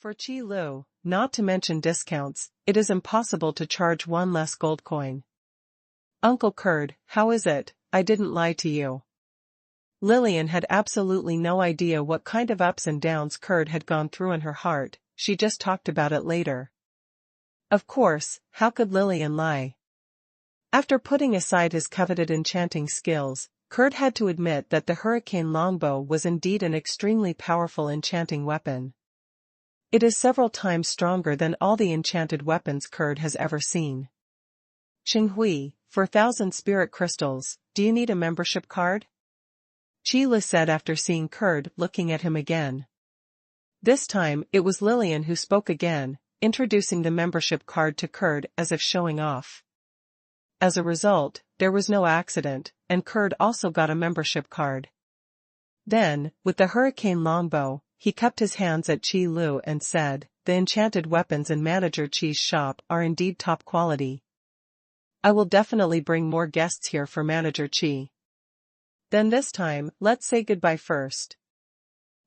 For Qi Lu, not to mention discounts, it is impossible to charge one less gold coin. Uncle Curd, how is it? I didn't lie to you. Lillian had absolutely no idea what kind of ups and downs Curd had gone through in her heart, she just talked about it later. Of course, how could Lillian lie? After putting aside his coveted enchanting skills, Curd had to admit that the hurricane longbow was indeed an extremely powerful enchanting weapon. It is several times stronger than all the enchanted weapons Curd has ever seen. Jiu Hui, for 1,000 spirit crystals, do you need a membership card? Qi Lu said after seeing Curd looking at him again. This time it was Lillian who spoke again, introducing the membership card to Curd as if showing off. As a result, there was no accident, and Curd also got a membership card. Then, with the hurricane longbow, he cupped his hands at Qi Lu and said, the enchanted weapons in Manager Qi's shop are indeed top quality. I will definitely bring more guests here for Manager Qi. Then this time, let's say goodbye first.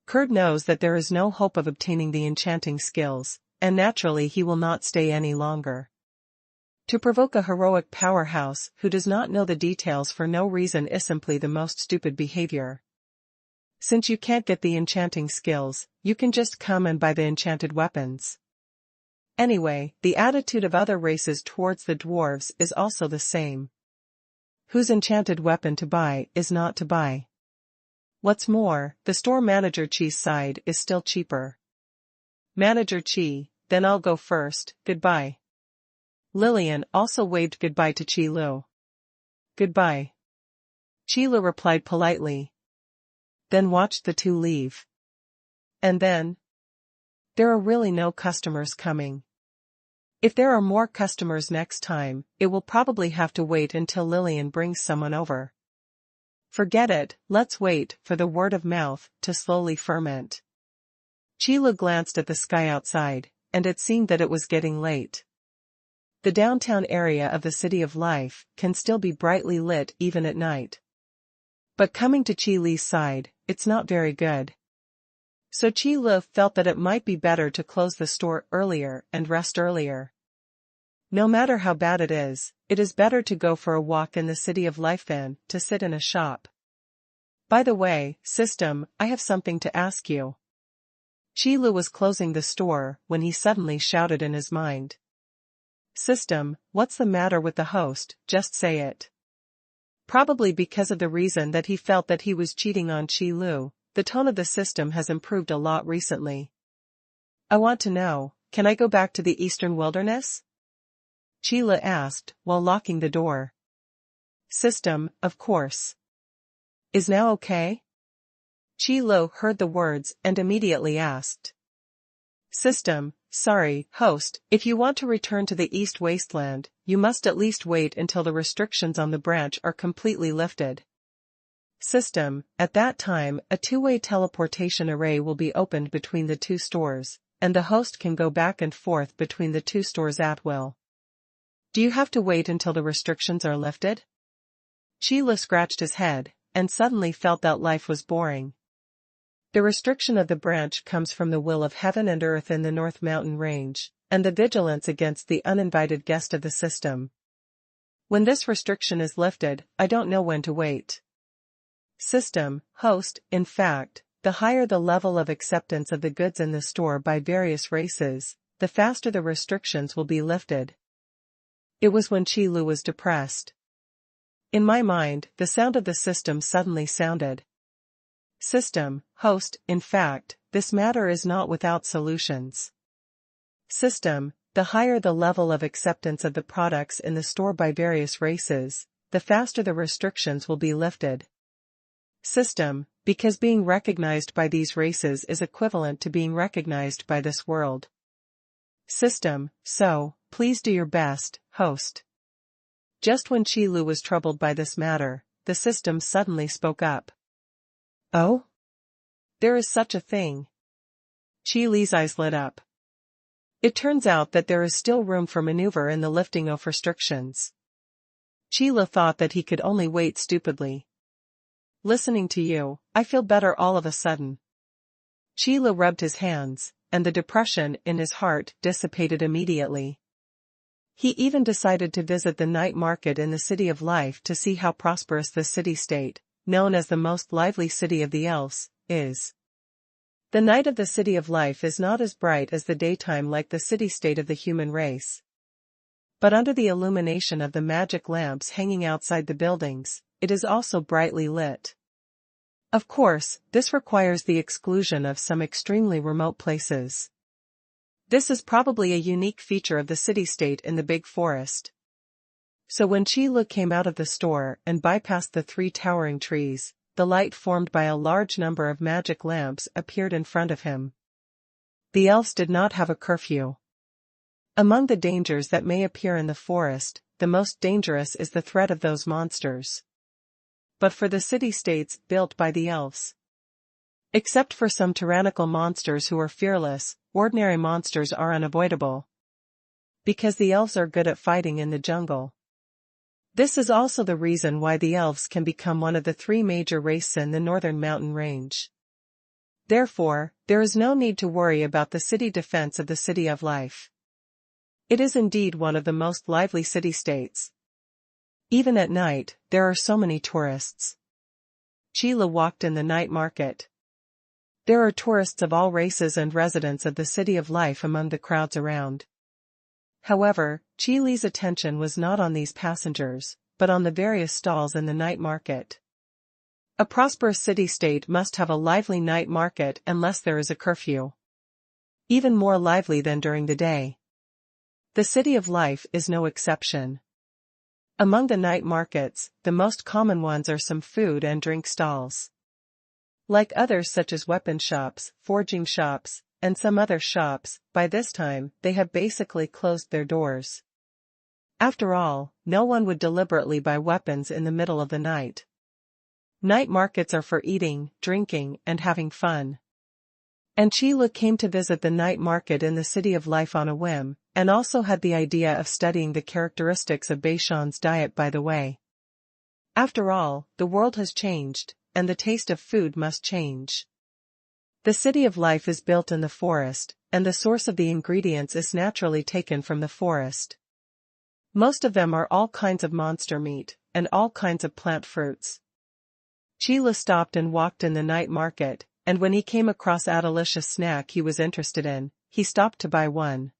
Curd knows that there is no hope of obtaining the enchanting skills, and naturally he will not stay any longer. To provoke a heroic powerhouse who does not know the details for no reason is simply the most stupid behavior. Since you can't get the enchanting skills, you can just come and buy the enchanted weapons. Anyway, the attitude of other races towards the dwarves is also the same. Whose enchanted weapon to buy is not to buy. What's more, the store Manager Qi's side is still cheaper. Manager Qi, then I'll go first, goodbye. Lillian also waved goodbye to Qi Lu. Goodbye. Qi Lu replied politely. Then watched the two leave. And then? There are really no customers coming. If there are more customers next time, it will probably have to wait until Lillian brings someone over. Forget it, let's wait for the word of mouth to slowly ferment. Qi Lu glanced at the sky outside, and it seemed that it was getting late. The downtown area of the City of Life can still be brightly lit even at night. But coming to Qi Li's side, it's not very good. So Qi Lu felt that it might be better to close the store earlier and rest earlier. No matter how bad it is better to go for a walk in the City of Life than to sit in a shop. By the way, system, I have something to ask you. Qi Lu was closing the store when he suddenly shouted in his mind. System, what's the matter with the host, just say it. Probably because of the reason that he felt that he was cheating on Qi Lu, the tone of the system has improved a lot recently. I want to know, can I go back to the Eastern Wilderness? Qi Lu asked, while locking the door. System, of course. Is now okay? Qi Lu heard the words and immediately asked. System, sorry, host, if you want to return to the East Wasteland, you must at least wait until the restrictions on the branch are completely lifted. System, at that time, a two-way teleportation array will be opened between the two stores, and the host can go back and forth between the two stores at will. Do you have to wait until the restrictions are lifted? Qi Lu scratched his head, and suddenly felt that life was boring. The restriction of the branch comes from the will of heaven and earth in the North Mountain Range, and the vigilance against the uninvited guest of the system. When this restriction is lifted, I don't know when to wait. System, host, in fact, the higher the level of acceptance of the goods in the store by various races, the faster the restrictions will be lifted. It was when Qi Lu was depressed. In my mind, the sound of the system suddenly sounded. System, host, in fact, this matter is not without solutions. System, the higher the level of acceptance of the products in the store by various races, the faster the restrictions will be lifted. System, because being recognized by these races is equivalent to being recognized by this world. System, so, please do your best, host. Just when Qi Lu was troubled by this matter, the system suddenly spoke up. Oh? There is such a thing. Qi Li's eyes lit up. It turns out that there is still room for maneuver in the lifting of restrictions. Qi Lu thought that he could only wait stupidly. Listening to you, I feel better all of a sudden. Qi Lu rubbed his hands, and the depression in his heart dissipated immediately. He even decided to visit the night market in the City of Life to see how prosperous the city-state, known as the most lively city of the elves, is. The night of the City of Life is not as bright as the daytime like the city-state of the human race. But under the illumination of the magic lamps hanging outside the buildings, it is also brightly lit. Of course, this requires the exclusion of some extremely remote places. This is probably a unique feature of the city-state in the big forest. So when Qi Lu came out of the store and bypassed the 3 towering trees, the light formed by a large number of magic lamps appeared in front of him. The elves did not have a curfew. Among the dangers that may appear in the forest, the most dangerous is the threat of those monsters. But for the city-states built by the elves, except for some tyrannical monsters who are fearless, ordinary monsters are unavoidable. Because the elves are good at fighting in the jungle. This is also the reason why the elves can become one of the 3 major races in the northern mountain range. Therefore, there is no need to worry about the city defense of the City of Life. It is indeed one of the most lively city-states. Even at night, there are so many tourists. Qi Lu walked in the night market. There are tourists of all races and residents of the City of Life among the crowds around. However, Qi Li's attention was not on these passengers, but on the various stalls in the night market. A prosperous city-state must have a lively night market unless there is a curfew. Even more lively than during the day. The City of Life is no exception. Among the night markets, the most common ones are some food and drink stalls. Like others such as weapon shops, forging shops, and some other shops, by this time, they have basically closed their doors. After all, no one would deliberately buy weapons in the middle of the night. Night markets are for eating, drinking, and having fun. And Qi Lu came to visit the night market in the City of Life on a whim, and also had the idea of studying the characteristics of Beishan's diet by the way. After all, the world has changed, and the taste of food must change. The City of Life is built in the forest, and the source of the ingredients is naturally taken from the forest. Most of them are all kinds of monster meat, and all kinds of plant fruits. Qi Lu stopped and walked in the night market, and when he came across a delicious snack he was interested in, he stopped to buy one.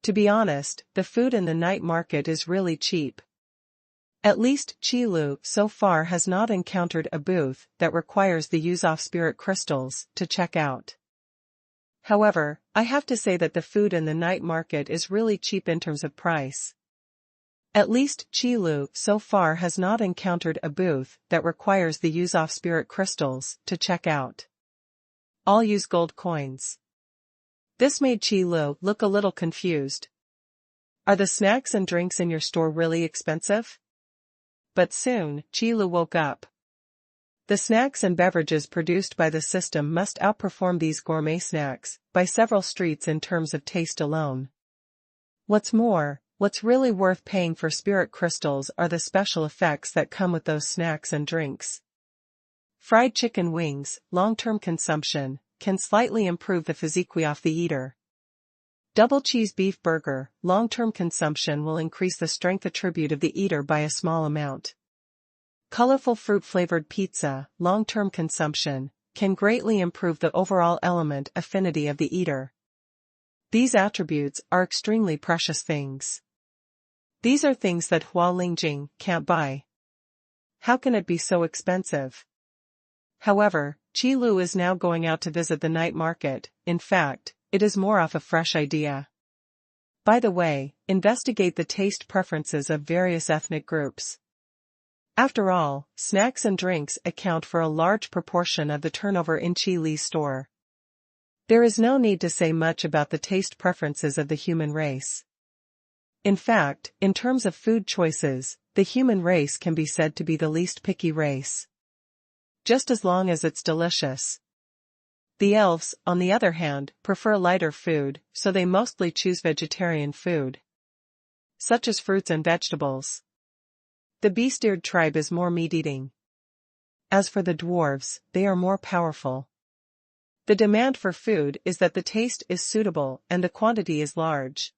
To be honest, the food in the night market is really cheap. At least Qi Lu so far has not encountered a booth that requires the use of spirit crystals to check out. However, I have to say that the food in the night market is really cheap in terms of price. At least Qi Lu so far has not encountered a booth that requires the use of spirit crystals to check out. All use gold coins. This made Qi Lu look a little confused. Are the snacks and drinks in your store really expensive? But soon, Qi Lu woke up. The snacks and beverages produced by the system must outperform these gourmet snacks by several streets in terms of taste alone. What's more, what's really worth paying for spirit crystals are the special effects that come with those snacks and drinks. Fried chicken wings, long-term consumption, can slightly improve the physique of the eater. Double cheese beef burger, long-term consumption will increase the strength attribute of the eater by a small amount. Colorful fruit-flavored pizza, long-term consumption, can greatly improve the overall element affinity of the eater. These attributes are extremely precious things. These are things that Hua Lingjing can't buy. How can it be so expensive? However, Qi Lu is now going out to visit the night market. In fact, it is more of a fresh idea. By the way, investigate the taste preferences of various ethnic groups. After all, snacks and drinks account for a large proportion of the turnover in Qi Li's store. There is no need to say much about the taste preferences of the human race. In fact, in terms of food choices, the human race can be said to be the least picky race. Just as long as it's delicious. The elves, on the other hand, prefer lighter food, so they mostly choose vegetarian food, such as fruits and vegetables. The beast-eared tribe is more meat-eating. As for the dwarves, they are more powerful. The demand for food is that the taste is suitable and the quantity is large.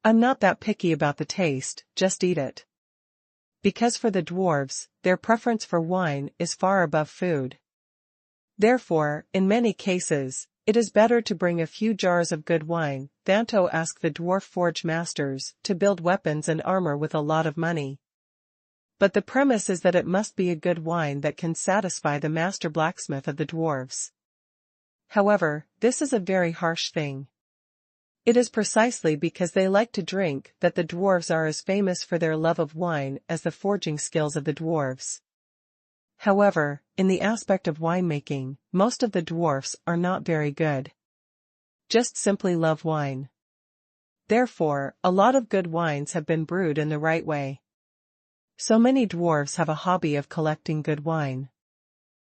I'm not that picky about the taste, just eat it. Because for the dwarves, their preference for wine is far above food. Therefore, in many cases, it is better to bring a few jars of good wine than to ask the dwarf forge masters to build weapons and armor with a lot of money. But the premise is that it must be a good wine that can satisfy the master blacksmith of the dwarves. However, this is a very harsh thing. It is precisely because they like to drink that the dwarves are as famous for their love of wine as the forging skills of the dwarves. However, in the aspect of winemaking, most of the dwarfs are not very good. Just simply love wine. Therefore, a lot of good wines have been brewed in the right way. So many dwarves have a hobby of collecting good wine.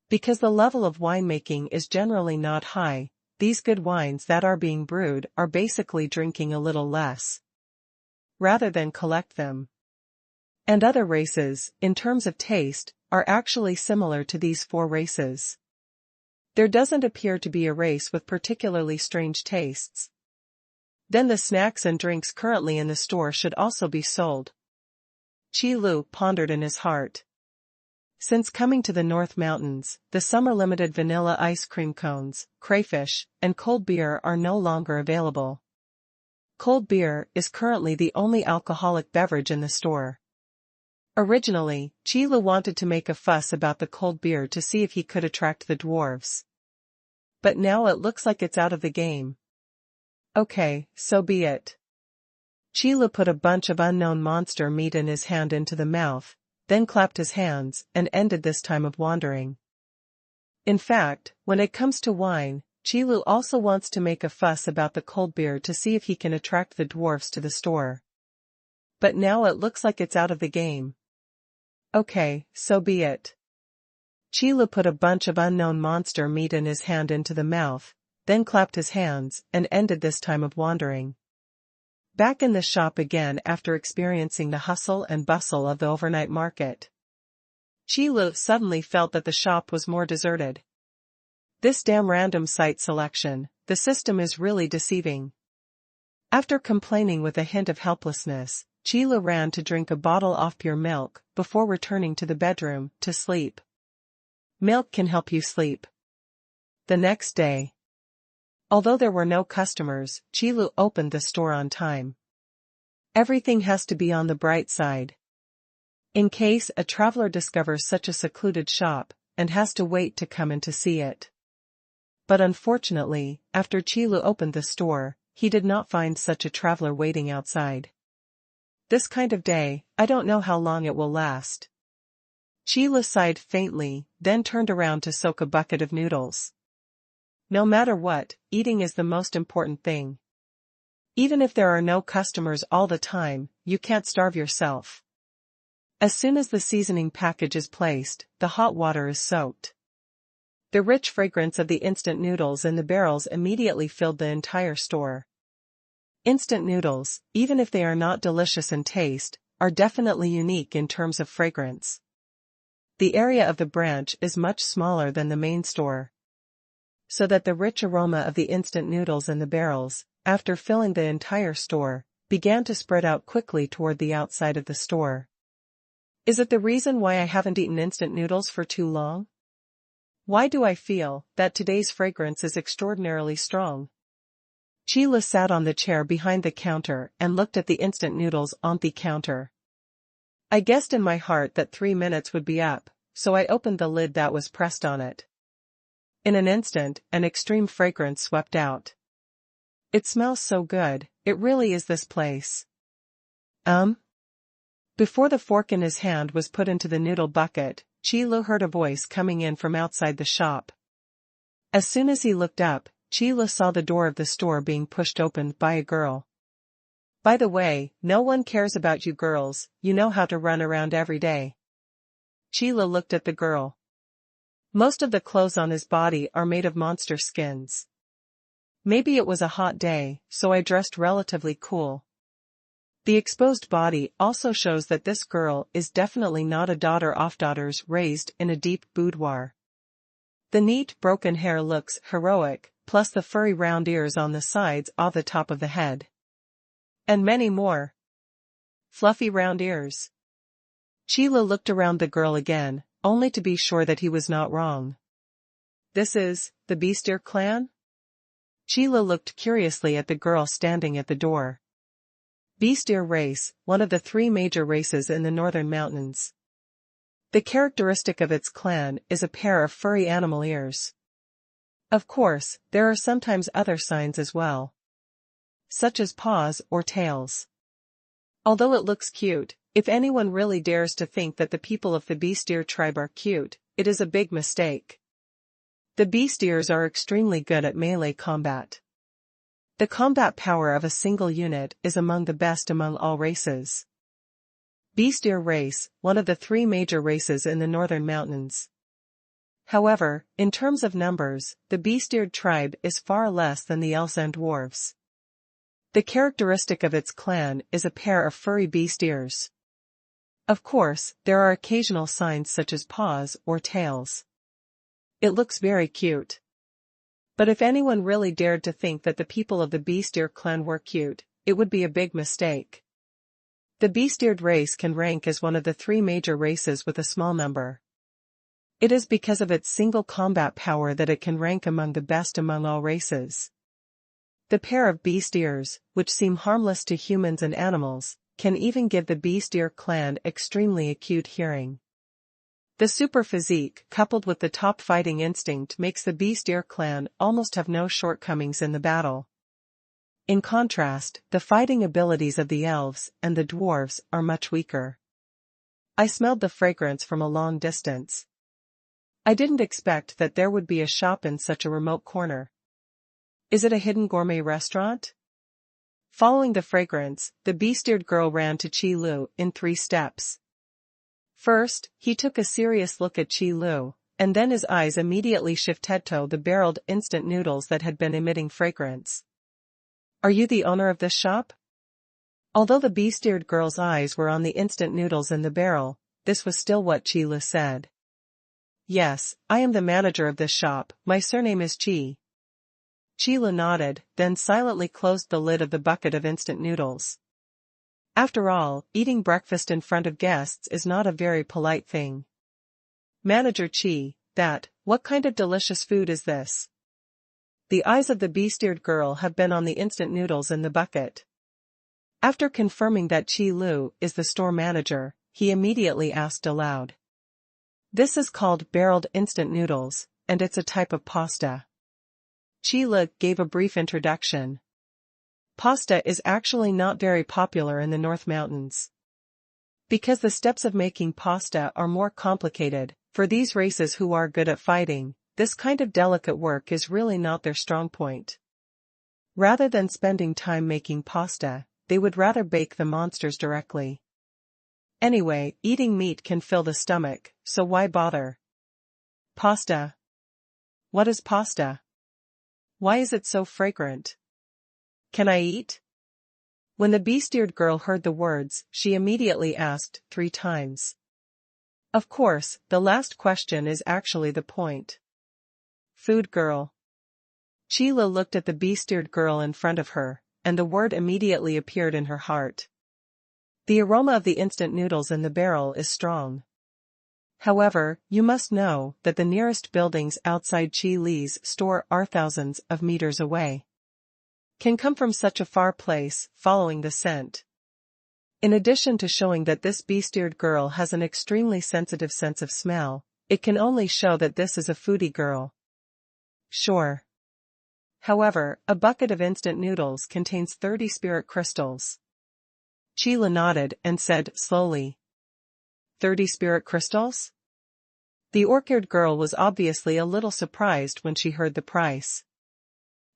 Because the level of winemaking is generally not high, these good wines that are being brewed are basically drinking a little less, rather than collect them. And other races, in terms of taste, are actually similar to these four races. There doesn't appear to be a race with particularly strange tastes. Then the snacks and drinks currently in the store should also be sold. Qi Lu pondered in his heart. Since coming to the North Mountains, the summer-limited vanilla ice cream cones, crayfish, and cold beer are no longer available. Cold beer is currently the only alcoholic beverage in the store. Originally, Qi Lu wanted to make a fuss about the cold beer to see if he could attract the dwarves. But now it looks like it's out of the game. Okay, so be it. Qi Lu put a bunch of unknown monster meat in his hand into the mouth, then clapped his hands and ended this time of wandering. In fact, when it comes to wine, Qi Lu also wants to make a fuss about the cold beer to see if he can attract the dwarfs to the store. But now it looks like it's out of the game. Okay, so be it. Qi Lu put a bunch of unknown monster meat in his hand into the mouth, then clapped his hands and ended this time of wandering. Back in the shop again after experiencing the hustle and bustle of the overnight market, Qi Lu suddenly felt that the shop was more deserted. This damn random site selection, the system is really deceiving. After complaining with a hint of helplessness, Qi Lu ran to drink a bottle of pure milk before returning to the bedroom to sleep. Milk can help you sleep. The next day, although there were no customers, Qi Lu opened the store on time. Everything has to be on the bright side. In case a traveler discovers such a secluded shop, and has to wait to come in to see it. But unfortunately, after Qi Lu opened the store, he did not find such a traveler waiting outside. This kind of day, I don't know how long it will last. Qi Lu sighed faintly, then turned around to soak a bucket of noodles. No matter what, eating is the most important thing. Even if there are no customers all the time, you can't starve yourself. As soon as the seasoning package is placed, the hot water is soaked. The rich fragrance of the instant noodles in the barrels immediately filled the entire store. Instant noodles, even if they are not delicious in taste, are definitely unique in terms of fragrance. The area of the branch is much smaller than the main store, so that the rich aroma of the instant noodles in the barrels, after filling the entire store, began to spread out quickly toward the outside of the store. Is it the reason why I haven't eaten instant noodles for too long? Why do I feel that today's fragrance is extraordinarily strong? Qi Lu sat on the chair behind the counter and looked at the instant noodles on the counter. I guessed in my heart that 3 minutes would be up, so I opened the lid that was pressed on it. In an instant, an extreme fragrance swept out. It smells so good, it really is this place. Before the fork in his hand was put into the noodle bucket, Qi Lu heard a voice coming in from outside the shop. As soon as he looked up, Qi Lu saw the door of the store being pushed open by a girl. By the way, no one cares about you girls, you know how to run around every day. Qi Lu looked at the girl. Most of the clothes on his body are made of monster skins. Maybe it was a hot day, so I dressed relatively cool. The exposed body also shows that this girl is definitely not a daughter of daughters raised in a deep boudoir. The neat, broken hair looks heroic, plus the furry round ears on the sides off the top of the head. And many more. Fluffy round ears. Sheila looked around the girl again, only to be sure that he was not wrong. This is the Beastier clan? Sheila looked curiously at the girl standing at the door. Beastier race, one of the 3 major races in the northern mountains. The characteristic of its clan is a pair of furry animal ears. Of course, there are sometimes other signs as well, such as paws or tails. Although it looks cute, if anyone really dares to think that the people of the Beastier tribe are cute, it is a big mistake. The Beastiers are extremely good at melee combat. The combat power of a single unit is among the best among all races. Beastier race, one of the 3 major races in the northern mountains. However, in terms of numbers, the Beastier tribe is far less than the elves and dwarves. The characteristic of its clan is a pair of furry beast ears. Of course, there are occasional signs such as paws or tails. It looks very cute. But if anyone really dared to think that the people of the Beastier clan were cute, it would be a big mistake. The Beastiered race can rank as one of the 3 major races with a small number. It is because of its single combat power that it can rank among the best among all races. The pair of beast ears, which seem harmless to humans and animals, can even give the Beastier clan extremely acute hearing. The super physique, coupled with the top fighting instinct, makes the Beastier clan almost have no shortcomings in the battle. In contrast, the fighting abilities of the elves and the dwarves are much weaker. I smelled the fragrance from a long distance. I didn't expect that there would be a shop in such a remote corner. Is it a hidden gourmet restaurant? Following the fragrance, the Beastiered girl ran to Chi Lu in 3 steps. First, he took a serious look at Chi Lu, and then his eyes immediately shifted to the barreled instant noodles that had been emitting fragrance. Are you the owner of this shop? Although the Beastiered girl's eyes were on the instant noodles in the barrel, this was still what Chi Lu said. Yes, I am the manager of this shop, my surname is Chi. Chi Lu nodded, then silently closed the lid of the bucket of instant noodles. After all, eating breakfast in front of guests is not a very polite thing. Manager Chi, what kind of delicious food is this? The eyes of the Beastiered girl have been on the instant noodles in the bucket. After confirming that Chi Lu is the store manager, he immediately asked aloud. This is called barreled instant noodles, and it's a type of pasta. Chi Lu gave a brief introduction. Pasta is actually not very popular in the North Mountains. Because the steps of making pasta are more complicated, for these races who are good at fighting, this kind of delicate work is really not their strong point. Rather than spending time making pasta, they would rather bake the monsters directly. Anyway, eating meat can fill the stomach, so why bother? Pasta. What is pasta? Why is it so fragrant? Can I eat? When the Beastiered girl heard the words, she immediately asked 3 times. Of course, the last question is actually the point. Food girl. Sheila looked at the Beastiered girl in front of her, and the word immediately appeared in her heart. The aroma of the instant noodles in the barrel is strong. However, you must know that the nearest buildings outside Chi Li's store are thousands of meters away. Can come from such a far place, following the scent. In addition to showing that this Beastiered girl has an extremely sensitive sense of smell, it can only show that this is a foodie girl. Sure. However, a bucket of instant noodles contains 30 spirit crystals. Sheila nodded and said slowly. 30 spirit crystals? The orchid girl was obviously a little surprised when she heard the price.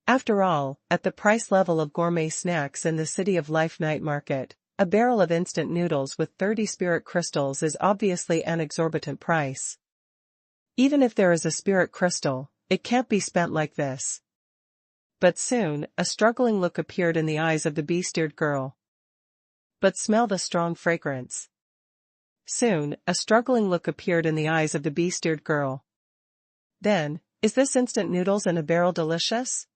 After all, at the price level of gourmet snacks in the City of Life night market, a barrel of instant noodles with 30 spirit crystals is obviously an exorbitant price. Even if there is a spirit crystal, it can't be spent like this. But soon, a struggling look appeared in the eyes of the Beastiered girl. But smell the strong fragrance. Soon, a struggling look appeared in the eyes of the Beastiered girl. Then, is this instant noodles in a barrel delicious?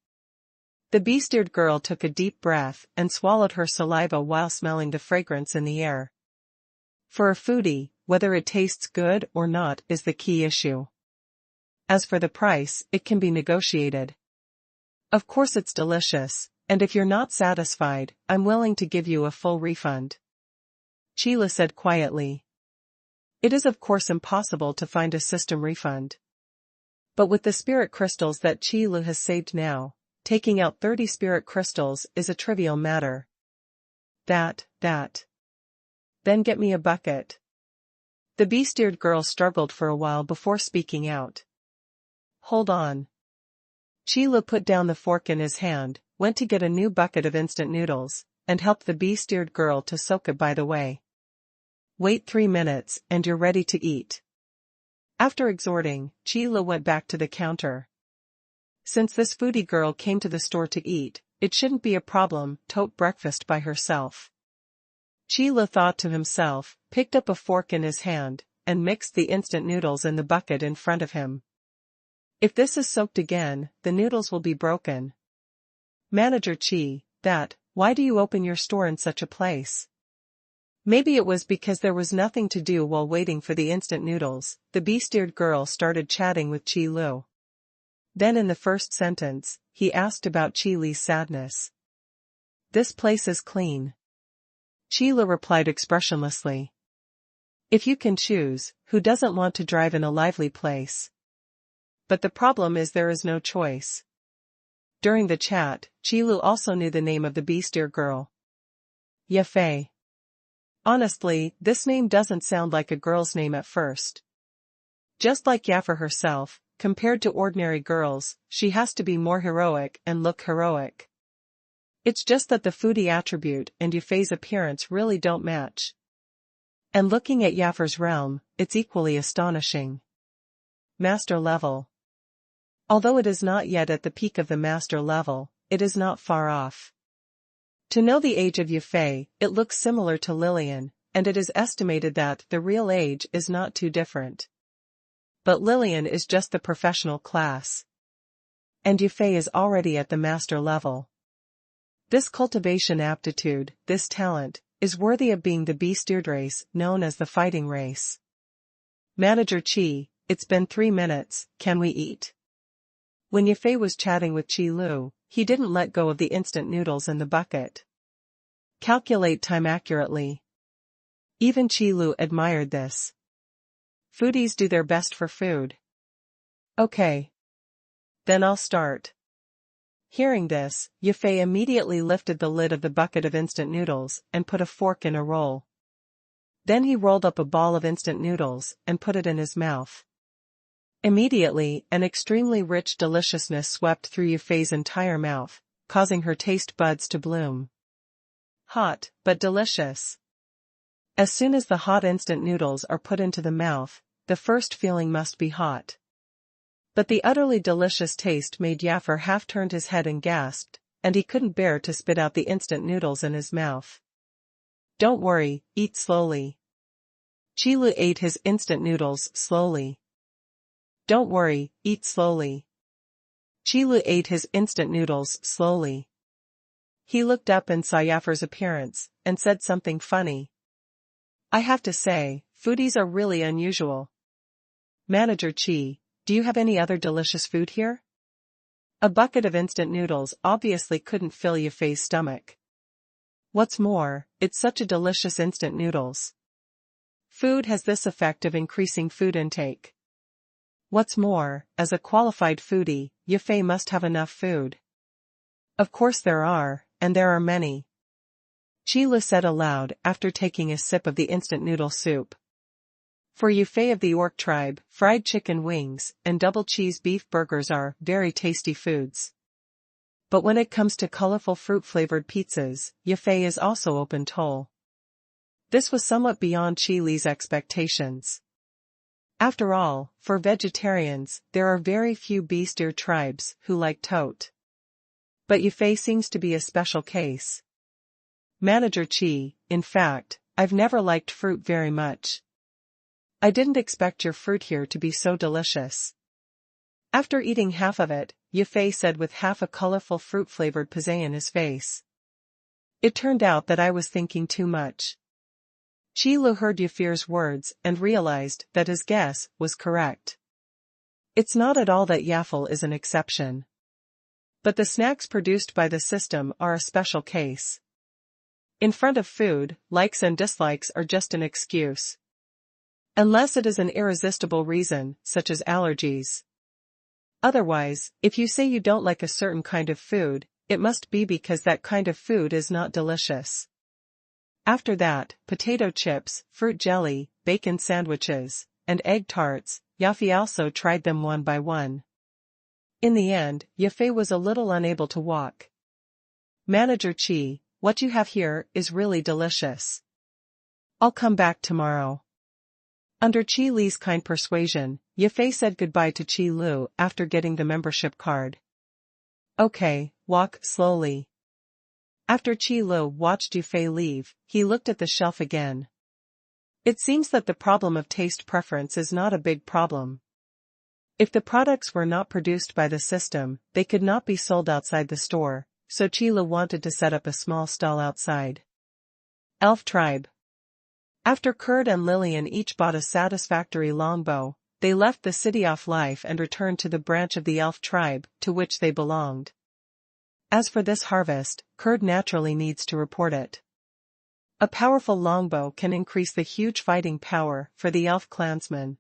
The bee-steered girl took a deep breath and swallowed her saliva while smelling the fragrance in the air. For a foodie, whether it tastes good or not is the key issue. As for the price, it can be negotiated. Of course it's delicious, and if you're not satisfied, I'm willing to give you a full refund. Sheila said quietly. It is of course impossible to find a system refund. But with the spirit crystals that Qilu has saved now, taking out 30 spirit crystals is a trivial matter. That. Then get me a bucket. The bee-steered girl struggled for a while before speaking out. Hold on. Qilu put down the fork in his hand, went to get a new bucket of instant noodles, and helped the bee-steered girl to soak it by the way. Wait 3 minutes, and you're ready to eat. After exhorting, Qilu went back to the counter. Since this foodie girl came to the store to eat, it shouldn't be a problem to eat breakfast by herself. Qilu thought to himself, picked up a fork in his hand, and mixed the instant noodles in the bucket in front of him. If this is soaked again, the noodles will be broken. Manager why do you open your store in such a place? Maybe it was because there was nothing to do while waiting for the instant noodles. The bee-steered girl started chatting with Qilu. Then in the first sentence, he asked about Qilu's sadness. This place is clean. Qilu replied expressionlessly. If you can choose, who doesn't want to drive in a lively place? But the problem is there is no choice. During the chat, Qilu also knew the name of the bee-steered girl. Yafei. Honestly, this name doesn't sound like a girl's name at first. Just like Yafei herself, compared to ordinary girls, she has to be more heroic and look heroic. It's just that the foodie attribute and Yafei's appearance really don't match. And looking at Yafei's realm, it's equally astonishing. Master level. Although it is not yet at the peak of the master level, it is not far off. To know the age of Yafei, it looks similar to Lillian, and it is estimated that the real age is not too different. But Lillian is just the professional class. And Yafei is already at the master level. This cultivation aptitude, this talent, is worthy of being the bee-steered race known as the fighting race. Manager Qi, it's been 3 minutes, can we eat? When Yafei was chatting with Qilu, he didn't let go of the instant noodles in the bucket. Calculate time accurately. Even Qilu admired this. Foodies do their best for food. Okay. Then I'll start. Hearing this, Yafei immediately lifted the lid of the bucket of instant noodles and put a fork in a roll. Then he rolled up a ball of instant noodles and put it in his mouth. Immediately, an extremely rich deliciousness swept through Yafei's entire mouth, causing her taste buds to bloom. Hot, but delicious. As soon as the hot instant noodles are put into the mouth, the first feeling must be hot. But the utterly delicious taste made Yafei half turned his head and gasped, and he couldn't bear to spit out the instant noodles in his mouth. Don't worry, eat slowly. Qilu ate his instant noodles slowly. Don't worry, eat slowly. Qilu ate his instant noodles slowly. He looked up and saw Yafei's appearance, and said something funny. I have to say, foodies are really unusual. Manager Qi, do you have any other delicious food here? A bucket of instant noodles obviously couldn't fill Yafei's stomach. What's more, it's such a delicious instant noodles. Food has this effect of increasing food intake. What's more, as a qualified foodie, Yafei must have enough food. Of course there are, and there are many. Qilu said aloud after taking a sip of the instant noodle soup. For Yafei of the Orc tribe, fried chicken wings and double cheese beef burgers are very tasty foods. But when it comes to colorful fruit-flavored pizzas, Yafei is also open toll. This was somewhat beyond Qilu's expectations. After all, for vegetarians, there are very few bee-steered tribes who like tote. But Yafei seems to be a special case. Manager Qi, in fact, I've never liked fruit very much. I didn't expect your fruit here to be so delicious. After eating half of it, Yafei said with half a colorful fruit-flavored pizza in his face. It turned out that I was thinking too much. Qi Lu heard Yafei's words and realized that his guess was correct. It's not at all that Yafei is an exception. But the snacks produced by the system are a special case. In front of food, likes and dislikes are just an excuse. Unless it is an irresistible reason, such as allergies. Otherwise, if you say you don't like a certain kind of food, it must be because that kind of food is not delicious. After that, potato chips, fruit jelly, bacon sandwiches, and egg tarts, Yafei also tried them one by one. In the end, Yafei was a little unable to walk. Manager Qi, what you have here is really delicious. I'll come back tomorrow. Under Qi Li's kind persuasion, Yafei said goodbye to Qi Lu after getting the membership card. Okay, walk slowly. After Qi Lu watched Yafei leave, he looked at the shelf again. It seems that the problem of taste preference is not a big problem. If the products were not produced by the system, they could not be sold outside the store, so Qi Lu wanted to set up a small stall outside. Elf Tribe. After Kurd and Lillian each bought a satisfactory longbow, they left the city off life and returned to the branch of the elf tribe to which they belonged. As for this harvest, Kurd naturally needs to report it. A powerful longbow can increase the huge fighting power for the elf clansmen.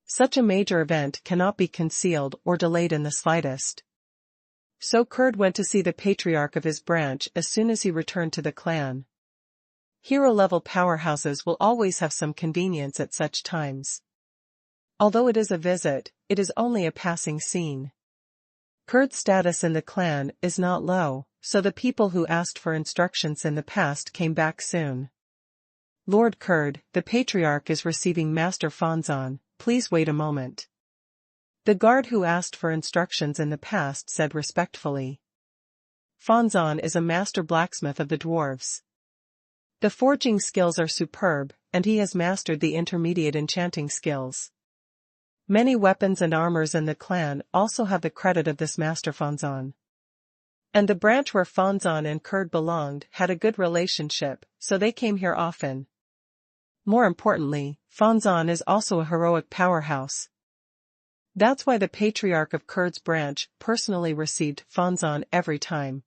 Such a major event cannot be concealed or delayed in the slightest. So Kurd went to see the patriarch of his branch as soon as he returned to the clan. Hero-level powerhouses will always have some convenience at such times. Although it is a visit, it is only a passing scene. Kurd's status in the clan is not low, so the people who asked for instructions in the past came back soon. Lord Kurd, the patriarch is receiving Master Fanzan, please wait a moment. The guard who asked for instructions in the past said respectfully. Fanzan is a master blacksmith of the dwarves. The forging skills are superb, and he has mastered the intermediate enchanting skills. Many weapons and armors in the clan also have the credit of this Master Fanzan. And the branch where Fanzan and Kurd belonged had a good relationship, so they came here often. More importantly, Fanzan is also a heroic powerhouse. That's why the patriarch of Kurd's branch personally received Fanzan every time.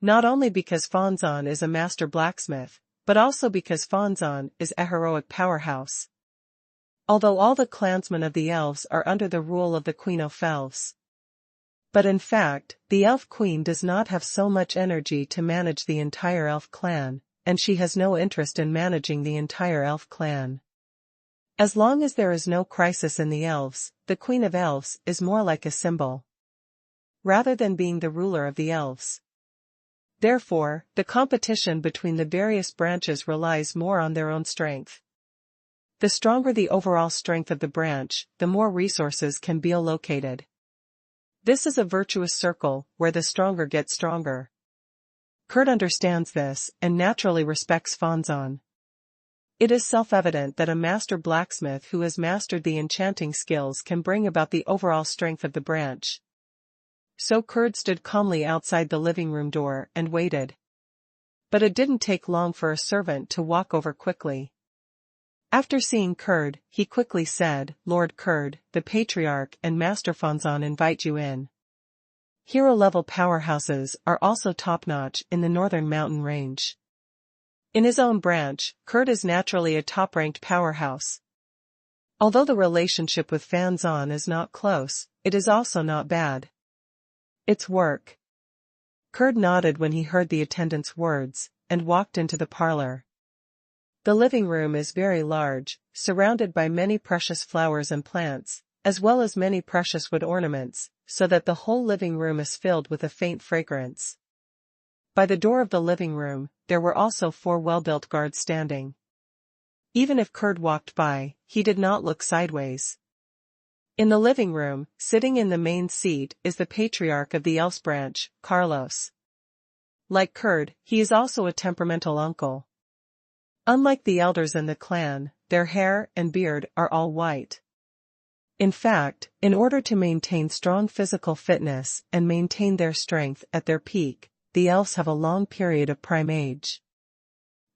Not only because Fanzan is a master blacksmith, but also because Fanzan is a heroic powerhouse. Although all the clansmen of the elves are under the rule of the Queen of Elves. But in fact, the elf queen does not have so much energy to manage the entire elf clan, and she has no interest in managing the entire elf clan. As long as there is no crisis in the elves, the Queen of Elves is more like a symbol, rather than being the ruler of the elves. Therefore, the competition between the various branches relies more on their own strength. The stronger the overall strength of the branch, the more resources can be allocated. This is a virtuous circle, where the stronger get stronger. Kurd understands this, and naturally respects Fanzan. It is self-evident that a master blacksmith who has mastered the enchanting skills can bring about the overall strength of the branch. So Kurd stood calmly outside the living room door and waited. But it didn't take long for a servant to walk over quickly. After seeing Kurd, he quickly said, Lord Kurd, the patriarch and Master Fanzan invite you in. Hero-level powerhouses are also top-notch in the northern mountain range. In his own branch, Kurd is naturally a top-ranked powerhouse. Although the relationship with Fanzan is not close, it is also not bad. It's work. Kurd nodded when he heard the attendant's words, and walked into the parlor. The living room is very large, surrounded by many precious flowers and plants, as well as many precious wood ornaments, so that the whole living room is filled with a faint fragrance. By the door of the living room, there were also 4 well-built guards standing. Even if Kurd walked by, he did not look sideways. In the living room, sitting in the main seat is the patriarch of the Elves branch, Carlos. Like Kurd, he is also a temperamental uncle. Unlike the elders in the clan, their hair and beard are all white. In fact, in order to maintain strong physical fitness and maintain their strength at their peak, the elves have a long period of prime age.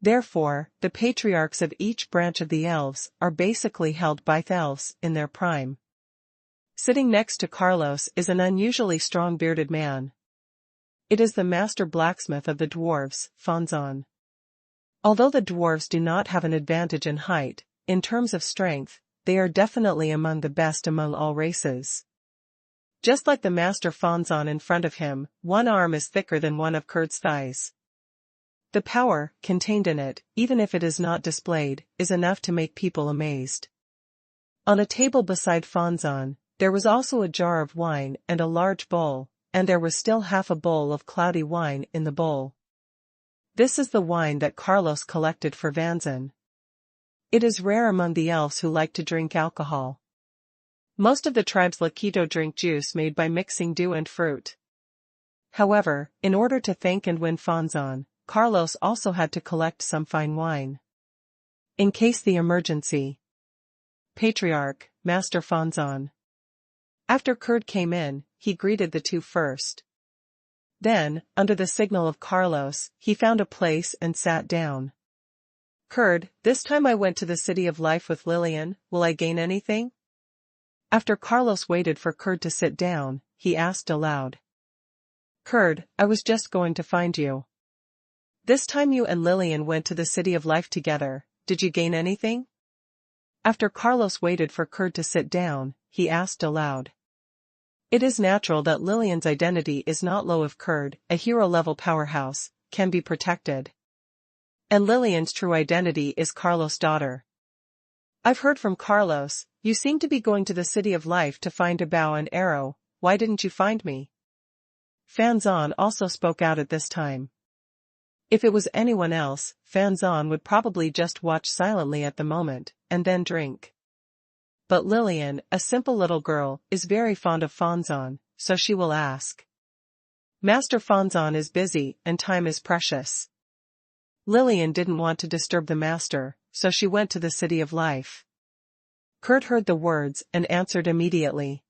Therefore, the patriarchs of each branch of the elves are basically held by elves in their prime. Sitting next to Carlos is an unusually strong bearded man. It is the master blacksmith of the dwarves, Xuanhuan. Although the dwarves do not have an advantage in height, in terms of strength, they are definitely among the best among all races. Just like the master Xuanhuan in front of him, one arm is thicker than one of Kurt's thighs. The power, contained in it, even if it is not displayed, is enough to make people amazed. On a table beside Xuanhuan, there was also a jar of wine and a large bowl, and there was still half a bowl of cloudy wine in the bowl. This is the wine that Carlos collected for Vanzan. It is rare among the elves who like to drink alcohol. Most of the tribe's Laquito drink juice made by mixing dew and fruit. However, in order to thank and win Xuanhuan, Carlos also had to collect some fine wine. In case the emergency. Patriarch, Master Xuanhuan. After Kurd came in, he greeted the two first. Then, under the signal of Carlos, he found a place and sat down. Kurd, this time I went to the City of Life with Lillian, will I gain anything? After Carlos waited for Kurd to sit down, he asked aloud. Kurd, I was just going to find you. This time you and Lillian went to the City of Life together, did you gain anything? After Carlos waited for Kurd to sit down, he asked aloud. It is natural that Lillian's identity is not low if Kurd, a hero-level powerhouse, can be protected. And Lillian's true identity is Carlos' daughter. I've heard from Carlos, you seem to be going to the City of Life to find a bow and arrow, why didn't you find me? Xuanhuan also spoke out at this time. If it was anyone else, Xuanhuan would probably just watch silently at the moment, and then drink. But Lillian, a simple little girl, is very fond of Xuanhuan, so she will ask. Master Xuanhuan is busy and time is precious. Lillian didn't want to disturb the master, so she went to the City of Life. Kurt heard the words and answered immediately.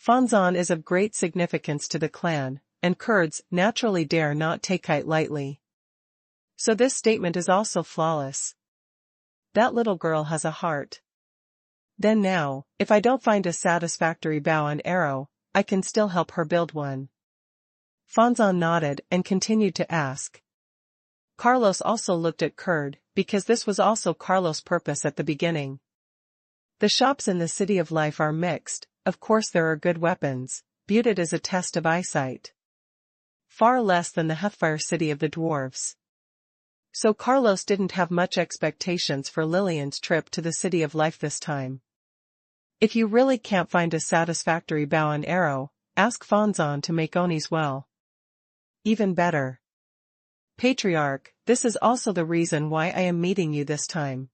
Xuanhuan is of great significance to the clan, and Kurds naturally dare not take it lightly. So this statement is also flawless. That little girl has a heart. Then now, if I don't find a satisfactory bow and arrow, I can still help her build one. Xuanhuan nodded and continued to ask. Carlos also looked at Kurd, because this was also Carlos' purpose at the beginning. The shops in the City of Life are mixed, of course there are good weapons, viewed it as a test of eyesight. Far less than the Hellfire City of the dwarves. So Carlos didn't have much expectations for Lillian's trip to the City of Life this time. If you really can't find a satisfactory bow and arrow, ask Xuanhuan to make Oni's well. Even better. Patriarch, this is also the reason why I am meeting you this time.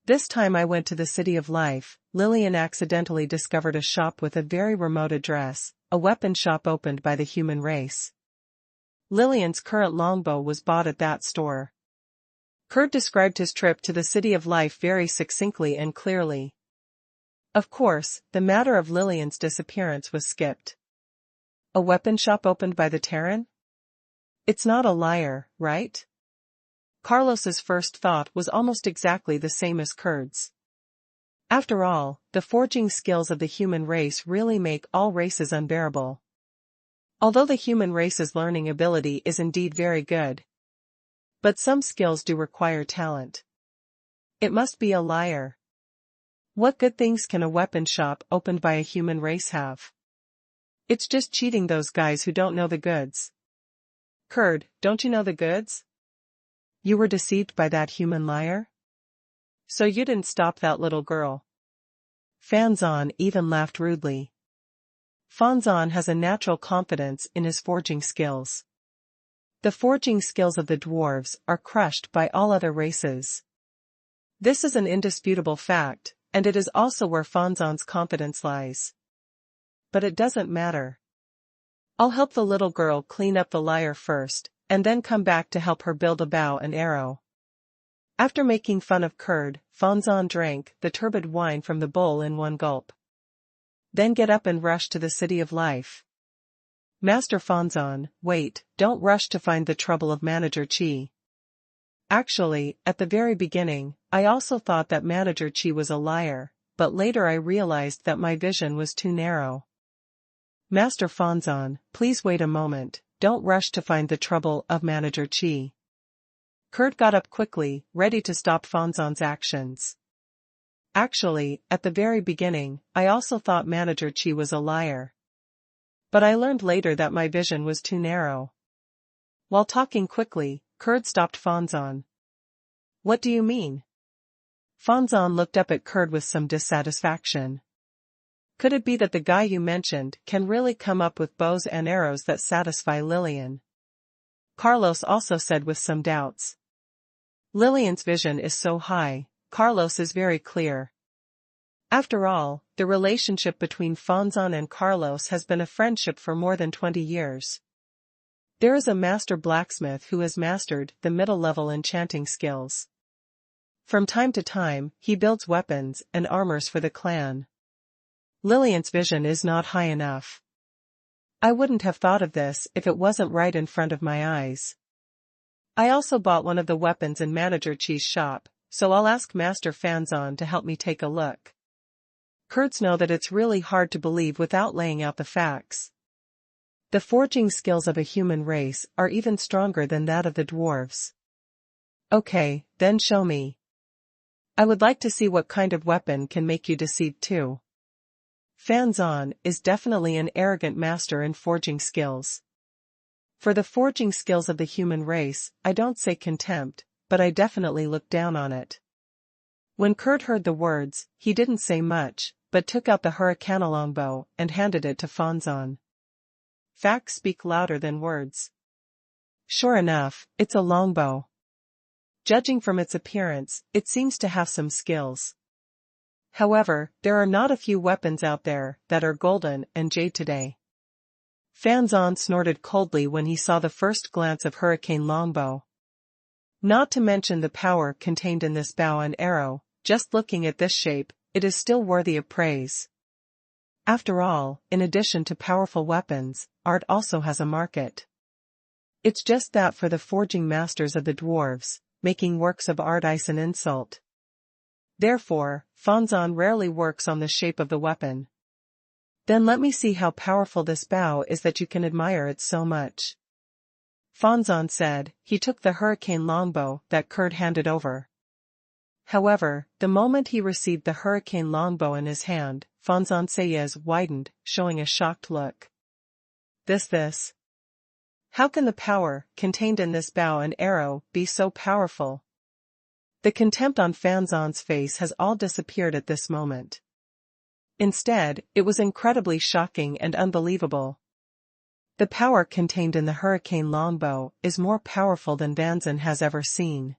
This time I went to the City of Life, Lillian accidentally discovered a shop with a very remote address, a weapon shop opened by the human race. Lillian's current longbow was bought at that store. Kurt described his trip to the City of Life very succinctly and clearly. Of course, the matter of Lillian's disappearance was skipped. A weapon shop opened by the Terran? It's not a liar, right? Carlos's first thought was almost exactly the same as Kurt's. After all, the forging skills of the human race really make all races unbearable. Although the human race's learning ability is indeed very good. But some skills do require talent. It must be a liar. What good things can a weapon shop opened by a human race have? It's just cheating those guys who don't know the goods. Kurd, don't you know the goods? You were deceived by that human liar? So you didn't stop that little girl. Xuanhuan even laughed rudely. Xuanhuan has a natural confidence in his forging skills. The forging skills of the dwarves are crushed by all other races. This is an indisputable fact, and it is also where Xuanhuan's confidence lies. But it doesn't matter. I'll help the little girl clean up the liar first, and then come back to help her build a bow and arrow. After making fun of Kurd, Fanzan drank the turbid wine from the bowl in one gulp. Then get up and rush to the city of life. Master Fanzan, wait, don't rush to find the trouble of Manager Qi. Actually, at the very beginning, I also thought that Manager Qi was a liar, but later I realized that my vision was too narrow. Master Fanzan, please wait a moment, don't rush to find the trouble of Manager Qi. Kurd got up quickly, ready to stop Fanzan's actions. Actually, at the very beginning, I also thought Manager Qi was a liar. But I learned later that my vision was too narrow. While talking quickly, Kurd stopped Fanzan. What do you mean? Fanzan looked up at Kurd with some dissatisfaction. Could it be that the guy you mentioned can really come up with bows and arrows that satisfy Lillian? Carlos also said with some doubts. Lillian's vision is so high, Carlos is very clear. After all, the relationship between Fanzan and Carlos has been a friendship for more than 20 years. There is a master blacksmith who has mastered the middle-level enchanting skills. From time to time, he builds weapons and armors for the clan. Lillian's vision is not high enough. I wouldn't have thought of this if it wasn't right in front of my eyes. I also bought one of the weapons in Manager Qi's shop, so I'll ask Master Fanzan to help me take a look. Kurds know that it's really hard to believe without laying out the facts. The forging skills of a human race are even stronger than that of the dwarves. Okay, then show me. I would like to see what kind of weapon can make you deceived too. Fanzan is definitely an arrogant master in forging skills. For the forging skills of the human race, I don't say contempt, but I definitely look down on it. When Kurd heard the words, he didn't say much, but took out the hurricane longbow and handed it to Fanzan. Facts speak louder than words. Sure enough, it's a longbow. Judging from its appearance, it seems to have some skills. However, there are not a few weapons out there that are golden and jade today. Fanzan snorted coldly when he saw the first glance of hurricane longbow. Not to mention the power contained in this bow and arrow, just looking at this shape, it is still worthy of praise. After all, in addition to powerful weapons, art also has a market. It's just that for the forging masters of the dwarves, making works of art is an insult. Therefore, Fanzan rarely works on the shape of the weapon. Then let me see how powerful this bow is that you can admire it so much. Fanzan said. He took the hurricane longbow that Kurd handed over. However, the moment he received the hurricane longbow in his hand, Fanzan's eyes widened, showing a shocked look. This. How can the power contained in this bow and arrow be so powerful? The contempt on Fanzan's face has all disappeared at this moment. Instead, it was incredibly shocking and unbelievable. The power contained in the hurricane longbow is more powerful than Fanzan has ever seen.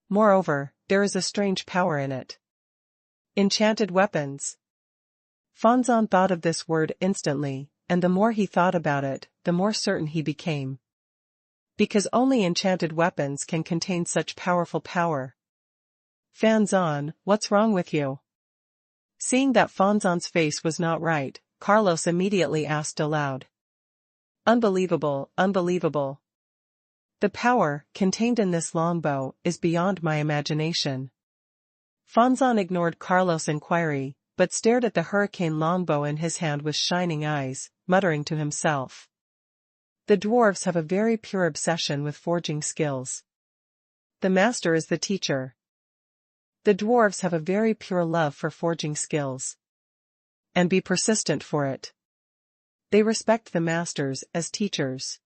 Moreover, there is a strange power in it. Enchanted weapons. Fanzan thought of this word instantly, and the more he thought about it, the more certain he became. Because only enchanted weapons can contain such powerful power. Fanzan, what's wrong with you? Seeing that Fanzan's face was not right, Carlos immediately asked aloud. Unbelievable. The power contained in this longbow is beyond my imagination. Fanzan ignored Carlos' inquiry, but stared at the hurricane longbow in his hand with shining eyes, muttering to himself. The dwarves have a very pure obsession with forging skills. The master is the teacher. The dwarves have a very pure love for forging skills. And be persistent for it. They respect the masters as teachers.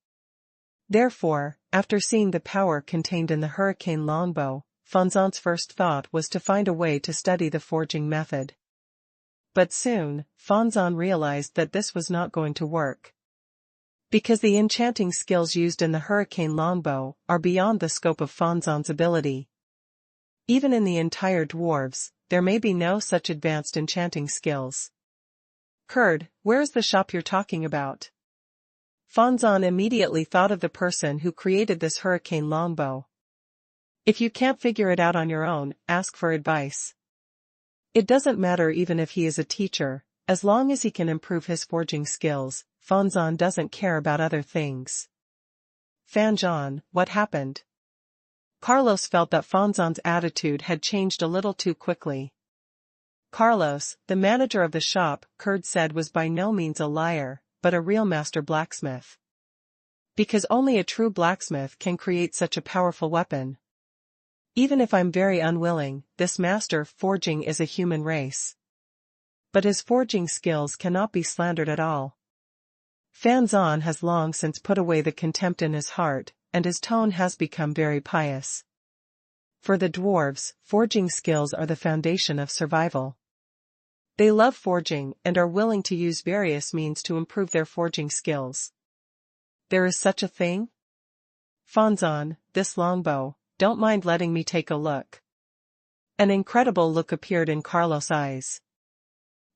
Therefore, after seeing the power contained in the hurricane longbow, Fanzan's first thought was to find a way to study the forging method. But soon, Fanzan realized that this was not going to work. Because the enchanting skills used in the hurricane longbow are beyond the scope of Fanzan's ability. Even in the entire dwarves, there may be no such advanced enchanting skills. Kurd, where's the shop you're talking about? Fanzan immediately thought of the person who created this hurricane longbow. If you can't figure it out on your own, ask for advice. It doesn't matter even if he is a teacher, as long as he can improve his forging skills. Fanzan doesn't care about other things. Fanzan, what happened? Carlos felt that Fanzan's attitude had changed a little too quickly. Carlos, the manager of the shop, Kurd said, was by no means a liar, but a real master blacksmith. Because only a true blacksmith can create such a powerful weapon. Even if I'm very unwilling, this master forging is a human race. But his forging skills cannot be slandered at all. Fanzan has long since put away the contempt in his heart, and his tone has become very pious. For the dwarves, forging skills are the foundation of survival. They love forging and are willing to use various means to improve their forging skills. There is such a thing? Fanzan, this longbow, don't mind letting me take a look. An incredible look appeared in Carlos' eyes.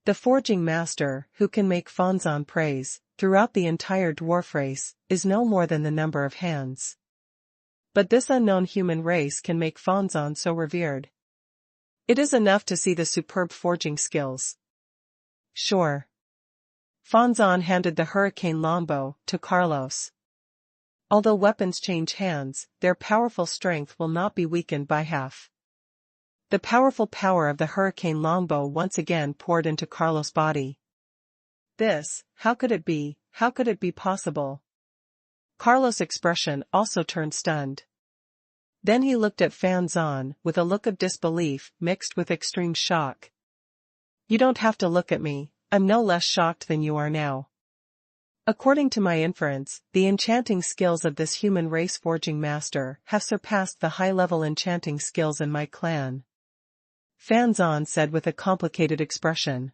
The forging master, who can make Fanzan praise, throughout the entire dwarf race, is no more than the number of hands. But this unknown human race can make Fanzan so revered. It is enough to see the superb forging skills. Sure. Fanzan handed the hurricane longbow to Carlos. Although weapons change hands, their powerful strength will not be weakened by half. The powerful power of the hurricane longbow once again poured into Carlos' body. This, how could it be possible? Carlos' expression also turned stunned. Then he looked at Fanzan with a look of disbelief mixed with extreme shock. You don't have to look at me, I'm no less shocked than you are now. According to my inference, the enchanting skills of this human race forging master have surpassed the high-level enchanting skills in my clan. Fanzan said with a complicated expression.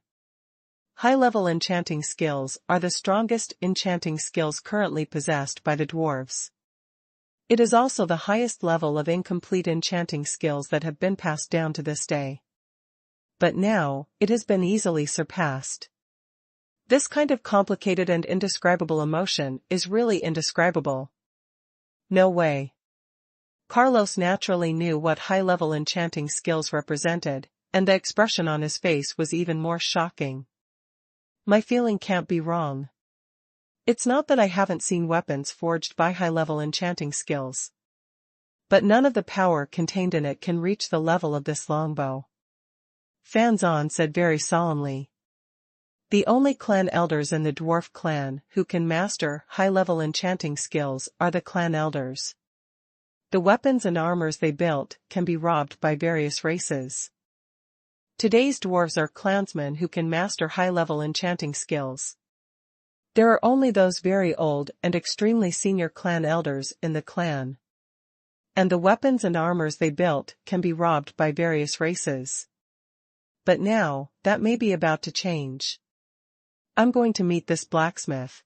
High-level enchanting skills are the strongest enchanting skills currently possessed by the dwarves. It is also the highest level of incomplete enchanting skills that have been passed down to this day. But now, it has been easily surpassed. This kind of complicated and indescribable emotion is really indescribable. No way. Carlos naturally knew what high-level enchanting skills represented, and the expression on his face was even more shocking. My feeling can't be wrong. It's not that I haven't seen weapons forged by high-level enchanting skills. But none of the power contained in it can reach the level of this longbow. Fanzan said very solemnly. The only clan elders in the dwarf clan who can master high-level enchanting skills are the clan elders. The weapons and armors they built can be robbed by various races. Today's dwarves are clansmen who can master high-level enchanting skills. There are only those very old and extremely senior clan elders in the clan. And the weapons and armors they built can be robbed by various races. But now, that may be about to change. I'm going to meet this blacksmith.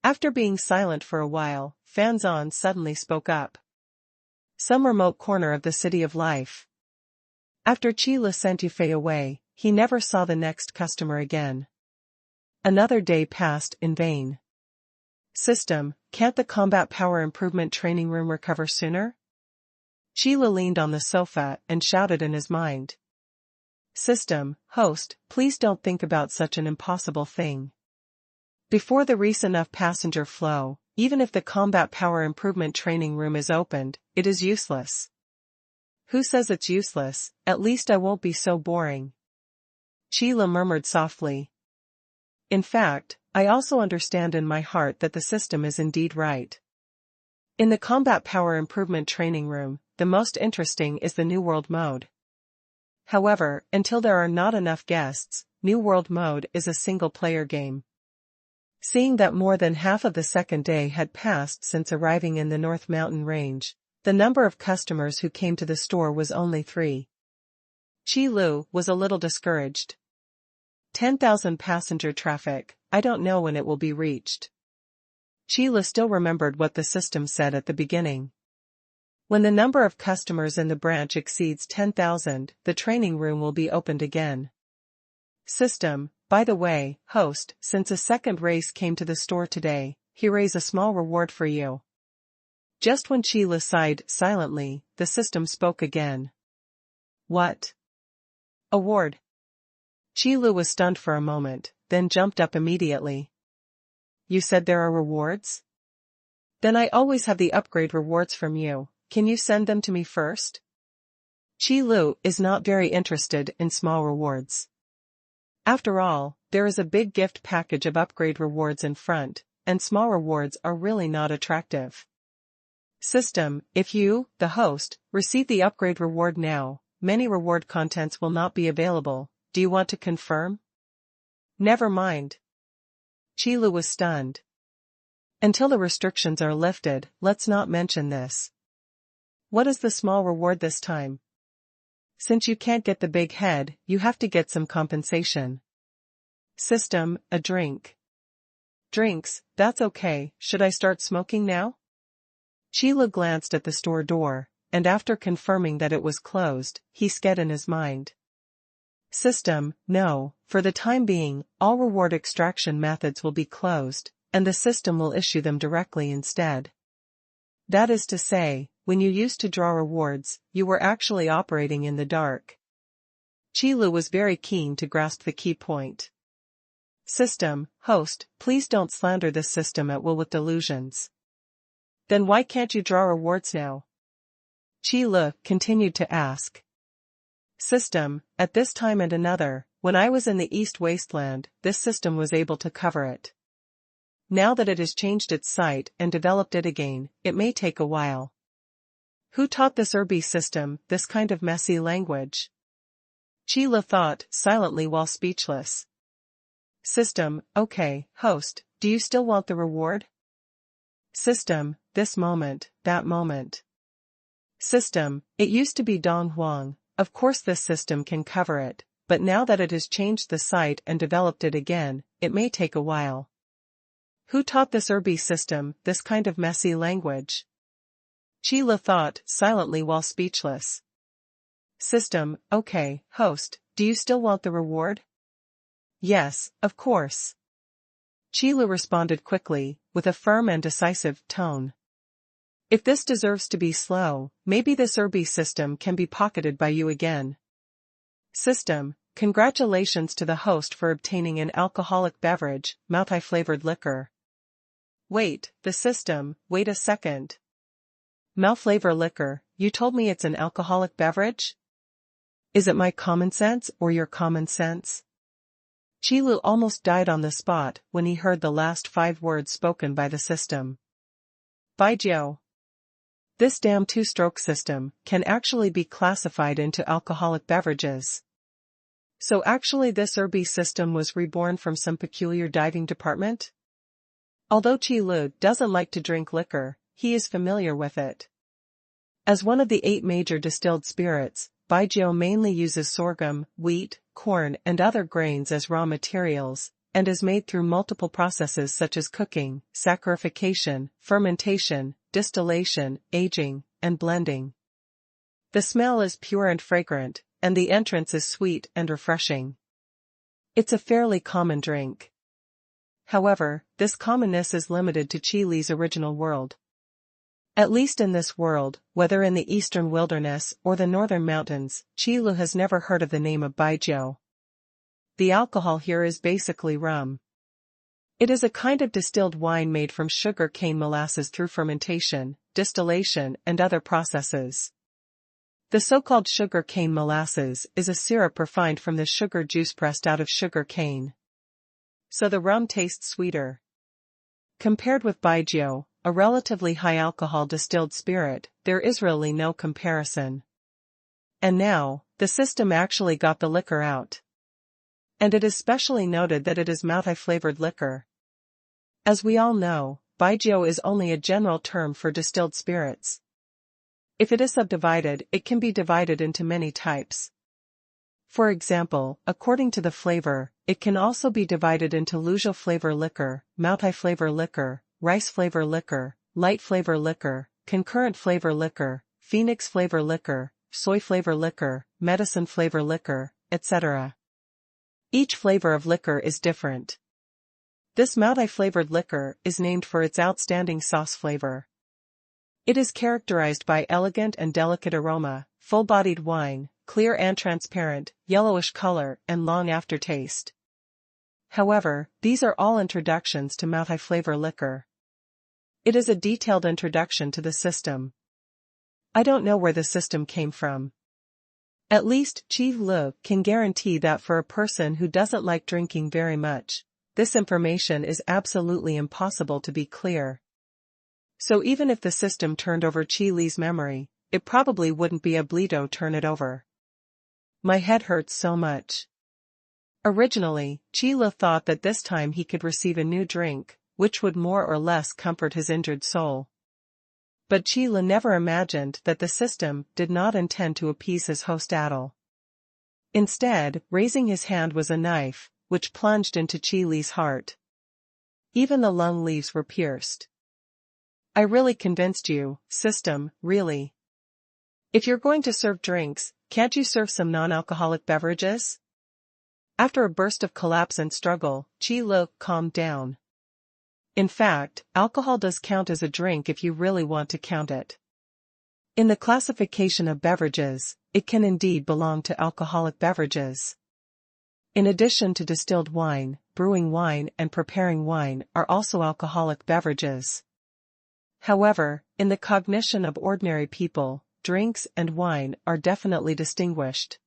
After being silent for a while, Fanzan suddenly spoke up. Some remote corner of the city of life. After Chila sent Yufei away, he never saw the next customer again. Another day passed in vain. System, can't the combat power improvement training room recover sooner? Chila leaned on the sofa and shouted in his mind. System, host, please don't think about such an impossible thing. Before there is enough passenger flow, even if the combat power improvement training room is opened, it is useless. Who says it's useless? At least I won't be so boring. Chila murmured softly. In fact, I also understand in my heart that the system is indeed right. In the combat power improvement training room, the most interesting is the New World mode. However, until there are not enough guests, New World mode is a single-player game. Seeing that more than half of the second day had passed since arriving in the North Mountain Range, the number of customers who came to the store was only 3. Chi Lu was a little discouraged. 10,000 passenger traffic, I don't know when it will be reached. Chila still remembered what the system said at the beginning. When the number of customers in the branch exceeds 10,000, the training room will be opened again. System, by the way, host, since a second race came to the store today, here is a small reward for you. Just when Qilu sighed silently, the system spoke again. What? Award. Qilu was stunned for a moment, then jumped up immediately. You said there are rewards? Then I always have the upgrade rewards from you, can you send them to me first? Qilu is not very interested in small rewards. After all, there is a big gift package of upgrade rewards in front, and small rewards are really not attractive. System, if you, the host, receive the upgrade reward now, many reward contents will not be available, do you want to confirm? Never mind. Qilu was stunned. Until the restrictions are lifted, let's not mention this. What is the small reward this time? Since you can't get the big head, you have to get some compensation. System, a drink. Drinks, that's okay, should I start smoking now? Qilu glanced at the store door, and after confirming that it was closed, he said in his mind. System, no, for the time being, all reward extraction methods will be closed, and the system will issue them directly instead. That is to say, when you used to draw rewards, you were actually operating in the dark. Qilu was very keen to grasp the key point. System, host, please don't slander this system at will with delusions. Then why can't you draw rewards now? Qilu continued to ask. System, at this time and another, when I was in the East Wasteland, this system was able to cover it. Now that it has changed its site and developed it again, it may take a while. Who taught this Irby system this kind of messy language? Qilu thought silently while speechless. System, okay, host, do you still want the reward? System, this moment, that moment. System, it used to be Dong Huang, of course this system can cover it, but now that it has changed the site and developed it again, it may take a while. Who taught this Irby system this kind of messy language? Qilu thought silently while speechless. System, okay, host, do you still want the reward? Yes, of course. Qilu responded quickly, with a firm and decisive tone. If this deserves to be slow, maybe this Irby system can be pocketed by you again. System, congratulations to the host for obtaining an alcoholic beverage, multi-flavored liquor. Wait, the system, wait a second. Multi-flavor liquor, you told me it's an alcoholic beverage? Is it my common sense or your common sense? Qilu almost died on the spot when he heard the last 5 words spoken by the system. Baijiu. This damn two-stroke system can actually be classified into alcoholic beverages. So actually this Irby system was reborn from some peculiar diving department? Although Qilu doesn't like to drink liquor, he is familiar with it. As one of the 8 major distilled spirits, Baijiu mainly uses sorghum, wheat, corn and other grains as raw materials, and is made through multiple processes such as cooking, saccharification, fermentation, distillation, aging, and blending. The smell is pure and fragrant, and the entrance is sweet and refreshing. It's a fairly common drink. However, this commonness is limited to Qilu's original world. At least in this world, whether in the eastern wilderness or the northern mountains, Qilu has never heard of the name of Baijiu. The alcohol here is basically rum. It is a kind of distilled wine made from sugar cane molasses through fermentation, distillation and other processes. The so-called sugar cane molasses is a syrup refined from the sugar juice pressed out of sugar cane. So the rum tastes sweeter. Compared with Baijiu, a relatively high alcohol distilled spirit, there is really no comparison. And now, the system actually got the liquor out. And it is specially noted that it is multi-flavored liquor. As we all know, Baijiu is only a general term for distilled spirits. If it is subdivided, it can be divided into many types. For example, according to the flavor, it can also be divided into Luzhou flavor liquor, multi-flavor liquor, rice flavor liquor, light flavor liquor, concurrent flavor liquor, phoenix flavor liquor, soy flavor liquor, medicine flavor liquor, etc. Each flavor of liquor is different. This multi-flavored liquor is named for its outstanding sauce flavor. It is characterized by elegant and delicate aroma, full-bodied wine, clear and transparent, yellowish color, and long aftertaste. However, these are all introductions to multi-flavor liquor. It is a detailed introduction to the system. I don't know where the system came from. At least, Chi Lu can guarantee that for a person who doesn't like drinking very much, this information is absolutely impossible to be clear. So even if the system turned over Chi Li's memory, it probably wouldn't be able to turn it over. My head hurts so much. Originally, Chi Lu thought that this time he could receive a new drink, which would more or less comfort his injured soul. But Chi Lu never imagined that the system did not intend to appease his host at all. Instead, raising his hand was a knife, which plunged into Chi Li's heart. Even the lung leaves were pierced. I really convinced you, system, really. If you're going to serve drinks, can't you serve some non-alcoholic beverages? After a burst of collapse and struggle, Chi Lu calmed down. In fact, alcohol does count as a drink if you really want to count it. In the classification of beverages, it can indeed belong to alcoholic beverages. In addition to distilled wine, brewing wine and preparing wine are also alcoholic beverages. However, in the cognition of ordinary people, drinks and wine are definitely distinguished.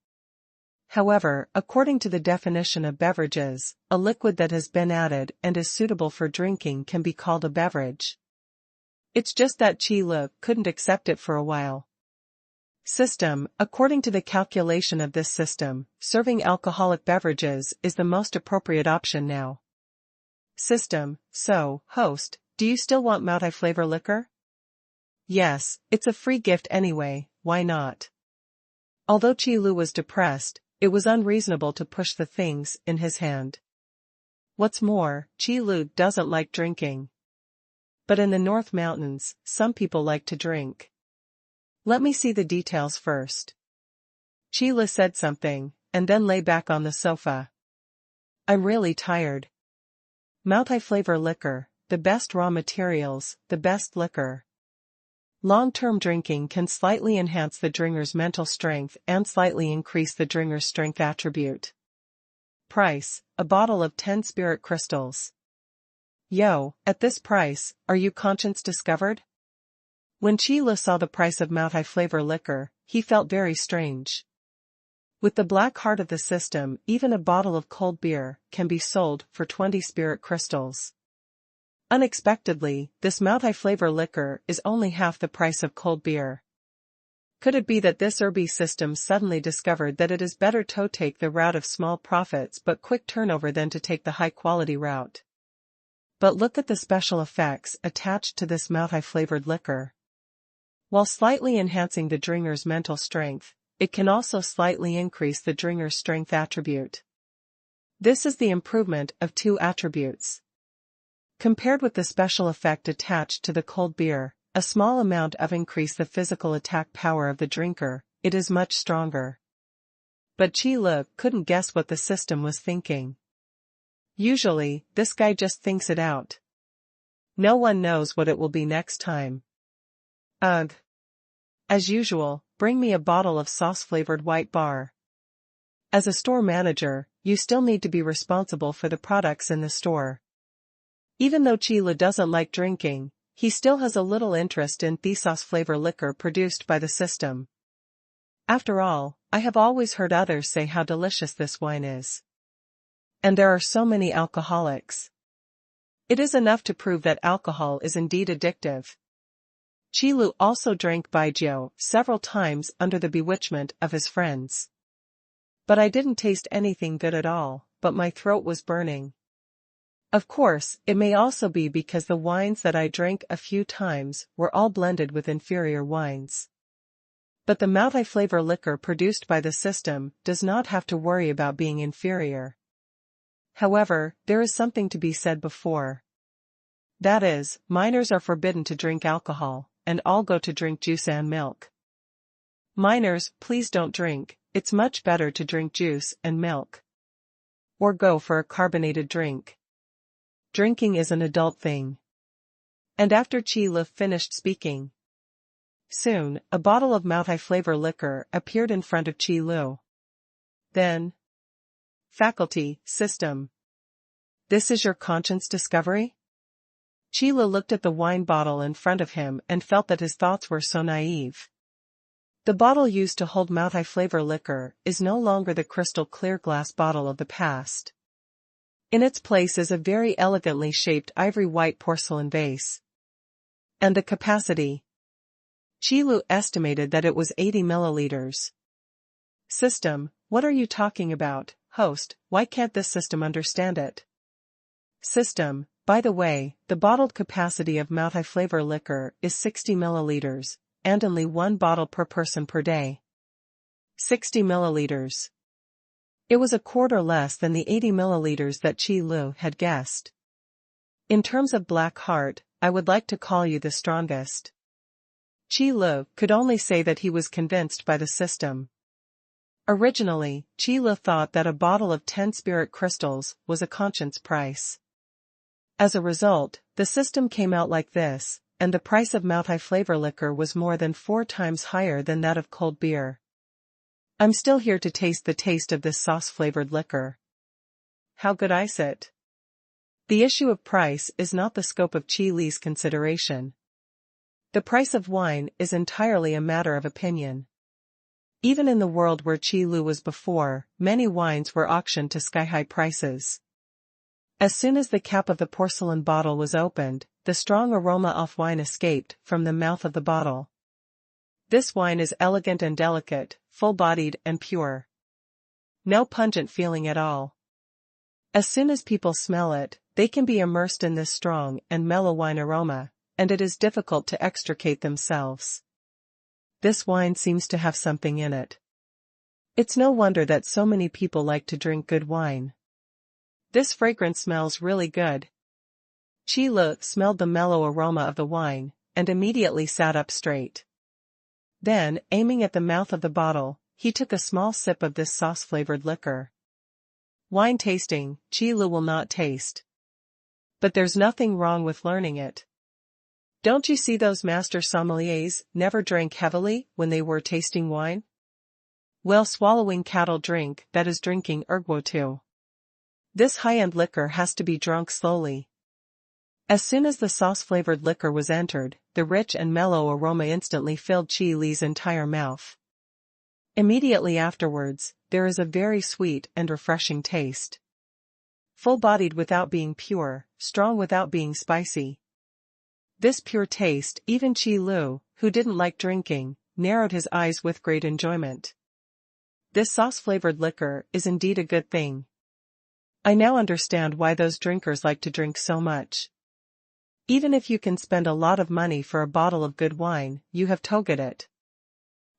However, according to the definition of beverages, a liquid that has been added and is suitable for drinking can be called a beverage. It's just that Chi Lu couldn't accept it for a while. System, according to the calculation of this system, serving alcoholic beverages is the most appropriate option now. System, so, host, do you still want multi-flavor liquor? Yes, it's a free gift anyway, why not? Although Chi Lu was depressed, it was unreasonable to push the things in his hand. What's more, Chi Lu doesn't like drinking. But in the North Mountains, some people like to drink. Let me see the details first. Chi Lu said something, and then lay back on the sofa. I'm really tired. Multi-flavor liquor, the best raw materials, the best liquor. Long-term drinking can slightly enhance the drinker's mental strength and slightly increase the drinker's strength attribute. Price, a bottle of 10 spirit crystals. Yo, at this price, are you conscience discovered? When Chi Lu saw the price of multi-flavor liquor, he felt very strange. With the black heart of the system, even a bottle of cold beer can be sold for 20 spirit crystals. Unexpectedly, this multi-flavor liquor is only half the price of cold beer. Could it be that this herby system suddenly discovered that it is better to take the route of small profits but quick turnover than to take the high-quality route? But look at the special effects attached to this multi-flavored liquor. While slightly enhancing the drinker's mental strength, it can also slightly increase the drinker's strength attribute. This is the improvement of two attributes. Compared with the special effect attached to the cold beer, a small amount of increase the physical attack power of the drinker, it is much stronger. But Chi Lu couldn't guess what the system was thinking. Usually, this guy just thinks it out. No one knows what it will be next time. Ugh. As usual, bring me a bottle of sauce-flavored white bar. As a store manager, you still need to be responsible for the products in the store. Even though Chi Lu doesn't like drinking, he still has a little interest in the sauce-flavor liquor produced by the system. After all, I have always heard others say how delicious this wine is. And there are so many alcoholics. It is enough to prove that alcohol is indeed addictive. Chi Lu also drank baijiu several times under the bewitchment of his friends. But I didn't taste anything good at all, but my throat was burning. Of course, it may also be because the wines that I drank a few times were all blended with inferior wines. But the multi-flavor liquor produced by the system does not have to worry about being inferior. However, there is something to be said before. That is, minors are forbidden to drink alcohol, and all go to drink juice and milk. Minors, please don't drink, it's much better to drink juice and milk. Or go for a carbonated drink. Drinking is an adult thing. And after Chi Lu finished speaking, Soon, a bottle of Moutai flavor liquor appeared in front of Qi Lu. Then, faculty, system. This is your conscience discovery? Qi Lu looked at the wine bottle in front of him and felt that his thoughts were so naive. The bottle used to hold Moutai flavor liquor is no longer the crystal clear glass bottle of the past. In its place is a very elegantly shaped ivory white porcelain vase. And the capacity? Qi Lu estimated that it was 80 milliliters. System, what are you talking about, host? Why can't this system understand it? System, by the way, the bottled capacity of Moutai flavor liquor is 60 milliliters, and only one bottle per person per day. 60 milliliters. It was a quarter less than the 80 milliliters that Qi Lu had guessed. In terms of black heart, I would like to call you the strongest. Qi Lu could only say that he was convinced by the system. Originally, Qi Lu thought that a bottle of 10 spirit crystals was a conscience price. As a result, the system came out like this, and the price of Moutai flavor liquor was more than 4 times higher than that of cold beer. I'm still here to taste the taste of this sauce-flavored liquor. How good is it? The issue of price is not the scope of Qi Li's consideration. The price of wine is entirely a matter of opinion. Even in the world where Qi Lu was before, many wines were auctioned to sky-high prices. As soon as the cap of the porcelain bottle was opened, the strong aroma of wine escaped from the mouth of the bottle. This wine is elegant and delicate, full-bodied and pure. No pungent feeling at all. As soon as people smell it, they can be immersed in this strong and mellow wine aroma, and it is difficult to extricate themselves. This wine seems to have something in it. It's no wonder that so many people like to drink good wine. This fragrance smells really good. Qi Lu smelled the mellow aroma of the wine, and immediately sat up straight. Then, aiming at the mouth of the bottle, he took a small sip of this sauce-flavored liquor. Wine tasting, Qi Lu will not taste. But there's nothing wrong with learning it. Don't you see those master sommeliers never drank heavily when they were tasting wine? Well, swallowing cattle drink, that is drinking ergo too. This high-end liquor has to be drunk slowly. As soon as the sauce-flavored liquor was entered, the rich and mellow aroma instantly filled Qi Li's entire mouth. Immediately afterwards, there is a very sweet and refreshing taste. Full-bodied without being pure, strong without being spicy. This pure taste, even Qi Lu, who didn't like drinking, narrowed his eyes with great enjoyment. This sauce-flavored liquor is indeed a good thing. I now understand why those drinkers like to drink so much. Even if you can spend a lot of money for a bottle of good wine, you have togeted it.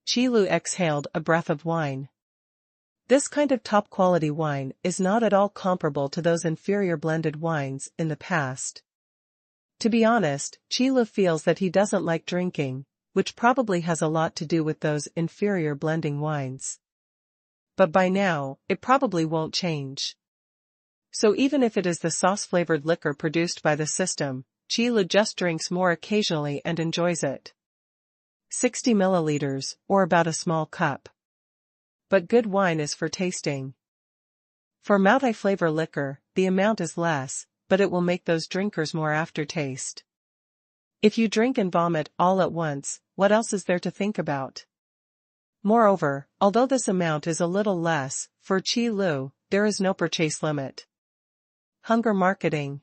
Qi Lu exhaled a breath of wine. This kind of top-quality wine is not at all comparable to those inferior blended wines in the past. To be honest, Qi Lu feels that he doesn't like drinking, which probably has a lot to do with those inferior blending wines. But by now, it probably won't change. So even if it is the sauce-flavored liquor produced by the system, Qi Lu just drinks more occasionally and enjoys it. 60 milliliters, or about a small cup. But good wine is for tasting. For Moutai flavor liquor, the amount is less, but it will make those drinkers more aftertaste. If you drink and vomit all at once, what else is there to think about? Moreover, although this amount is a little less, for Qi Lu, there is no purchase limit. Hunger marketing.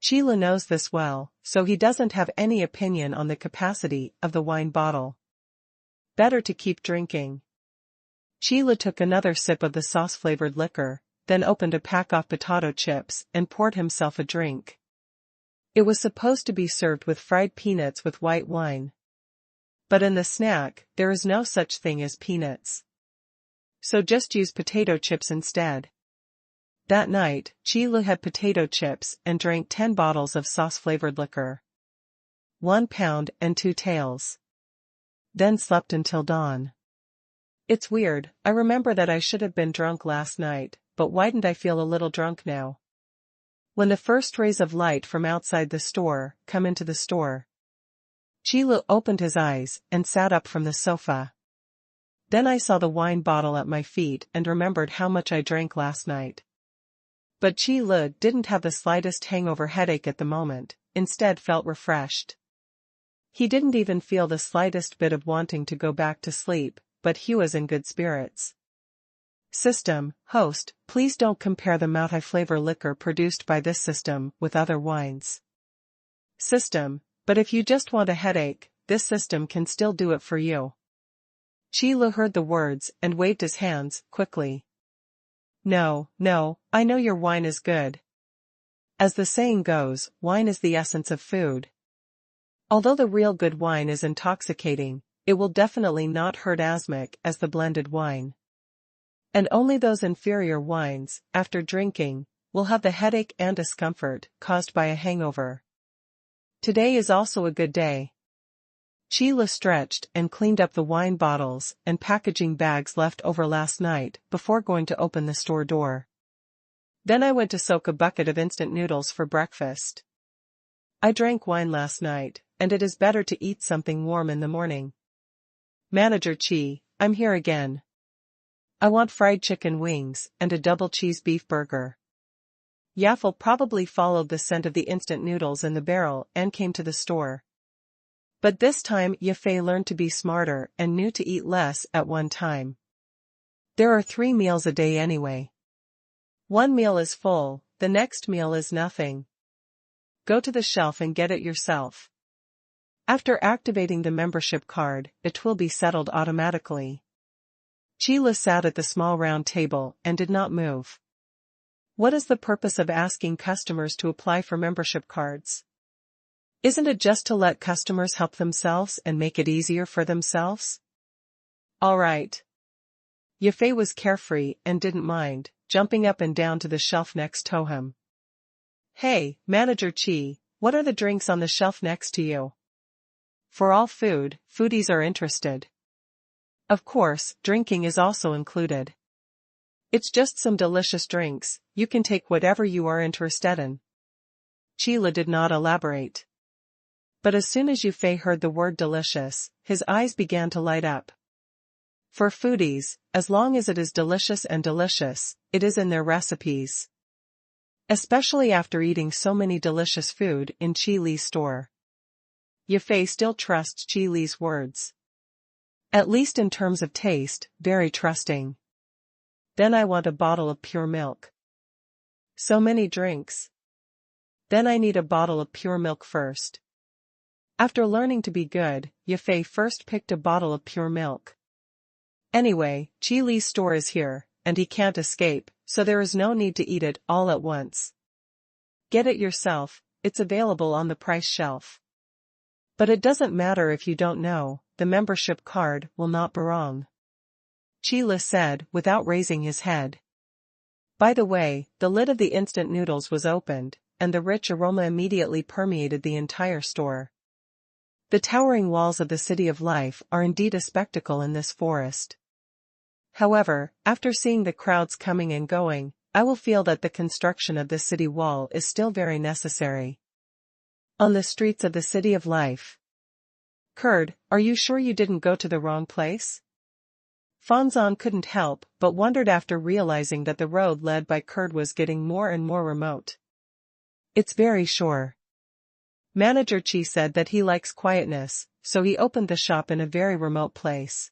Qi Lu knows this well, so he doesn't have any opinion on the capacity of the wine bottle. Better to keep drinking. Qi Lu took another sip of the sauce-flavored liquor, then opened a pack of potato chips and poured himself a drink. It was supposed to be served with fried peanuts with white wine. But in the snack, there is no such thing as peanuts. So just use potato chips instead. That night, Qi Lu had potato chips and drank 10 bottles of sauce-flavored liquor. 1 pound and 2 taels. Then slept until dawn. It's weird, I remember that I should have been drunk last night, but why didn't I feel a little drunk now? When the first rays of light from outside the store come into the store, Chilu opened his eyes and sat up from the sofa. Then I saw the wine bottle at my feet and remembered how much I drank last night. But Chilu didn't have the slightest hangover headache at the moment, instead felt refreshed. He didn't even feel the slightest bit of wanting to go back to sleep, but he was in good spirits. System, host, please don't compare the multi-flavor liquor produced by this system with other wines. System, but if you just want a headache, this system can still do it for you. Chilu heard the words and waved his hands quickly. No, I know your wine is good. As the saying goes, wine is the essence of food. Although the real good wine is intoxicating, it will definitely not hurt as much as the blended wine. And only those inferior wines, after drinking, will have the headache and discomfort caused by a hangover. Today is also a good day. Chilu stretched and cleaned up the wine bottles and packaging bags left over last night before going to open the store door. Then I went to soak a bucket of instant noodles for breakfast. I drank wine last night, and it is better to eat something warm in the morning. Manager Chi, I'm here again. I want fried chicken wings and a double cheese beef burger. Yaffle probably followed the scent of the instant noodles in the barrel and came to the store. But this time Yafei learned to be smarter and knew to eat less at one time. There are 3 meals a day anyway. One meal is full, the next meal is nothing. Go to the shelf and get it yourself. After activating the membership card, it will be settled automatically. Chilu sat at the small round table and did not move. What is the purpose of asking customers to apply for membership cards? Isn't it just to let customers help themselves and make it easier for themselves? All right. Yafei was carefree and didn't mind, jumping up and down to the shelf next to him. Hey, Manager Chi, what are the drinks on the shelf next to you? For all food, foodies are interested. Of course, drinking is also included. It's just some delicious drinks, you can take whatever you are interested in. Chilu did not elaborate. But as soon as Yafei heard the word delicious, his eyes began to light up. For foodies, as long as it is delicious and delicious, it is in their recipes. Especially after eating so many delicious food in Chi Li's store. Yafei still trusts Chi Li's words. At least in terms of taste, very trusting. Then I want a bottle of pure milk. So many drinks. Then I need a bottle of pure milk first. After learning to be good, Yafei first picked a bottle of pure milk. Anyway, Chi Li's store is here, and he can't escape, so there is no need to eat it all at once. Get it yourself, it's available on the price shelf. But it doesn't matter if you don't know, the membership card will not be wrong. Chilu said without raising his head. By the way, the lid of the instant noodles was opened, and the rich aroma immediately permeated the entire store. The towering walls of the City of Life are indeed a spectacle in this forest. However, after seeing the crowds coming and going, I will feel that the construction of this city wall is still very necessary. On the streets of the City of Life. Curd, are you sure you didn't go to the wrong place? Fanzan couldn't help but wondered after realizing that the road led by Curd was getting more and more remote. It's very sure. Manager Chi said that he likes quietness, so he opened the shop in a very remote place.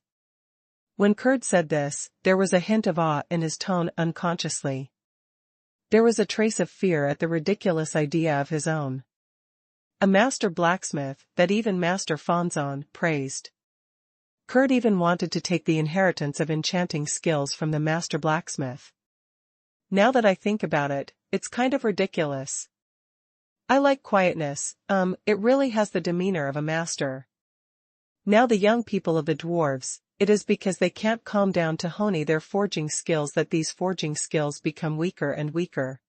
When Curd said this, there was a hint of awe in his tone unconsciously. There was a trace of fear at the ridiculous idea of his own. A master blacksmith that even Master Fanzan praised. Curd even wanted to take the inheritance of enchanting skills from the master blacksmith. Now that I think about it, it's kind of ridiculous. I like quietness, it really has the demeanor of a master. Now the young people of the dwarves, it is because they can't calm down to hone their forging skills that these forging skills become weaker and weaker.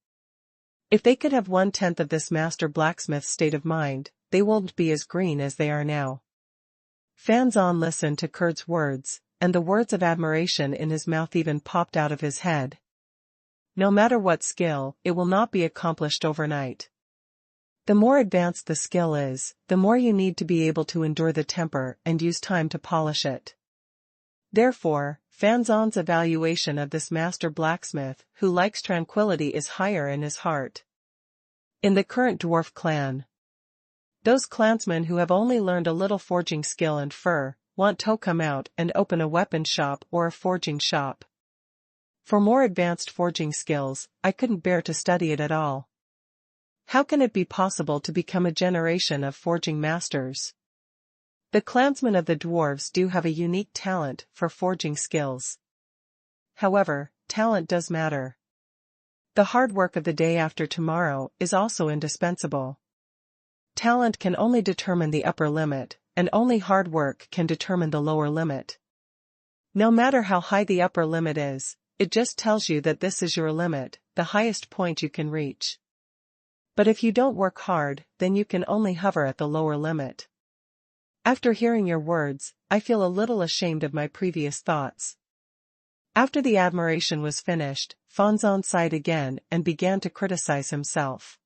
If they could have 1/10 of this master blacksmith's state of mind, they won't be as green as they are now. Fanzan listened to Curd's words, and the words of admiration in his mouth even popped out of his head. No matter what skill, it will not be accomplished overnight. The more advanced the skill is, the more you need to be able to endure the temper and use time to polish it. Therefore, Fan Zhan's evaluation of this master blacksmith who likes tranquility is higher in his heart. In the current dwarf clan, those clansmen who have only learned a little forging skill and fur, want to come out and open a weapon shop or a forging shop. For more advanced forging skills, I couldn't bear to study it at all. How can it be possible to become a generation of forging masters? The clansmen of the dwarves do have a unique talent for forging skills. However, talent does matter. The hard work of the day after tomorrow is also indispensable. Talent can only determine the upper limit, and only hard work can determine the lower limit. No matter how high the upper limit is, it just tells you that this is your limit, the highest point you can reach. But if you don't work hard, then you can only hover at the lower limit. After hearing your words, I feel a little ashamed of my previous thoughts. After the admiration was finished, Fan Zhan sighed again and began to criticize himself.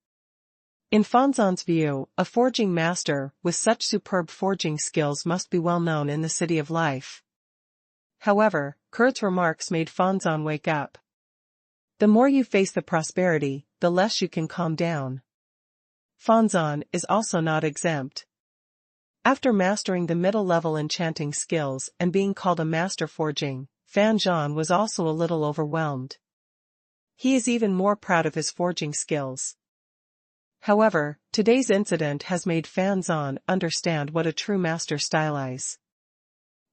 In Fan Zhan's view, a forging master with such superb forging skills must be well known in the City of Life. However, Kurt's remarks made Fan Zhan wake up. The more you face the prosperity, the less you can calm down. Fan Zhan is also not exempt. After mastering the middle-level enchanting skills and being called a master forging, Fan Zhan was also a little overwhelmed. He is even more proud of his forging skills. However, today's incident has made Fan Zhan understand what a true master style is.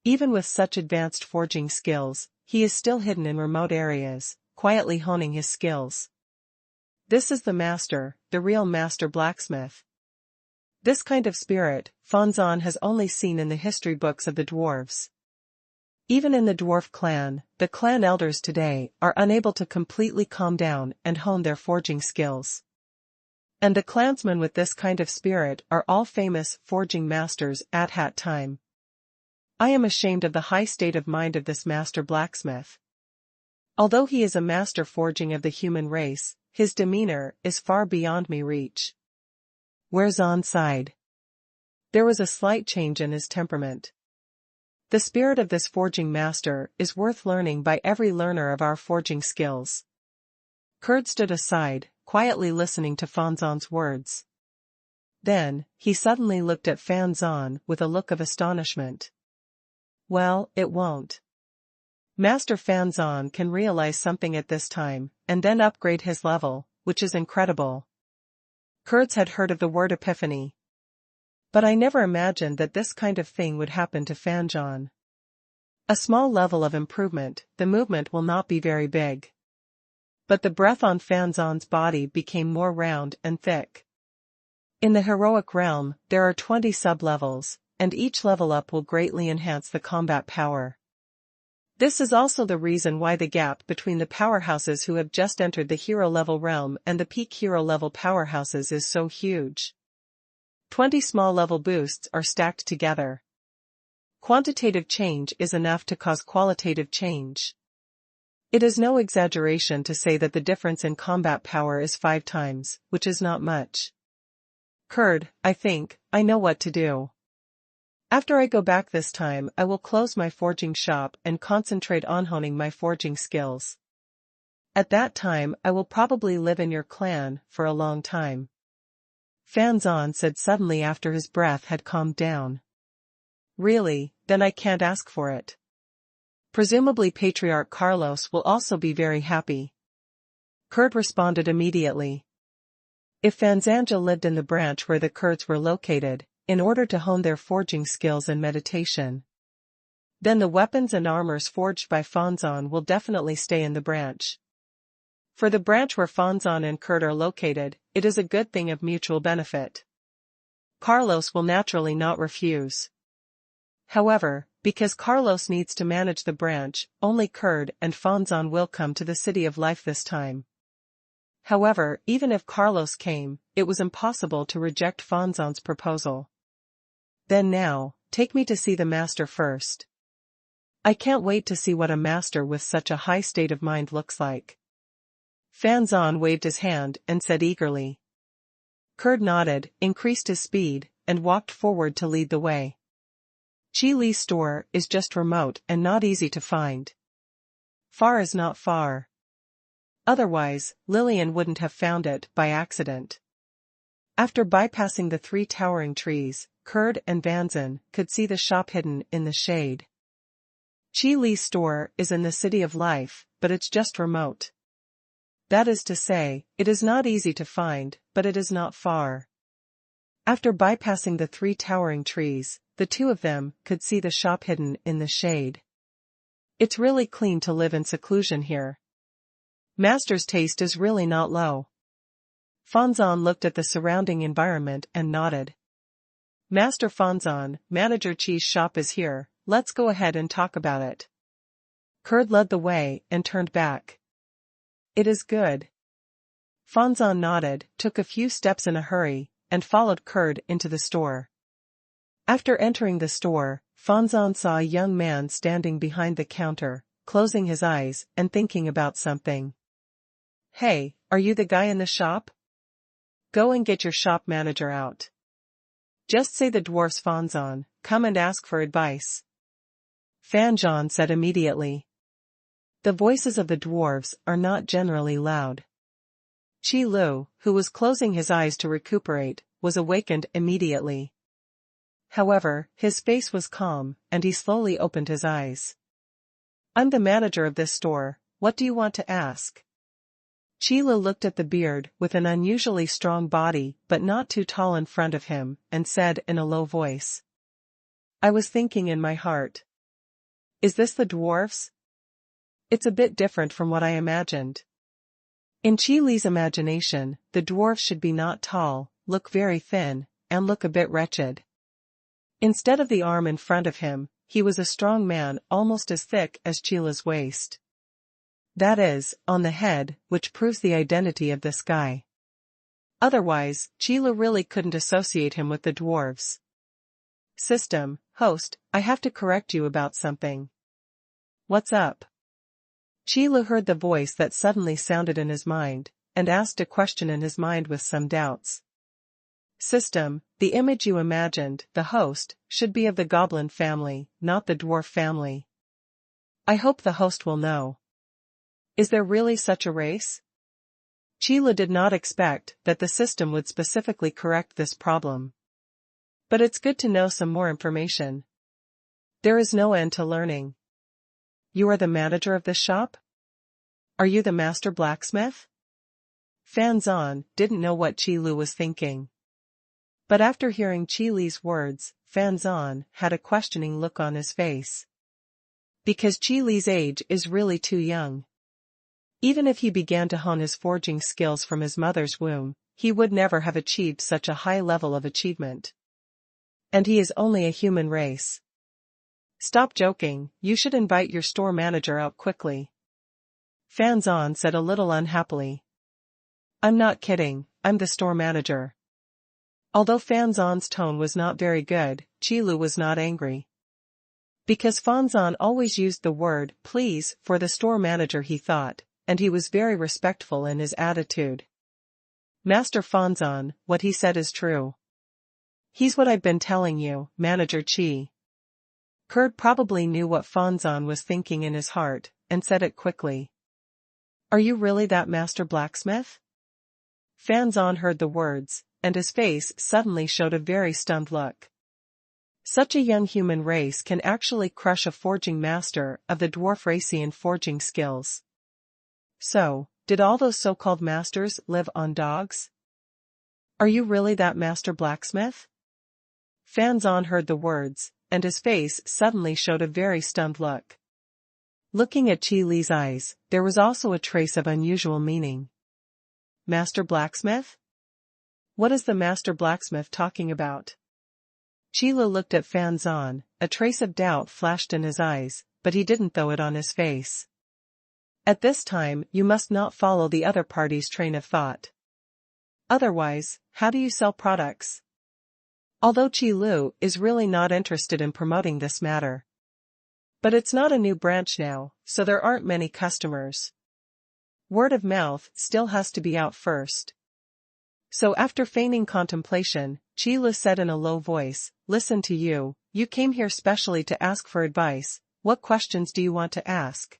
Even with such advanced forging skills, he is still hidden in remote areas, quietly honing his skills. This is the master, the real master blacksmith. This kind of spirit, Fan Zhan has only seen in the history books of the dwarves. Even in the dwarf clan, the clan elders today are unable to completely calm down and hone their forging skills. And the clansmen with this kind of spirit are all famous forging masters at that time. I am ashamed of the high state of mind of this master blacksmith. Although he is a master forging of the human race, his demeanor is far beyond me reach. Zhan sighed. There was a slight change in his temperament. The spirit of this forging master is worth learning by every learner of our forging skills. Kurd stood aside, quietly listening to Fan Zhan's words. Then, he suddenly looked at Fan Zhan with a look of astonishment. Well, it won't. Master Fan Zhan can realize something at this time, and then upgrade his level, which is incredible. Kurds had heard of the word epiphany. But I never imagined that this kind of thing would happen to Fan Zhan. A small level of improvement, the movement will not be very big. But the breath on Fan Zhan's body became more round and thick. In the heroic realm, there are 20 sub-levels, and each level up will greatly enhance the combat power. This is also the reason why the gap between the powerhouses who have just entered the hero-level realm and the peak hero-level powerhouses is so huge. 20 small-level boosts are stacked together. Quantitative change is enough to cause qualitative change. It is no exaggeration to say that the difference in combat power is 5 times, which is not much. Kurd, I think, I know what to do. After I go back this time, I will close my forging shop and concentrate on honing my forging skills. At that time, I will probably live in your clan for a long time. Fan Zhan said suddenly after his breath had calmed down. Really, then I can't ask for it. Presumably Patriarch Carlos will also be very happy. Kurd responded immediately. If Fan Zhan lived in the branch where the Kurds were located, in order to hone their forging skills and meditation, then the weapons and armors forged by Fan Zhan will definitely stay in the branch. For the branch where Fan Zhan and Kurd are located, it is a good thing of mutual benefit. Carlos will naturally not refuse. However, because Carlos needs to manage the branch, only Kurd and Fan Zhan will come to the City of Life this time. However, even if Carlos came, it was impossible to reject Fan Zhan's proposal. Then now, take me to see the master first. I can't wait to see what a master with such a high state of mind looks like. Fan Zhan waved his hand and said eagerly. Kurd nodded, increased his speed, and walked forward to lead the way. Qi Li's store is just remote and not easy to find. Far is not far. Otherwise, Lillian wouldn't have found it by accident. After bypassing the 3 towering trees, Kurd and Vanzan could see the shop hidden in the shade. Qi Li's store is in the City of Life, but it's just remote. That is to say, it is not easy to find, but it is not far. After bypassing the 3 towering trees, the 2 of them could see the shop hidden in the shade. It's really clean to live in seclusion here. Master's taste is really not low. Fanzan looked at the surrounding environment and nodded. Master Fanzan, Manager Qi's shop is here, let's go ahead and talk about it. Kurd led the way and turned back. It is good. Fanzan nodded, took a few steps in a hurry, and followed Kurd into the store. After entering the store, Fanzan saw a young man standing behind the counter, closing his eyes and thinking about something. Hey, are you the guy in the shop? Go and get your shop manager out. Just say the dwarf's Fanzan, come and ask for advice. Fanzan said immediately. The voices of the dwarves are not generally loud. Qi Lu, who was closing his eyes to recuperate, was awakened immediately. However, his face was calm, and he slowly opened his eyes. I'm the manager of this store, what do you want to ask? Qi Lu looked at the beard with an unusually strong body but not too tall in front of him, and said in a low voice. I was thinking in my heart. Is this the dwarfs? It's a bit different from what I imagined. In Qi Li's imagination, the dwarfs should be not tall, look very thin, and look a bit wretched. Instead of the arm in front of him, he was a strong man almost as thick as Qi Li's waist. That is, on the head, which proves the identity of this guy. Otherwise, Qi Li really couldn't associate him with the dwarves. System, host, I have to correct you about something. What's up? Qi Li heard the voice that suddenly sounded in his mind, and asked a question in his mind with some doubts. System, the image you imagined, the host, should be of the goblin family, not the dwarf family. I hope the host will know. Is there really such a race? Qi Li did not expect that the system would specifically correct this problem. But it's good to know some more information. There is no end to learning. You are the manager of this shop? Are you the master blacksmith? Fanzan didn't know what Qi Li was thinking. But after hearing Qi Li's words, Fanzan had a questioning look on his face. Because Qi Li's age is really too young. Even if he began to hone his forging skills from his mother's womb, he would never have achieved such a high level of achievement. And he is only a human race. Stop joking, you should invite your store manager out quickly. Fanzan said a little unhappily. I'm not kidding, I'm the store manager. Although Fanzan's tone was not very good, Qi Li was not angry. Because Fanzan always used the word please for the store manager, he thought, and he was very respectful in his attitude. Master Fanzan, what he said is true. He's what I've been telling you, Manager Qi. Kurd probably knew what Fanzan was thinking in his heart, and said it quickly. Are you really that master blacksmith? Fanzan heard the words, and his face suddenly showed a very stunned look. Such a young human race can actually crush a forging master of the dwarf race in forging skills. So, did all those so-called masters live on dogs? Are you really that master blacksmith? Fanzan heard the words, and his face suddenly showed a very stunned look. Looking at Qi Li's eyes, there was also a trace of unusual meaning. Master blacksmith? What is the master blacksmith talking about? Qi Li looked at Fanzan, a trace of doubt flashed in his eyes, but he didn't throw it on his face. At this time, you must not follow the other party's train of thought. Otherwise, how do you sell products? Although Qi Li is really not interested in promoting this matter. But it's not a new branch now, so there aren't many customers. Word of mouth still has to be out first. So after feigning contemplation, Qi Lu said in a low voice, "Listen to you, you came here specially to ask for advice, what questions do you want to ask?"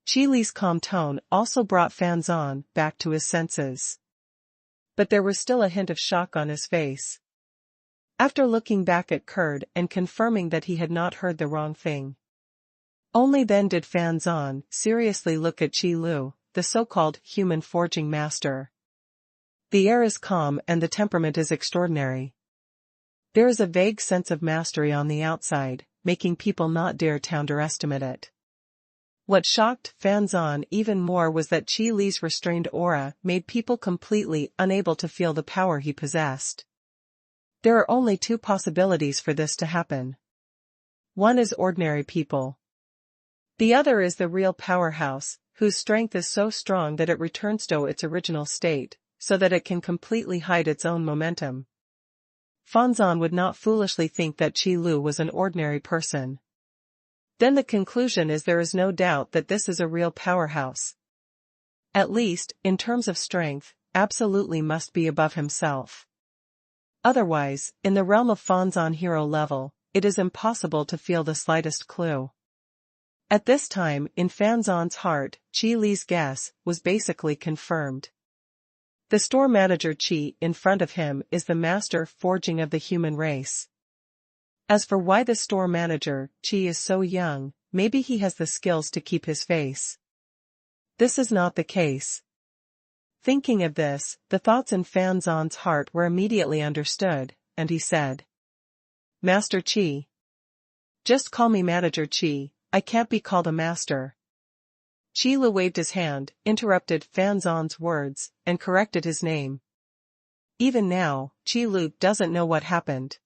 Qi Li's calm tone also brought Fan Zan back to his senses. But there was still a hint of shock on his face. After looking back at Kurd and confirming that he had not heard the wrong thing. Only then did Fan Zan seriously look at Qi Lu, the so-called human forging master. The air is calm and the temperament is extraordinary. There is a vague sense of mastery on the outside, making people not dare to underestimate it. What shocked Fan Zan even more was that Qi Li's restrained aura made people completely unable to feel the power he possessed. There are only two possibilities for this to happen. One is ordinary people. The other is the real powerhouse, whose strength is so strong that it returns to its original state, so that it can completely hide its own momentum. Fan Zan would not foolishly think that Qi Lu was an ordinary person. Then the conclusion is there is no doubt that this is a real powerhouse. At least, in terms of strength, absolutely must be above himself. Otherwise, in the realm of Fan Zan hero level, it is impossible to feel the slightest clue. At this time, in Fan Zan's heart, Qi Li's guess was basically confirmed. The store manager Qi in front of him is the master forging of the human race. As for why the store manager, Qi, is so young, maybe he has the skills to keep his face. This is not the case. Thinking of this, the thoughts in Fan Zan's heart were immediately understood, and he said, "Master Qi. Just call me Manager Qi, I can't be called a master." Qi Lu waved his hand, interrupted Fan Zan's words, and corrected his name. Even now, Qi Lu doesn't know what happened.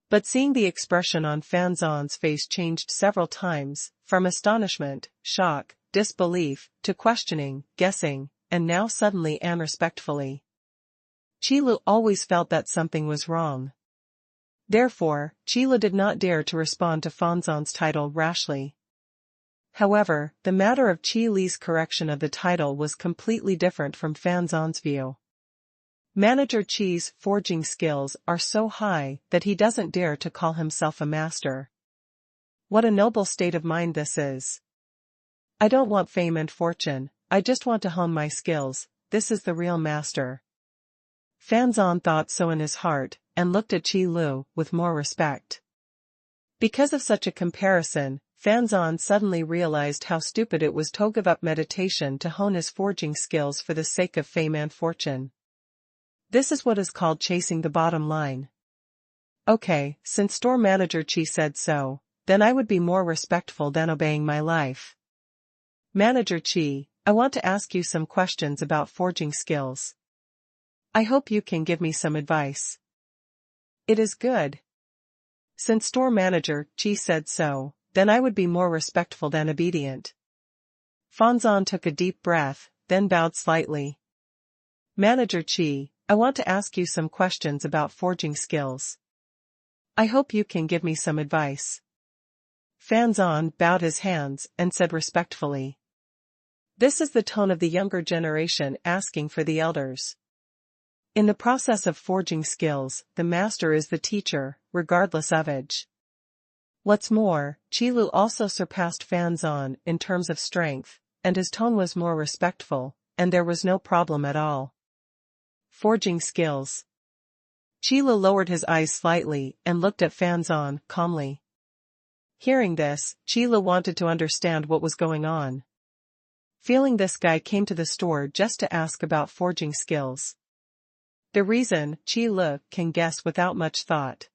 But seeing the expression on Fan Zan's face changed several times, from astonishment, shock, disbelief, to questioning, guessing, and now suddenly and respectfully. Qi Lu always felt that something was wrong. Therefore, Qi Lu did not dare to respond to Fan Zan's title rashly. However, the matter of Qi Li's correction of the title was completely different from Fan Zan's view. Manager Qi's forging skills are so high that he doesn't dare to call himself a master. What a noble state of mind this is. I don't want fame and fortune, I just want to hone my skills, this is the real master. Fan Zan thought so in his heart, and looked at Qi Lu with more respect. Because of such a comparison, Fan Zan suddenly realized how stupid it was to give up meditation to hone his forging skills for the sake of fame and fortune. This is what is called chasing the bottom line. Okay, since store manager Qi said so, then I would be more respectful than obeying my life. Manager Qi, I want to ask you some questions about forging skills. I hope you can give me some advice. It is good. Since store manager Qi said so, then I would be more respectful than obedient. Fan Zan took a deep breath, then bowed slightly. Manager Qi, I want to ask you some questions about forging skills. I hope you can give me some advice. Fan Zan bowed his hands and said respectfully. This is the tone of the younger generation asking for the elders. In the process of forging skills, the master is the teacher, regardless of age. What's more, Qi Lu also surpassed Fan Zan in terms of strength, and his tone was more respectful, and there was no problem at all. Forging skills. Qi Lu lowered his eyes slightly and looked at Fan Zan calmly. Hearing this, Qi Lu wanted to understand what was going on. Feeling this guy came to the store just to ask about forging skills. The reason, Qi Lu can guess without much thought.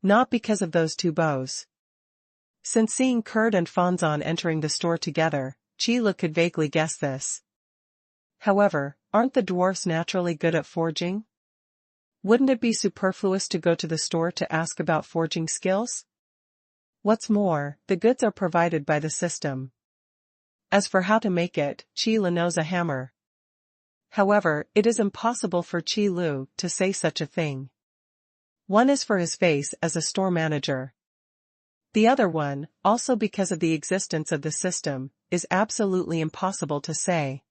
Not because of those two bows. Since seeing Kurd and Fan Zan entering the store together, Qi Lu could vaguely guess this. However, aren't the dwarfs naturally good at forging? Wouldn't it be superfluous to go to the store to ask about forging skills? What's more, the goods are provided by the system. As for how to make it, Qi Lu knows a hammer. However, it is impossible for Qi Lu to say such a thing. One is for his face as a store manager. The other one, also because of the existence of the system, is absolutely impossible to say.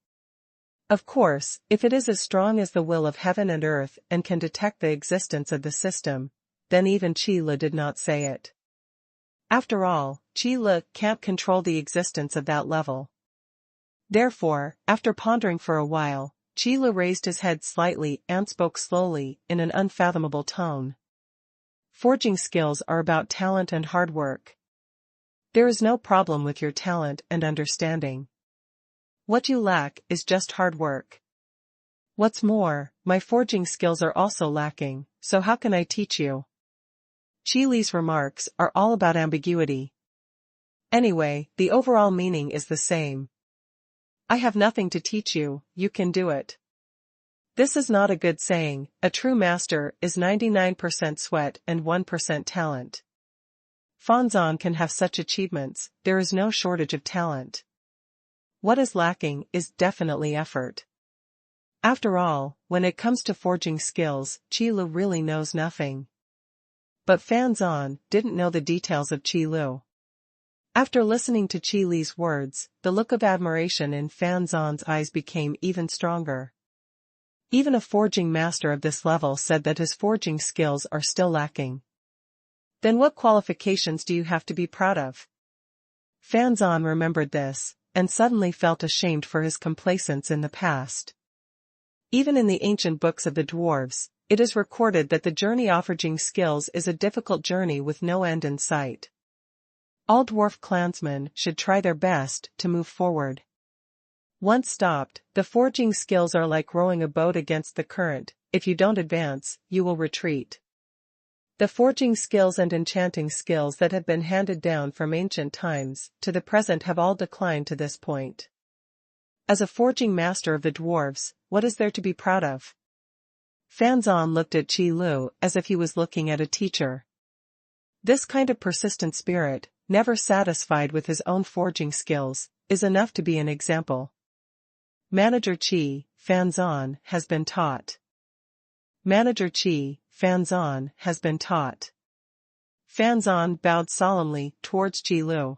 Of course, if it is as strong as the will of heaven and earth and can detect the existence of the system, then even Qi Le did not say it. After all, Qi Le can't control the existence of that level. Therefore, after pondering for a while, Qi Le raised his head slightly and spoke slowly in an unfathomable tone. Forging skills are about talent and hard work. There is no problem with your talent and understanding. What you lack is just hard work. What's more, my forging skills are also lacking, so how can I teach you? Qi Li's remarks are all about ambiguity. Anyway, the overall meaning is the same. I have nothing to teach you, you can do it. This is not a good saying. A true master is 99% sweat and 1% talent. Fanzan can have such achievements, there is no shortage of talent. What is lacking is definitely effort. After all, when it comes to forging skills, Qi Lu really knows nothing. But Fanzan didn't know the details of Qi Lu. After listening to Qi Li's words, the look of admiration in Fanzan's eyes became even stronger. Even a forging master of this level said that his forging skills are still lacking. Then what qualifications do you have to be proud of? Fanzan remembered this, and suddenly felt ashamed for his complacence in the past. Even in the ancient books of the dwarves, it is recorded that the journey of forging skills is a difficult journey with no end in sight. All dwarf clansmen should try their best to move forward. Once stopped, the forging skills are like rowing a boat against the current. If you don't advance, you will retreat. The forging skills and enchanting skills that have been handed down from ancient times to the present have all declined to this point. As a forging master of the dwarves, what is there to be proud of? Fanzan looked at Qi Lu as if he was looking at a teacher. This kind of persistent spirit, never satisfied with his own forging skills, is enough to be an example. Manager Qi, Fanzan, has been taught. Manager Qi, Fanzan, has been taught. Fanzan bowed solemnly towards Qi Lu.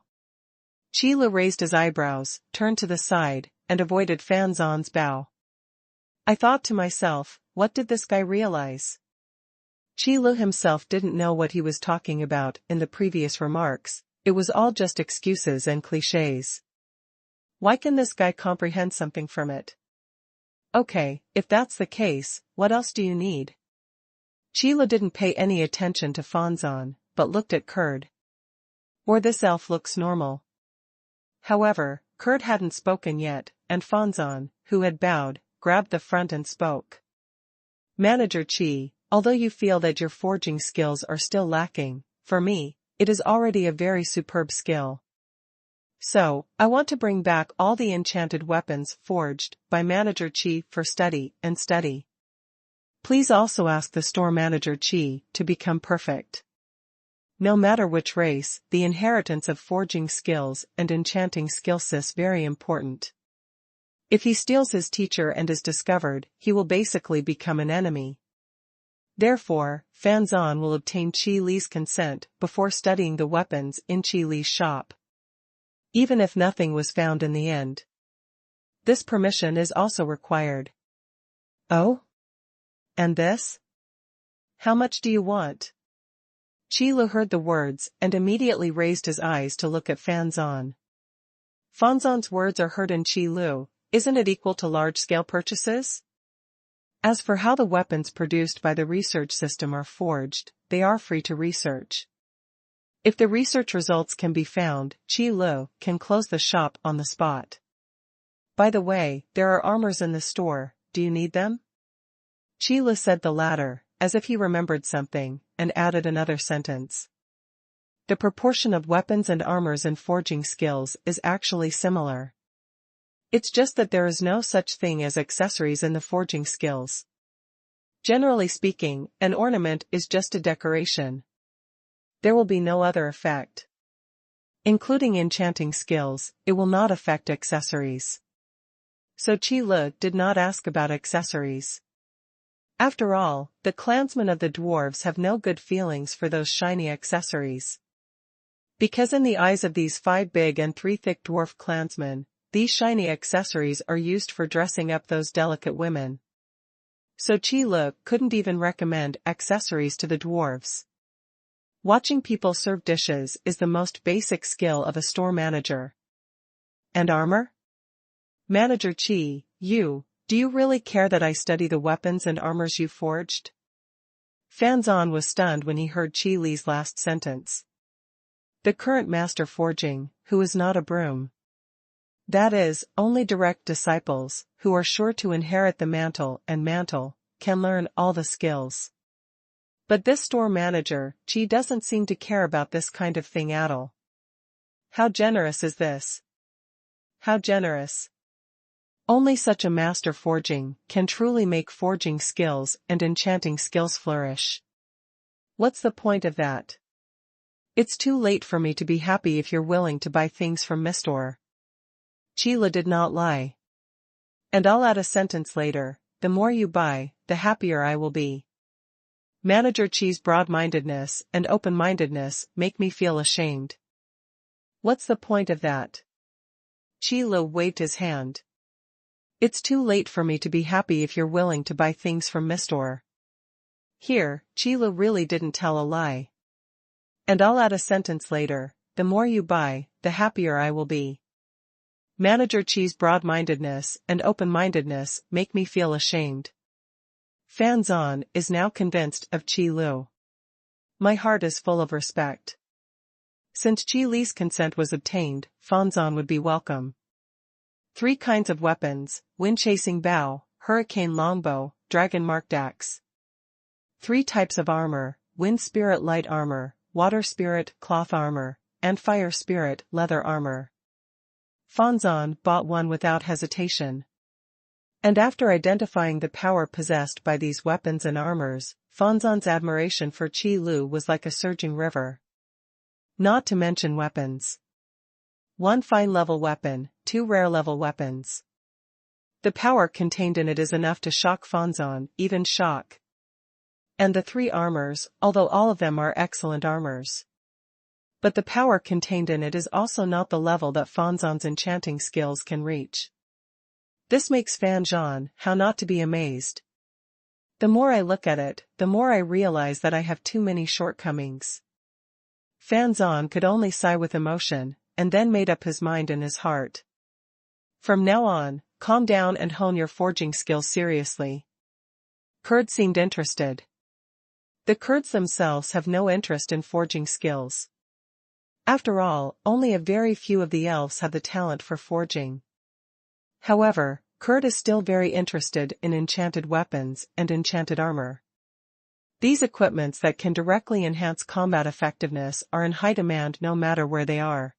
Qi Lu raised his eyebrows, turned to the side, and avoided Fanzan's bow. I thought to myself, what did this guy realize? Qi Lu himself didn't know what he was talking about in the previous remarks, it was all just excuses and clichés. Why can this guy comprehend something from it? Okay, if that's the case, what else do you need? Qi Lu didn't pay any attention to Fanzan, but looked at Kurd. Or this elf looks normal. However, Kurd hadn't spoken yet, and Fanzan, who had bowed, grabbed the front and spoke. Manager Qi, although you feel that your forging skills are still lacking, for me, it is already a very superb skill. So, I want to bring back all the enchanted weapons forged by Manager Qi for study and study. Please also ask the store manager Qi to become perfect. No matter which race, the inheritance of forging skills and enchanting skills is very important. If he steals his teacher and is discovered, he will basically become an enemy. Therefore, Fanzan will obtain Qi Li's consent before studying the weapons in Qi Li's shop. Even if nothing was found in the end. This permission is also required. Oh? And this? How much do you want? Qi Lu heard the words and immediately raised his eyes to look at Fanzan. Fanzan's words are heard in Qi Lu, isn't it equal to large-scale purchases? As for how the weapons produced by the research system are forged, they are free to research. If the research results can be found, Qi Lu can close the shop on the spot. By the way, there are armors in the store, do you need them? Qi Lu said the latter, as if he remembered something, and added another sentence. The proportion of weapons and armors in forging skills is actually similar. It's just that there is no such thing as accessories in the forging skills. Generally speaking, an ornament is just a decoration. There will be no other effect. Including enchanting skills, it will not affect accessories. So Qi Lu did not ask about accessories. After all, the clansmen of the dwarves have no good feelings for those shiny accessories. Because in the eyes of these 5 big and 3 thick dwarf clansmen, these shiny accessories are used for dressing up those delicate women. So Qi Lu couldn't even recommend accessories to the dwarves. Watching people serve dishes is the most basic skill of a store manager. And armor? Manager Qi, do you really care that I study the weapons and armors you forged? Fan Zan was stunned when he heard Qi Li's last sentence. The current master forging, who is not a broom. That is, only direct disciples, who are sure to inherit the mantle, can learn all the skills. But this store manager, Qi, doesn't seem to care about this kind of thing at all. How generous is this? How generous. Only such a master forging can truly make forging skills and enchanting skills flourish. What's the point of that? It's too late for me to be happy if you're willing to buy things from my store. Qi Lu did not lie. And I'll add a sentence later, the more you buy, the happier I will be. Manager Qi's broad-mindedness and open-mindedness make me feel ashamed. What's the point of that? Qi Lu waved his hand. It's too late for me to be happy if you're willing to buy things from my store. Here, Qi Lu really didn't tell a lie. And I'll add a sentence later, the more you buy, the happier I will be. Manager Qi's broad-mindedness and open-mindedness make me feel ashamed. Fan Zan is now convinced of Qi Lu. My heart is full of respect. Since Qi Li's consent was obtained, Fan Zan would be welcome. 3 kinds of weapons: wind-chasing bow, hurricane longbow, dragon-marked axe. 3 types of armor: wind spirit light armor, water spirit cloth armor, and fire spirit leather armor. Fan Zan bought one without hesitation. And after identifying the power possessed by these weapons and armors, Fan Zan's admiration for Qi Lu was like a surging river. Not to mention weapons. 1 fine-level weapon, 2 rare-level weapons. The power contained in it is enough to shock Fan Zan, even shock. And the 3 armors, although all of them are excellent armors. But the power contained in it is also not the level that Fan Zan's enchanting skills can reach. This makes Fan Zan, how not to be amazed. The more I look at it, the more I realize that I have too many shortcomings. Fan Zan could only sigh with emotion, and then made up his mind in his heart. From now on, calm down and hone your forging skills seriously. Kurd seemed interested. The Kurds themselves have no interest in forging skills. After all, only a very few of the elves have the talent for forging. However, Kurd is still very interested in enchanted weapons and enchanted armor. These equipments that can directly enhance combat effectiveness are in high demand no matter where they are.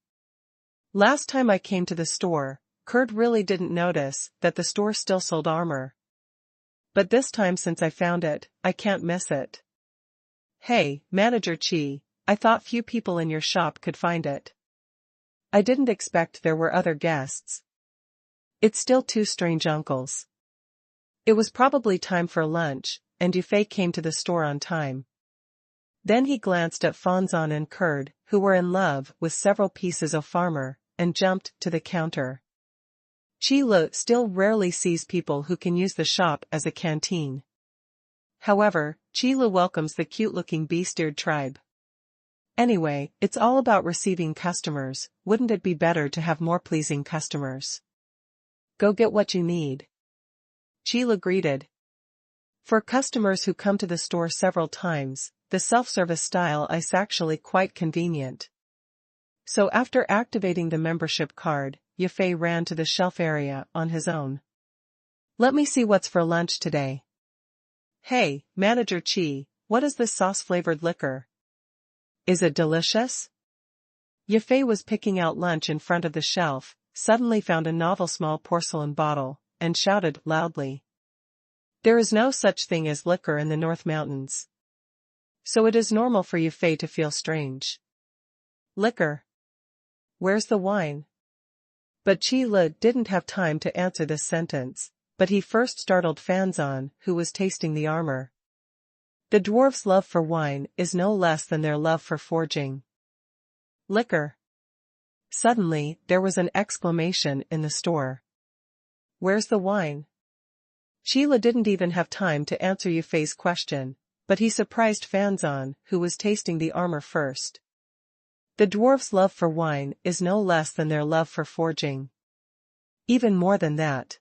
Last time I came to the store, Kurd really didn't notice that the store still sold armor. But this time since I found it, I can't miss it. Hey, Manager Qi, I thought few people in your shop could find it. I didn't expect there were other guests. It's still 2 strange uncles. It was probably time for lunch, and Yufei came to the store on time. Then he glanced at Fan Zan and Kurd, who were in love with several pieces of armor, and jumped to the counter. Qi Lu still rarely sees people who can use the shop as a canteen. However, Qi Lu welcomes the cute-looking bee-steered tribe. Anyway, it's all about receiving customers, wouldn't it be better to have more pleasing customers? Go get what you need. Qi Lu greeted. For customers who come to the store several times, the self-service style is actually quite convenient. So after activating the membership card, Yufei ran to the shelf area on his own. Let me see what's for lunch today. Hey, Manager Qi, what is this sauce-flavored liquor? Is it delicious? Yufei was picking out lunch in front of the shelf, suddenly found a novel small porcelain bottle, and shouted loudly. There is no such thing as liquor in the North Mountains. So it is normal for Yufei to feel strange. Liquor? Where's the wine? But Qi Lu didn't have time to answer this sentence, but he first startled Fan Zan, who was tasting the armor. The dwarves' love for wine is no less than their love for forging. Liquor. Suddenly, there was an exclamation in the store. "Where's the wine?" Sheila didn't even have time to answer Yufei's question, but he surprised Fanzan, who was tasting the armor first. The dwarves' love for wine is no less than their love for forging. Even more than that.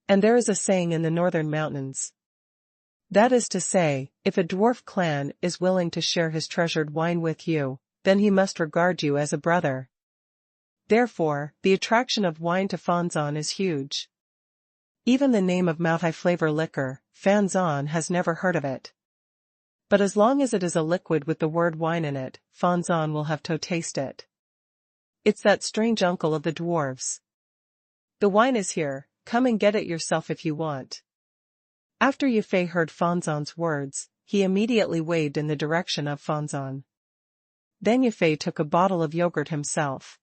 And there is a saying in the northern mountains. That is to say, if a dwarf clan is willing to share his treasured wine with you, then he must regard you as a brother. Therefore, the attraction of wine to Fanzan is huge. Even the name of multi-flavor liquor, Fanzan has never heard of it. But as long as it is a liquid with the word wine in it, Fanzan will have to taste it. It's that strange uncle of the dwarves. "The wine is here, come and get it yourself if you want." After Yufei heard Fanzan's words, he immediately waved in the direction of Fanzan. Then Yufei took a bottle of yogurt himself.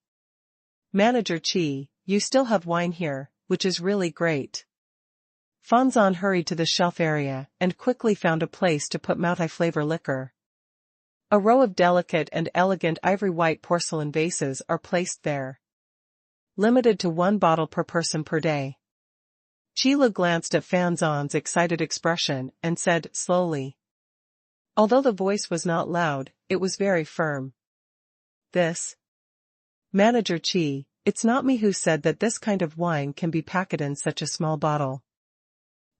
"Manager Qi, you still have wine here, which is really great." Fanzan hurried to the shelf area and quickly found a place to put multi-flavor liquor. A row of delicate and elegant ivory-white porcelain vases are placed there. Limited to 1 bottle per person per day. Sheila glanced at Fanzan's excited expression and said slowly. Although the voice was not loud, it was very firm. "This? Manager Qi, it's not me who said that this kind of wine can be packed in such a small bottle.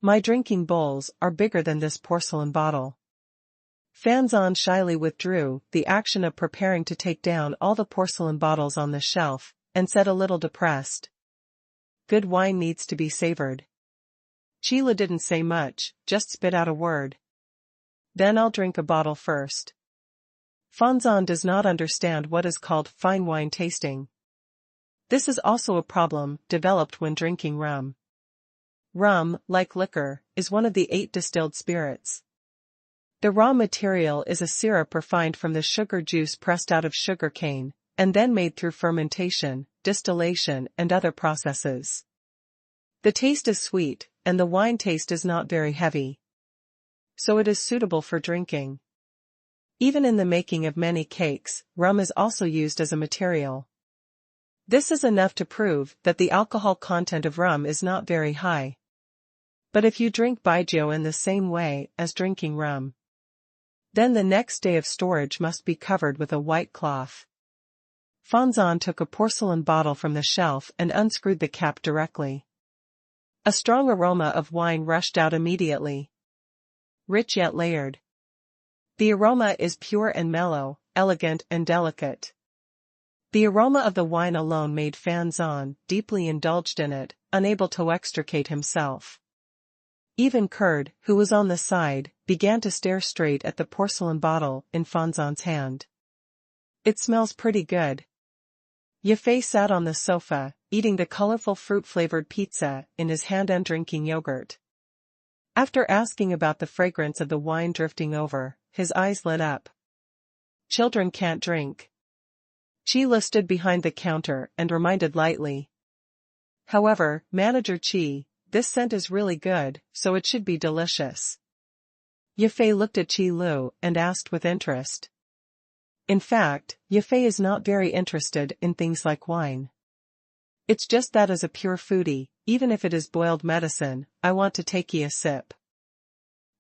My drinking bowls are bigger than this porcelain bottle." Fanzan shyly withdrew the action of preparing to take down all the porcelain bottles on the shelf, and said a little depressed. "Good wine needs to be savored." Sheila didn't say much, just spit out a word. "Then I'll drink a bottle first." Fanzan does not understand what is called fine wine tasting. This is also a problem developed when drinking rum. Rum, like liquor, is one of the 8 distilled spirits. The raw material is a syrup refined from the sugar juice pressed out of sugar cane, and then made through fermentation, distillation and other processes. The taste is sweet, and the wine taste is not very heavy. So it is suitable for drinking. Even in the making of many cakes, rum is also used as a material. This is enough to prove that the alcohol content of rum is not very high. But if you drink baijiu in the same way as drinking rum, then the next day of storage must be covered with a white cloth. Fanzan took a porcelain bottle from the shelf and unscrewed the cap directly. A strong aroma of wine rushed out immediately. Rich yet layered. The aroma is pure and mellow, elegant and delicate. The aroma of the wine alone made Fanzan deeply indulged in it, unable to extricate himself. Even Kurd, who was on the side, began to stare straight at the porcelain bottle in Fanzan's hand. "It smells pretty good." Yufei sat on the sofa, eating the colorful fruit-flavored pizza in his hand and drinking yogurt. After asking about the fragrance of the wine drifting over, his eyes lit up. "Children can't drink." Sheila stood behind the counter and reminded lightly. "However, Manager Qi, this scent is really good, so it should be delicious." Yufei looked at Qi Lu and asked with interest. In fact, Yufei is not very interested in things like wine. "It's just that as a pure foodie, even if it is boiled medicine, I want to take a sip."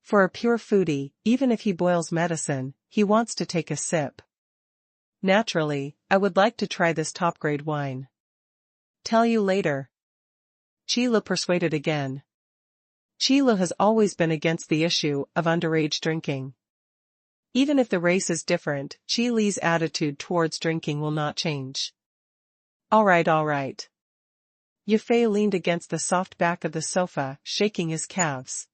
For a pure foodie, even if he boils medicine, he wants to take a sip. "Naturally, I would like to try this top-grade wine. Tell you later." Sheila persuaded again. Sheila has always been against the issue of underage drinking. Even if the race is different, Qi Li's attitude towards drinking will not change. All right. Yufei leaned against the soft back of the sofa, shaking his calves.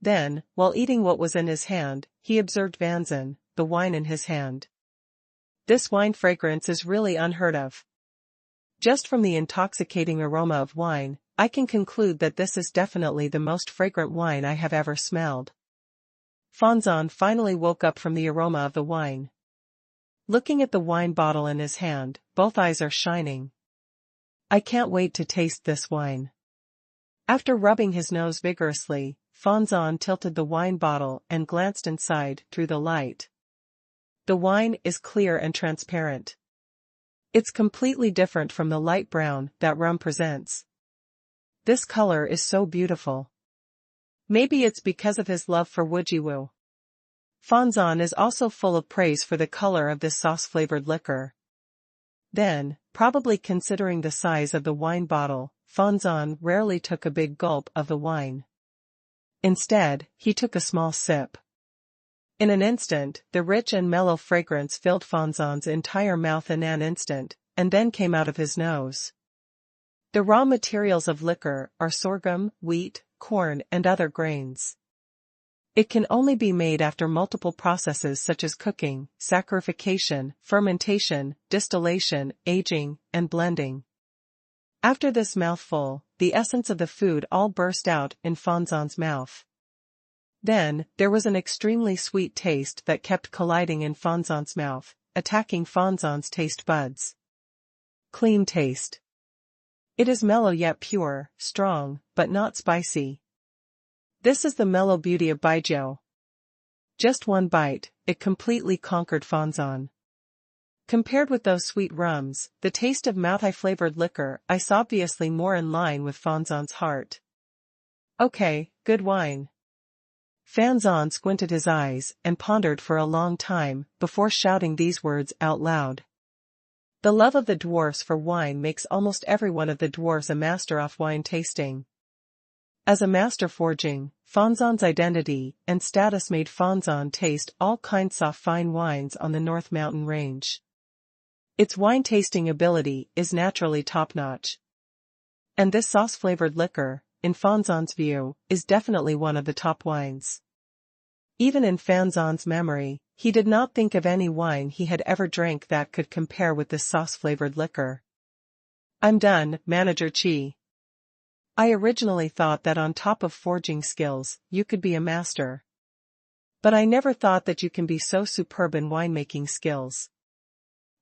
Then, while eating what was in his hand, he observed Fanzan, the wine in his hand. "This wine fragrance is really unheard of. Just from the intoxicating aroma of wine, I can conclude that this is definitely the most fragrant wine I have ever smelled." Fanzan finally woke up from the aroma of the wine. Looking at the wine bottle in his hand, both eyes are shining. "I can't wait to taste this wine." After rubbing his nose vigorously, Fanzan tilted the wine bottle and glanced inside through the light. The wine is clear and transparent. It's completely different from the light brown that rum presents. This color is so beautiful. Maybe it's because of his love for Wujiwu. Fanzan is also full of praise for the color of this sauce-flavored liquor. Then, probably considering the size of the wine bottle, Fanzan rarely took a big gulp of the wine. Instead, he took a small sip. In an instant, the rich and mellow fragrance filled Fanzan's entire mouth in an instant, and then came out of his nose. The raw materials of liquor are sorghum, wheat, corn and other grains. It can only be made after multiple processes such as cooking, saccharification, fermentation, distillation, aging, and blending. After this mouthful, the essence of the food all burst out in Fanzan's mouth. Then, there was an extremely sweet taste that kept colliding in Fanzan's mouth, attacking Fanzan's taste buds. Clean taste. It is mellow yet pure, strong, but not spicy. This is the mellow beauty of baijiu. Just one bite, it completely conquered Fanzan. Compared with those sweet rums, the taste of mouth-flavored liquor is obviously more in line with Fanzan's heart. Okay, good wine. Fanzan squinted his eyes and pondered for a long time before shouting these words out loud. The love of the dwarfs for wine makes almost every one of the dwarfs a master of wine tasting. As a master forging, Fanzan's identity and status made Fanzan taste all kinds of fine wines on the North Mountain Range. Its wine tasting ability is naturally top-notch. And this sauce-flavored liquor, in Fanzan's view, is definitely one of the top wines. Even in Fanzan's memory, he did not think of any wine he had ever drank that could compare with this sauce-flavored liquor. I'm done, Manager Chi. I originally thought that on top of forging skills, you could be a master. But I never thought that you can be so superb in winemaking skills.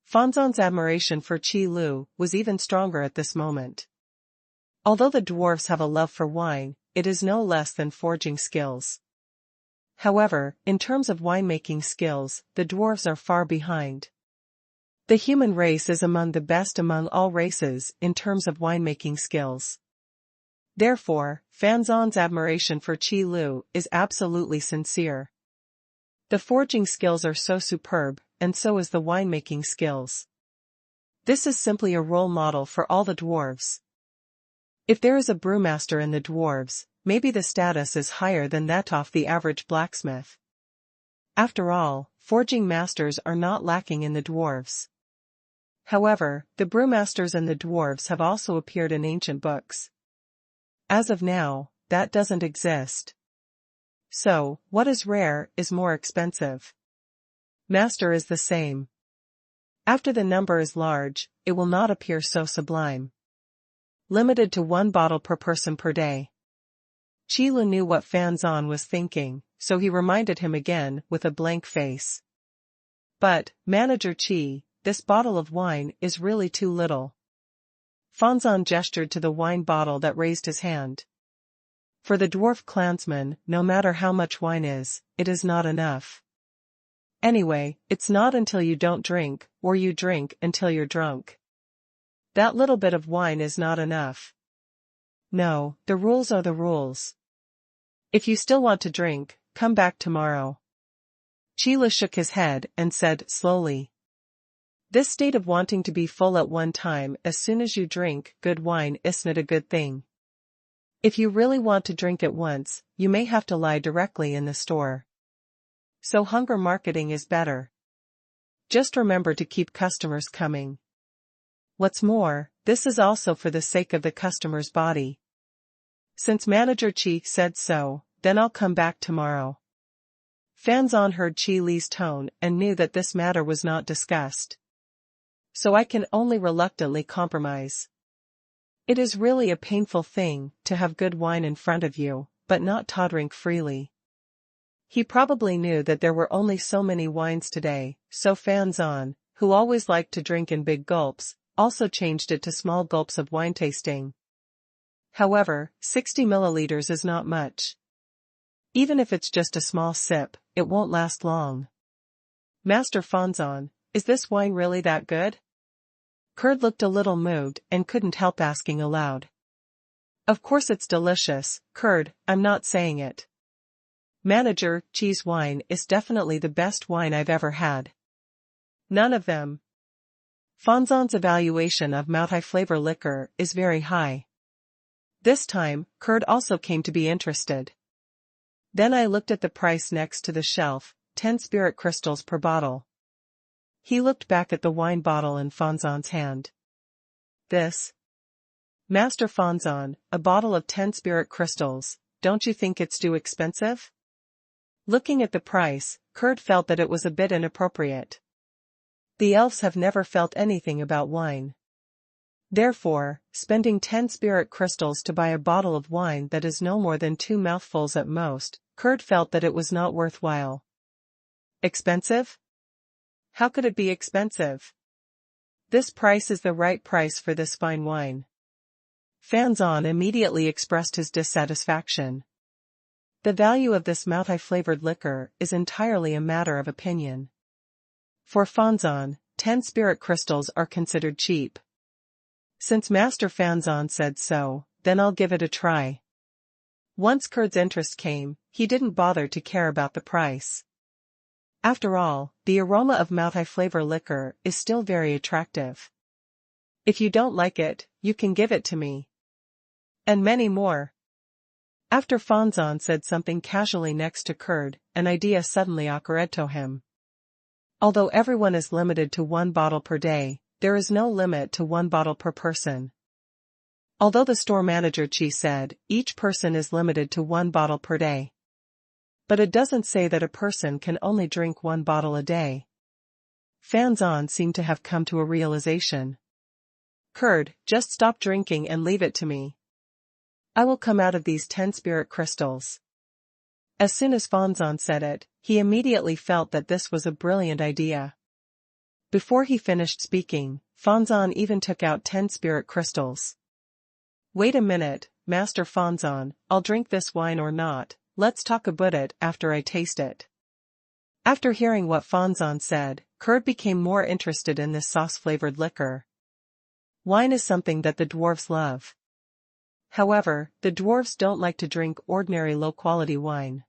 Fanzan's admiration for Qi Lu was even stronger at this moment. Although the dwarfs have a love for wine, it is no less than forging skills. However, in terms of winemaking skills, the dwarves are far behind. The human race is among the best among all races in terms of winemaking skills. Therefore, Fanzan's admiration for Qi Lu is absolutely sincere. The forging skills are so superb, and so is the winemaking skills. This is simply a role model for all the dwarves. If there is a brewmaster in the dwarves, maybe the status is higher than that of the average blacksmith. After all, forging masters are not lacking in the dwarves. However, the brewmasters and the dwarves have also appeared in ancient books. As of now, that doesn't exist. So, what is rare is more expensive. Master is the same. After the number is large, it will not appear so sublime. Limited to 1 bottle per person per day. Qi Lu knew what Fanzan was thinking, so he reminded him again with a blank face. But, Manager Qi, this bottle of wine is really too little. Fanzan gestured to the wine bottle that raised his hand. For the dwarf clansman, no matter how much wine is, it is not enough. Anyway, it's not until you don't drink, or you drink until you're drunk. That little bit of wine is not enough. No, the rules are the rules. If you still want to drink, come back tomorrow. Qi Lu shook his head and said slowly. This state of wanting to be full at one time as soon as you drink good wine isn't a good thing. If you really want to drink at once, you may have to lie directly in the store. So hunger marketing is better. Just remember to keep customers coming. What's more, this is also for the sake of the customer's body. Since Manager Qi said so, then I'll come back tomorrow. Fanzan heard Qi Li's tone and knew that this matter was not discussed. So I can only reluctantly compromise. It is really a painful thing to have good wine in front of you, but not to drink freely. He probably knew that there were only so many wines today, so Fanzan, who always liked to drink in big gulps, also changed it to small gulps of wine tasting. However, 60 milliliters is not much. Even if it's just a small sip, it won't last long. Master Fanzan, is this wine really that good? Curd looked a little moved and couldn't help asking aloud. Of course it's delicious, Curd, I'm not saying it. Manager, cheese wine is definitely the best wine I've ever had. None of them. Fanzon's evaluation of multi-flavor liquor is very high. This time, Curd also came to be interested. Then I looked at the price next to the shelf, 10 spirit crystals per bottle. He looked back at the wine bottle in Fanzon's hand. This? Master Fanzon, a bottle of 10 spirit crystals, don't you think it's too expensive? Looking at the price, Curd felt that it was a bit inappropriate. The elves have never felt anything about wine. Therefore, spending 10 spirit crystals to buy a bottle of wine that is no more than 2 mouthfuls at most, Curd felt that it was not worthwhile. Expensive? How could it be expensive? This price is the right price for this fine wine. Fanzon immediately expressed his dissatisfaction. The value of this multi-flavored liquor is entirely a matter of opinion. For Fanzon, 10 spirit crystals are considered cheap. Since Master Fanzon said so, then I'll give it a try. Once Curd's interest came, he didn't bother to care about the price. After all, the aroma of multi-flavor liquor is still very attractive. If you don't like it, you can give it to me. And many more. After Fanzon said something casually next to Curd, an idea suddenly occurred to him. Although everyone is limited to 1 bottle per day, there is no limit to 1 bottle per person. Although the store manager Chi said, each person is limited to 1 bottle per day. But it doesn't say that a person can only drink 1 bottle a day. Fanzon seemed to have come to a realization. Curd, just stop drinking and leave it to me. I will come out of these 10 spirit crystals. As soon as Fanzon said it, he immediately felt that this was a brilliant idea. Before he finished speaking, Fanzon even took out 10 spirit crystals. Wait a minute, Master Fanzon, I'll drink this wine or not, let's talk about it after I taste it. After hearing what Fanzon said, Curd became more interested in this sauce-flavored liquor. Wine is something that the dwarves love. However, the dwarves don't like to drink ordinary low-quality wine.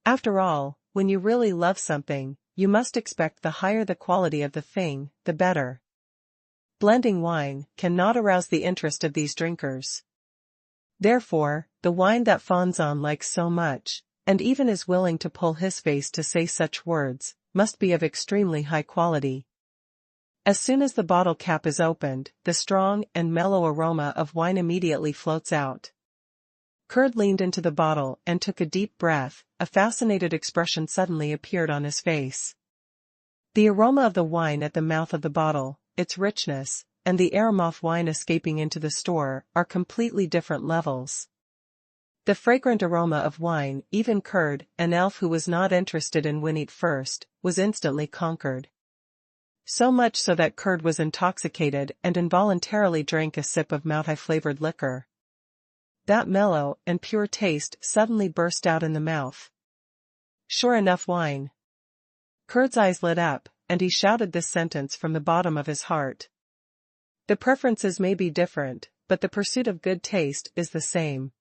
After all, when you really love something, you must expect the higher the quality of the thing, the better. Blending wine cannot arouse the interest of these drinkers. Therefore, the wine that Fanzon likes so much, and even is willing to pull his face to say such words, must be of extremely high quality. As soon as the bottle cap is opened, the strong and mellow aroma of wine immediately floats out. Curd leaned into the bottle and took a deep breath, a fascinated expression suddenly appeared on his face. The aroma of the wine at the mouth of the bottle, its richness, and the aroma of wine escaping into the store are completely different levels. The fragrant aroma of wine, even Curd, an elf who was not interested in winning it first, was instantly conquered. So much so that Curd was intoxicated and involuntarily drank a sip of multi-flavored liquor. That mellow and pure taste suddenly burst out in the mouth. Sure enough, wine. Curd's eyes lit up, and he shouted this sentence from the bottom of his heart. The preferences may be different, but the pursuit of good taste is the same.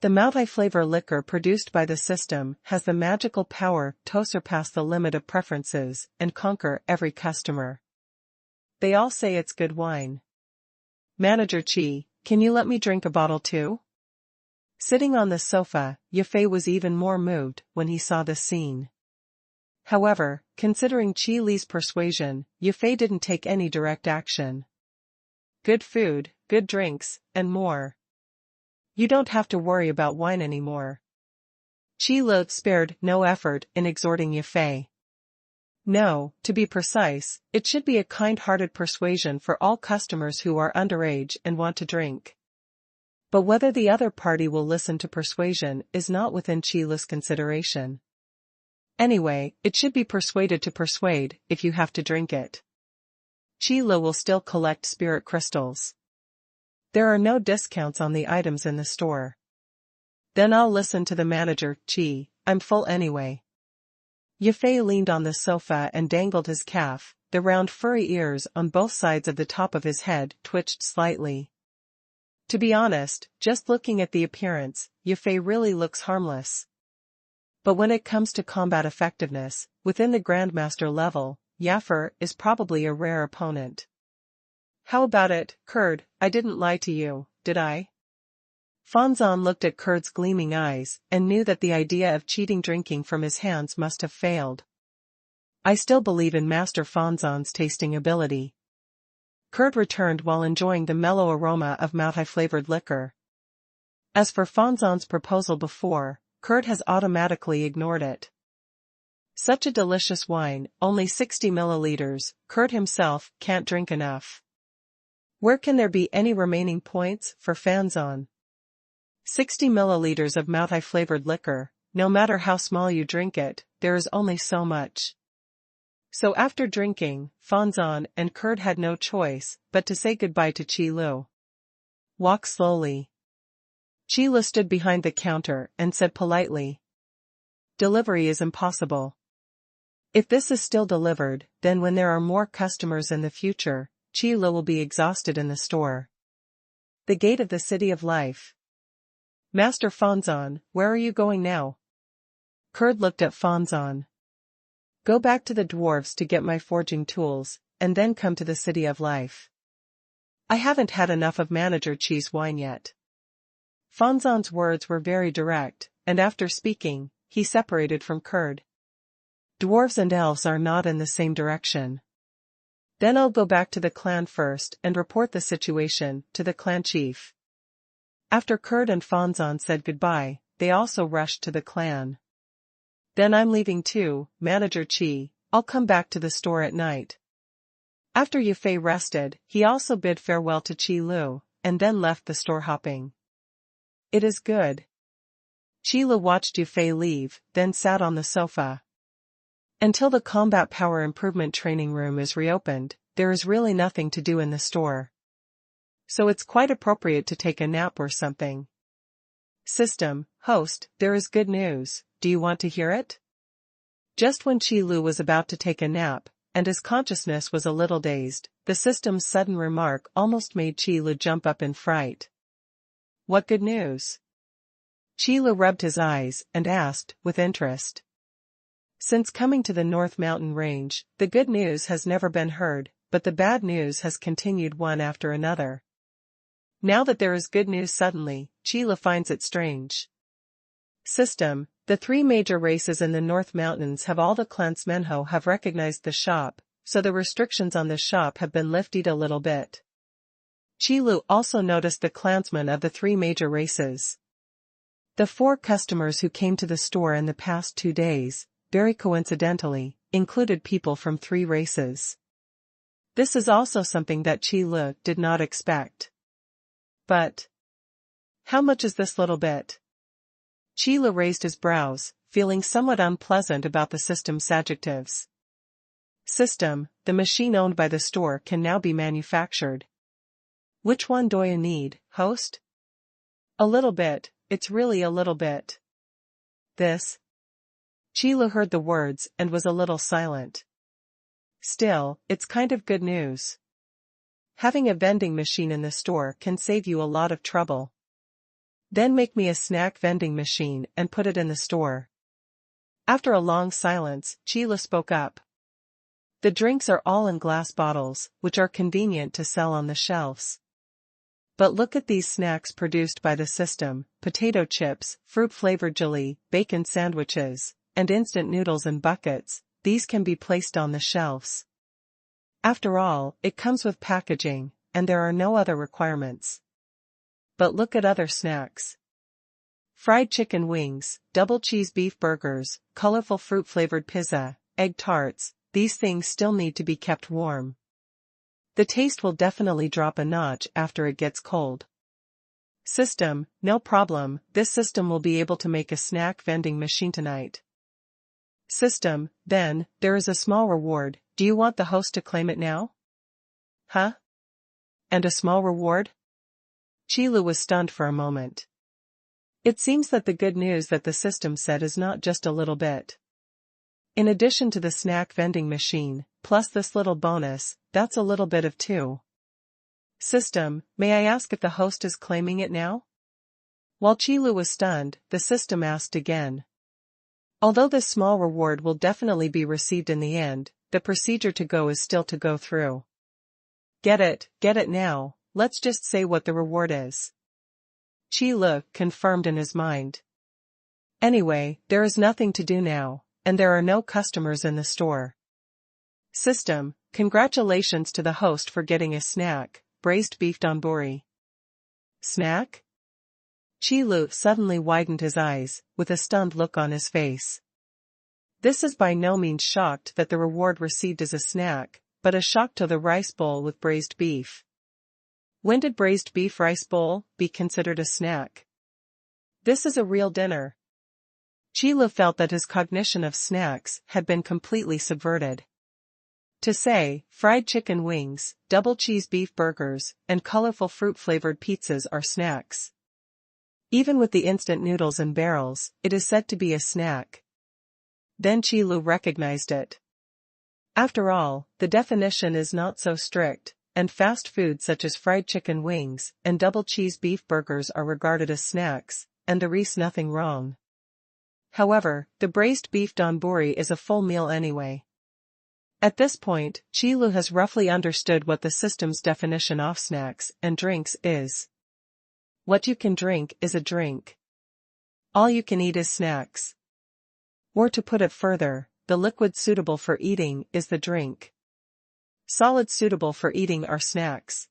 The multi-flavor liquor produced by the system has the magical power to surpass the limit of preferences and conquer every customer. They all say it's good wine. Manager Chi, can you let me drink a bottle too? Sitting on the sofa, Yafei was even more moved when he saw this scene. However, considering Chi Li's persuasion, Yafei didn't take any direct action. Good food, good drinks, and more. You don't have to worry about wine anymore. Chi Li spared no effort in exhorting Yafei. No, to be precise, it should be a kind-hearted persuasion for all customers who are underage and want to drink. But whether the other party will listen to persuasion is not within Chi Li's consideration. Anyway, it should be persuaded to persuade if you have to drink it. Chi Li will still collect spirit crystals. There are no discounts on the items in the store. Then I'll listen to the manager, Chi, I'm full anyway. Yafei leaned on the sofa and dangled his calf, the round furry ears on both sides of the top of his head twitched slightly. To be honest, just looking at the appearance, Yufei really looks harmless. But when it comes to combat effectiveness, within the Grandmaster level, Yaffer is probably a rare opponent. How about it, Kurd? I didn't lie to you, did I? Fanzan looked at Kurd's gleaming eyes and knew that the idea of cheating drinking from his hands must have failed. I still believe in Master Fanzan's tasting ability. Kurd returned while enjoying the mellow aroma of Moutai-flavored liquor. As for Fanzan's proposal before, Kurd has automatically ignored it. Such a delicious wine, only 60 milliliters, Kurd himself can't drink enough. Where can there be any remaining points for Fanzan? 60 milliliters of Moutai-flavored liquor, no matter how small you drink it, there is only so much. So after drinking, Fanzan and Kurd had no choice but to say goodbye to Qi Lu. Walk slowly. Qi Lu stood behind the counter and said politely, "Delivery is impossible. If this is still delivered, then when there are more customers in the future, Qi Lu will be exhausted in the store." The gate of the City of Life. Master Fanzan, where are you going now? Kurd looked at Fanzan. Go back to the dwarves to get my forging tools, and then come to the City of Life. I haven't had enough of Manager Qi's wine yet. Fanzan's words were very direct, and after speaking, he separated from Kurd. Dwarves and elves are not in the same direction. Then I'll go back to the clan first and report the situation to the clan chief. After Kurd and Fanzan said goodbye, they also rushed to the clan. Then I'm leaving too, Manager Qi, I'll come back to the store at night. After Yufei rested, he also bid farewell to Qi Lu, and then left the store hopping. It is good. Qi Lu watched Yufei leave, then sat on the sofa. Until the combat power improvement training room is reopened, there is really nothing to do in the store. So it's quite appropriate to take a nap or something. System, host, there is good news, do you want to hear it? Just when Qi Lu was about to take a nap, and his consciousness was a little dazed, the system's sudden remark almost made Qi Lu jump up in fright. What good news? Qi Lu rubbed his eyes and asked, with interest. Since coming to the North Mountain Range, the good news has never been heard, but the bad news has continued one after another. Now that there is good news suddenly, Qi Lu finds it strange. System, the three major races in the North Mountains have all the clans Menho have recognized the shop, so the restrictions on the shop have been lifted a little bit. Qi Lu also noticed the clansmen of the three major races. The 4 customers who came to the store in the past 2 days, very coincidentally, included people from 3 races. This is also something that Qi Lu did not expect. But how much is this little bit? Qi Lu raised his brows, feeling somewhat unpleasant about the system's adjectives. System, the machine owned by the store can now be manufactured. Which one do you need, host? A little bit, it's really a little bit. This? Qi Lu heard the words and was a little silent. Still, it's kind of good news. Having a vending machine in the store can save you a lot of trouble. Then make me a snack vending machine and put it in the store. After a long silence, Qi Lu spoke up. The drinks are all in glass bottles, which are convenient to sell on the shelves. But look at these snacks produced by the system: potato chips, fruit-flavored jelly, bacon sandwiches, and instant noodles in buckets. These can be placed on the shelves. After all, it comes with packaging, and there are no other requirements. But look at other snacks. Fried chicken wings, double cheese beef burgers, colorful fruit-flavored pizza, egg tarts, these things still need to be kept warm. The taste will definitely drop a notch after it gets cold. System, no problem, this system will be able to make a snack vending machine tonight. System, then, there is a small reward, do you want the host to claim it now? Huh? And a small reward? Qi Lu was stunned for a moment. It seems that the good news that the system said is not just a little bit. In addition to the snack vending machine, plus this little bonus, that's a little bit of two. System, may I ask if the host is claiming it now? While Qilu was stunned, the system asked again. Although this small reward will definitely be received in the end, the procedure to go is still to go through. Get it now, let's just say what the reward is. Qilu confirmed in his mind. Anyway, there is nothing to do now, and there are no customers in the store. System, congratulations to the host for getting a snack, braised beef donburi. Snack? Qilu suddenly widened his eyes, with a stunned look on his face. This is by no means shocked that the reward received is a snack, but a shock to the rice bowl with braised beef. When did braised beef rice bowl be considered a snack? This is a real dinner. Qilu felt that his cognition of snacks had been completely subverted. To say, fried chicken wings, double cheese beef burgers, and colorful fruit-flavored pizzas are snacks. Even with the instant noodles and barrels, it is said to be a snack. Then Qilu recognized it. After all, the definition is not so strict, and fast food such as fried chicken wings and double cheese beef burgers are regarded as snacks, and there is nothing wrong. However, the braised beef donburi is a full meal anyway. At this point, Qilu has roughly understood what the system's definition of snacks and drinks is. What you can drink is a drink. All you can eat is snacks. Or to put it further, the liquid suitable for eating is the drink. Solids suitable for eating are snacks.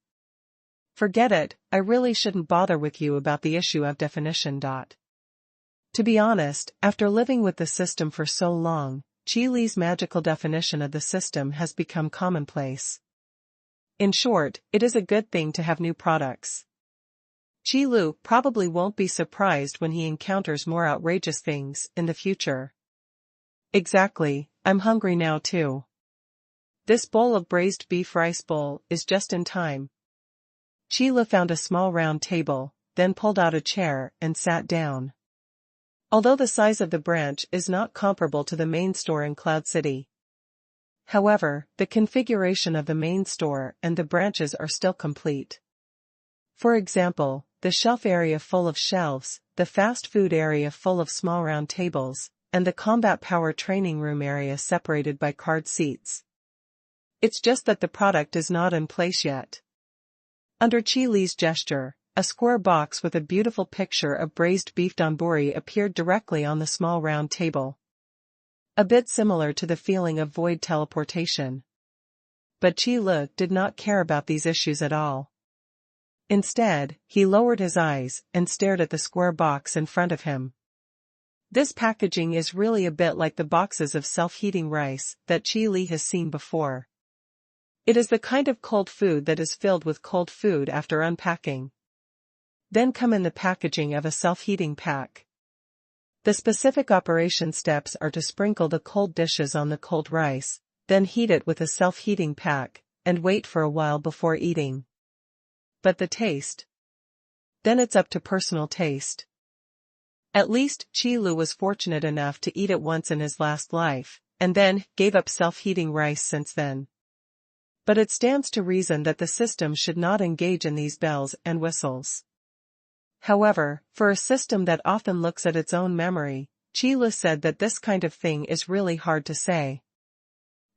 Forget it, I really shouldn't bother with you about the issue of definition. To be honest, after living with the system for so long, Qilu's magical definition of the system has become commonplace. In short, it is a good thing to have new products. Qilu probably won't be surprised when he encounters more outrageous things in the future. Exactly, I'm hungry now too. This bowl of braised beef rice bowl is just in time. Qilu found a small round table, then pulled out a chair and sat down. Although the size of the branch is not comparable to the main store in Cloud City. However, the configuration of the main store and the branches are still complete. For example, the shelf area full of shelves, the fast food area full of small round tables, and the combat power training room area separated by card seats. It's just that the product is not in place yet. Under Qilu's gesture, a square box with a beautiful picture of braised beef donburi appeared directly on the small round table. A bit similar to the feeling of void teleportation. But Qilu did not care about these issues at all. Instead, he lowered his eyes and stared at the square box in front of him. This packaging is really a bit like the boxes of self-heating rice that Qilu has seen before. It is the kind of cold food that is filled with cold food after unpacking. Then come in the packaging of a self-heating pack. The specific operation steps are to sprinkle the cold dishes on the cold rice, then heat it with a self-heating pack, and wait for a while before eating. But the taste? Then it's up to personal taste. At least, Qilu was fortunate enough to eat it once in his last life, and then gave up self-heating rice since then. But it stands to reason that the system should not engage in these bells and whistles. However, for a system that often looks at its own memory, Qilu said that this kind of thing is really hard to say.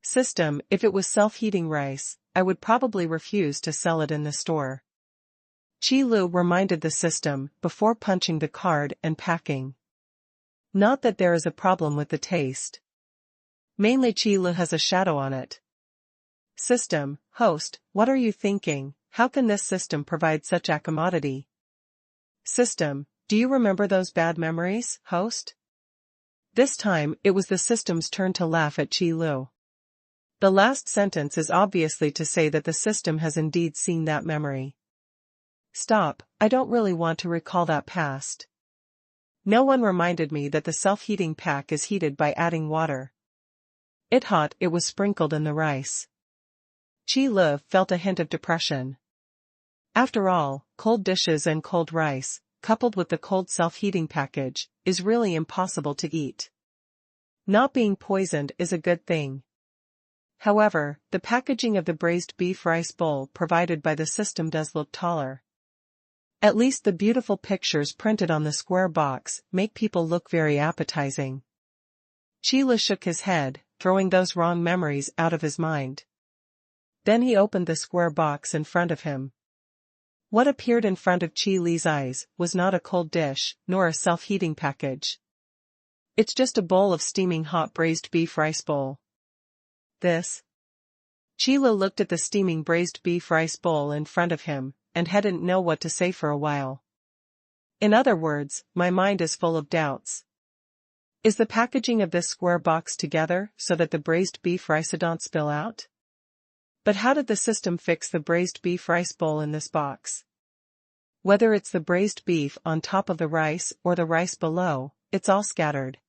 System, if it was self-heating rice, I would probably refuse to sell it in the store. Qilu reminded the system before punching the card and packing. Not that there is a problem with the taste. Mainly Qilu has a shadow on it. System, host, what are you thinking? How can this system provide such a commodity? System, do you remember those bad memories, host? This time, it was the system's turn to laugh at Qilu. The last sentence is obviously to say that the system has indeed seen that memory. Stop, I don't really want to recall that past. No one reminded me that the self-heating pack is heated by adding water. It was sprinkled in the rice. Qilu felt a hint of depression. After all, cold dishes and cold rice, coupled with the cold self-heating package, is really impossible to eat. Not being poisoned is a good thing. However, the packaging of the braised beef rice bowl provided by the system does look taller. At least the beautiful pictures printed on the square box make people look very appetizing. Qi shook his head, throwing those wrong memories out of his mind. Then he opened the square box in front of him. What appeared in front of Qi eyes was not a cold dish, nor a self-heating package. It's just a bowl of steaming hot braised beef rice bowl. This? Qi looked at the steaming braised beef rice bowl in front of him, and hadn't know what to say for a while. In other words, my mind is full of doubts. Is the packaging of this square box together so that the braised beef rice don't spill out? But how did the system fix the braised beef rice bowl in this box? Whether it's the braised beef on top of the rice or the rice below, it's all scattered.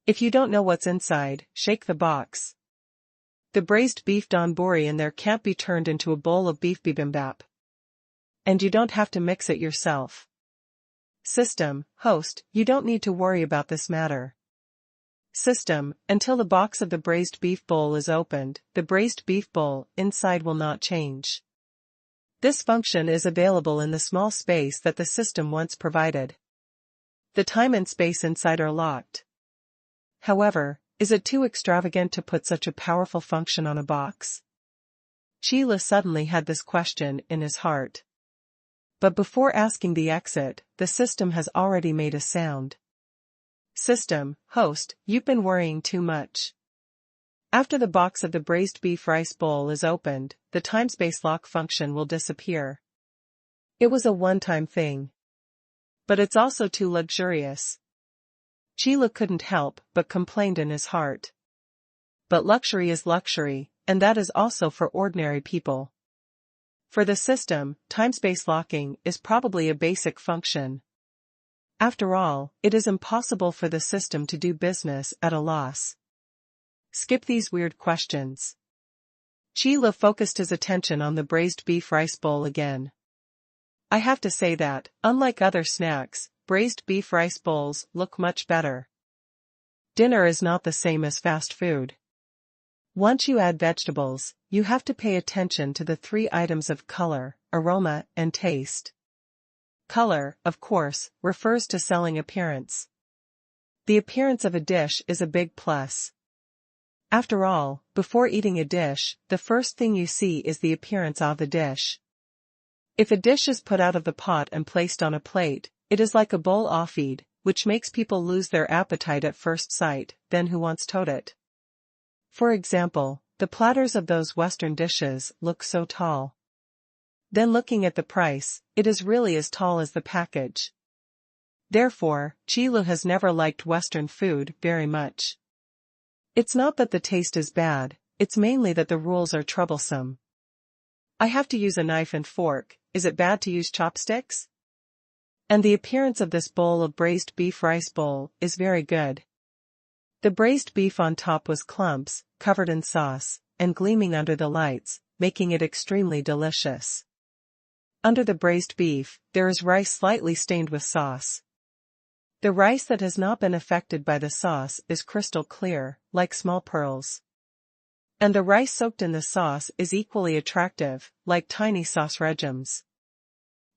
If you don't know what's inside, shake the box. The braised beef donburi in there can't be turned into a bowl of beef bibimbap. And you don't have to mix it yourself. System, host, you don't need to worry about this matter. System, until the box of the braised beef bowl is opened, the braised beef bowl inside will not change. This function is available in the small space that the system once provided. The time and space inside are locked. However, is it too extravagant to put such a powerful function on a box? Qi suddenly had this question in his heart. But before asking the exit, the system has already made a sound. System, host, you've been worrying too much. After the box of the braised beef rice bowl is opened, the time-space lock function will disappear. It was a one-time thing. But it's also too luxurious. Qi couldn't help but complained in his heart. But luxury is luxury, and that is also for ordinary people. For the system, time-space locking is probably a basic function. After all, it is impossible for the system to do business at a loss. Skip these weird questions. Qi focused his attention on the braised beef rice bowl again. I have to say that, unlike other snacks, braised beef rice bowls look much better. Dinner is not the same as fast food. Once you add vegetables, you have to pay attention to the 3 items of color, aroma, and taste. Color, of course, refers to selling appearance. The appearance of a dish is a big plus. After all, before eating a dish, the first thing you see is the appearance of the dish. If a dish is put out of the pot and placed on a plate, it is like a bowl off-feed, which makes people lose their appetite at first sight, then who wants to eat it? For example, the platters of those Western dishes look so tall. Then looking at the price, it is really as tall as the package. Therefore, Qi has never liked Western food very much. It's not that the taste is bad, it's mainly that the rules are troublesome. I have to use a knife and fork, is it bad to use chopsticks? And the appearance of this bowl of braised beef rice bowl is very good. The braised beef on top was clumps, covered in sauce, and gleaming under the lights, making it extremely delicious. Under the braised beef, there is rice slightly stained with sauce. The rice that has not been affected by the sauce is crystal clear, like small pearls. And the rice soaked in the sauce is equally attractive, like tiny sauce regimes.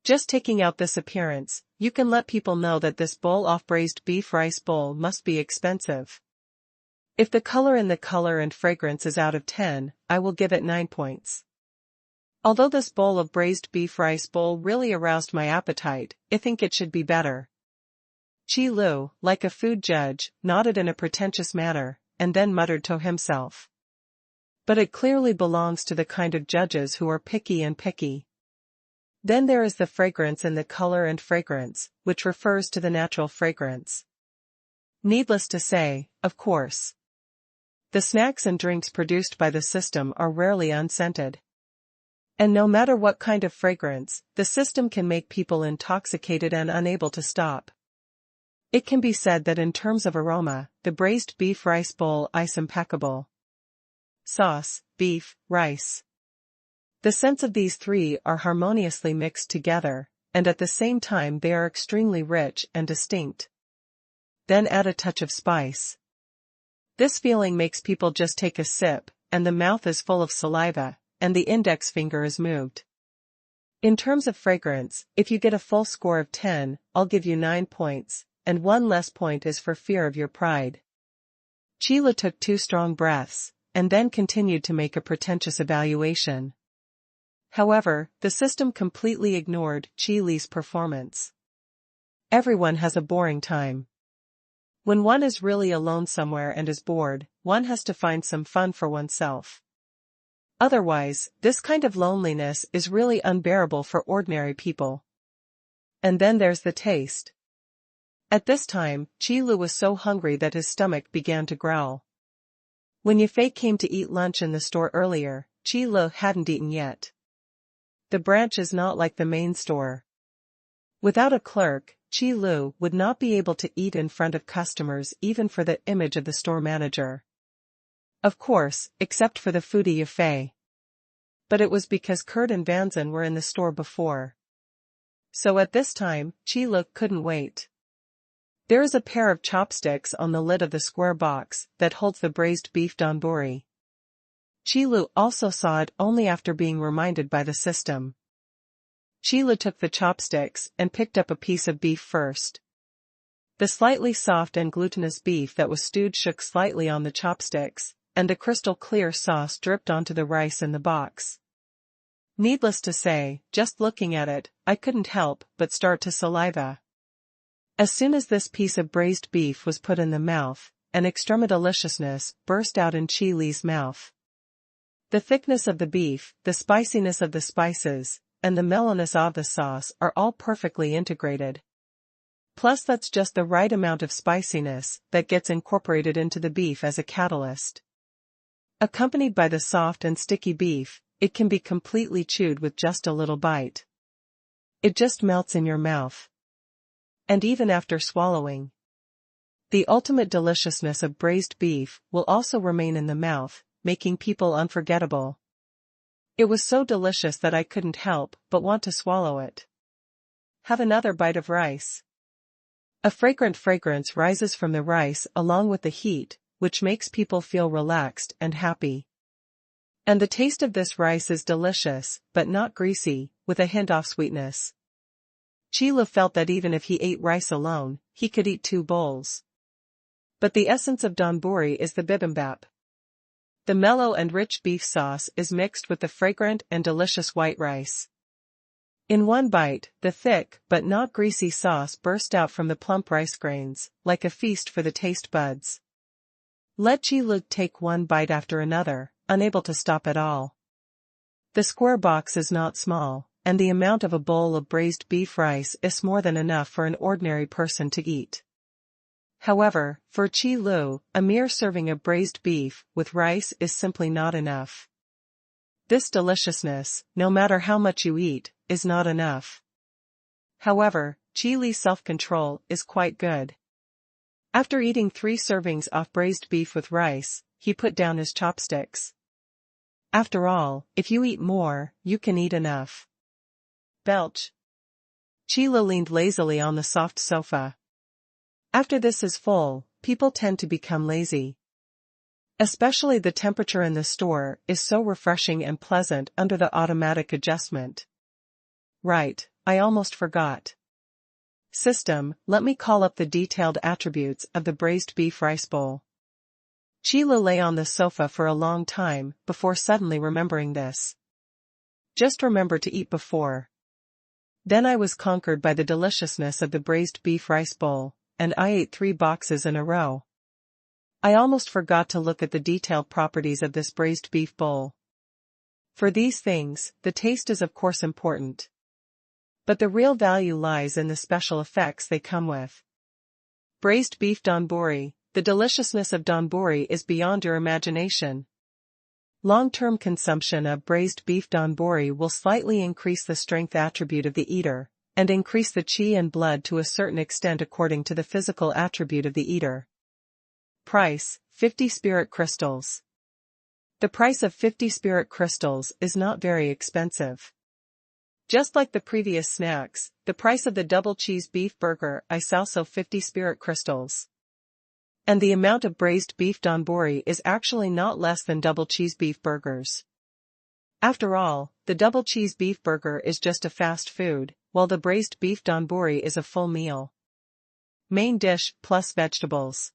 Just taking out this appearance, you can let people know that this bowl of braised beef rice bowl must be expensive. If the color and fragrance is out of 10, I will give it 9 points. Although this bowl of braised beef rice bowl really aroused my appetite, I think it should be better. Qi, like a food judge, nodded in a pretentious manner, and then muttered to himself. But it clearly belongs to the kind of judges who are picky. Then there is the fragrance in the color and fragrance, which refers to the natural fragrance. Needless to say, of course. The snacks and drinks produced by the system are rarely unscented. And no matter what kind of fragrance, the system can make people intoxicated and unable to stop. It can be said that in terms of aroma, the braised beef rice bowl is impeccable. Sauce, beef, rice. The scents of these 3 are harmoniously mixed together, and at the same time they are extremely rich and distinct. Then add a touch of spice. This feeling makes people just take a sip, and the mouth is full of saliva, and the index finger is moved. In terms of fragrance, if you get a full score of 10, I'll give you 9 points, and 1 less point is for fear of your pride. Qi took 2 strong breaths, and then continued to make a pretentious evaluation. However, the system completely ignored Qi performance. Everyone has a boring time. When one is really alone somewhere and is bored, one has to find some fun for oneself. Otherwise, this kind of loneliness is really unbearable for ordinary people. And then there's the taste. At this time, Qi was so hungry that his stomach began to growl. When Yufei came to eat lunch in the store earlier, Qi hadn't eaten yet. The branch is not like the main store. Without a clerk, Qi would not be able to eat in front of customers even for the image of the store manager. Of course, except for the foodie Yufei. But it was because Kurt and Vanzan were in the store before. So at this time, Qi couldn't wait. There is a pair of chopsticks on the lid of the square box that holds the braised beef donburi. Qi also saw it only after being reminded by the system. Qi took the chopsticks and picked up a piece of beef first. The slightly soft and glutinous beef that was stewed shook slightly on the chopsticks, and a crystal-clear sauce dripped onto the rice in the box. Needless to say, just looking at it, I couldn't help but start to saliva. As soon as this piece of braised beef was put in the mouth, an extreme deliciousness burst out in Qi mouth. The thickness of the beef, the spiciness of the spices, and the mellowness of the sauce are all perfectly integrated. Plus that's just the right amount of spiciness that gets incorporated into the beef as a catalyst. Accompanied by the soft and sticky beef, it can be completely chewed with just a little bite. It just melts in your mouth. And even after swallowing, the ultimate deliciousness of braised beef will also remain in the mouth, making people unforgettable. It was so delicious that I couldn't help but want to swallow it. Have another bite of rice. A fragrant fragrance rises from the rice along with the heat, which makes people feel relaxed and happy. And the taste of this rice is delicious, but not greasy, with a hint of sweetness. Qi felt that even if he ate rice alone, he could eat 2 bowls. But the essence of donburi is the bibimbap. The mellow and rich beef sauce is mixed with the fragrant and delicious white rice. In one bite, the thick but not greasy sauce burst out from the plump rice grains, like a feast for the taste buds. Let Qi take one bite after another, unable to stop at all. The square box is not small, and the amount of a bowl of braised beef rice is more than enough for an ordinary person to eat. However, for Qi a mere serving of braised beef with rice is simply not enough. This deliciousness, no matter how much you eat, is not enough. However, Qi's self-control is quite good. After eating 3 servings of braised beef with rice, he put down his chopsticks. After all, if you eat more, you can eat enough. Belch. Qi leaned lazily on the soft sofa. After this is full, people tend to become lazy. Especially the temperature in the store is so refreshing and pleasant under the automatic adjustment. Right, I almost forgot. System, let me call up the detailed attributes of the braised beef rice bowl. Qi lay on the sofa for a long time before suddenly remembering this. Just remember to eat before. Then I was conquered by the deliciousness of the braised beef rice bowl, and I ate 3 boxes in a row. I almost forgot to look at the detailed properties of this braised beef bowl. For these things, the taste is of course important. But the real value lies in the special effects they come with. Braised beef donburi, the deliciousness of donburi is beyond your imagination. Long-term consumption of braised beef donburi will slightly increase the strength attribute of the eater, and increase the qi and blood to a certain extent according to the physical attribute of the eater. Price, 50 spirit crystals. The price of 50 spirit crystals is not very expensive. Just like the previous snacks, the price of the double cheese beef burger is also 50 spirit crystals. And the amount of braised beef donburi is actually not less than double cheese beef burgers. After all, the double cheese beef burger is just a fast food, while the braised beef donburi is a full meal. Main dish plus vegetables.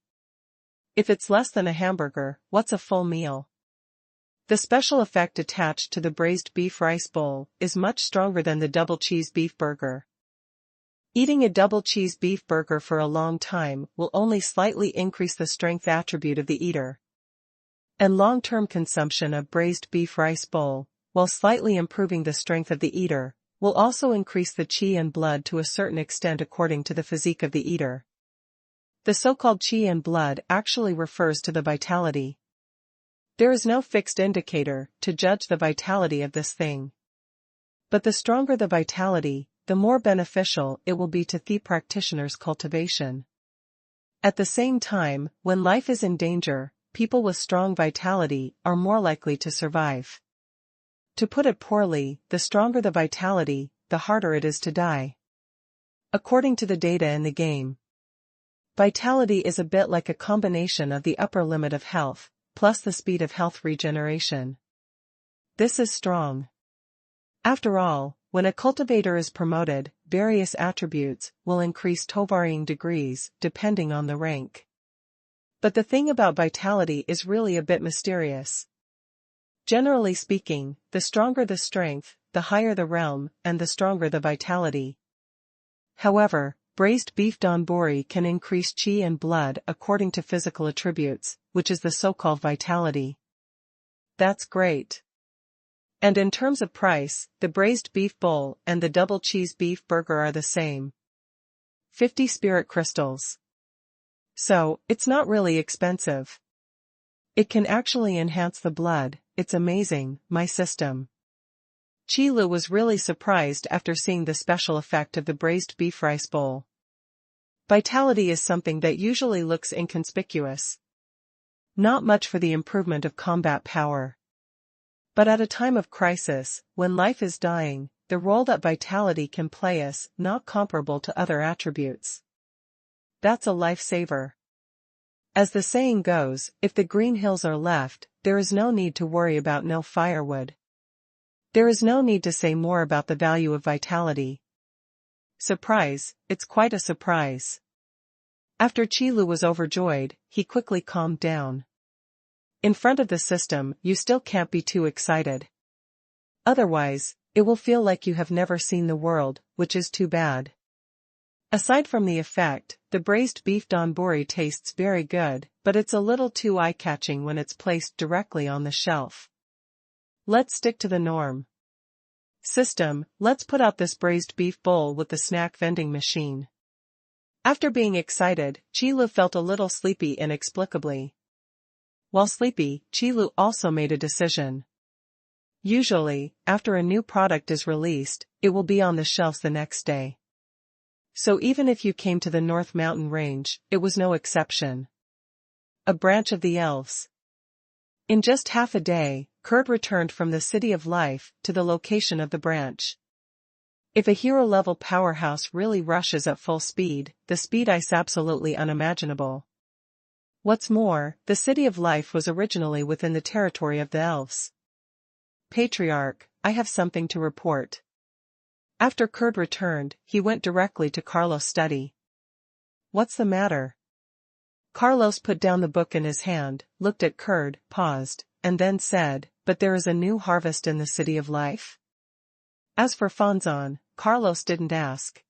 If it's less than a hamburger, what's a full meal? The special effect attached to the braised beef rice bowl is much stronger than the double cheese beef burger. Eating a double cheese beef burger for a long time will only slightly increase the strength attribute of the eater. And long-term consumption of braised beef rice bowl, while slightly improving the strength of the eater, will also increase the qi and blood to a certain extent according to the physique of the eater. The so-called qi and blood actually refers to the vitality. There is no fixed indicator to judge the vitality of this thing. But the stronger the vitality, the more beneficial it will be to the practitioner's cultivation. At the same time, when life is in danger, people with strong vitality are more likely to survive. To put it poorly, the stronger the vitality, the harder it is to die. According to the data in the game, vitality is a bit like a combination of the upper limit of health, plus the speed of health regeneration. This is strong. After all, when a cultivator is promoted, various attributes will increase to varying degrees depending on the rank. But the thing about vitality is really a bit mysterious. Generally speaking, the stronger the strength, the higher the realm, and the stronger the vitality. However, braised beef donburi can increase qi and blood according to physical attributes, which is the so-called vitality. That's great. And in terms of price, the braised beef bowl and the double cheese beef burger are the same. 50 spirit crystals. So, it's not really expensive. It can actually enhance the blood. It's amazing, my system. Qilu was really surprised after seeing the special effect of the braised beef rice bowl. Vitality is something that usually looks inconspicuous. Not much for the improvement of combat power. But at a time of crisis, when life is dying, the role that vitality can play is not comparable to other attributes. That's a lifesaver. As the saying goes, if the green hills are left, there is no need to worry about no firewood. There is no need to say more about the value of vitality. Surprise, it's quite a surprise. After Qilu was overjoyed, he quickly calmed down. In front of the system, you still can't be too excited. Otherwise, it will feel like you have never seen the world, which is too bad. Aside from the effect, the braised beef donburi tastes very good, but it's a little too eye-catching when it's placed directly on the shelf. Let's stick to the norm. System, let's put out this braised beef bowl with the snack vending machine. After being excited, Qilu felt a little sleepy inexplicably. While sleepy, Qilu also made a decision. Usually, after a new product is released, it will be on the shelves the next day. So even if you came to the North Mountain Range, it was no exception. A branch of the elves. In just half a day, Kurd returned from the City of Life to the location of the branch. If a hero-level powerhouse really rushes at full speed, the speed is absolutely unimaginable. What's more, the City of Life was originally within the territory of the elves. Patriarch, I have something to report. After Kurd returned, he went directly to Carlos' study. What's the matter? Carlos put down the book in his hand, looked at Kurd, paused, and then said, but there is a new harvest in the City of Life? As for Fanzan, Carlos didn't ask.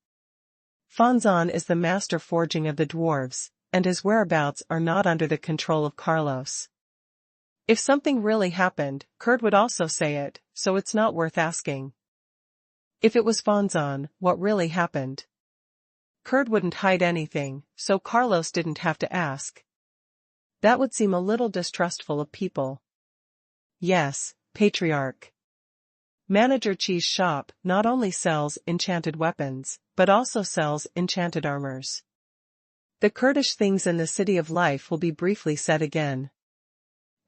Fanzan is the master forging of the dwarves, and his whereabouts are not under the control of Carlos. If something really happened, Kurd would also say it, so it's not worth asking. If it was Fanzan, what really happened? Kurd wouldn't hide anything, so Carlos didn't have to ask. That would seem a little distrustful of people. Yes, Patriarch. Manager Chi's shop not only sells enchanted weapons, but also sells enchanted armors. The Kurdish things in the City of Life will be briefly said again.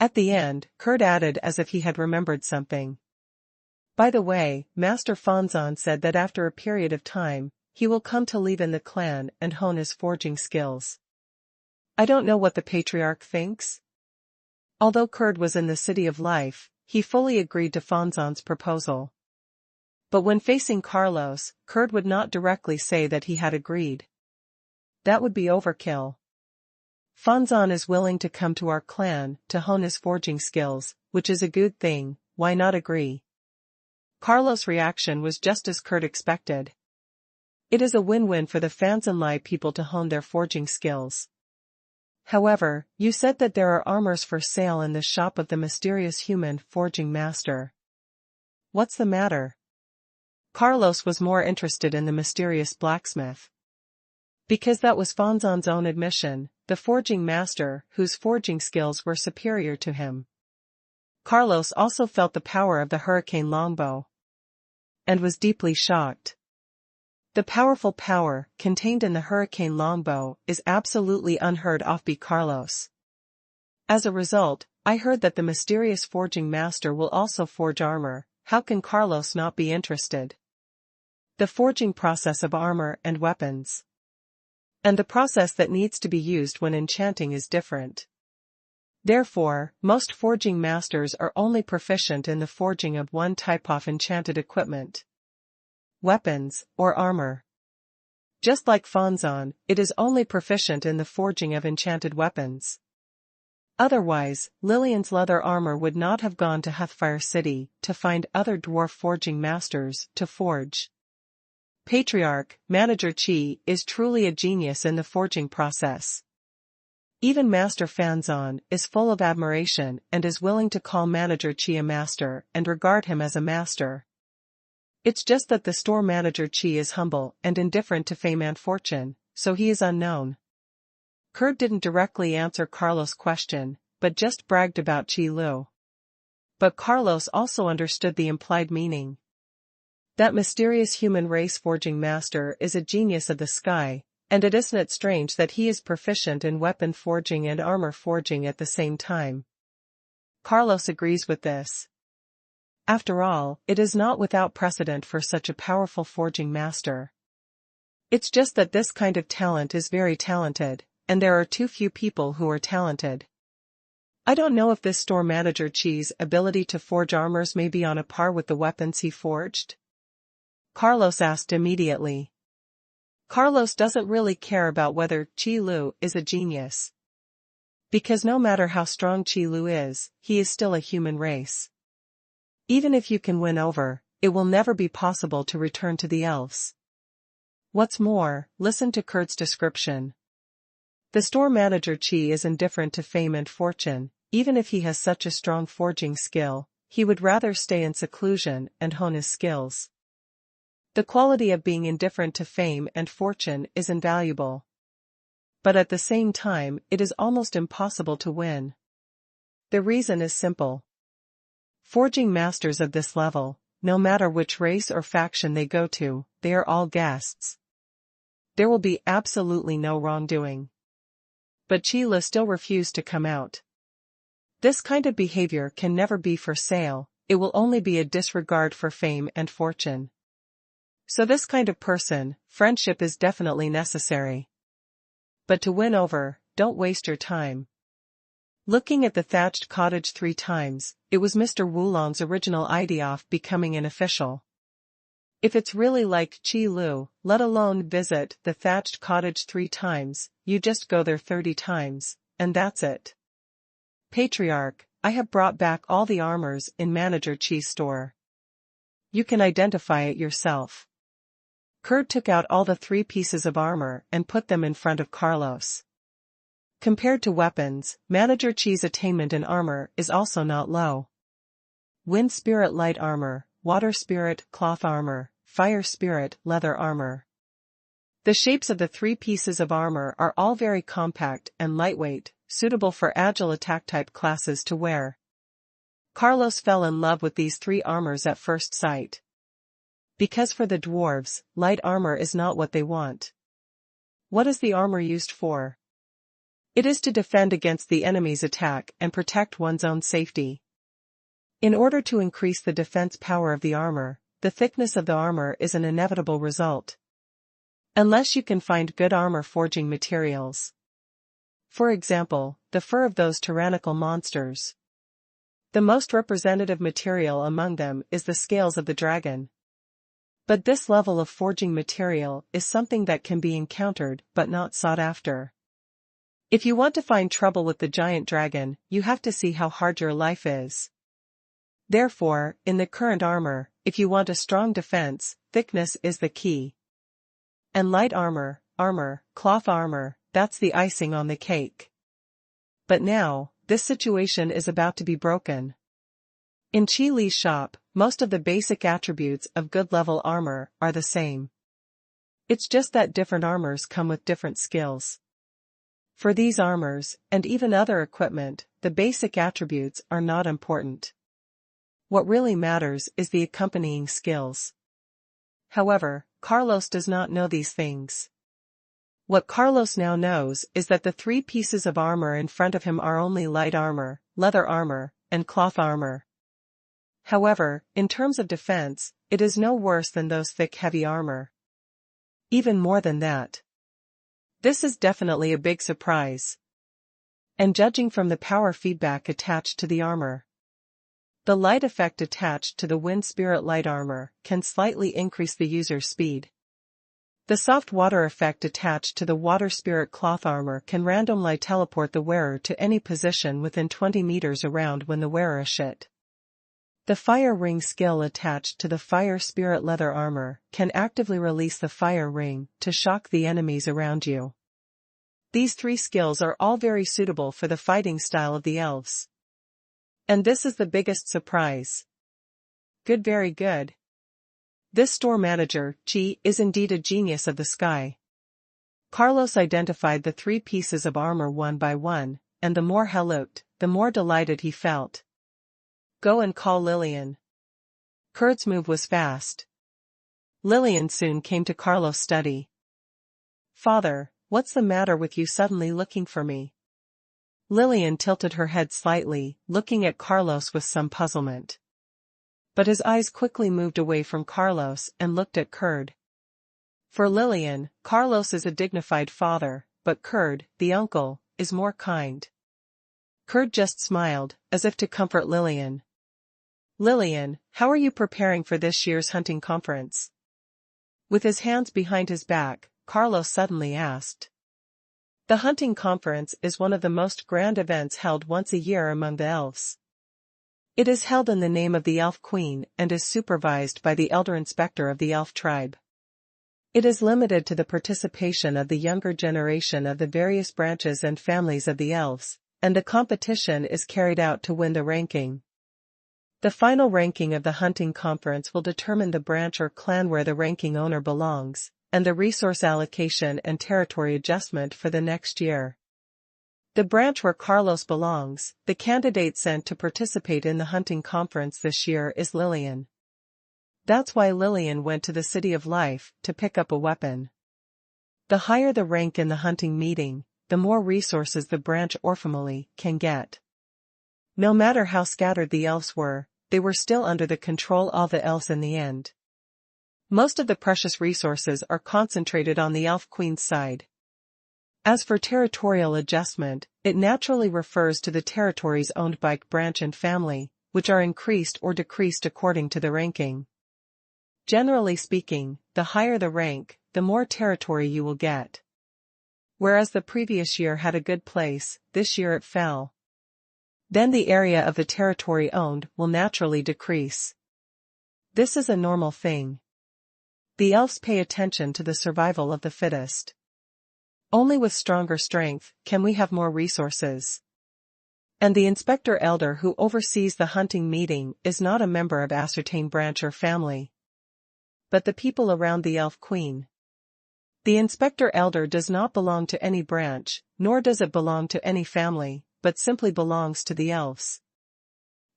At the end, Kurd added as if he had remembered something. By the way, Master Fanzan said that after a period of time, he will come to live in the clan and hone his forging skills. I don't know what the patriarch thinks. Although Kurd was in the city of life, he fully agreed to Fanzan's proposal. But when facing Carlos, Kurd would not directly say that he had agreed. That would be overkill. Fanzan is willing to come to our clan to hone his forging skills, which is a good thing, why not agree? Carlos' reaction was just as Kurd expected. It is a win-win for the Fanzan people to hone their forging skills. However, you said that there are armors for sale in the shop of the mysterious human forging master. What's the matter? Carlos was more interested in the mysterious blacksmith. Because that was Fanzan's own admission, the forging master, whose forging skills were superior to him. Carlos also felt the power of the hurricane longbow. And was deeply shocked. The powerful power contained in the hurricane longbow is absolutely unheard of by Carlos. As a result, I heard that the mysterious forging master will also forge armor. How can Carlos not be interested? The forging process of armor and weapons. And the process that needs to be used when enchanting is different. Therefore, most forging masters are only proficient in the forging of one type of enchanted equipment. Weapons, or armor. Just like Fanzan, it is only proficient in the forging of enchanted weapons. Otherwise, Lillian's leather armor would not have gone to Heathfire City to find other dwarf forging masters to forge. Patriarch, Manager Qi, is truly a genius in the forging process. Even Master Fanzan is full of admiration and is willing to call Manager Qi a master and regard him as a master. It's just that the store manager Qi is humble and indifferent to fame and fortune, so he is unknown. Kurd didn't directly answer Carlos' question, but just bragged about Qi Lu. But Carlos also understood the implied meaning. That mysterious human race forging master is a genius of the sky, and isn't it strange that he is proficient in weapon forging and armor forging at the same time? Carlos agrees with this. After all, it is not without precedent for such a powerful forging master. It's just that this kind of talent is very talented, and there are too few people who are talented. I don't know if this store manager Qi's ability to forge armors may be on a par with the weapons he forged. Carlos asked immediately. Carlos doesn't really care about whether Qi Lu is a genius. Because no matter how strong Qi Lu is, he is still a human race. Even if you can win over, it will never be possible to return to the elves. What's more, listen to Kurt's description. The store manager Qi is indifferent to fame and fortune. Even if he has such a strong forging skill, he would rather stay in seclusion and hone his skills. The quality of being indifferent to fame and fortune is invaluable. But at the same time, it is almost impossible to win. The reason is simple. Forging masters of this level, no matter which race or faction they go to, they are all guests. There will be absolutely no wrongdoing. But Qi Lu still refused to come out. This kind of behavior can never be for sale, it will only be a disregard for fame and fortune. So this kind of person, friendship is definitely necessary. But to win over, don't waste your time. Looking at the thatched cottage 3 times, it was Mr. Wulong's original idea of becoming an official. If it's really like Qi Lu, let alone visit the thatched cottage 3 times, you just go there 30 times, and that's it. Patriarch, I have brought back all the armors in Manager Qi's store. You can identify it yourself. Kurd took out all the 3 pieces of armor and put them in front of Carlos. Compared to weapons, Manager Qi's attainment in armor is also not low. Wind Spirit light armor, Water Spirit cloth armor, Fire Spirit leather armor. The shapes of the 3 pieces of armor are all very compact and lightweight, suitable for agile attack type classes to wear. Carlos fell in love with these 3 armors at first sight. Because for the dwarves, light armor is not what they want. What is the armor used for? It is to defend against the enemy's attack and protect one's own safety. In order to increase the defense power of the armor, the thickness of the armor is an inevitable result. Unless you can find good armor forging materials. For example, the fur of those tyrannical monsters. The most representative material among them is the scales of the dragon. But this level of forging material is something that can be encountered but not sought after. If you want to find trouble with the giant dragon, you have to see how hard your life is. Therefore, in the current armor, if you want a strong defense, thickness is the key. And light armor, cloth armor, that's the icing on the cake. But now, this situation is about to be broken. In Qi Li's shop, most of the basic attributes of good level armor are the same. It's just that different armors come with different skills. For these armors, and even other equipment, the basic attributes are not important. What really matters is the accompanying skills. However, Carlos does not know these things. What Carlos now knows is that the three pieces of armor in front of him are only light armor, leather armor, and cloth armor. However, in terms of defense, it is no worse than those thick heavy armor. Even more than that. This is definitely a big surprise. And judging from the power feedback attached to the armor, the light effect attached to the Wind Spirit light armor can slightly increase the user's speed. The soft water effect attached to the Water Spirit cloth armor can randomly teleport the wearer to any position within 20 meters around when the wearer is hit. The Fire Ring skill attached to the Fire Spirit leather armor can actively release the fire ring to shock the enemies around you. These three skills are all very suitable for the fighting style of the elves. And this is the biggest surprise. Good, very good. This store manager, Qi, is indeed a genius of the sky. Carlos identified the three pieces of armor one by one, and the more he looked, the more delighted he felt. Go and call Lillian. Kurt's move was fast. Lillian soon came to Carlos' study. Father, what's the matter with you suddenly looking for me? Lillian tilted her head slightly, looking at Carlos with some puzzlement. But his eyes quickly moved away from Carlos and looked at Kurd. For Lillian, Carlos is a dignified father, but Kurd, the uncle, is more kind. Kurd just smiled, as if to comfort Lillian. Lillian, how are you preparing for this year's hunting conference? With his hands behind his back, Carlos suddenly asked. The hunting conference is one of the most grand events held once a year among the elves. It is held in the name of the Elf Queen and is supervised by the elder inspector of the elf tribe. It is limited to the participation of the younger generation of the various branches and families of the elves, and the competition is carried out to win the ranking. The final ranking of the hunting conference will determine the branch or clan where the ranking owner belongs, and the resource allocation and territory adjustment for the next year. The branch where Carlos belongs, the candidate sent to participate in the hunting conference this year is Lillian. That's why Lillian went to the City of Life to pick up a weapon. The higher the rank in the hunting meeting, the more resources the branch or family can get. No matter how scattered the elves were, they were still under the control of the elves in the end. Most of the precious resources are concentrated on the Elf Queen's side. As for territorial adjustment, it naturally refers to the territories owned by branch and family, which are increased or decreased according to the ranking. Generally speaking, the higher the rank, the more territory you will get. Whereas the previous year had a good place, this year it fell. Then the area of the territory owned will naturally decrease. This is a normal thing. The elves pay attention to the survival of the fittest. Only with stronger strength can we have more resources. And the inspector elder who oversees the hunting meeting is not a member of ascertained branch or family, but the people around the elf queen. The inspector elder does not belong to any branch, nor does it belong to any family, but simply belongs to the elves.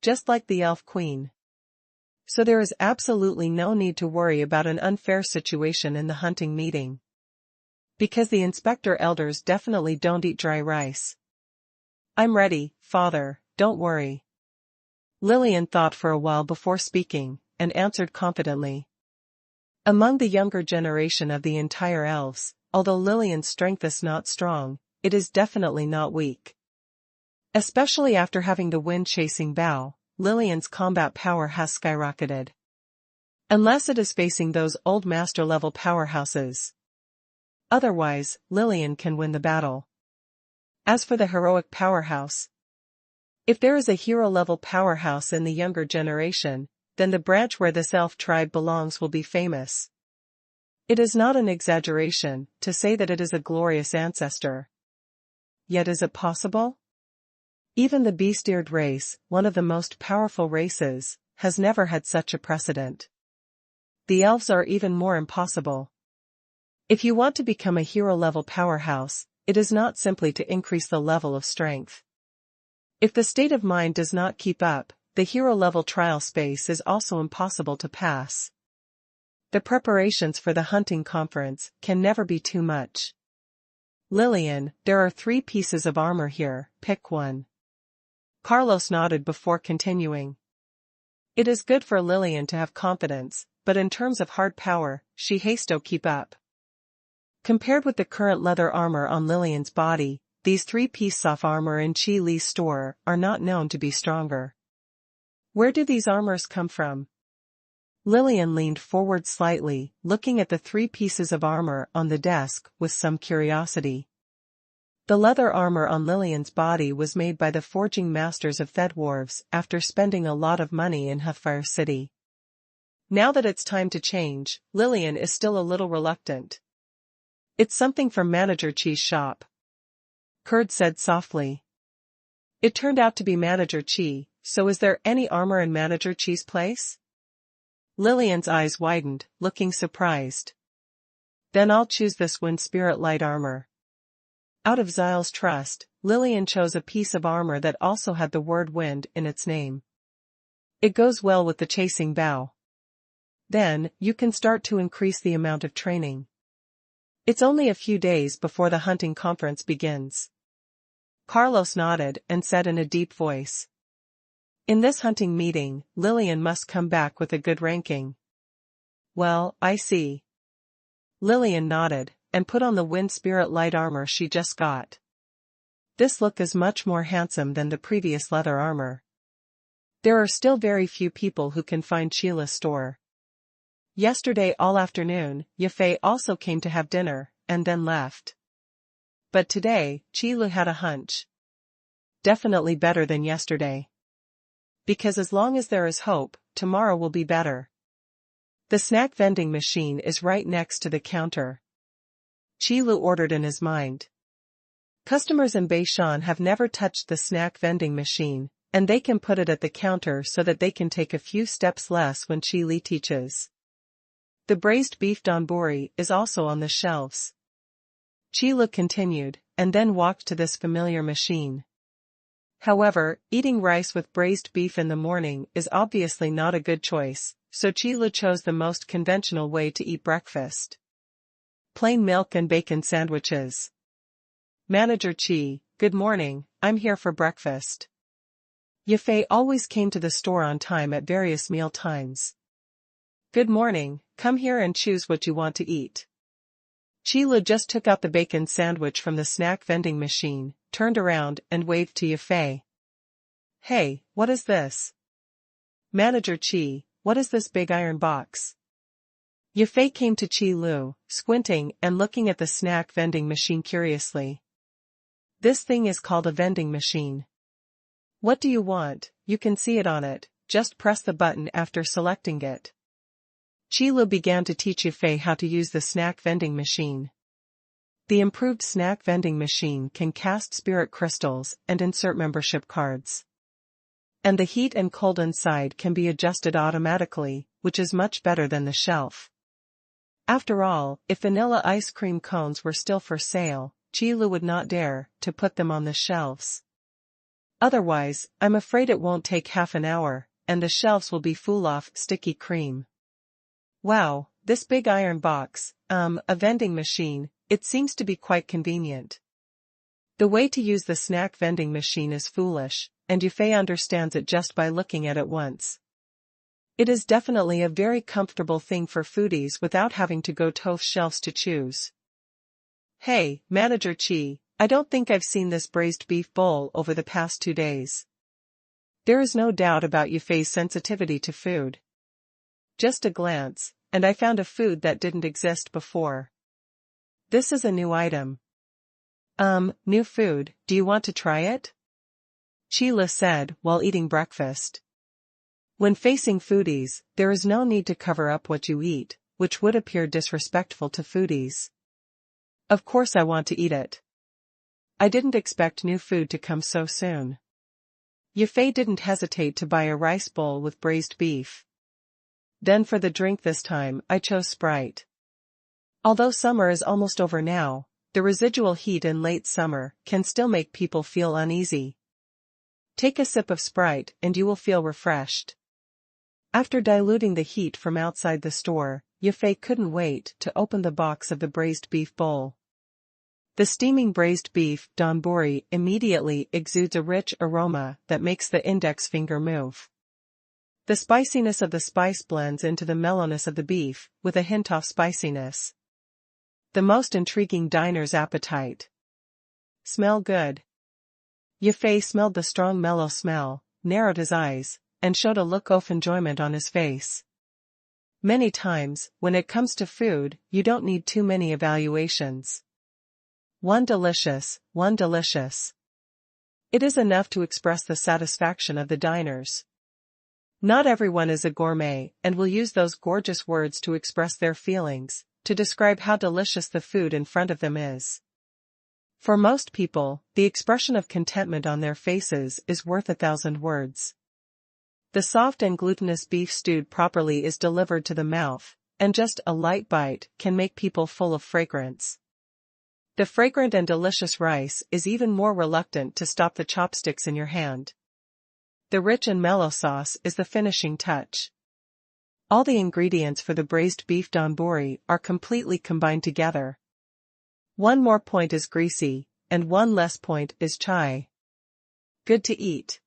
Just like the elf queen. So there is absolutely no need to worry about an unfair situation in the hunting meeting. Because the inspector elders definitely don't eat dry rice. I'm ready, father, don't worry. Lillian thought for a while before speaking, and answered confidently. Among the younger generation of the entire elves, although Lillian's strength is not strong, it is definitely not weak. Especially after having the wind-chasing bow, Lillian's combat power has skyrocketed. Unless it is facing those old master-level powerhouses. Otherwise, Lillian can win the battle. As for the heroic powerhouse, if there is a hero-level powerhouse in the younger generation, then the branch where this elf tribe belongs will be famous. It is not an exaggeration to say that it is a glorious ancestor. Yet is it possible? Even the beast-eared race, one of the most powerful races, has never had such a precedent. The elves are even more impossible. If you want to become a hero-level powerhouse, it is not simply to increase the level of strength. If the state of mind does not keep up, the hero-level trial space is also impossible to pass. The preparations for the hunting conference can never be too much. Lillian, there are 3 pieces of armor here, pick one. Carlos nodded before continuing. It is good for Lillian to have confidence, but in terms of hard power, she has to keep up. Compared with the current leather armor on Lillian's body, these 3-piece soft armor in Chi Li's store are not known to be stronger. Where do these armors come from? Lillian leaned forward slightly, looking at the 3 pieces of armor on the desk with some curiosity. The leather armor on Lillian's body was made by the forging masters of Thedwarves after spending a lot of money in Hellfire City. Now that it's time to change, Lillian is still a little reluctant. It's something from Manager Chi's shop. Kurd said softly. It turned out to be Manager Chi, so is there any armor in Manager Chi's place? Lillian's eyes widened, looking surprised. Then I'll choose this Wind Spirit light armor. Out of Zyle's trust, Lillian chose a piece of armor that also had the word wind in its name. It goes well with the chasing bow. Then, you can start to increase the amount of training. It's only a few days before the hunting conference begins. Carlos nodded and said in a deep voice. In this hunting meeting, Lillian must come back with a good ranking. Well, I see. Lillian nodded, and put on the Wind Spirit light armor she just got. This look is much more handsome than the previous leather armor. There are still very few people who can find Sheila's store. Yesterday all afternoon, Yafei also came to have dinner, and then left. But today, Chilu had a hunch. Definitely better than yesterday. Because as long as there is hope, tomorrow will be better. The snack vending machine is right next to the counter. Chilu ordered in his mind. Customers in Beishan have never touched the snack vending machine, and they can put it at the counter so that they can take a few steps less when Chi Li teaches. The braised beef donburi is also on the shelves. Chilu continued, and then walked to this familiar machine. However, eating rice with braised beef in the morning is obviously not a good choice, so Chilu chose the most conventional way to eat breakfast. Plain milk and bacon sandwiches. Manager Chi, good morning, I'm here for breakfast. Yafei always came to the store on time at various meal times. Good morning, come here and choose what you want to eat. Chilu just took out the bacon sandwich from the snack vending machine, turned around and waved to Yafei. Hey, what is this? Manager Chi, what is this big iron box? Yafei came to Chilu, squinting and looking at the snack vending machine curiously. This thing is called a vending machine. What do you want? You can see it on it, just press the button after selecting it. Chilu began to teach Yafei how to use the snack vending machine. The improved snack vending machine can cast spirit crystals and insert membership cards. And the heat and cold inside can be adjusted automatically, which is much better than the shelf. After all, if vanilla ice cream cones were still for sale, Chilu would not dare to put them on the shelves. Otherwise, I'm afraid it won't take half an hour, and the shelves will be full of sticky cream. Wow, this big iron box, a vending machine, it seems to be quite convenient. The way to use the snack vending machine is foolish, and Yafei understands it just by looking at it once. It is definitely a very comfortable thing for foodies without having to go to shelves to choose. Hey, Manager Chi, I don't think I've seen this braised beef bowl over the past 2 days. There is no doubt about Yufei's sensitivity to food. Just a glance, and I found a food that didn't exist before. This is a new item. New food, do you want to try it? Qile said while eating breakfast. When facing foodies, there is no need to cover up what you eat, which would appear disrespectful to foodies. Of course I want to eat it. I didn't expect new food to come so soon. Yufei didn't hesitate to buy a rice bowl with braised beef. Then for the drink this time I chose Sprite. Although summer is almost over now, the residual heat in late summer can still make people feel uneasy. Take a sip of Sprite and you will feel refreshed. After diluting the heat from outside the store, Yufei couldn't wait to open the box of the braised beef bowl. The steaming braised beef donburi immediately exudes a rich aroma that makes the index finger move. The spiciness of the spice blends into the mellowness of the beef, with a hint of spiciness. The most intriguing diner's appetite. Smell good. Yufei smelled the strong mellow smell, narrowed his eyes, and showed a look of enjoyment on his face. Many times, when it comes to food, you don't need too many evaluations. One delicious, one delicious. It is enough to express the satisfaction of the diners. Not everyone is a gourmet and will use those gorgeous words to express their feelings, to describe how delicious the food in front of them is. For most people, the expression of contentment on their faces is worth 1,000 words. The soft and glutinous beef stewed properly is delivered to the mouth, and just a light bite can make people full of fragrance. The fragrant and delicious rice is even more reluctant to stop the chopsticks in your hand. The rich and mellow sauce is the finishing touch. All the ingredients for the braised beef donburi are completely combined together. One more point is greasy, and one less point is chai. Good to eat.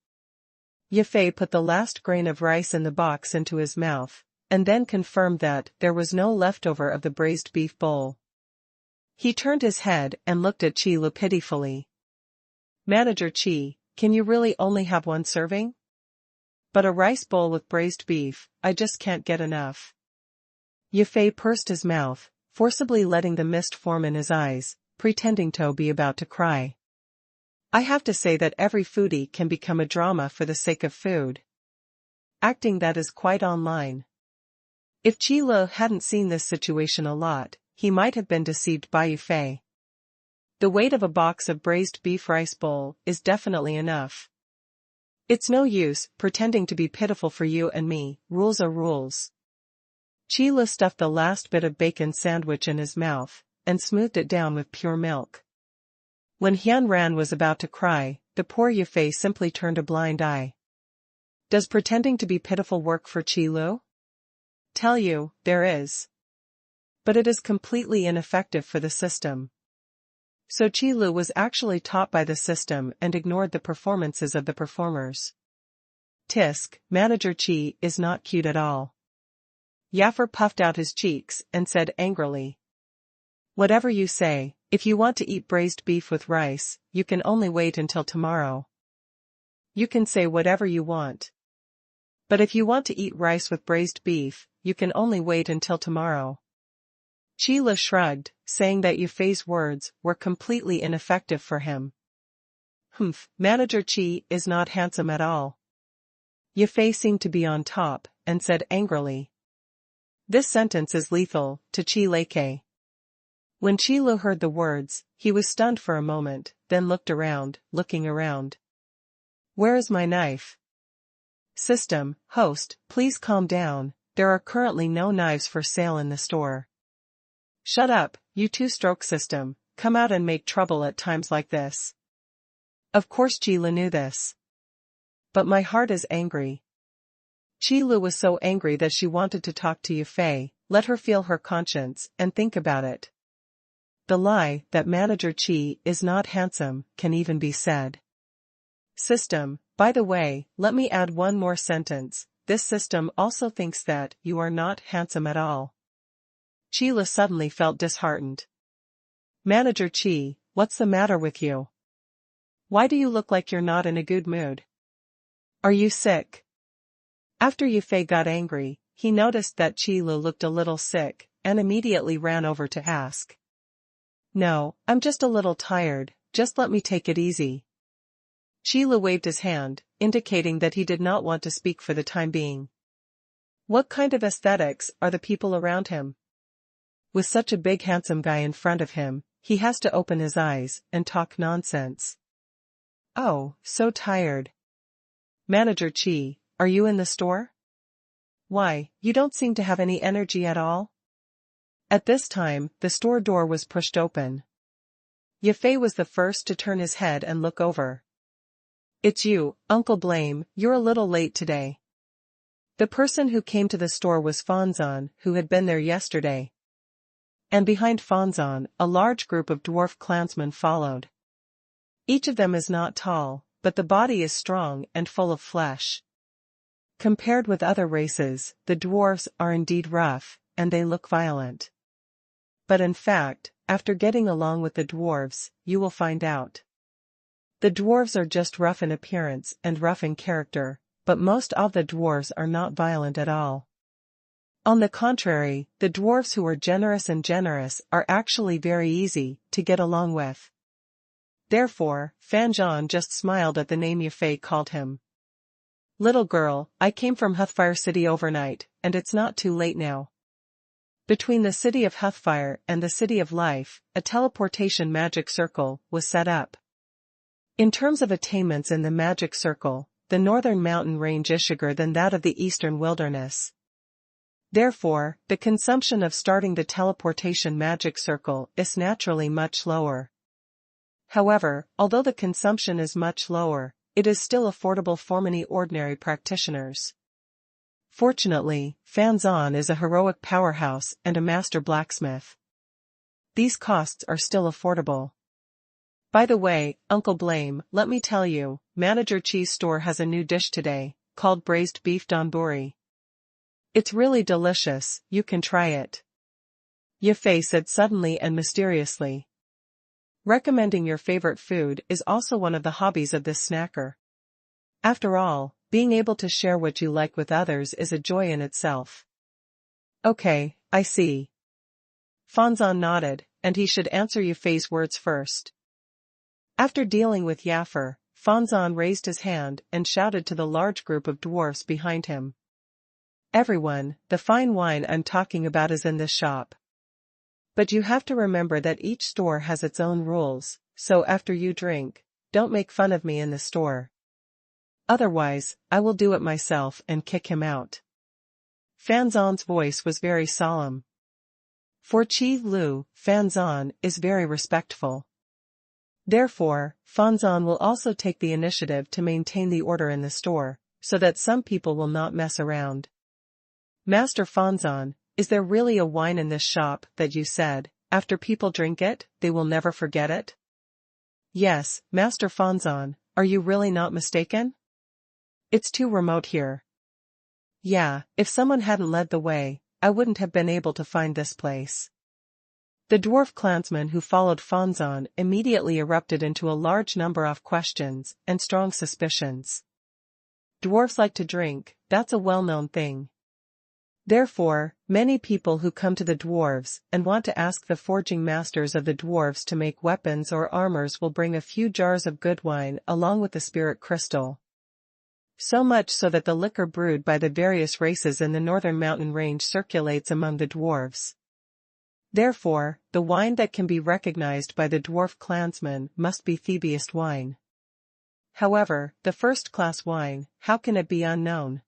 Yufei put the last grain of rice in the box into his mouth, and then confirmed that there was no leftover of the braised beef bowl. He turned his head and looked at Qile pitifully. Manager Qi, can you really only have one serving? But a rice bowl with braised beef, I just can't get enough. Yufei pursed his mouth, forcibly letting the mist form in his eyes, pretending to be about to cry. I have to say that every foodie can become a drama for the sake of food. Acting that is quite online. If Qile hadn't seen this situation a lot, he might have been deceived by Yufei. The weight of a box of braised beef rice bowl is definitely enough. It's no use pretending to be pitiful for you and me, rules are rules. Qile stuffed the last bit of bacon sandwich in his mouth, and smoothed it down with pure milk. When Xuanhuan was about to cry, the poor Yufei simply turned a blind eye. Does pretending to be pitiful work for Qile? Tell you, there is. But it is completely ineffective for the system. So Qile was actually taught by the system and ignored the performances of the performers. Tisk, Manager Qi is not cute at all. Yaffer puffed out his cheeks and said angrily. Whatever you say, if you want to eat braised beef with rice, you can only wait until tomorrow. You can say whatever you want. But if you want to eat rice with braised beef, you can only wait until tomorrow. Qile shrugged, saying that Yufei's words were completely ineffective for him. Manager Qi is not handsome at all. Yufei seemed to be on top, and said angrily. This sentence is lethal, to Qile. When Qile heard the words, he was stunned for a moment, then looked around, looking around. Where is my knife? System, host, please calm down, there are currently no knives for sale in the store. Shut up, you two-stroke system, come out and make trouble at times like this. Of course Qile knew this. But my heart is angry. Qile was so angry that she wanted to talk to Yufei, let her feel her conscience, and think about it. The lie that Manager Qi is not handsome can even be said. System, by the way, let me add one more sentence, this system also thinks that you are not handsome at all. Qile suddenly felt disheartened. Manager Qi, what's the matter with you? Why do you look like you're not in a good mood? Are you sick? After Yufei got angry, he noticed that Qilu looked a little sick, and immediately ran over to ask. No, I'm just a little tired, just let me take it easy. Qilu waved his hand, indicating that he did not want to speak for the time being. What kind of aesthetics are the people around him? With such a big handsome guy in front of him, he has to open his eyes and talk nonsense. Oh, so tired. Manager Qi, are you in the store? Why, you don't seem to have any energy at all? At this time, the store door was pushed open. Yefei was the first to turn his head and look over. It's you, Uncle Blame, you're a little late today. The person who came to the store was Fanzan, who had been there yesterday. And behind Fanzan, a large group of dwarf clansmen followed. Each of them is not tall, but the body is strong and full of flesh. Compared with other races, the dwarves are indeed rough, and they look violent. But in fact, after getting along with the dwarves, you will find out. The dwarves are just rough in appearance and rough in character, but most of the dwarves are not violent at all. On the contrary, the dwarves who are generous are actually very easy to get along with. Therefore, Fanzan just smiled at the name Yefei called him. Little girl, I came from Huthfire City overnight, and it's not too late now. Between the city of Huthfire and the city of Life, a teleportation magic circle was set up. In terms of attainments in the magic circle, the northern mountain range is bigger than that of the eastern wilderness. Therefore, the consumption of starting the teleportation magic circle is naturally much lower. However, although the consumption is much lower, it is still affordable for many ordinary practitioners. Fortunately, Fanzan is a heroic powerhouse and a master blacksmith. These costs are still affordable. By the way, Uncle Blame, let me tell you, Manager Chi's store has a new dish today, called braised beef donburi. It's really delicious, you can try it. Yefei said suddenly and mysteriously. Recommending your favorite food is also one of the hobbies of this snacker. After all, being able to share what you like with others is a joy in itself. Okay, I see. Fanzan nodded, and he should answer Yefei's words first. After dealing with Yaffer, Fanzan raised his hand and shouted to the large group of dwarfs behind him. Everyone, the fine wine I'm talking about is in this shop. But you have to remember that each store has its own rules, so after you drink, don't make fun of me in the store. Otherwise, I will do it myself and kick him out. Fanzan's voice was very solemn. For Qi Lu, Fanzan is very respectful. Therefore, Fanzan will also take the initiative to maintain the order in the store, so that some people will not mess around. Master Fanzan, is there really a wine in this shop that you said, after people drink it, they will never forget it? Yes, Master Fanzan, are you really not mistaken? It's too remote here. Yeah, if someone hadn't led the way, I wouldn't have been able to find this place. The dwarf clansmen who followed Fanzan immediately erupted into a large number of questions and strong suspicions. Dwarves like to drink, that's a well-known thing. Therefore, many people who come to the dwarves and want to ask the forging masters of the dwarves to make weapons or armors will bring a few jars of good wine along with the spirit crystal. So much so that the liquor brewed by the various races in the northern mountain range circulates among the dwarves. Therefore, the wine that can be recognized by the dwarf clansmen must be Thebiest wine. However, the first-class wine, how can it be unknown?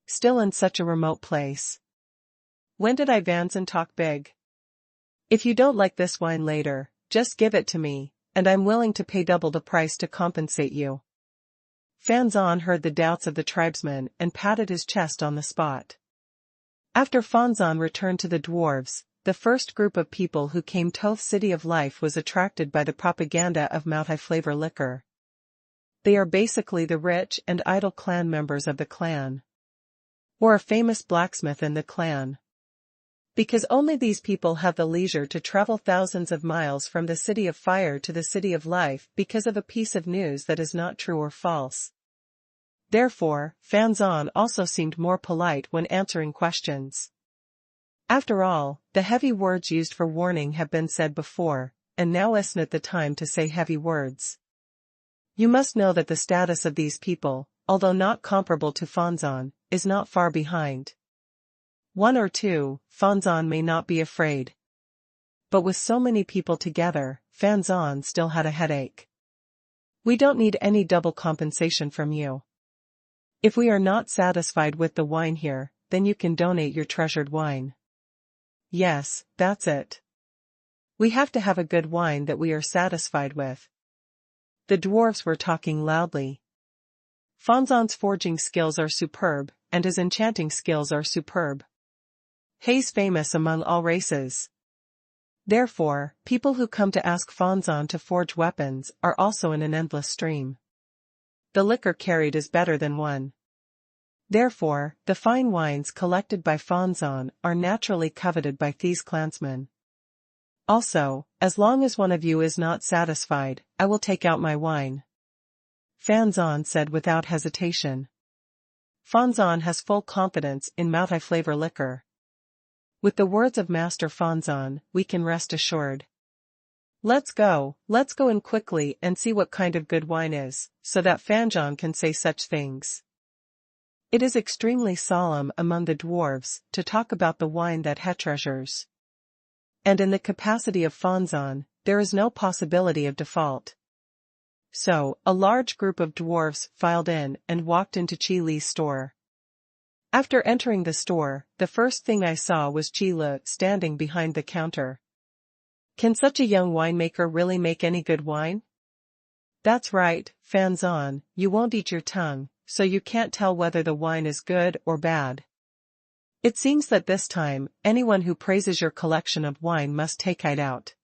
Still in such a remote place. When did Ivanson talk big? If you don't like this wine later, just give it to me, and I'm willing to pay double the price to compensate you. Fanzan heard the doubts of the tribesmen and patted his chest on the spot. After Fanzan returned to the dwarves, the first group of people who came to City of Life was attracted by the propaganda of Mount High Flavor Liquor. They are basically the rich and idle clan members of the clan. Or a famous blacksmith in the clan. Because only these people have the leisure to travel thousands of miles from the city of fire to the city of life because of a piece of news that is not true or false. Therefore, Fanzan also seemed more polite when answering questions. After all, the heavy words used for warning have been said before, and now isn't the time to say heavy words. You must know that the status of these people, although not comparable to Fanzan, is not far behind. 1 or 2, Fanzan may not be afraid. But with so many people together, Fanzan still had a headache. We don't need any double compensation from you. If we are not satisfied with the wine here, then you can donate your treasured wine. Yes, that's it. We have to have a good wine that we are satisfied with. The dwarves were talking loudly. Fanzan's forging skills are superb, and his enchanting skills are superb. He's famous among all races. Therefore, people who come to ask Fanzan to forge weapons are also in an endless stream. The liquor carried is better than wine. Therefore, the fine wines collected by Fanzan are naturally coveted by these clansmen. Also, as long as one of you is not satisfied, I will take out my wine. Fanzan said without hesitation. Fanzan has full confidence in multi-flavor liquor. With the words of Master Fanzan, we can rest assured. Let's go in quickly and see what kind of good wine is, so that Fanzan can say such things. It is extremely solemn among the dwarves to talk about the wine that he treasures. And in the capacity of Fanzan, there is no possibility of default. So, a large group of dwarves filed in and walked into Qi Li's store. After entering the store, the first thing I saw was Qi Li standing behind the counter. Can such a young winemaker really make any good wine? That's right, Fanzan, you won't eat your tongue, so you can't tell whether the wine is good or bad. It seems that this time, anyone who praises your collection of wine must take it out.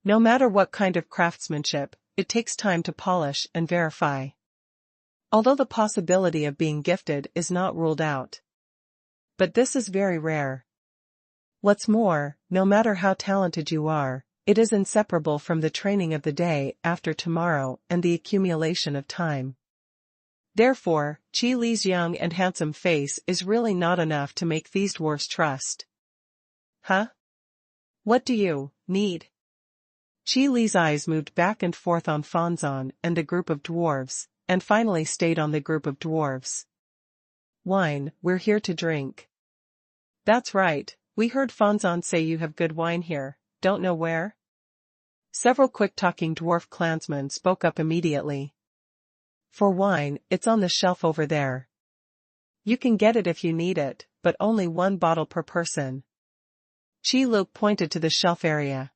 No matter what kind of craftsmanship, it takes time to polish and verify. Although the possibility of being gifted is not ruled out. But this is very rare. What's more, no matter how talented you are, it is inseparable from the training of the day after tomorrow and the accumulation of time. Therefore, Qi Li's young and handsome face is really not enough to make these dwarfs trust. Huh? What do you need? Qi Li's eyes moved back and forth on Fanzan and the group of dwarves, and finally stayed on the group of dwarves. Wine, we're here to drink. That's right, we heard Fanzan say you have good wine here, don't know where? Several quick-talking dwarf clansmen spoke up immediately. For wine, it's on the shelf over there. You can get it if you need it, but only 1 bottle per person. Qi Li pointed to the shelf area.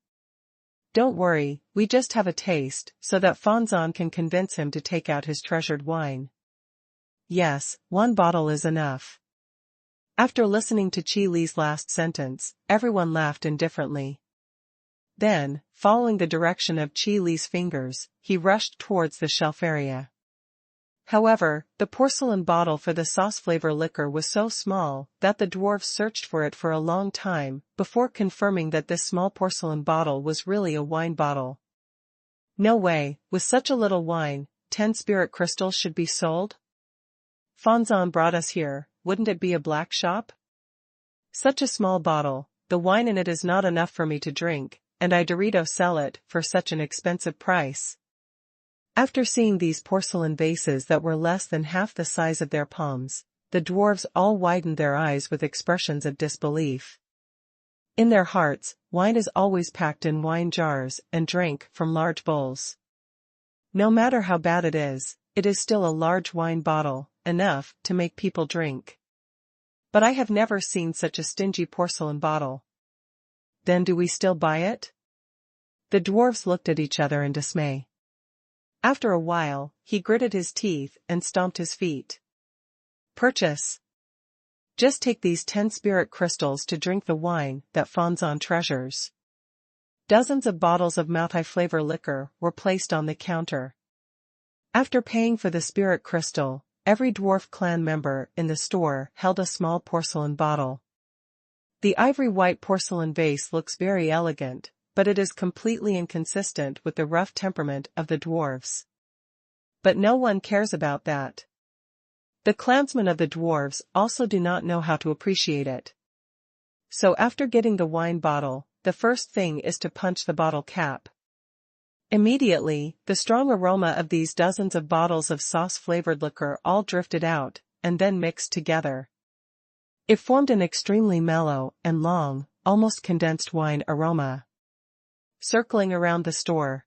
Don't worry, we just have a taste, so that Fanzan can convince him to take out his treasured wine. Yes, 1 bottle is enough. After listening to Qi Li's last sentence, everyone laughed indifferently. Then, following the direction of Qi Li's fingers, he rushed towards the shelf area. However, the porcelain bottle for the sauce flavor liquor was so small that the dwarves searched for it for a long time before confirming that this small porcelain bottle was really a wine bottle. No way, with such a little wine, 10 spirit crystals should be sold? Fanzan brought us here, wouldn't it be a black shop? Such a small bottle, the wine in it is not enough for me to drink, and I Dorito sell it for such an expensive price. After seeing these porcelain vases that were less than half the size of their palms, the dwarves all widened their eyes with expressions of disbelief. In their hearts, wine is always packed in wine jars and drank from large bowls. No matter how bad it is still a large wine bottle, enough to make people drink. But I have never seen such a stingy porcelain bottle. Then do we still buy it? The dwarves looked at each other in dismay. After a while, he gritted his teeth and stomped his feet. Purchase. Just take these 10 spirit crystals to drink the wine that Fanzan treasures. Dozens of bottles of multi-flavor liquor were placed on the counter. After paying for the spirit crystal, every dwarf clan member in the store held a small porcelain bottle. The ivory-white porcelain vase looks very elegant, but it is completely inconsistent with the rough temperament of the dwarves. But no one cares about that. The clansmen of the dwarves also do not know how to appreciate it. So after getting the wine bottle, the first thing is to punch the bottle cap. Immediately, the strong aroma of these dozens of bottles of sauce-flavored liquor all drifted out, and then mixed together. It formed an extremely mellow and long, almost condensed wine aroma, circling around the store.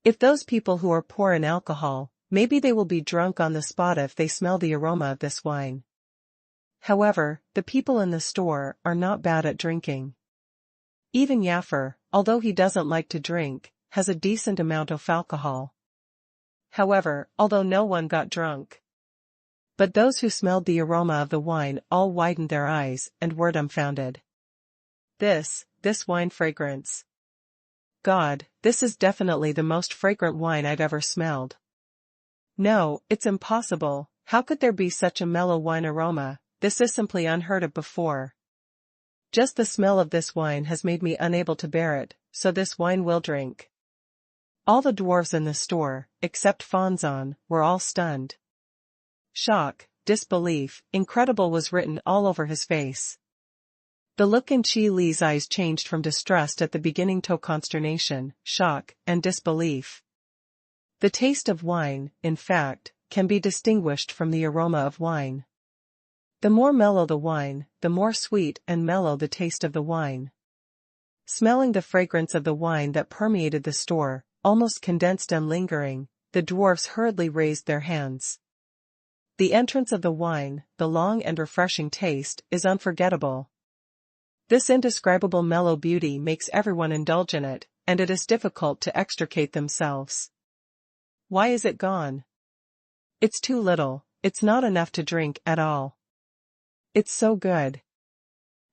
If those people who are poor in alcohol, maybe they will be drunk on the spot if they smell the aroma of this wine. However, the people in the store are not bad at drinking. Even Yaffer, although he doesn't like to drink, has a decent amount of alcohol. However, although no one got drunk. But those who smelled the aroma of the wine all widened their eyes and were dumbfounded. This wine fragrance. God, this is definitely the most fragrant wine I've ever smelled. No, it's impossible. How could there be such a mellow wine aroma? This is simply unheard of before. Just the smell of this wine has made me unable to bear it, so this wine will drink. All the dwarves in the store, except Xuanhuan, were all stunned. Shock, disbelief, incredible was written all over his face. The look in Qi Li's eyes changed from distrust at the beginning to consternation, shock, and disbelief. The taste of wine, in fact, can be distinguished from the aroma of wine. The more mellow the wine, the more sweet and mellow the taste of the wine. Smelling the fragrance of the wine that permeated the store, almost condensed and lingering, the dwarfs hurriedly raised their hands. The entrance of the wine, the long and refreshing taste, is unforgettable. This indescribable mellow beauty makes everyone indulge in it, and it is difficult to extricate themselves. Why is it gone? It's too little, it's not enough to drink at all. It's so good.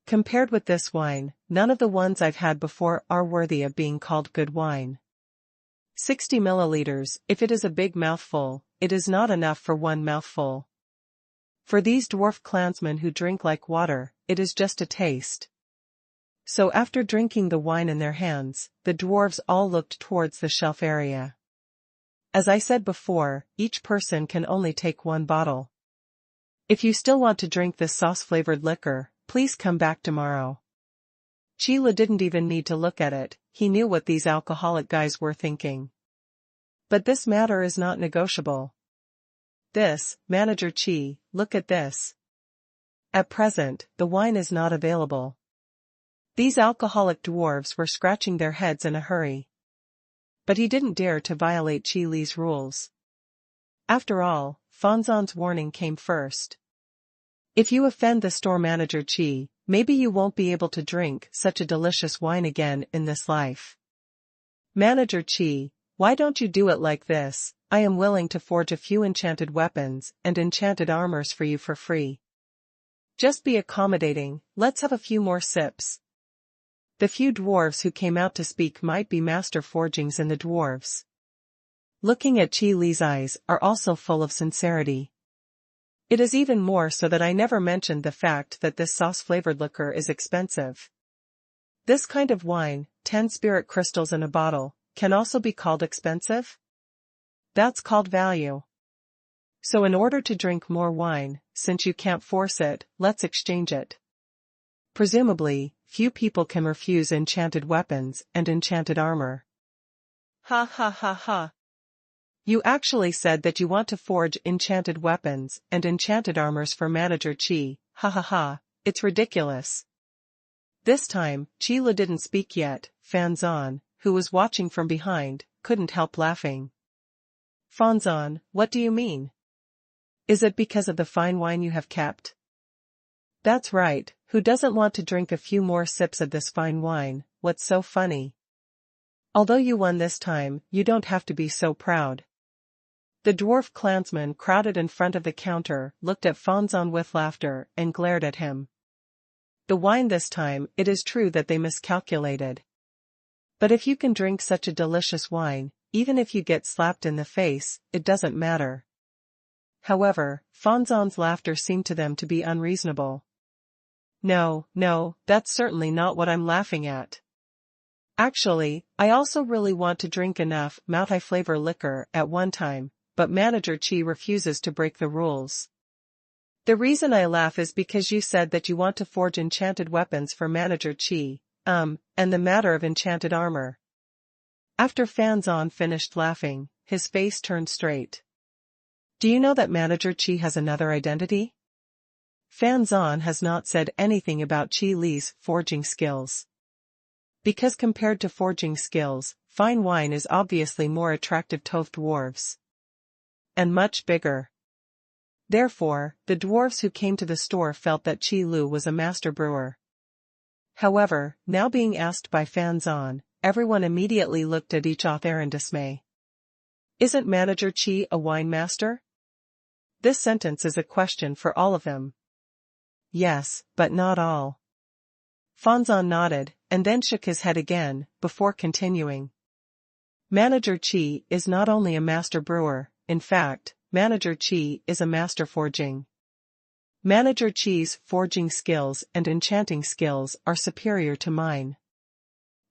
Compared with this wine, none of the ones I've had before are worthy of being called good wine. 60 milliliters, if it is a big mouthful, it is not enough for one mouthful. For these dwarf clansmen who drink like water, it is just a taste. So after drinking the wine in their hands, the dwarves all looked towards the shelf area. As I said before, each person can only take one bottle. If you still want to drink this sauce-flavored liquor, please come back tomorrow. Qi didn't even need to look at it, he knew what these alcoholic guys were thinking. But this matter is not negotiable. This, Manager Qi, look at this. At present, the wine is not available. These alcoholic dwarves were scratching their heads in a hurry. But he didn't dare to violate Qi Li's rules. After all, Xuanhuan's warning came first. If you offend the store manager Qi, maybe you won't be able to drink such a delicious wine again in this life. Manager Qi, why don't you do it like this? I am willing to forge a few enchanted weapons and enchanted armors for you for free. Just be accommodating, let's have a few more sips. The few dwarves who came out to speak might be master forgings in the dwarves. Looking at Qi Li's eyes are also full of sincerity. It is even more so that I never mentioned the fact that this sauce-flavored liquor is expensive. This kind of wine, 10 spirit crystals in a bottle, can also be called expensive? That's called value. So in order to drink more wine, since you can't force it, let's exchange it. Presumably, few people can refuse enchanted weapons and enchanted armor. Ha ha ha ha. You actually said that you want to forge enchanted weapons and enchanted armors for Manager Qi, ha ha ha, it's ridiculous. This time, Qi didn't speak yet. Xuanhuan, who was watching from behind, couldn't help laughing. Xuanhuan, what do you mean? Is it because of the fine wine you have kept? That's right, who doesn't want to drink a few more sips of this fine wine? What's so funny? Although you won this time, you don't have to be so proud. The dwarf clansmen crowded in front of the counter looked at Xuanhuan with laughter and glared at him. The wine this time, it is true that they miscalculated. But if you can drink such a delicious wine, even if you get slapped in the face, it doesn't matter. However, Xuanhuan's laughter seemed to them to be unreasonable. No, no, that's certainly not what I'm laughing at. Actually, I also really want to drink enough Mouth-I flavor liquor at one time, but Manager Chi refuses to break the rules. The reason I laugh is because you said that you want to forge enchanted weapons for Manager Chi, and the matter of enchanted armor. After Fan Zan finished laughing, his face turned straight. Do you know that Manager Chi has another identity? Fan Zan has not said anything about Chi Li's forging skills. Because compared to forging skills, fine wine is obviously more attractive to dwarves. And much bigger. Therefore, the dwarves who came to the store felt that Chi Lu was a master brewer. However, now being asked by Fan Zan, everyone immediately looked at each other in dismay. Isn't Manager Chi a wine master? This sentence is a question for all of them. Yes, but not all. Fan Zan nodded, and then shook his head again, before continuing. Manager Chi is not only a master brewer, in fact, Manager Chi is a master forging. Manager Chi's forging skills and enchanting skills are superior to mine.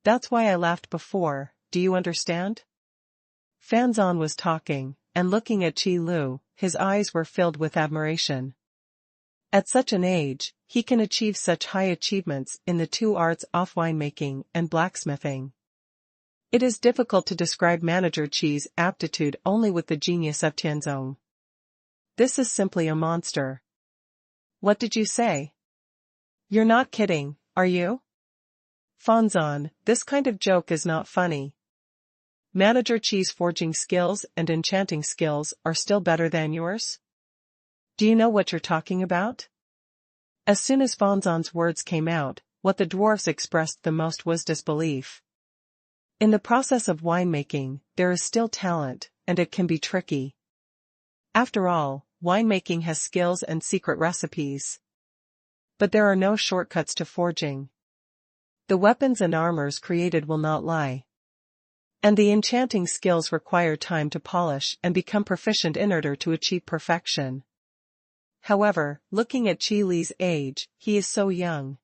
That's why I laughed before, do you understand? Fan Zan was talking, and looking at Chi Lu, his eyes were filled with admiration. At such an age, he can achieve such high achievements in the two arts of winemaking and blacksmithing. It is difficult to describe Manager Chi's aptitude only with the genius of Tianzong. This is simply a monster. What did you say? You're not kidding, are you? Fan Zan, this kind of joke is not funny. Manager Chi's forging skills and enchanting skills are still better than yours? Do you know what you're talking about? As soon as Fan Zan's words came out, what the dwarfs expressed the most was disbelief. In the process of winemaking, there is still talent, and it can be tricky. After all, winemaking has skills and secret recipes. But there are no shortcuts to forging. The weapons and armors created will not lie. And the enchanting skills require time to polish and become proficient in order to achieve perfection. However, looking at Chi Li's age, he is so young.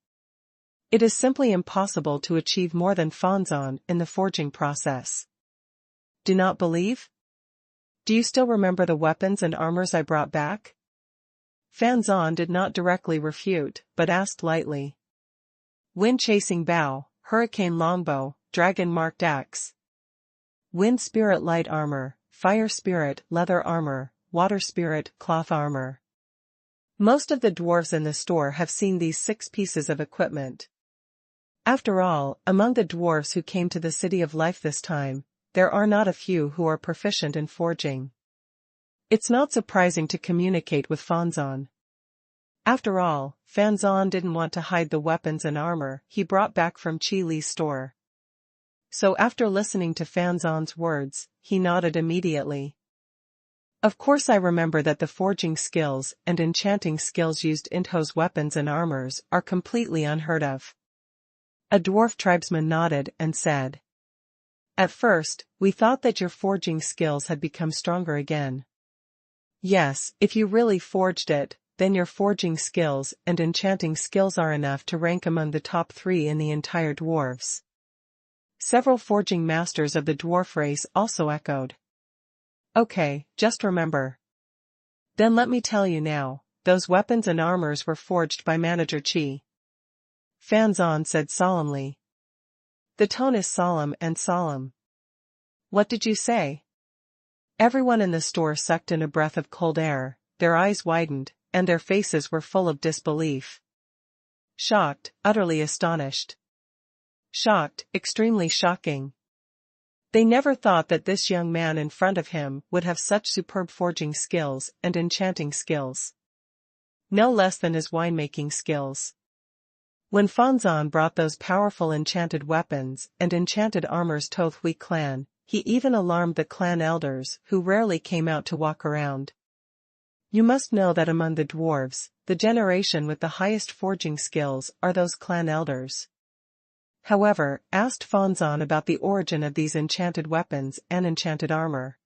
It is simply impossible to achieve more than Fan Zan in the forging process. Do not believe? Do you still remember the weapons and armors I brought back? Fan Zan did not directly refute, but asked lightly. Wind-chasing bow, hurricane longbow, dragon-marked axe. Wind spirit light armor, fire spirit leather armor, water spirit cloth armor. Most of the dwarves in the store have seen these 6 pieces of equipment. After all, among the dwarves who came to the City of Life this time, there are not a few who are proficient in forging. It's not surprising to communicate with Fan Zan. After all, Fan Zan didn't want to hide the weapons and armor he brought back from Chi Li's store. So after listening to Fan Zan's words, he nodded immediately. Of course I remember that the forging skills and enchanting skills used in To's weapons and armors are completely unheard of. A dwarf tribesman nodded and said. At first, we thought that your forging skills had become stronger again. Yes, if you really forged it, then your forging skills and enchanting skills are enough to rank among the top 3 in the entire dwarves. Several forging masters of the dwarf race also echoed. Okay, just remember. Then let me tell you now, those weapons and armors were forged by Manager Chi. Fan Zan said solemnly. The tone is solemn and solemn. What did you say? Everyone in the store sucked in a breath of cold air, their eyes widened, and their faces were full of disbelief. Shocked, utterly astonished. Shocked, extremely shocking. They never thought that this young man in front of him would have such superb forging skills and enchanting skills. No less than his winemaking skills. When Fan Zan brought those powerful enchanted weapons and enchanted armors to Hui clan, he even alarmed the clan elders who rarely came out to walk around. You must know that among the dwarves, the generation with the highest forging skills are those clan elders. However, asked Fan Zan about the origin of these enchanted weapons and enchanted armor.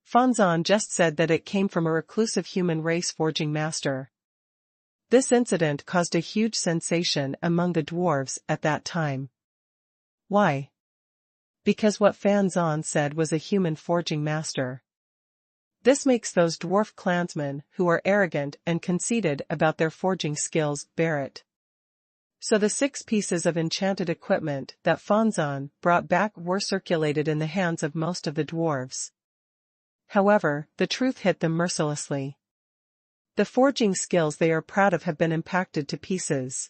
Fan Zan just said that it came from a reclusive human race forging master. This incident caused a huge sensation among the dwarves at that time. Why? Because what Fan Zan said was a human forging master. This makes those dwarf clansmen who are arrogant and conceited about their forging skills bear it. So the 6 pieces of enchanted equipment that Fan Zan brought back were circulated in the hands of most of the dwarves. However, the truth hit them mercilessly. The forging skills they are proud of have been impacted to pieces.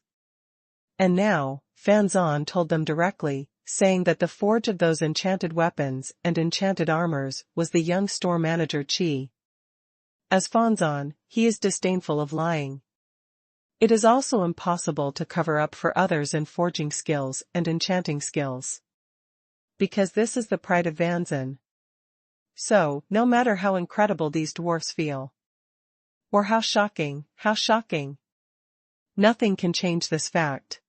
And now, Fan Zan told them directly, saying that the forge of those enchanted weapons and enchanted armors was the young store manager Qi. As Fan Zan, he is disdainful of lying. It is also impossible to cover up for others in forging skills and enchanting skills. Because this is the pride of Vanzan. So, no matter how incredible these dwarfs feel, or how shocking, nothing can change this fact.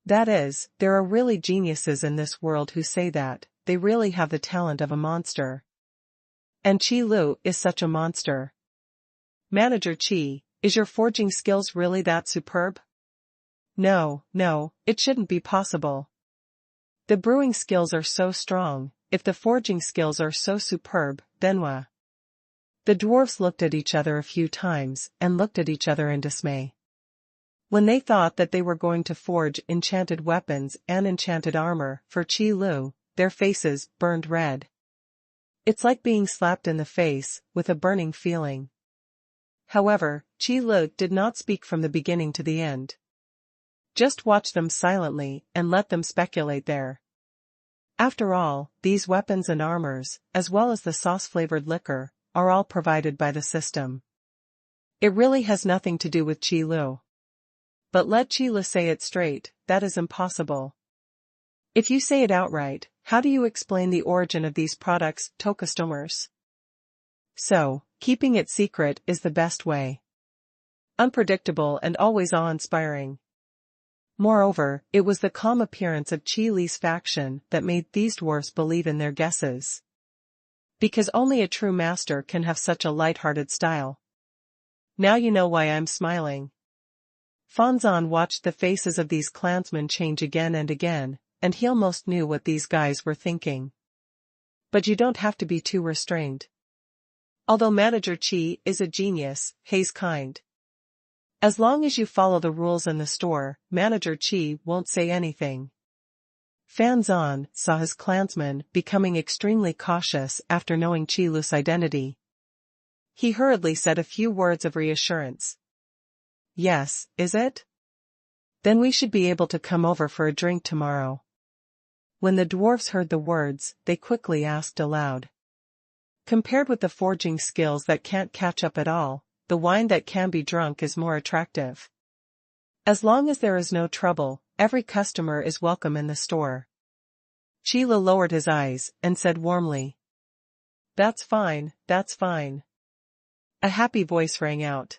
That is, there are really geniuses in this world who say that they really have the talent of a monster. And Qi Lu is such a monster. Manager Qi, is your forging skills really that superb? No, it shouldn't be possible. The brewing skills are so strong, if the forging skills are so superb, then what? The dwarves looked at each other a few times and looked at each other in dismay. When they thought that they were going to forge enchanted weapons and enchanted armor for Qi Lu, their faces burned red. It's like being slapped in the face with a burning feeling. However, Qi Lu did not speak from the beginning to the end. Just watch them silently and let them speculate there. After all, these weapons and armors, as well as the sauce-flavored liquor, are all provided by the system. It really has nothing to do with Qi Lu. But let Qi Lu say it straight, that is impossible. If you say it outright, how do you explain the origin of these products to customers? So, keeping it secret is the best way. Unpredictable and always awe-inspiring. Moreover, it was the calm appearance of Qi Li's faction that made these dwarfs believe in their guesses. Because only a true master can have such a light-hearted style. Now you know why I'm smiling. Fan Zan watched the faces of these clansmen change again and again, and he almost knew what these guys were thinking. But you don't have to be too restrained. Although Manager Qi is a genius, he's kind. As long as you follow the rules in the store, Manager Qi won't say anything. Fan Zan saw his clansmen becoming extremely cautious after knowing Qi Lu's identity. He hurriedly said a few words of reassurance. Yes, is it? Then we should be able to come over for a drink tomorrow. When the dwarfs heard the words, they quickly asked aloud. Compared with the forging skills that can't catch up at all, the wine that can be drunk is more attractive. As long as there is no trouble, every customer is welcome in the store. Qi Lu lowered his eyes and said warmly. That's fine. A happy voice rang out.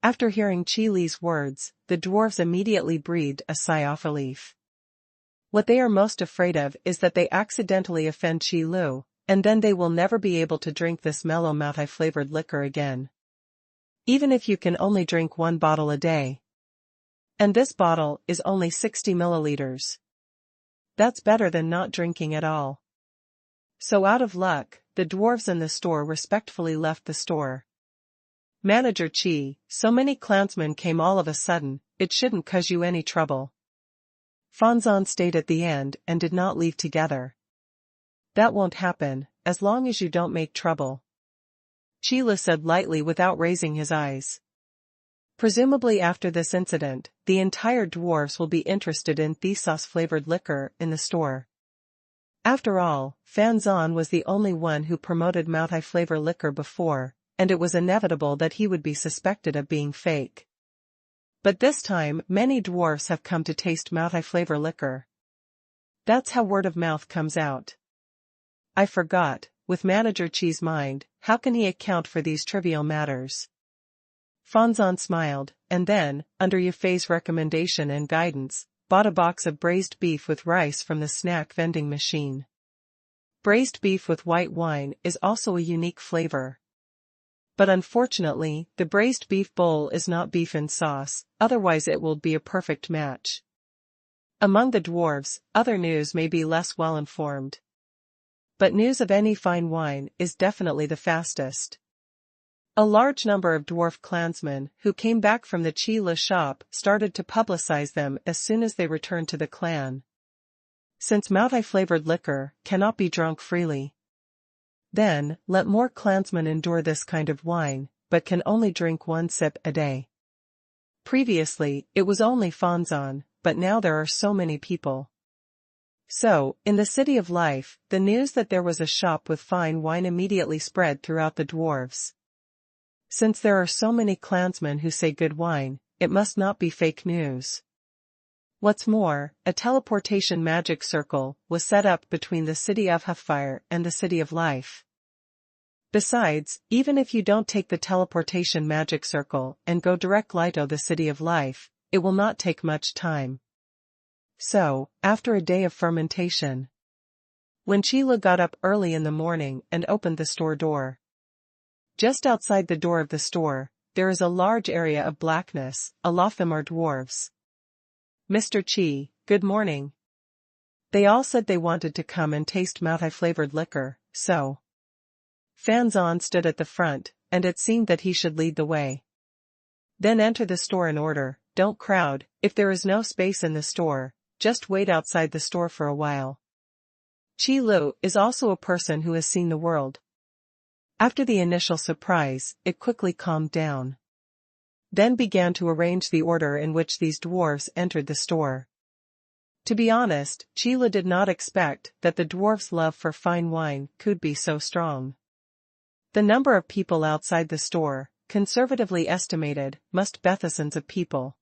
After hearing Qi Li's words, the dwarves immediately breathed a sigh of relief. What they are most afraid of is that they accidentally offend Qi Lu, and then they will never be able to drink this mellow multi-flavored liquor again. Even if you can only drink 1 bottle a day. And this bottle is only 60 milliliters. That's better than not drinking at all. So out of luck, the dwarves in the store respectfully left the store. Manager Qi, so many clansmen came all of a sudden, it shouldn't cause you any trouble. Fan Zan stayed at the end and did not leave together. That won't happen, as long as you don't make trouble. Qi Lu said lightly without raising his eyes. Presumably after this incident, the entire dwarves will be interested in the sauce-flavored liquor in the store. After all, Fan Zan was the only one who promoted multi-flavor liquor before, and it was inevitable that he would be suspected of being fake. But this time many dwarfs have come to taste multi-flavor liquor. That's how word of mouth comes out. I forgot, with Manager Qi's mind, how can he account for these trivial matters? Fan Zan smiled, and then, under Yufei's recommendation and guidance, bought a box of braised beef with rice from the snack vending machine. Braised beef with white wine is also a unique flavor. But unfortunately, the braised beef bowl is not beef in sauce, otherwise it will be a perfect match. Among the dwarves, other news may be less well informed. But news of any fine wine is definitely the fastest. A large number of dwarf clansmen who came back from the Qi Lu shop started to publicize them as soon as they returned to the clan. Since multi-flavored liquor cannot be drunk freely, then let more clansmen endure this kind of wine, but can only drink one sip a day. Previously, it was only Xuanhuan, but now there are so many people. So, in the City of Life, the news that there was a shop with fine wine immediately spread throughout the dwarves. Since there are so many clansmen who say good wine, it must not be fake news. What's more, a teleportation magic circle was set up between the City of Hellfire and the City of Life. Besides, even if you don't take the teleportation magic circle and go directly to the City of Life, it will not take much time. So, after a day of fermentation, when Qi Lu got up early in the morning and opened the store door, just outside the door of the store, there is a large area of blackness. A lot of them are dwarves. Mr. Qi, good morning. They all said they wanted to come and taste multi-flavored liquor, so Xuanhuan stood at the front, and it seemed that he should lead the way. Then enter the store in order, don't crowd. If there is no space in the store, just wait outside the store for a while. Qi Lu is also a person who has seen the world. After the initial surprise, it quickly calmed down. Then began to arrange the order in which these dwarves entered the store. To be honest, Qi Lu did not expect that the dwarves' love for fine wine could be so strong. The number of people outside the store, conservatively estimated, must be thousands of people.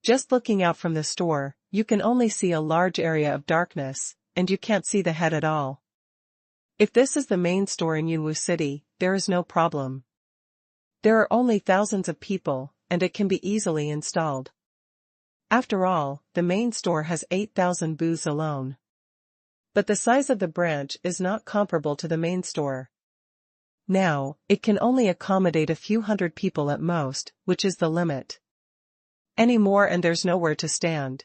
Just looking out from the store, you can only see a large area of darkness, and you can't see the head at all. If this is the main store in Yunwu City, there is no problem. There are only thousands of people, and it can be easily installed. After all, the main store has 8,000 booths alone. But the size of the branch is not comparable to the main store. Now, it can only accommodate a few hundred people at most, which is the limit. Any more and there's nowhere to stand.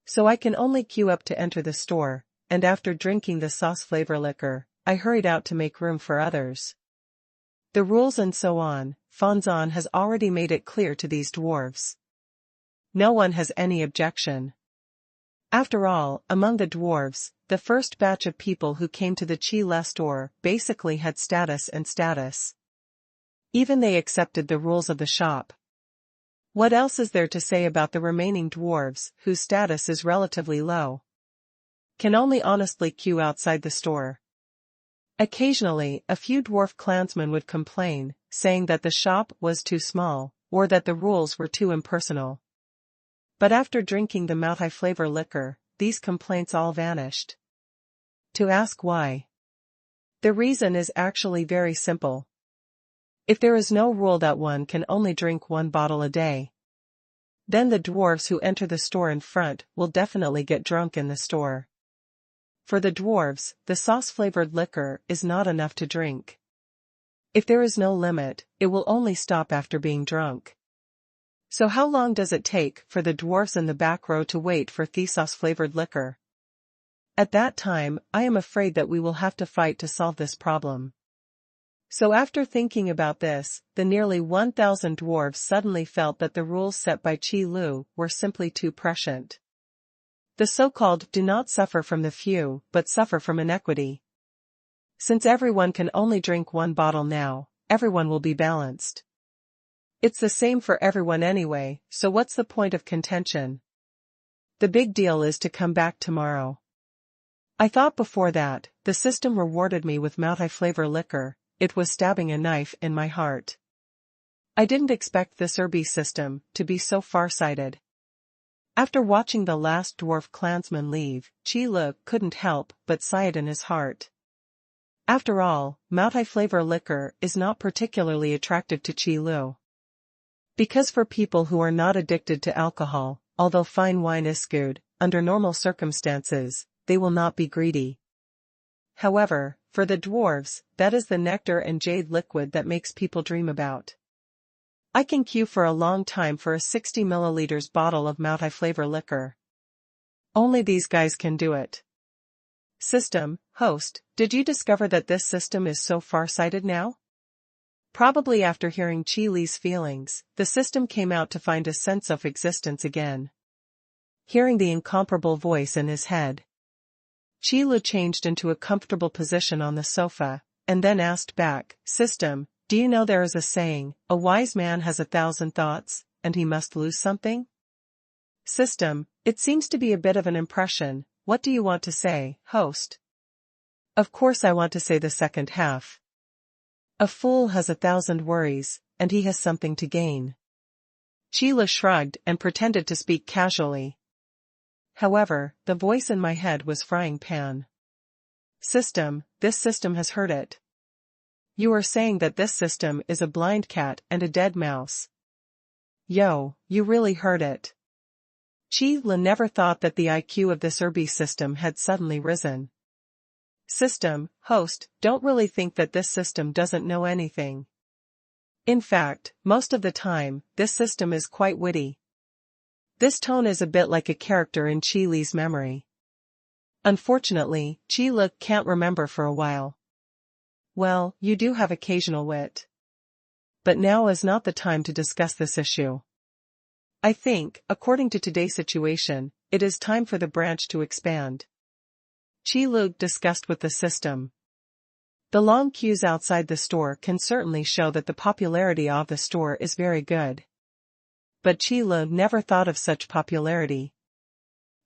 So I can only queue up to enter the store, and after drinking the sauce flavor liquor, I hurried out to make room for others. The rules and so on, Xuanhuan has already made it clear to these dwarves. No one has any objection. After all, among the dwarves, the first batch of people who came to the Qi Lu store basically had status. Even they accepted the rules of the shop. What else is there to say about the remaining dwarves, whose status is relatively low? Can only honestly queue outside the store. Occasionally, a few dwarf clansmen would complain, saying that the shop was too small, or that the rules were too impersonal. But after drinking the multi-flavor liquor, these complaints all vanished. To ask why? The reason is actually very simple. If there is no rule that one can only drink one bottle a day, then the dwarves who enter the store in front will definitely get drunk in the store. For the dwarves, the sauce-flavored liquor is not enough to drink. If there is no limit, it will only stop after being drunk. So how long does it take for the dwarves in the back row to wait for the sauce-flavored liquor? At that time, I am afraid that we will have to fight to solve this problem. So after thinking about this, the nearly 1,000 dwarves suddenly felt that the rules set by Qi Lu were simply too prescient. The so-called do not suffer from the few, but suffer from inequity. Since everyone can only drink one bottle now, everyone will be balanced. It's the same for everyone anyway, so what's the point of contention? The big deal is to come back tomorrow. I thought before that, the system rewarded me with multi-flavor liquor. It was stabbing a knife in my heart. I didn't expect this Irby system to be so far-sighted. After watching the last dwarf clansman leave, Qi Lu couldn't help but sigh it in his heart. After all, multi-flavor liquor is not particularly attractive to Qi Lu. Because for people who are not addicted to alcohol, although fine wine is good, under normal circumstances, they will not be greedy. However, for the dwarves, that is the nectar and jade liquid that makes people dream about. I can queue for a long time for a 60 milliliters bottle of multi-flavor liquor. Only these guys can do it. System, host, did you discover that this system is so far-sighted now? Probably after hearing Chi Li's feelings, the system came out to find a sense of existence again. Hearing the incomparable voice in his head, Chi Li changed into a comfortable position on the sofa, and then asked back, System, do you know there is a saying, a wise man has 1,000 thoughts, and he must lose something? System, it seems to be a bit of an impression, what do you want to say, host? Of course I want to say the second half. A fool has 1,000 worries, and he has something to gain. Chi Li shrugged and pretended to speak casually. However, the voice in my head was frying pan. System, this system has heard it. You are saying that this system is a blind cat and a dead mouse. Yo, you really heard it. Chi Li never thought that the IQ of this Irby system had suddenly risen. System, host, don't really think that this system doesn't know anything. In fact, most of the time, this system is quite witty. This tone is a bit like a character in Chi Li's memory. Unfortunately, Chi Li can't remember for a while. Well, you do have occasional wit. But now is not the time to discuss this issue. I think, according to today's situation, it is time for the branch to expand. Chi Li discussed with the system. The long queues outside the store can certainly show that the popularity of the store is very good. But Chi Li never thought of such popularity.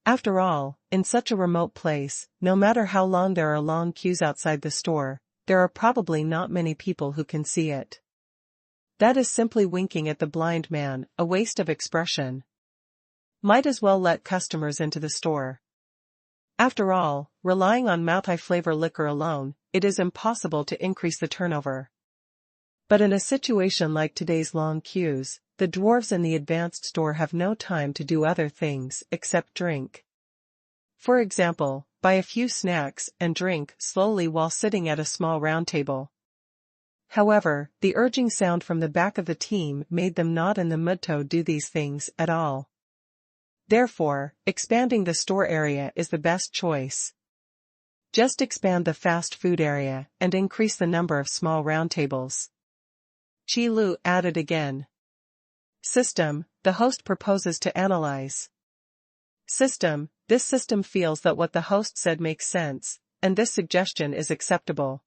After all, in such a remote place, no matter how long there are long queues outside the store, there are probably not many people who can see it. That is simply winking at the blind man, a waste of expression. Might as well let customers into the store. After all, relying on multi-flavor liquor alone, it is impossible to increase the turnover. But in a situation like today's long queues, the dwarves in the advanced store have no time to do other things except drink. For example, buy a few snacks and drink slowly while sitting at a small round table. However, the urging sound from the back of the team made them not in the mood to do these things at all. Therefore, expanding the store area is the best choice. Just expand the fast food area and increase the number of small round tables. Chi Li added again. System, the host proposes to analyze. System, this system feels that what the host said makes sense, and this suggestion is acceptable.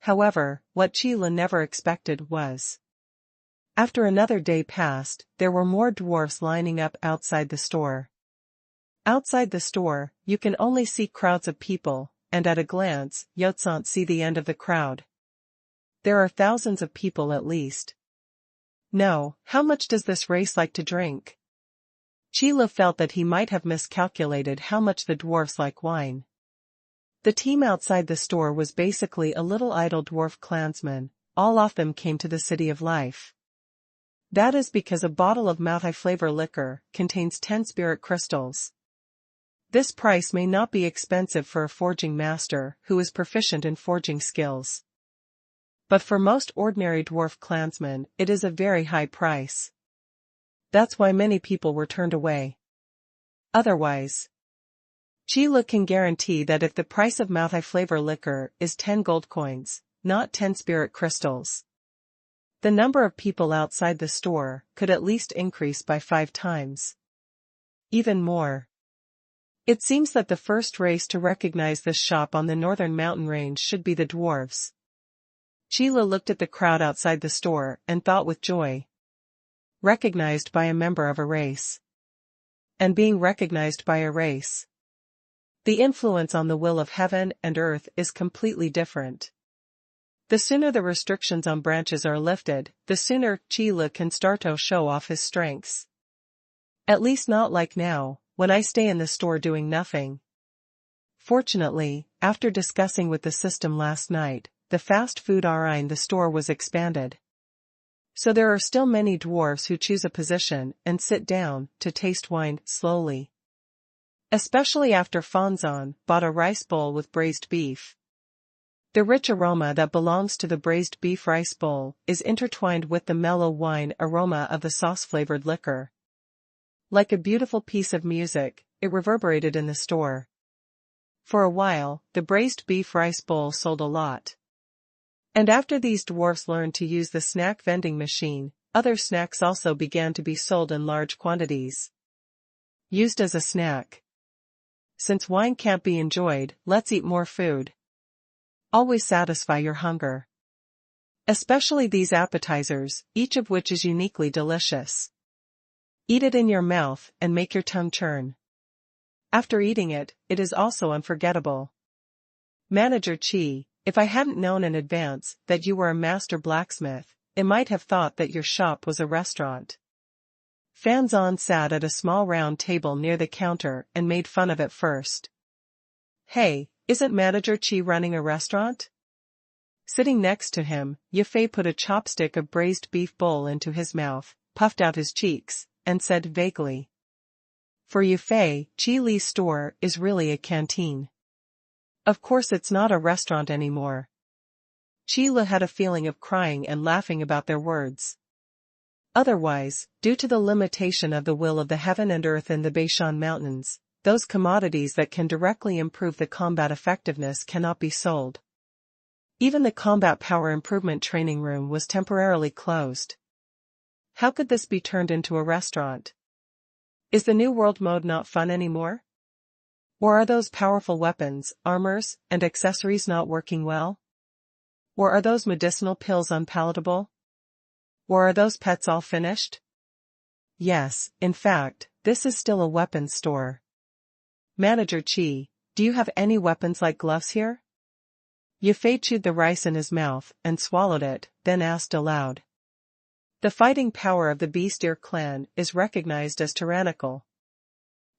However, what Chi Li never expected was. After another day passed, there were more dwarfs lining up outside the store. Outside the store, you can only see crowds of people, and at a glance, you can't see the end of the crowd. There are thousands of people at least. No, how much does this race like to drink? Chi Li felt that he might have miscalculated how much the dwarfs like wine. The team outside the store was basically a little idle dwarf clansmen, all of them came to the City of Life. That is because a bottle of multi-flavor liquor contains 10 spirit crystals. This price may not be expensive for a forging master who is proficient in forging skills. But for most ordinary dwarf clansmen, it is a very high price. That's why many people were turned away. Otherwise, Chi Li can guarantee that if the price of multi-flavor liquor is 10 gold coins, not 10 spirit crystals, the number of people outside the store could at least increase by 5 times. Even more. It seems that the first race to recognize this shop on the northern mountain range should be the dwarves. Chi Li looked at the crowd outside the store and thought with joy. Recognized by a member of a race. And being recognized by a race. The influence on the will of heaven and earth is completely different. The sooner the restrictions on branches are lifted, the sooner Chi Li can start to show off his strengths. At least not like now, when I stay in the store doing nothing. Fortunately, after discussing with the system last night, the fast food area in the store was expanded. So there are still many dwarves who choose a position and sit down to taste wine slowly. Especially after Fanzan bought a rice bowl with braised beef, The rich aroma that belongs to the braised beef rice bowl is intertwined with the mellow wine aroma of the sauce-flavored liquor. Like a beautiful piece of music, it reverberated in the store. For a while, the braised beef rice bowl sold a lot. And after these dwarfs learned to use the snack vending machine, other snacks also began to be sold in large quantities. Used as a snack. Since wine can't be enjoyed, let's eat more food. Always satisfy your hunger. Especially these appetizers, each of which is uniquely delicious. Eat it in your mouth and make your tongue churn. After eating it, it is also unforgettable. Manager Chi, if I hadn't known in advance that you were a master blacksmith, I might have thought that your shop was a restaurant. Fanzon sat at a small round table near the counter and made fun of it first. Hey, isn't Manager Chi running a restaurant? Sitting next to him, Yafei put a chopstick of braised beef bowl into his mouth, puffed out his cheeks, and said vaguely. For Yafei, Chi Li's store is really a canteen. Of course it's not a restaurant anymore. Chi Li had a feeling of crying and laughing about their words. Otherwise, due to the limitation of the will of the heaven and earth in the Beishan Mountains, those commodities that can directly improve the combat effectiveness cannot be sold. Even the combat power improvement training room was temporarily closed. How could this be turned into a restaurant? Is the New World mode not fun anymore? Or are those powerful weapons, armors, and accessories not working well? Or are those medicinal pills unpalatable? Or are those pets all finished? Yes, in fact, this is still a weapons store. Manager Chi, do you have any weapons like gloves here? Yafei chewed the rice in his mouth and swallowed it, then asked aloud. The fighting power of the Beast-Ear clan is recognized as tyrannical.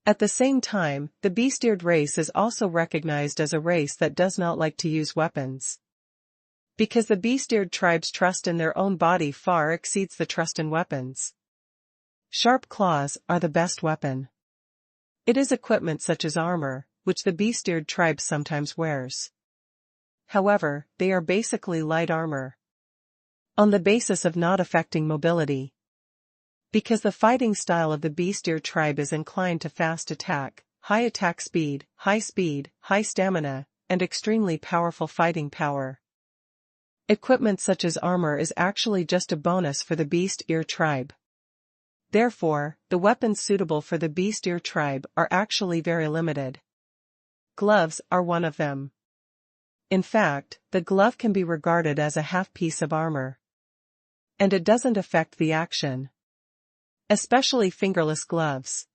At the same time, the Beast-Eared race is also recognized as a race that does not like to use weapons. Because the Beast-Eared tribe's trust in their own body far exceeds the trust in weapons. Sharp claws are the best weapon. It is equipment such as armor, which the Beast-Eared tribe sometimes wears. However, they are basically light armor. On the basis of not affecting mobility. Because the fighting style of the Beast-Eared tribe is inclined to fast attack, high attack speed, high stamina, and extremely powerful fighting power. Equipment such as armor is actually just a bonus for the Beast-Ear tribe. Therefore, the weapons suitable for the Beast-Ear tribe are actually very limited. Gloves are one of them. In fact, the glove can be regarded as a half piece of armor. And it doesn't affect the action. Especially fingerless gloves.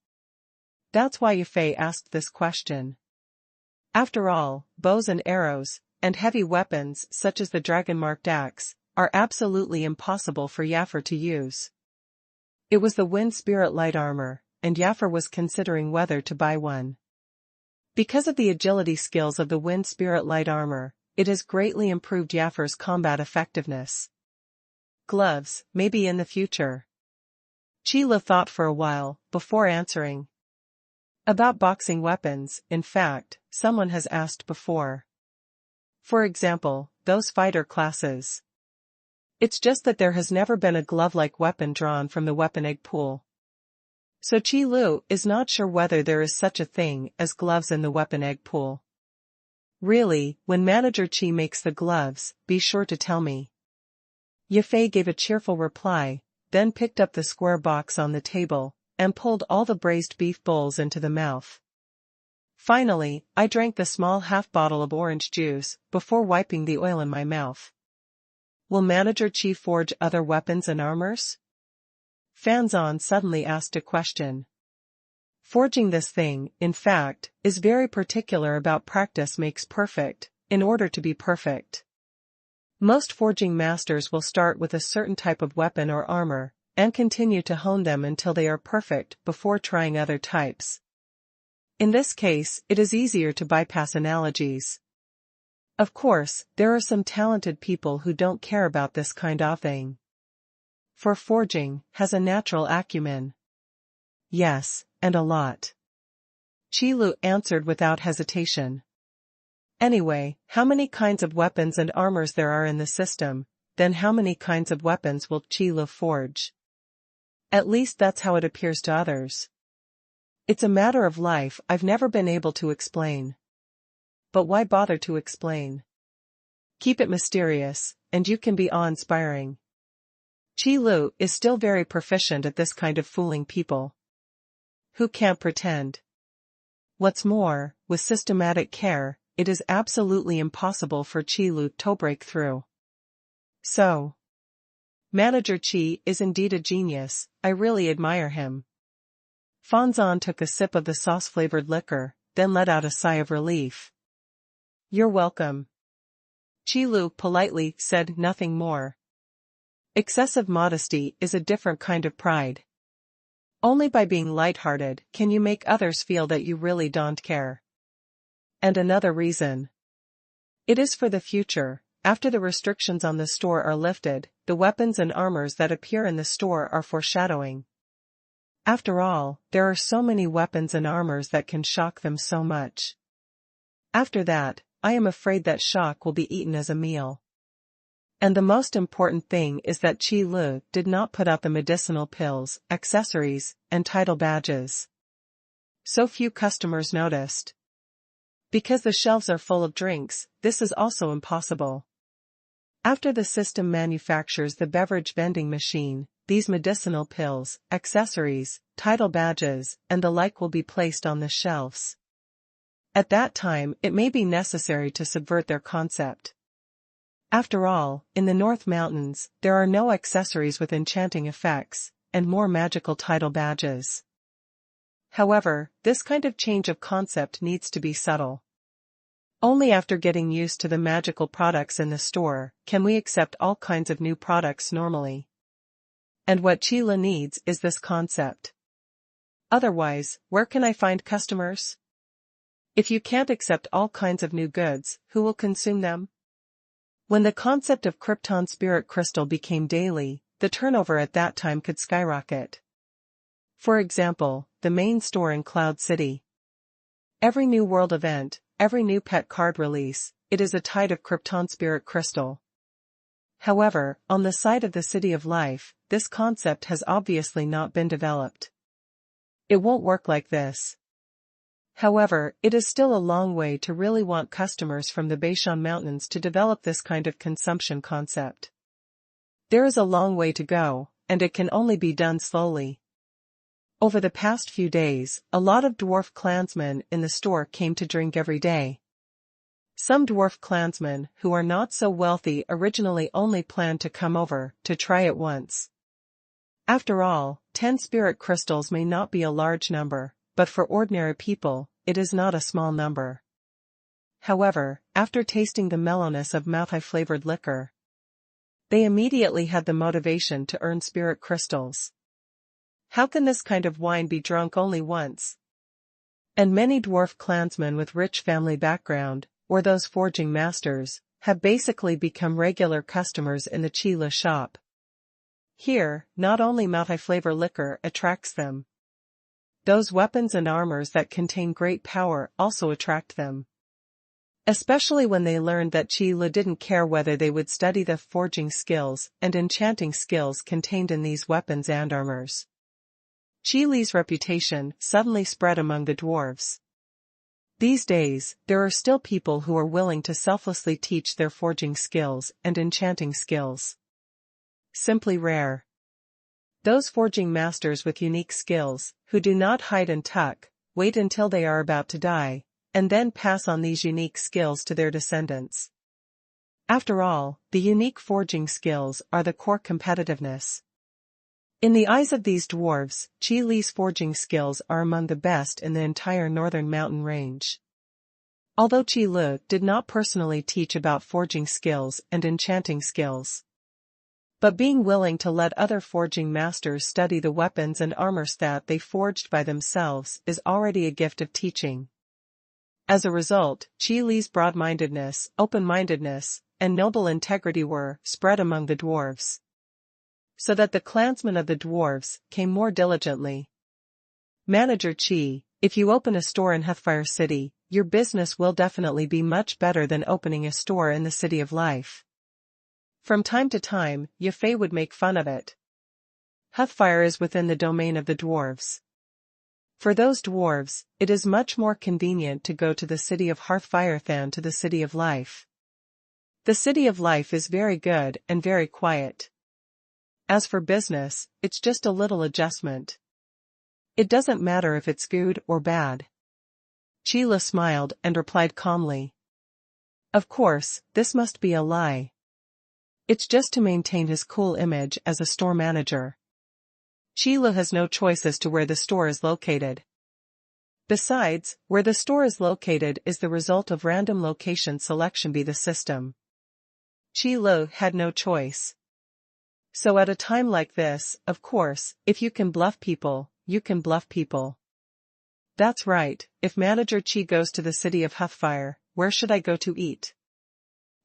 That's why Yafei asked this question. After all, bows and arrows, and heavy weapons such as the dragon-marked axe, are absolutely impossible for Yaffer to use. It was the Wind Spirit light armor, and Yaffer was considering whether to buy one. Because of the agility skills of the Wind Spirit light armor, it has greatly improved Yaffer's combat effectiveness. Gloves, maybe in the future. Chi Li thought for a while, before answering. About boxing weapons, in fact, someone has asked before. For example, those fighter classes. It's just that there has never been a glove-like weapon drawn from the weapon egg pool. So Chi Lu is not sure whether there is such a thing as gloves in the weapon egg pool. Really, when Manager Chi makes the gloves, be sure to tell me. Yafei gave a cheerful reply, then picked up the square box on the table, and pulled all the braised beef bowls into the mouth. Finally, I drank the small half bottle of orange juice, before wiping the oil in my mouth. Will Manager Chi forge other weapons and armors? Fanzon suddenly asked a question. Forging this thing, in fact, is very particular about practice makes perfect, in order to be perfect. Most forging masters will start with a certain type of weapon or armor, and continue to hone them until they are perfect before trying other types. In this case, it is easier to bypass analogies. Of course, there are some talented people who don't care about this kind of thing. For forging has a natural acumen. Yes, and a lot. Chi Lu answered without hesitation. Anyway, how many kinds of weapons and armors there are in the system, then how many kinds of weapons will Qi Lu forge? At least that's how it appears to others. It's a matter of life I've never been able to explain. But why bother to explain? Keep it mysterious, and you can be awe-inspiring. Qi Lu is still very proficient at this kind of fooling people. Who can't pretend? What's more, with systematic care, it is absolutely impossible for Qi Lu to break through. So, Manager Qi is indeed a genius, I really admire him. Fanzan took a sip of the sauce-flavored liquor, then let out a sigh of relief. You're welcome. Qi Lu politely said nothing more. Excessive modesty is a different kind of pride. Only by being light-hearted can you make others feel that you really don't care. And another reason. It is for the future. After the restrictions on the store are lifted, the weapons and armors that appear in the store are foreshadowing. After all, there are so many weapons and armors that can shock them so much. After that, I am afraid that shock will be eaten as a meal. And the most important thing is that Qi Lu did not put out the medicinal pills, accessories, and title badges. So few customers noticed. Because the shelves are full of drinks, this is also impossible. After the system manufactures the beverage vending machine, these medicinal pills, accessories, title badges, and the like will be placed on the shelves. At that time, it may be necessary to subvert their concept. After all, in the North Mountains, there are no accessories with enchanting effects, and more magical title badges. However, this kind of change of concept needs to be subtle. Only after getting used to the magical products in the store can we accept all kinds of new products normally. And what Qi Lu needs is this concept. Otherwise, where can I find customers? If you can't accept all kinds of new goods, who will consume them? When the concept of Krypton Spirit Crystal became daily, the turnover at that time could skyrocket. For example, the main store in Cloud City. Every new world event, every new pet card release, it is a tide of Krypton Spirit Crystal. However, on the side of the City of Life, this concept has obviously not been developed. It won't work like this. However, it is still a long way to really want customers from the Beishan Mountains to develop this kind of consumption concept. There is a long way to go, and it can only be done slowly. Over the past few days, a lot of dwarf clansmen in the store came to drink every day. Some dwarf clansmen who are not so wealthy originally only planned to come over to try it once. After all, 10 spirit crystals may not be a large number, but for ordinary people, it is not a small number. However, after tasting the mellowness of Mouthai-flavored liquor, they immediately had the motivation to earn spirit crystals. How can this kind of wine be drunk only once? And many dwarf clansmen with rich family background, or those forging masters, have basically become regular customers in the Qi Lu shop. Here, not only Mouthai-flavor liquor attracts them. Those weapons and armors that contain great power also attract them. Especially when they learned that Qi Lu didn't care whether they would study the forging skills and enchanting skills contained in these weapons and armors. Qi Lu's reputation suddenly spread among the dwarves. These days, there are still people who are willing to selflessly teach their forging skills and enchanting skills. Simply rare. Those forging masters with unique skills, who do not hide and tuck, wait until they are about to die, and then pass on these unique skills to their descendants. After all, the unique forging skills are the core competitiveness. In the eyes of these dwarves, Qi Lu's forging skills are among the best in the entire northern mountain range. Although Qi Lu did not personally teach about forging skills and enchanting skills, but being willing to let other forging masters study the weapons and armors that they forged by themselves is already a gift of teaching. As a result, Qi Lu's broad-mindedness, open-mindedness, and noble integrity were spread among the dwarves, so that the clansmen of the dwarves came more diligently. Manager Qi, If you open a store in Hellfire City, your business will definitely be much better than opening a store in the City of Life. From time to time, Ye Fei would make fun of it. Hellfire is within the domain of the dwarves. For those dwarves, it is much more convenient to go to the City of Hearthfire than to the City of Life. The City of Life is very good and very quiet. As for business, it's just a little adjustment. It doesn't matter if it's good or bad. Sheila smiled and replied calmly. Of course, this must be a lie. It's just to maintain his cool image as a store manager. Sheila has no choice as to where the store is located. Besides, where the store is located is the result of random location selection by the system. Sheila had no choice. So at a time like this, of course, if you can bluff people, you can bluff people. That's right, if Manager Chi goes to the City of Hellfire, where should I go to eat?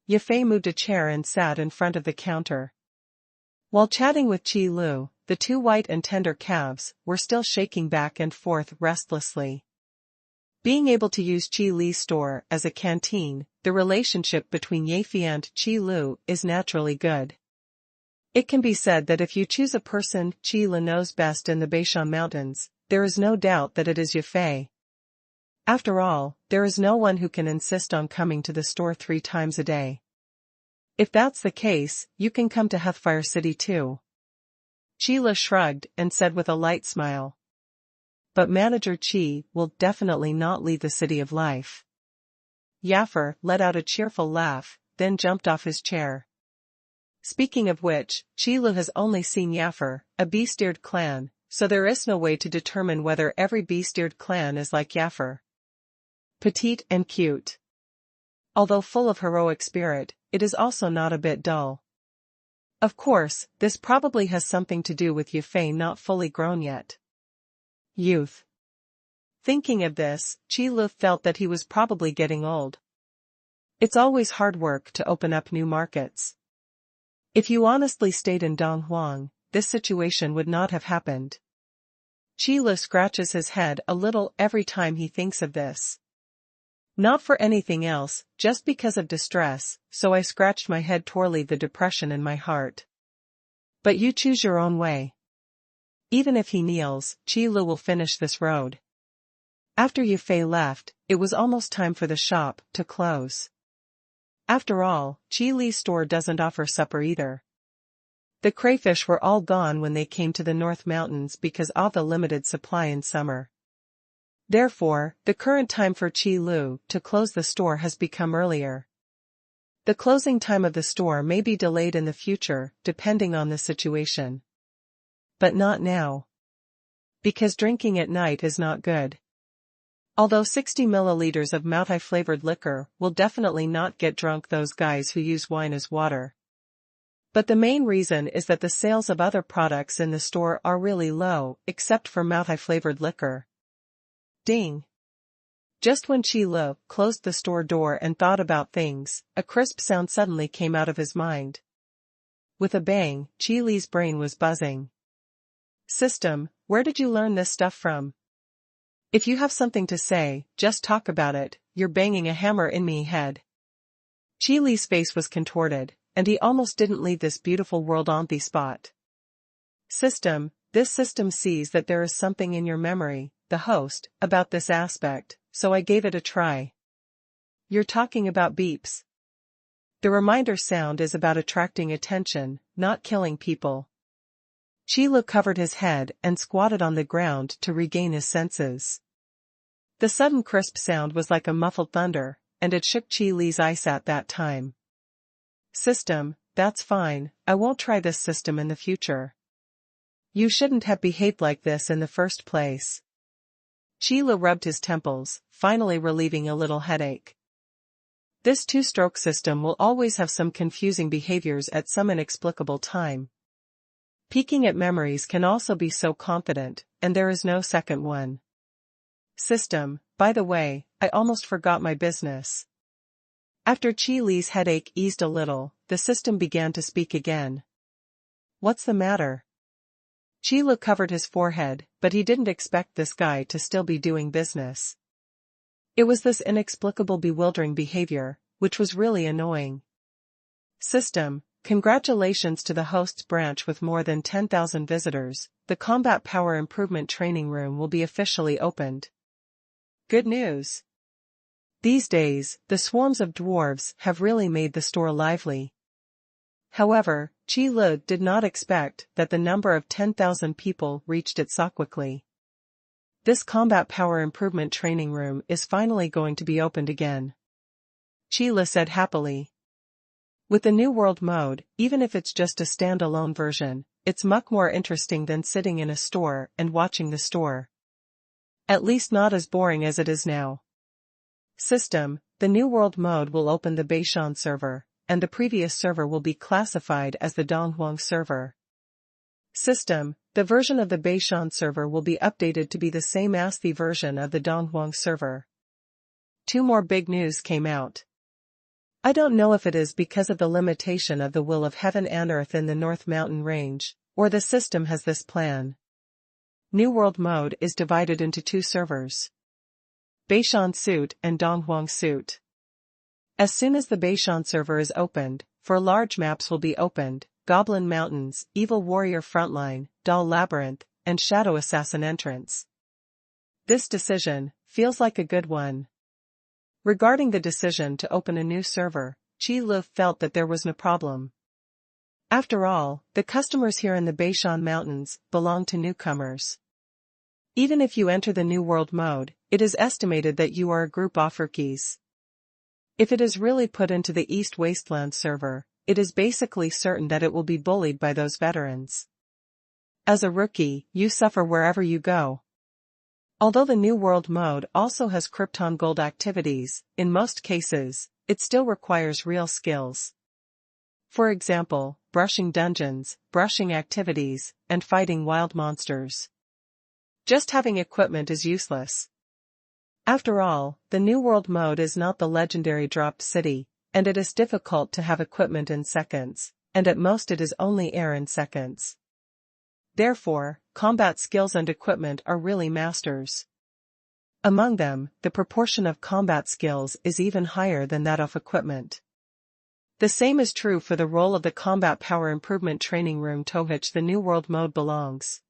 Ye Fei moved a chair and sat in front of the counter. While chatting with Chi Lu, the two white and tender calves were still shaking back and forth restlessly. Being able to use Chi Li's store as a canteen, the relationship between Ye Fei and Chi Lu is naturally good. It can be said that if you choose a person Chi Lu knows best in the Beishan Mountains, there is no doubt that it is Ye Fei. After all, there is no one who can insist on coming to the store 3 times a day. If that's the case, you can come to Hellfire City too. Sheila shrugged and said with a light smile. But Manager Chi will definitely not leave the City of Life. Yaffer let out a cheerful laugh, then jumped off his chair. Speaking of which, Sheila has only seen Yaffer, a bee-steered clan, so there is no way to determine whether every bee-steered clan is like Yaffer. Petite and cute. Although full of heroic spirit, it is also not a bit dull. Of course, this probably has something to do with Ye Fei not fully grown yet. Youth. Thinking of this, Chi Lu felt that he was probably getting old. It's always hard work to open up new markets. If you honestly stayed in Donghuang, this situation would not have happened. Chi Lu scratches his head a little every time he thinks of this. Not for anything else, just because of distress, so I scratched my head to relieve the depression in my heart. But you choose your own way. Even if he kneels, Chi Lu will finish this road. After Ye Fei left, it was almost time for the shop to close. After all, Chi Li's store doesn't offer supper either. The crayfish were all gone when they came to the North Mountains because of the limited supply in summer. Therefore, the current time for Chi Lu to close the store has become earlier. The closing time of the store may be delayed in the future, depending on the situation. But not now. Because drinking at night is not good. Although 60 milliliters of multi-flavored liquor will definitely not get drunk those guys who use wine as water. But the main reason is that the sales of other products in the store are really low, except for multi-flavored liquor. Ding! Just when Chi Lu closed the store door and thought about things, a crisp sound suddenly came out of his mind. With a bang, Chi Li's brain was buzzing. System, where did you learn this stuff from? If you have something to say, just talk about it, you're banging a hammer in me head. Chi Li's face was contorted, and he almost didn't leave this beautiful world on the spot. System, this system sees that there is something in your memory, the host, about this aspect, so I gave it a try. You're talking about beeps. The reminder sound is about attracting attention, not killing people. Chi Lu covered his head and squatted on the ground to regain his senses. The sudden crisp sound was like a muffled thunder, and it shook Chi Li's ice at that time. System, that's fine, I won't try this system in the future. You shouldn't have behaved like this in the first place. Chi Lu rubbed his temples, finally relieving a little headache. This 2-stroke system will always have some confusing behaviors at some inexplicable time. Peeking at memories can also be so confident, and there is no second one. System, by the way, I almost forgot my business. After Chi Li's headache eased a little, the system began to speak again. What's the matter? Qilu covered his forehead, but he didn't expect this guy to still be doing business. It was this inexplicable bewildering behavior, which was really annoying. System, congratulations to the host's branch with more than 10,000 visitors, the Combat Power Improvement Training Room will be officially opened. Good news. These days, the swarms of dwarves have really made the store lively. However, Qilu did not expect that the number of 10,000 people reached it so quickly. This Combat Power Improvement Training Room is finally going to be opened again. Qilu said happily. With the New World mode, even if it's just a standalone version, it's much more interesting than sitting in a store and watching the store. At least not as boring as it is now. System, the New World mode will open the Beishan server, and the previous server will be classified as the Donghuang server. System, the version of the Beishan server will be updated to be the same as the version of the Donghuang server. 2 more big news came out. I don't know if it is because of the limitation of the will of heaven and earth in the North Mountain Range, or the system has this plan. New World mode is divided into 2 servers. Beishan suit and Donghuang suit. As soon as the Beishan server is opened, 4 large maps will be opened: Goblin Mountains, Evil Warrior Frontline, Doll Labyrinth, and Shadow Assassin Entrance. This decision feels like a good one. Regarding the decision to open a new server, Qilu felt that there was no problem. After all, the customers here in the Beishan Mountains belong to newcomers. Even if you enter the New World mode, it is estimated that you are a group of rookies. If it is really put into the East Wasteland server, it is basically certain that it will be bullied by those veterans. As a rookie, you suffer wherever you go. Although the New World mode also has Krypton Gold activities, in most cases, it still requires real skills. For example, brushing dungeons, brushing activities, and fighting wild monsters. Just having equipment is useless. After all, the New World mode is not the legendary dropped city, and it is difficult to have equipment in seconds, and at most it is only air in seconds. Therefore, combat skills and equipment are really masters. Among them, the proportion of combat skills is even higher than that of equipment. The same is true for the role of the Combat Power Improvement Training Room to which the New World mode belongs.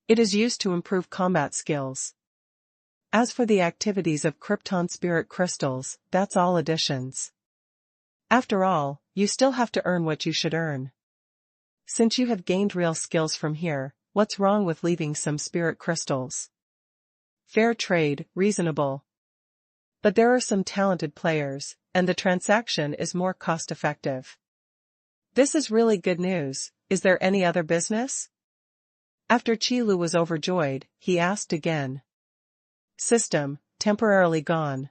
It is used to improve combat skills. As for the activities of Krypton Spirit Crystals, that's all additions. After all, you still have to earn what you should earn. Since you have gained real skills from here, what's wrong with leaving some spirit crystals? Fair trade, reasonable. But there are some talented players, and the transaction is more cost-effective. This is really good news. Is there any other business? After Qilu was overjoyed, he asked again. System, temporarily gone.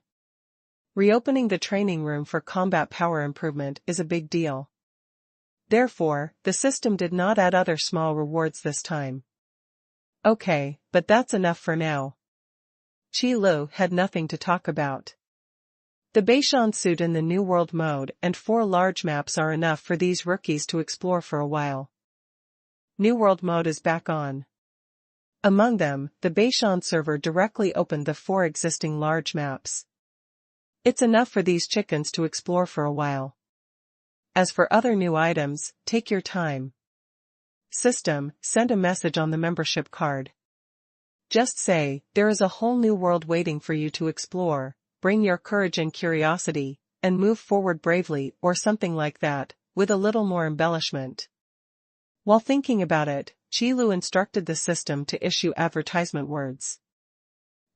Reopening the training room for combat power improvement is a big deal. Therefore, the system did not add other small rewards this time. Okay, but that's enough for now. Qilu had nothing to talk about. The Beishan suit in the New World mode and 4 large maps are enough for these rookies to explore for a while. New World mode is back on. Among them, the Beishan server directly opened the 4 existing large maps. It's enough for these chickens to explore for a while. As for other new items, take your time. System, send a message on the membership card. Just say, there is a whole new world waiting for you to explore, bring your courage and curiosity, and move forward bravely or something like that, with a little more embellishment. While thinking about it, Qilu instructed the system to issue advertisement words.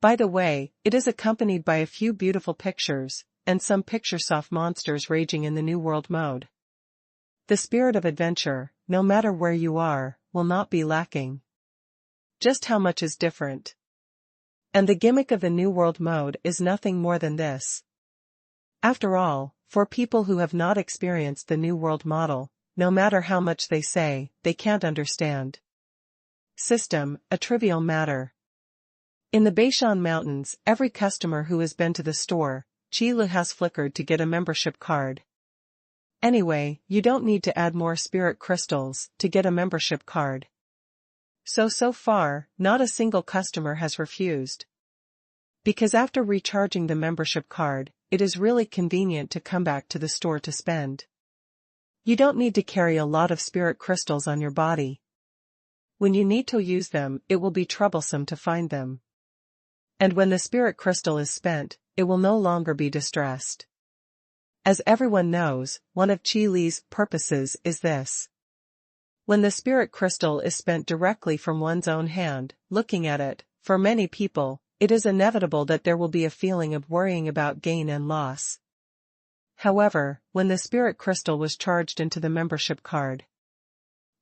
By the way, it is accompanied by a few beautiful pictures, and some picture-soft monsters raging in the New World mode. The spirit of adventure, no matter where you are, will not be lacking. Just how much is different? And the gimmick of the New World mode is nothing more than this. After all, for people who have not experienced the New World model, no matter how much they say, they can't understand. System, a trivial matter. In the Beishan Mountains, every customer who has been to the store, Qilu has flickered to get a membership card. Anyway, you don't need to add more spirit crystals to get a membership card. So far, not a single customer has refused. Because after recharging the membership card, it is really convenient to come back to the store to spend. You don't need to carry a lot of spirit crystals on your body. When you need to use them, it will be troublesome to find them. And when the spirit crystal is spent, it will no longer be distressed. As everyone knows, one of Qi Li's purposes is this. When the spirit crystal is spent directly from one's own hand, looking at it, for many people, it is inevitable that there will be a feeling of worrying about gain and loss. However, when the spirit crystal was charged into the membership card,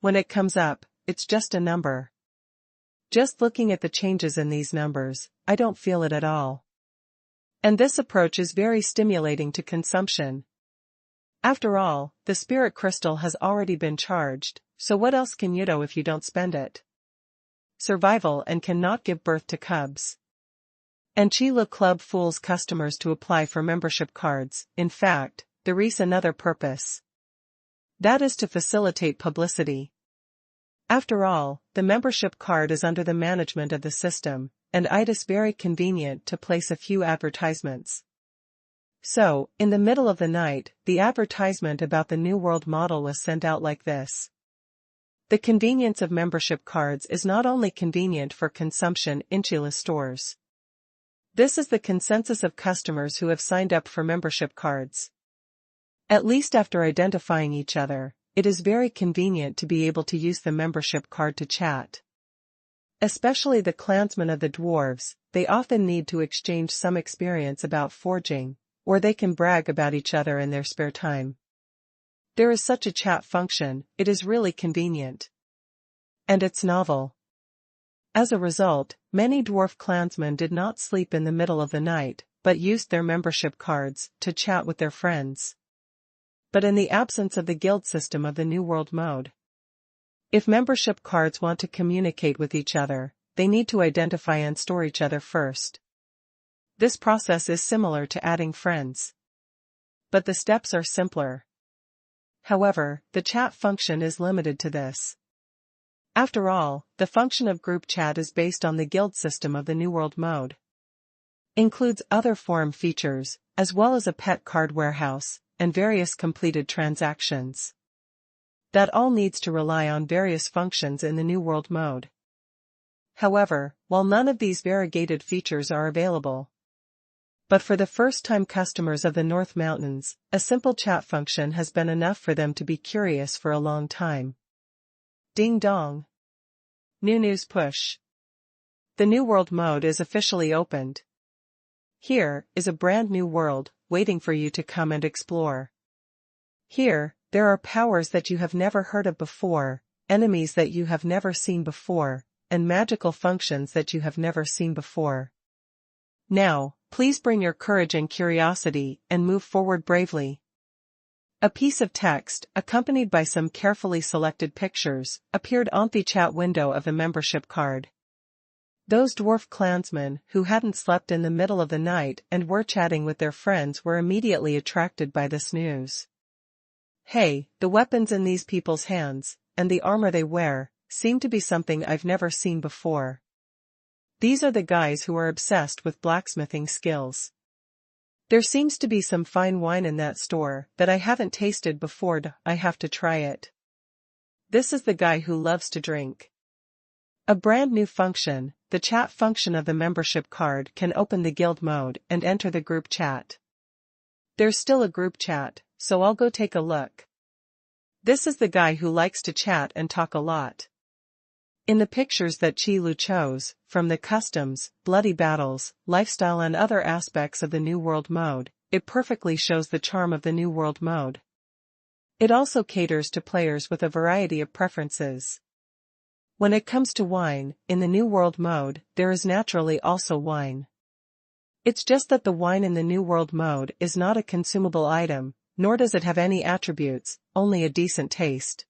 when it comes up, it's just a number. Just looking at the changes in these numbers, I don't feel it at all. And this approach is very stimulating to consumption. After all, the spirit crystal has already been charged, so what else can you do if you don't spend it? Survival and cannot give birth to cubs. And Qi Li Club fools customers to apply for membership cards. In fact, there is another purpose. That is to facilitate publicity. After all, the membership card is under the management of the system, and it is very convenient to place a few advertisements. So, in the middle of the night, the advertisement about the New World model was sent out like this. The convenience of membership cards is not only convenient for consumption in Qi Li stores. This is the consensus of customers who have signed up for membership cards. At least after identifying each other, it is very convenient to be able to use the membership card to chat. Especially the clansmen of the dwarves, they often need to exchange some experience about forging, or they can brag about each other in their spare time. There is such a chat function, it is really convenient. And it's novel. As a result, many dwarf clansmen did not sleep in the middle of the night, but used their membership cards to chat with their friends. But in the absence of the guild system of the New World mode, if membership cards want to communicate with each other, they need to identify and store each other first. This process is similar to adding friends. But the steps are simpler. However, the chat function is limited to this. After all, the function of group chat is based on the guild system of the New World mode. Includes other forum features, as well as a pet card warehouse, and various completed transactions. That all needs to rely on various functions in the New World mode. However, while none of these variegated features are available, but for the first-time customers of the North Mountains, a simple chat function has been enough for them to be curious for a long time. Ding dong. New news push. The New World mode is officially opened. Here is a brand new world, waiting for you to come and explore. Here, there are powers that you have never heard of before, enemies that you have never seen before, and magical functions that you have never seen before. Now, please bring your courage and curiosity, and move forward bravely. A piece of text, accompanied by some carefully selected pictures, appeared on the chat window of the membership card. Those dwarf clansmen who hadn't slept in the middle of the night and were chatting with their friends were immediately attracted by this news. Hey, the weapons in these people's hands, and the armor they wear, seem to be something I've never seen before. These are the guys who are obsessed with blacksmithing skills. There seems to be some fine wine in that store that I haven't tasted before. I have to try it. This is the guy who loves to drink. A brand new function, the chat function of the membership card, can open the guild mode and enter the group chat. There's still a group chat, so I'll go take a look. This is the guy who likes to chat and talk a lot. In the pictures that Qi Li chose, from the customs, bloody battles, lifestyle and other aspects of the New World mode, it perfectly shows the charm of the New World mode. It also caters to players with a variety of preferences. When it comes to wine, in the New World mode, there is naturally also wine. It's just that the wine in the New World mode is not a consumable item, nor does it have any attributes, only a decent taste.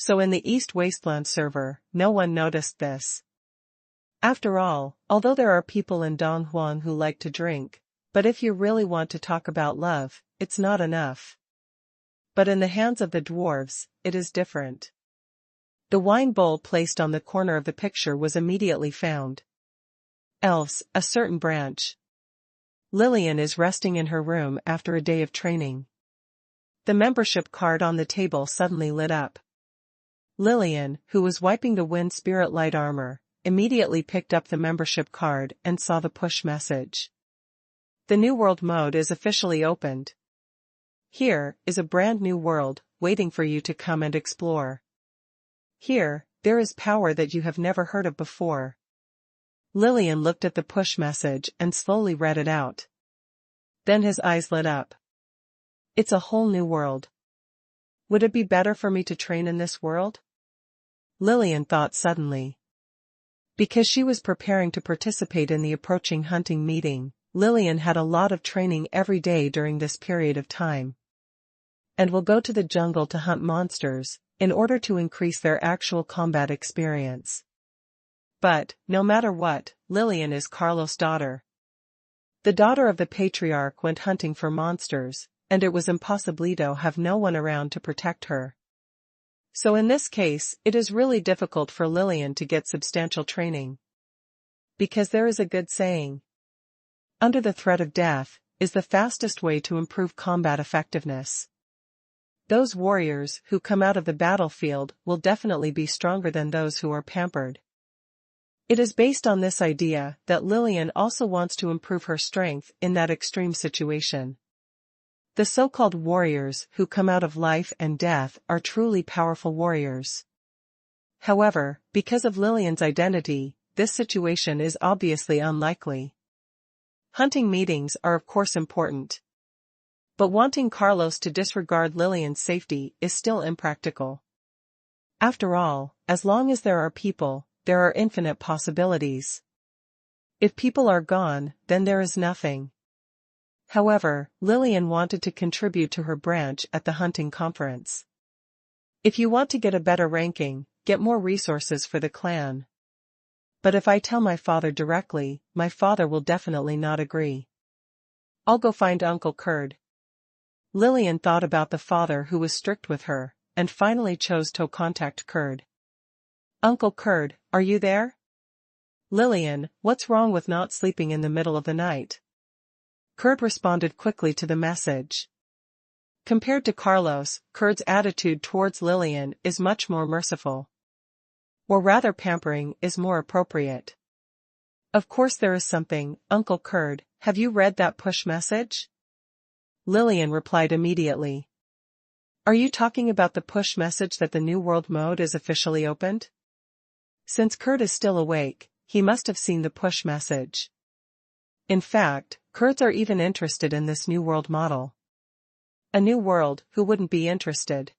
So in the East Wasteland server, no one noticed this. After all, although there are people in Donghuan who like to drink, but if you really want to talk about love, it's not enough. But in the hands of the dwarves, it is different. The wine bowl placed on the corner of the picture was immediately found. Else, a certain branch. Lillian is resting in her room after a day of training. The membership card on the table suddenly lit up. Lillian, who was wiping the wind spirit light armor, immediately picked up the membership card and saw the push message. The New World mode is officially opened. Here is a brand new world, waiting for you to come and explore. Here, there is power that you have never heard of before. Lillian looked at the push message and slowly read it out. Then his eyes lit up. It's a whole new world. Would it be better for me to train in this world? Lillian thought suddenly. Because she was preparing to participate in the approaching hunting meeting, Lillian had a lot of training every day during this period of time. And will go to the jungle to hunt monsters, in order to increase their actual combat experience. But, no matter what, Lillian is Carlos' daughter. The daughter of the patriarch went hunting for monsters, and it was impossible to have no one around to protect her. So in this case, it is really difficult for Lillian to get substantial training. Because there is a good saying. Under the threat of death, is the fastest way to improve combat effectiveness. Those warriors who come out of the battlefield will definitely be stronger than those who are pampered. It is based on this idea that Lillian also wants to improve her strength in that extreme situation. The so-called warriors who come out of life and death are truly powerful warriors. However, because of Lillian's identity, this situation is obviously unlikely. Hunting meetings are of course important. But wanting Carlos to disregard Lillian's safety is still impractical. After all, as long as there are people, there are infinite possibilities. If people are gone, then there is nothing. However, Lillian wanted to contribute to her branch at the hunting conference. If you want to get a better ranking, get more resources for the clan. But if I tell my father directly, my father will definitely not agree. I'll go find Uncle Kurd. Lillian thought about the father who was strict with her, and finally chose to contact Kurd. Uncle Kurd, are you there? Lillian, what's wrong with not sleeping in the middle of the night? Kurd responded quickly to the message. Compared to Carlos, Kurd's attitude towards Lillian is much more merciful. Or rather pampering is more appropriate. Of course there is something, Uncle Kurd, have you read that push message? Lillian replied immediately. Are you talking about the push message that the New World mode is officially opened? Since Kurd is still awake, he must have seen the push message. In fact, Kurds are even interested in this New World model. A new world, who wouldn't be interested?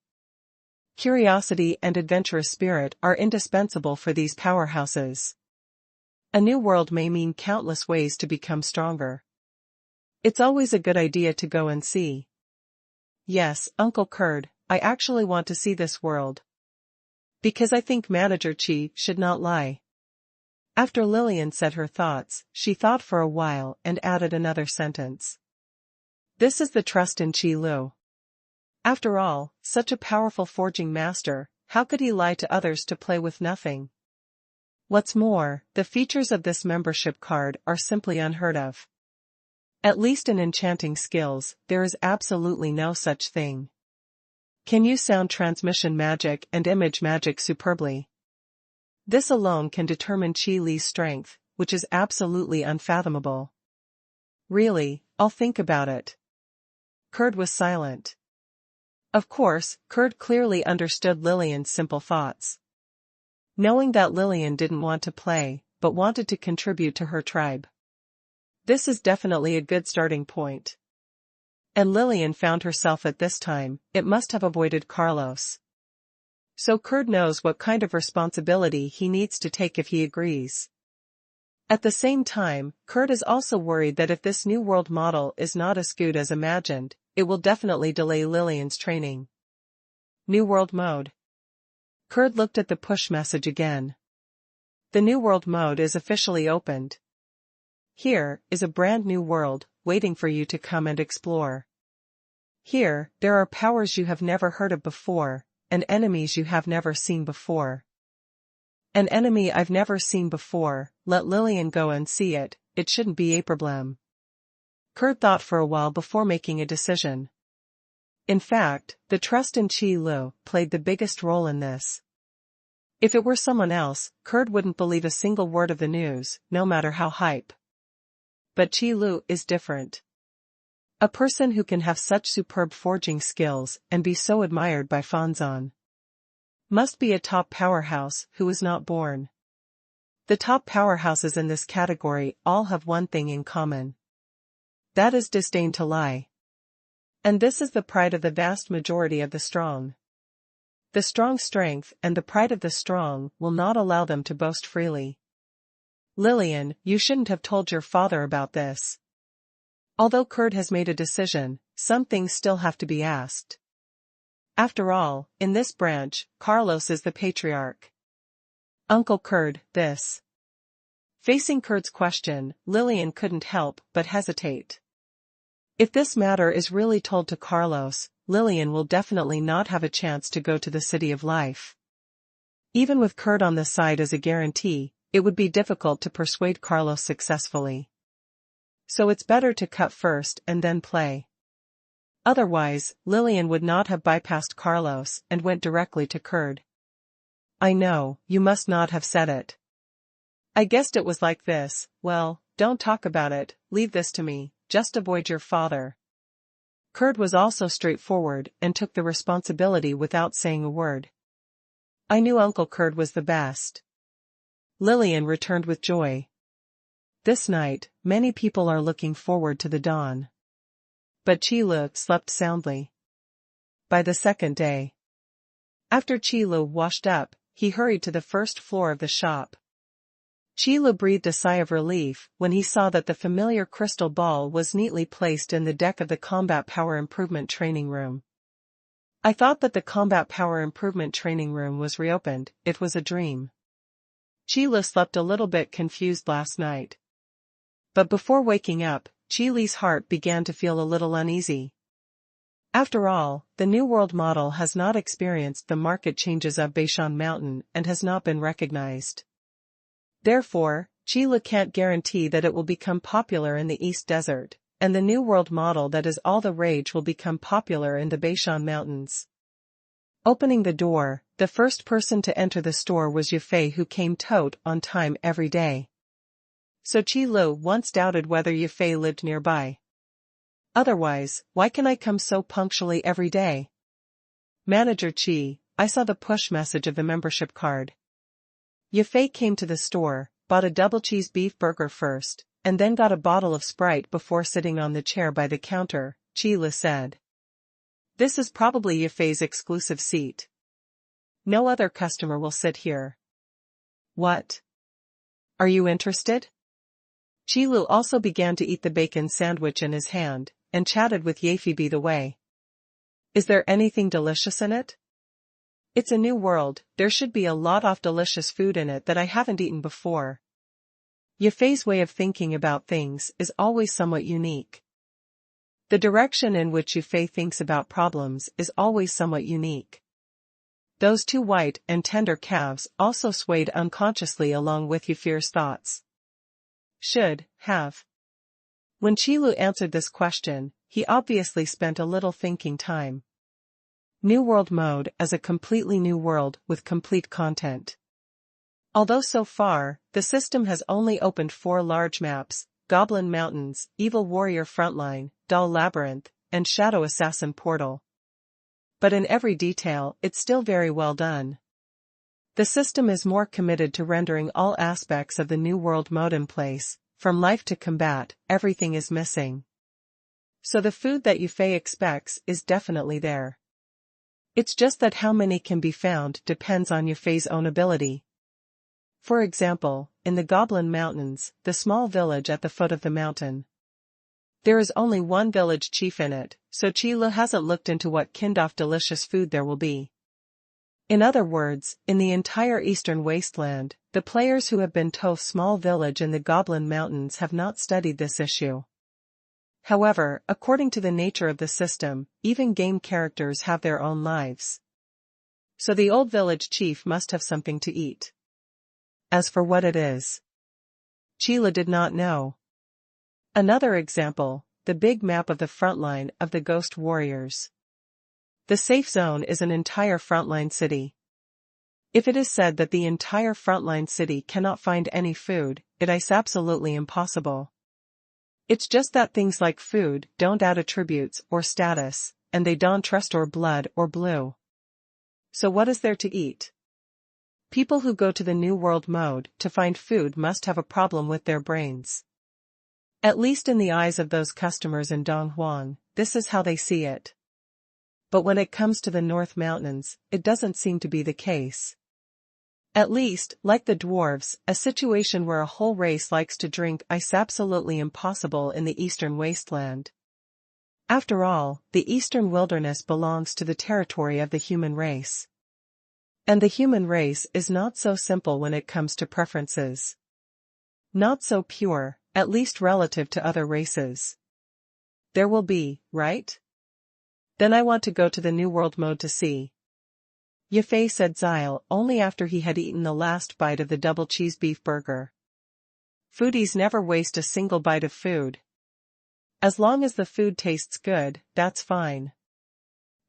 Curiosity and adventurous spirit are indispensable for these powerhouses. A new world may mean countless ways to become stronger. It's always a good idea to go and see. Yes, Uncle Kurd, I actually want to see this world. Because I think Manager Chi should not lie. After Lillian said her thoughts, she thought for a while and added another sentence. This is the trust in Chi Lu. After all, such a powerful forging master, how could he lie to others to play with nothing? What's more, the features of this membership card are simply unheard of. At least in enchanting skills, there is absolutely no such thing. Can use sound transmission magic and image magic superbly. This alone can determine Chi Li's strength, which is absolutely unfathomable. Really, I'll think about it. Kurd was silent. Of course, Kurd clearly understood Lillian's simple thoughts. Knowing that Lillian didn't want to play, but wanted to contribute to her tribe. This is definitely a good starting point. And Lillian found herself at this time, it must have avoided Carlos. So Kurd knows what kind of responsibility he needs to take if he agrees. At the same time, Kurd is also worried that if this new world model is not as good as imagined, it will definitely delay Lillian's training. New World Mode. Kurd looked at the push message again. The New World Mode is officially opened. Here is a brand new world, waiting for you to come and explore. Here, there are powers you have never heard of before, and enemies you have never seen before. An enemy I've never seen before, let Lillian go and see it, it shouldn't be a problem. Kurd thought for a while before making a decision. In fact, the trust in Qi Lu played the biggest role in this. If it were someone else, Kurd wouldn't believe a single word of the news, no matter how hype. But Qi Lu is different. A person who can have such superb forging skills and be so admired by Fanzan must be a top powerhouse who was not born. The top powerhouses in this category all have one thing in common. That is disdain to lie. And this is the pride of the vast majority of the strong. The strong's strength and the pride of the strong will not allow them to boast freely. Lillian, you shouldn't have told your father about this. Although Kurd has made a decision, some things still have to be asked. After all, in this branch, Carlos is the patriarch. Uncle Kurd, this. Facing Kurd's question, Lillian couldn't help but hesitate. If this matter is really told to Carlos, Lillian will definitely not have a chance to go to the City of Life. Even with Kurd on the side as a guarantee, it would be difficult to persuade Carlos successfully. So it's better to cut first and then play. Otherwise, Lillian would not have bypassed Carlos and went directly to Kurd. I know, you must not have said it. I guessed it was like this, well, don't talk about it, leave this to me, just avoid your father. Kurd was also straightforward and took the responsibility without saying a word. I knew Uncle Kurd was the best. Lillian returned with joy. This night, many people are looking forward to the dawn. But Qi Lu slept soundly. By the second day, after Qi Lu washed up, he hurried to the first floor of the shop. Qi Lu breathed a sigh of relief when he saw that the familiar crystal ball was neatly placed in the deck of the Combat Power Improvement Training Room. I thought that the Combat Power Improvement Training Room was reopened, it was a dream. Qi Lu slept a little bit confused last night. But before waking up, Qi Li's heart began to feel a little uneasy. After all, the New World model has not experienced the market changes of Beishan Mountain and has not been recognized. Therefore, Qi Li can't guarantee that it will become popular in the East Desert, and the New World model that is all the rage will become popular in the Beishan Mountains. Opening the door, the first person to enter the store was Yufei, who came on time every day. So Qi Lu once doubted whether Yufei lived nearby. Otherwise, why can I come so punctually every day? Manager Qi, I saw the push message of the membership card. Yufei came to the store, bought a double cheese beef burger first, and then got a bottle of Sprite before sitting on the chair by the counter, Qi Lu said. This is probably Yufei's exclusive seat. No other customer will sit here. What? Are you interested? Qi Lu also began to eat the bacon sandwich in his hand, and chatted with Yefei the way. Is there anything delicious in it? It's a new world, there should be a lot of delicious food in it that I haven't eaten before. Yefei's way of thinking about things is always somewhat unique. The direction in which Yufei thinks about problems is always somewhat unique. Those two white and tender calves also swayed unconsciously along with Yufei's thoughts. Should, have. When Qi Lu answered this question, he obviously spent a little thinking time. New World mode as a completely new world with complete content. Although so far, the system has only opened 4 large maps, Goblin Mountains, Evil Warrior Frontline, Doll Labyrinth, and Shadow Assassin Portal. But in every detail, it's still very well done. The system is more committed to rendering all aspects of the New World mode in place, from life to combat, everything is missing. So the food that Yufei expects is definitely there. It's just that how many can be found depends on Yufei's own ability. For example, in the Goblin Mountains, the small village at the foot of the mountain. There is only one village chief in it, so Qi Lu hasn't looked into what kind of delicious food there will be. In other words, in the entire Eastern Wasteland, the players who have been to a small village in the Goblin Mountains have not studied this issue. However, according to the nature of the system, even game characters have their own lives. So the old village chief must have something to eat. As for what it is, Chila did not know. Another example, the big map of the frontline of the ghost warriors. The safe zone is an entire frontline city. If it is said that the entire frontline city cannot find any food, it is absolutely impossible. It's just that things like food don't add attributes or status, and they don't trust or blood or blue. So what is there to eat? People who go to the New World mode to find food must have a problem with their brains. At least in the eyes of those customers in Donghuang, this is how they see it. But when it comes to the North Mountains, it doesn't seem to be the case. At least, like the dwarves, a situation where a whole race likes to drink is absolutely impossible in the eastern wasteland. After all, the eastern wilderness belongs to the territory of the human race. And the human race is not so simple when it comes to preferences. Not so pure, at least relative to other races. There will be, right? Then I want to go to the New World mode to see. Yafei said Zyle only after he had eaten the last bite of the double cheese beef burger. Foodies never waste a single bite of food. As long as the food tastes good, that's fine.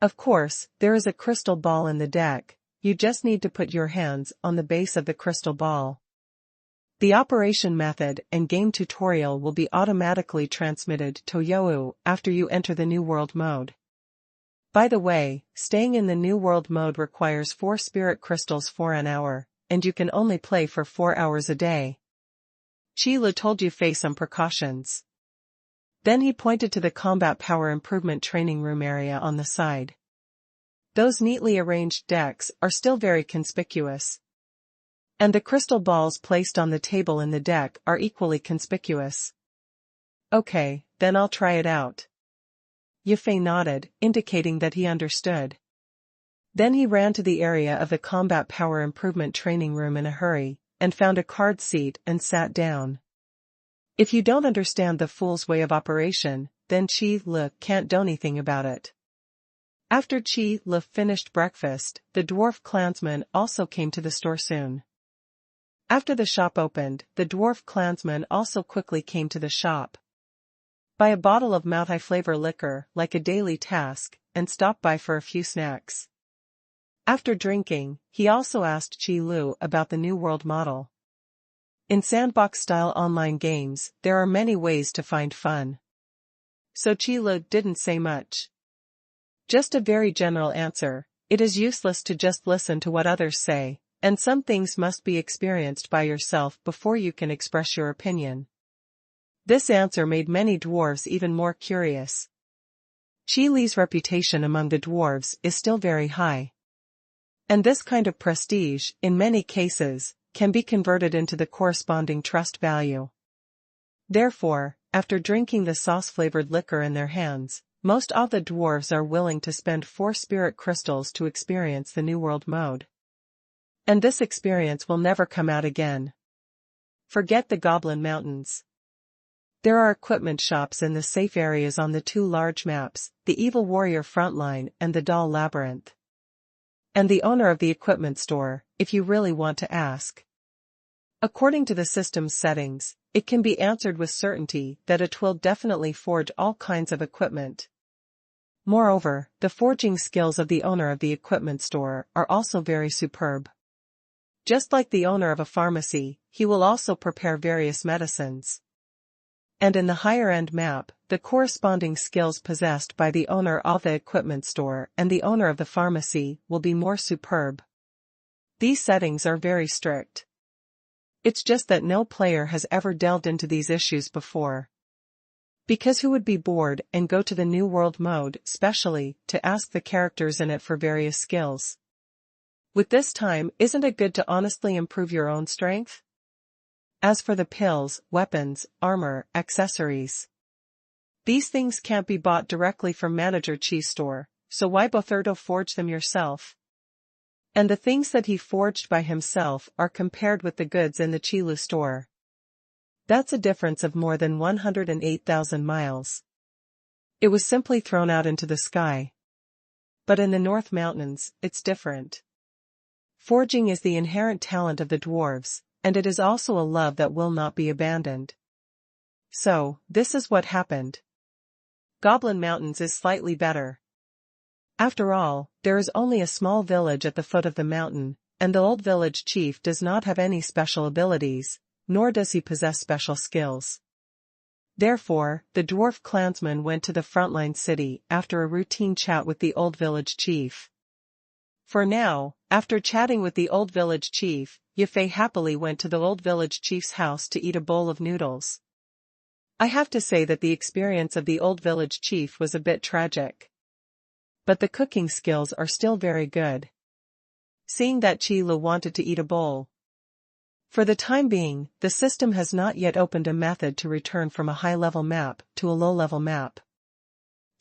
Of course, there is a crystal ball in the deck, you just need to put your hands on the base of the crystal ball. The operation method and game tutorial will be automatically transmitted to Youyu after you enter the New World mode. By the way, staying in the New World mode requires 4 spirit crystals for an hour, and you can only play for 4 hours a day. Chila told Yafei some precautions. Then he pointed to the combat power improvement training room area on the side. Those neatly arranged decks are still very conspicuous. And the crystal balls placed on the table in the deck are equally conspicuous. Okay, then I'll try it out. Yafei nodded, indicating that he understood. Then he ran to the area of the combat power improvement training room in a hurry, and found a card seat and sat down. If you don't understand the fool's way of operation, then Chi-Le can't do anything about it. After Chi-Le finished breakfast, the dwarf clansman also came to the store soon. After the shop opened, the dwarf clansman also quickly came to the shop. Buy a bottle of multi-flavor liquor like a daily task, and stop by for a few snacks. After drinking, he also asked Chi-Lu about the New World model. In sandbox-style online games, there are many ways to find fun. So Chi-Lu didn't say much. Just a very general answer, it is useless to just listen to what others say, and some things must be experienced by yourself before you can express your opinion. This answer made many dwarves even more curious. Chi Li's reputation among the dwarves is still very high. And this kind of prestige, in many cases, can be converted into the corresponding trust value. Therefore, after drinking the sauce-flavored liquor in their hands, most of the dwarves are willing to spend 4 spirit crystals to experience the New World mode. And this experience will never come out again. Forget the Goblin Mountains. There are equipment shops in the safe areas on the 2 large maps, the Evil Warrior Frontline and the Doll Labyrinth. And the owner of the equipment store, if you really want to ask. According to the system's settings, it can be answered with certainty that it will definitely forge all kinds of equipment. Moreover, the forging skills of the owner of the equipment store are also very superb. Just like the owner of a pharmacy, he will also prepare various medicines. And in the higher-end map, the corresponding skills possessed by the owner of the equipment store and the owner of the pharmacy will be more superb. These settings are very strict. It's just that no player has ever delved into these issues before. Because who would be bored and go to the New World mode specially to ask the characters in it for various skills? With this time, isn't it good to honestly improve your own strength? As for the pills, weapons, armor, accessories, these things can't be bought directly from Manager Chi's store, so why bother to forge them yourself? And the things that he forged by himself are compared with the goods in the Chilu store. That's a difference of more than 108,000 miles. It was simply thrown out into the sky. But in the North Mountains, it's different. Forging is the inherent talent of the dwarves, and it is also a love that will not be abandoned. So, this is what happened. Goblin Mountains is slightly better. After all, there is only a small village at the foot of the mountain, and the old village chief does not have any special abilities, nor does he possess special skills. Therefore, the dwarf clansman went to the frontline city after a routine chat with the old village chief. For now, after chatting with the old village chief, Yafei happily went to the old village chief's house to eat a bowl of noodles. I have to say that the experience of the old village chief was a bit tragic. But the cooking skills are still very good. Seeing that Qi Lu wanted to eat a bowl. For the time being, the system has not yet opened a method to return from a high-level map to a low-level map.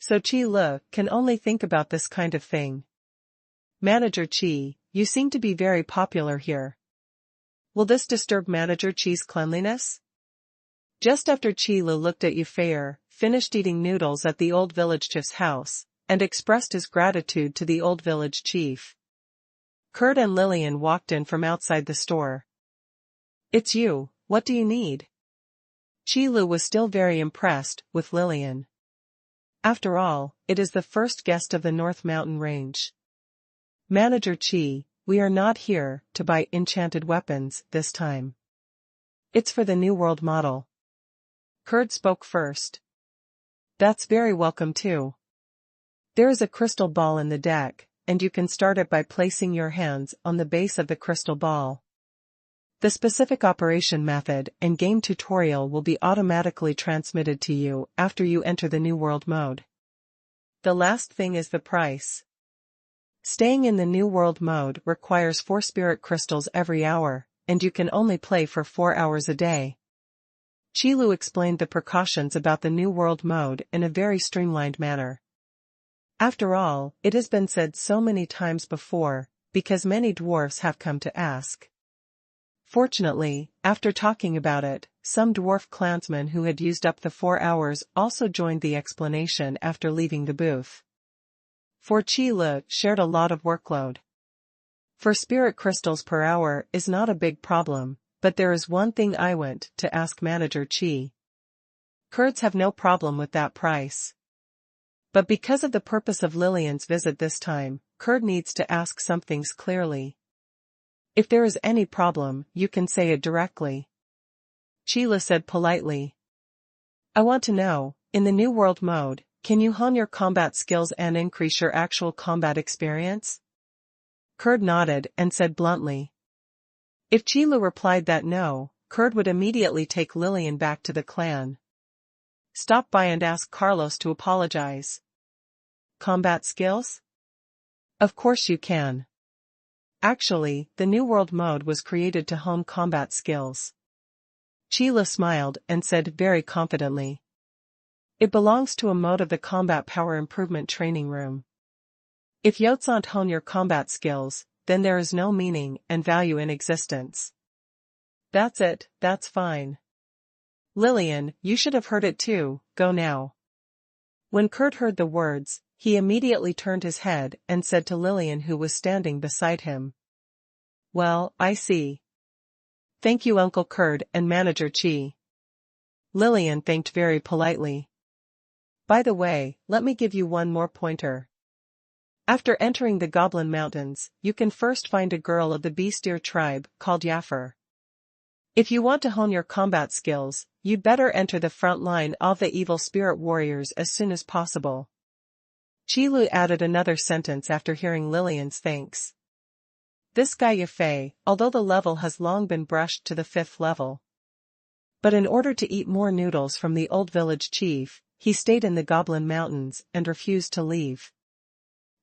So Qi Lu can only think about this kind of thing. Manager Qi, you seem to be very popular here. Will this disturb Manager Qi's cleanliness? Just after Qi Lu looked at Yafei, finished eating noodles at the old village chief's house, and expressed his gratitude to the old village chief. Kurt and Lillian walked in from outside the store. It's you, what do you need? Qi Lu was still very impressed with Lillian. After all, it is the first guest of the North Mountain Range. Manager Qi, we are not here to buy enchanted weapons this time. It's for the New World model. Kurt spoke first. That's very welcome too. There is a crystal ball in the deck, and you can start it by placing your hands on the base of the crystal ball. The specific operation method and game tutorial will be automatically transmitted to you after you enter the New World mode. The last thing is the price. Staying in the New World mode requires 4 spirit crystals every hour, and you can only play for 4 hours a day. Qi Lu explained the precautions about the New World mode in a very streamlined manner. After all, it has been said so many times before, because many dwarfs have come to ask. Fortunately, after talking about it, some dwarf clansmen who had used up the 4 hours also joined the explanation after leaving the booth. For Qi Lu shared a lot of workload. For spirit crystals per hour is not a big problem, but there is one thing I want to ask Manager Qi. Kurds have no problem with that price. But because of the purpose of Lillian's visit this time, Kurd needs to ask some things clearly. If there is any problem, you can say it directly. Qi Lu said politely. I want to know, in the New World mode, can you hone your combat skills and increase your actual combat experience? Kurd nodded and said bluntly. If Qi Lu replied that no, Kurd would immediately take Lillian back to the clan. Stop by and ask Carlos to apologize. Combat skills? Of course you can. Actually, the New World mode was created to hone combat skills. Qi Lu smiled and said very confidently. It belongs to a mode of the Combat Power Improvement Training Room. If you don't hone your combat skills, then there is no meaning and value in existence. That's it, that's fine. Lillian, you should have heard it too, go now. When Kurt heard the words, he immediately turned his head and said to Lillian who was standing beside him. Well, I see. Thank you Uncle Kurt and Manager Qi. Lillian thanked very politely. By the way, let me give you one more pointer. After entering the Goblin Mountains, you can first find a girl of the Beastier tribe called Yafei. If you want to hone your combat skills, you'd better enter the front line of the evil spirit warriors as soon as possible. Qi Lu added another sentence after hearing Lillian's thanks. This guy Yafei, although the level has long been brushed to the 5th level. But in order to eat more noodles from the old village chief, he stayed in the Goblin Mountains and refused to leave.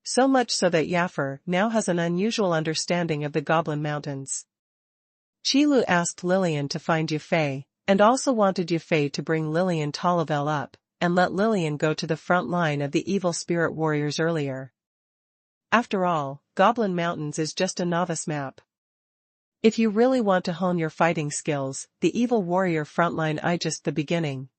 So much so that Yafei now has an unusual understanding of the Goblin Mountains. Qi Lu asked Lillian to find Yafei, and also wanted Yafei to bring Lillian Talavel up, and let Lillian go to the front line of the evil spirit warriors earlier. After all, Goblin Mountains is just a novice map. If you really want to hone your fighting skills, the evil warrior frontline is just the beginning.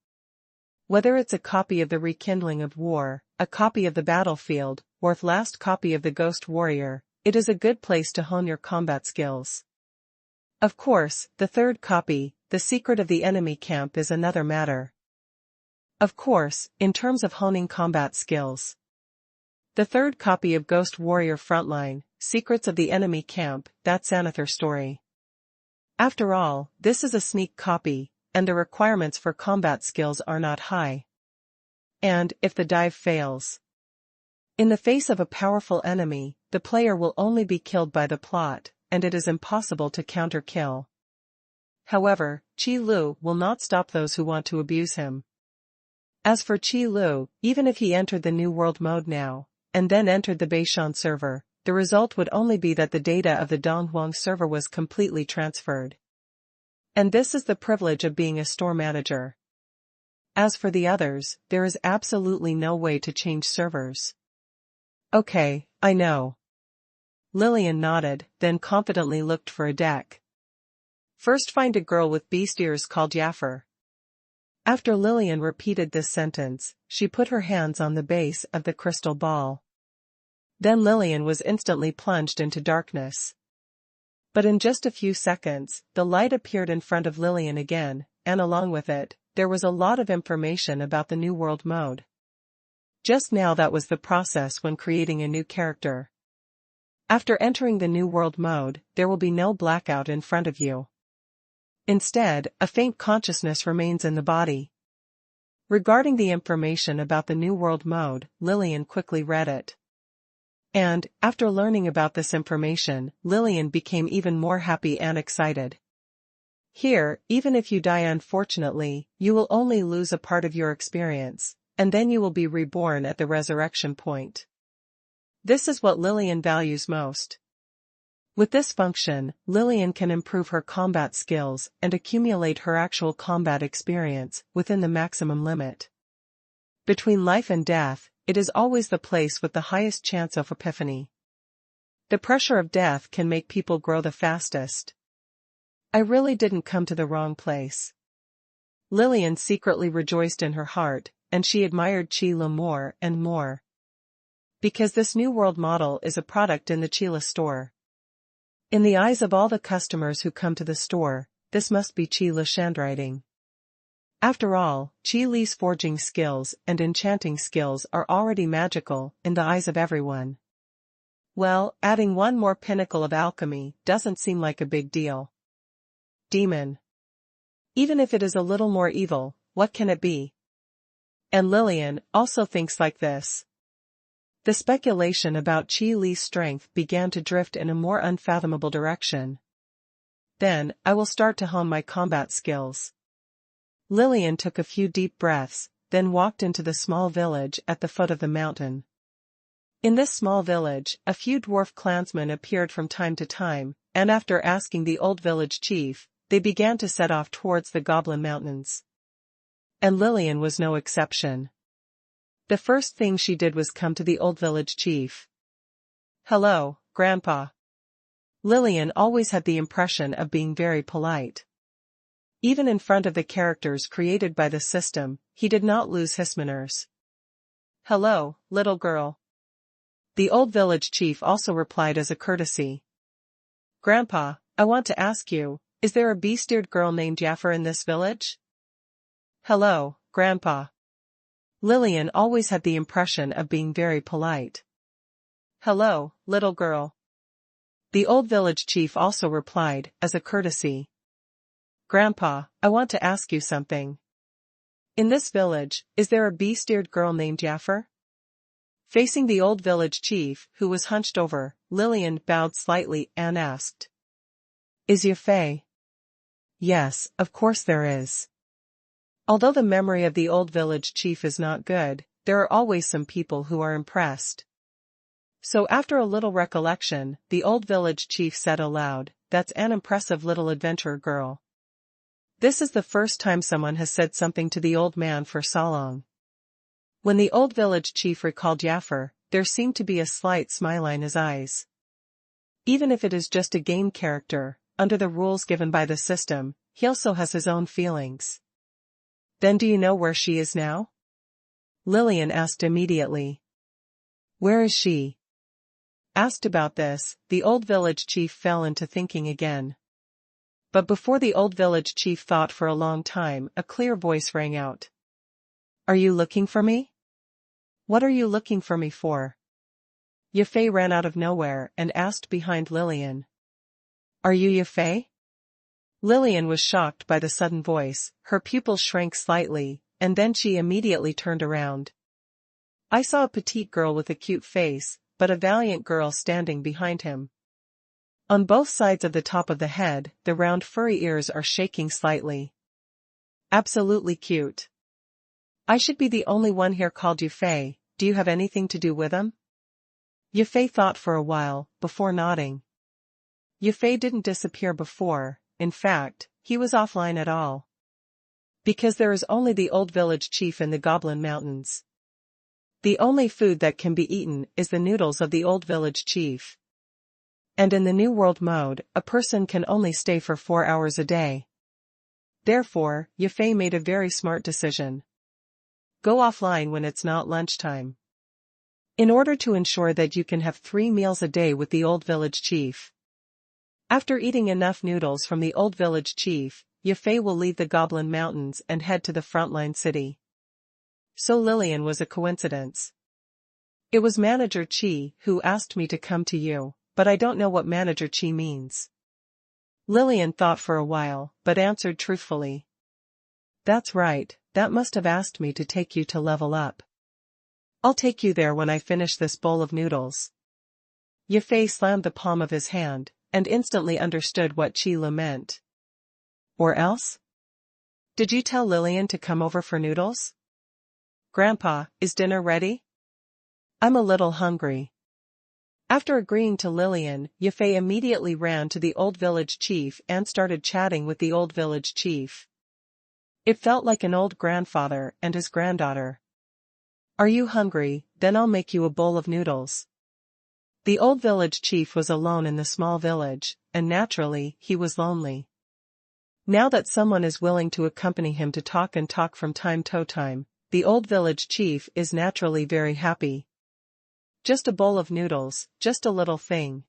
Whether it's a copy of the Rekindling of War, a copy of the Battlefield, or the last copy of the Ghost Warrior, it is a good place to hone your combat skills. Of course, the third copy, The Secret of the Enemy Camp, is another matter. Of course, in terms of honing combat skills, the third copy of Ghost Warrior Frontline, Secrets of the Enemy Camp, that's another story. After all, this is a sneak copy, and the requirements for combat skills are not high. And, if the dive fails, in the face of a powerful enemy, the player will only be killed by the plot, and it is impossible to counter-kill. However, Qi Lu will not stop those who want to abuse him. As for Qi Lu, even if he entered the New World mode now, and then entered the Beishan server, the result would only be that the data of the Donghuang server was completely transferred. And this is the privilege of being a store manager. As for the others, there is absolutely no way to change servers. Okay, I know. Lillian nodded, then confidently looked for a deck. First find a girl with beast ears called Jaffer. After Lillian repeated this sentence, she put her hands on the base of the crystal ball. Then Lillian was instantly plunged into darkness. But in just a few seconds, the light appeared in front of Lillian again, and along with it, there was a lot of information about the New World mode. Just now that was the process when creating a new character. After entering the New World mode, there will be no blackout in front of you. Instead, a faint consciousness remains in the body. Regarding the information about the New World mode, Lillian quickly read it. And, after learning about this information, Lillian became even more happy and excited. Here, even if you die unfortunately, you will only lose a part of your experience, and then you will be reborn at the resurrection point. This is what Lillian values most. With this function, Lillian can improve her combat skills and accumulate her actual combat experience within the maximum limit. Between life and death, it is always the place with the highest chance of epiphany. The pressure of death can make people grow the fastest. I really didn't come to the wrong place. Lillian secretly rejoiced in her heart, and she admired Qi Lu more and more. Because this New World model is a product in the Qila store. In the eyes of all the customers who come to the store, this must be Qi Lu's handwriting. After all, Qi Li's forging skills and enchanting skills are already magical in the eyes of everyone. Well, adding one more pinnacle of alchemy doesn't seem like a big deal. Demon. Even if it is a little more evil, what can it be? And Lillian also thinks like this. The speculation about Qi Li's strength began to drift in a more unfathomable direction. Then, I will start to hone my combat skills. Lillian took a few deep breaths, then walked into the small village at the foot of the mountain. In this small village, a few dwarf clansmen appeared from time to time, and after asking the old village chief, they began to set off towards the Goblin Mountains. And Lillian was no exception. The first thing she did was come to the old village chief. Hello, Grandpa. Lillian always had the impression of being very polite. Even in front of the characters created by the system, he did not lose his manners. Hello, little girl. The old village chief also replied as a courtesy. Grandpa, I want to ask you, is there a beast-eared girl named Jaffer in this village? Hello, Grandpa. Lillian always had the impression of being very polite. Hello, little girl. The old village chief also replied, as a courtesy. Grandpa, I want to ask you something. In this village, is there a beast-eared girl named Jaffer? Facing the old village chief, who was hunched over, Lillian bowed slightly and asked. Is Yafei? Yes, of course there is. Although the memory of the old village chief is not good, there are always some people who are impressed. So after a little recollection, the old village chief said aloud, That's an impressive little adventurer girl. This is the first time someone has said something to the old man for so long. When the old village chief recalled Jaffer, there seemed to be a slight smile in his eyes. Even if it is just a game character, under the rules given by the system, he also has his own feelings. Then do you know where she is now? Lillian asked immediately. Where is she? asked about this, the old village chief fell into thinking again. But before the old village chief thought for a long time, a clear voice rang out. Are you looking for me? What are you looking for me for? Yafei ran out of nowhere and asked behind Lillian. Are you Yafei? Lillian was shocked by the sudden voice, her pupils shrank slightly, and then she immediately turned around. I saw a petite girl with a cute face, but a valiant girl standing behind him. On both sides of the top of the head, the round furry ears are shaking slightly. Absolutely cute. I should be the only one here called Yafei. Do you have anything to do with him? Yafei thought for a while, before nodding. Yafei didn't disappear before, in fact, he was offline at all. Because there is only the old village chief in the Goblin Mountains. The only food that can be eaten is the noodles of the old village chief. And in the New World mode, a person can only stay for 4 hours a day. Therefore, Yafei made a very smart decision. Go offline when it's not lunchtime. In order to ensure that you can have 3 meals a day with the old village chief. After eating enough noodles from the old village chief, Yafei will leave the Goblin Mountains and head to the frontline city. So Lillian was a coincidence. It was Manager Chi who asked me to come to you, but I don't know what Manager Chi means. Lillian thought for a while, but answered truthfully. That's right, that must have asked me to take you to level up. I'll take you there when I finish this bowl of noodles. Yafei slammed the palm of his hand, and instantly understood what Chi Lu meant. Or else? Did you tell Lillian to come over for noodles? Grandpa, is dinner ready? I'm a little hungry. After agreeing to Lillian, Yafei immediately ran to the old village chief and started chatting with the old village chief. It felt like an old grandfather and his granddaughter. Are you hungry? Then I'll make you a bowl of noodles. The old village chief was alone in the small village, and naturally, he was lonely. Now that someone is willing to accompany him to talk from time to time, the old village chief is naturally very happy. Just a bowl of noodles, just a little thing.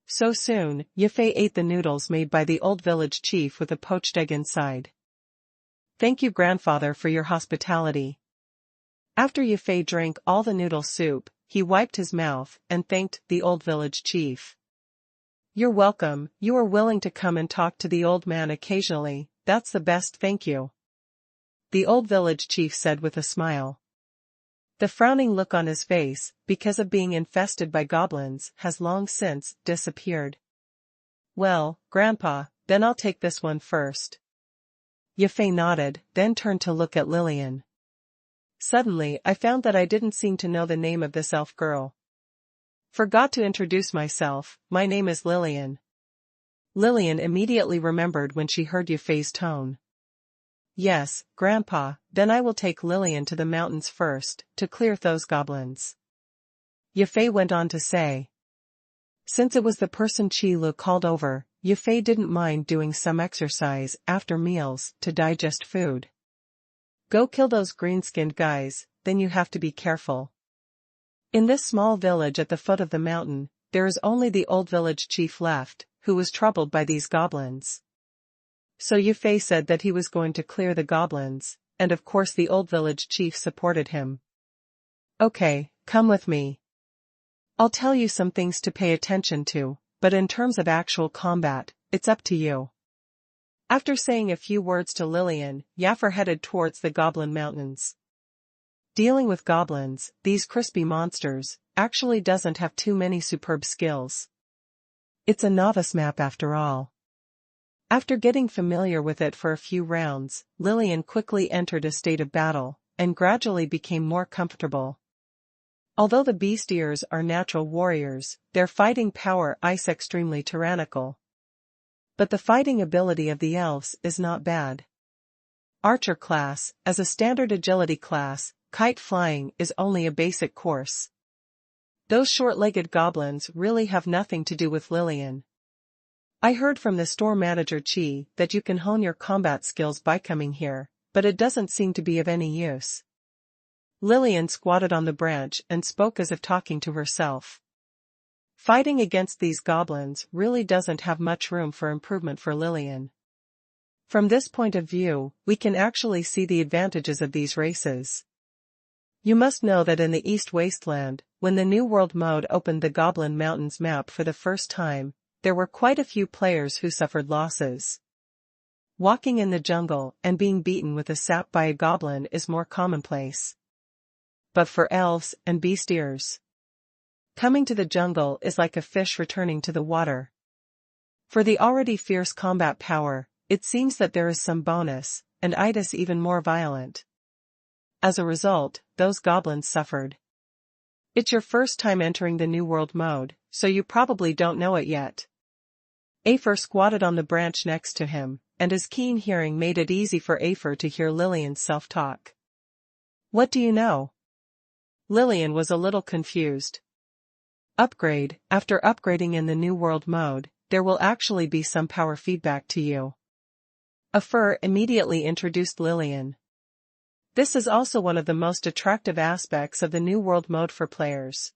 So soon, Yafei ate the noodles made by the old village chief with a poached egg inside. Thank you, grandfather, for your hospitality. After Yafei drank all the noodle soup, he wiped his mouth and thanked the old village chief. You're welcome, you are willing to come and talk to the old man occasionally, that's the best thank you. The old village chief said with a smile. The frowning look on his face, because of being infested by goblins, has long since disappeared. Well, Grandpa, then I'll take this one first. Yafei nodded, then turned to look at Lillian. Suddenly I found that I didn't seem to know the name of this elf girl. Forgot to introduce myself, my name is Lillian. Lillian immediately remembered when she heard Yafei's tone. Yes, Grandpa, then I will take Lillian to the mountains first, to clear those goblins. Yafei went on to say. Since it was the person Chi Lu called over, Yafei didn't mind doing some exercise after meals to digest food. Go kill those green-skinned guys, then you have to be careful. In this small village at the foot of the mountain, there is only the old village chief left, who was troubled by these goblins. So Yafei said that he was going to clear the goblins, and of course the old village chief supported him. Okay, come with me. I'll tell you some things to pay attention to, but in terms of actual combat, it's up to you. After saying a few words to Lillian, Yafei headed towards the Goblin Mountains. Dealing with goblins, these crispy monsters, actually doesn't have too many superb skills. It's a novice map after all. After getting familiar with it for a few rounds, Lillian quickly entered a state of battle, and gradually became more comfortable. Although the bestiars are natural warriors, their fighting power is extremely tyrannical. But the fighting ability of the elves is not bad. Archer class, as a standard agility class, kite flying is only a basic course. Those short-legged goblins really have nothing to do with Lillian. I heard from the store manager Chi that you can hone your combat skills by coming here, but it doesn't seem to be of any use. Lillian squatted on the branch and spoke as if talking to herself. Fighting against these goblins really doesn't have much room for improvement for Lillian. From this point of view, we can actually see the advantages of these races. You must know that in the East Wasteland, when the New World mode opened the Goblin Mountains map for the first time, there were quite a few players who suffered losses. Walking in the jungle and being beaten with a sap by a goblin is more commonplace. But for elves and bestiars, coming to the jungle is like a fish returning to the water. For the already fierce combat power, it seems that there is some bonus, and itis even more violent. As a result, those goblins suffered. It's your first time entering the New World mode, so you probably don't know it yet. Afer squatted on the branch next to him, and his keen hearing made it easy for Afer to hear Lillian's self-talk. What do you know? Lillian was a little confused. Upgrade. After upgrading in the New World mode, there will actually be some power feedback to you. Afer immediately introduced Lillian. This is also one of the most attractive aspects of the New World mode for players.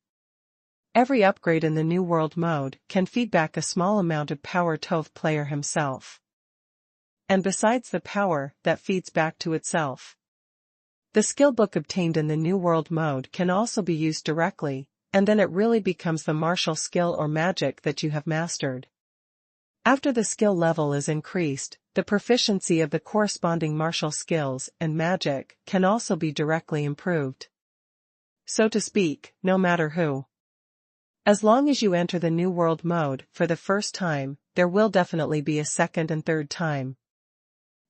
Every upgrade in the New World mode can feed back a small amount of power to the player himself. And besides the power that feeds back to itself, the skill book obtained in the New World mode can also be used directly, and then it really becomes the martial skill or magic that you have mastered. After the skill level is increased, the proficiency of the corresponding martial skills and magic can also be directly improved. So to speak, no matter who. As long as you enter the New World mode for the first time, there will definitely be a second and third time.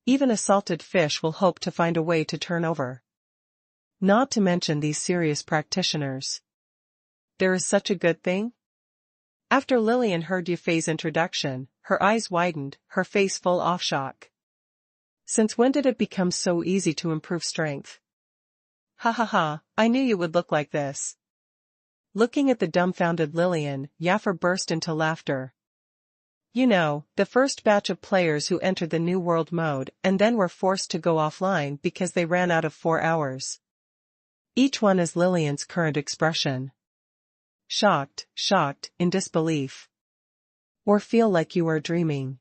Even a salted fish will hope to find a way to turn over. Not to mention these serious practitioners. There is such a good thing? After Lillian heard Yufei's introduction, her eyes widened, her face full of shock. Since when did it become so easy to improve strength? Ha ha ha, I knew you would look like this. Looking at the dumbfounded Lillian, Yaffer burst into laughter. You know, the first batch of players who entered the New World mode and then were forced to go offline because they ran out of 4 hours. Each one is Lillian's current expression. Shocked, in disbelief. Or feel like you are dreaming.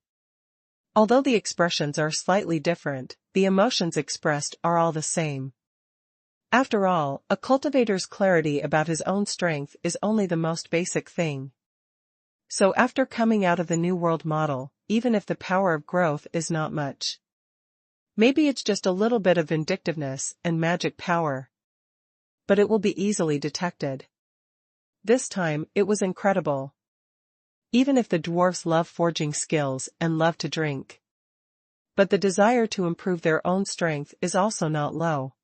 Although the expressions are slightly different, the emotions expressed are all the same. After all, a cultivator's clarity about his own strength is only the most basic thing. So after coming out of the New World model, even if the power of growth is not much, maybe it's just a little bit of vindictiveness and magic power. But it will be easily detected. This time, it was incredible. Even if the dwarves love forging skills and love to drink. But the desire to improve their own strength is also not low.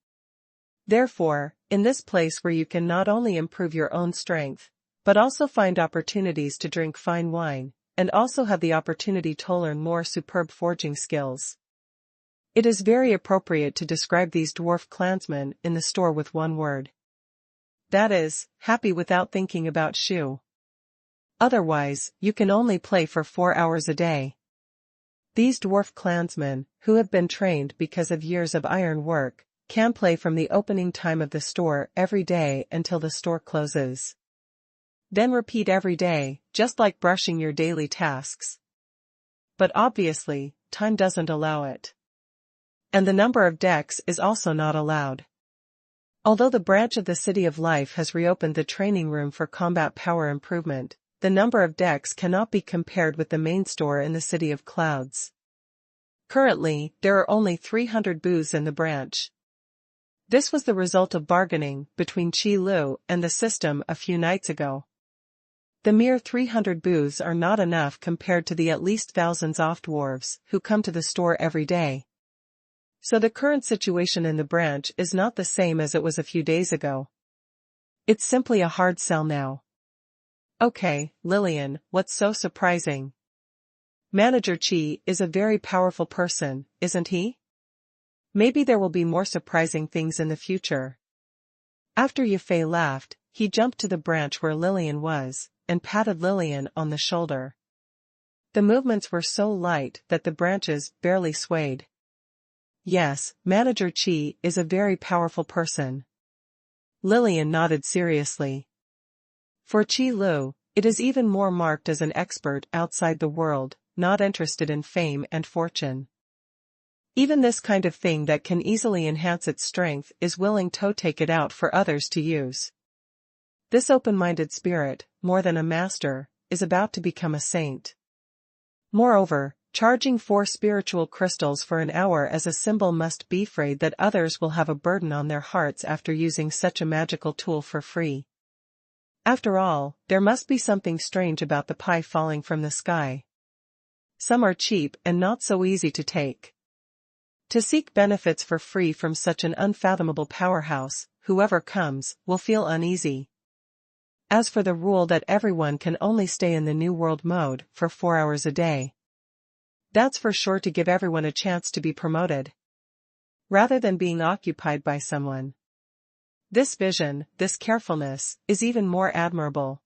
Therefore, in this place where you can not only improve your own strength, but also find opportunities to drink fine wine, and also have the opportunity to learn more superb forging skills. It is very appropriate to describe these dwarf clansmen in the store with one word. That is, happy without thinking about Shu. Otherwise, you can only play for 4 hours a day. These dwarf clansmen, who have been trained because of years of iron work, can play from the opening time of the store every day until the store closes. Then repeat every day, just like brushing your daily tasks. But obviously, time doesn't allow it. And the number of decks is also not allowed. Although the branch of the City of Life has reopened the training room for combat power improvement, the number of decks cannot be compared with the main store in the City of Clouds. Currently, there are only 300 booths in the branch. This was the result of bargaining between Qi Lu and the system a few nights ago. The mere 300 booths are not enough compared to the at least thousands of dwarves who come to the store every day. So the current situation in the branch is not the same as it was a few days ago. It's simply a hard sell now. Okay, Lillian, what's so surprising? Manager Qi is a very powerful person, isn't he? Maybe there will be more surprising things in the future. After Yufei laughed, he jumped to the branch where Lillian was, and patted Lillian on the shoulder. The movements were so light that the branches barely swayed. Yes, Manager Qi is a very powerful person. Lillian nodded seriously. For Qi Lu, It is even more marked as an expert outside the world, not interested in fame and fortune. Even this kind of thing that can easily enhance its strength is willing to take it out for others to use. This open-minded spirit, more than a master, is about to become a saint. Moreover, charging 4 spiritual crystals for an hour as a symbol must be afraid that others will have a burden on their hearts after using such a magical tool for free. After all, there must be something strange about the pie falling from the sky. Some are cheap and not so easy to take. To seek benefits for free from such an unfathomable powerhouse, whoever comes, will feel uneasy. As for the rule that everyone can only stay in the New World mode for 4 hours a day, that's for sure to give everyone a chance to be promoted, rather than being occupied by someone. This vision, this carefulness, is even more admirable.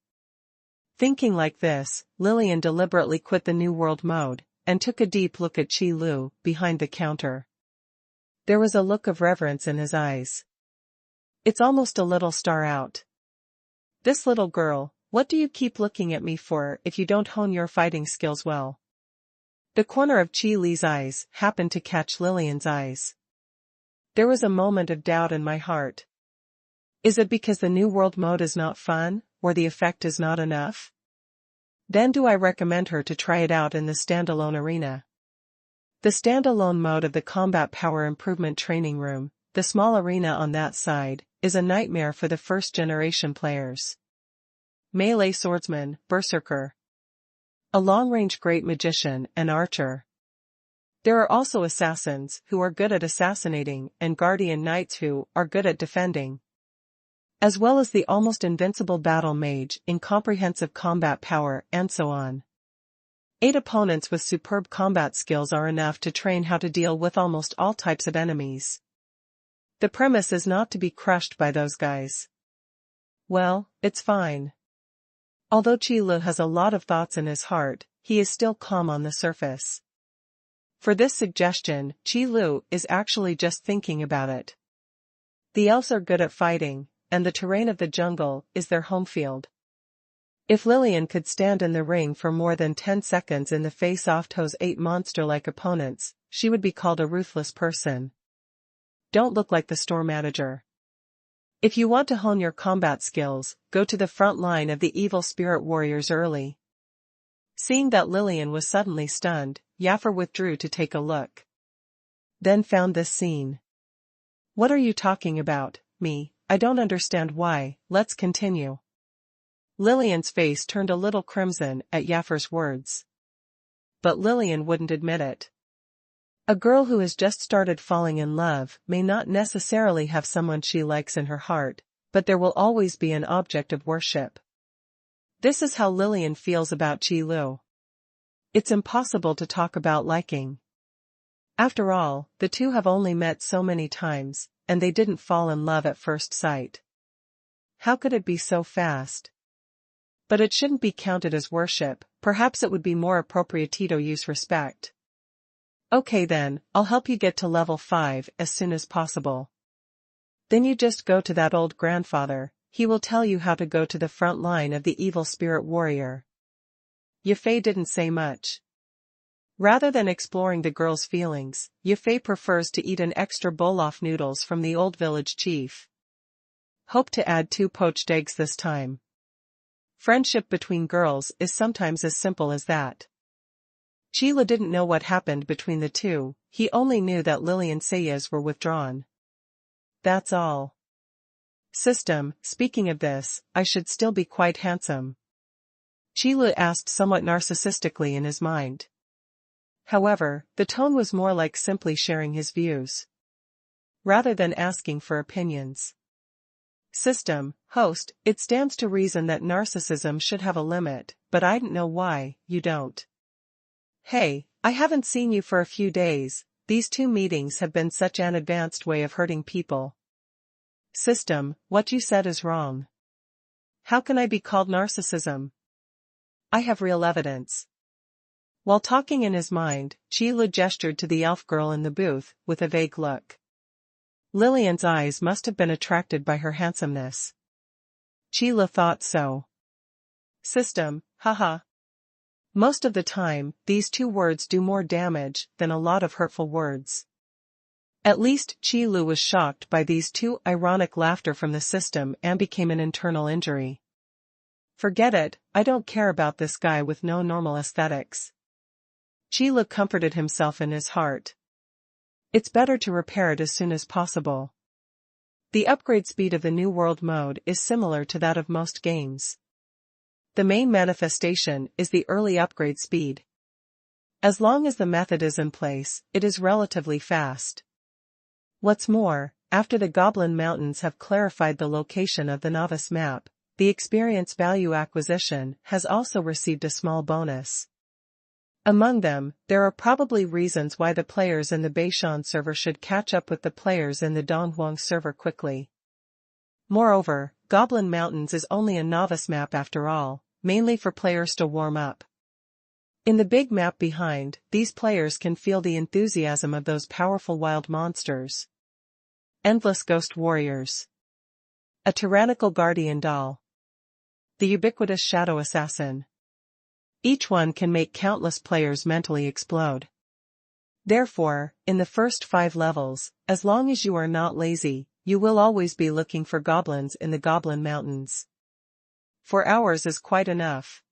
Thinking like this, Lillian deliberately quit the New World mode, and took a deep look at Qi Lu, behind the counter. There was a look of reverence in his eyes. It's almost a little star out. This little girl, what do you keep looking at me for if you don't hone your fighting skills well? The corner of Qi Li's eyes happened to catch Lillian's eyes. There was a moment of doubt in my heart. Is it because the New World mode is not fun, or the effect is not enough? Then do I recommend her to try it out in the standalone arena? The standalone mode of the Combat Power Improvement Training Room, the small arena on that side, is a nightmare for the first-generation players. Melee swordsman, berserker. A long-range great magician and archer. There are also assassins who are good at assassinating and guardian knights who are good at defending. As well as the almost invincible battle mage in comprehensive combat power and so on. 8 opponents with superb combat skills are enough to train how to deal with almost all types of enemies. The premise is not to be crushed by those guys. Well, it's fine. Although Qi Lu has a lot of thoughts in his heart, he is still calm on the surface. For this suggestion, Qi Lu is actually just thinking about it. The elves are good at fighting, and the terrain of the jungle is their home field. If Lillian could stand in the ring for more than 10 seconds in the face of those 8 monster-like opponents, she would be called a ruthless person. Don't look like the store manager. If you want to hone your combat skills, go to the front line of the evil spirit warriors early. Seeing that Lillian was suddenly stunned, Yaffer withdrew to take a look. Then found this scene. What are you talking about, me? I don't understand why, let's continue. Lillian's face turned a little crimson at Yaffer's words. But Lillian wouldn't admit it. A girl who has just started falling in love may not necessarily have someone she likes in her heart, but there will always be an object of worship. This is how Lillian feels about Qi Lu. It's impossible to talk about liking. After all, the two have only met so many times, and they didn't fall in love at first sight. How could it be so fast? But it shouldn't be counted as worship, perhaps it would be more appropriate to use respect. Okay then, I'll help you get to level 5 as soon as possible. Then you just go to that old grandfather, he will tell you how to go to the front line of the evil spirit warrior. Yafei didn't say much. Rather than exploring the girl's feelings, Yafei prefers to eat an extra bowl of noodles from the old village chief. Hope to add 2 poached eggs this time. Friendship between girls is sometimes as simple as that. Qi Lu didn't know what happened between the two, he only knew that Lillian's sayas were withdrawn. That's all. System, speaking of this, I should still be quite handsome. Qi Lu asked somewhat narcissistically in his mind. However, the tone was more like simply sharing his views, rather than asking for opinions. System, host, it stands to reason that narcissism should have a limit, but I don't know why, you don't. Hey, I haven't seen you for a few days, these 2 meetings have been such an advanced way of hurting people. System, what you said is wrong. How can I be called narcissism? I have real evidence. While talking in his mind, Qi Lu gestured to the elf girl in the booth, with a vague look. Lillian's eyes must have been attracted by her handsomeness. Qi Lu thought so. System, haha. Most of the time, these two words do more damage than a lot of hurtful words. At least Qi Lu was shocked by these two ironic laughter from the system and became an internal injury. Forget it, I don't care about this guy with no normal aesthetics. Qi Lu comforted himself in his heart. It's better to repair it as soon as possible. The upgrade speed of the New World mode is similar to that of most games. The main manifestation is the early upgrade speed. As long as the method is in place, it is relatively fast. What's more, after the Goblin Mountains have clarified the location of the novice map, the experience value acquisition has also received a small bonus. Among them, there are probably reasons why the players in the Beishan server should catch up with the players in the Donghuang server quickly. Moreover, Goblin Mountains is only a novice map after all, mainly for players to warm up. In the big map behind, these players can feel the enthusiasm of those powerful wild monsters. Endless ghost warriors. A tyrannical guardian doll. The ubiquitous shadow assassin. Each one can make countless players mentally explode. Therefore, in the first 5 levels, as long as you are not lazy, you will always be looking for goblins in the Goblin Mountains. 4 hours is quite enough.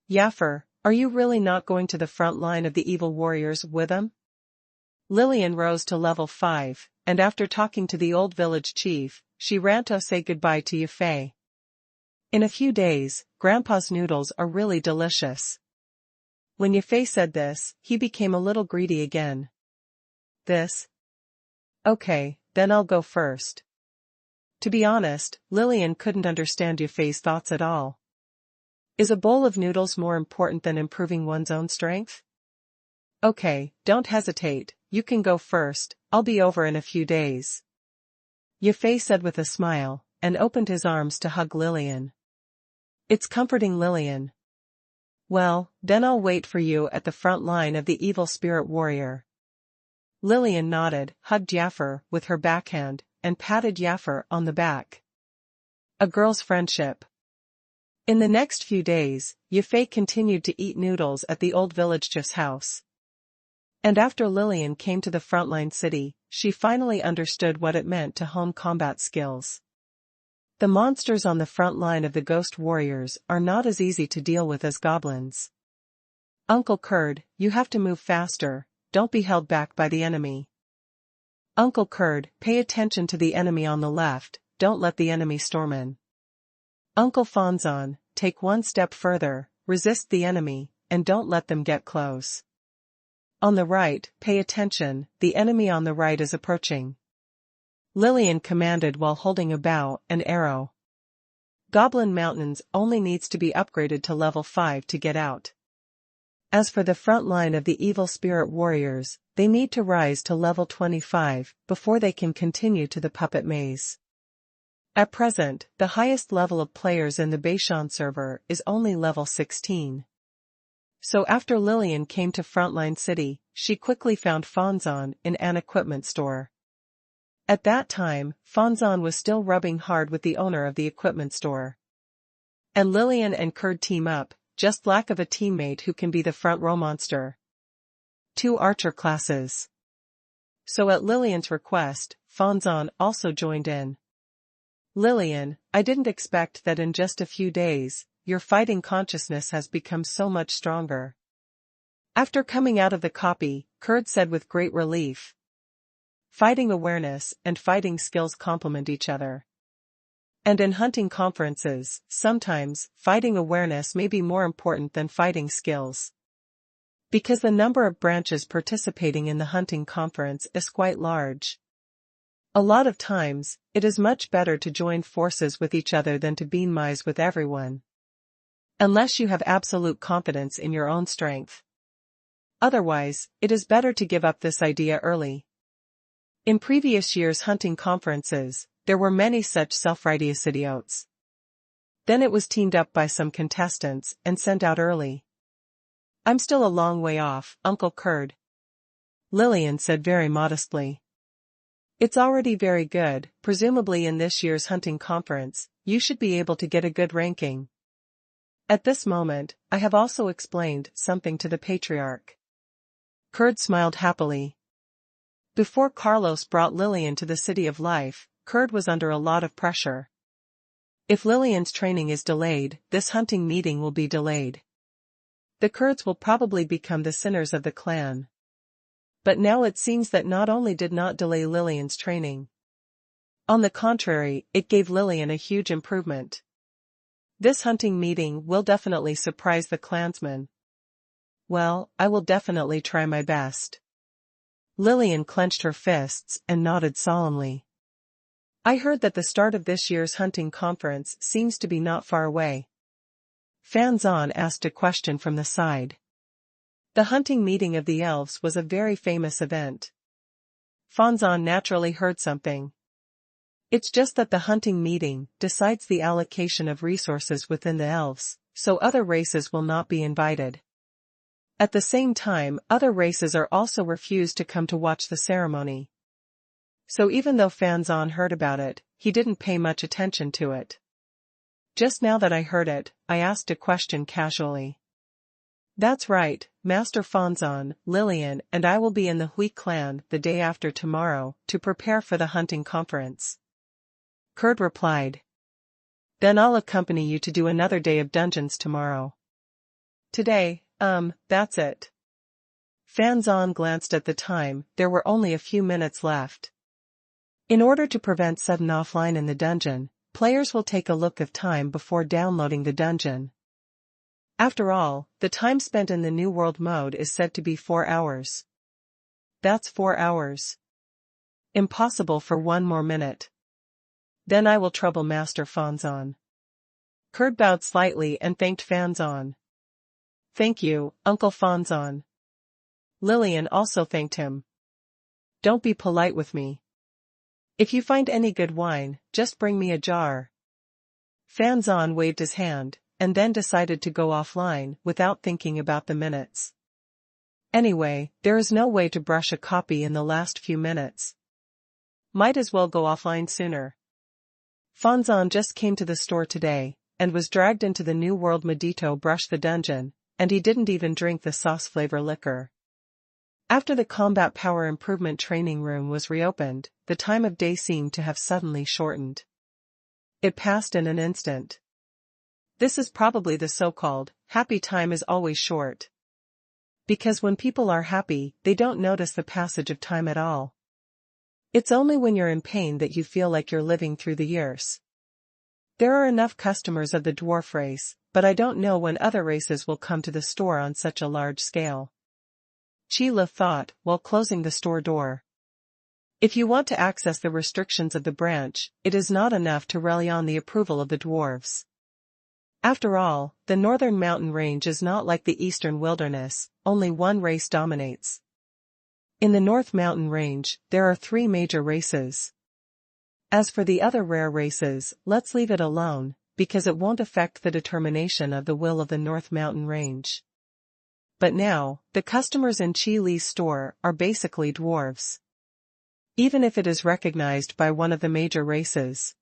Yaffer, are you really not going to the front line of the evil warriors with them? Lillian rose to level 5, and after talking to the old village chief, she ran to say goodbye to Yafei. In a few days, Grandpa's noodles are really delicious. When Yafei said this, he became a little greedy again. This? Okay, then I'll go first. To be honest, Lillian couldn't understand Yafei's thoughts at all. Is a bowl of noodles more important than improving one's own strength? Okay, don't hesitate, you can go first, I'll be over in a few days. Yafei said with a smile, and opened his arms to hug Lillian. It's comforting Lillian. Well, then I'll wait for you at the front line of the evil spirit warrior. Lillian nodded, hugged Yaffer with her backhand, and patted Yaffer on the back. A girl's friendship. In the next few days, Yafei continued to eat noodles at the old village chief's house. And after Lillian came to the frontline city, she finally understood what it meant to hone combat skills. The monsters on the front line of the ghost warriors are not as easy to deal with as goblins. Uncle Kurd, you have to move faster, don't be held back by the enemy. Uncle Kurd, pay attention to the enemy on the left, don't let the enemy storm in. Uncle Fanzan, take one step further, resist the enemy, and don't let them get close. On the right, pay attention, the enemy on the right is approaching. Lillian commanded while holding a bow and arrow. Goblin Mountains only needs to be upgraded to level 5 to get out. As for the front line of the evil spirit warriors, they need to rise to level 25 before they can continue to the puppet maze. At present, the highest level of players in the Beishan server is only level 16. So after Lillian came to Frontline City, she quickly found Fanzan in an equipment store. At that time, Fanzan was still rubbing hard with the owner of the equipment store. And Lillian and Kurd team up, just lack of a teammate who can be the front row monster. 2 archer classes. So at Lillian's request, Fanzan also joined in. Lillian, I didn't expect that in just a few days, your fighting consciousness has become so much stronger. After coming out of the copy, Kurd said with great relief. Fighting awareness and fighting skills complement each other. And in hunting conferences, sometimes, fighting awareness may be more important than fighting skills. Because the number of branches participating in the hunting conference is quite large. A lot of times, it is much better to join forces with each other than to bean mice with everyone. Unless you have absolute confidence in your own strength. Otherwise, it is better to give up this idea early. In previous years' hunting conferences, there were many such self-righteous idiots. Then it was teamed up by some contestants and sent out early. I'm still a long way off, Uncle Kurd. Lillian said very modestly. It's already very good, presumably in this year's hunting conference, you should be able to get a good ranking. At this moment, I have also explained something to the patriarch. Kurd smiled happily. Before Carlos brought Lillian to the City of Life, Kurd was under a lot of pressure. If Lillian's training is delayed, this hunting meeting will be delayed. The Kurds will probably become the sinners of the clan. But now it seems that not only did not delay Lillian's training. On the contrary, it gave Lillian a huge improvement. This hunting meeting will definitely surprise the clansmen. Well, I will definitely try my best. Lillian clenched her fists and nodded solemnly. I heard that the start of this year's hunting conference seems to be not far away. Fanzon asked a question from the side. The hunting meeting of the elves was a very famous event. Fanzon naturally heard something. It's just that the hunting meeting decides the allocation of resources within the elves, so other races will not be invited. At the same time, other races are also refused to come to watch the ceremony. So even though Fanzon heard about it, he didn't pay much attention to it. Just now that I heard it, I asked a question casually. That's right, Master Fanzon, Lillian and I will be in the Hui clan the day after tomorrow to prepare for the hunting conference. Kurd replied. Then I'll accompany you to do another day of dungeons tomorrow. Today, that's it. Fanzon glanced at the time, there were only a few minutes left. In order to prevent sudden offline in the dungeon, players will take a look of time before downloading the dungeon. After all, the time spent in the New World mode is said to be 4 hours. That's 4 hours. Impossible for one more minute. Then I will trouble Master Fanzon. Kurd bowed slightly and thanked Fanzon. Thank you, Uncle Fanzon. Lillian also thanked him. Don't be polite with me. If you find any good wine, just bring me a jar. Fanzon waved his hand, and then decided to go offline without thinking about the minutes. Anyway, there is no way to brush a copy in the last few minutes. Might as well go offline sooner. Fanzon just came to the store today, and was dragged into the New World Medito brush the dungeon, and he didn't even drink the sauce flavor liquor. After the combat power improvement training room was reopened, the time of day seemed to have suddenly shortened. It passed in an instant. This is probably the so-called, happy time is always short. Because when people are happy, they don't notice the passage of time at all. It's only when you're in pain that you feel like you're living through the years. There are enough customers of the dwarf race, but I don't know when other races will come to the store on such a large scale. Sheila thought, while closing the store door. If you want to access the restrictions of the branch, it is not enough to rely on the approval of the dwarves. After all, the northern mountain range is not like the eastern wilderness, only one race dominates. In the North Mountain Range, there are 3 major races. As for the other rare races, let's leave it alone, because it won't affect the determination of the will of the North Mountain Range. But now, the customers in Chi Li's store are basically dwarves. Even if it is recognized by one of the major races.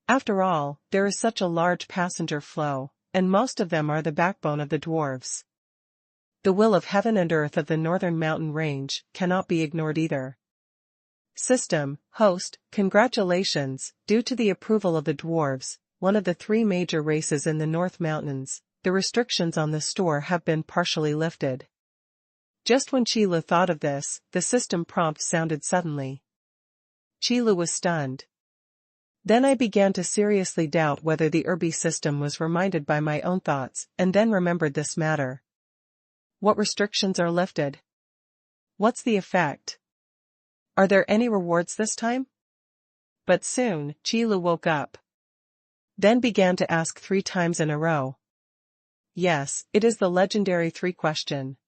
After all, there is such a large passenger flow, and most of them are the backbone of the dwarves. The will of heaven and earth of the Northern Mountain Range cannot be ignored either. System, host, congratulations, due to the approval of the dwarves, one of the 3 major races in the North Mountains, the restrictions on the store have been partially lifted. Just when Sheila thought of this, the system prompt sounded suddenly. Sheila was stunned. Then I began to seriously doubt whether the Irby system was reminded by my own thoughts, and then remembered this matter. What restrictions are lifted? What's the effect? Are there any rewards this time? But soon, Sheila woke up. Then began to ask 3 times in a row. Yes, it is the legendary 3 question.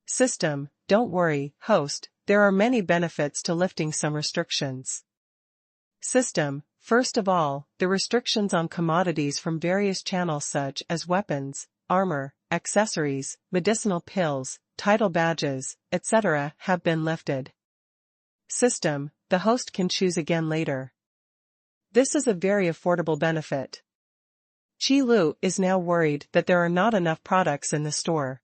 System, don't worry, host, there are many benefits to lifting some restrictions. System, first of all, the restrictions on commodities from various channels such as weapons, armor, accessories, medicinal pills, title badges, etc. have been lifted. System, the host can choose again later. This is a very affordable benefit. Qi Lu is now worried that there are not enough products in the store.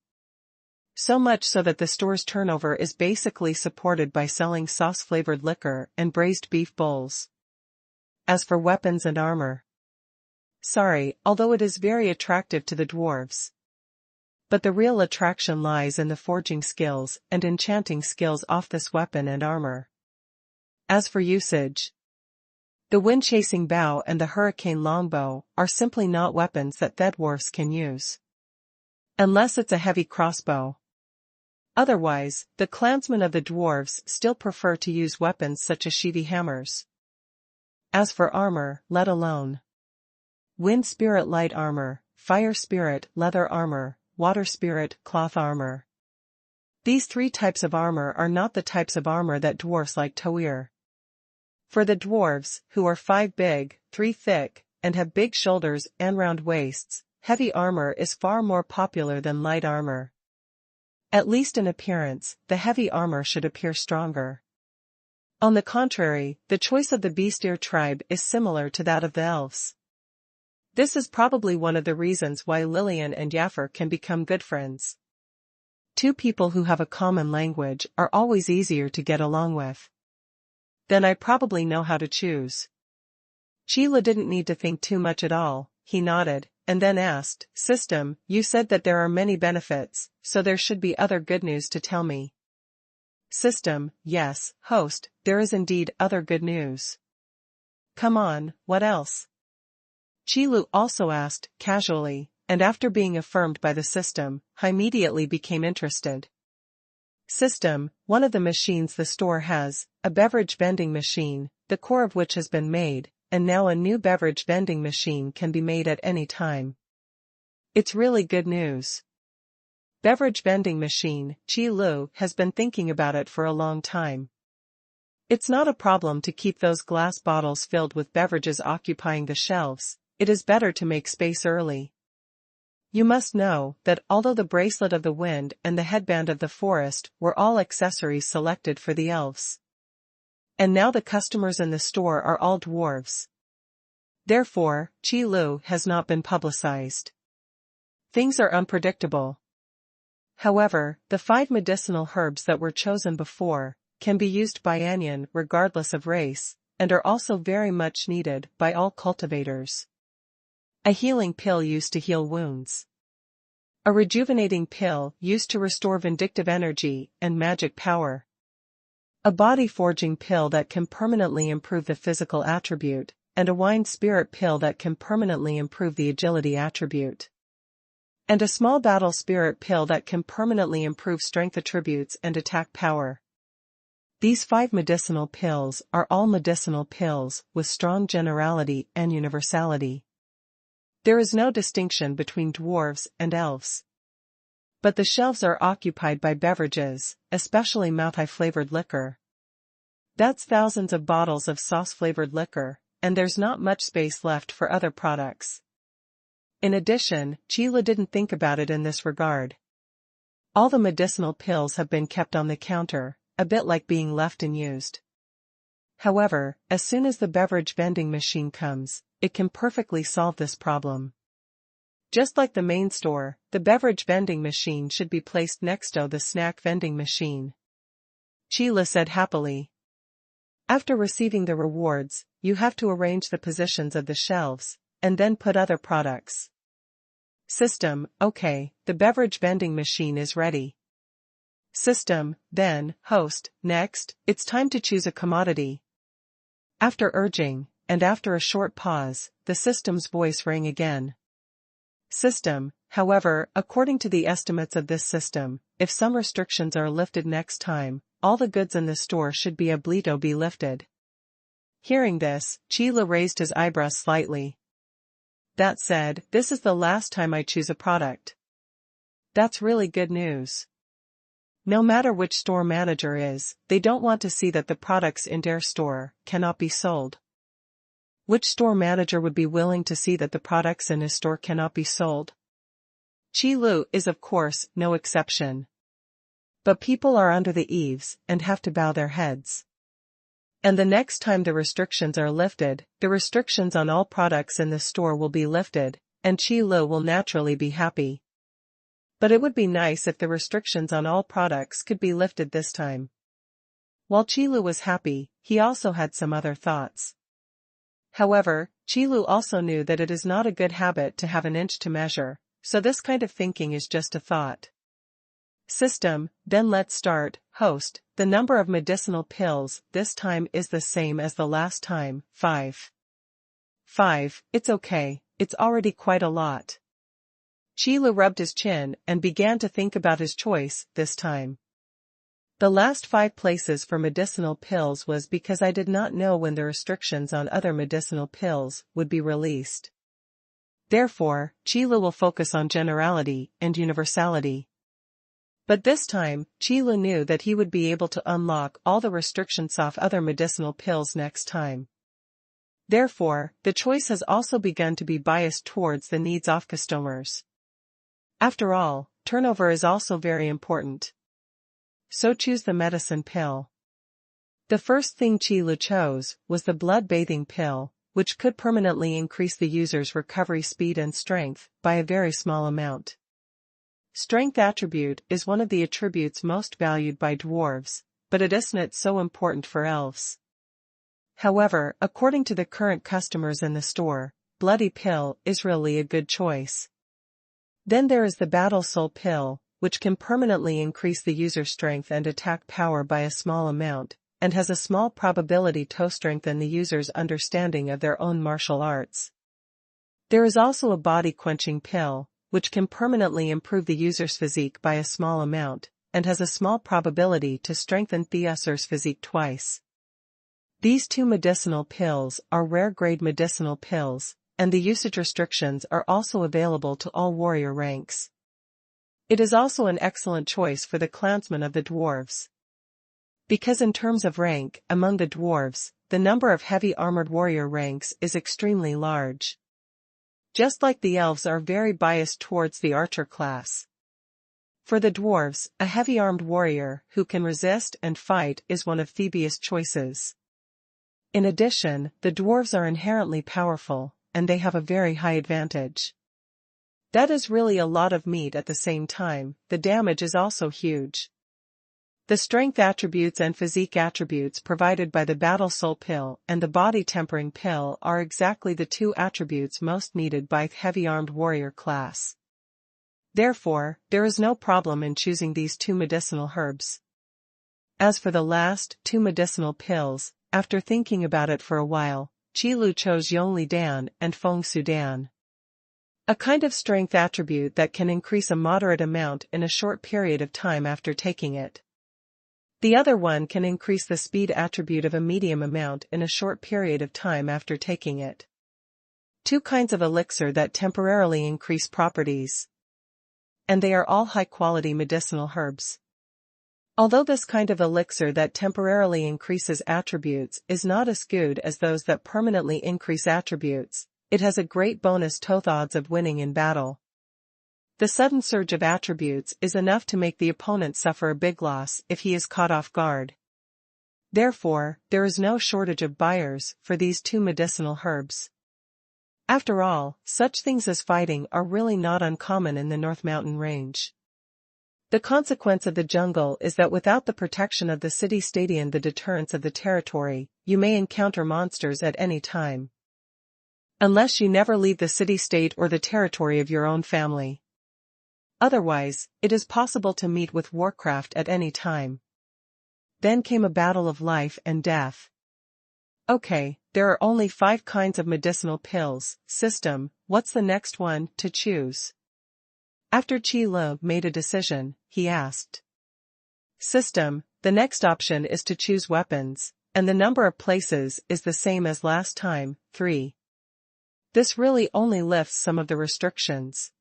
So much so that the store's turnover is basically supported by selling sauce-flavored liquor and braised beef bowls. As for weapons and armor. Sorry, although it is very attractive to the dwarves. But the real attraction lies in the forging skills and enchanting skills of this weapon and armor. As for usage, the wind-chasing bow and the hurricane longbow are simply not weapons that dwarves can use. Unless it's a heavy crossbow. Otherwise, the clansmen of the dwarves still prefer to use weapons such as sheavy hammers. As for armor, let alone wind spirit light armor, fire spirit leather armor, water spirit cloth armor. These three types of armor are not the types of armor that dwarves like to wear. For the dwarves, who are 5 big, 3 thick, and have big shoulders and round waists, heavy armor is far more popular than light armor. At least in appearance, the heavy armor should appear stronger. On the contrary, the choice of the bestiar tribe is similar to that of the elves. This is probably one of the reasons why Lillian and Yaffer can become good friends. Two people who have a common language are always easier to get along with. Then I probably know how to choose. Sheila didn't need to think too much at all, he nodded, and then asked, System, you said that there are many benefits, so there should be other good news to tell me. System, yes, host, there is indeed other good news. Come on, what else? Qilu also asked, casually, and after being affirmed by the system, I immediately became interested. System, one of the machines the store has, a beverage vending machine, the core of which has been made, and now a new beverage vending machine can be made at any time. It's really good news. Beverage vending machine, Qi Lu has been thinking about it for a long time. It's not a problem to keep those glass bottles filled with beverages occupying the shelves, it is better to make space early. You must know that although the bracelet of the wind and the headband of the forest were all accessories selected for the elves, and now the customers in the store are all dwarves. Therefore, Qi Lu has not been publicized. Things are unpredictable. However, the 5 medicinal herbs that were chosen before can be used by Anyan regardless of race, and are also very much needed by all cultivators. A healing pill used to heal wounds. A rejuvenating pill used to restore vindictive energy and magic power. A body-forging pill that can permanently improve the physical attribute, and a wine spirit pill that can permanently improve the agility attribute. And a small battle spirit pill that can permanently improve strength attributes and attack power. These 5 medicinal pills are all medicinal pills with strong generality and universality. There is no distinction between dwarves and elves. But the shelves are occupied by beverages, especially Moutai-flavored liquor. That's thousands of bottles of sauce-flavored liquor, and there's not much space left for other products. In addition, Sheila didn't think about it in this regard. All the medicinal pills have been kept on the counter, a bit like being left unused. However, as soon as the beverage vending machine comes, it can perfectly solve this problem. Just like the main store, the beverage vending machine should be placed next to the snack vending machine. Sheila said happily. After receiving the rewards, you have to arrange the positions of the shelves, and then put other products. System, okay, the beverage vending machine is ready. System, then, host, next, it's time to choose a commodity. After urging, and after a short pause, the system's voice rang again. System, however, according to the estimates of this system, if some restrictions are lifted next time, all the goods in the store should be lifted. Hearing this, Sheila raised his eyebrows slightly. That said, this is the last time I choose a product. That's really good news. No matter which store manager is, they don't want to see that the products in their store cannot be sold. Which store manager would be willing to see that the products in his store cannot be sold? Qi Lu is of course no exception. But people are under the eaves and have to bow their heads. And the next time the restrictions are lifted, the restrictions on all products in the store will be lifted, and Qi Lu will naturally be happy. But it would be nice if the restrictions on all products could be lifted this time. While Qi Lu was happy, he also had some other thoughts. However, Qi Lu also knew that it is not a good habit to have an inch to measure, so this kind of thinking is just a thought. System, then let's start. Host, the number of medicinal pills this time is the same as the last time, 5. 5, it's okay, it's already quite a lot. Qi Lu rubbed his chin and began to think about his choice this time. The last 5 places for medicinal pills was because I did not know when the restrictions on other medicinal pills would be released. Therefore, Qi Lu will focus on generality and universality. But this time, Qi Lu knew that he would be able to unlock all the restrictions of other medicinal pills next time. Therefore, the choice has also begun to be biased towards the needs of customers. After all, turnover is also very important. So choose the medicine pill. The first thing Qi Lu chose was the blood-bathing pill, which could permanently increase the user's recovery speed and strength by a very small amount. Strength attribute is one of the attributes most valued by dwarves, but it isn't so important for elves. However, according to the current customers in the store, bloody pill is really a good choice. Then there is the battle soul pill, which can permanently increase the user's strength and attack power by a small amount, and has a small probability to strengthen the user's understanding of their own martial arts. There is also a body-quenching pill, which can permanently improve the user's physique by a small amount, and has a small probability to strengthen the user's physique twice. These 2 medicinal pills are rare-grade medicinal pills, and the usage restrictions are also available to all warrior ranks. It is also an excellent choice for the clansmen of the dwarves. Because in terms of rank, among the dwarves, the number of heavy armored warrior ranks is extremely large. Just like the elves are very biased towards the archer class. For the dwarves, a heavy armed warrior who can resist and fight is one of the best choices. In addition, the dwarves are inherently powerful, and they have a very high advantage. That is really a lot of meat at the same time, the damage is also huge. The strength attributes and physique attributes provided by the battle soul pill and the body tempering pill are exactly the 2 attributes most needed by heavy armed warrior class. Therefore, there is no problem in choosing these 2 medicinal herbs. As for the last 2 medicinal pills, after thinking about it for a while, Qi Lu chose Yongli Dan and Feng Su Dan. A kind of strength attribute that can increase a moderate amount in a short period of time after taking it. The other one can increase the speed attribute of a medium amount in a short period of time after taking it. 2 kinds of elixir that temporarily increase properties. And they are all high-quality medicinal herbs. Although this kind of elixir that temporarily increases attributes is not as good as those that permanently increase attributes, it has a great bonus to odds of winning in battle. The sudden surge of attributes is enough to make the opponent suffer a big loss if he is caught off guard. Therefore, there is no shortage of buyers for these 2 medicinal herbs. After all, such things as fighting are really not uncommon in the North Mountain Range. The consequence of the jungle is that without the protection of the city-state and the deterrence of the territory, you may encounter monsters at any time. Unless you never leave the city-state or the territory of your own family. Otherwise, it is possible to meet with warcraft at any time. Then came a battle of life and death. Okay, there are only 5 kinds of medicinal pills. System, what's the next one to choose? After Qi Lu made a decision, he asked. System, the next option is to choose weapons, and the number of places is the same as last time, 3. This really only lifts some of the restrictions.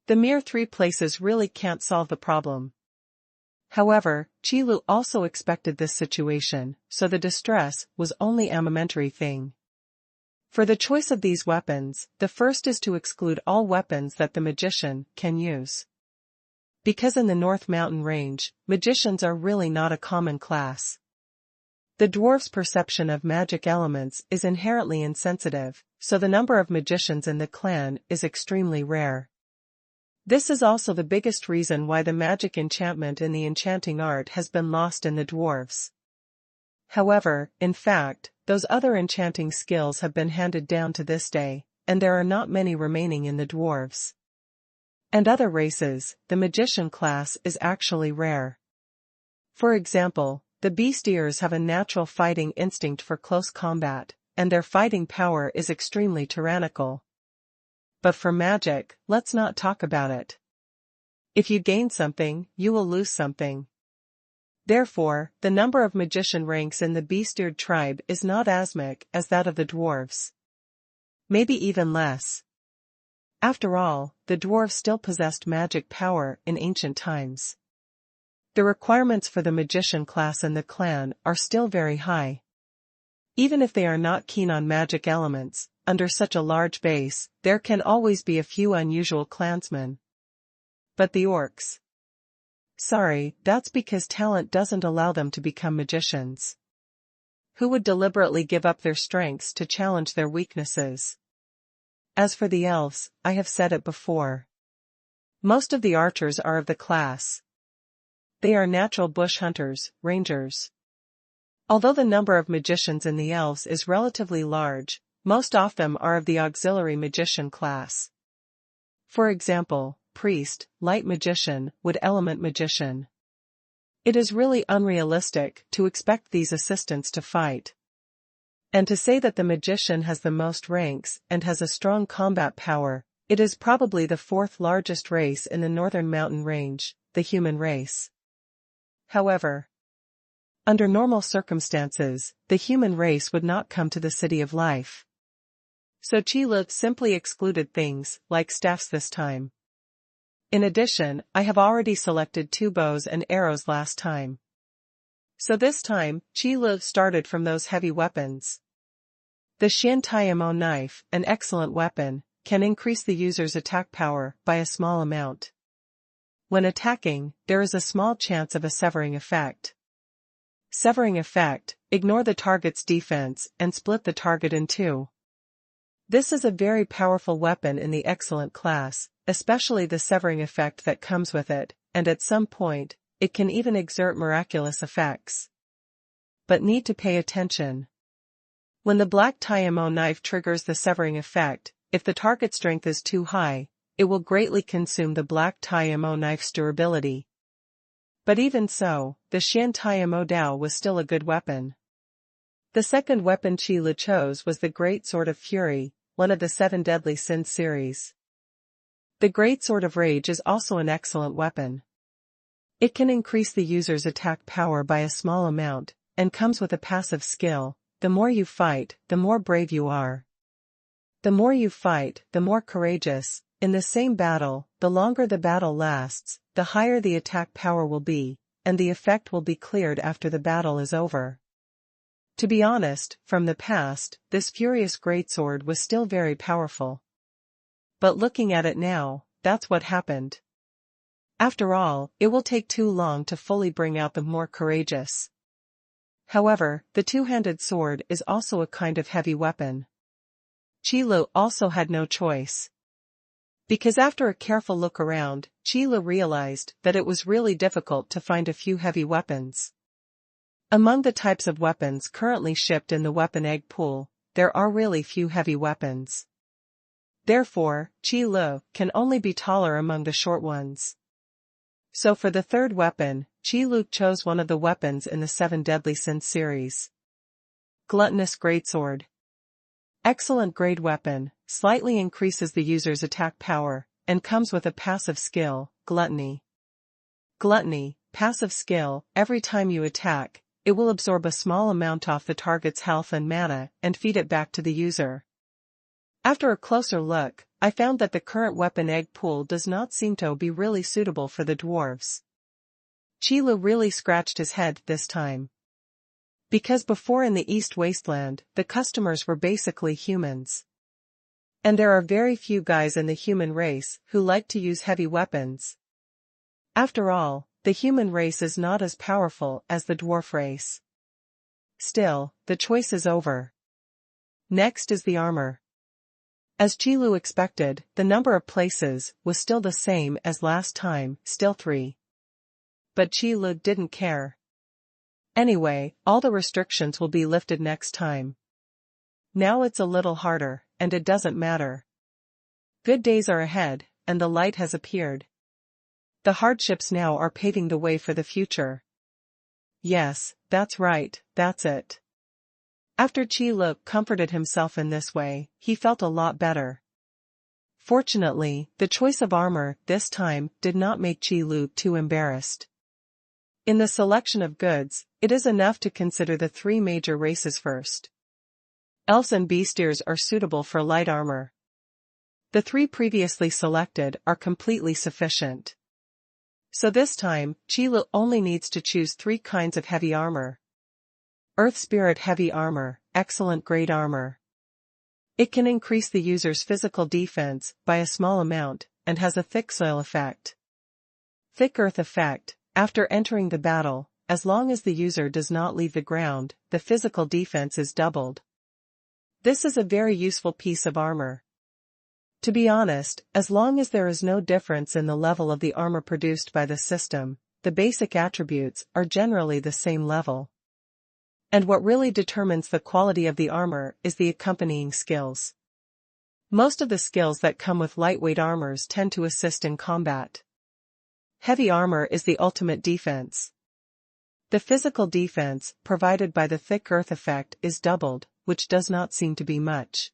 The mere 3 places really can't solve the problem. However, Qi Lu also expected this situation, so the distress was only a momentary thing. For the choice of these weapons, the first is to exclude all weapons that the magician can use. Because in the North Mountain Range, magicians are really not a common class. The dwarf's perception of magic elements is inherently insensitive, so the number of magicians in the clan is extremely rare. This is also the biggest reason why the magic enchantment in the enchanting art has been lost in the dwarves. However, in fact, those other enchanting skills have been handed down to this day, and there are not many remaining in the dwarves. And other races, the magician class is actually rare. For example, the bestiars have a natural fighting instinct for close combat, and their fighting power is extremely tyrannical. But for magic, let's not talk about it. If you gain something, you will lose something. Therefore, the number of magician ranks in the bestiared tribe is not as big as that of the dwarves. Maybe even less. After all, the dwarves still possessed magic power in ancient times. The requirements for the magician class in the clan are still very high. Even if they are not keen on magic elements, under such a large base, there can always be a few unusual clansmen. But the orcs? Sorry, that's because talent doesn't allow them to become magicians. Who would deliberately give up their strengths to challenge their weaknesses? As for the elves, I have said it before. Most of the archers are of the class. They are natural bush hunters, rangers. Although the number of magicians in the elves is relatively large, most of them are of the auxiliary magician class. For example, priest, light magician, wood element magician. It is really unrealistic to expect these assistants to fight. And to say that the magician has the most ranks and has a strong combat power, it is probably the fourth largest race in the northern mountain range, the human race. However, under normal circumstances, the human race would not come to the City of Life. So Qi simply excluded things like staffs this time. In addition, I have already selected 2 bows and arrows last time. So this time, Qi started from those heavy weapons. The Xian Taiyamo knife, an excellent weapon, can increase the user's attack power by a small amount. When attacking, there is a small chance of a severing effect. Severing effect, ignore the target's defense and split the target in 2. This is a very powerful weapon in the excellent class, especially the severing effect that comes with it, and at some point, it can even exert miraculous effects. But need to pay attention. When the black Taiyamo knife triggers the severing effect, if the target strength is too high, it will greatly consume the black Taiyamo knife's durability. But even so, the Xian Taiyamo Dao was still a good weapon. The second weapon Qi chose was the Great Sword of Fury, one of the 7 Deadly Sins series. The Great Sword of Rage is also an excellent weapon. It can increase the user's attack power by a small amount, and comes with a passive skill: the more you fight, the more brave you are. The more you fight, the more courageous. In the same battle, the longer the battle lasts, the higher the attack power will be, and the effect will be cleared after the battle is over. To be honest, from the past, this furious greatsword was still very powerful. But looking at it now, that's what happened. After all, it will take too long to fully bring out the more courageous. However, the two-handed sword is also a kind of heavy weapon. Qi also had no choice. Because after a careful look around, Qi realized that it was really difficult to find a few heavy weapons. Among the types of weapons currently shipped in the weapon egg pool, there are really few heavy weapons. Therefore, Qi can only be taller among the short ones. So for the third weapon, Qi chose one of the weapons in the 7 Deadly Sins series. Gluttonous Greatsword. Excellent grade weapon, slightly increases the user's attack power, and comes with a passive skill, Gluttony. Gluttony, passive skill: every time you attack, it will absorb a small amount off the target's health and mana and feed it back to the user. After a closer look, I found that the current weapon egg pool does not seem to be really suitable for the dwarves. Qi really scratched his head this time. Because before in the East Wasteland, the customers were basically humans. And there are very few guys in the human race who like to use heavy weapons. After all, the human race is not as powerful as the dwarf race. Still, the choice is over. Next is the armor. As Qilu expected, the number of places was still the same as last time, still 3. But Qilu didn't care. Anyway, all the restrictions will be lifted next time. Now it's a little harder, and it doesn't matter. Good days are ahead, and the light has appeared. The hardships now are paving the way for the future. Yes, that's right, that's it. After Qilu comforted himself in this way, he felt a lot better. Fortunately, the choice of armor this time did not make Qilu too embarrassed. In the selection of goods, it is enough to consider the 3 major races first. Elves and bestiars are suitable for light armor. The 3 previously selected are completely sufficient. So this time, Qilu only needs to choose 3 kinds of heavy armor. Earth Spirit Heavy Armor, excellent grade armor. It can increase the user's physical defense by a small amount, and has a thick soil effect. Thick earth effect, after entering the battle, as long as the user does not leave the ground, the physical defense is doubled. This is a very useful piece of armor. To be honest, as long as there is no difference in the level of the armor produced by the system, the basic attributes are generally the same level. And what really determines the quality of the armor is the accompanying skills. Most of the skills that come with lightweight armors tend to assist in combat. Heavy armor is the ultimate defense. The physical defense provided by the thick earth effect is doubled, which does not seem to be much.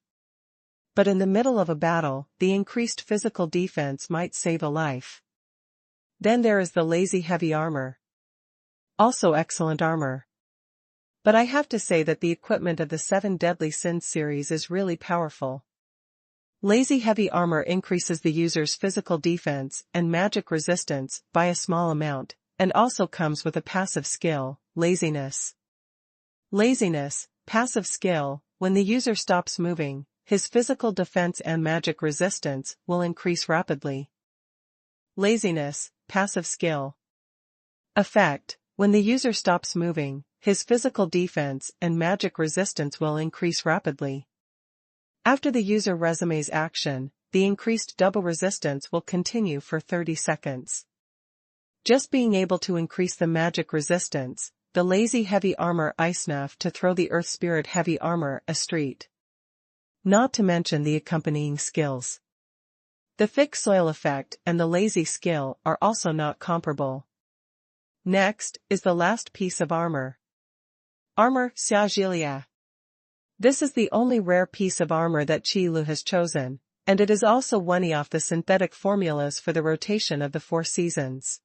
But in the middle of a battle, the increased physical defense might save a life. Then there is the lazy heavy armor. Also excellent armor. But I have to say that the equipment of the 7 Deadly Sins series is really powerful. Lazy heavy armor increases the user's physical defense and magic resistance by a small amount, and also comes with a passive skill, laziness. Laziness, passive skill, when the user stops moving, his physical defense and magic resistance will increase rapidly. Laziness, passive skill. Effect, when the user stops moving, his physical defense and magic resistance will increase rapidly. After the user resumes action, the increased double resistance will continue for 30 seconds. Just being able to increase the magic resistance, the lazy heavy armor is enough to throw the Earth Spirit heavy armor a street. Not to mention the accompanying skills. The thick soil effect and the lazy skill are also not comparable. Next is the last piece of armor. Armor Xia Jilia. This is the only rare piece of armor that Qilu has chosen, and it is also one of the synthetic formulas for the rotation of the 4 seasons.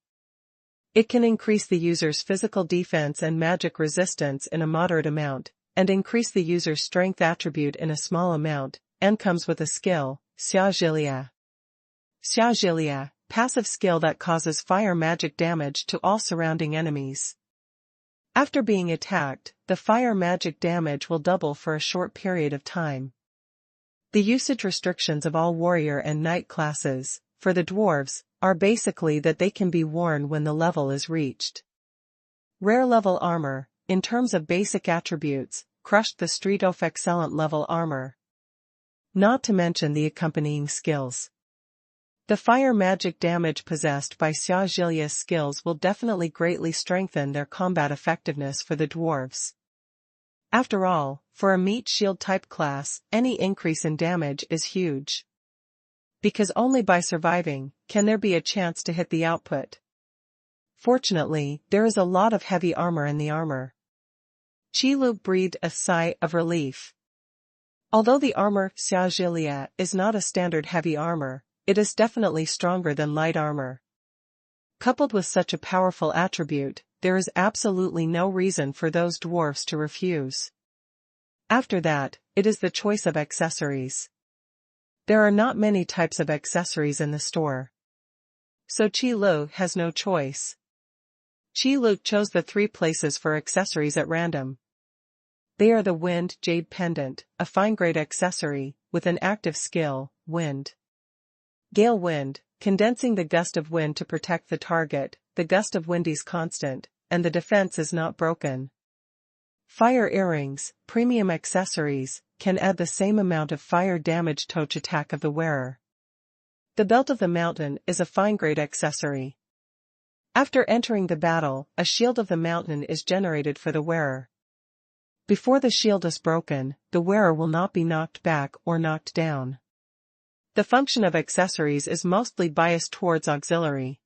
It can increase the user's physical defense and magic resistance in a moderate amount, and increase the user's strength attribute in a small amount, and comes with a skill, Xia Jilia. Xia Jilia, passive skill that causes fire magic damage to all surrounding enemies. After being attacked, the fire magic damage will double for a short period of time. The usage restrictions of all warrior and knight classes, for the dwarves, are basically that they can be worn when the level is reached. Rare level armor, in terms of basic attributes, crushed the street of excellent level armor. Not to mention the accompanying skills. The fire magic damage possessed by Xia Jilia's skills will definitely greatly strengthen their combat effectiveness for the dwarves. After all, for a meat shield type class, any increase in damage is huge. Because only by surviving can there be a chance to hit the output. Fortunately, there is a lot of heavy armor in the armor. Qilu breathed a sigh of relief. Although the armor Xia Jilia is not a standard heavy armor, it is definitely stronger than light armor. Coupled with such a powerful attribute, there is absolutely no reason for those dwarfs to refuse. After that, it is the choice of accessories. There are not many types of accessories in the store. So Qilu has no choice. Qilu chose the 3 places for accessories at random. They are the Wind Jade Pendant, a fine-grade accessory, with an active skill, Wind. Gale Wind, condensing the gust of wind to protect the target, the gust of wind is constant, and the defense is not broken. Fire earrings, premium accessories, can add the same amount of fire damage touch attack of the wearer. The belt of the mountain is a fine-grade accessory. After entering the battle, a shield of the mountain is generated for the wearer. Before the shield is broken, the wearer will not be knocked back or knocked down. The function of accessories is mostly biased towards auxiliary.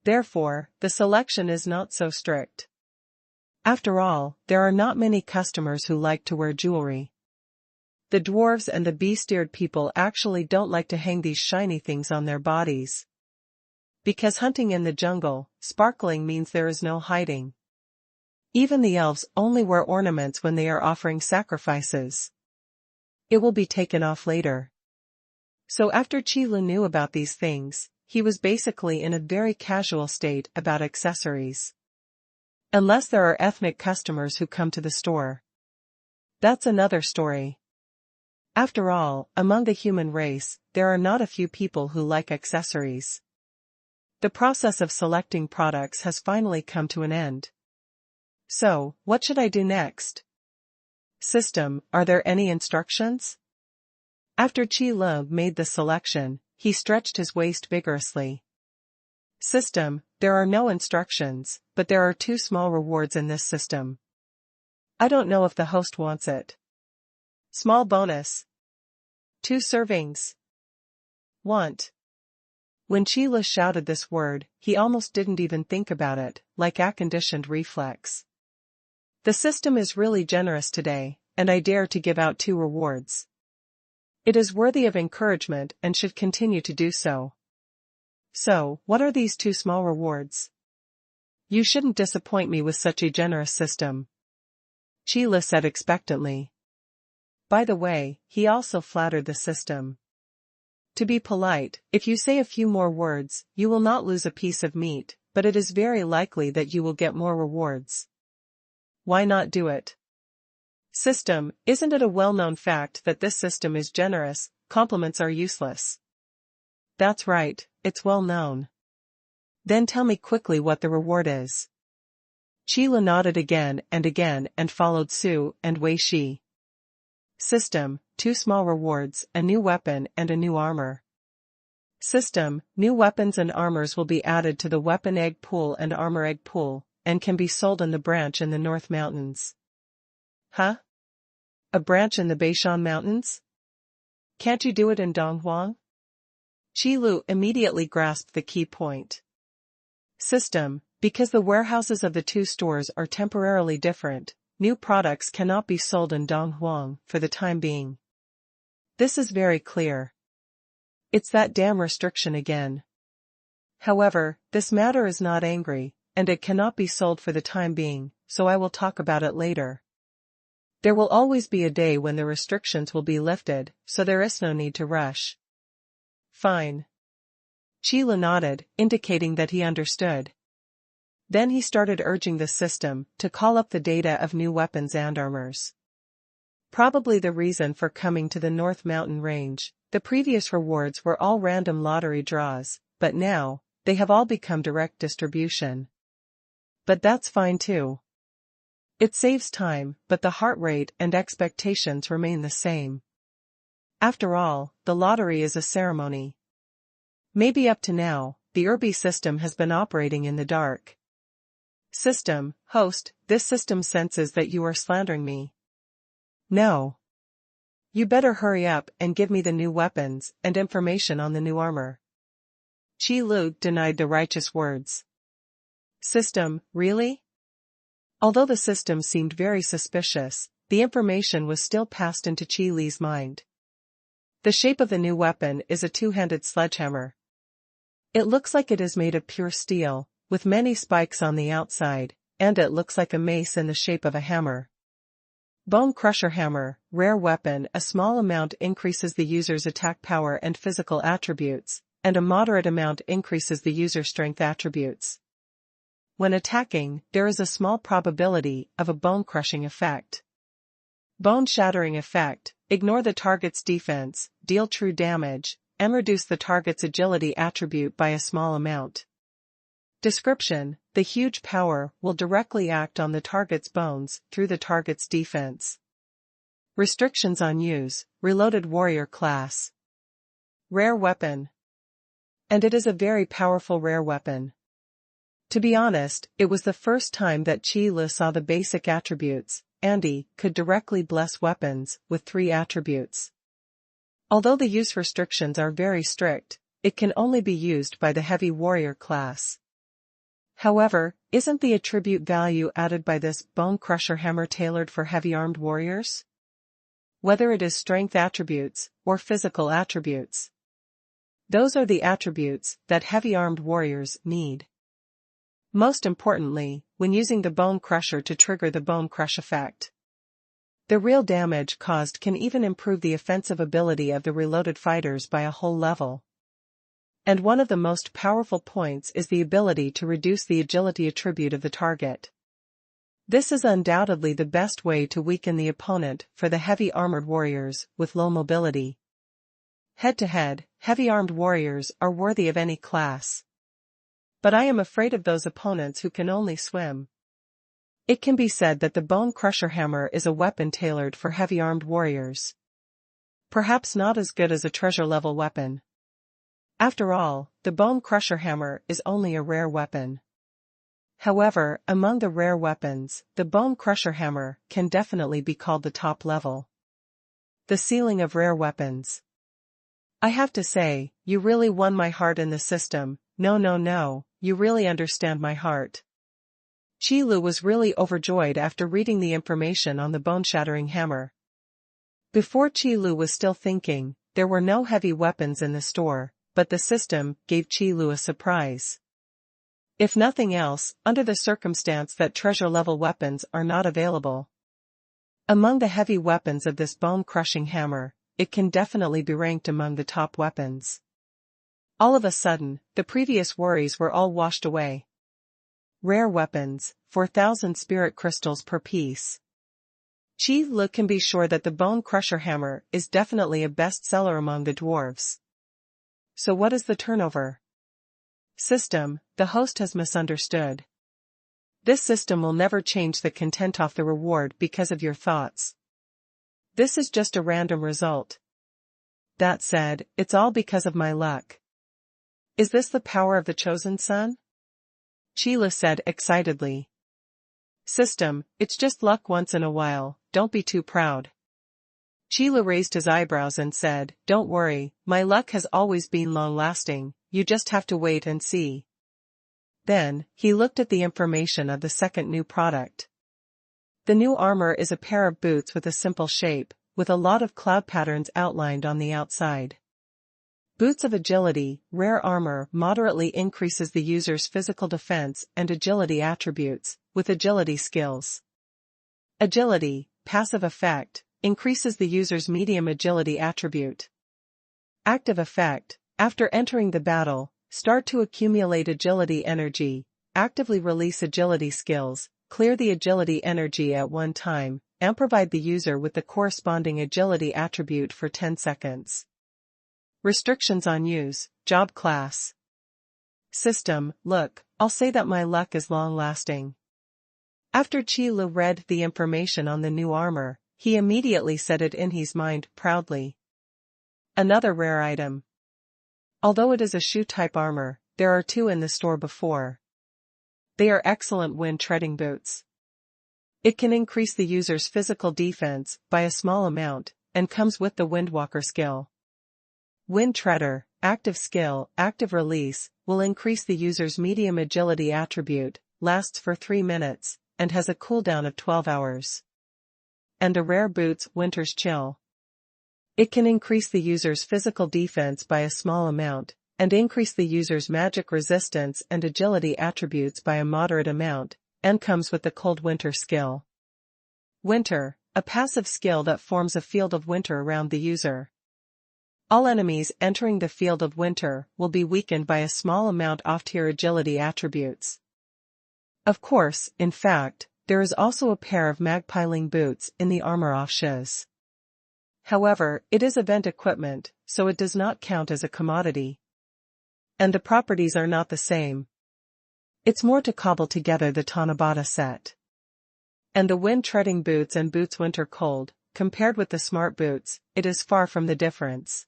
Therefore, the selection is not so strict. After all, there are not many customers who like to wear jewelry. The dwarves and the bee-steered people actually don't like to hang these shiny things on their bodies. Because hunting in the jungle, sparkling means there is no hiding. Even the elves only wear ornaments when they are offering sacrifices. It will be taken off later. So after Qi Lu knew about these things, he was basically in a very casual state about accessories. Unless there are ethnic customers who come to the store. That's another story. After all, among the human race, there are not a few people who like accessories. The process of selecting products has finally come to an end. So, what should I do next? System, are there any instructions? After Qi Lu made the selection, he stretched his waist vigorously. System, there are no instructions, but there are 2 small rewards in this system. I don't know if the host wants it. Small bonus. 2 servings. Want. When Qi Lu shouted this word, he almost didn't even think about it, like a conditioned reflex. The system is really generous today, and I dare to give out 2 rewards. It is worthy of encouragement and should continue to do so. So, what are these 2 small rewards? You shouldn't disappoint me with such a generous system. Qi Lu said expectantly. By the way, he also flattered the system. To be polite, if you say a few more words, you will not lose a piece of meat, but it is very likely that you will get more rewards. Why not do it? System, isn't it a well-known fact that this system is generous, compliments are useless? That's right, it's well known. Then tell me quickly what the reward is. Qi Lu nodded again and followed Su and Wei Shi. System, 2 small rewards, a new weapon and a new armor. System, new weapons and armors will be added to the weapon egg pool and armor egg pool, and can be sold in the branch in the North Mountains. Huh? A branch in the Beishan Mountains? Can't you do it in Donghuang? Qi Lu immediately grasped the key point. System, because the warehouses of the 2 stores are temporarily different, new products cannot be sold in Donghuang for the time being. This is very clear. It's that damn restriction again. However, this matter is not angry, and it cannot be sold for the time being, so I will talk about it later. There will always be a day when the restrictions will be lifted, so there is no need to rush. Fine. Qi Lu nodded, indicating that he understood. Then he started urging the system to call up the data of new weapons and armors. Probably the reason for coming to the North Mountain Range, the previous rewards were all random lottery draws, but now, they have all become direct distribution. But that's fine too. It saves time, but the heart rate and expectations remain the same. After all, the lottery is a ceremony. Maybe up to now, the Irby system has been operating in the dark. System, host, this system senses that you are slandering me. No. You better hurry up and give me the new weapons and information on the new armor. Qi Lu denied the righteous words. System, really? Although the system seemed very suspicious, the information was still passed into Qi Li's mind. The shape of the new weapon is a 2-handed sledgehammer. It looks like it is made of pure steel, with many spikes on the outside, and it looks like a mace in the shape of a hammer. Bone Crusher Hammer, rare weapon. A small amount increases the user's attack power and physical attributes, and a moderate amount increases the user's strength attributes. When attacking, there is a small probability of a bone-crushing effect. Bone-shattering effect, ignore the target's defense, deal true damage, and reduce the target's agility attribute by a small amount. Description: the huge power will directly act on the target's bones through the target's defense. Restrictions on use: reloaded warrior class. Rare weapon. And it is a very powerful rare weapon. To be honest, it was the first time that Qi Lu saw the basic attributes. Andy could directly bless weapons with 3 attributes. Although the use restrictions are very strict, it can only be used by the heavy warrior class. However, isn't the attribute value added by this bone crusher hammer tailored for heavy-armed warriors? Whether it is strength attributes or physical attributes. Those are the attributes that heavy-armed warriors need. Most importantly, when using the bone crusher to trigger the bone crush effect. The real damage caused can even improve the offensive ability of the reloaded fighters by a whole level. And one of the most powerful points is the ability to reduce the agility attribute of the target. This is undoubtedly the best way to weaken the opponent for the heavy armored warriors with low mobility. Head-to-head, heavy-armed warriors are worthy of any class. But I am afraid of those opponents who can only swim. It can be said that the bone crusher hammer is a weapon tailored for heavy-armed warriors. Perhaps not as good as a treasure-level weapon. After all, the bone crusher hammer is only a rare weapon. However, among the rare weapons, the bone crusher hammer can definitely be called the top level. The ceiling of rare weapons. I have to say, you really won my heart in the system. No, you really understand my heart. Qi Lu was really overjoyed after reading the information on the bone-shattering hammer. Before Qi Lu was still thinking, there were no heavy weapons in the store, but the system gave Qi Lu a surprise. If nothing else, under the circumstance that treasure-level weapons are not available. Among the heavy weapons of this bone-crushing hammer, it can definitely be ranked among the top weapons. All of a sudden, the previous worries were all washed away. Rare weapons, 4,000 spirit crystals per piece. Qi Lu can be sure that the bone crusher hammer is definitely a bestseller among the dwarves. So what is the turnover? System: the host has misunderstood. This system will never change the content of the reward because of your thoughts. This is just a random result. That said, it's all because of my luck. Is this the power of the chosen son? Qi Lu said excitedly. System: it's just luck once in a while, don't be too proud. Qi Lu raised his eyebrows and said, don't worry, my luck has always been long-lasting, you just have to wait and see. Then, he looked at the information of the second new product. The new armor is a pair of boots with a simple shape, with a lot of cloud patterns outlined on the outside. Boots of agility, rare armor moderately increases the user's physical defense and agility attributes, with agility skills. Agility, passive effect, increases the user's medium agility attribute. Active effect, after entering the battle, start to accumulate agility energy, actively release agility skills, clear the agility energy at one time, and provide the user with the corresponding agility attribute for 10 seconds. Restrictions on use, job class. System: look, I'll say that my luck is long-lasting. After Qi Lu read the information on the new armor, he immediately said it in his mind proudly. Another rare item. Although it is a shoe-type armor, there are 2 in the store before. They are excellent wind-treading boots. It can increase the user's physical defense by a small amount, and comes with the Windwalker skill. Wind Treader, active skill, active release, will increase the user's medium agility attribute, lasts for 3 minutes, and has a cooldown of 12 hours. And a rare boots, Winter's Chill. It can increase the user's physical defense by a small amount, and increase the user's magic resistance and agility attributes by a moderate amount, and comes with the Cold Winter skill. Winter, a passive skill that forms a field of winter around the user. All enemies entering the field of winter will be weakened by a small amount off-tier agility attributes. Of course, in fact, there is also a pair of magpiling boots in the armor offshoes. However, it is event equipment, so it does not count as a commodity. And the properties are not the same. It's more to cobble together the Tanabata set. And the wind-treading boots and boots winter cold, compared with the smart boots, it is far from the difference.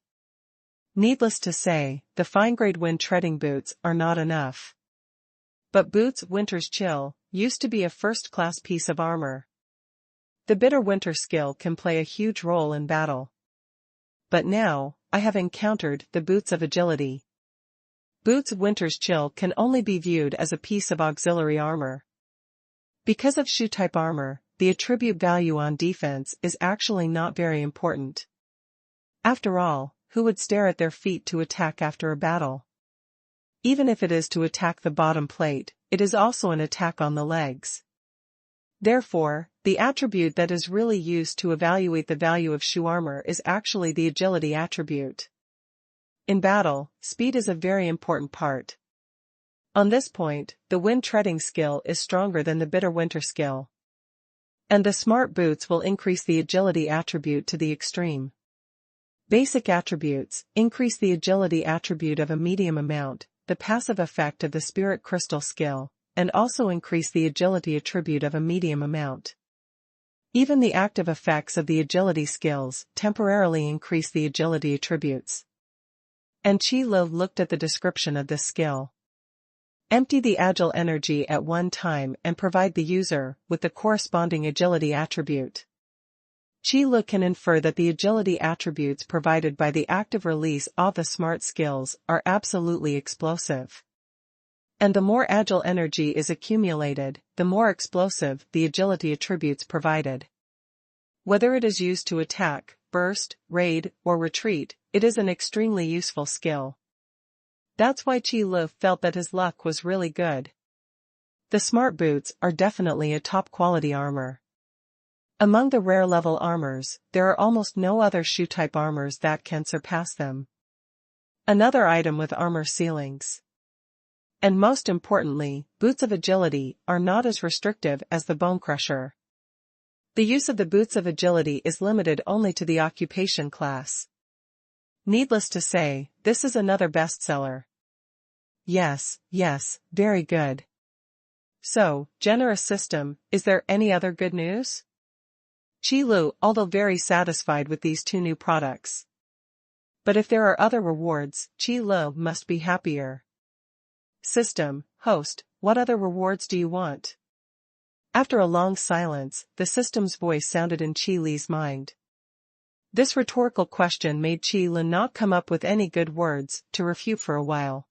Needless to say, the fine-grade wind-treading boots are not enough. But boots winter's chill used to be a first-class piece of armor. The bitter winter skill can play a huge role in battle. But now, I have encountered the boots of agility. Boots winter's chill can only be viewed as a piece of auxiliary armor. Because of shoe-type armor, the attribute value on defense is actually not very important. After all, who would stare at their feet to attack after a battle? Even if it is to attack the bottom plate, it is also an attack on the legs. Therefore, the attribute that is really used to evaluate the value of shoe armor is actually the agility attribute. In battle, speed is a very important part. On this point, the wind-treading skill is stronger than the bitter winter skill. And the smart boots will increase the agility attribute to the extreme. Basic attributes increase the agility attribute of a medium amount, the passive effect of the spirit crystal skill, and also increase the agility attribute of a medium amount. Even the active effects of the agility skills temporarily increase the agility attributes. And Qi Lu looked at the description of this skill. Empty the agile energy at one time and provide the user with the corresponding agility attribute. Qi Lu can infer that the agility attributes provided by the active release of the smart skills are absolutely explosive. And the more agile energy is accumulated, the more explosive the agility attributes provided. Whether it is used to attack, burst, raid, or retreat, it is an extremely useful skill. That's why Qi Lu felt that his luck was really good. The smart boots are definitely a top-quality armor. Among the rare-level armors, there are almost no other shoe-type armors that can surpass them. Another item with armor ceilings. And most importantly, boots of agility are not as restrictive as the bone crusher. The use of the boots of agility is limited only to the occupation class. Needless to say, this is another bestseller. Yes, very good. So, generous system, is there any other good news? Qi Lu, although very satisfied with these two new products. But if there are other rewards, Qi Lu must be happier. System, host, what other rewards do you want? After a long silence, the system's voice sounded in Qi Li's mind. This rhetorical question made Qi Lu not come up with any good words to refute for a while.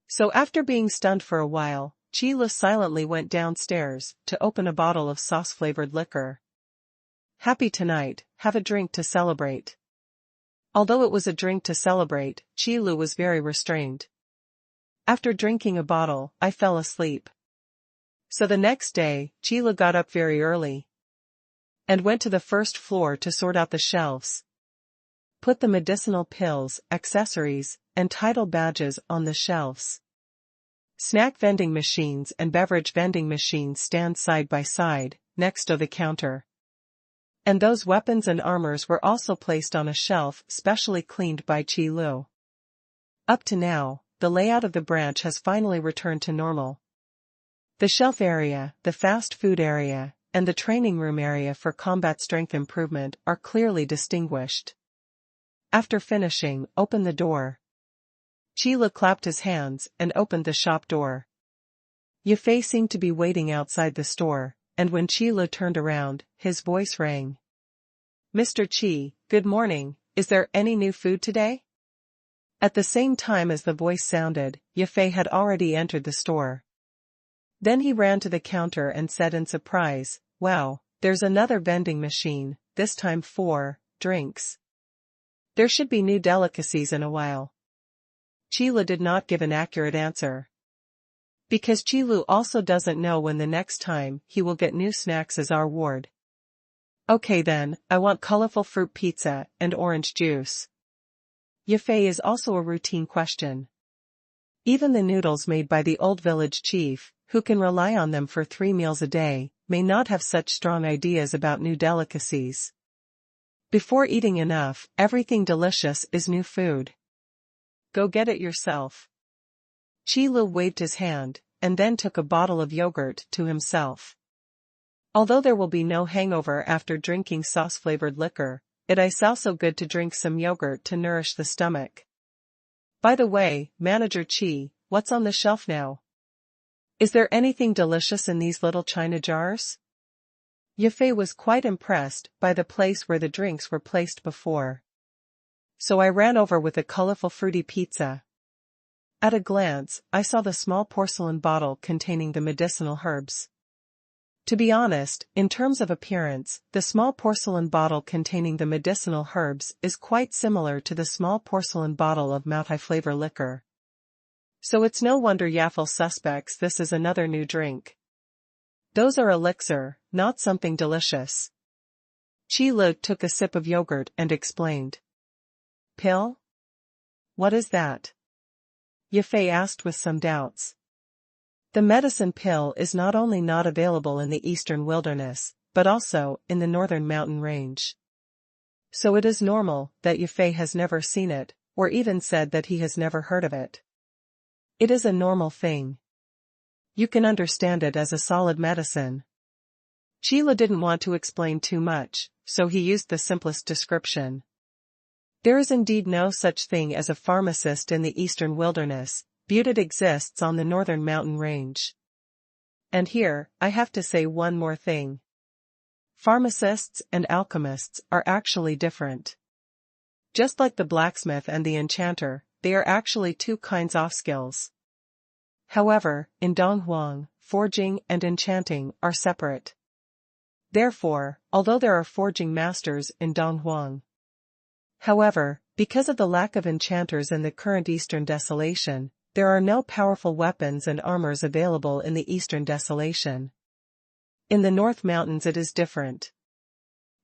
So after being stunned for a while, Qi Lu silently went downstairs to open a bottle of sauce-flavored liquor. Happy tonight, have a drink to celebrate. Although it was a drink to celebrate, Qi Lu was very restrained. After drinking a bottle, I fell asleep. So the next day, Qi Lu got up very early and went to the first floor to sort out the shelves. Put the medicinal pills, accessories, and title badges on the shelves. Snack vending machines and beverage vending machines stand side by side, next to the counter. And those weapons and armors were also placed on a shelf specially cleaned by Qi Lu. Up to now, the layout of the branch has finally returned to normal. The shelf area, the fast food area, and the training room area for combat strength improvement are clearly distinguished. After finishing, open the door. Qi Lu clapped his hands and opened the shop door. Yafei seemed to be waiting outside the store, and when Qi Lu turned around, his voice rang. Mr. Qi, good morning, is there any new food today? At the same time as the voice sounded, Yafei had already entered the store. Then he ran to the counter and said in surprise, wow, there's another vending machine, this time for drinks. There should be new delicacies in a while. Qi Lu did not give an accurate answer. Because Qi Lu also doesn't know when the next time he will get new snacks as our ward. Okay then, I want colorful fruit pizza and orange juice. Yafei is also a routine question. Even the noodles made by the old village chief, who can rely on them for 3 meals a day, may not have such strong ideas about new delicacies. Before eating enough, everything delicious is new food. Go get it yourself. Qi Lu waved his hand, and then took a bottle of yogurt to himself. Although there will be no hangover after drinking sauce-flavored liquor, it is also good to drink some yogurt to nourish the stomach. By the way, Manager Qi, what's on the shelf now? Is there anything delicious in these little china jars? Yafei was quite impressed by the place where the drinks were placed before. So I ran over with a colorful fruity pizza. At a glance, I saw the small porcelain bottle containing the medicinal herbs. To be honest, in terms of appearance, the small porcelain bottle containing the medicinal herbs is quite similar to the small porcelain bottle of Moutai flavor liquor. So it's no wonder Yafel suspects this is another new drink. Those are elixir, not something delicious. Qi Lu took a sip of yogurt and explained. Pill? What is that? Yafei asked with some doubts. The medicine pill is not only not available in the eastern wilderness, but also in the northern mountain range. So it is normal that Yafei has never seen it, or even said that he has never heard of it. It is a normal thing. You can understand it as a solid medicine. Qi Lu didn't want to explain too much, so he used the simplest description. There is indeed no such thing as a pharmacist in the eastern wilderness, but it exists on the northern mountain range. And here, I have to say one more thing. Pharmacists and alchemists are actually different. Just like the blacksmith and the enchanter, they are actually two kinds of skills. However, in Donghuang, forging and enchanting are separate. Therefore, although there are forging masters in Donghuang. However, because of the lack of enchanters in the current Eastern Desolation, there are no powerful weapons and armors available in the Eastern Desolation. In the North Mountains it is different.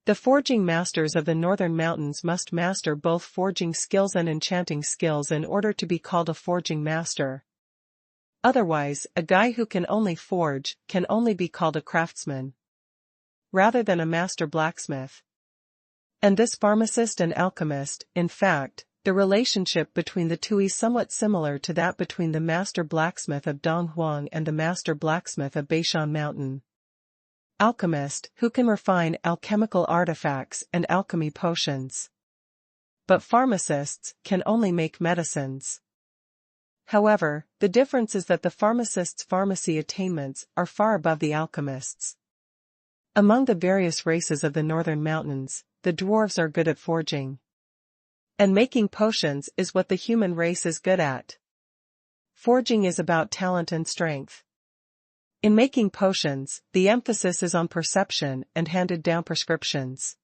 The forging masters of the Northern Mountains must master both forging skills and enchanting skills in order to be called a forging master. Otherwise, a guy who can only forge can only be called a craftsman, rather than a master blacksmith. And this pharmacist and alchemist, in fact, the relationship between the two is somewhat similar to that between the master blacksmith of Donghuang and the master blacksmith of Beishan Mountain. Alchemist, who can refine alchemical artifacts and alchemy potions. But pharmacists can only make medicines. However, the difference is that the pharmacist's pharmacy attainments are far above the alchemist's. Among the various races of the northern mountains, the dwarves are good at forging. And making potions is what the human race is good at. Forging is about talent and strength. In making potions, the emphasis is on perception and handed-down prescriptions.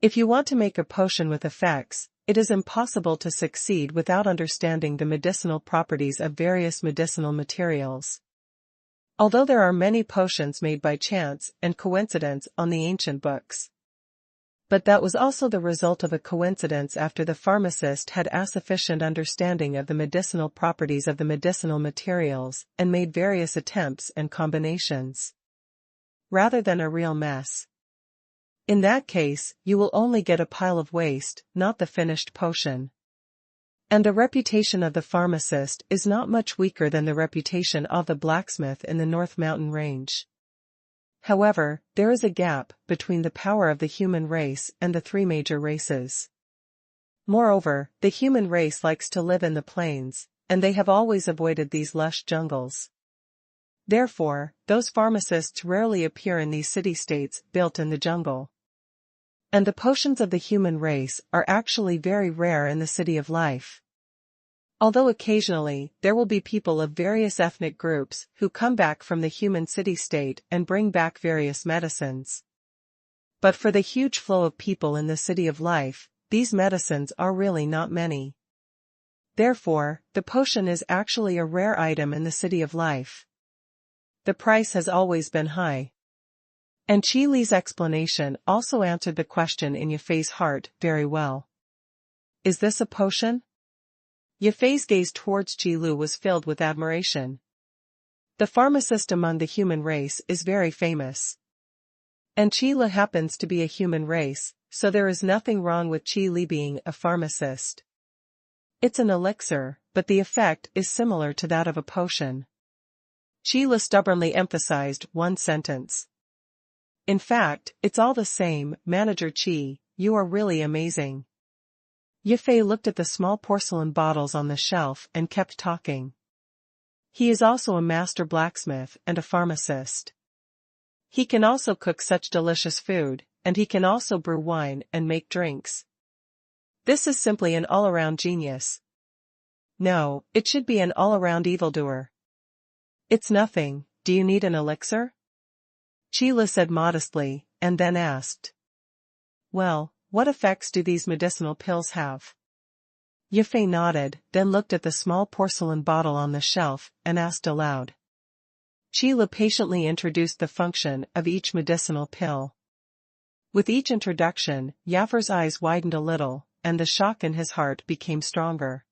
If you want to make a potion with effects, it is impossible to succeed without understanding the medicinal properties of various medicinal materials. Although there are many potions made by chance and coincidence on the ancient books. But that was also the result of a coincidence after the pharmacist had a sufficient understanding of the medicinal properties of the medicinal materials and made various attempts and combinations. Rather than a real mess. In that case, you will only get a pile of waste, not the finished potion. And the reputation of the pharmacist is not much weaker than the reputation of the blacksmith in the North Mountain Range. However, there is a gap between the power of the human race and the three major races. Moreover, the human race likes to live in the plains, and they have always avoided these lush jungles. Therefore, those pharmacists rarely appear in these city-states built in the jungle. And the potions of the human race are actually very rare in the city of life. Although occasionally, there will be people of various ethnic groups who come back from the human city-state and bring back various medicines. But for the huge flow of people in the city of life, these medicines are really not many. Therefore, the potion is actually a rare item in the city of life. The price has always been high. And Qi Li's explanation also answered the question in Yafei's heart very well. Is this a potion? Yafei's gaze towards Qi Lu was filled with admiration. The pharmacist among the human race is very famous. And Qi Lu happens to be a human race, so there is nothing wrong with Qi Li being a pharmacist. It's an elixir, but the effect is similar to that of a potion. Sheila stubbornly emphasized one sentence. In fact, it's all the same, Manager Qi, you are really amazing. Yifei looked at the small porcelain bottles on the shelf and kept talking. He is also a master blacksmith and a pharmacist. He can also cook such delicious food, and he can also brew wine and make drinks. This is simply an all-around genius. No, it should be an all-around evildoer. It's nothing, do you need an elixir? Sheila said modestly, and then asked. Well, what effects do these medicinal pills have? Yifei nodded, then looked at the small porcelain bottle on the shelf, and asked aloud. Sheila patiently introduced the function of each medicinal pill. With each introduction, Yaffer's eyes widened a little, and the shock in his heart became stronger.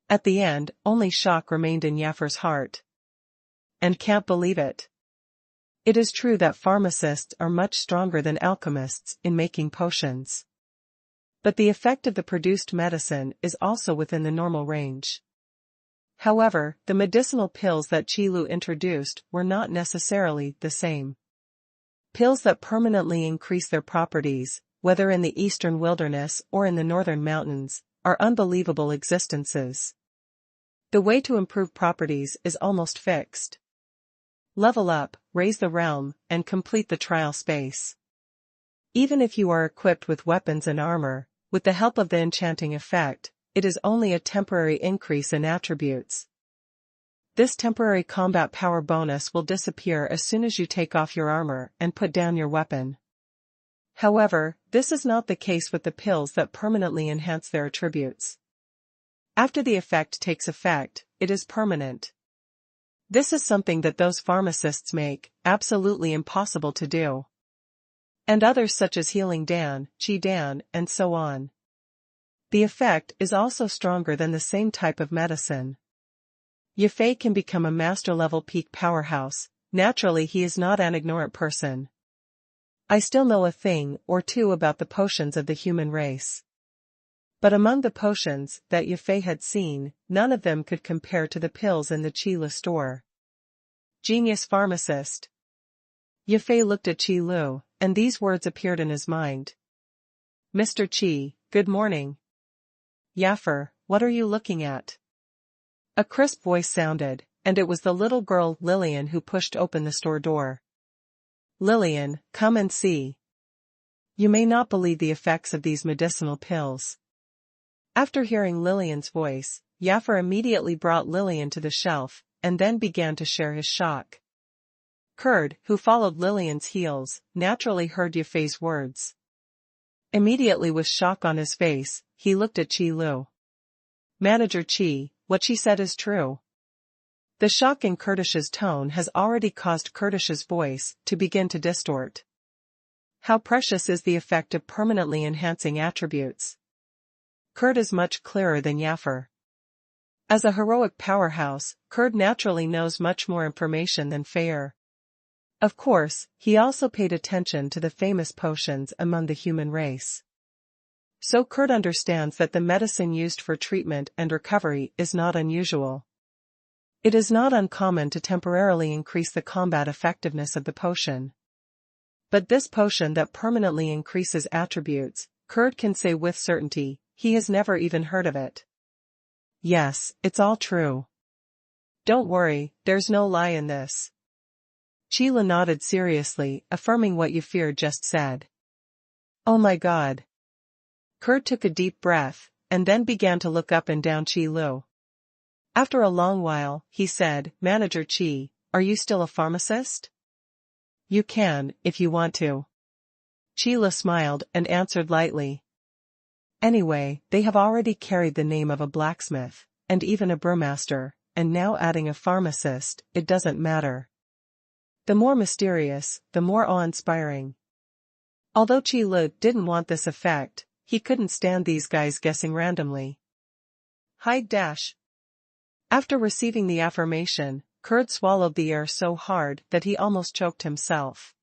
At the end, only shock remained in Yaffer's heart. And can't believe it. It is true that pharmacists are much stronger than alchemists in making potions. But the effect of the produced medicine is also within the normal range. However, the medicinal pills that Qilu introduced were not necessarily the same. Pills that permanently increase their properties, whether in the eastern wilderness or in the northern mountains, are unbelievable existences. The way to improve properties is almost fixed. Level up, raise the realm, and complete the trial space. Even if you are equipped with weapons and armor, with the help of the enchanting effect, it is only a temporary increase in attributes. This temporary combat power bonus will disappear as soon as you take off your armor and put down your weapon. However, this is not the case with the pills that permanently enhance their attributes. After the effect takes effect, it is permanent. This is something that those pharmacists make absolutely impossible to do. And others such as Healing Dan, Qi Dan, and so on. The effect is also stronger than the same type of medicine. Yifei can become a master-level peak powerhouse. Naturally he is not an ignorant person. I still know a thing or two about the potions of the human race. But among the potions that Yifei had seen, none of them could compare to the pills in the Qila store. Genius pharmacist. Yifei looked at Qi Lu, and these words appeared in his mind. Mr. Qi, good morning. Yaffer, what are you looking at? A crisp voice sounded, and it was the little girl Lillian who pushed open the store door. Lillian, come and see. You may not believe the effects of these medicinal pills. After hearing Lillian's voice, Yaffer immediately brought Lillian to the shelf, and then began to share his shock. Kurd, who followed Lillian's heels, naturally heard Yifei's words. Immediately with shock on his face, he looked at Qi Lu. Manager Qi, what she said is true. The shock in Kurtish's tone has already caused Kurtish's voice to begin to distort. How precious is the effect of permanently enhancing attributes. Kurd is much clearer than Yaffer. As a heroic powerhouse, Kurd naturally knows much more information than Fair. Of course, he also paid attention to the famous potions among the human race. So Kurd understands that the medicine used for treatment and recovery is not unusual. It is not uncommon to temporarily increase the combat effectiveness of the potion. But this potion that permanently increases attributes, Kurd can say with certainty, he has never even heard of it. Yes, it's all true. Don't worry, there's no lie in this. Sheila nodded seriously, affirming what Yafir just said. Oh my God. Kurd took a deep breath, and then began to look up and down Qi Lu. After a long while, he said, Manager Qi, are you still a pharmacist? You can, if you want to. Sheila smiled and answered lightly. Anyway, they have already carried the name of a blacksmith, and even a brewmaster, and now adding a pharmacist, it doesn't matter. The more mysterious, the more awe-inspiring. Although Qi Lu didn't want this effect, he couldn't stand these guys guessing randomly. Hide dash. After receiving the affirmation, Kurd swallowed the air so hard that he almost choked himself.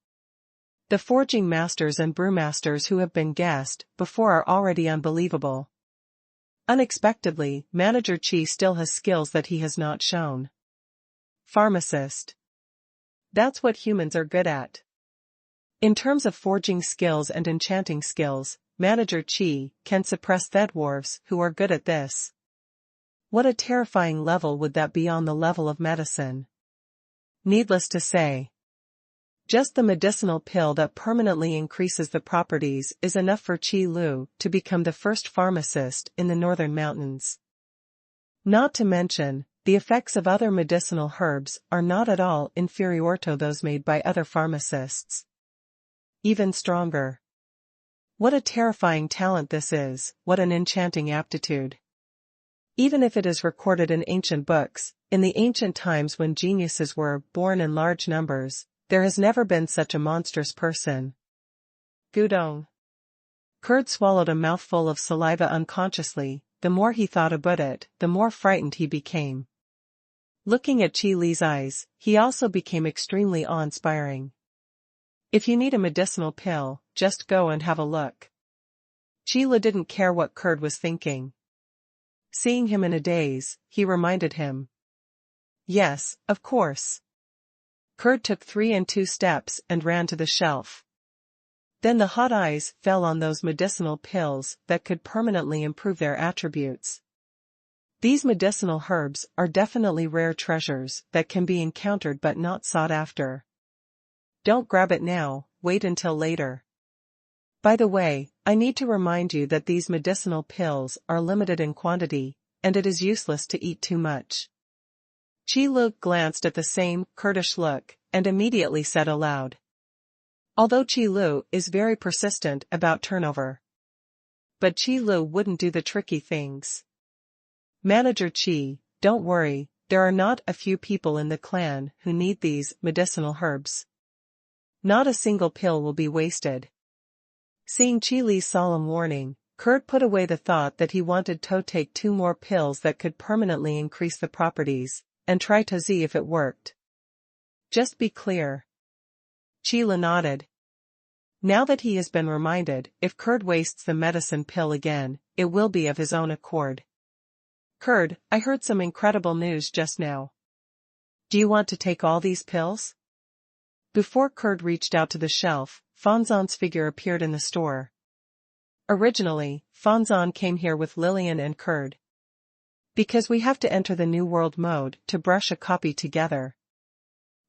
The forging masters and brewmasters who have been guessed before are already unbelievable. Unexpectedly, Manager Qi still has skills that he has not shown. Pharmacist. That's what humans are good at. In terms of forging skills and enchanting skills, Manager Qi can suppress the dwarves who are good at this. What a terrifying level would that be on the level of medicine? Needless to say, just the medicinal pill that permanently increases the properties is enough for Qi Lu to become the first pharmacist in the northern mountains. Not to mention, the effects of other medicinal herbs are not at all inferior to those made by other pharmacists. Even stronger. What a terrifying talent this is, what an enchanting aptitude. Even if it is recorded in ancient books, in the ancient times when geniuses were born in large numbers, there has never been such a monstrous person. Gudong. Kurd swallowed a mouthful of saliva unconsciously. The more he thought about it, the more frightened he became. Looking at Qi Li's eyes, he also became extremely awe-inspiring. If you need a medicinal pill, just go and have a look. Qi Li didn't care what Kurd was thinking. Seeing him in a daze, he reminded him. Yes, of course. Kurd took 3 and 2 steps and ran to the shelf. Then the hot eyes fell on those medicinal pills that could permanently improve their attributes. These medicinal herbs are definitely rare treasures that can be encountered but not sought after. Don't grab it now, wait until later. By the way, I need to remind you that these medicinal pills are limited in quantity, and it is useless to eat too much. Qi Lu glanced at the same Kurdish look, and immediately said aloud. Although Qi Lu is very persistent about turnover. But Qi Lu wouldn't do the tricky things. Manager Qi, don't worry, there are not a few people in the clan who need these medicinal herbs. Not a single pill will be wasted. Seeing Qi Li's solemn warning, Kurd put away the thought that he wanted to take 2 more pills that could permanently increase the properties, and try to see if it worked. Just be clear. Qi Li nodded. Now that he has been reminded, if Kurd wastes the medicine pill again, it will be of his own accord. Kurd, I heard some incredible news just now. Do you want to take all these pills? Before Kurd reached out to the shelf, Fanzan's figure appeared in the store. Originally, Fanzan came here with Lillian and Kurd. Because we have to enter the New World mode to brush a copy together.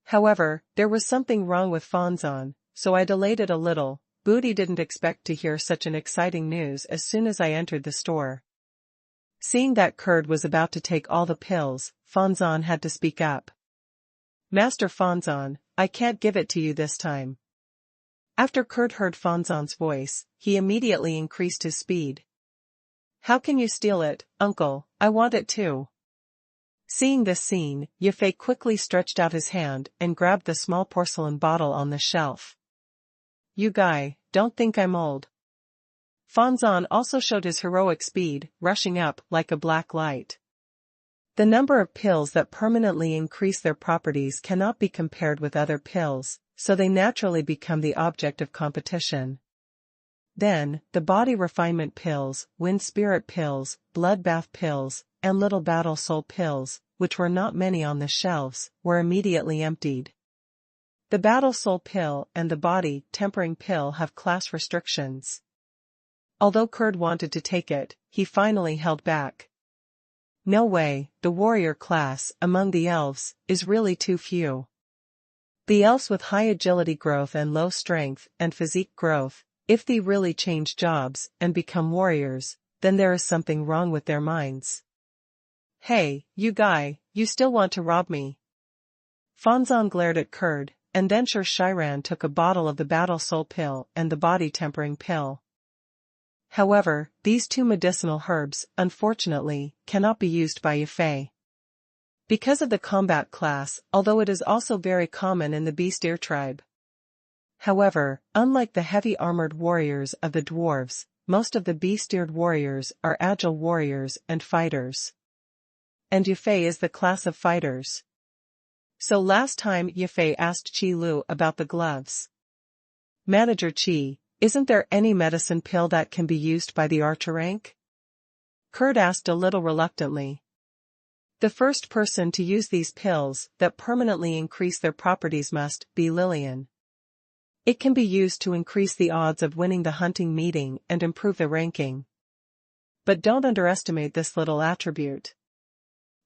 However, there was something wrong with Fanzan, so I delayed it a little. Booty didn't expect to hear such an exciting news as soon as I entered the store. Seeing that Kurd was about to take all the pills, Fanzan had to speak up. Master Fanzan, I can't give it to you this time. After Kurd heard Fanzan's voice, he immediately increased his speed. How can you steal it, uncle? I want it too. Seeing this scene, Yefei quickly stretched out his hand and grabbed the small porcelain bottle on the shelf. You guy, don't think I'm old. Fanzan also showed his heroic speed, rushing up like a black light. The number of pills that permanently increase their properties cannot be compared with other pills, so they naturally become the object of competition. Then, the body refinement pills, wind spirit pills, bloodbath pills, and little battle soul pills, which were not many on the shelves, were immediately emptied. The battle soul pill and the body tempering pill have class restrictions. Although Kurd wanted to take it, he finally held back. No way, the warrior class, among the elves, is really too few. The elves with high agility growth and low strength and physique growth, if they really change jobs and become warriors, then there is something wrong with their minds. Hey, you guy, you still want to rob me? Fanzan glared at Kurd, and then Shiran took a bottle of the battle soul pill and the body tempering pill. However, these 2 medicinal herbs, unfortunately, cannot be used by Yefei. Because of the combat class, although it is also very common in the Beastier tribe. However, unlike the heavy armored warriors of the dwarves, most of the beast-eared warriors are agile warriors and fighters. And Yefei is the class of fighters. So last time Yefei asked Qi Lu about the gloves. Manager Qi, isn't there any medicine pill that can be used by the archer rank? Kurd asked a little reluctantly. The first person to use these pills that permanently increase their properties must be Lillian. It can be used to increase the odds of winning the hunting meeting and improve the ranking. But don't underestimate this little attribute.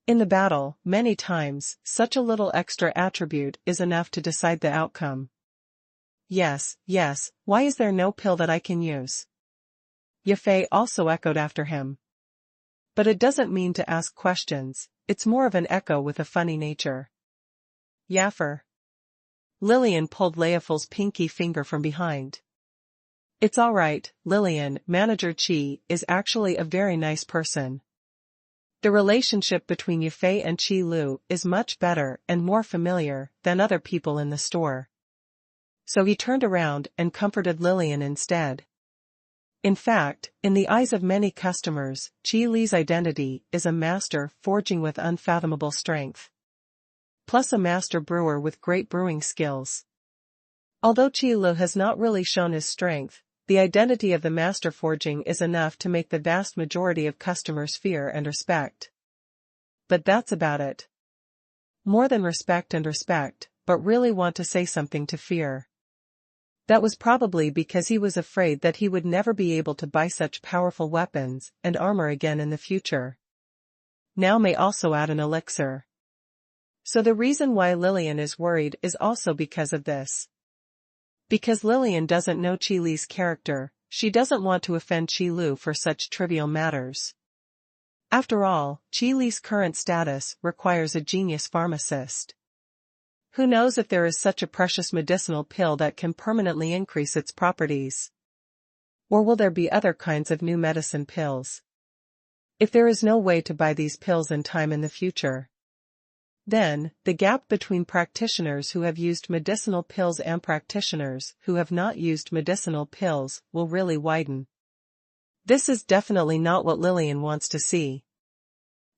In the battle, many times, such a little extra attribute is enough to decide the outcome. Yes, why is there no pill that I can use? Yafei also echoed after him. But it doesn't mean to ask questions, it's more of an echo with a funny nature. Yaffer. Lillian pulled Leoful's pinky finger from behind. It's alright, Lillian, Manager Qi is actually a very nice person. The relationship between Yafei and Qi Lu is much better and more familiar than other people in the store. So he turned around and comforted Lillian instead. In fact, in the eyes of many customers, Qi Li's identity is a master forging with unfathomable strength. Plus a master brewer with great brewing skills. Although Qi Lu has not really shown his strength, the identity of the master forging is enough to make the vast majority of customers fear and respect. But that's about it. More than respect, but really want to say something to fear. That was probably because he was afraid that he would never be able to buy such powerful weapons and armor again in the future. Now may also add an elixir. So the reason why Lillian is worried is also because of this. Because Lillian doesn't know Qi Li's character, she doesn't want to offend Qi Lu for such trivial matters. After all, Qi Li's current status requires a genius pharmacist. Who knows if there is such a precious medicinal pill that can permanently increase its properties? Or will there be other kinds of new medicine pills? If there is no way to buy these pills in time in the future, then, the gap between practitioners who have used medicinal pills and practitioners who have not used medicinal pills will really widen. This is definitely not what Lillian wants to see.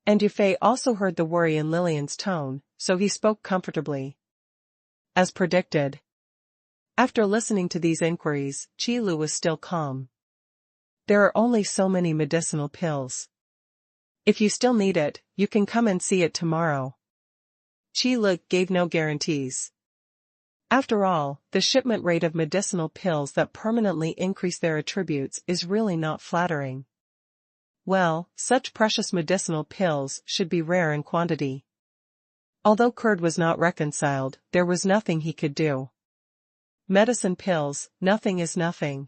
And Yafei also heard the worry in Lillian's tone, so he spoke comfortably. As predicted. After listening to these inquiries, Qi Lu was still calm. There are only so many medicinal pills. If you still need it, you can come and see it tomorrow. Qi Lu gave no guarantees. After all, the shipment rate of medicinal pills that permanently increase their attributes is really not flattering. Well, such precious medicinal pills should be rare in quantity. Although Kurd was not reconciled, there was nothing he could do. Medicine pills, nothing is nothing.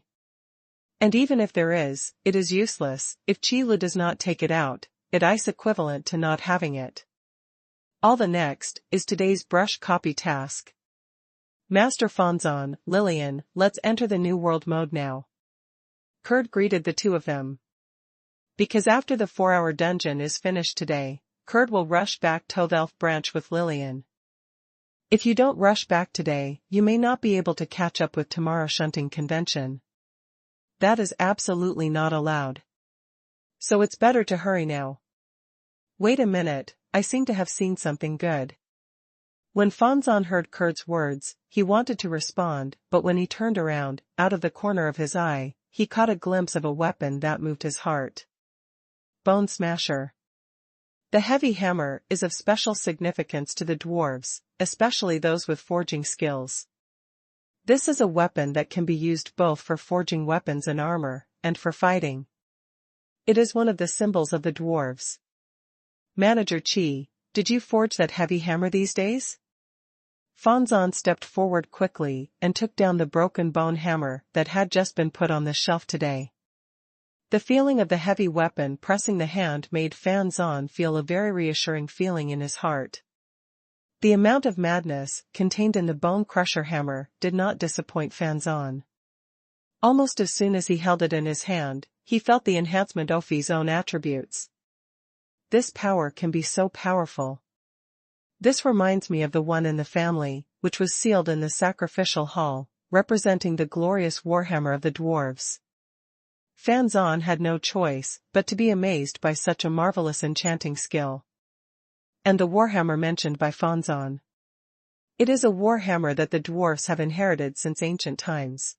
And even if there is, it is useless. If Qi Lu does not take it out, it is equivalent to not having it. All the next is today's brush copy task. Master Fanzan, Lillian, let's enter the New World mode now. Kurd greeted the two of them. Because after the 4-hour dungeon is finished today, Kurd will rush back to Tothelf branch with Lillian. If you don't rush back today, you may not be able to catch up with tomorrow's shunting convention. That is absolutely not allowed. So it's better to hurry now. Wait a minute, I seem to have seen something good. When Fanzan heard Kurd's words, he wanted to respond, but when he turned around, out of the corner of his eye, he caught a glimpse of a weapon that moved his heart. Bone Smasher. The heavy hammer is of special significance to the dwarves, especially those with forging skills. This is a weapon that can be used both for forging weapons and armor, and for fighting. It is one of the symbols of the dwarves. Manager Qi, did you forge that heavy hammer these days? Fanzan stepped forward quickly and took down the broken bone hammer that had just been put on the shelf today. The feeling of the heavy weapon pressing the hand made Fanzan feel a very reassuring feeling in his heart. The amount of madness contained in the bone crusher hammer did not disappoint Fanzan. Almost as soon as he held it in his hand, he felt the enhancement of his own attributes. This power can be so powerful. This reminds me of the one in the family, which was sealed in the sacrificial hall, representing the glorious warhammer of the dwarves. Fanzan had no choice but to be amazed by such a marvelous enchanting skill. And the warhammer mentioned by Fanzan. It is a warhammer that the dwarfs have inherited since ancient times.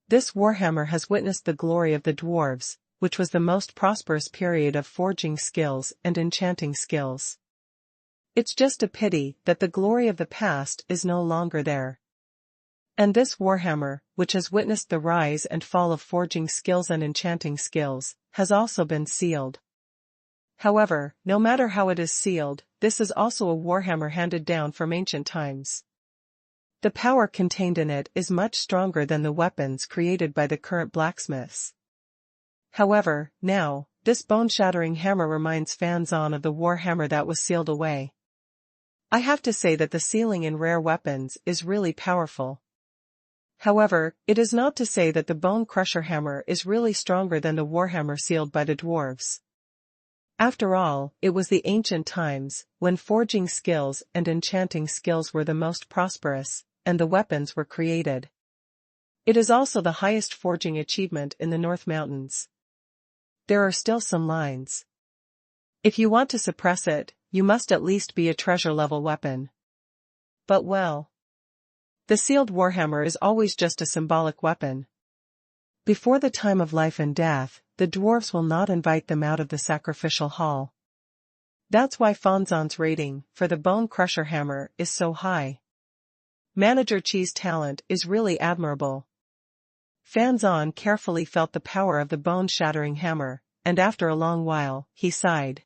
This warhammer has witnessed the glory of the dwarves, which was the most prosperous period of forging skills and enchanting skills. It's just a pity that the glory of the past is no longer there. And this warhammer, which has witnessed the rise and fall of forging skills and enchanting skills, has also been sealed. However, no matter how it is sealed, this is also a warhammer handed down from ancient times. The power contained in it is much stronger than the weapons created by the current blacksmiths. However, now, this bone-shattering hammer reminds fans on of the warhammer that was sealed away. I have to say that the sealing in rare weapons is really powerful. However, it is not to say that the bone crusher hammer is really stronger than the warhammer sealed by the dwarves. After all, it was the ancient times, when forging skills and enchanting skills were the most prosperous, and the weapons were created. It is also the highest forging achievement in the North Mountains. There are still some lines. If you want to suppress it, you must at least be a treasure-level weapon. But well, the sealed warhammer is always just a symbolic weapon. Before the time of life and death, the dwarves will not invite them out of the sacrificial hall. That's why Fanzon's rating for the bone crusher hammer is so high. Manager Chi's talent is really admirable. Fanzon carefully felt the power of the bone-shattering hammer, and after a long while, he sighed.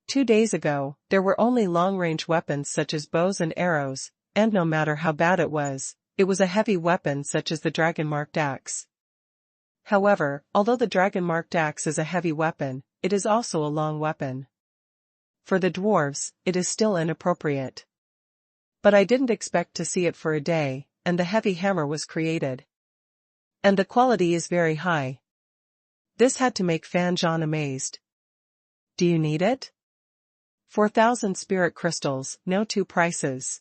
2 days ago, there were only long-range weapons such as bows and arrows, and no matter how bad it was a heavy weapon such as the dragon-marked axe. However, although the dragon-marked axe is a heavy weapon, it is also a long weapon. For the dwarves, it is still inappropriate. But I didn't expect to see it for a day, and the heavy hammer was created. And the quality is very high. This had to make Fan Zhan amazed. Do you need it? 4,000 spirit crystals, no two prices.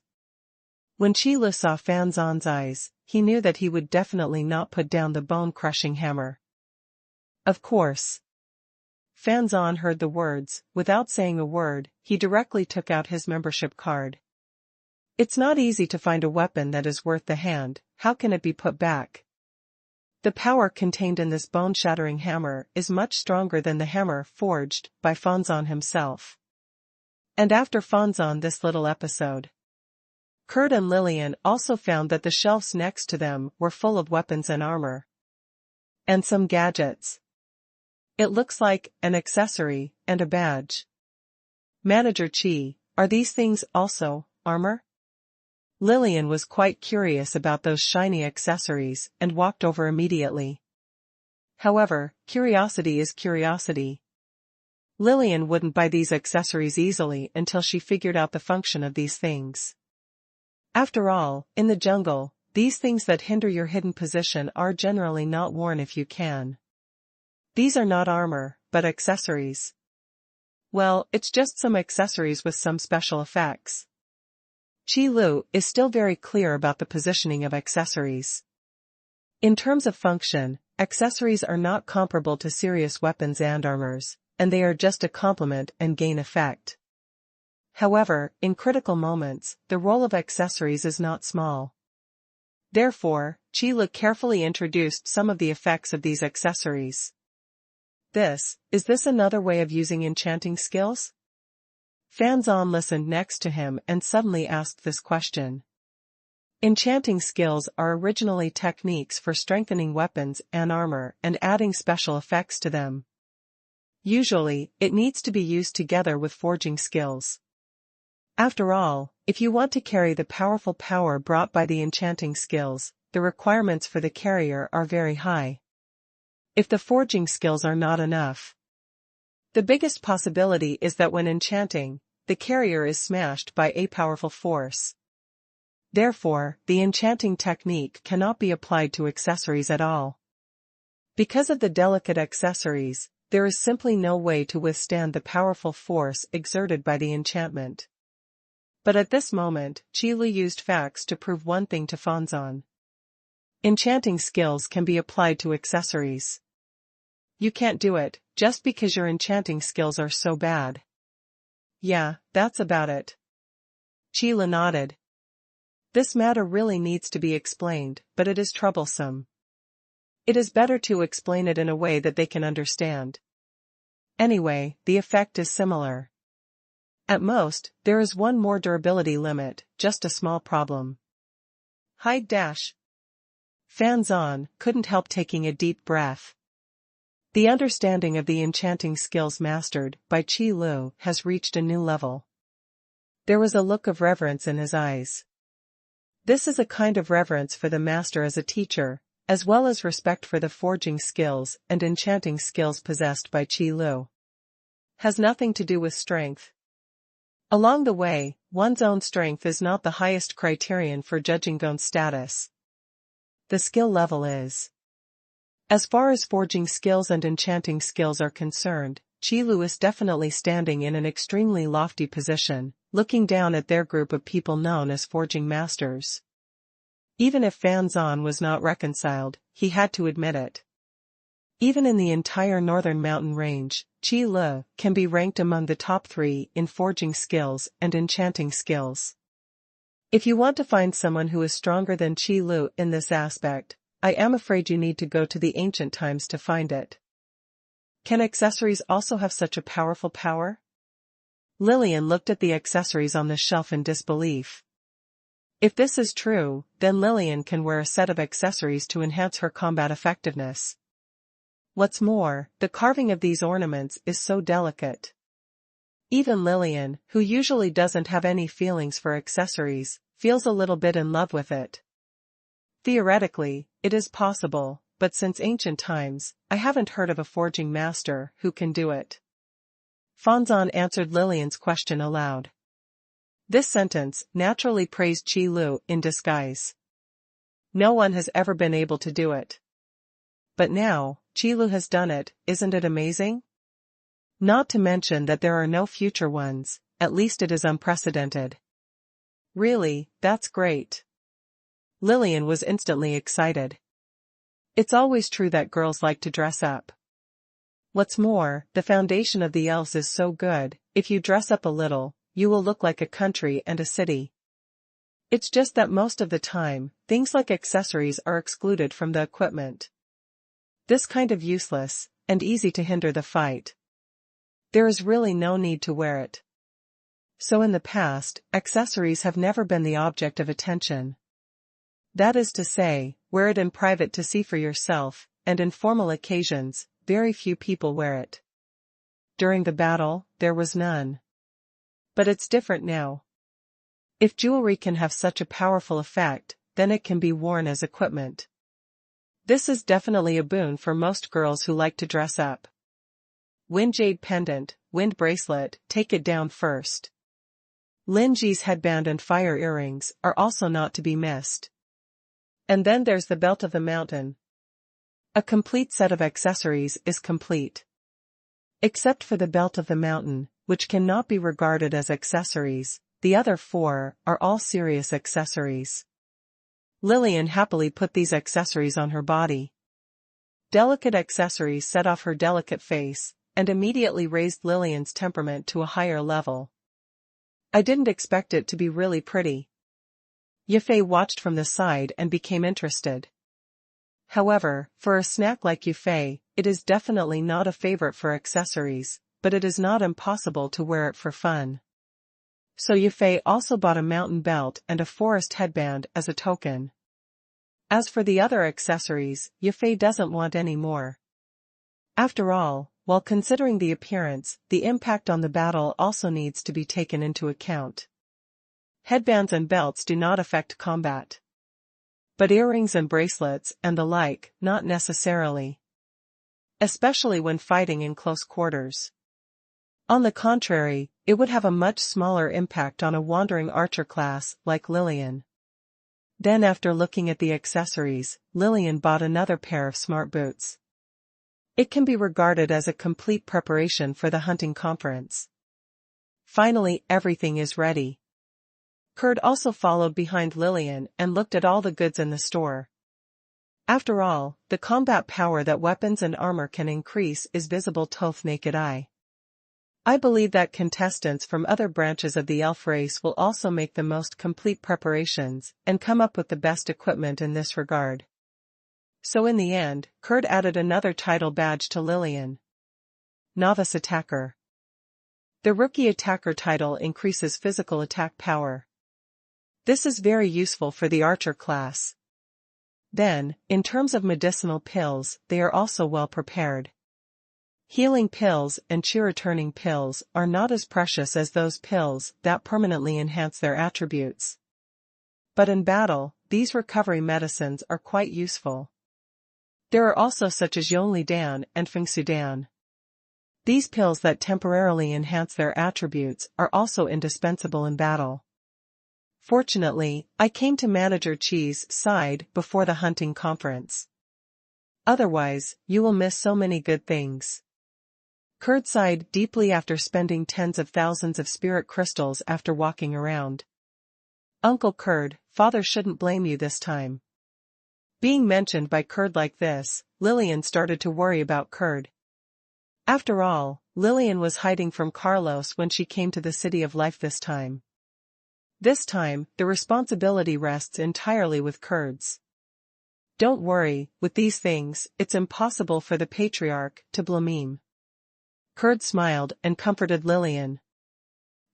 When Qi Lu saw Fan Zhan's eyes, he knew that he would definitely not put down the bone-crushing hammer. Of course. Fan Zhan heard the words. Without saying a word, he directly took out his membership card. It's not easy to find a weapon that is worth the hand. How can it be put back? The power contained in this bone-shattering hammer is much stronger than the hammer forged by Fanzon himself. And after Fanzon this little episode, Kurt and Lillian also found that the shelves next to them were full of weapons and armor. And some gadgets. It looks like an accessory and a badge. Manager Qi, are these things also armor? Lillian was quite curious about those shiny accessories and walked over immediately. However, curiosity is curiosity. Lillian wouldn't buy these accessories easily until she figured out the function of these things. After all, in the jungle, these things that hinder your hidden position are generally not worn if you can. These are not armor, but accessories. Well, it's just some accessories with some special effects. Qi Lu is still very clear about the positioning of accessories. In terms of function, accessories are not comparable to serious weapons and armors, and they are just a complement and gain effect. However, in critical moments, the role of accessories is not small. Therefore, Qi Lu carefully introduced some of the effects of these accessories. Is this another way of using enchanting skills? Fan Zhan listened next to him and suddenly asked this question. Enchanting skills are originally techniques for strengthening weapons and armor and adding special effects to them. Usually, it needs to be used together with forging skills. After all, if you want to carry the powerful power brought by the enchanting skills, the requirements for the carrier are very high. If the forging skills are not enough, the biggest possibility is that when enchanting, the carrier is smashed by a powerful force. Therefore, the enchanting technique cannot be applied to accessories at all. Because of the delicate accessories, there is simply no way to withstand the powerful force exerted by the enchantment. But at this moment, Qi Lu used facts to prove one thing to Fanzon. Enchanting skills can be applied to accessories. You can't do it, just because your enchanting skills are so bad. Yeah, that's about it. Qi Lu nodded. This matter really needs to be explained, but it is troublesome. It is better to explain it in a way that they can understand. Anyway, the effect is similar. At most, there is one more durability limit, just a small problem. Hide dash. Fan Zan couldn't help taking a deep breath. The understanding of the enchanting skills mastered by Qi Lu has reached a new level. There was a look of reverence in his eyes. This is a kind of reverence for the master as a teacher, as well as respect for the forging skills and enchanting skills possessed by Qi Lu. Has nothing to do with strength. Along the way, one's own strength is not the highest criterion for judging Gon's status. The skill level is. As far as forging skills and enchanting skills are concerned, Qi Lu is definitely standing in an extremely lofty position, looking down at their group of people known as forging masters. Even if Fan Zan was not reconciled, he had to admit it. Even in the entire northern mountain range, Qi Lu can be ranked among the top 3 in forging skills and enchanting skills. If you want to find someone who is stronger than Qi Lu in this aspect, I am afraid you need to go to the ancient times to find it. Can accessories also have such a powerful power? Lillian looked at the accessories on the shelf in disbelief. If this is true, then Lillian can wear a set of accessories to enhance her combat effectiveness. What's more, the carving of these ornaments is so delicate. Even Lillian, who usually doesn't have any feelings for accessories, feels a little bit in love with it. Theoretically, it is possible, but since ancient times, I haven't heard of a forging master who can do it. Fan Zan answered Lillian's question aloud. This sentence naturally praised Qi Lu in disguise. No one has ever been able to do it. But now, Qi Lu has done it, isn't it amazing? Not to mention that there are no future ones, at least it is unprecedented. Really, that's great. Lillian was instantly excited. It's always true that girls like to dress up. What's more, the foundation of the elves is so good, if you dress up a little, you will look like a country and a city. It's just that most of the time, things like accessories are excluded from the equipment. This kind of useless, and easy to hinder the fight. There is really no need to wear it. So in the past, accessories have never been the object of attention. That is to say, wear it in private to see for yourself, and in formal occasions, very few people wear it. During the battle, there was none. But it's different now. If jewelry can have such a powerful effect, then it can be worn as equipment. This is definitely a boon for most girls who like to dress up. Wind jade pendant, wind bracelet, take it down first. Lin Ji's headband and fire earrings are also not to be missed. And then there's the belt of the mountain. A complete set of accessories is complete. Except for the belt of the mountain, which cannot be regarded as accessories, the other 4 are all serious accessories. Lillian happily put these accessories on her body. Delicate accessories set off her delicate face, and immediately raised Lillian's temperament to a higher level. I didn't expect it to be really pretty. Yufei watched from the side and became interested. However, for a snack like Yufei, it is definitely not a favorite for accessories, but it is not impossible to wear it for fun. So Yufei also bought a mountain belt and a forest headband as a token. As for the other accessories, Yufei doesn't want any more. After all, while considering the appearance, the impact on the battle also needs to be taken into account. Headbands and belts do not affect combat. But earrings and bracelets and the like, not necessarily. Especially when fighting in close quarters. On the contrary, it would have a much smaller impact on a wandering archer class like Lillian. Then after looking at the accessories, Lillian bought another pair of smart boots. It can be regarded as a complete preparation for the hunting conference. Finally, everything is ready. Kurd also followed behind Lillian and looked at all the goods in the store. After all, the combat power that weapons and armor can increase is visible to the naked eye. I believe that contestants from other branches of the elf race will also make the most complete preparations and come up with the best equipment in this regard. So in the end, Kurd added another title badge to Lillian. Novice Attacker. The Rookie Attacker title increases physical attack power. This is very useful for the archer class. Then, in terms of medicinal pills, they are also well prepared. Healing pills and chi-returning pills are not as precious as those pills that permanently enhance their attributes. But in battle, these recovery medicines are quite useful. There are also such as Yonli Dan and Fengsu Dan. These pills that temporarily enhance their attributes are also indispensable in battle. Fortunately, I came to Manager Chi's side before the hunting conference. Otherwise, you will miss so many good things. Kurd sighed deeply after spending tens of thousands of spirit crystals after walking around. Uncle Kurd, father shouldn't blame you this time. Being mentioned by Kurd like this, Lillian started to worry about Kurd. After all, Lillian was hiding from Carlos when she came to the City of Life this time. This time, the responsibility rests entirely with Kurds. Don't worry, with these things, it's impossible for the Patriarch to blame him. Kurd smiled and comforted Lillian.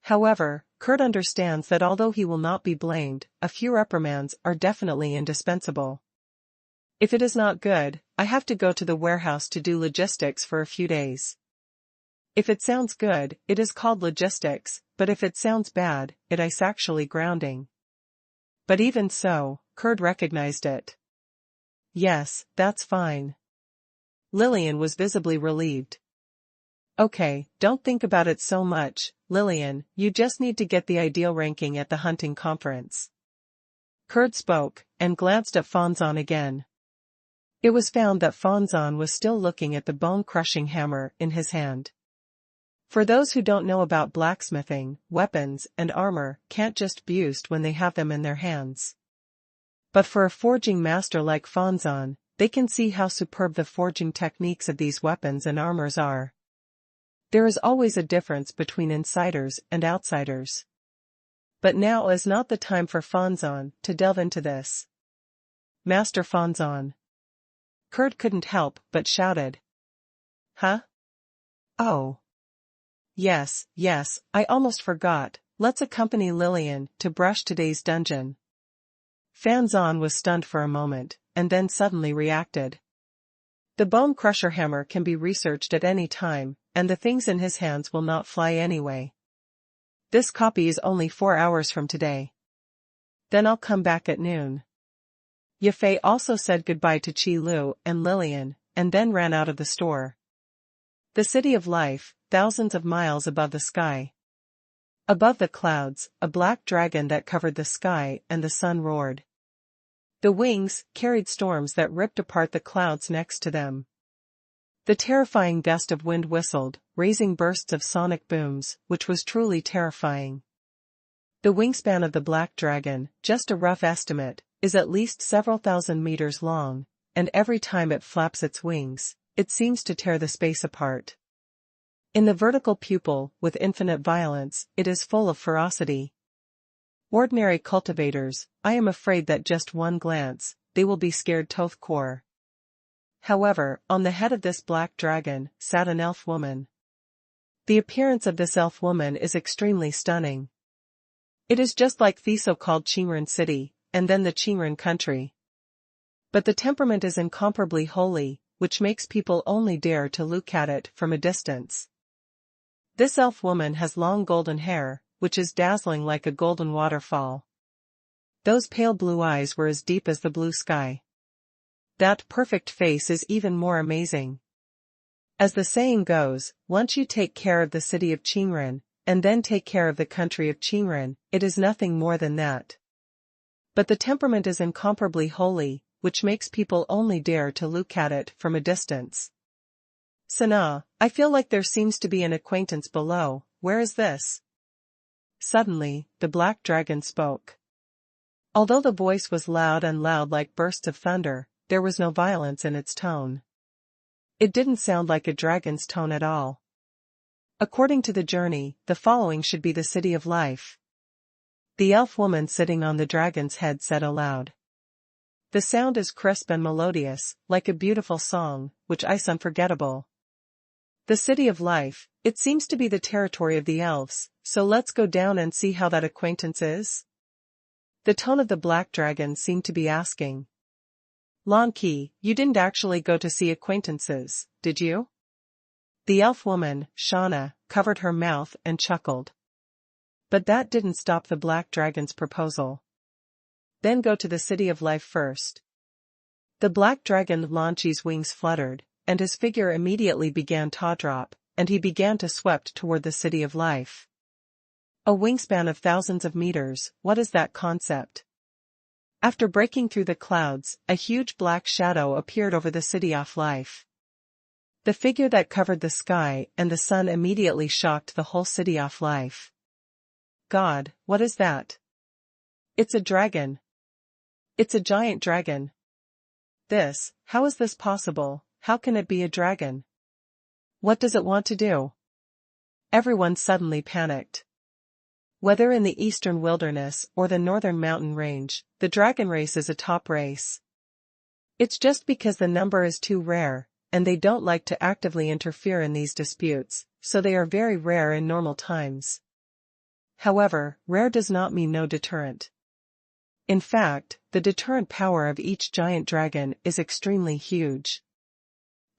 However, Kurd understands that although he will not be blamed, a few reprimands are definitely indispensable. If it is not good, I have to go to the warehouse to do logistics for a few days. If it sounds good, it is called logistics, but if it sounds bad, it is actually grounding. But even so, Kurd recognized it. Yes, that's fine. Lillian was visibly relieved. Okay, don't think about it so much, Lillian, you just need to get the ideal ranking at the hunting conference. Kurd spoke, and glanced at Fanzan again. It was found that Fanzan was still looking at the bone-crushing hammer in his hand. For those who don't know about blacksmithing, weapons and armor can't just be used when they have them in their hands. But for a forging master like Fanzan, they can see how superb the forging techniques of these weapons and armors are. There is always a difference between insiders and outsiders. But now is not the time for Fanzan to delve into this. Master Fanzan. Kurd couldn't help but shouted. Huh? Oh. Yes, I almost forgot, let's accompany Lillian to brush today's dungeon. Fanzan was stunned for a moment, and then suddenly reacted. The bone crusher hammer can be researched at any time, and the things in his hands will not fly anyway. This copy is only 4 hours from today. Then I'll come back at noon. Yafei also said goodbye to Chi Lu and Lillian, and then ran out of the store. The City of Life, thousands of miles above the sky. Above the clouds, a black dragon that covered the sky and the sun roared. The wings carried storms that ripped apart the clouds next to them. The terrifying gust of wind whistled, raising bursts of sonic booms, which was truly terrifying. The wingspan of the black dragon, just a rough estimate, is at least several thousand meters long, and every time it flaps its wings, it seems to tear the space apart. In the vertical pupil, with infinite violence, it is full of ferocity. Ordinary cultivators, I am afraid that just one glance, they will be scared to the core. However, on the head of this black dragon, sat an elf woman. The appearance of this elf woman is extremely stunning. It is just like the so-called Qingren city, and then the Qingren country. But the temperament is incomparably holy, which makes people only dare to look at it from a distance. This elf woman has long golden hair, which is dazzling like a golden waterfall. Those pale blue eyes were as deep as the blue sky. That perfect face is even more amazing. As the saying goes, once you take care of the city of Qingren, and then take care of the country of Qingren, it is nothing more than that. But the temperament is incomparably holy, which makes people only dare to look at it from a distance. Sana, I feel like there seems to be an acquaintance below, where is this? Suddenly, the black dragon spoke. Although the voice was loud like bursts of thunder, there was no violence in its tone. It didn't sound like a dragon's tone at all. According to the journey, the following should be the City of Life. The elf woman sitting on the dragon's head said aloud. The sound is crisp and melodious, like a beautiful song, which is unforgettable. The City of Life, it seems to be the territory of the elves, so let's go down and see how that acquaintance is. The tone of the black dragon seemed to be asking. Lan Qi, you didn't actually go to see acquaintances, did you? The elf woman, Shauna, covered her mouth and chuckled. But that didn't stop the black dragon's proposal. Then go to the City of Life first. The black dragon Lan Qi's wings fluttered, and his figure immediately began to drop, and he began to swept toward the City of Life. A wingspan of thousands of meters, what is that concept? After breaking through the clouds, a huge black shadow appeared over the City of Life. The figure that covered the sky and the sun immediately shocked the whole City of Life. God, what is that? It's a dragon. It's a giant dragon. How is this possible? How can it be a dragon? What does it want to do? Everyone suddenly panicked. Whether in the eastern wilderness or the northern mountain range, the dragon race is a top race. It's just because the number is too rare, and they don't like to actively interfere in these disputes, so they are very rare in normal times. However, rare does not mean no deterrent. In fact, the deterrent power of each giant dragon is extremely huge.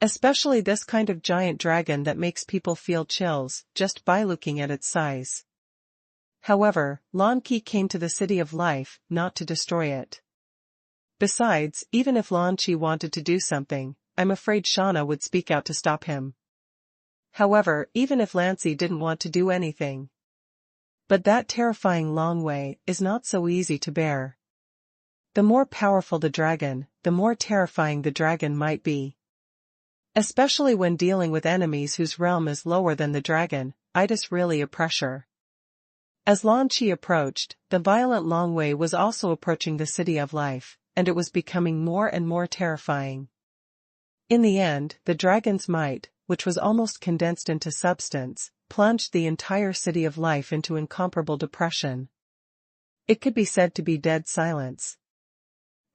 Especially this kind of giant dragon that makes people feel chills just by looking at its size. However, Lan Qi came to the City of Life not to destroy it. Besides, even if Lan Qi wanted to do something, I'm afraid Shauna would speak out to stop him. However, even if Lancy didn't want to do anything. But that terrifying long way is not so easy to bear. The more powerful the dragon, the more terrifying the dragon might be. Especially when dealing with enemies whose realm is lower than the dragon, it is really a pressure. As Lan Qi approached, the violent Long Wei was also approaching the City of Life, and it was becoming more and more terrifying. In the end, the dragon's might, which was almost condensed into substance, plunged the entire City of Life into incomparable depression. It could be said to be dead silence.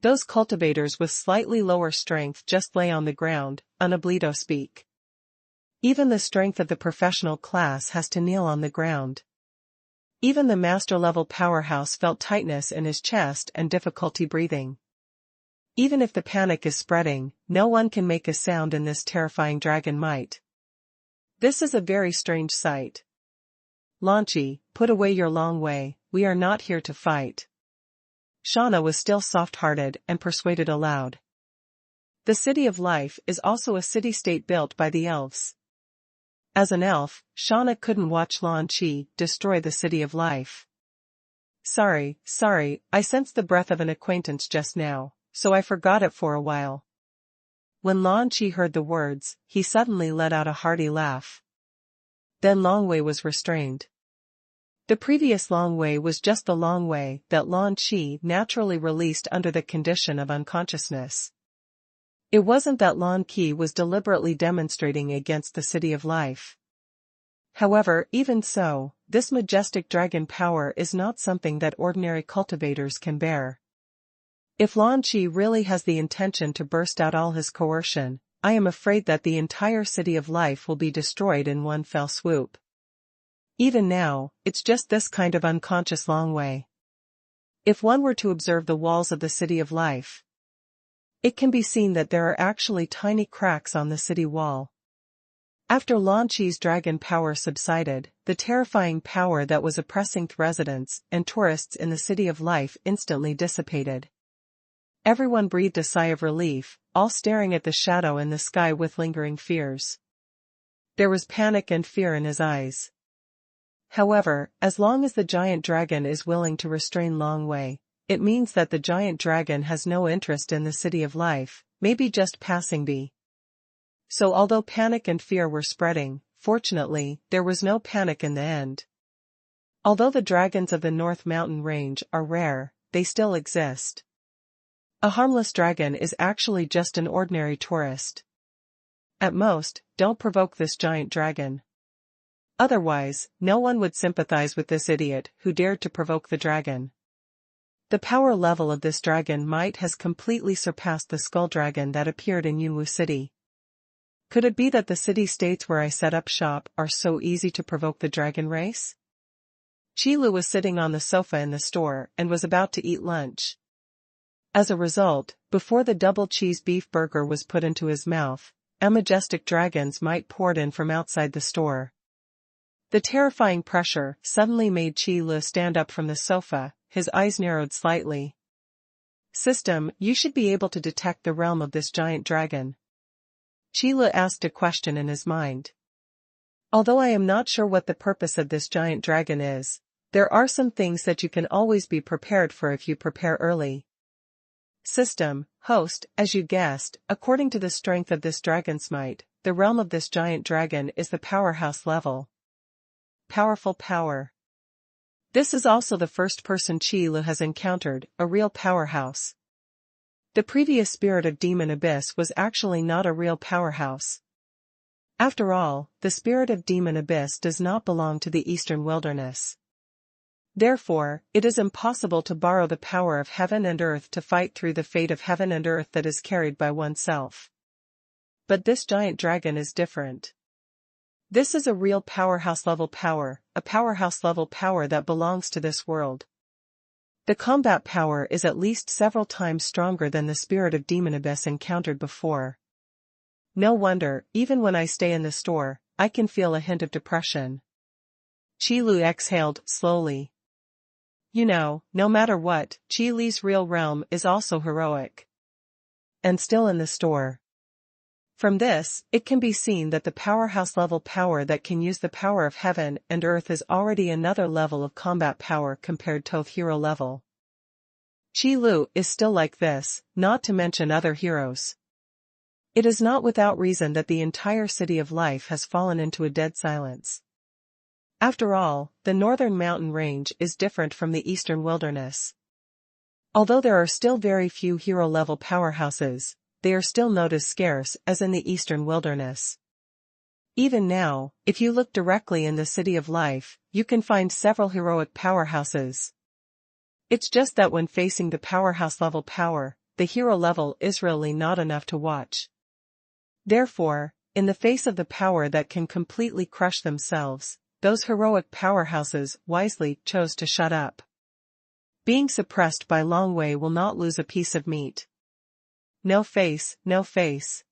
Those cultivators with slightly lower strength just lay on the ground, unable to speak. Even the strength of the professional class has to kneel on the ground. Even the master-level powerhouse felt tightness in his chest and difficulty breathing. Even if the panic is spreading, no one can make a sound in this terrifying dragon might. This is a very strange sight. Lan Qi, put away your Long Wei, we are not here to fight. Shauna was still soft-hearted and persuaded aloud. The City of Life is also a city-state built by the elves. As an elf, Shauna couldn't watch Lan Qi destroy the City of Life. Sorry, I sensed the breath of an acquaintance just now, so I forgot it for a while. When Lan Qi heard the words, he suddenly let out a hearty laugh. Then Long Wei was restrained. The previous Long Wei was just the Long Wei that Lan Qi naturally released under the condition of unconsciousness. It wasn't that Lan Qi was deliberately demonstrating against the City of Life. However, even so, this majestic dragon power is not something that ordinary cultivators can bear. If Lan Qi really has the intention to burst out all his coercion, I am afraid that the entire City of Life will be destroyed in one fell swoop. Even now, it's just this kind of unconscious Long Wei. If one were to observe the walls of the City of Life, it can be seen that there are actually tiny cracks on the city wall. After Lan Qi's dragon power subsided, the terrifying power that was oppressing residents and tourists in the City of Life instantly dissipated. Everyone breathed a sigh of relief, all staring at the shadow in the sky with lingering fears. There was panic and fear in his eyes. However, as long as the giant dragon is willing to restrain Long Wei, it means that the giant dragon has no interest in the City of Life, maybe just passing by. So although panic and fear were spreading, fortunately, there was no panic in the end. Although the dragons of the North Mountain Range are rare, they still exist. A harmless dragon is actually just an ordinary tourist. At most, don't provoke this giant dragon. Otherwise, no one would sympathize with this idiot who dared to provoke the dragon. The power level of this dragon might has completely surpassed the skull dragon that appeared in Yunwu City. Could it be that the city-states where I set up shop are so easy to provoke the dragon race? Qilu was sitting on the sofa in the store and was about to eat lunch. As a result, before the double cheese beef burger was put into his mouth, a majestic dragon's might poured in from outside the store. The terrifying pressure suddenly made Qilu stand up from the sofa, his eyes narrowed slightly. System, you should be able to detect the realm of this giant dragon. Qilu asked a question in his mind. Although I am not sure what the purpose of this giant dragon is, there are some things that you can always be prepared for if you prepare early. System, host, as you guessed, according to the strength of this dragon's might, the realm of this giant dragon is the powerhouse level. Powerful power. This is also the first person Qilu has encountered, a real powerhouse. The previous spirit of Demon Abyss was actually not a real powerhouse. After all, the spirit of Demon Abyss does not belong to the Eastern Wilderness. Therefore, it is impossible to borrow the power of heaven and earth to fight through the fate of heaven and earth that is carried by oneself. But this giant dragon is different. This is a real powerhouse level power, a powerhouse level power that belongs to this world. The combat power is at least several times stronger than the spirit of Demon Abyss encountered before. No wonder, even when I stay in the store, I can feel a hint of depression. Qilu exhaled slowly. You know, no matter what, Qilu's real realm is also heroic. And still in the store. From this, it can be seen that the powerhouse level power that can use the power of heaven and earth is already another level of combat power compared to hero level. Qilu is still like this, not to mention other heroes. It is not without reason that the entire city of life has fallen into a dead silence. After all, the northern mountain range is different from the eastern wilderness. Although there are still very few hero-level powerhouses, they are still not as scarce as in the eastern wilderness. Even now, if you look directly in the city of life, you can find several heroic powerhouses. It's just that when facing the powerhouse level power, the hero level is really not enough to watch. Therefore, in the face of the power that can completely crush themselves, those heroic powerhouses wisely chose to shut up. Being suppressed by Long Wei will not lose a piece of meat. No face, no face.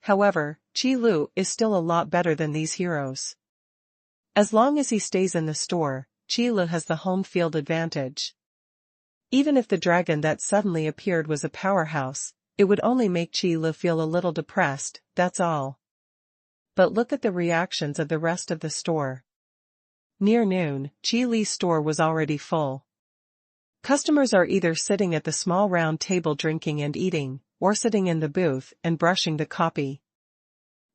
However, Qilu is still a lot better than these heroes. As long as he stays in the store, Qilu has the home field advantage. Even if the dragon that suddenly appeared was a powerhouse, it would only make Qilu feel a little depressed, that's all. But look at the reactions of the rest of the store. Near noon, Qilu's store was already full. Customers are either sitting at the small round table drinking and eating, or sitting in the booth and brushing the copy.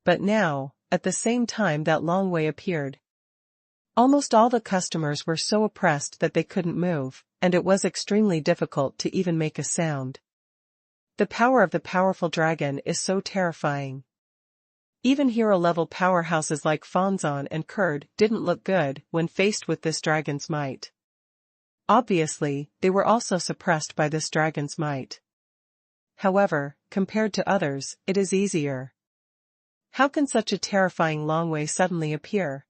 But now, at the same time that Long Wei appeared, almost all the customers were so oppressed that they couldn't move, and it was extremely difficult to even make a sound. The power of the powerful dragon is so terrifying. Even hero-level powerhouses like Fanzan and Kurd didn't look good when faced with this dragon's might. Obviously, they were also suppressed by this dragon's might. However, compared to others, it is easier. How can such a terrifying Long Wei suddenly appear?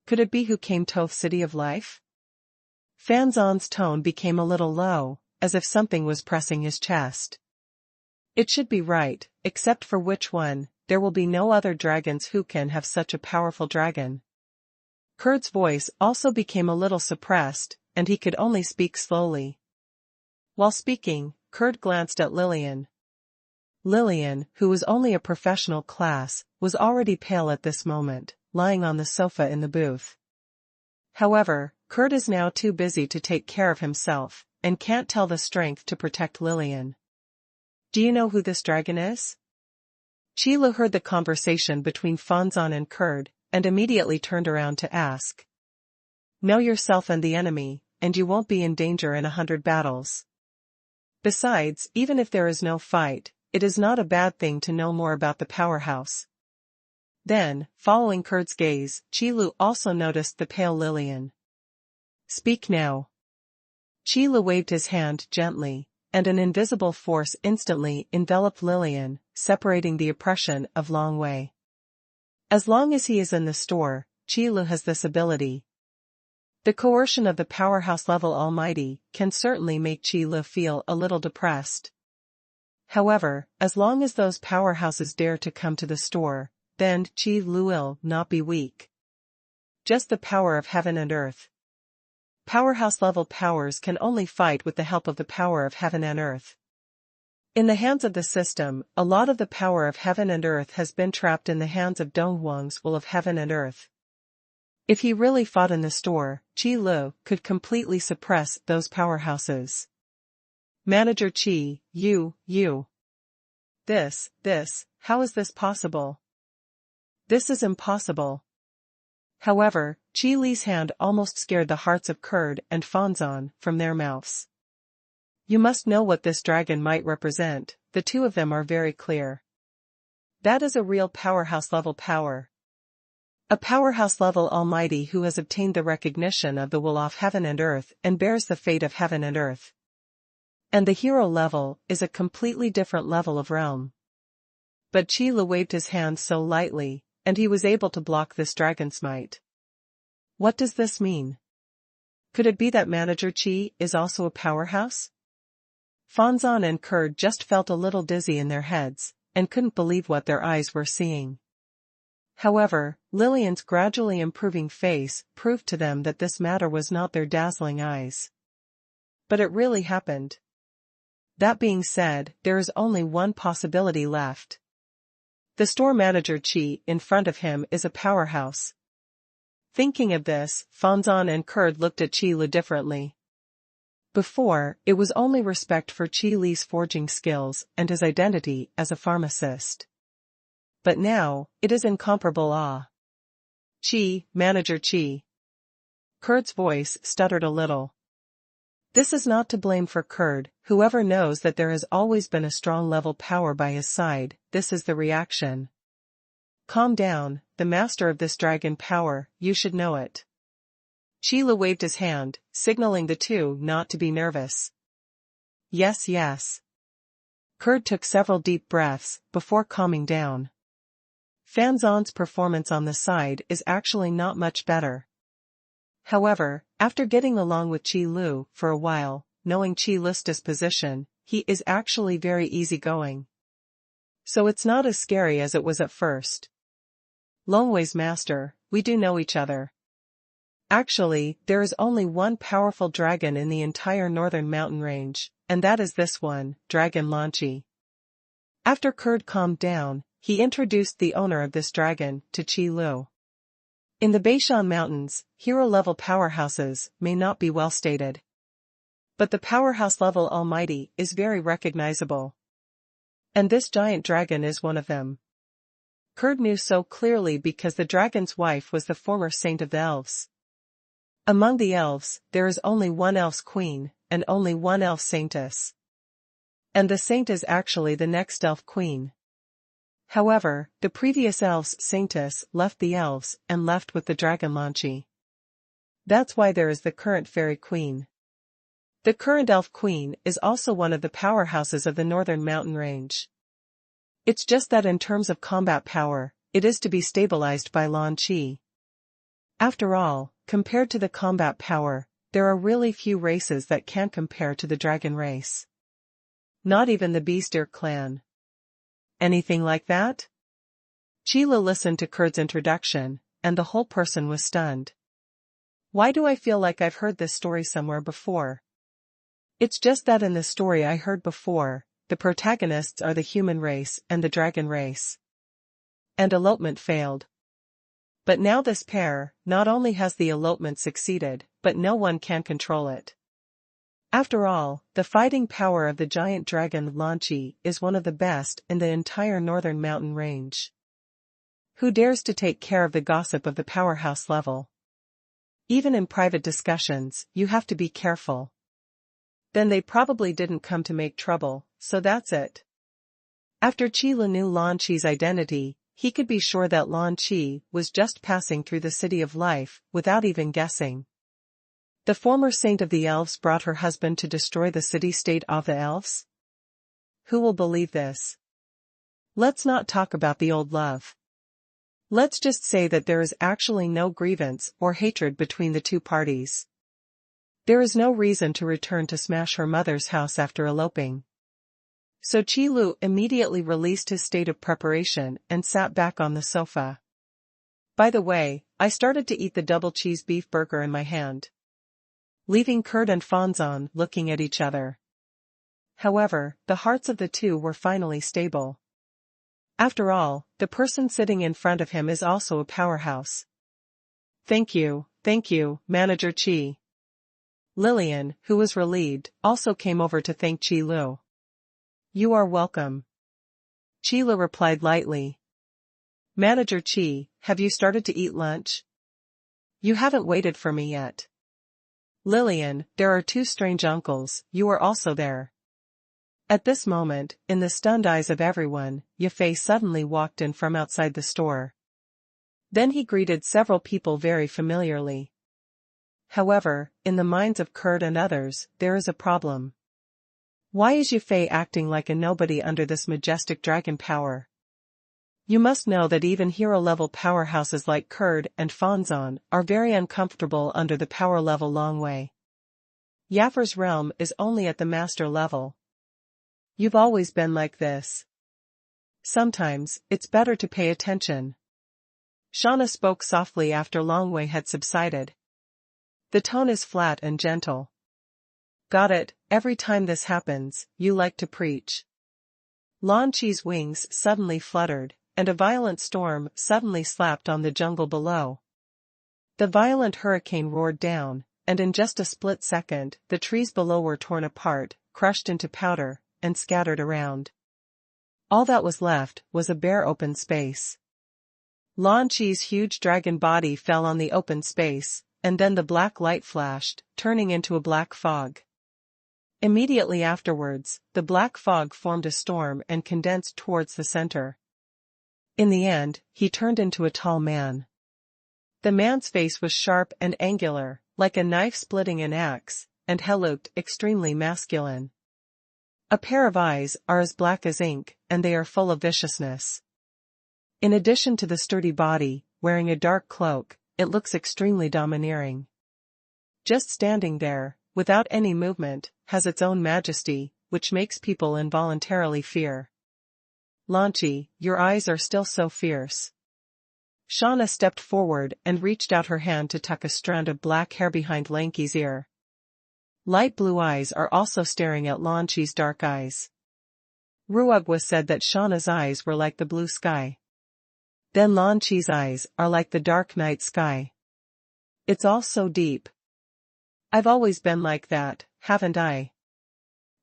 Could it be who came to City of Life? Fanzan's tone became a little low, as if something was pressing his chest. It should be right, except for which one, there will be no other dragons who can have such a powerful dragon. Kurd's voice also became a little suppressed, and he could only speak slowly. While speaking, Kurd glanced at Lillian. Lillian, who was only a professional class, was already pale at this moment, lying on the sofa in the booth. However, Kurd is now too busy to take care of himself, and can't tell the strength to protect Lillian. Do you know who this dragon is? Qilu heard the conversation between Fanzan and Kurd, and immediately turned around to ask. Know yourself and the enemy, and you won't be in danger in 100 battles. Besides, even if there is no fight, it is not a bad thing to know more about the powerhouse. Then, following Kurd's gaze, Qilu also noticed the pale Lillian. Speak now. Qi waved his hand gently, and an invisible force instantly enveloped Lillian, separating the oppression of Long Wei. As long as he is in the store, Qi has this ability. The coercion of the powerhouse-level Almighty can certainly make Qi feel a little depressed. However, as long as those powerhouses dare to come to the store, then Qi will not be weak. Just the power of heaven and earth. Powerhouse-level powers can only fight with the help of the power of heaven and earth. In the hands of the system, a lot of the power of heaven and earth has been trapped in the hands of Donghuang's will of heaven and earth. If he really fought in the store, Qi could completely suppress those powerhouses. Manager Qi, you. How is this possible? This is impossible. However, Qi Li's hand almost scared the hearts of Kurd and Fanzan from their mouths. You must know what this dragon might represent, the two of them are very clear. That is a real powerhouse-level power. A powerhouse-level Almighty who has obtained the recognition of the will of heaven and earth and bears the fate of heaven and earth. And the hero level is a completely different level of realm. But Qi waved his hand so lightly, and he was able to block this dragon smite. What does this mean? Could it be that Manager Qi is also a powerhouse? Fanzan and Kurd just felt a little dizzy in their heads, and couldn't believe what their eyes were seeing. However, Lillian's gradually improving face proved to them that this matter was not their dazzling eyes. But it really happened. That being said, there is only one possibility left. The store manager Qi in front of him is a powerhouse. Thinking of this, Fanzan and Kurd looked at Qi differently. Before, it was only respect for Qi Li's forging skills and his identity as a pharmacist. But now, it is incomparable awe. Qi, Manager Qi. Kurd's voice stuttered a little. This is not to blame for Kurd, whoever knows that there has always been a strong level power by his side, this is the reaction. Calm down, the master of this dragon power, you should know it. Qi waved his hand, signaling the two not to be nervous. Yes. Kurd took several deep breaths before calming down. Fanzan's performance on the side is actually not much better. However, after getting along with Qi for a while, knowing Qi Li's disposition, he is actually very easygoing. So it's not as scary as it was at first. Long Wei's master, we do know each other. Actually, there is only one powerful dragon in the entire northern mountain range, and that is this one, Dragon Lanqi. After Kurd calmed down, he introduced the owner of this dragon to Qi. In the Beishan Mountains, hero-level powerhouses may not be well stated. But the powerhouse-level Almighty is very recognizable. And this giant dragon is one of them. Kurd knew so clearly because the dragon's wife was the former saint of the elves. Among the elves, there is only one elf's queen, and only one elf saintess. And the saint is actually the next elf queen. However, the previous elf's saintess left the elves and left with the dragon Lanqi. That's why there is the current fairy queen. The current elf queen is also one of the powerhouses of the northern mountain range. It's just that in terms of combat power, it is to be stabilized by Lanqi. After all, compared to the combat power, there are really few races that can compare to the dragon race. Not even the Beaster clan. Anything like that? Qi listened to Kurd's introduction, and the whole person was stunned. Why do I feel like I've heard this story somewhere before? It's just that in the story I heard before, the protagonists are the human race and the dragon race. And elopement failed. But now this pair, not only has the elopement succeeded, but no one can control it. After all, the fighting power of the giant dragon Lanqi is one of the best in the entire northern mountain range. Who dares to take care of the gossip of the powerhouse level? Even in private discussions, you have to be careful. Then they probably didn't come to make trouble, so that's it. After Qi knew Lanqi's identity, he could be sure that Lanqi was just passing through the city of life without even guessing. The former saint of the elves brought her husband to destroy the city-state of the elves? Who will believe this? Let's not talk about the old love. Let's just say that there is actually no grievance or hatred between the two parties. There is no reason to return to smash her mother's house after eloping. So Qi Lu immediately released his state of preparation and sat back on the sofa. By the way, I started to eat the double cheese beef burger in my hand, leaving Kurt and Xuanhuan looking at each other. However, the hearts of the two were finally stable. After all, the person sitting in front of him is also a powerhouse. Thank you, Manager Qi. Lillian, who was relieved, also came over to thank Qi Lu. You are welcome. Qi Lu replied lightly. Manager Qi, have you started to eat lunch? You haven't waited for me yet. Lillian, there are two strange uncles, you are also there. At this moment, in the stunned eyes of everyone, Yafei suddenly walked in from outside the store. Then he greeted several people very familiarly. However, in the minds of Kurt and others, there is a problem. Why is Yafei acting like a nobody under this majestic dragon power? You must know that even hero-level powerhouses like Kurt and Xuanhuan are very uncomfortable under the power level Long Wei. Yafei's realm is only at the master level. You've always been like this. Sometimes, it's better to pay attention. Shauna spoke softly after Long Wei had subsided. The tone is flat and gentle. Got it, every time this happens, you like to preach. Lan Qi's wings suddenly fluttered, and a violent storm suddenly slapped on the jungle below. The violent hurricane roared down, and in just a split second, the trees below were torn apart, crushed into powder, and scattered around. All that was left was a bare open space. Lan Qi's huge dragon body fell on the open space, and then the black light flashed, turning into a black fog. Immediately afterwards, the black fog formed a storm and condensed towards the center. In the end, he turned into a tall man. The man's face was sharp and angular, like a knife splitting an axe, and he looked extremely masculine. A pair of eyes are as black as ink, and they are full of viciousness. In addition to the sturdy body, wearing a dark cloak, it looks extremely domineering. Just standing there, without any movement, has its own majesty, which makes people involuntarily fear. Lan Qi, your eyes are still so fierce. Shauna stepped forward and reached out her hand to tuck a strand of black hair behind Lanky's ear. Light blue eyes are also staring at Lan Qi's dark eyes. Ruogwa said that Shauna's eyes were like the blue sky. Then Lan Qi's eyes are like the dark night sky. It's all so deep. I've always been like that, haven't I?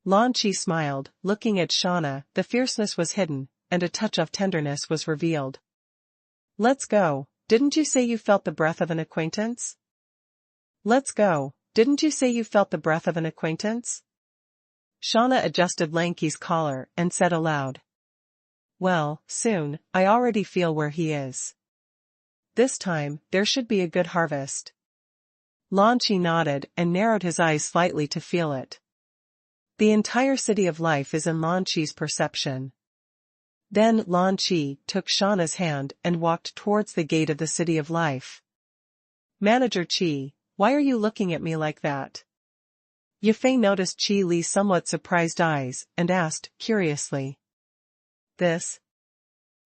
Lan Qi smiled, looking at Shauna. The fierceness was hidden, and a touch of tenderness was revealed. Let's go, didn't you say you felt the breath of an acquaintance? Let's go, didn't you say you felt the breath of an acquaintance? Shauna adjusted Lanky's collar and said aloud. Well, soon, I already feel where he is. This time, there should be a good harvest. Lan Qi nodded and narrowed his eyes slightly to feel it. The entire city of life is in Lan Qi's perception. Then Lan Qi took Shauna's hand and walked towards the gate of the city of life. Manager Qi, why are you looking at me like that? Yafei noticed Qi Li's somewhat surprised eyes and asked, curiously. This?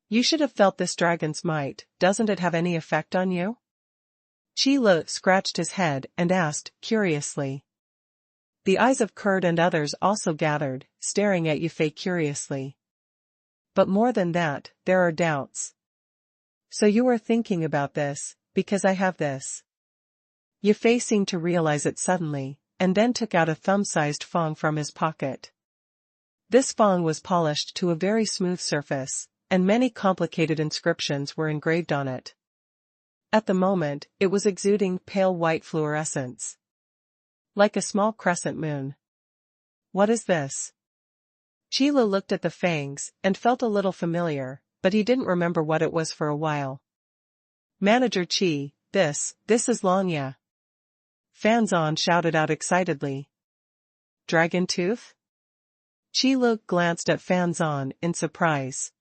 You should have felt this dragon's might, doesn't it have any effect on you? Qi Li scratched his head and asked, curiously. The eyes of Kurt and others also gathered, staring at Yafei curiously. But more than that, there are doubts. So you are thinking about this, because I have this. Yafei seemed to realize it suddenly, and then took out a thumb-sized fong from his pocket. This fong was polished to a very smooth surface, and many complicated inscriptions were engraved on it. At the moment, it was exuding pale white fluorescence. Like a small crescent moon. What is this? Qi Li looked at the fangs and felt a little familiar, but he didn't remember what it was for a while. Manager Qi, this is Lanya. Fan Zan shouted out excitedly. Dragon tooth? Qi Lu glanced at Fan Zan in surprise.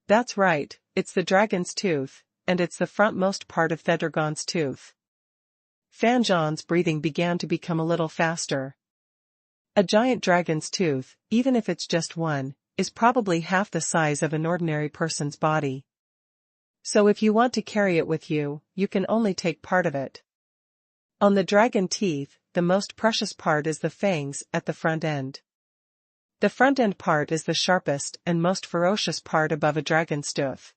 That's right, it's the dragon's tooth, and it's the frontmost part of the dragon's tooth. Fan Zan's breathing began to become a little faster. A giant dragon's tooth, even if it's just one, is probably half the size of an ordinary person's body. So if you want to carry it with you, you can only take part of it. On the dragon teeth, the most precious part is the fangs at the front end. The front end part is the sharpest and most ferocious part above a dragon's tooth.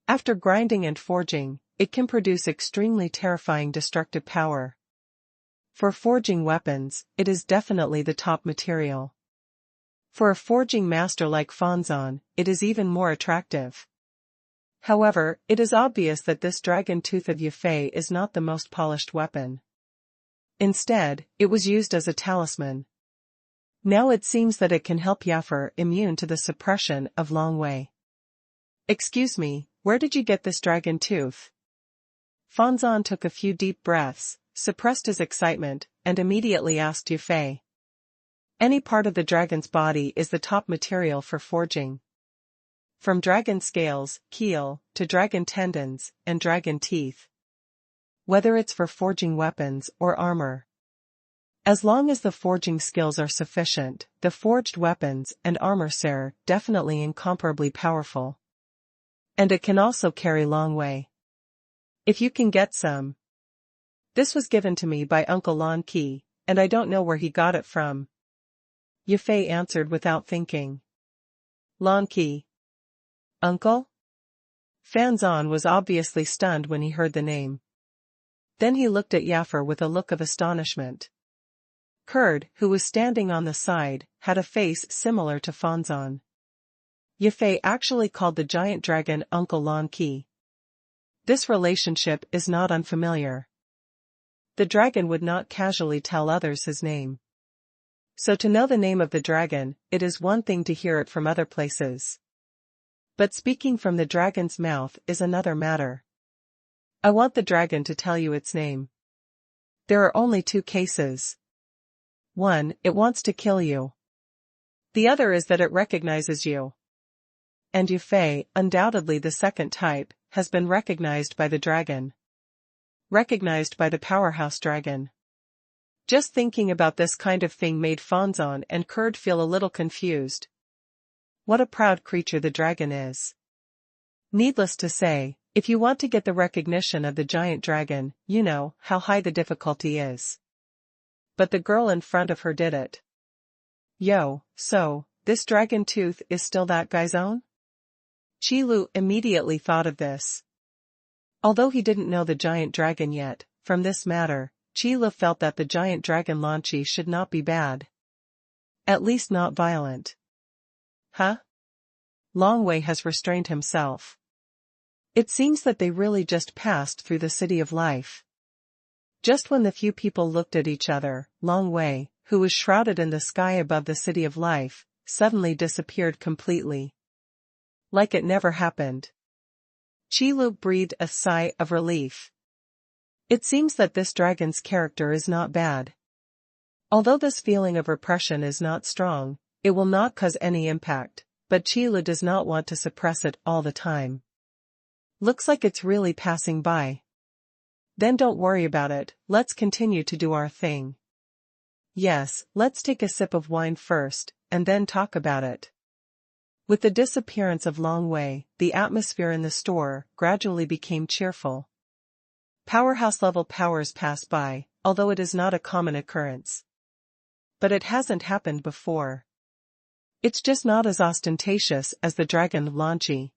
After grinding and forging, it can produce extremely terrifying destructive power. For forging weapons, it is definitely the top material. For a forging master like Fan Zan, it is even more attractive. However, it is obvious that this dragon tooth of Yufei is not the most polished weapon. Instead, it was used as a talisman. Now it seems that it can help Yaffer immune to the suppression of Long Wei. Excuse me, where did you get this dragon tooth? Fan Zan took a few deep breaths, suppressed his excitement, and immediately asked Yufei. Any part of the dragon's body is the top material for forging. From dragon scales, keel, to dragon tendons, and dragon teeth. Whether it's for forging weapons or armor. As long as the forging skills are sufficient, the forged weapons and armor are definitely incomparably powerful. And it can also carry Long Wei. If you can get some. This was given to me by Uncle Lan Qi, and I don't know where he got it from. Yufei answered without thinking. Lan Qi. Uncle? Fan Zan was obviously stunned when he heard the name. Then he looked at Yaffer with a look of astonishment. Kurd, who was standing on the side, had a face similar to Fan Zan. Yufei actually called the giant dragon Uncle Lan Qi. This relationship is not unfamiliar. The dragon would not casually tell others his name. So to know the name of the dragon, it is one thing to hear it from other places. But speaking from the dragon's mouth is another matter. I want the dragon to tell you its name. There are only two cases. One, it wants to kill you. The other is that it recognizes you. And Yufei, undoubtedly the second type, has been recognized by the dragon. Recognized by the powerhouse dragon. Just thinking about this kind of thing made Fan Zan and Kurd feel a little confused. What a proud creature the dragon is. Needless to say, if you want to get the recognition of the giant dragon, you know how high the difficulty is. But the girl in front of her did it. Yo, so, this dragon tooth is still that guy's own? Qi Lu immediately thought of this. Although he didn't know the giant dragon yet, from this matter, Qi Lu felt that the giant dragon Lan Qi should not be bad. At least not violent. Huh? Long Wei has restrained himself. It seems that they really just passed through the city of life. Just when the few people looked at each other, Long Wei, who was shrouded in the sky above the city of life, suddenly disappeared completely. Like it never happened. Qi Lu breathed a sigh of relief. It seems that this dragon's character is not bad. Although this feeling of repression is not strong, it will not cause any impact, but Qi Lu does not want to suppress it all the time. Looks like it's really passing by. Then don't worry about it, let's continue to do our thing. Yes, let's take a sip of wine first, and then talk about it. With the disappearance of Long Wei, the atmosphere in the store gradually became cheerful. Powerhouse-level powers pass by, although it is not a common occurrence. But it hasn't happened before. It's just not as ostentatious as the dragon Lan Qi.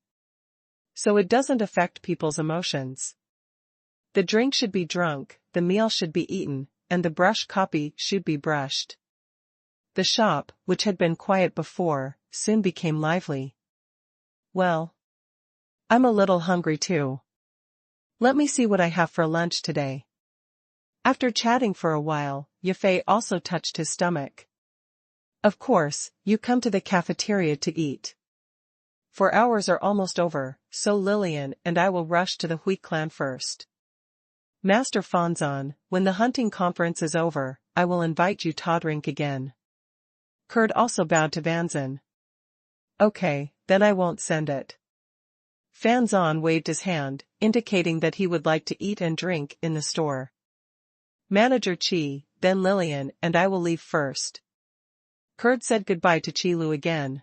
So it doesn't affect people's emotions. The drink should be drunk, the meal should be eaten, and the brush copy should be brushed. The shop, which had been quiet before, soon became lively. Well, I'm a little hungry too. Let me see what I have for lunch today. After chatting for a while, Yufei also touched his stomach. Of course, you come to the cafeteria to eat. For hours are almost over, so Lillian and I will rush to the Hui clan first. Master Fanzan, when the hunting conference is over, I will invite you to drink again. Kurd also bowed to Fanzan. Okay, then I won't send it. Fanzan waved his hand, indicating that he would like to eat and drink in the store. Manager Chi, then Lillian and I will leave first. Kurd said goodbye to Chi Lu again.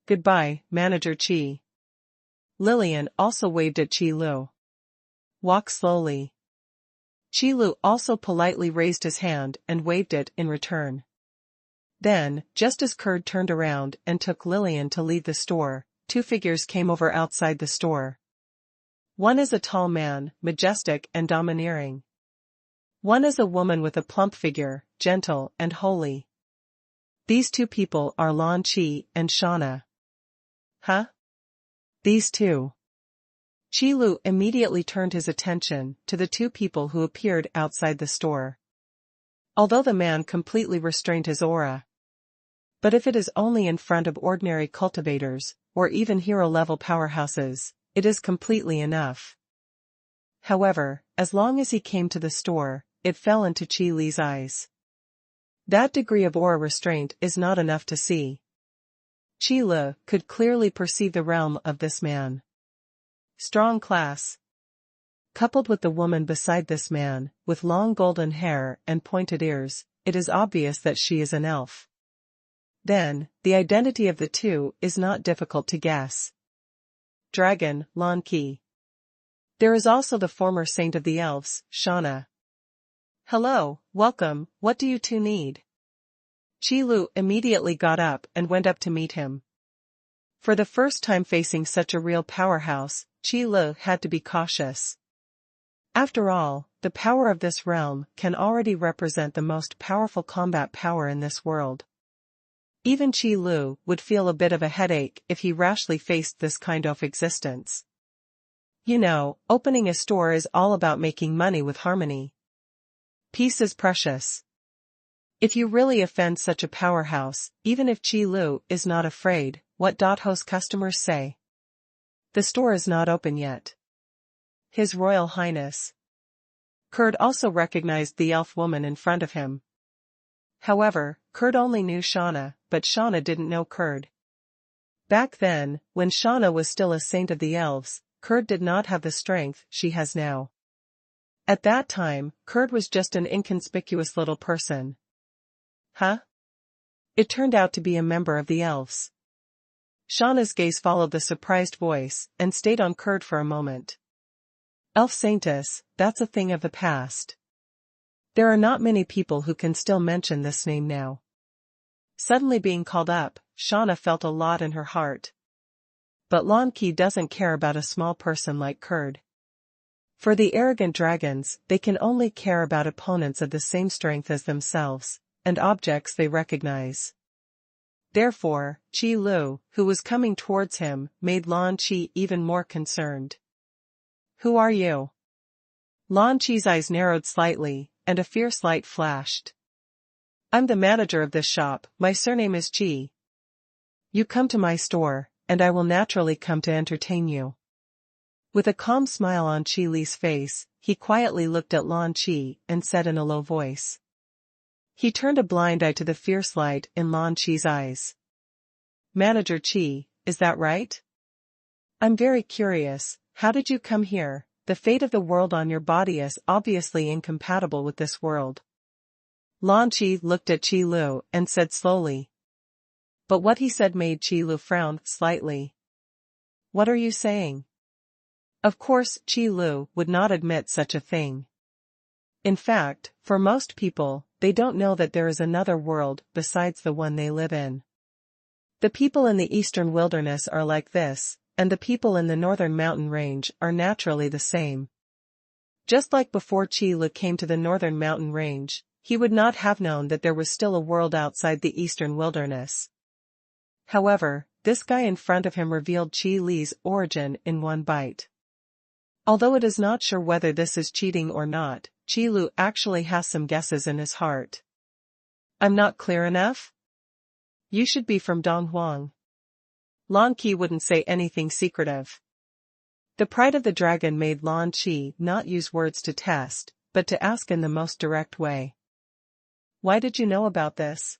Goodbye, Manager Chi. Lillian also waved at Chi Lu. Walk slowly. Chi Lu also politely raised his hand and waved it in return. Then, just as Kurd turned around and took Lillian to leave the store, two figures came over outside the store. One is a tall man, majestic and domineering. One is a woman with a plump figure, gentle and holy. These two people are Lan Chi and Shauna. Huh? These two. Chi Lu immediately turned his attention to the two people who appeared outside the store. Although the man completely restrained his aura. But if it is only in front of ordinary cultivators, or even hero-level powerhouses, it is completely enough. However, as long as he came to the store, it fell into Chi Li's eyes. That degree of aura restraint is not enough to see. Chi Li could clearly perceive the realm of this man. Strong class. Coupled with the woman beside this man, with long golden hair and pointed ears, it is obvious that she is an elf. Then, the identity of the two is not difficult to guess. Dragon, Lan Qi. There is also the former saint of the elves, Shauna. Hello, welcome, what do you two need? Chi Lu immediately got up and went up to meet him. For the first time facing such a real powerhouse, Chi Lu had to be cautious. After all, the power of this realm can already represent the most powerful combat power in this world. Even Chi Lu would feel a bit of a headache if he rashly faced this kind of existence. You know, opening a store is all about making money with harmony. Peace is precious. If you really offend such a powerhouse, even if Chi Lu is not afraid, what host customers say? The store is not open yet. His Royal Highness. Kurd also recognized the elf woman in front of him. However, Kurd only knew Shauna, but Shauna didn't know Kurd. Back then, when Shauna was still a saint of the elves, Kurd did not have the strength she has now. At that time, Kurd was just an inconspicuous little person. Huh? It turned out to be a member of the elves. Shauna's gaze followed the surprised voice, and stayed on Kurd for a moment. Elf Saintess, that's a thing of the past. There are not many people who can still mention this name now. Suddenly being called up, Shauna felt a lot in her heart. But Lan Qi doesn't care about a small person like Kurd. For the arrogant dragons, they can only care about opponents of the same strength as themselves, and objects they recognize. Therefore, Chi Lu, who was coming towards him, made Lan Qi even more concerned. Who are you? Lan Qi's eyes narrowed slightly, and a fierce light flashed. I'm the manager of this shop, my surname is Qi. You come to my store, and I will naturally come to entertain you. With a calm smile on Chi Li's face, he quietly looked at Lan Qi and said in a low voice. He turned a blind eye to the fierce light in Lan Qi's eyes. Manager Qi, is that right? I'm very curious, how did you come here? The fate of the world on your body is obviously incompatible with this world. Lan Qi looked at Chi Lu and said slowly. But what he said made Chi Lu frown slightly. What are you saying? Of course, Chi Lu would not admit such a thing. In fact, for most people, they don't know that there is another world besides the one they live in. The people in the eastern wilderness are like this, and the people in the northern mountain range are naturally the same. Just like before Chi Lu came to the northern mountain range, he would not have known that there was still a world outside the eastern wilderness. However, this guy in front of him revealed Chi Li's origin in one bite. Although it is not sure whether this is cheating or not, Chi Lu actually has some guesses in his heart. I'm not clear enough? You should be from Donghuang. Lan Qi wouldn't say anything secretive. The pride of the dragon made Lan Qi not use words to test, but to ask in the most direct way. Why did you know about this?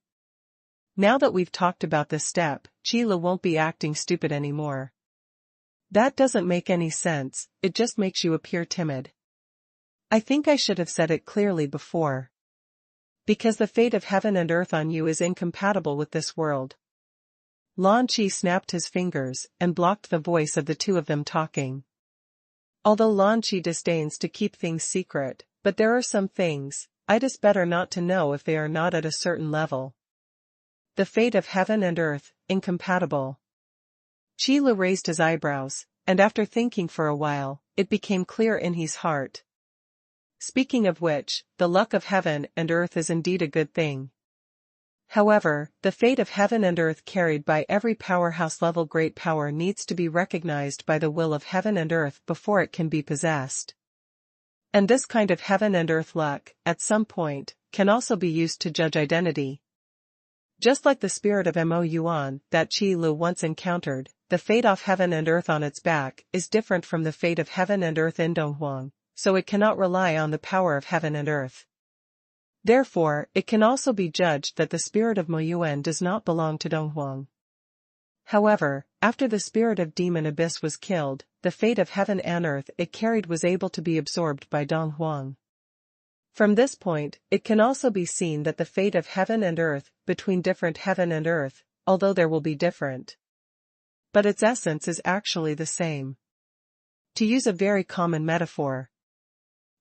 Now that we've talked about this step, Qi Lu won't be acting stupid anymore. That doesn't make any sense, it just makes you appear timid. I think I should have said it clearly before. Because the fate of heaven and earth on you is incompatible with this world. Lan Qi snapped his fingers and blocked the voice of the two of them talking. Although Lan Qi disdains to keep things secret, but there are some things, I'd better not to know if they are not at a certain level. The fate of heaven and earth, incompatible. Qi Lu raised his eyebrows, and after thinking for a while, it became clear in his heart. Speaking of which, the luck of heaven and earth is indeed a good thing. However, the fate of heaven and earth carried by every powerhouse-level great power needs to be recognized by the will of heaven and earth before it can be possessed. And this kind of heaven and earth luck, at some point, can also be used to judge identity. Just like the spirit of Mo Yuan that Qi Lu once encountered, the fate of heaven and earth on its back is different from the fate of heaven and earth in Donghuang, so it cannot rely on the power of heaven and earth. Therefore, it can also be judged that the spirit of Mo Yuan does not belong to Donghuang. However, after the spirit of demon abyss was killed, the fate of heaven and earth it carried was able to be absorbed by Donghuang. From this point, it can also be seen that the fate of heaven and earth, between different heaven and earth, although there will be different, but its essence is actually the same. To use a very common metaphor,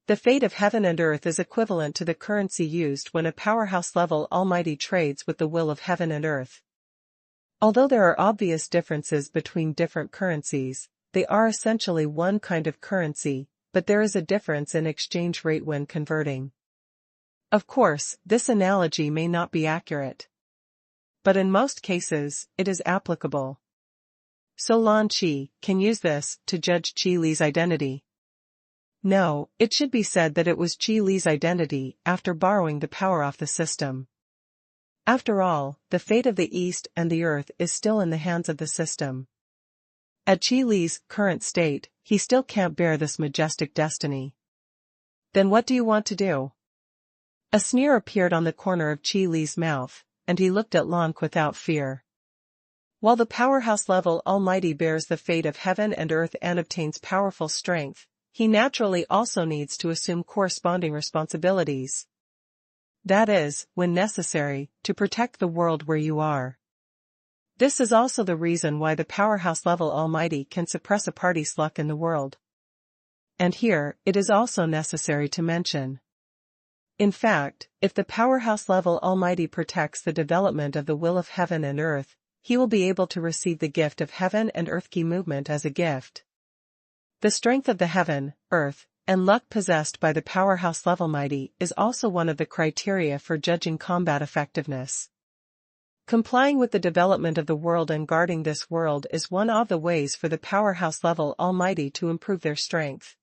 the fate of heaven and earth is equivalent to the currency used when a powerhouse-level almighty trades with the will of heaven and earth. Although there are obvious differences between different currencies, they are essentially one kind of currency, but there is a difference in exchange rate when converting. Of course, this analogy may not be accurate, but in most cases, it is applicable. So Lan Qi can use this to judge Qi Li's identity. No, it should be said that it was Qi Li's identity after borrowing the power off the system. After all, the fate of the East and the Earth is still in the hands of the system. At Qi Li's current state, he still can't bear this majestic destiny. Then what do you want to do? A sneer appeared on the corner of Qi Li's mouth, and he looked at Lan without fear. While the powerhouse-level Almighty bears the fate of heaven and earth and obtains powerful strength, he naturally also needs to assume corresponding responsibilities. That is, when necessary, to protect the world where you are. This is also the reason why the powerhouse-level Almighty can suppress a party's luck in the world. And here, it is also necessary to mention. In fact, if the powerhouse-level Almighty protects the development of the will of heaven and earth, he will be able to receive the gift of heaven and earth Qi movement as a gift. The strength of the heaven, earth, and luck possessed by the powerhouse-level mighty is also one of the criteria for judging combat effectiveness. Complying with the development of the world and guarding this world is one of the ways for the powerhouse-level Almighty to improve their strength.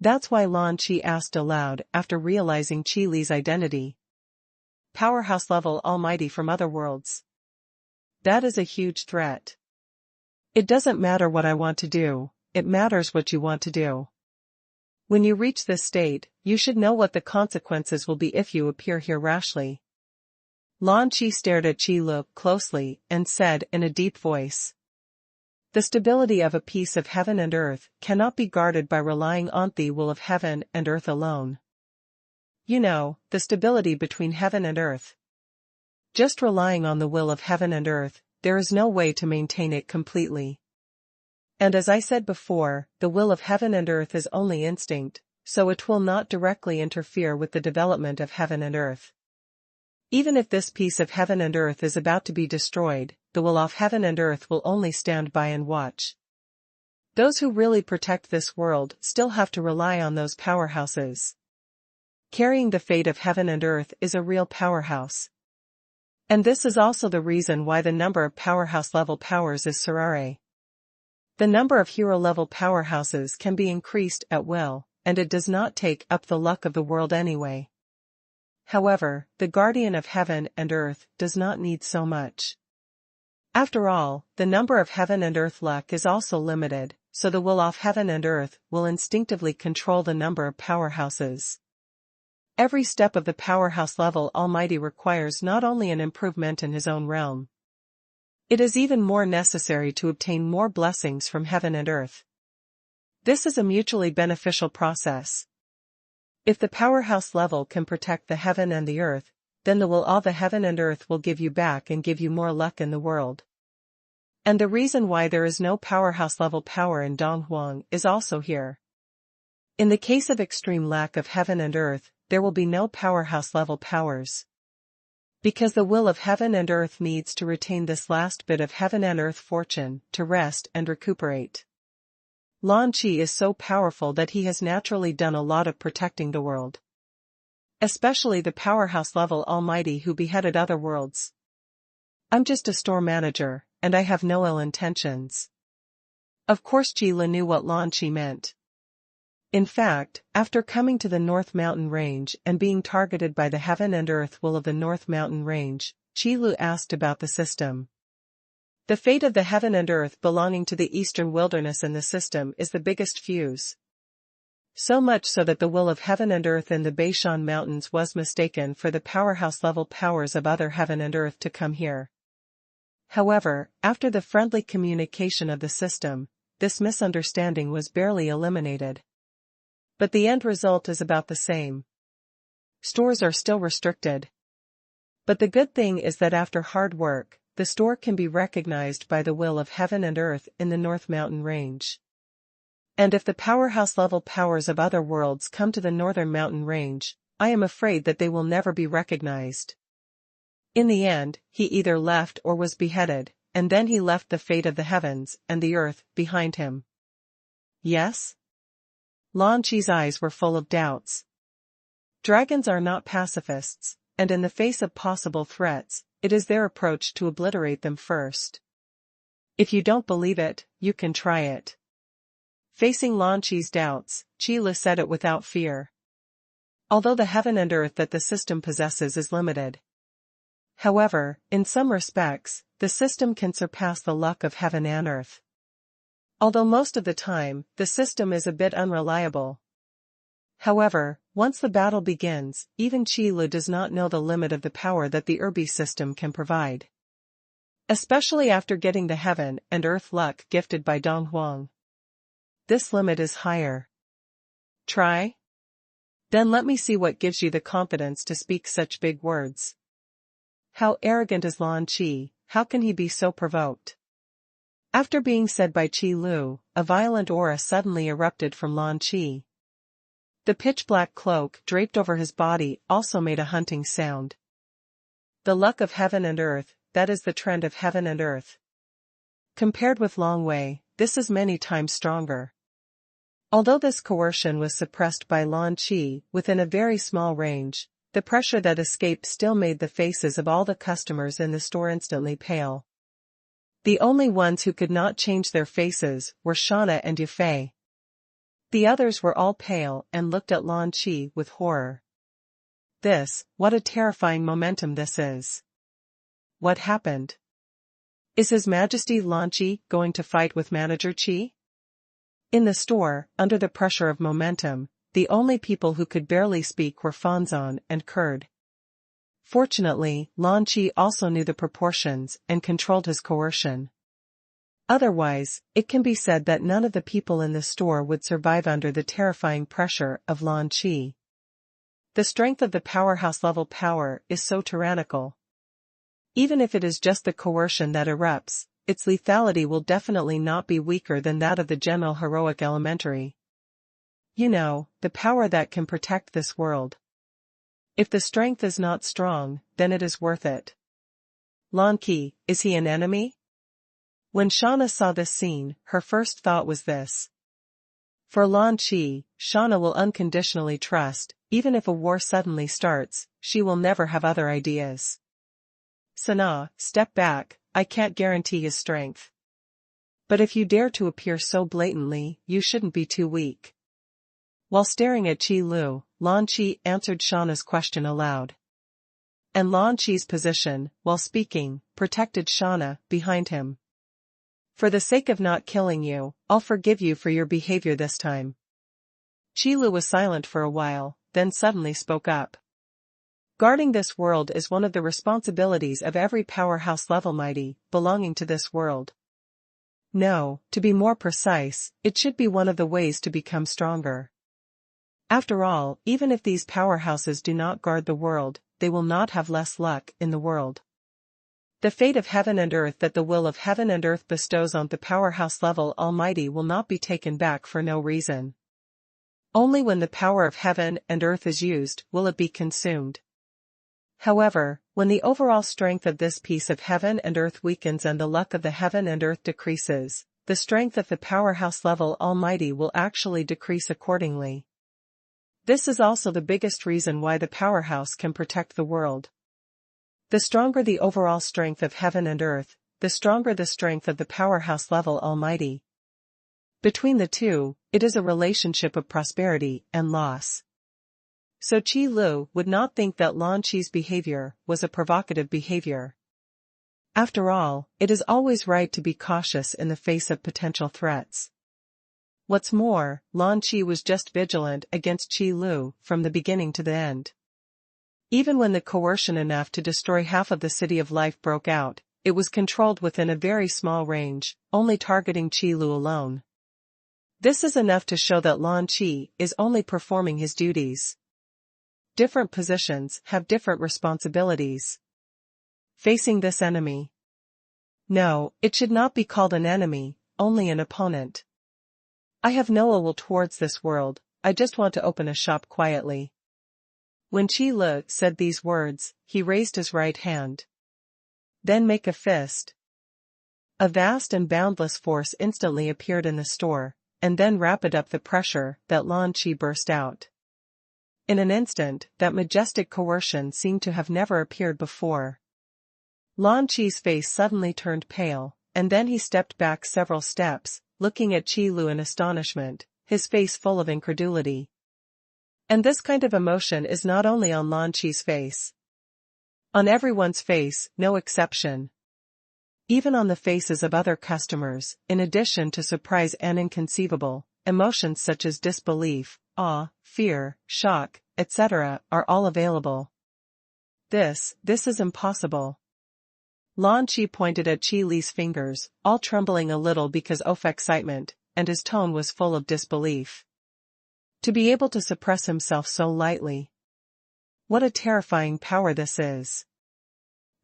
That's why Lan Qi asked aloud after realizing Qi Li's identity. Powerhouse-level Almighty from other worlds. That is a huge threat. It doesn't matter what I want to do, it matters what you want to do. When you reach this state, you should know what the consequences will be if you appear here rashly. Lan Qi stared at Qi Lu closely and said in a deep voice. The stability of a piece of heaven and earth cannot be guarded by relying on the will of heaven and earth alone. You know, the stability between heaven and earth. Just relying on the will of heaven and earth, there is no way to maintain it completely. And as I said before, the will of heaven and earth is only instinct, so it will not directly interfere with the development of heaven and earth. Even if this piece of heaven and earth is about to be destroyed, the will of heaven and earth will only stand by and watch. Those who really protect this world still have to rely on those powerhouses. Carrying the fate of heaven and earth is a real powerhouse. And this is also the reason why the number of powerhouse-level powers is Sarare. The number of hero-level powerhouses can be increased at will, and it does not take up the luck of the world anyway. However, the guardian of heaven and earth does not need so much. After all, the number of heaven and earth luck is also limited, so the will of heaven and earth will instinctively control the number of powerhouses. Every step of the powerhouse level Almighty requires not only an improvement in his own realm. It is even more necessary to obtain more blessings from heaven and earth. This is a mutually beneficial process. If the powerhouse level can protect the heaven and the earth, then the will of the heaven and earth will give you back and give you more luck in the world. And the reason why there is no powerhouse level power in Donghuang is also here. In the case of extreme lack of heaven and earth, there will be no powerhouse level powers. Because the will of heaven and earth needs to retain this last bit of heaven and earth fortune to rest and recuperate. Lan Qi is so powerful that he has naturally done a lot of protecting the world. Especially the powerhouse level Almighty who beheaded other worlds. I'm just a store manager, and I have no ill intentions. Of course Qi Lu knew what Lan Qi meant. In fact, after coming to the North Mountain Range and being targeted by the heaven and earth will of the North Mountain Range, Qi Lu asked about the system. The fate of the heaven and earth belonging to the eastern wilderness in the system is the biggest fuse. So much so that the will of heaven and earth in the Beishan Mountains was mistaken for the powerhouse level powers of other heaven and earth to come here. However, after the friendly communication of the system, this misunderstanding was barely eliminated. But the end result is about the same. Stores are still restricted. But the good thing is that after hard work, the store can be recognized by the will of heaven and earth in the North Mountain Range. And if the powerhouse level powers of other worlds come to the Northern Mountain Range, I am afraid that they will never be recognized. In the end, he either left or was beheaded, and then he left the fate of the heavens and the earth behind him. Yes? Lan Qi's eyes were full of doubts. Dragons are not pacifists, and in the face of possible threats, it is their approach to obliterate them first. If you don't believe it, you can try it. Facing Lan Qi's doubts, Qi Lu said it without fear. Although the heaven and earth that the system possesses is limited. However, in some respects, the system can surpass the luck of heaven and earth. Although most of the time, the system is a bit unreliable. However, once the battle begins, even Qi Lu does not know the limit of the power that the Erbi system can provide. Especially after getting the heaven and earth luck gifted by Donghuang. This limit is higher. Try? Then let me see what gives you the confidence to speak such big words. How arrogant is Lan Qi, how can he be so provoked? After being said by Qi Lu, a violent aura suddenly erupted from Lan Qi. The pitch-black cloak draped over his body also made a hunting sound. The luck of heaven and earth, that is the trend of heaven and earth. Compared with Long Wei, this is many times stronger. Although this coercion was suppressed by Lan Qi within a very small range, the pressure that escaped still made the faces of all the customers in the store instantly pale. The only ones who could not change their faces were Shauna and Yufei. The others were all pale and looked at Lan Qi with horror. What a terrifying momentum this is. What happened? Is His Majesty Lan Qi going to fight with Manager Qi? In the store, under the pressure of momentum, the only people who could barely speak were Fanzan and Kurd. Fortunately, Lan Qi also knew the proportions and controlled his coercion. Otherwise, it can be said that none of the people in the store would survive under the terrifying pressure of Lan Qi. The strength of the powerhouse level power is so tyrannical. Even if it is just the coercion that erupts, its lethality will definitely not be weaker than that of the general heroic elementary. You know, the power that can protect this world. If the strength is not strong, then it is worth it. Lan Qi, is he an enemy? When Shauna saw this scene, her first thought was this. For Lan Qi, Shauna will unconditionally trust, even if a war suddenly starts, she will never have other ideas. Sana, step back, I can't guarantee his strength. But if you dare to appear so blatantly, you shouldn't be too weak. While staring at Qi Lu, Lan Qi answered Shauna's question aloud. And Lan Qi's position, while speaking, protected Shauna behind him. For the sake of not killing you, I'll forgive you for your behavior this time. Qilu was silent for a while, then suddenly spoke up. Guarding this world is one of the responsibilities of every powerhouse level mighty, belonging to this world. No, to be more precise, it should be one of the ways to become stronger. After all, even if these powerhouses do not guard the world, they will not have less luck in the world. The fate of heaven and earth that the will of heaven and earth bestows on the powerhouse level Almighty will not be taken back for no reason. Only when the power of heaven and earth is used will it be consumed. However, when the overall strength of this piece of heaven and earth weakens and the luck of the heaven and earth decreases, the strength of the powerhouse level Almighty will actually decrease accordingly. This is also the biggest reason why the powerhouse can protect the world. The stronger the overall strength of heaven and earth, the stronger the strength of the powerhouse level Almighty. Between the two, it is a relationship of prosperity and loss. So Qi Lu would not think that Lan Qi's behavior was a provocative behavior. After all, it is always right to be cautious in the face of potential threats. What's more, Lan Qi was just vigilant against Qi Lu from the beginning to the end. Even when the coercion enough to destroy half of the City of Life broke out, it was controlled within a very small range, only targeting Qi Lu alone. This is enough to show that Lan Qi is only performing his duties. Different positions have different responsibilities. Facing this enemy. No, it should not be called an enemy, only an opponent. I have no ill will towards this world, I just want to open a shop quietly. When Qi Lu said these words, he raised his right hand. Then make a fist. A vast and boundless force instantly appeared in the store, and then rapid up the pressure that Lan Qi burst out. In an instant, that majestic coercion seemed to have never appeared before. Lan Qi's face suddenly turned pale, and then he stepped back several steps, looking at Qi Lu in astonishment, his face full of incredulity. And this kind of emotion is not only on Lan Qi's face. On everyone's face, no exception. Even on the faces of other customers, in addition to surprise and inconceivable, emotions such as disbelief, awe, fear, shock, etc., are all available. This is impossible. Lan Qi pointed at Qi Li's fingers, all trembling a little because of excitement, and his tone was full of disbelief. To be able to suppress himself so lightly. What a terrifying power this is.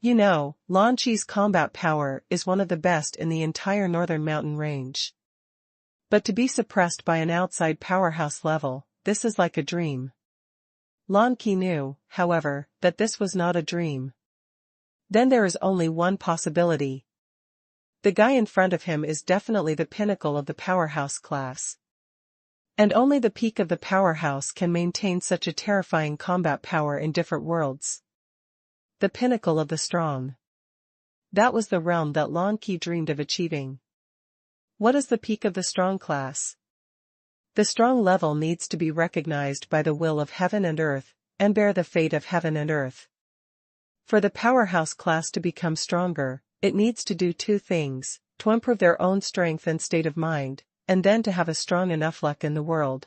You know, Lan Qi's combat power is one of the best in the entire northern mountain range. But to be suppressed by an outside powerhouse level, this is like a dream. Lan Qi knew, however, that this was not a dream. Then there is only one possibility. The guy in front of him is definitely the pinnacle of the powerhouse class. And only the peak of the powerhouse can maintain such a terrifying combat power in different worlds. The pinnacle of the strong. That was the realm that Lan Qi dreamed of achieving. What is the peak of the strong class? The strong level needs to be recognized by the will of heaven and earth, and bear the fate of heaven and earth. For the powerhouse class to become stronger, it needs to do two things, to improve their own strength and state of mind, and then to have a strong enough luck in the world.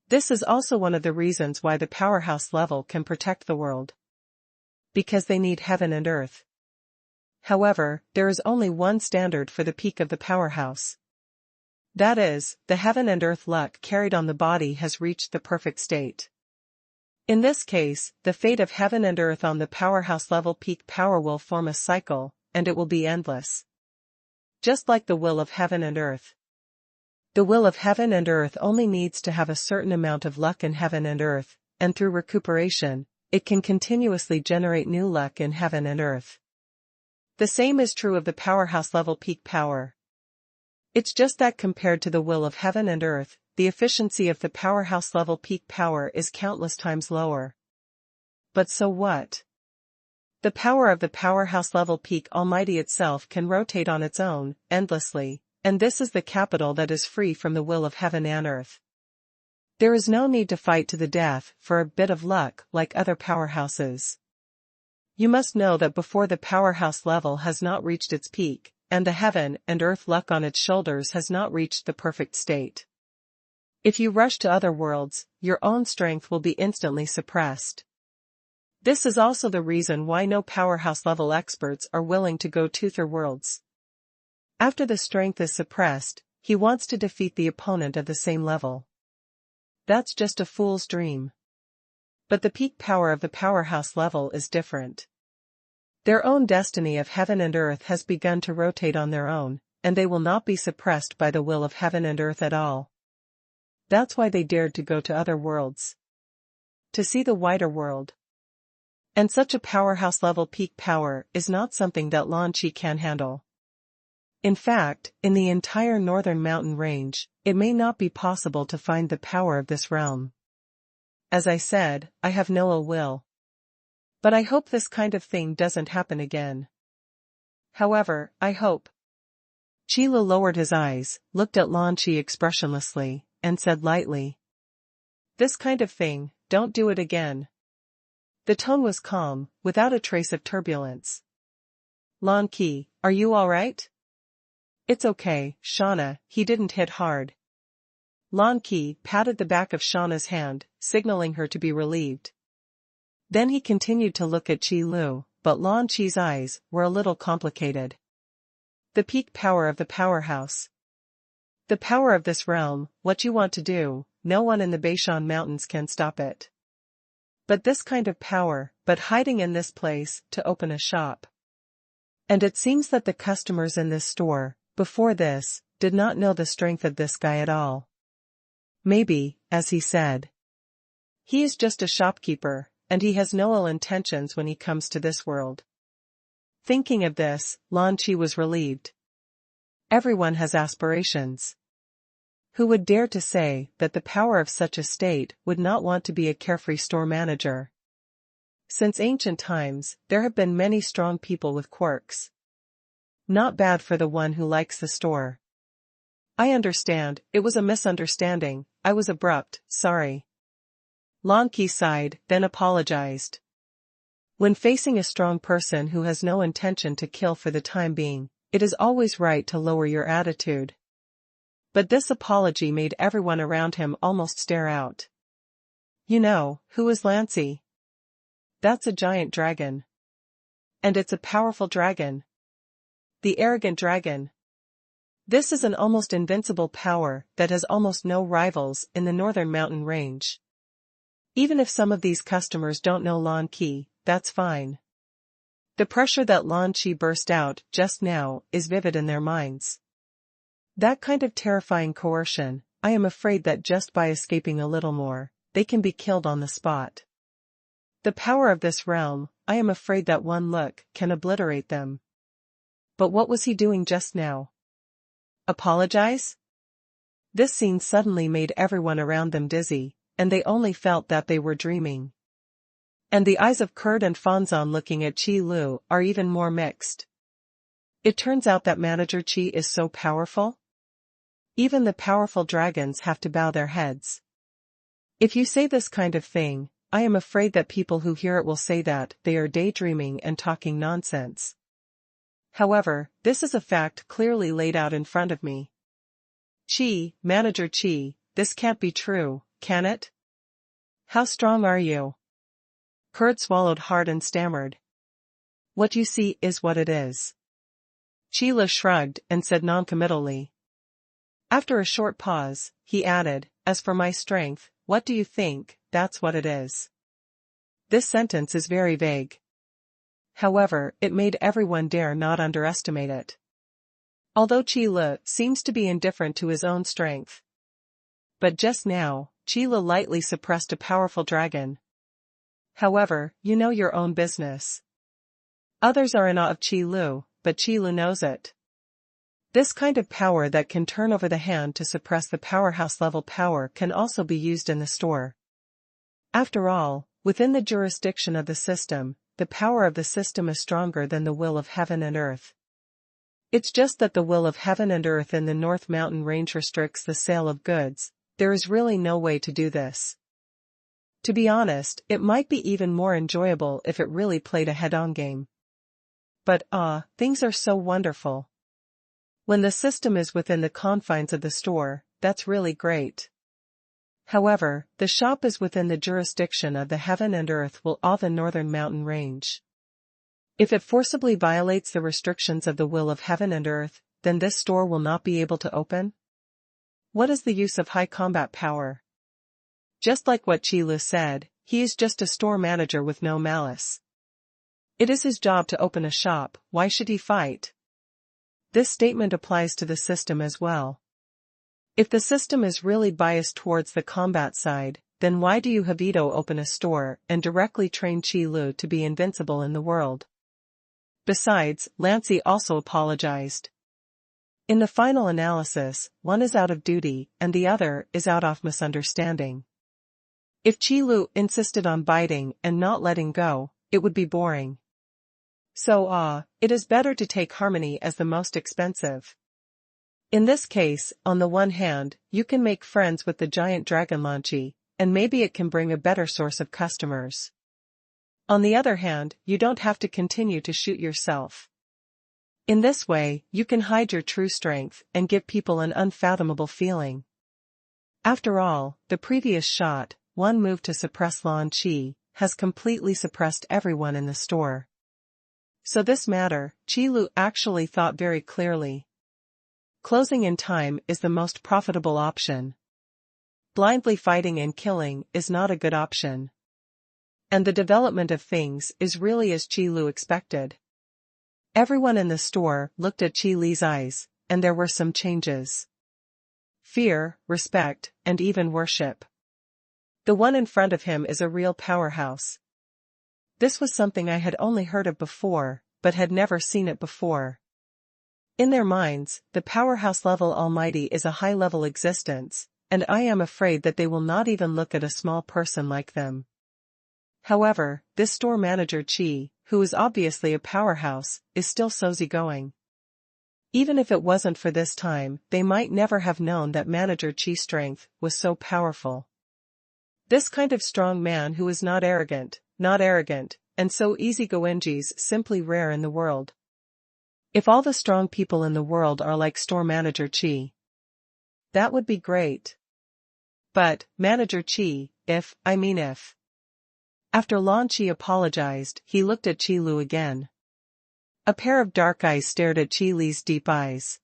This is also one of the reasons why the powerhouse level can protect the world. Because they need heaven and earth. However, there is only one standard for the peak of the powerhouse. That is, the heaven and earth luck carried on the body has reached the perfect state. In this case, the fate of heaven and earth on the powerhouse level peak power will form a cycle, and it will be endless. Just like the will of heaven and earth. The will of heaven and earth only needs to have a certain amount of luck in heaven and earth, and through recuperation, it can continuously generate new luck in heaven and earth. The same is true of the powerhouse level peak power. It's just that compared to the will of heaven and earth, the efficiency of the powerhouse level peak power is countless times lower. But so what? The power of the powerhouse level peak Almighty itself can rotate on its own, endlessly, and this is the capital that is free from the will of heaven and earth. There is no need to fight to the death for a bit of luck like other powerhouses. You must know that before the powerhouse level has not reached its peak, and the heaven and earth luck on its shoulders has not reached the perfect state. If you rush to other worlds, your own strength will be instantly suppressed. This is also the reason why no powerhouse-level experts are willing to go to other worlds. After the strength is suppressed, he wants to defeat the opponent of the same level. That's just a fool's dream. But the peak power of the powerhouse level is different. Their own destiny of heaven and earth has begun to rotate on their own, and they will not be suppressed by the will of heaven and earth at all. That's why they dared to go to other worlds. To see the wider world. And such a powerhouse-level peak power is not something that Lan Qi can handle. In fact, in the entire northern mountain range, it may not be possible to find the power of this realm. As I said, I have no ill will. But I hope this kind of thing doesn't happen again. However, I hope. Qi Lu lowered his eyes, looked at Lan Qi expressionlessly, and said lightly, "This kind of thing, don't do it again." The tone was calm, without a trace of turbulence. "Lan Qi, are you all right?" "It's okay, Shauna, he didn't hit hard." Lan Qi patted the back of Shauna's hand, signaling her to be relieved. Then he continued to look at Qi Lu, but Lan Qi's eyes were a little complicated. The peak power of the powerhouse. The power of this realm, what you want to do, no one in the Beishan Mountains can stop it. But this kind of power, but hiding in this place, to open a shop. And it seems that the customers in this store, before this, did not know the strength of this guy at all. Maybe, as he said, he is just a shopkeeper, and he has no ill intentions when he comes to this world. Thinking of this, Lan Qi was relieved. Everyone has aspirations. Who would dare to say that the power of such a state would not want to be a carefree store manager? Since ancient times, there have been many strong people with quirks. Not bad for the one who likes the store. I understand, it was a misunderstanding, I was abrupt, sorry. Lan Qi sighed, then apologized. When facing a strong person who has no intention to kill for the time being, it is always right to lower your attitude. But this apology made everyone around him almost stare out. You know, who is Lancy? That's a giant dragon. And it's a powerful dragon. The arrogant dragon. This is an almost invincible power that has almost no rivals in the northern mountain range. Even if some of these customers don't know Lan Qi, that's fine. The pressure that Lan Qi burst out just now is vivid in their minds. That kind of terrifying coercion, I am afraid that just by escaping a little more, they can be killed on the spot. The power of this realm, I am afraid that one look can obliterate them. But what was he doing just now? Apologize? This scene suddenly made everyone around them dizzy, and they only felt that they were dreaming. And the eyes of Kurt and Fanzan looking at Qi Lu are even more mixed. It turns out that Manager Qi is so powerful? Even the powerful dragons have to bow their heads. If you say this kind of thing, I am afraid that people who hear it will say that they are daydreaming and talking nonsense. However, this is a fact clearly laid out in front of me. Qi, Manager Qi, this can't be true, can it? How strong are you? Kurt swallowed hard and stammered. What you see is what it is. Qi Lu shrugged and said noncommittally. After a short pause, he added, as for my strength, what do you think, that's what it is. This sentence is very vague. However, it made everyone dare not underestimate it. Although Qi Lu seems to be indifferent to his own strength. But just now, Qi Lu lightly suppressed a powerful dragon. However, you know your own business. Others are in awe of Qi Lu, but Qi Lu knows it. This kind of power that can turn over the hand to suppress the powerhouse-level power can also be used in the store. After all, within the jurisdiction of the system, the power of the system is stronger than the will of heaven and earth. It's just that the will of heaven and earth in the North Mountain Range restricts the sale of goods. There is really no way to do this. To be honest, it might be even more enjoyable if it really played a head-on game. But things are so wonderful. When the system is within the confines of the store, that's really great. However, the shop is within the jurisdiction of the heaven and earth will awe the northern mountain range. If it forcibly violates the restrictions of the will of heaven and earth, then this store will not be able to open? What is the use of high combat power? Just like what Qi Lu said, he is just a store manager with no malice. It is his job to open a shop, why should he fight? This statement applies to the system as well. If the system is really biased towards the combat side, then why do you have Ito open a store and directly train Qi Lu to be invincible in the world? Besides, Lancy also apologized. In the final analysis, one is out of duty and the other is out of misunderstanding. If Qi Lu insisted on biting and not letting go, it would be boring. So it is better to take harmony as the most expensive. In this case, on the one hand, you can make friends with the giant dragon Lanchi, and maybe it can bring a better source of customers. On the other hand, you don't have to continue to shoot yourself. In this way, you can hide your true strength and give people an unfathomable feeling. After all, the previous shot, one move to suppress Lan Qi, has completely suppressed everyone in the store. So this matter, Qi Lu actually thought very clearly. Closing in time is the most profitable option. Blindly fighting and killing is not a good option. And the development of things is really as Qi Lu expected. Everyone in the store looked at Qi Li's eyes, and there were some changes. Fear, respect, and even worship. The one in front of him is a real powerhouse. This was something I had only heard of before, but had never seen it before. In their minds, the powerhouse-level Almighty is a high-level existence, and I am afraid that they will not even look at a small person like them. However, this store manager Qi, who is obviously a powerhouse, is still so easygoing. Even if it wasn't for this time, they might never have known that manager Qi's strength was so powerful. This kind of strong man who is not arrogant, and so easygoing is simply rare in the world. If all the strong people in the world are like store manager Qi, that would be great. But, manager Qi, if. After Lan Qi apologized, he looked at Qi Lu again. A pair of dark eyes stared at Qi Li's deep eyes.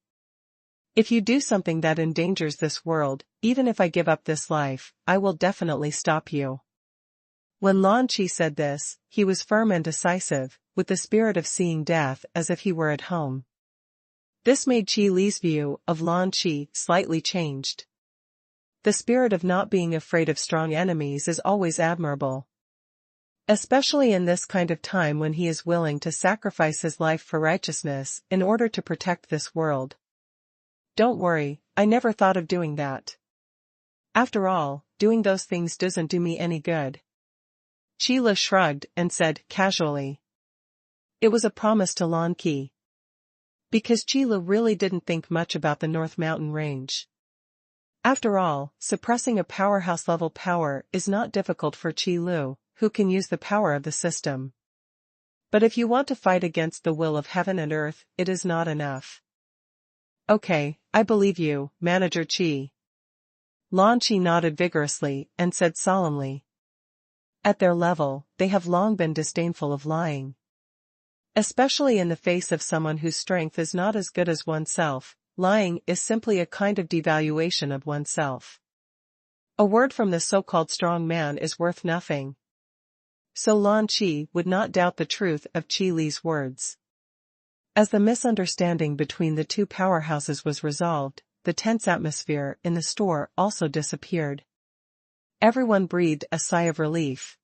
If you do something that endangers this world, even if I give up this life, I will definitely stop you. When Lan Qi said this, he was firm and decisive, with the spirit of seeing death as if he were at home. This made Qi Li's view of Lan Qi slightly changed. The spirit of not being afraid of strong enemies is always admirable. Especially in this kind of time when he is willing to sacrifice his life for righteousness in order to protect this world. Don't worry, I never thought of doing that. After all, doing those things doesn't do me any good. Qi Lu shrugged and said casually. It was a promise to Lan Qi. Because Qi Lu really didn't think much about the North Mountain Range. After all, suppressing a powerhouse-level power is not difficult for Qi Lu, who can use the power of the system. But if you want to fight against the will of heaven and earth, it is not enough. Okay, I believe you, Manager Qi. Lan Qi nodded vigorously and said solemnly. At their level, they have long been disdainful of lying. Especially in the face of someone whose strength is not as good as oneself, lying is simply a kind of devaluation of oneself. A word from the so-called strong man is worth nothing. So Lan Qi would not doubt the truth of Qi Li's words. As the misunderstanding between the two powerhouses was resolved, the tense atmosphere in the store also disappeared. Everyone breathed a sigh of relief.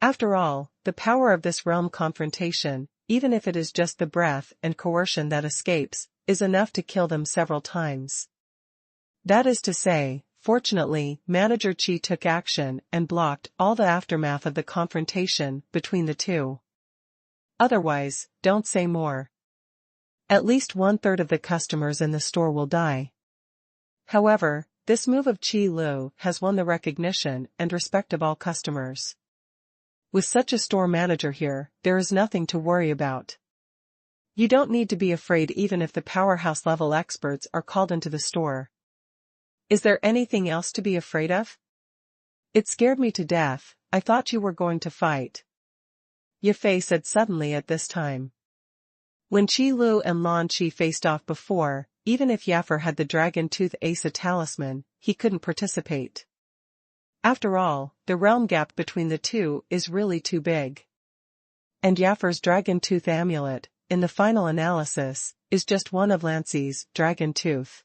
After all, the power of this realm confrontation, even if it is just the breath and coercion that escapes, is enough to kill them several times. That is to say, fortunately, Manager Qi took action and blocked all the aftermath of the confrontation between the two. Otherwise, don't say more. At least 1/3 of the customers in the store will die. However, this move of Qi Lu has won the recognition and respect of all customers. With such a store manager here, there is nothing to worry about. You don't need to be afraid even if the powerhouse-level experts are called into the store. Is there anything else to be afraid of? It scared me to death. I thought you were going to fight. Ye Fei said suddenly at this time. When Qi Lu and Lan Qi faced off before, even if Yaffer had the Dragon Tooth Asa talisman, he couldn't participate. After all, the realm gap between the two is really too big. And Yaffer's Dragon Tooth amulet, in the final analysis, is just one of Lan Qi's Dragon Tooth.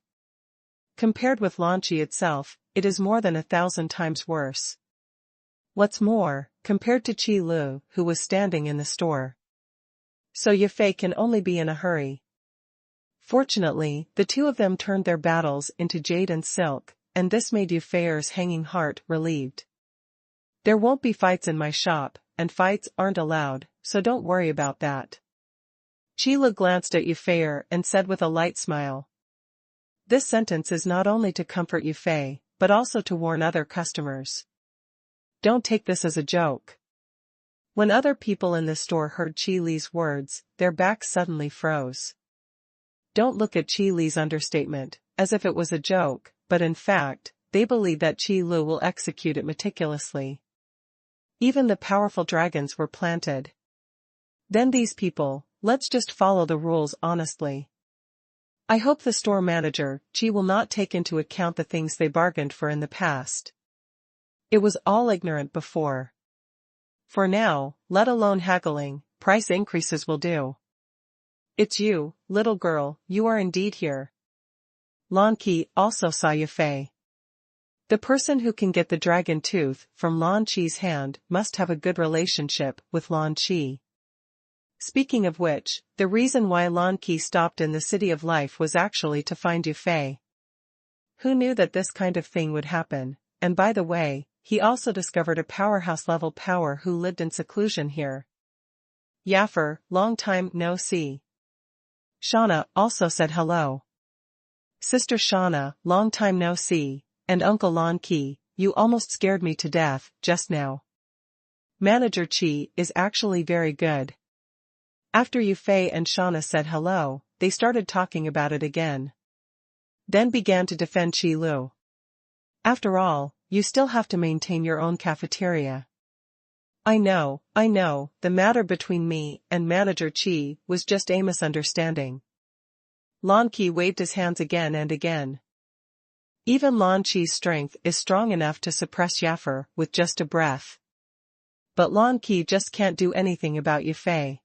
Compared with Lan Qi itself, it is more than 1,000 times worse. What's more, compared to Qi Lu, who was standing in the store. So Ye Fei can only be in a hurry. Fortunately, the two of them turned their battles into jade and silk, and this made Ye Fei's hanging heart relieved. There won't be fights in my shop, and fights aren't allowed, so don't worry about that. Qi Lu glanced at Ye Fei and said with a light smile. This sentence is not only to comfort Ye Fei, but also to warn other customers. Don't take this as a joke. When other people in the store heard Qi Li's words, their backs suddenly froze. Don't look at Qi Li's understatement, as if it was a joke, but in fact, they believe that Qi Lu will execute it meticulously. Even the powerful dragons were planted. Then these people, let's just follow the rules honestly. I hope the store manager, Qi, will not take into account the things they bargained for in the past. It was all ignorant before. For now, let alone haggling, price increases will do. It's you, little girl, you are indeed here. Lan Qi also saw Ye Fei. The person who can get the dragon tooth from Lan Qi's hand must have a good relationship with Lan Qi. Speaking of which, the reason why Lan Qi stopped in the City of Life was actually to find Ye Fei. Who knew that this kind of thing would happen? And by the way, he also discovered a powerhouse-level power who lived in seclusion here. Yaffer, long time no see. Shauna also said hello. Sister Shauna, long time no see, and Uncle Lan Qi, you almost scared me to death just now. Manager Qi is actually very good. After Ye Fei and Shauna said hello, they started talking about it again. Then began to defend Qi Lu. After all, you still have to maintain your own cafeteria. I know, the matter between me and Manager Qi was just a misunderstanding. Lan Qi waved his hands again and again. Even Lan Qi's strength is strong enough to suppress Yaffer with just a breath. But Lan Qi just can't do anything about Ye Fei.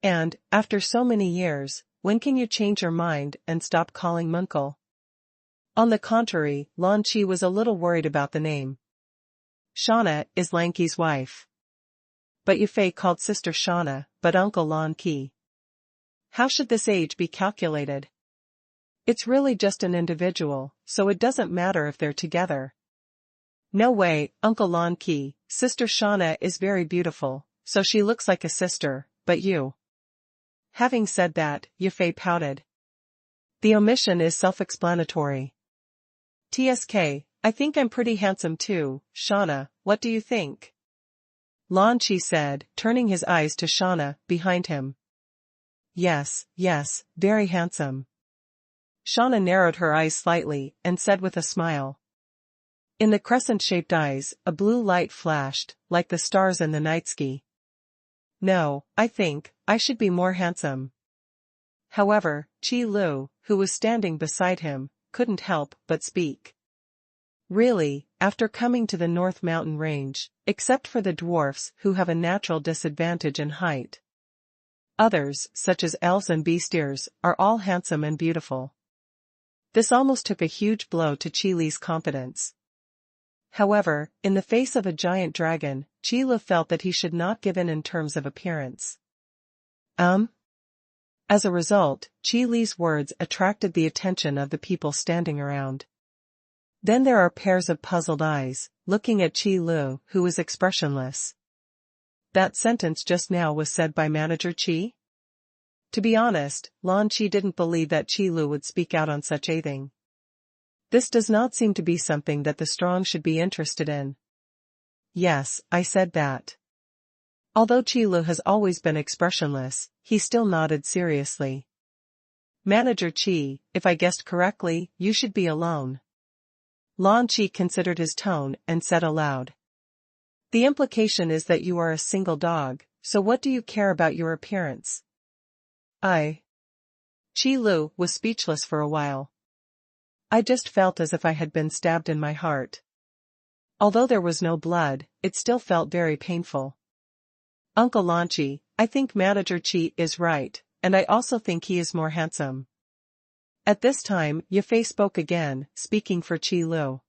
And, after so many years, when can you change your mind and stop calling Munkel? On the contrary, Lan Qi was a little worried about the name. Shauna is Lan Qi's wife. But Ye Fei called Sister Shauna, but Uncle Lan Qi. How should this age be calculated? It's really just an individual, so it doesn't matter if they're together. No way, Uncle Lan Qi, Sister Shauna is very beautiful, so she looks like a sister, but you. Having said that, Ye Fei pouted. The omission is self-explanatory. TSK, I think I'm pretty handsome too, Shauna, what do you think? Lan Qi said, turning his eyes to Shauna, behind him. Yes, very handsome. Shauna narrowed her eyes slightly, and said with a smile. In the crescent-shaped eyes, a blue light flashed, like the stars in the night sky. No, I think, I should be more handsome. However, Qi Lu, who was standing beside him, couldn't help but speak. Really, after coming to the North Mountain Range, except for the dwarfs who have a natural disadvantage in height. Others, such as elves and bestiars, are all handsome and beautiful. This almost took a huge blow to Qi Li's confidence. However, in the face of a giant dragon, Qi Lu felt that he should not give in terms of appearance. As a result, Qi Li's words attracted the attention of the people standing around. Then there are pairs of puzzled eyes, looking at Qi Lu, who was expressionless. That sentence just now was said by Manager Qi? To be honest, Lan Qi didn't believe that Qi Lu would speak out on such a thing. This does not seem to be something that the strong should be interested in. Yes, I said that. Although Qilu has always been expressionless, he still nodded seriously. Manager Qi, if I guessed correctly, you should be alone. Lan Qi considered his tone and said aloud. The implication is that you are a single dog, so what do you care about your appearance? Qilu was speechless for a while. I just felt as if I had been stabbed in my heart. Although there was no blood, it still felt very painful. Uncle Lan Qi, I think Manager Qi is right, and I also think he is more handsome. At this time, Yafei spoke again, speaking for Qilu.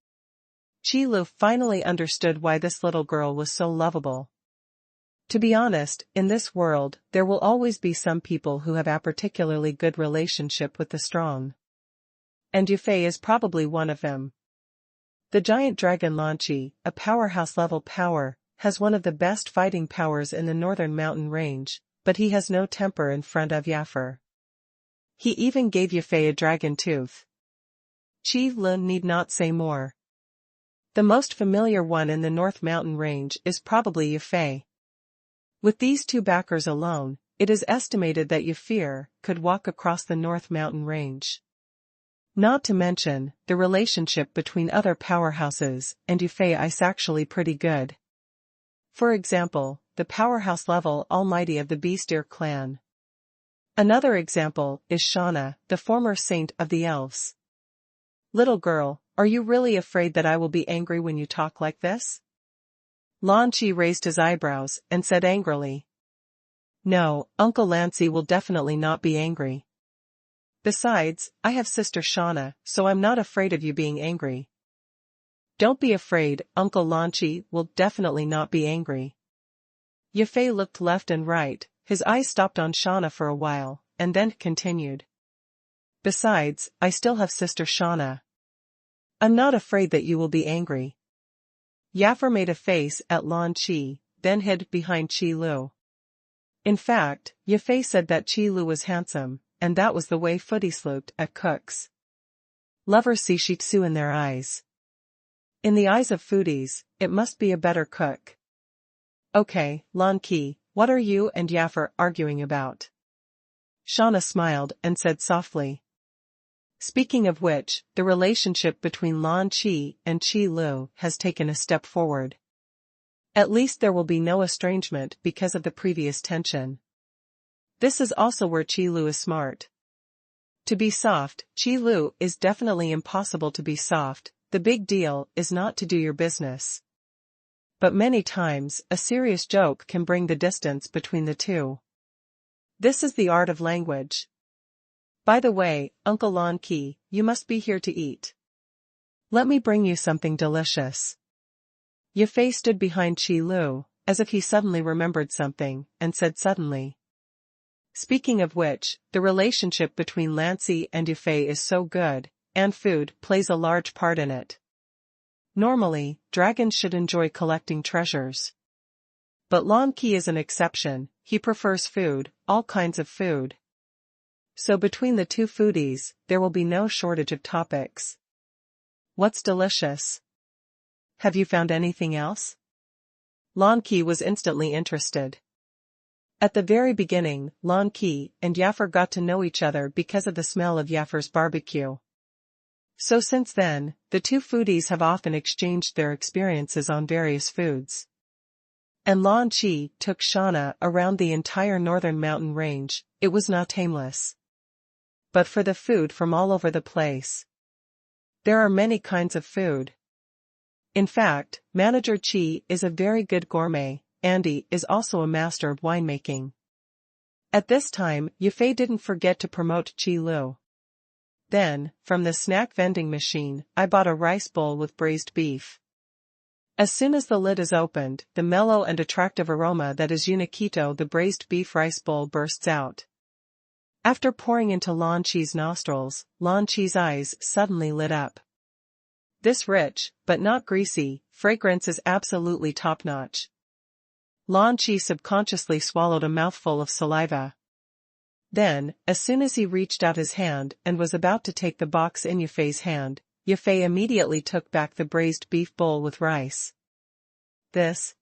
Qilu finally understood why this little girl was so lovable. To be honest, in this world, there will always be some people who have a particularly good relationship with the strong. And Yafei is probably one of them. The giant dragon Lan Qi, a powerhouse-level power, has one of the best fighting powers in the northern mountain range, but he has no temper in front of Yafer. He even gave Yafei a dragon tooth. Qilu need not say more. The most familiar one in the North Mountain Range is probably Yafei. With these two backers alone, it is estimated that Yafei could walk across the North Mountain Range. Not to mention, the relationship between other powerhouses and Yafei is actually pretty good. For example, the powerhouse level Almighty of the Beastier clan. Another example is Shauna, the former saint of the elves. Little girl, are you really afraid that I will be angry when you talk like this? Lan Qi raised his eyebrows and said angrily. No, Uncle Lancy will definitely not be angry. Besides, I have Sister Shauna, so I'm not afraid of you being angry. Don't be afraid, Uncle Lan Qi will definitely not be angry. Yafei looked left and right, his eyes stopped on Shauna for a while, and then continued. Besides, I still have Sister Shauna. I'm not afraid that you will be angry. Yafer made a face at Lan Qi, then hid behind Qilu. In fact, Yafei said that Qilu was handsome, and that was the way footies looked at cooks. Lovers see shih tzu in their eyes. In the eyes of foodies, it must be a better cook. Okay, Lan Qi, what are you and Yafer arguing about? Shauna smiled and said softly. Speaking of which, the relationship between Lan Qi and Qilu has taken a step forward. At least there will be no estrangement because of the previous tension. This is also where Qilu is smart. To be soft, Qilu is definitely impossible to be soft, the big deal is not to do your business. But many times, a serious joke can bring the distance between the two. This is the art of language. By the way, Uncle Lan Qi, you must be here to eat. Let me bring you something delicious. Yafei stood behind Qilu, as if he suddenly remembered something, and said suddenly. Speaking of which, the relationship between Lancy and Yafei is so good, and food plays a large part in it. Normally, dragons should enjoy collecting treasures. But Lan Qi is an exception, he prefers food, all kinds of food. So between the two foodies, there will be no shortage of topics. What's delicious? Have you found anything else? Lan Qi was instantly interested. At the very beginning, Lan Qi and Yafer got to know each other because of the smell of Yafer's barbecue. So since then, the two foodies have often exchanged their experiences on various foods. And Lan Qi took Shauna around the entire northern mountain range, it was not aimless. But for the food from all over the place. There are many kinds of food. In fact, Manager Qi is a very good gourmet, Andy is also a master of winemaking. At this time, Yafei didn't forget to promote Qilu. Then, from the snack vending machine, I bought a rice bowl with braised beef. As soon as the lid is opened, the mellow and attractive aroma that is Unikito the braised beef rice bowl bursts out. After pouring into Lan Qi's nostrils, Lan Qi's eyes suddenly lit up. This rich, but not greasy, fragrance is absolutely top-notch. Lan Qi subconsciously swallowed a mouthful of saliva. Then, as soon as he reached out his hand and was about to take the box in Yafei's hand, Yafei immediately took back the braised beef bowl with rice. This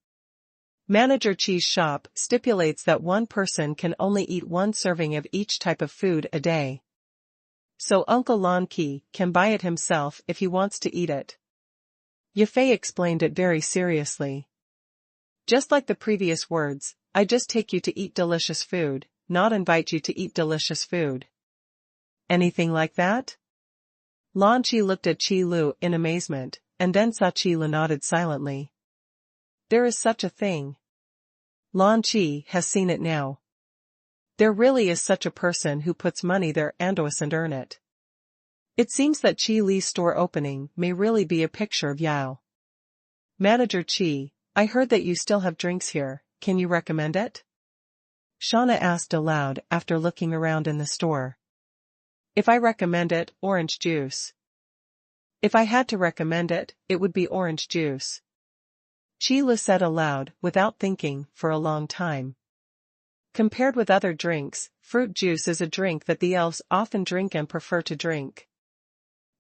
Manager Qi's shop stipulates that one person can only eat one serving of each type of food a day. So Uncle Lan Qi can buy it himself if he wants to eat it. Yafei explained it very seriously. Just like the previous words, I just take you to eat delicious food, not invite you to eat delicious food. Anything like that? Lan Qi looked at Qi Lu in amazement, and then saw Qi Lu nodded silently. There is such a thing. Lan Qi has seen it now. There really is such a person who puts money there and doesn't earn it. It seems that Qi Li's store opening may really be a picture of Yao. Manager Qi, I heard that you still have drinks here, can you recommend it? Shauna asked aloud after looking around in the store. If I recommend it, orange juice. If I had to recommend it, it would be orange juice. Qi Lu said aloud, without thinking, for a long time. Compared with other drinks, fruit juice is a drink that the elves often drink and prefer to drink.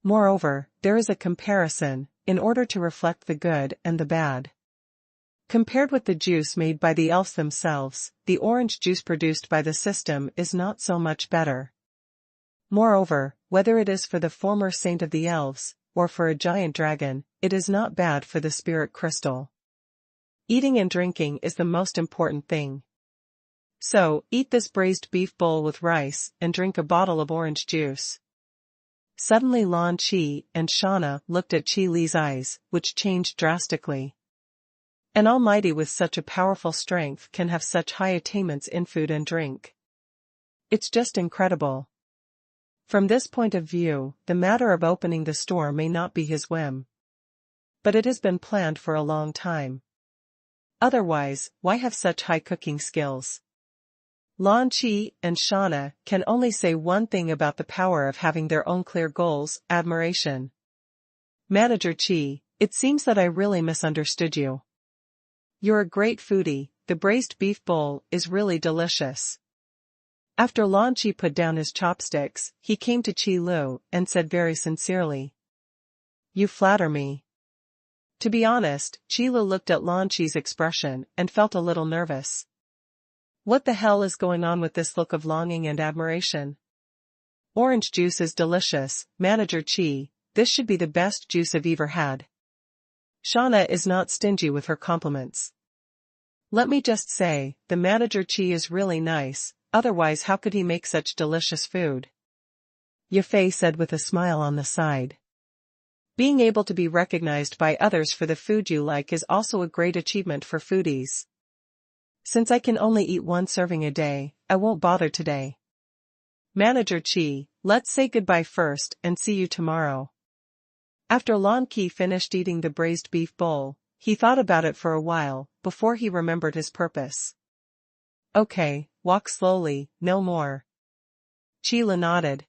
Moreover, there is a comparison, in order to reflect the good and the bad. Compared with the juice made by the elves themselves, the orange juice produced by the system is not so much better. Moreover, whether it is for the former saint of the elves, or for a giant dragon, it is not bad for the spirit crystal. Eating and drinking is the most important thing. So, eat this braised beef bowl with rice, and drink a bottle of orange juice. Suddenly Lan Qi and Shauna looked at Qi Li's eyes, which changed drastically. An almighty with such a powerful strength can have such high attainments in food and drink. It's just incredible. From this point of view, the matter of opening the store may not be his whim. But it has been planned for a long time. Otherwise, why have such high cooking skills? Lan Qi and Shauna can only say one thing about the power of having their own clear goals: admiration. Manager Qi, it seems that I really misunderstood you. You're a great foodie, the braised beef bowl is really delicious. After Lan Qi put down his chopsticks, he came to Qi Lu and said very sincerely. You flatter me. To be honest, Qi Lu looked at Lan Qi's expression and felt a little nervous. What the hell is going on with this look of longing and admiration? Orange juice is delicious, Manager Qi, this should be the best juice I've ever had. Shauna is not stingy with her compliments. Let me just say, the Manager Qi is really nice, otherwise how could he make such delicious food? Yafei said with a smile on the side. Being able to be recognized by others for the food you like is also a great achievement for foodies. Since I can only eat one serving a day, I won't bother today. Manager Qi, let's say goodbye first and see you tomorrow. After Lan Qi finished eating the braised beef bowl, he thought about it for a while, before he remembered his purpose. Okay, walk slowly, no more. Qi Lu nodded.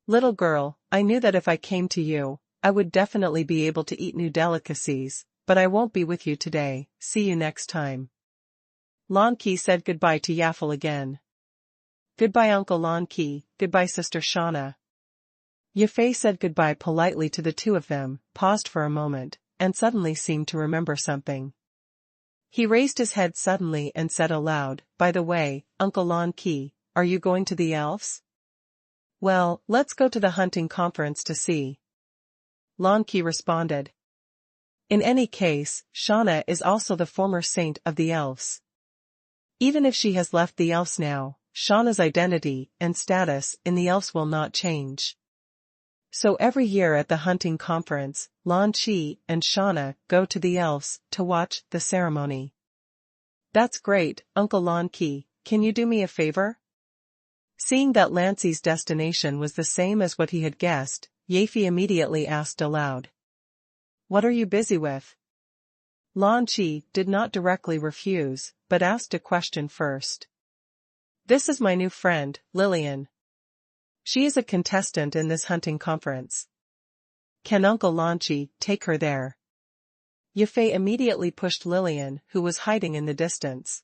Little girl, I knew that if I came to you, I would definitely be able to eat new delicacies, but I won't be with you today, see you next time. Lan Qi said goodbye to Yaffle again. Goodbye Uncle Lan Qi, goodbye Sister Shauna. Yafei said goodbye politely to the two of them, paused for a moment, and suddenly seemed to remember something. He raised his head suddenly and said aloud, by the way, Uncle Lan Qi, are you going to the elves? Well, let's go to the hunting conference to see. Lan Qi responded. In any case, Shauna is also the former saint of the elves. Even if she has left the elves now, Shauna's identity and status in the elves will not change. So every year at the hunting conference, Lan Qi and Shauna go to the elves to watch the ceremony. That's great, Uncle Lan Qi, can you do me a favor? Seeing that Lancey's destination was the same as what he had guessed, Yafei immediately asked aloud. What are you busy with? Lan Qi did not directly refuse, but asked a question first. This is my new friend, Lillian. She is a contestant in this hunting conference. Can Uncle Lan Qi take her there? Yafei immediately pushed Lillian, who was hiding in the distance.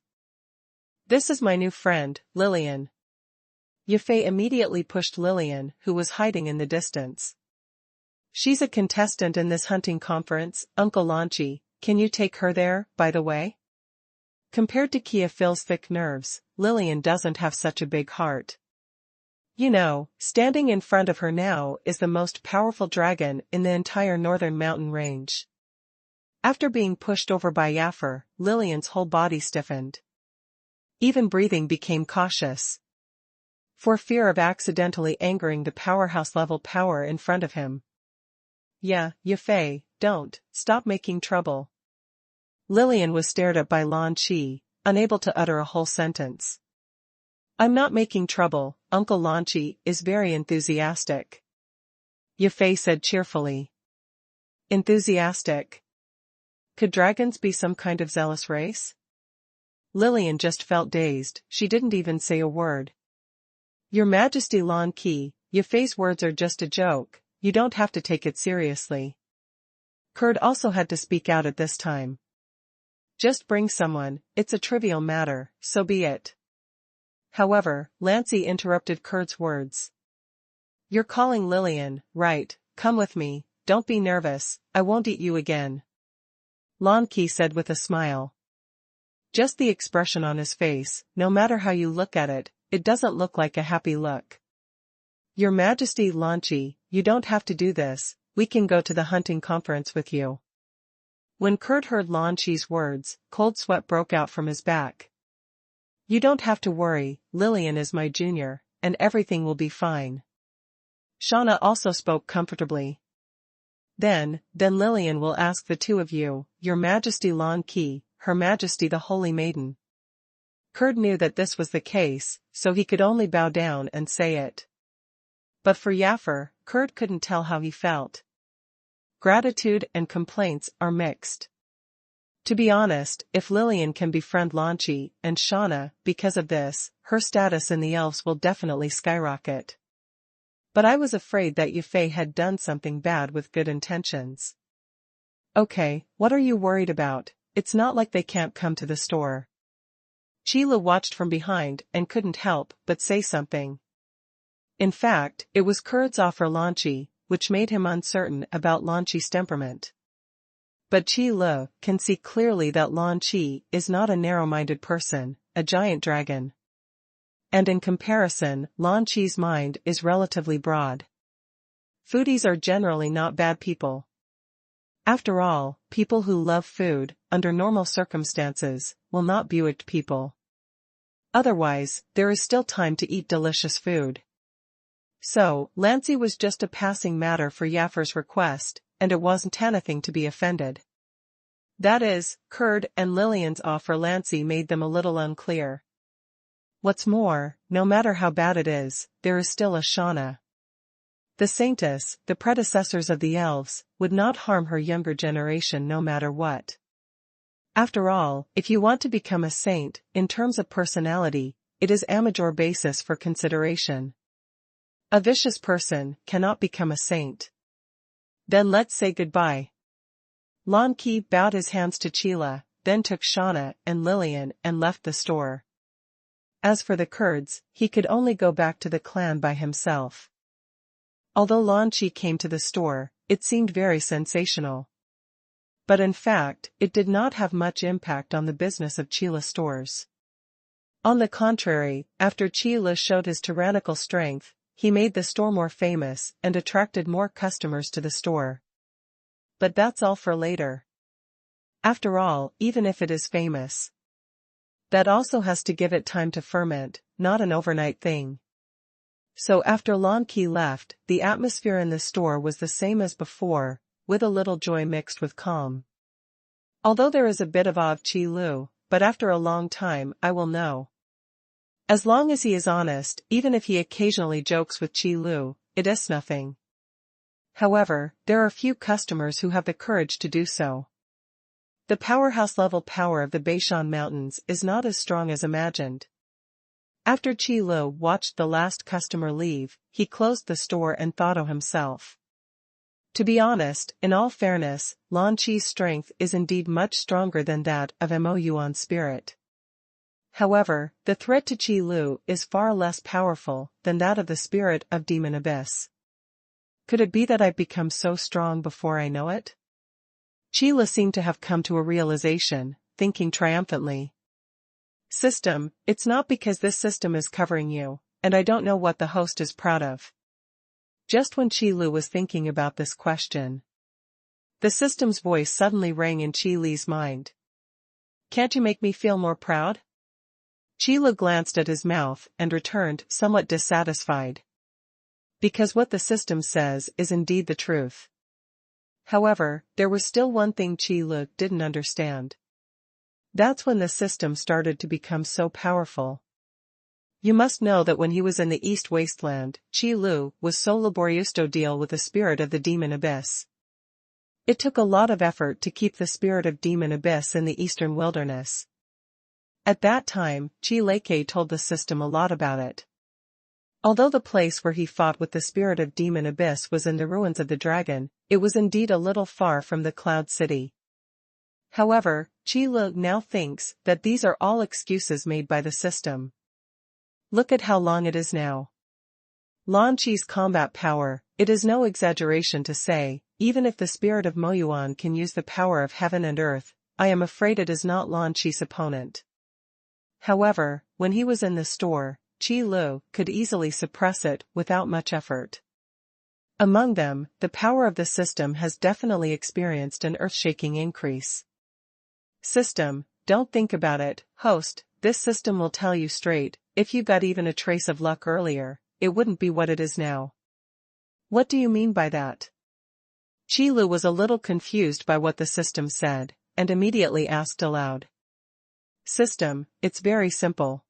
This is my new friend, Lillian. Yafei immediately pushed Lillian, who was hiding in the distance. She's a contestant in this hunting conference, Uncle Lan Qi, can you take her there, by the way? Compared to Kia Phil's thick nerves, Lillian doesn't have such a big heart. You know, standing in front of her now is the most powerful dragon in the entire northern mountain range. After being pushed over by Yaffer, Lillian's whole body stiffened. Even breathing became cautious. For fear of accidentally angering the powerhouse-level power in front of him. Yeah, Yafei, don't, stop making trouble. Lillian was stared at by Lan Qi, unable to utter a whole sentence. I'm not making trouble, Uncle Lan Qi is very enthusiastic. Yafei said cheerfully. Enthusiastic? Could dragons be some kind of zealous race? Lillian just felt dazed, she didn't even say a word. Your Majesty Lan Qi, Yafei's words are just a joke, you don't have to take it seriously. Kurd also had to speak out at this time. Just bring someone, it's a trivial matter, so be it. However, Lancy interrupted Kurd's words. You're calling Lillian, right, come with me, don't be nervous, I won't eat you again. Lan Qi said with a smile. Just the expression on his face, no matter how you look at it, it doesn't look like a happy look. Your Majesty Lan Qi, you don't have to do this, we can go to the hunting conference with you. When Kurd heard Lan Qi's words, cold sweat broke out from his back. You don't have to worry, Lillian is my junior, and everything will be fine. Shauna also spoke comfortably. Then Lillian will ask the two of you, Your Majesty Lan Qi, Her Majesty the Holy Maiden. Kurd knew that this was the case, so he could only bow down and say it. But for Yaffer, Kurd couldn't tell how he felt. Gratitude and complaints are mixed. To be honest, if Lillian can befriend Lan Qi and Shauna, because of this, her status in the elves will definitely skyrocket. But I was afraid that Yafei had done something bad with good intentions. Okay, what are you worried about? It's not like they can't come to the store. Sheila watched from behind and couldn't help but say something. In fact, it was Kurd's offer Lan Qi, which made him uncertain about Lan Qi's temperament. But Qi Lu can see clearly that Lan Qi is not a narrow-minded person, a giant dragon. And in comparison, Lan Qi's mind is relatively broad. Foodies are generally not bad people. After all, people who love food, under normal circumstances, will not Buick people. Otherwise, there is still time to eat delicious food. So, Lancy was just a passing matter for Yaffer's request, and it wasn't anything to be offended. That is, Kurd and Lillian's offer Lancy made them a little unclear. What's more, no matter how bad it is, there is still a Shauna. The Saintess, the predecessors of the elves, would not harm her younger generation no matter what. After all, if you want to become a saint, in terms of personality, it is a major basis for consideration. A vicious person cannot become a saint. Then let's say goodbye. Lan Qi bowed his hands to Chila, then took Shauna and Lillian and left the store. As for the Kurds, he could only go back to the clan by himself. Although Lan Qi came to the store, it seemed very sensational. But in fact, it did not have much impact on the business of Chila stores. On the contrary, after Chila showed his tyrannical strength, he made the store more famous and attracted more customers to the store. But that's all for later. After all, even if it is famous, that also has to give it time to ferment, not an overnight thing. So after Lan Qi left, the atmosphere in the store was the same as before, with a little joy mixed with calm. Although there is a bit of awe of Qi Lu, but after a long time I will know. As long as he is honest, even if he occasionally jokes with Qi Lu, it is nothing. However, there are few customers who have the courage to do so. The powerhouse-level power of the Beishan Mountains is not as strong as imagined. After Qi Lu watched the last customer leave, he closed the store and thought of himself. To be honest, in all fairness, Lan Qi's strength is indeed much stronger than that of Mo Yuan's spirit. However, the threat to Qi Lu is far less powerful than that of the spirit of Demon Abyss. Could it be that I've become so strong before I know it? Qi Lu seemed to have come to a realization, thinking triumphantly. System, it's not because this system is covering you, and I don't know what the host is proud of. Just when Qi Lu was thinking about this question, the system's voice suddenly rang in Qi Li's mind. Can't you make me feel more proud? Qi Lu glanced at his mouth and returned, somewhat dissatisfied. Because what the system says is indeed the truth. However, there was still one thing Qi Lu didn't understand. That's when the system started to become so powerful. You must know that when he was in the East Wasteland, Qi Lu was so laborious to deal with the spirit of the demon abyss. It took a lot of effort to keep the spirit of demon abyss in the eastern wilderness. At that time, Qi Leke told the system a lot about it. Although the place where he fought with the spirit of demon abyss was in the ruins of the dragon, it was indeed a little far from the Cloud City. However, Qi Lu now thinks that these are all excuses made by the system. Look at how long it is now. Lan Qi's combat power, it is no exaggeration to say, even if the spirit of Mo Yuan can use the power of heaven and earth, I am afraid it is not Lan Qi's opponent. However, when he was in the store, Qi Lu could easily suppress it without much effort. Among them, the power of the system has definitely experienced an earth-shaking increase. System, don't think about it, host, this system will tell you straight, if you got even a trace of luck earlier, it wouldn't be what it is now. What do you mean by that? Qi Lu was a little confused by what the system said, and immediately asked aloud. System, it's very simple.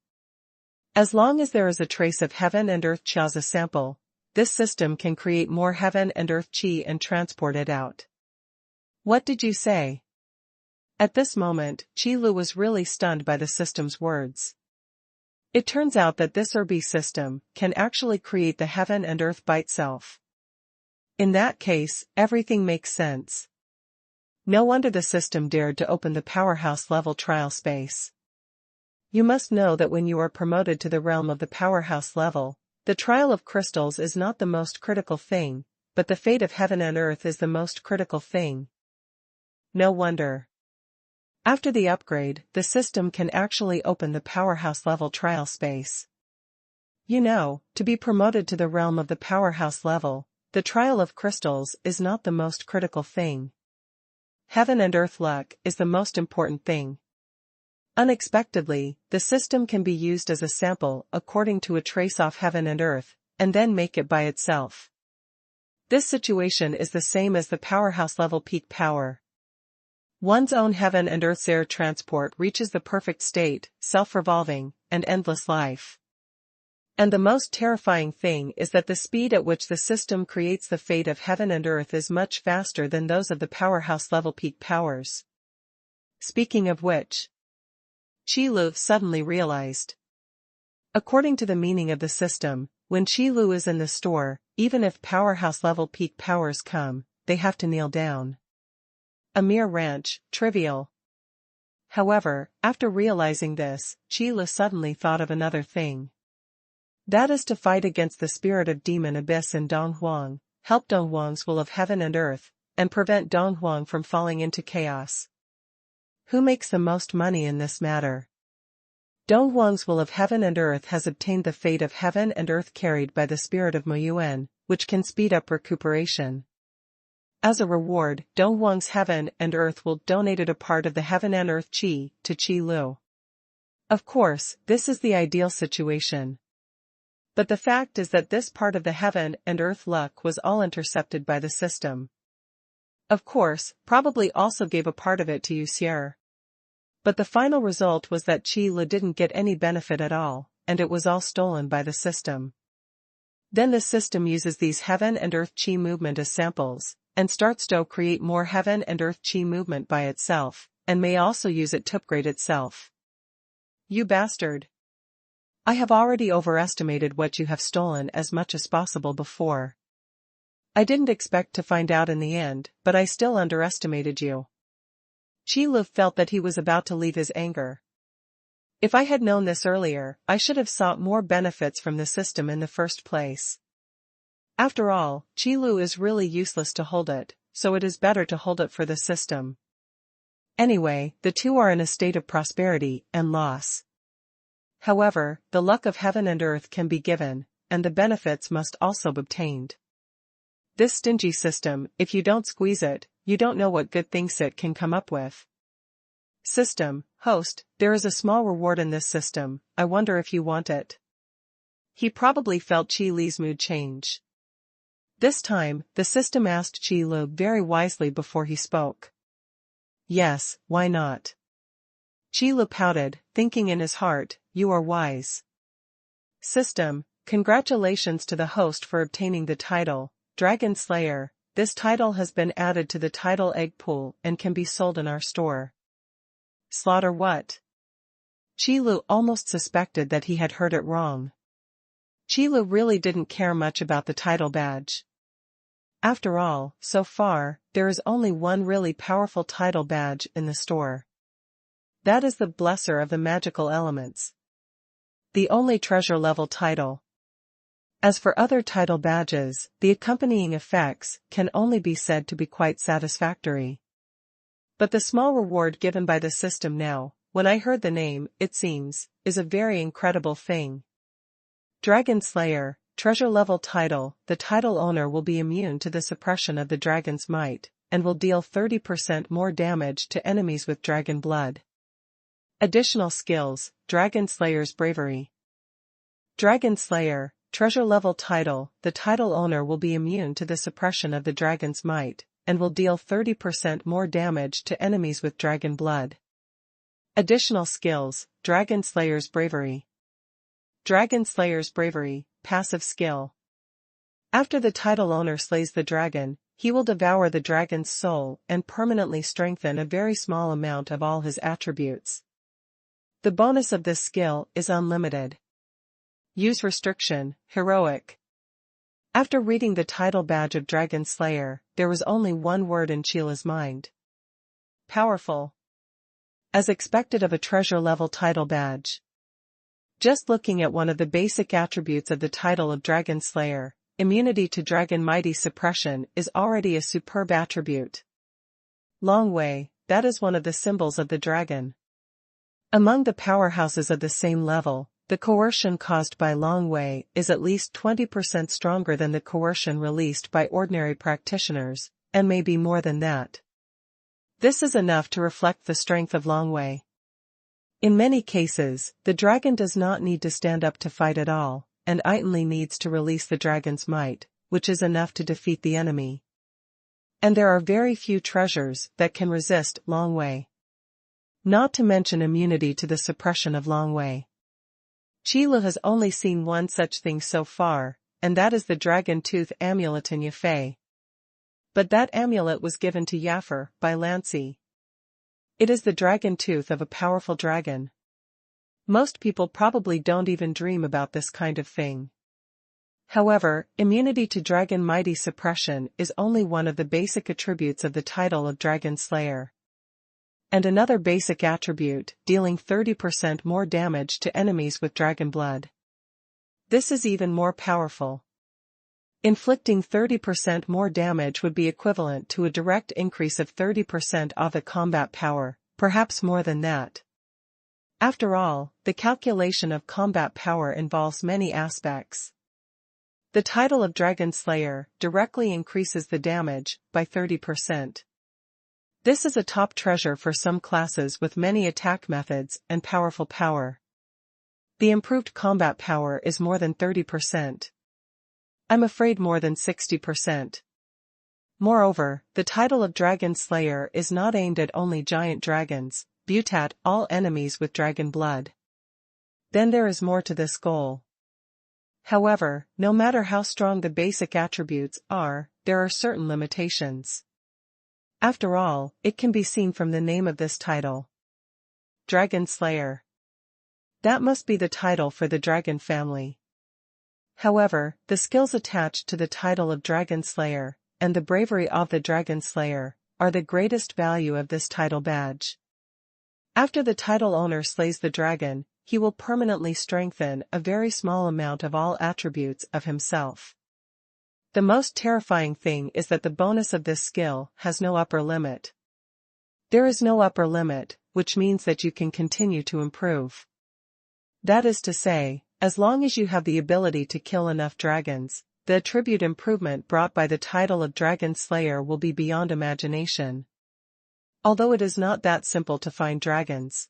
As long as there is a trace of heaven and earth qi as a sample, this system can create more heaven and earth qi and transport it out. What did you say? At this moment, Qi Lu was really stunned by the system's words. It turns out that this Erbi system can actually create the heaven and earth by itself. In that case, everything makes sense. No wonder the system dared to open the powerhouse level trial space. You must know that when you are promoted to the realm of the powerhouse level, the trial of crystals is not the most critical thing, but the fate of heaven and earth is the most critical thing. No wonder. After the upgrade, the system can actually open the powerhouse level trial space. You know, to be promoted to the realm of the powerhouse level, the trial of crystals is not the most critical thing. Heaven and earth luck is the most important thing. Unexpectedly, the system can be used as a sample according to a trace off heaven and earth, and then make it by itself. This situation is the same as the powerhouse level peak power. One's own heaven and earth's air transport reaches the perfect state, self-revolving, and endless life. And the most terrifying thing is that the speed at which the system creates the fate of heaven and earth is much faster than those of the powerhouse level peak powers. Speaking of which, Qi Lu suddenly realized. According to the meaning of the system, when Qi Lu is in the store, even if powerhouse level peak powers come, they have to kneel down. A mere ranch, trivial. However, after realizing this, Qi Lu suddenly thought of another thing. That is to fight against the spirit of demon abyss in Donghuang, help Donghuang's will of heaven and earth, and prevent Donghuang from falling into chaos. Who makes the most money in this matter? Donghuang's will of heaven and earth has obtained the fate of heaven and earth carried by the spirit of Mo Yuan, which can speed up recuperation. As a reward, Donghuang's heaven and earth will donate a part of the heaven and earth qi to Qi Lu. Of course, this is the ideal situation. But the fact is that this part of the heaven and earth luck was all intercepted by the system. Of course, probably also gave a part of it to Yuxier. But the final result was that Qi Lu didn't get any benefit at all, and it was all stolen by the system. Then the system uses these heaven and earth qi movement as samples, and starts to create more heaven and earth qi movement by itself, and may also use it to upgrade itself. You bastard! I have already overestimated what you have stolen as much as possible before. I didn't expect to find out in the end, but I still underestimated you. Qi Lu felt that he was about to leave his anger. If I had known this earlier, I should have sought more benefits from the system in the first place. After all, Qi Lu is really useless to hold it, so it is better to hold it for the system. Anyway, the two are in a state of prosperity and loss. However, the luck of heaven and earth can be given, and the benefits must also be obtained. This stingy system, if you don't squeeze it, you don't know what good things it can come up with. System, host, there is a small reward in this system, I wonder if you want it. He probably felt Qi Li's mood change. This time, the system asked Qi Li very wisely before he spoke. Yes, why not? Qi Li pouted, thinking in his heart, you are wise. System, congratulations to the host for obtaining the title, Dragon Slayer. This title has been added to the title egg pool and can be sold in our store. Slaughter what? Qi Li almost suspected that he had heard it wrong. Qi Li really didn't care much about the title badge. After all, so far, there is only one really powerful title badge in the store. That is the Blesser of the Magical Elements. The only treasure-level title. As for other title badges, the accompanying effects can only be said to be quite satisfactory. But the small reward given by the system now, when I heard the name, it seems, is a very incredible thing. Dragon Slayer, treasure-level title. The title owner will be immune to the suppression of the dragon's might, and will deal 30% more damage to enemies with dragon blood. Additional skills, Dragon Slayer's bravery. Dragon Slayer, treasure-level title. The title owner will be immune to the suppression of the dragon's might, and will deal 30% more damage to enemies with dragon blood. Additional skills, Dragon Slayer's bravery. Dragon Slayer's bravery, passive skill. After the title owner slays the dragon, he will devour the dragon's soul and permanently strengthen a very small amount of all his attributes. The bonus of this skill is unlimited. Use restriction, heroic. After reading the title badge of Dragon Slayer, there was only one word in Qi Li's mind. Powerful. As expected of a treasure-level title badge. Just looking at one of the basic attributes of the title of Dragon Slayer, immunity to dragon mighty suppression is already a superb attribute. Long Wei, that is one of the symbols of the dragon. Among the powerhouses of the same level, the coercion caused by Long Wei is at least 20% stronger than the coercion released by ordinary practitioners, and may be more than that. This is enough to reflect the strength of Long Wei. In many cases, the dragon does not need to stand up to fight at all, and only needs to release the dragon's might, which is enough to defeat the enemy. And there are very few treasures that can resist Long Wei. Not to mention immunity to the suppression of Long Wei. Qi Li has only seen one such thing so far, and that is the Dragon Tooth Amulet in Yafei. But that amulet was given to Yaffer by Lancy. It is the dragon tooth of a powerful dragon. Most people probably don't even dream about this kind of thing. However, immunity to dragon mighty suppression is only one of the basic attributes of the title of Dragon Slayer. And another basic attribute, dealing 30% more damage to enemies with dragon blood. This is even more powerful. Inflicting 30% more damage would be equivalent to a direct increase of 30% of the combat power, perhaps more than that. After all, the calculation of combat power involves many aspects. The title of Dragon Slayer directly increases the damage by 30%. This is a top treasure for some classes with many attack methods and powerful power. The improved combat power is more than 30%. I'm afraid more than 60%. Moreover, the title of Dragon Slayer is not aimed at only giant dragons, but at all enemies with dragon blood. Then there is more to this goal. However, no matter how strong the basic attributes are, there are certain limitations. After all, it can be seen from the name of this title. Dragon Slayer. That must be the title for the dragon family. However, the skills attached to the title of Dragon Slayer, and the bravery of the Dragon Slayer, are the greatest value of this title badge. After the title owner slays the dragon, he will permanently strengthen a very small amount of all attributes of himself. The most terrifying thing is that the bonus of this skill has no upper limit. There is no upper limit, which means that you can continue to improve. That is to say, as long as you have the ability to kill enough dragons, the attribute improvement brought by the title of Dragon Slayer will be beyond imagination. Although it is not that simple to find dragons.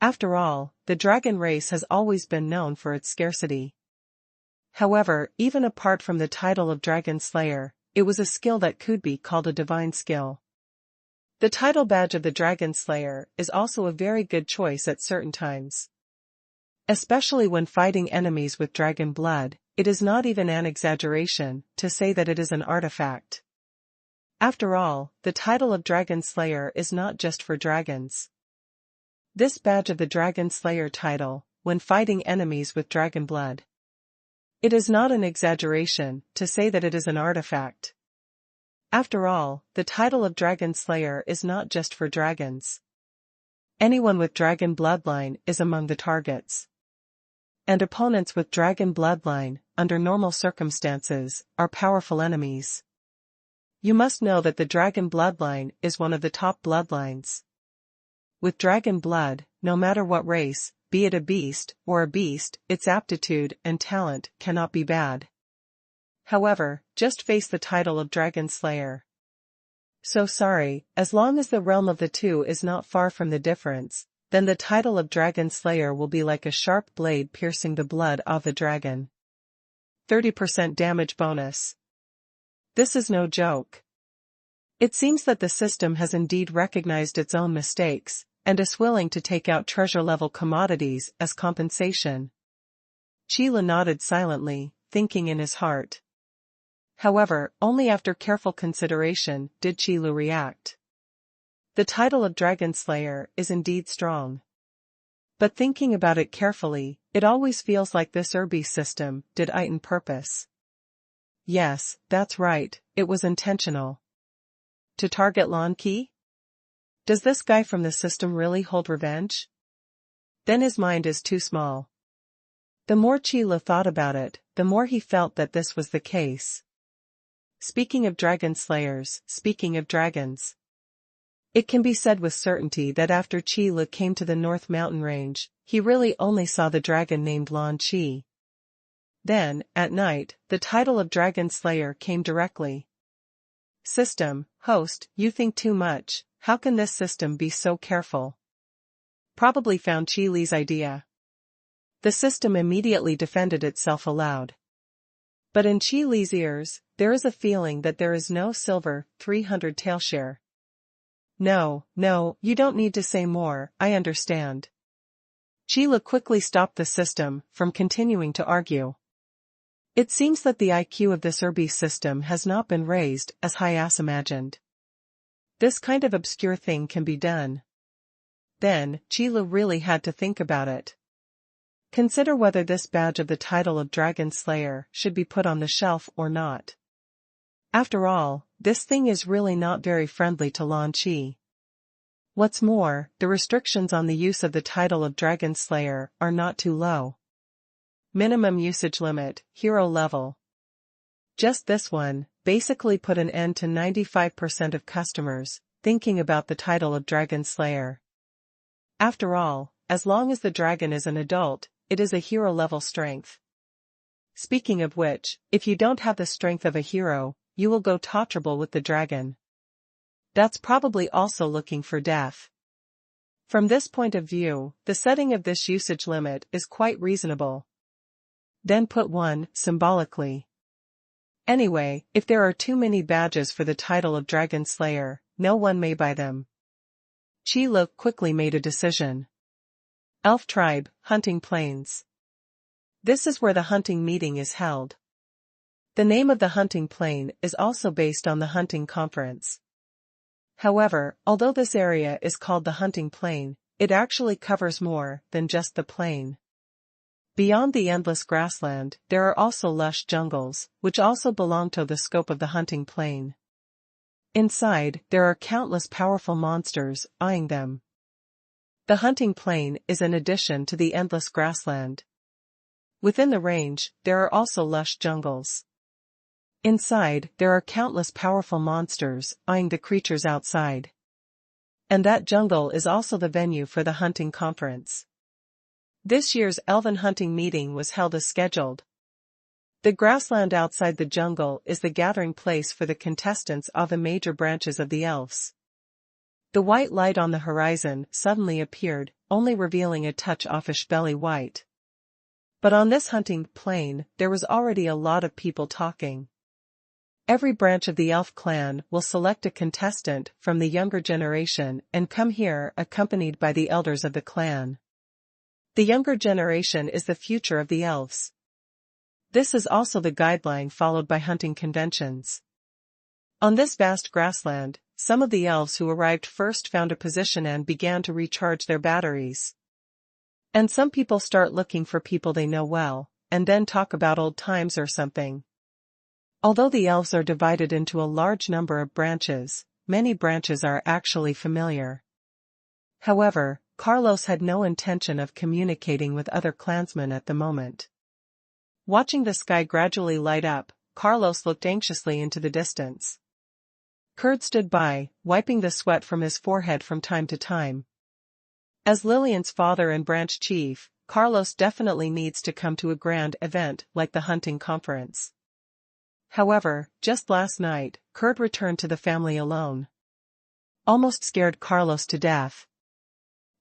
After all, the dragon race has always been known for its scarcity. However, even apart from the title of Dragon Slayer, it was a skill that could be called a divine skill. The title badge of the Dragon Slayer is also a very good choice at certain times. Especially when fighting enemies with dragon blood, it is not even an exaggeration to say that it is an artifact. After all, the title of Dragon Slayer is not just for dragons. This badge of the Dragon Slayer title, when fighting enemies with dragon blood. It is not an exaggeration to say that it is an artifact. After all, the title of Dragon Slayer is not just for dragons. Anyone with dragon bloodline is among the targets. And opponents with dragon bloodline, under normal circumstances, are powerful enemies. You must know that the dragon bloodline is one of the top bloodlines. With dragon blood, no matter what race, be it a beast or a beast, its aptitude and talent cannot be bad. However, just face the title of Dragon Slayer. So sorry, as long as the realm of the two is not far from the difference, then the title of Dragon Slayer will be like a sharp blade piercing the blood of the dragon. 30% damage bonus. This is no joke. It seems that the system has indeed recognized its own mistakes, and is willing to take out treasure-level commodities as compensation. Qila nodded silently, thinking in his heart. However, only after careful consideration did Qila react. The title of Dragon Slayer is indeed strong. But thinking about it carefully, it always feels like this Irby system did it on purpose. Yes, that's right, it was intentional. To target Lan Qi? Does this guy from the system really hold revenge? Then his mind is too small. The more Qila thought about it, the more he felt that this was the case. Speaking of dragon slayers, speaking of dragons. It can be said with certainty that after Qila came to the North Mountain Range, he really only saw the dragon named Lan Qi. Then, at night, the title of Dragon Slayer came directly. System, host, you think too much, how can this system be so careful? Probably found Qila's idea. The system immediately defended itself aloud. But in Qila's ears, there is a feeling that there is no silver 300 tail share. No, you don't need to say more, I understand. Qila quickly stopped the system from continuing to argue. It seems that the IQ of this Irby system has not been raised as high as imagined. This kind of obscure thing can be done. Then, Qila really had to think about it. Consider whether this badge of the title of Dragon Slayer should be put on the shelf or not. After all, this thing is really not very friendly to Lan Qi. What's more, the restrictions on the use of the title of Dragon Slayer are not too low. Minimum usage limit, hero level. Just this one, basically put an end to 95% of customers thinking about the title of Dragon Slayer. After all, as long as the dragon is an adult, it is a hero level strength. Speaking of which, if you don't have the strength of a hero, you will go touchable with the dragon. That's probably also looking for death. From this point of view, the setting of this usage limit is quite reasonable. Then put one, symbolically. Anyway, if there are too many badges for the title of Dragon Slayer, no one may buy them. Qila quickly made a decision. Elf Tribe, Hunting Plains. This is where the hunting meeting is held. The name of the hunting plain is also based on the hunting conference. However, although this area is called the hunting plain, it actually covers more than just the plain. Beyond the endless grassland, there are also lush jungles, which also belong to the scope of the hunting plain. Inside, there are countless powerful monsters eyeing them. The hunting plain is an addition to the endless grassland. Within the range, there are also lush jungles. Inside, there are countless powerful monsters eyeing the creatures outside. And that jungle is also the venue for the hunting conference. This year's elven hunting meeting was held as scheduled. The grassland outside the jungle is the gathering place for the contestants of the major branches of the elves. The white light on the horizon suddenly appeared, only revealing a touch offish belly white. But on this hunting plain, there was already a lot of people talking. Every branch of the elf clan will select a contestant from the younger generation and come here accompanied by the elders of the clan. The younger generation is the future of the elves. This is also the guideline followed by hunting conventions. On this vast grassland, some of the elves who arrived first found a position and began to recharge their batteries. And some people start looking for people they know well, and then talk about old times or something. Although the elves are divided into a large number of branches, many branches are actually familiar. However, Carlos had no intention of communicating with other clansmen at the moment. Watching the sky gradually light up, Carlos looked anxiously into the distance. Kurd stood by, wiping the sweat from his forehead from time to time. As Lillian's father and branch chief, Carlos definitely needs to come to a grand event like the hunting conference. However, just last night, Kurd returned to the family alone. Almost scared Carlos to death.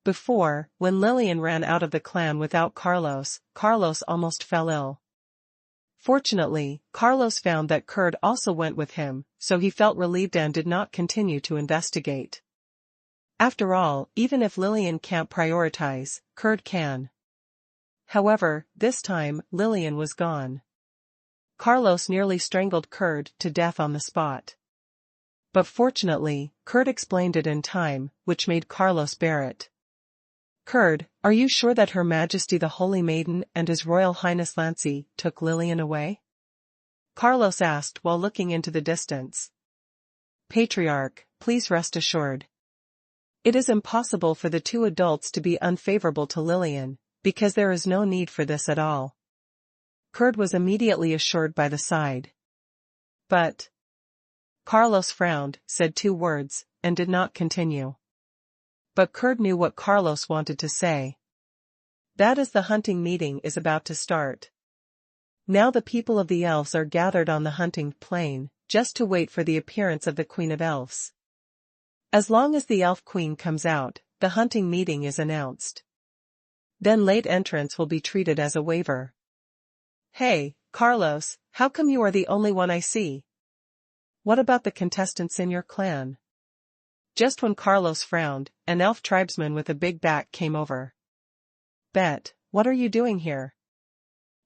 Before, when Lillian ran out of the clan without Carlos, Carlos almost fell ill. Fortunately, Carlos found that Kurd also went with him, so he felt relieved and did not continue to investigate. After all, even if Lillian can't prioritize, Kurd can. However, this time, Lillian was gone. Carlos nearly strangled Kurd to death on the spot. But fortunately, Kurd explained it in time, which made Carlos bear it. Kurd, are you sure that Her Majesty the Holy Maiden and His Royal Highness Lancy took Lillian away? Carlos asked while looking into the distance. Patriarch, please rest assured. It is impossible for the two adults to be unfavorable to Lillian, because there is no need for this at all. Kurd was immediately assured by the side. But Carlos frowned, said two words, and did not continue. But Kurd knew what Carlos wanted to say. That is, the hunting meeting is about to start. Now the people of the elves are gathered on the hunting plain, just to wait for the appearance of the Queen of Elves. As long as the Elf Queen comes out, the hunting meeting is announced. Then late entrants will be treated as a waiver. Hey, Carlos, how come you are the only one I see? What about the contestants in your clan? Just when Carlos frowned, an elf tribesman with a big back came over. Bet, what are you doing here?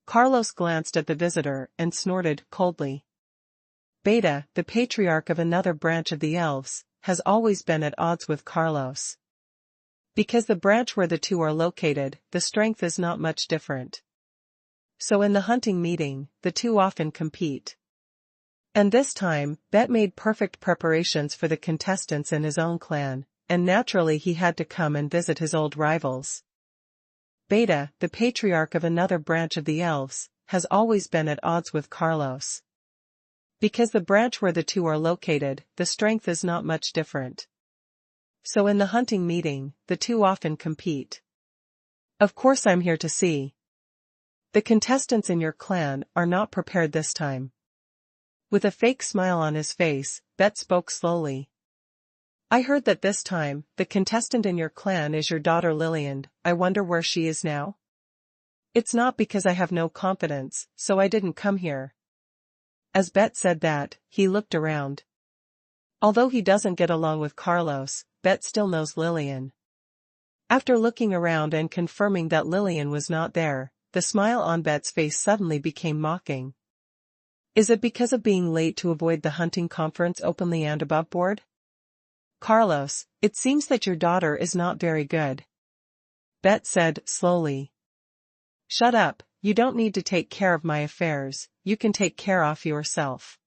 Carlos glanced at the visitor and snorted coldly. Beta, the patriarch of another branch of the elves, has always been at odds with Carlos. Because the branch where the two are located, the strength is not much different. So in the hunting meeting, the two often compete. And this time, Bet made perfect preparations for the contestants in his own clan, and naturally he had to come and visit his old rivals. Beta, the patriarch of another branch of the elves, has always been at odds with Carlos. Because the branch where the two are located, the strength is not much different. So in the hunting meeting, the two often compete. Of course I'm here to see. The contestants in your clan are not prepared this time. With a fake smile on his face, Bet spoke slowly. I heard that this time, the contestant in your clan is your daughter Lillian. I wonder where she is now? It's not because I have no confidence, so I didn't come here. As Bet said that, he looked around. Although he doesn't get along with Carlos, Bet still knows Lillian. After looking around and confirming that Lillian was not there, the smile on Bet's face suddenly became mocking. Is it because of being late to avoid the hunting conference openly and above board? Carlos, it seems that your daughter is not very good. Bet said slowly. Shut up, you don't need to take care of my affairs, you can take care of yourself.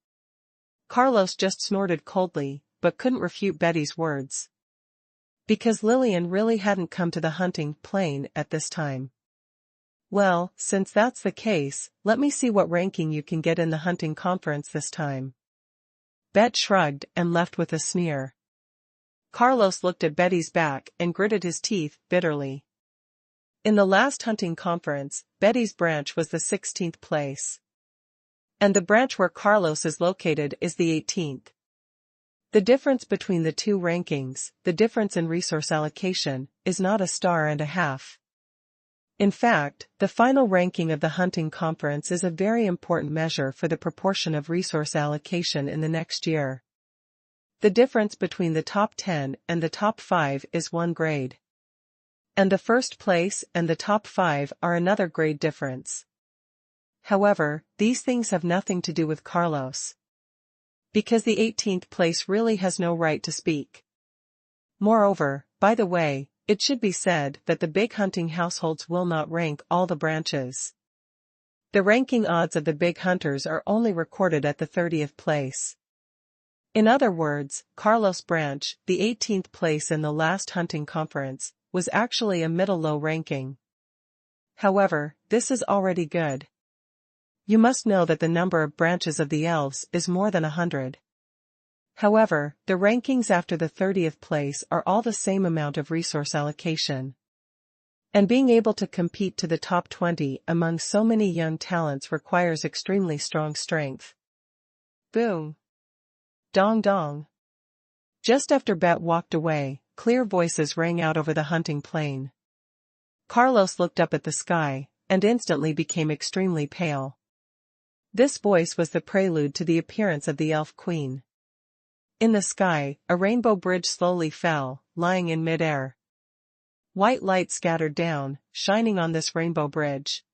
Carlos just snorted coldly, but couldn't refute Betty's words. Because Lillian really hadn't come to the hunting plain at this time. Well, since that's the case, let me see what ranking you can get in the hunting conference this time. Bet shrugged and left with a sneer. Carlos looked at Betty's back and gritted his teeth bitterly. In the last hunting conference, Betty's branch was the 16th place. And the branch where Carlos is located is the 18th. The difference between the two rankings, the difference in resource allocation, is not a star and a half. In fact, the final ranking of the hunting conference is a very important measure for the proportion of resource allocation in the next year. The difference between the top 10 and the top 5 is 1 grade. And the first place and the top 5 are another grade difference. However, these things have nothing to do with Carlos. Because the 18th place really has no right to speak. Moreover, by the way, it should be said that the big hunting households will not rank all the branches. The ranking odds of the big hunters are only recorded at the 30th place. In other words, Carlos' branch, the 18th place in the last hunting conference, was actually a middle-low ranking. However, this is already good. You must know that the number of branches of the elves is more than 100. However, the rankings after the 30th place are all the same amount of resource allocation. And being able to compete to the top 20 among so many young talents requires extremely strong strength. Boom. Dong dong. Just after Bet walked away, clear voices rang out over the hunting plain. Carlos looked up at the sky, and instantly became extremely pale. This voice was the prelude to the appearance of the Elf Queen. In the sky, a rainbow bridge slowly fell, lying in mid-air. White light scattered down, shining on this rainbow bridge.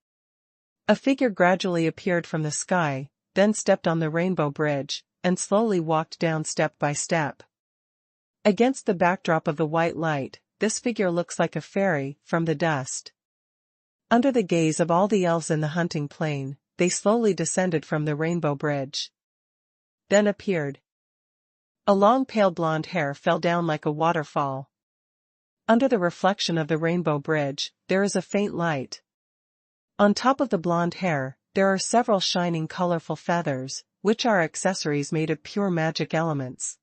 A figure gradually appeared from the sky, then stepped on the rainbow bridge, and slowly walked down step by step. Against the backdrop of the white light, this figure looks like a fairy from the dust. Under the gaze of all the elves in the hunting plain, they slowly descended from the rainbow bridge. Then appeared. A long pale blonde hair fell down like a waterfall. Under the reflection of the rainbow bridge, there is a faint light. On top of the blonde hair, there are several shining colorful feathers, which are accessories made of pure magic elements.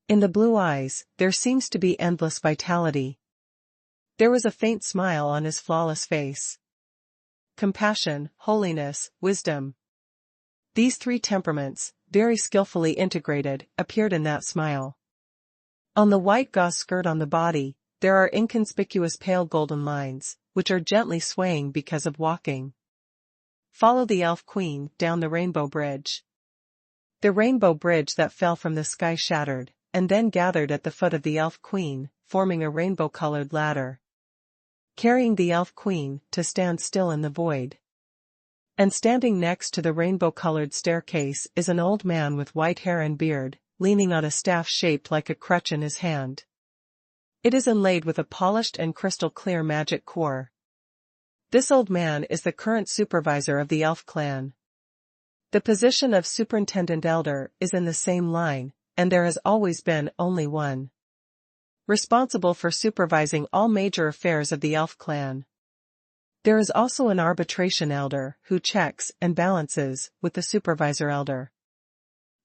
In the blue eyes, there seems to be endless vitality. There was a faint smile on his flawless face. Compassion, holiness, wisdom. These 3 temperaments, very skillfully integrated, appeared in that smile. On the white gauze skirt on the body, there are inconspicuous pale golden lines, which are gently swaying because of walking. Follow the Elf Queen down the rainbow bridge. The rainbow bridge that fell from the sky shattered, and then gathered at the foot of the Elf Queen, forming a rainbow-colored ladder. Carrying the Elf Queen to stand still in the void. And standing next to the rainbow-colored staircase is an old man with white hair and beard, leaning on a staff shaped like a crutch in his hand. It is inlaid with a polished and crystal-clear magic core. This old man is the current supervisor of the elf clan. The position of superintendent elder is in the same line, and there has always been only one. Responsible for supervising all major affairs of the elf clan. There is also an arbitration elder who checks and balances with the supervisor elder.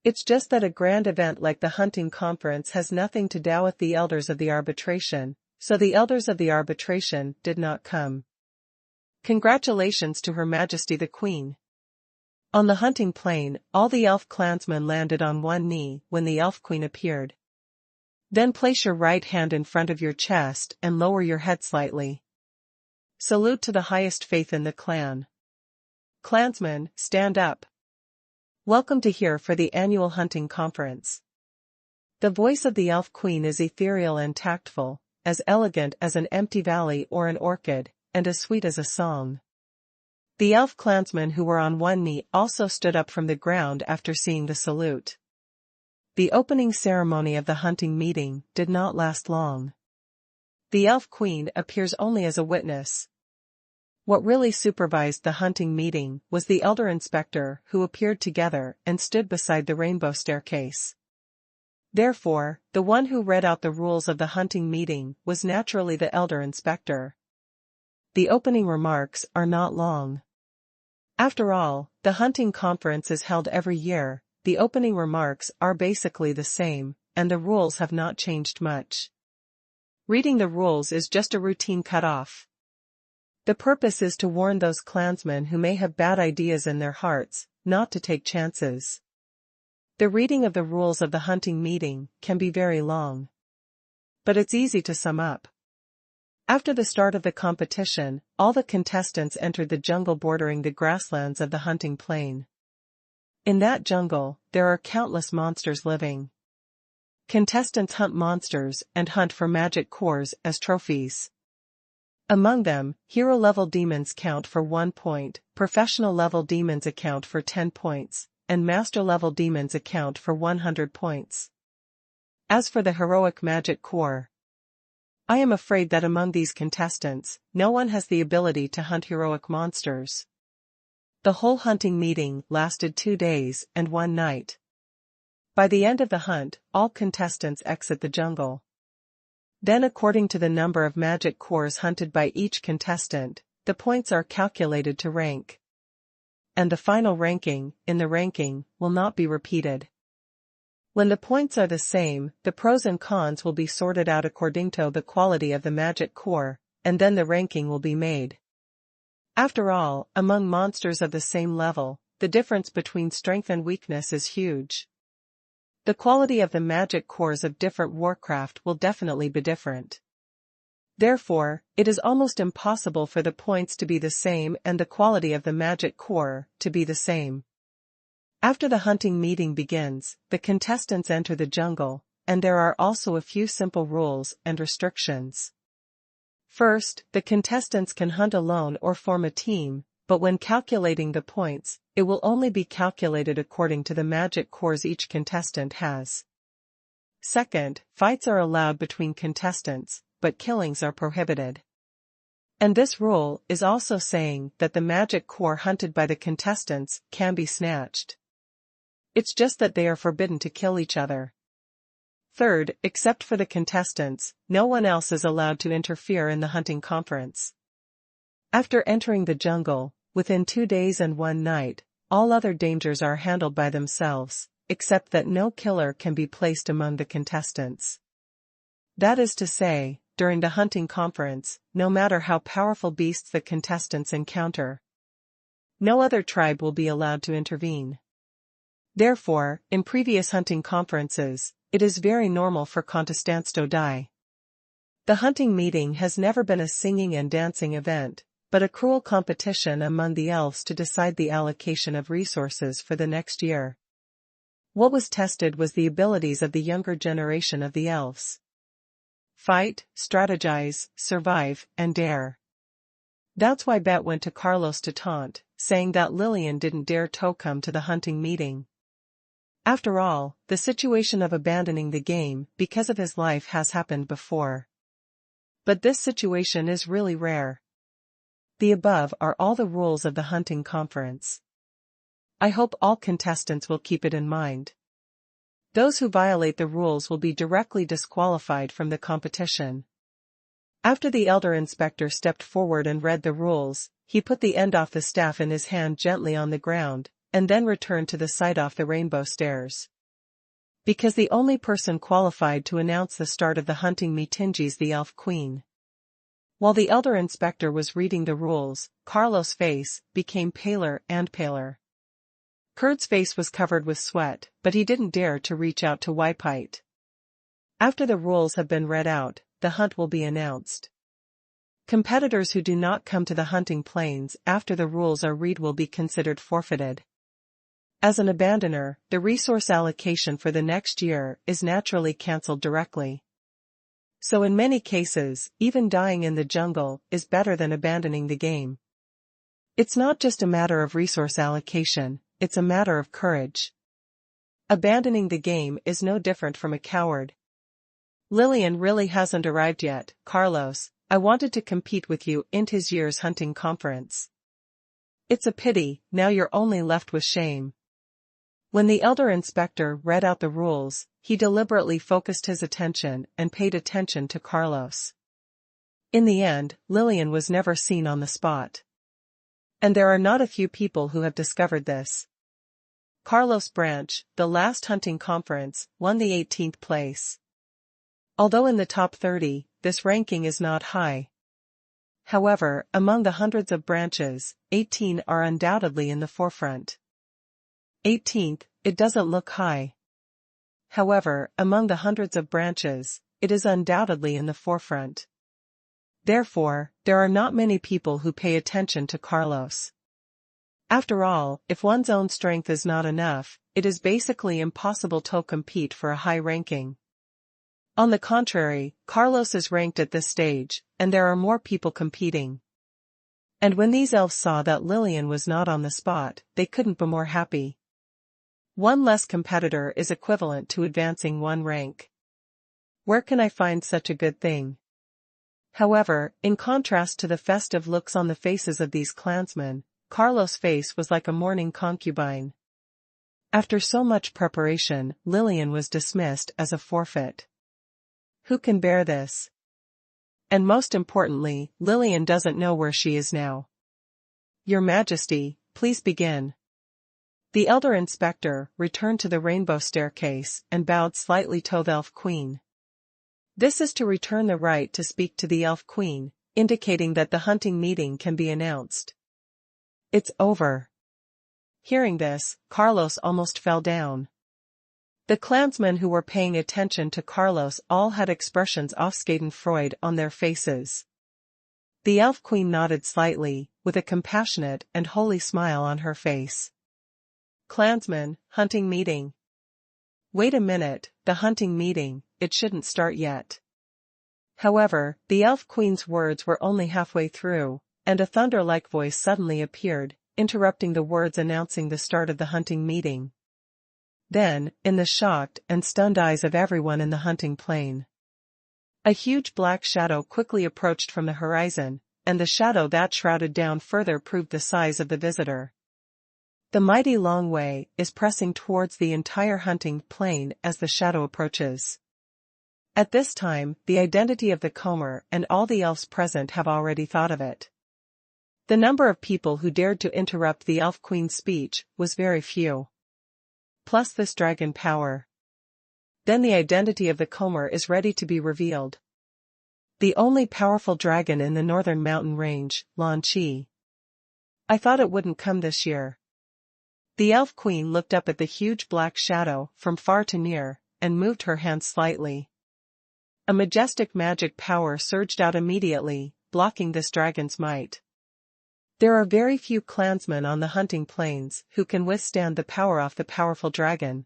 It's just that a grand event like the hunting conference has nothing to do with the elders of the arbitration, so the elders of the arbitration did not come. Congratulations to Her Majesty the Queen. On the hunting plain, all the elf clansmen landed on one knee when the Elf Queen appeared. Then place your right hand in front of your chest and lower your head slightly. Salute to the highest faith in the clan. Clansmen, stand up. Welcome to here for the annual hunting conference. The voice of the Elf Queen is ethereal and tactful, as elegant as an empty valley or an orchid, and as sweet as a song. The elf clansmen who were on one knee also stood up from the ground after seeing the salute. The opening ceremony of the hunting meeting did not last long. The Elf Queen appears only as a witness. What really supervised the hunting meeting was the elder inspector who appeared together and stood beside the rainbow staircase. Therefore, the one who read out the rules of the hunting meeting was naturally the elder inspector. The opening remarks are not long. After all, the hunting conference is held every year. The opening remarks are basically the same, and the rules have not changed much. Reading the rules is just a routine cut-off. The purpose is to warn those clansmen who may have bad ideas in their hearts, not to take chances. The reading of the rules of the hunting meeting can be very long. But it's easy to sum up. After the start of the competition, all the contestants entered the jungle bordering the grasslands of the hunting plain. In that jungle, there are countless monsters living. Contestants hunt monsters and hunt for magic cores as trophies. Among them, hero-level demons count for 1 point, professional-level demons account for 10 points, and master-level demons account for 100 points. As for the heroic magic core, I am afraid that among these contestants, no one has the ability to hunt heroic monsters. The whole hunting meeting lasted 2 days and 1 night. By the end of the hunt, all contestants exit the jungle. Then, according to the number of magic cores hunted by each contestant, the points are calculated to rank. And the final ranking, in the ranking, will not be repeated. When the points are the same, the pros and cons will be sorted out according to the quality of the magic core, and then the ranking will be made. After all, among monsters of the same level, the difference between strength and weakness is huge. The quality of the magic cores of different warcraft will definitely be different. Therefore, it is almost impossible for the points to be the same and the quality of the magic core to be the same. After the hunting meeting begins, the contestants enter the jungle, and there are also a few simple rules and restrictions. First, the contestants can hunt alone or form a team, but when calculating the points, it will only be calculated according to the magic cores each contestant has. Second, fights are allowed between contestants, but killings are prohibited. And this rule is also saying that the magic core hunted by the contestants can be snatched. It's just that they are forbidden to kill each other. Third, except for the contestants, no one else is allowed to interfere in the hunting conference. After entering the jungle, within 2 days and 1 night, all other dangers are handled by themselves, except that no killer can be placed among the contestants. That is to say, during the hunting conference, no matter how powerful beasts the contestants encounter, no other tribe will be allowed to intervene. Therefore, in previous hunting conferences, it is very normal for contestants to die. The hunting meeting has never been a singing and dancing event, but a cruel competition among the elves to decide the allocation of resources for the next year. What was tested was the abilities of the younger generation of the elves. Fight, strategize, survive, and dare. That's why Bet went to Carlos to taunt, saying that Lillian didn't dare to come to the hunting meeting. After all, the situation of abandoning the game because of his life has happened before. But this situation is really rare. The above are all the rules of the hunting conference. I hope all contestants will keep it in mind. Those who violate the rules will be directly disqualified from the competition. After the elder inspector stepped forward and read the rules, he put the end of the staff in his hand gently on the ground, and then returned to the side off the rainbow stairs. Because the only person qualified to announce the start of the hunting meeting is the elf queen. While the elder inspector was reading the rules, Carlos' face became paler and paler. Kurt's face was covered with sweat, but he didn't dare to reach out to wipe it. After the rules have been read out, the hunt will be announced. Competitors who do not come to the hunting plains after the rules are read will be considered forfeited. As an abandoner, the resource allocation for the next year is naturally cancelled directly. So in many cases, even dying in the jungle is better than abandoning the game. It's not just a matter of resource allocation, it's a matter of courage. Abandoning the game is no different from a coward. Lillian really hasn't arrived yet, Carlos. I wanted to compete with you in this year's hunting conference. It's a pity, now you're only left with shame. When the elder inspector read out the rules, he deliberately focused his attention and paid attention to Carlos. In the end, Lillian was never seen on the spot. And there are not a few people who have discovered this. Carlos Branch, the last hunting conference, won the 18th place. Although in the top 30, this ranking is not high. However, among the hundreds of branches, 18 are undoubtedly in the forefront. 18th, it doesn't look high. However, among the hundreds of branches, it is undoubtedly in the forefront. Therefore, there are not many people who pay attention to Carlos. After all, if one's own strength is not enough, it is basically impossible to compete for a high ranking. On the contrary, Carlos is ranked at this stage, and there are more people competing. And when these elves saw that Lillian was not on the spot, they couldn't be more happy. One less competitor is equivalent to advancing one rank. Where can I find such a good thing? However, in contrast to the festive looks on the faces of these clansmen, Carlos' face was like a mourning concubine. After so much preparation, Lillian was dismissed as a forfeit. Who can bear this? And most importantly, Lillian doesn't know where she is now. Your Majesty, please begin. The elder inspector returned to the rainbow staircase and bowed slightly to the elf queen. This is to return the right to speak to the elf queen, indicating that the hunting meeting can be announced. It's over. Hearing this, Carlos almost fell down. The clansmen who were paying attention to Carlos all had expressions of schadenfreude on their faces. The elf queen nodded slightly, with a compassionate and holy smile on her face. Clansmen, hunting meeting. Wait a minute, the hunting meeting, it shouldn't start yet. However, the elf queen's words were only halfway through, and a thunder-like voice suddenly appeared, interrupting the words announcing the start of the hunting meeting. Then, in the shocked and stunned eyes of everyone in the hunting plain, a huge black shadow quickly approached from the horizon, and the shadow that shrouded down further proved the size of the visitor. The mighty Long Wei is pressing towards the entire hunting plain as the shadow approaches. At this time, the identity of the comer and all the elves present have already thought of it. The number of people who dared to interrupt the elf queen's speech was very few. Plus this dragon power. Then the identity of the comer is ready to be revealed. The only powerful dragon in the northern mountain range, Lan Chi. I thought it wouldn't come this year. The elf queen looked up at the huge black shadow from far to near, and moved her hand slightly. A majestic magic power surged out immediately, blocking this dragon's might. There are very few clansmen on the hunting plains who can withstand the power of the powerful dragon.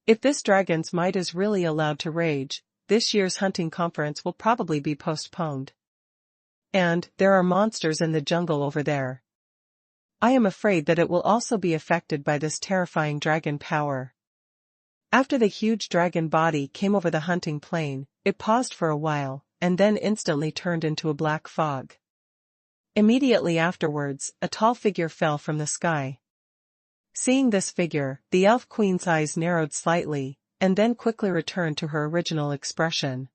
If this dragon's might is really allowed to rage, this year's hunting conference will probably be postponed. And there are monsters in the jungle over there. I am afraid that it will also be affected by this terrifying dragon power. After the huge dragon body came over the hunting plain, it paused for a while, and then instantly turned into a black fog. Immediately afterwards, a tall figure fell from the sky. Seeing this figure, the elf queen's eyes narrowed slightly, and then quickly returned to her original expression.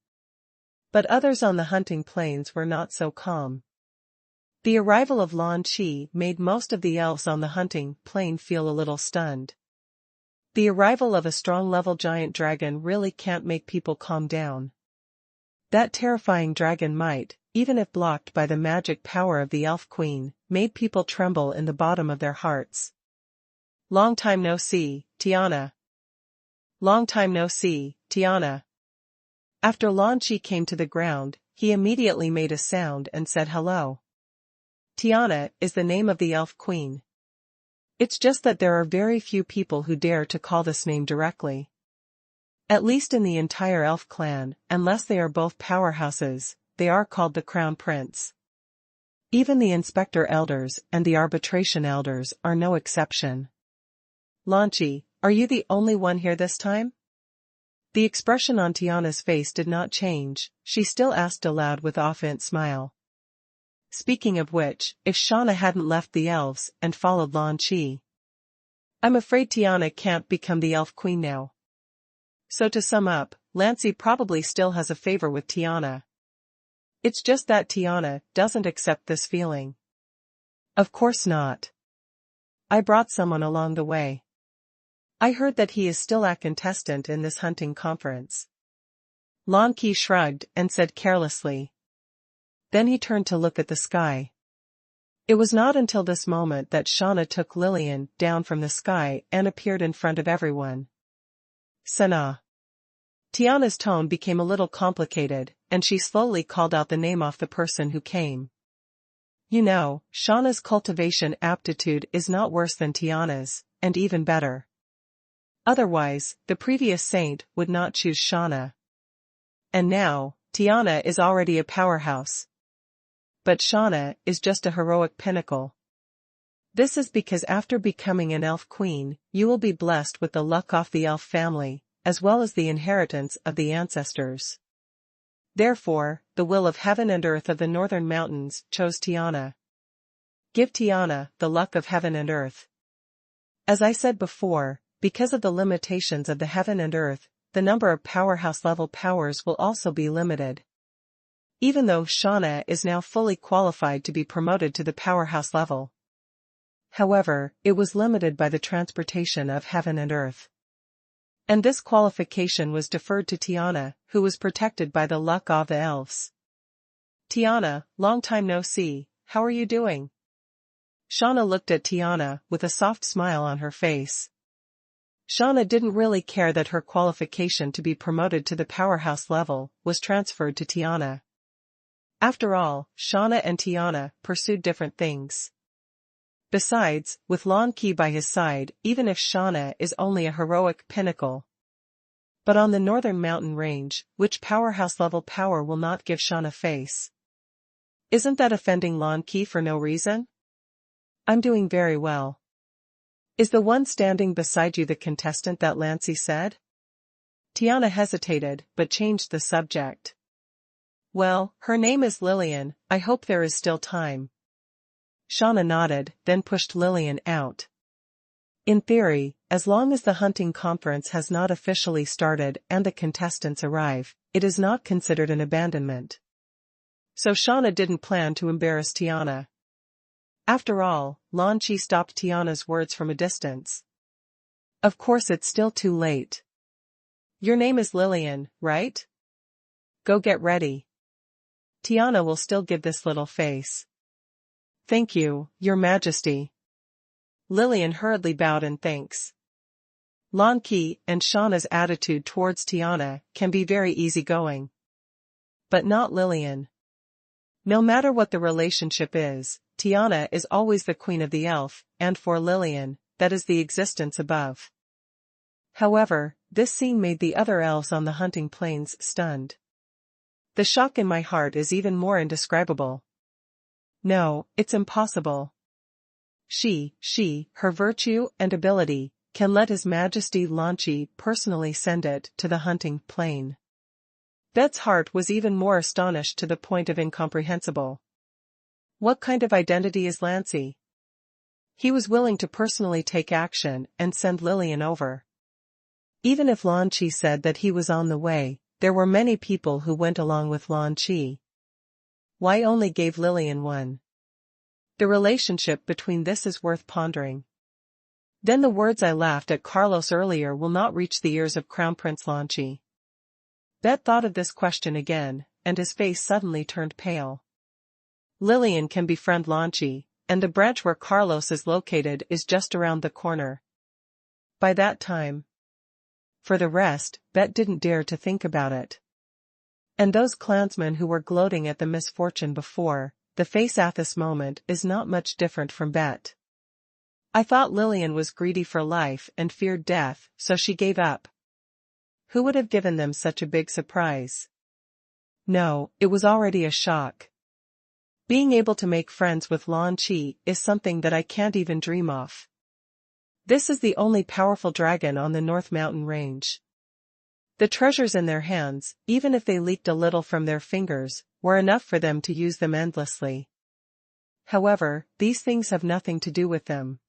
But others on the hunting plains were not so calm. The arrival of Lan Chi made most of the elves on the hunting plain feel a little stunned. The arrival of a strong level giant dragon really can't make people calm down. That terrifying dragon might, even if blocked by the magic power of the elf queen, made people tremble in the bottom of their hearts. Long time no see, Tiana. Long time no see, Tiana. After Lan Chi came to the ground, he immediately made a sound and said hello. Tiana is the name of the elf queen. It's just that there are very few people who dare to call this name directly. At least in the entire elf clan, unless they are both powerhouses, they are called the Crown Prince. Even the Inspector Elders and the Arbitration Elders are no exception. Lan Chi, are you the only one here this time? The expression on Tiana's face did not change, she still asked aloud with an offhand smile. Speaking of which, if Shauna hadn't left the elves and followed Lan Chi. I'm afraid Tiana can't become the elf queen now. So to sum up, Lancey probably still has a favor with Tiana. It's just that Tiana doesn't accept this feeling. Of course not. I brought someone along the way. I heard that he is still a contestant in this hunting conference. Lan Qi shrugged and said carelessly. Then he turned to look at the sky. It was not until this moment that Shauna took Lillian down from the sky and appeared in front of everyone. Sana. Tiana's tone became a little complicated, and she slowly called out the name of the person who came. You know, Shauna's cultivation aptitude is not worse than Tiana's, and even better. Otherwise, the previous saint would not choose Shauna. And now, Tiana is already a powerhouse. But Shauna is just a heroic pinnacle. This is because after becoming an elf queen, you will be blessed with the luck of the elf family, as well as the inheritance of the ancestors. Therefore, the will of heaven and earth of the northern mountains chose Tiana. Give Tiana the luck of heaven and earth. As I said before, because of the limitations of the heaven and earth, the number of powerhouse-level powers will also be limited. Even though Shauna is now fully qualified to be promoted to the powerhouse level. However, it was limited by the transportation of heaven and earth. And this qualification was deferred to Tiana, who was protected by the luck of the elves. Tiana, long time no see, how are you doing? Shauna looked at Tiana with a soft smile on her face. Shauna didn't really care that her qualification to be promoted to the powerhouse level was transferred to Tiana. After all, Shauna and Tiana pursued different things. Besides, with Lan Qi by his side, even if Shauna is only a heroic pinnacle. But on the northern mountain range, which powerhouse-level power will not give Shauna face? Isn't that offending Lan Qi for no reason? I'm doing very well. Is the one standing beside you the contestant that Lancy said? Tiana hesitated, but changed the subject. Well, her name is Lillian, I hope there is still time. Shauna nodded, then pushed Lillian out. In theory, as long as the hunting conference has not officially started and the contestants arrive, it is not considered an abandonment. So Shauna didn't plan to embarrass Tiana. After all, Lan Qi stopped Tiana's words from a distance. Of course it's still too late. Your name is Lillian, right? Go get ready. Tiana will still give this little face. Thank you, Your Majesty. Lillian hurriedly bowed in thanks. Lan Qi and Shauna's attitude towards Tiana can be very easygoing. But not Lillian. No matter what the relationship is, Tiana is always the queen of the elf, and for Lillian, that is the existence above. However, this scene made the other elves on the hunting plains stunned. The shock in my heart is even more indescribable. No, it's impossible. Her virtue and ability, can let His Majesty Lan Qi personally send it to the hunting plain. Bet's heart was even more astonished to the point of incomprehensible. What kind of identity is Lancy? He was willing to personally take action and send Lillian over. Even if Lan Qi said that he was on the way, there were many people who went along with Lan Qi. Why only gave Lillian one? The relationship between this is worth pondering. Then the words I laughed at Carlos earlier will not reach the ears of Crown Prince Lan Qi. Bet thought of this question again, and his face suddenly turned pale. Lillian can befriend Lan Qi, and the branch where Carlos is located is just around the corner. By that time. For the rest, Bet didn't dare to think about it. And those clansmen who were gloating at the misfortune before, the face at this moment is not much different from Bet. I thought Lillian was greedy for life and feared death, so she gave up. Who would have given them such a big surprise? No, it was already a shock. Being able to make friends with Lan Qi is something that I can't even dream of. This is the only powerful dragon on the North Mountain Range. The treasures in their hands, even if they leaked a little from their fingers, were enough for them to use them endlessly. However, these things have nothing to do with them.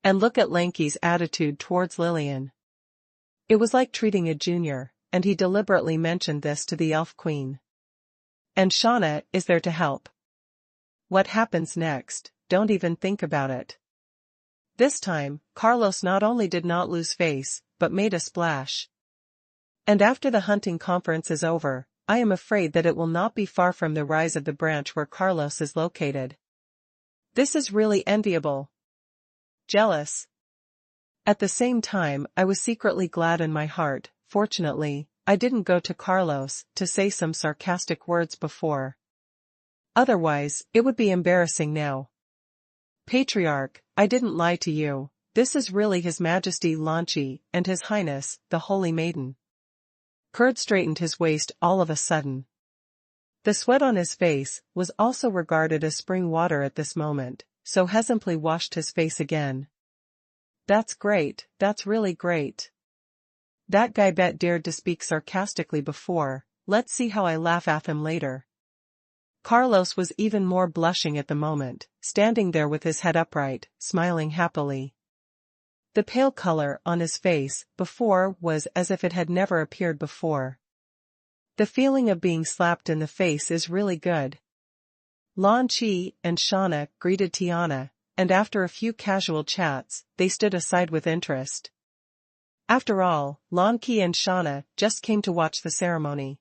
And look at Lanky's attitude towards Lillian. It was like treating a junior, and he deliberately mentioned this to the Elf Queen. And Shauna is there to help. What happens next, don't even think about it. This time, Carlos not only did not lose face, but made a splash. And after the hunting conference is over, I am afraid that it will not be far from the rise of the branch where Carlos is located. This is really enviable. Jealous. At the same time, I was secretly glad in my heart. Fortunately, I didn't go to Carlos to say some sarcastic words before. Otherwise, it would be embarrassing now. Patriarch, I didn't lie to you. This is really His Majesty Lanchi and His Highness, the Holy Maiden. Kurd straightened his waist all of a sudden. The sweat on his face was also regarded as spring water at this moment, so he simply washed his face again. That's great, that's really great. That guy bet dared to speak sarcastically before, let's see how I laugh at him later. Carlos was even more blushing at the moment, standing there with his head upright, smiling happily. The pale color on his face before was as if it had never appeared before. The feeling of being slapped in the face is really good. Lan Chi and Shauna greeted Tiana, and after a few casual chats, they stood aside with interest. After all, Lan Chi and Shauna just came to watch the ceremony.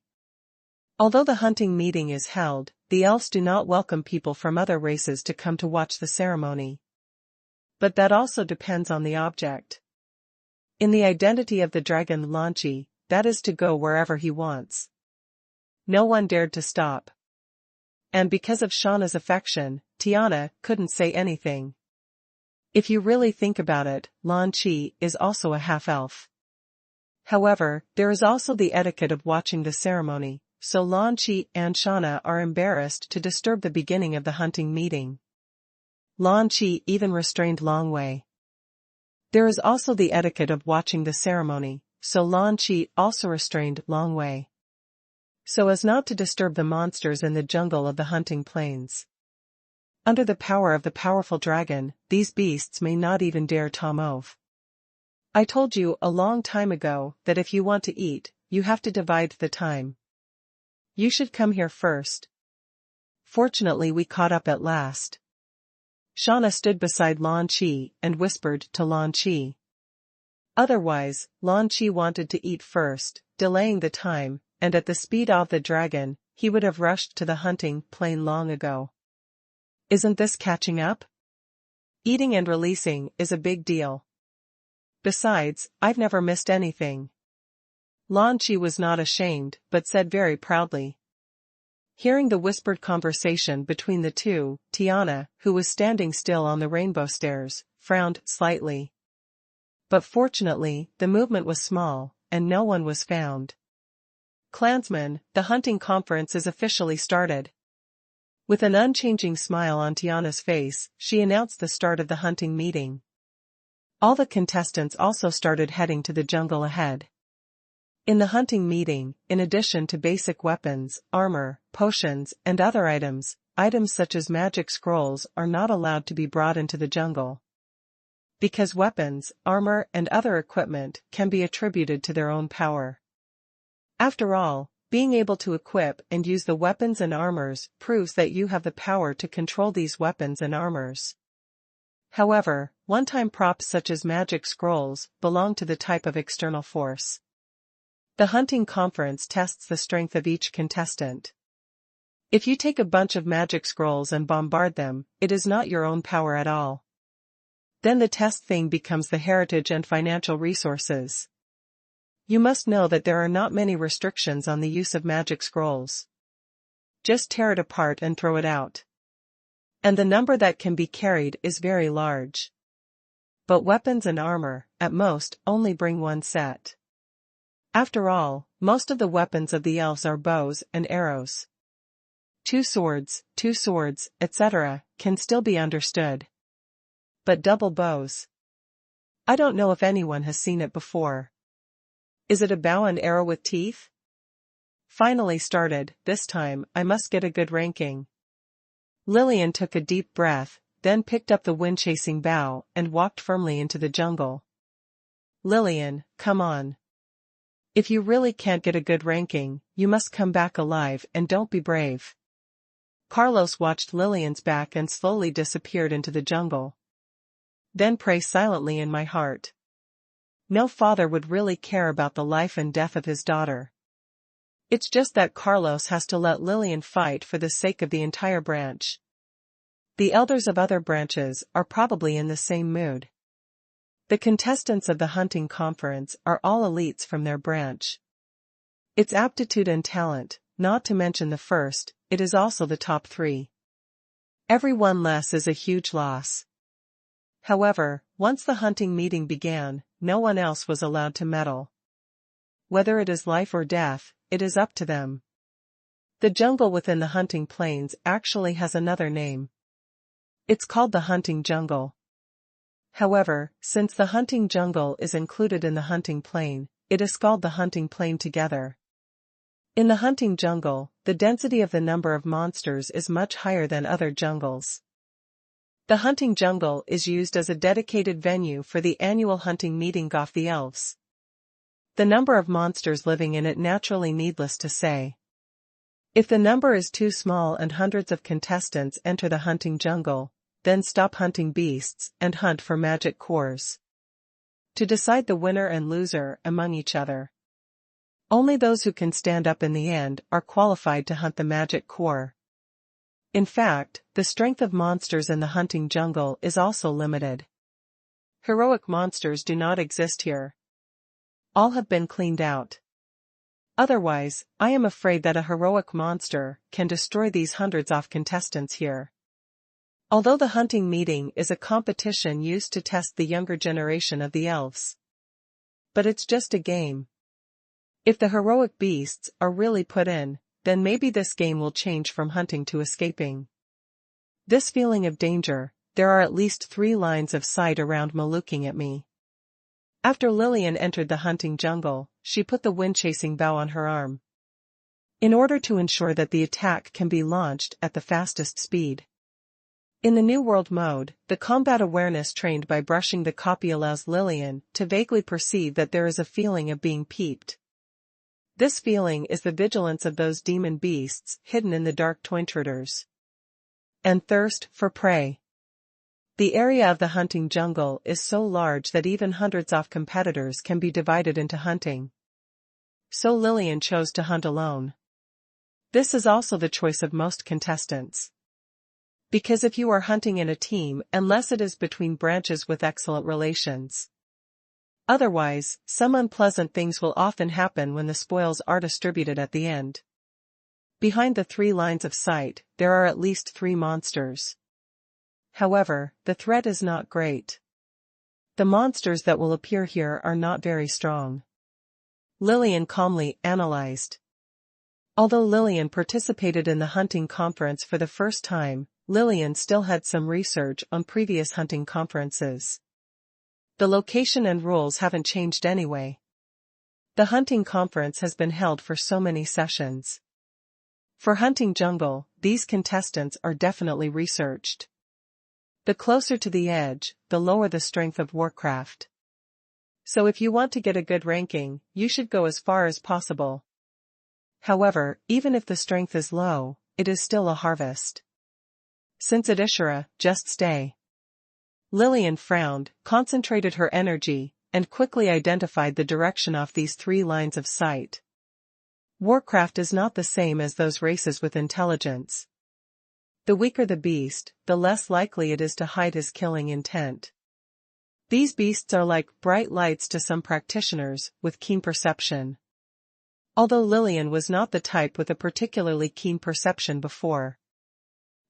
Although the hunting meeting is held, the elves do not welcome people from other races to come to watch the ceremony. But that also depends on the object. In the identity of the dragon Lanchi, that is to go wherever he wants. No one dared to stop. And because of Shauna's affection, Tiana couldn't say anything. If you really think about it, Lanchi is also a half-elf. However, there is also the etiquette of watching the ceremony, so Lanchi and Shauna are embarrassed to disturb the beginning of the hunting meeting. Lanchi even restrained Longwei. There is also the etiquette of watching the ceremony, so Lanchi also restrained Longwei, so as not to disturb the monsters in the jungle of the hunting plains. Under the power of the powerful dragon, these beasts may not even dare to move. I told you a long time ago that if you want to eat, you have to divide the time. You should come here first. Fortunately we caught up at last. Shauna stood beside Lan Chi and whispered to Lan Chi. Otherwise, Lan Chi wanted to eat first, delaying the time, and at the speed of the dragon, he would have rushed to the hunting plain long ago. Isn't this catching up? Eating and releasing is a big deal. Besides, I've never missed anything. Lan Chi was not ashamed, but said very proudly. Hearing the whispered conversation between the two, Tiana, who was standing still on the rainbow stairs, frowned slightly. But fortunately, the movement was small, and no one was found. Clansmen, the hunting conference is officially started. With an unchanging smile on Tiana's face, she announced the start of the hunting meeting. All the contestants also started heading to the jungle ahead. In the hunting meeting, in addition to basic weapons, armor, potions, and other items such as magic scrolls are not allowed to be brought into the jungle. Because weapons, armor, and other equipment can be attributed to their own power. After all, being able to equip and use the weapons and armors proves that you have the power to control these weapons and armors. However, one-time props such as magic scrolls belong to the type of external force. The hunting conference tests the strength of each contestant. If you take a bunch of magic scrolls and bombard them, it is not your own power at all. Then the test thing becomes the heritage and financial resources. You must know that there are not many restrictions on the use of magic scrolls. Just tear it apart and throw it out. And the number that can be carried is very large. But weapons and armor, at most, only bring one set. After all, most of the weapons of the elves are bows and arrows. Two swords, etc., can still be understood. But double bows? I don't know if anyone has seen it before. Is it a bow and arrow with teeth? Finally started, this time I must get a good ranking. Lillian took a deep breath, then picked up the wind-chasing bow and walked firmly into the jungle. Lillian, come on. If you really can't get a good ranking, you must come back alive and don't be brave. Carlos watched Lillian's back and slowly disappeared into the jungle. Then pray silently in my heart. No father would really care about the life and death of his daughter. It's just that Carlos has to let Lillian fight for the sake of the entire branch. The elders of other branches are probably in the same mood. The contestants of the hunting conference are all elites from their branch. It's aptitude and talent, not to mention the first, it is also the top 3. Every one less is a huge loss. However, once the hunting meeting began, no one else was allowed to meddle. Whether it is life or death, it is up to them. The jungle within the hunting plains actually has another name. It's called the hunting jungle. However, since the hunting jungle is included in the hunting plain, it is called the hunting plain together. In the hunting jungle, the density of the number of monsters is much higher than other jungles. The hunting jungle is used as a dedicated venue for the annual hunting meeting of the elves. The number of monsters living in it naturally needless to say. If the number is too small and hundreds of contestants enter the hunting jungle, then stop hunting beasts and hunt for magic cores. To decide the winner and loser among each other. Only those who can stand up in the end are qualified to hunt the magic core. In fact, the strength of monsters in the hunting jungle is also limited. Heroic monsters do not exist here. All have been cleaned out. Otherwise, I am afraid that a heroic monster can destroy these hundreds of contestants here. Although the hunting meeting is a competition used to test the younger generation of the elves. But it's just a game. If the heroic beasts are really put in, then maybe this game will change from hunting to escaping. This feeling of danger, there are at least 3 lines of sight around me looking at me. After Lillian entered the hunting jungle, she put the wind-chasing bow on her arm. In order to ensure that the attack can be launched at the fastest speed. In the New World mode, the combat awareness trained by brushing the copy allows Lillian to vaguely perceive that there is a feeling of being peeped. This feeling is the vigilance of those demon beasts hidden in the dark tointruders. And thirst for prey. The area of the hunting jungle is so large that even hundreds of competitors can be divided into hunting. So Lillian chose to hunt alone. This is also the choice of most contestants. Because if you are hunting in a team, unless it is between branches with excellent relations. Otherwise, some unpleasant things will often happen when the spoils are distributed at the end. Behind the 3 lines of sight, there are at least 3 monsters. However, the threat is not great. The monsters that will appear here are not very strong. Lillian calmly analyzed. Although Lillian participated in the hunting conference for the first time, Lillian still had some research on previous hunting conferences. The location and rules haven't changed anyway. The hunting conference has been held for so many sessions. For hunting jungle, these contestants are definitely researched. The closer to the edge, the lower the strength of Warcraft. So if you want to get a good ranking, you should go as far as possible. However, even if the strength is low, it is still a harvest. Since it Ishara, just stay. Lillian frowned, concentrated her energy, and quickly identified the direction of these 3 lines of sight. Warcraft is not the same as those races with intelligence. The weaker the beast, the less likely it is to hide his killing intent. These beasts are like bright lights to some practitioners with keen perception. Although Lillian was not the type with a particularly keen perception before.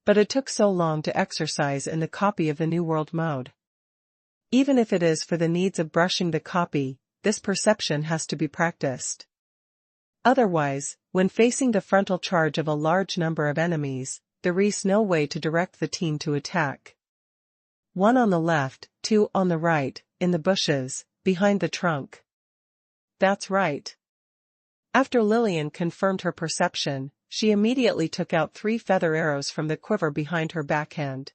But it took so long to exercise in the copy of the New World mode. Even if it is for the needs of brushing the copy, this perception has to be practiced. Otherwise, when facing the frontal charge of a large number of enemies, there is no way to direct the team to attack. 1 on the left, 2 on the right, in the bushes, behind the trunk. That's right. After Lillian confirmed her perception, she immediately took out 3 feather arrows from the quiver behind her backhand.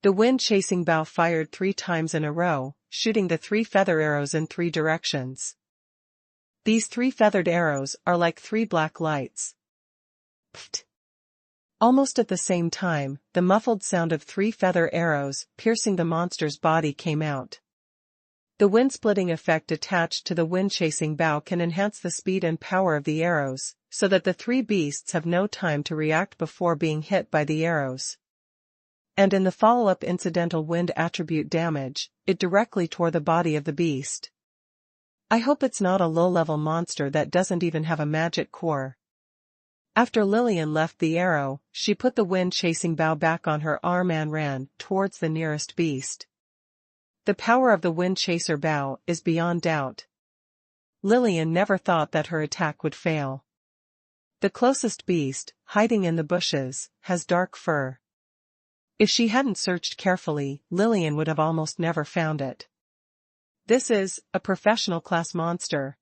The wind-chasing bow fired 3 times in a row, shooting the 3 feather arrows in 3 directions. These 3 feathered arrows are like 3 black lights. Pfft. Almost at the same time, the muffled sound of 3 feather arrows piercing the monster's body came out. The wind-splitting effect attached to the wind-chasing bow can enhance the speed and power of the arrows, so that the three beasts have no time to react before being hit by the arrows. And in the follow-up incidental wind attribute damage, it directly tore the body of the beast. I hope it's not a low-level monster that doesn't even have a magic core. After Lillian left the arrow, she put the wind-chasing bow back on her arm and ran towards the nearest beast. The power of the wind-chaser bow is beyond doubt. Lillian never thought that her attack would fail. The closest beast, hiding in the bushes, has dark fur. If she hadn't searched carefully, Lillian would have almost never found it. This is a professional class monster.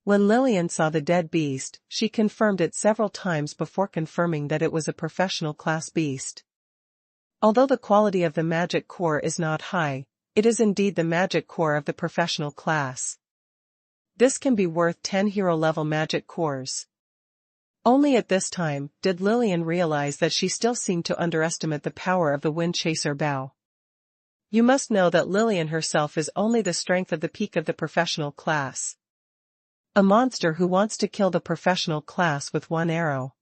When Lillian saw the dead beast, she confirmed it several times before confirming that it was a professional class beast. Although the quality of the magic core is not high, it is indeed the magic core of the professional class. This can be worth 10 hero-level magic cores. Only at this time did Lillian realize that she still seemed to underestimate the power of the wind chaser bow. You must know that Lillian herself is only the strength of the peak of the professional class. A monster who wants to kill the professional class with one arrow.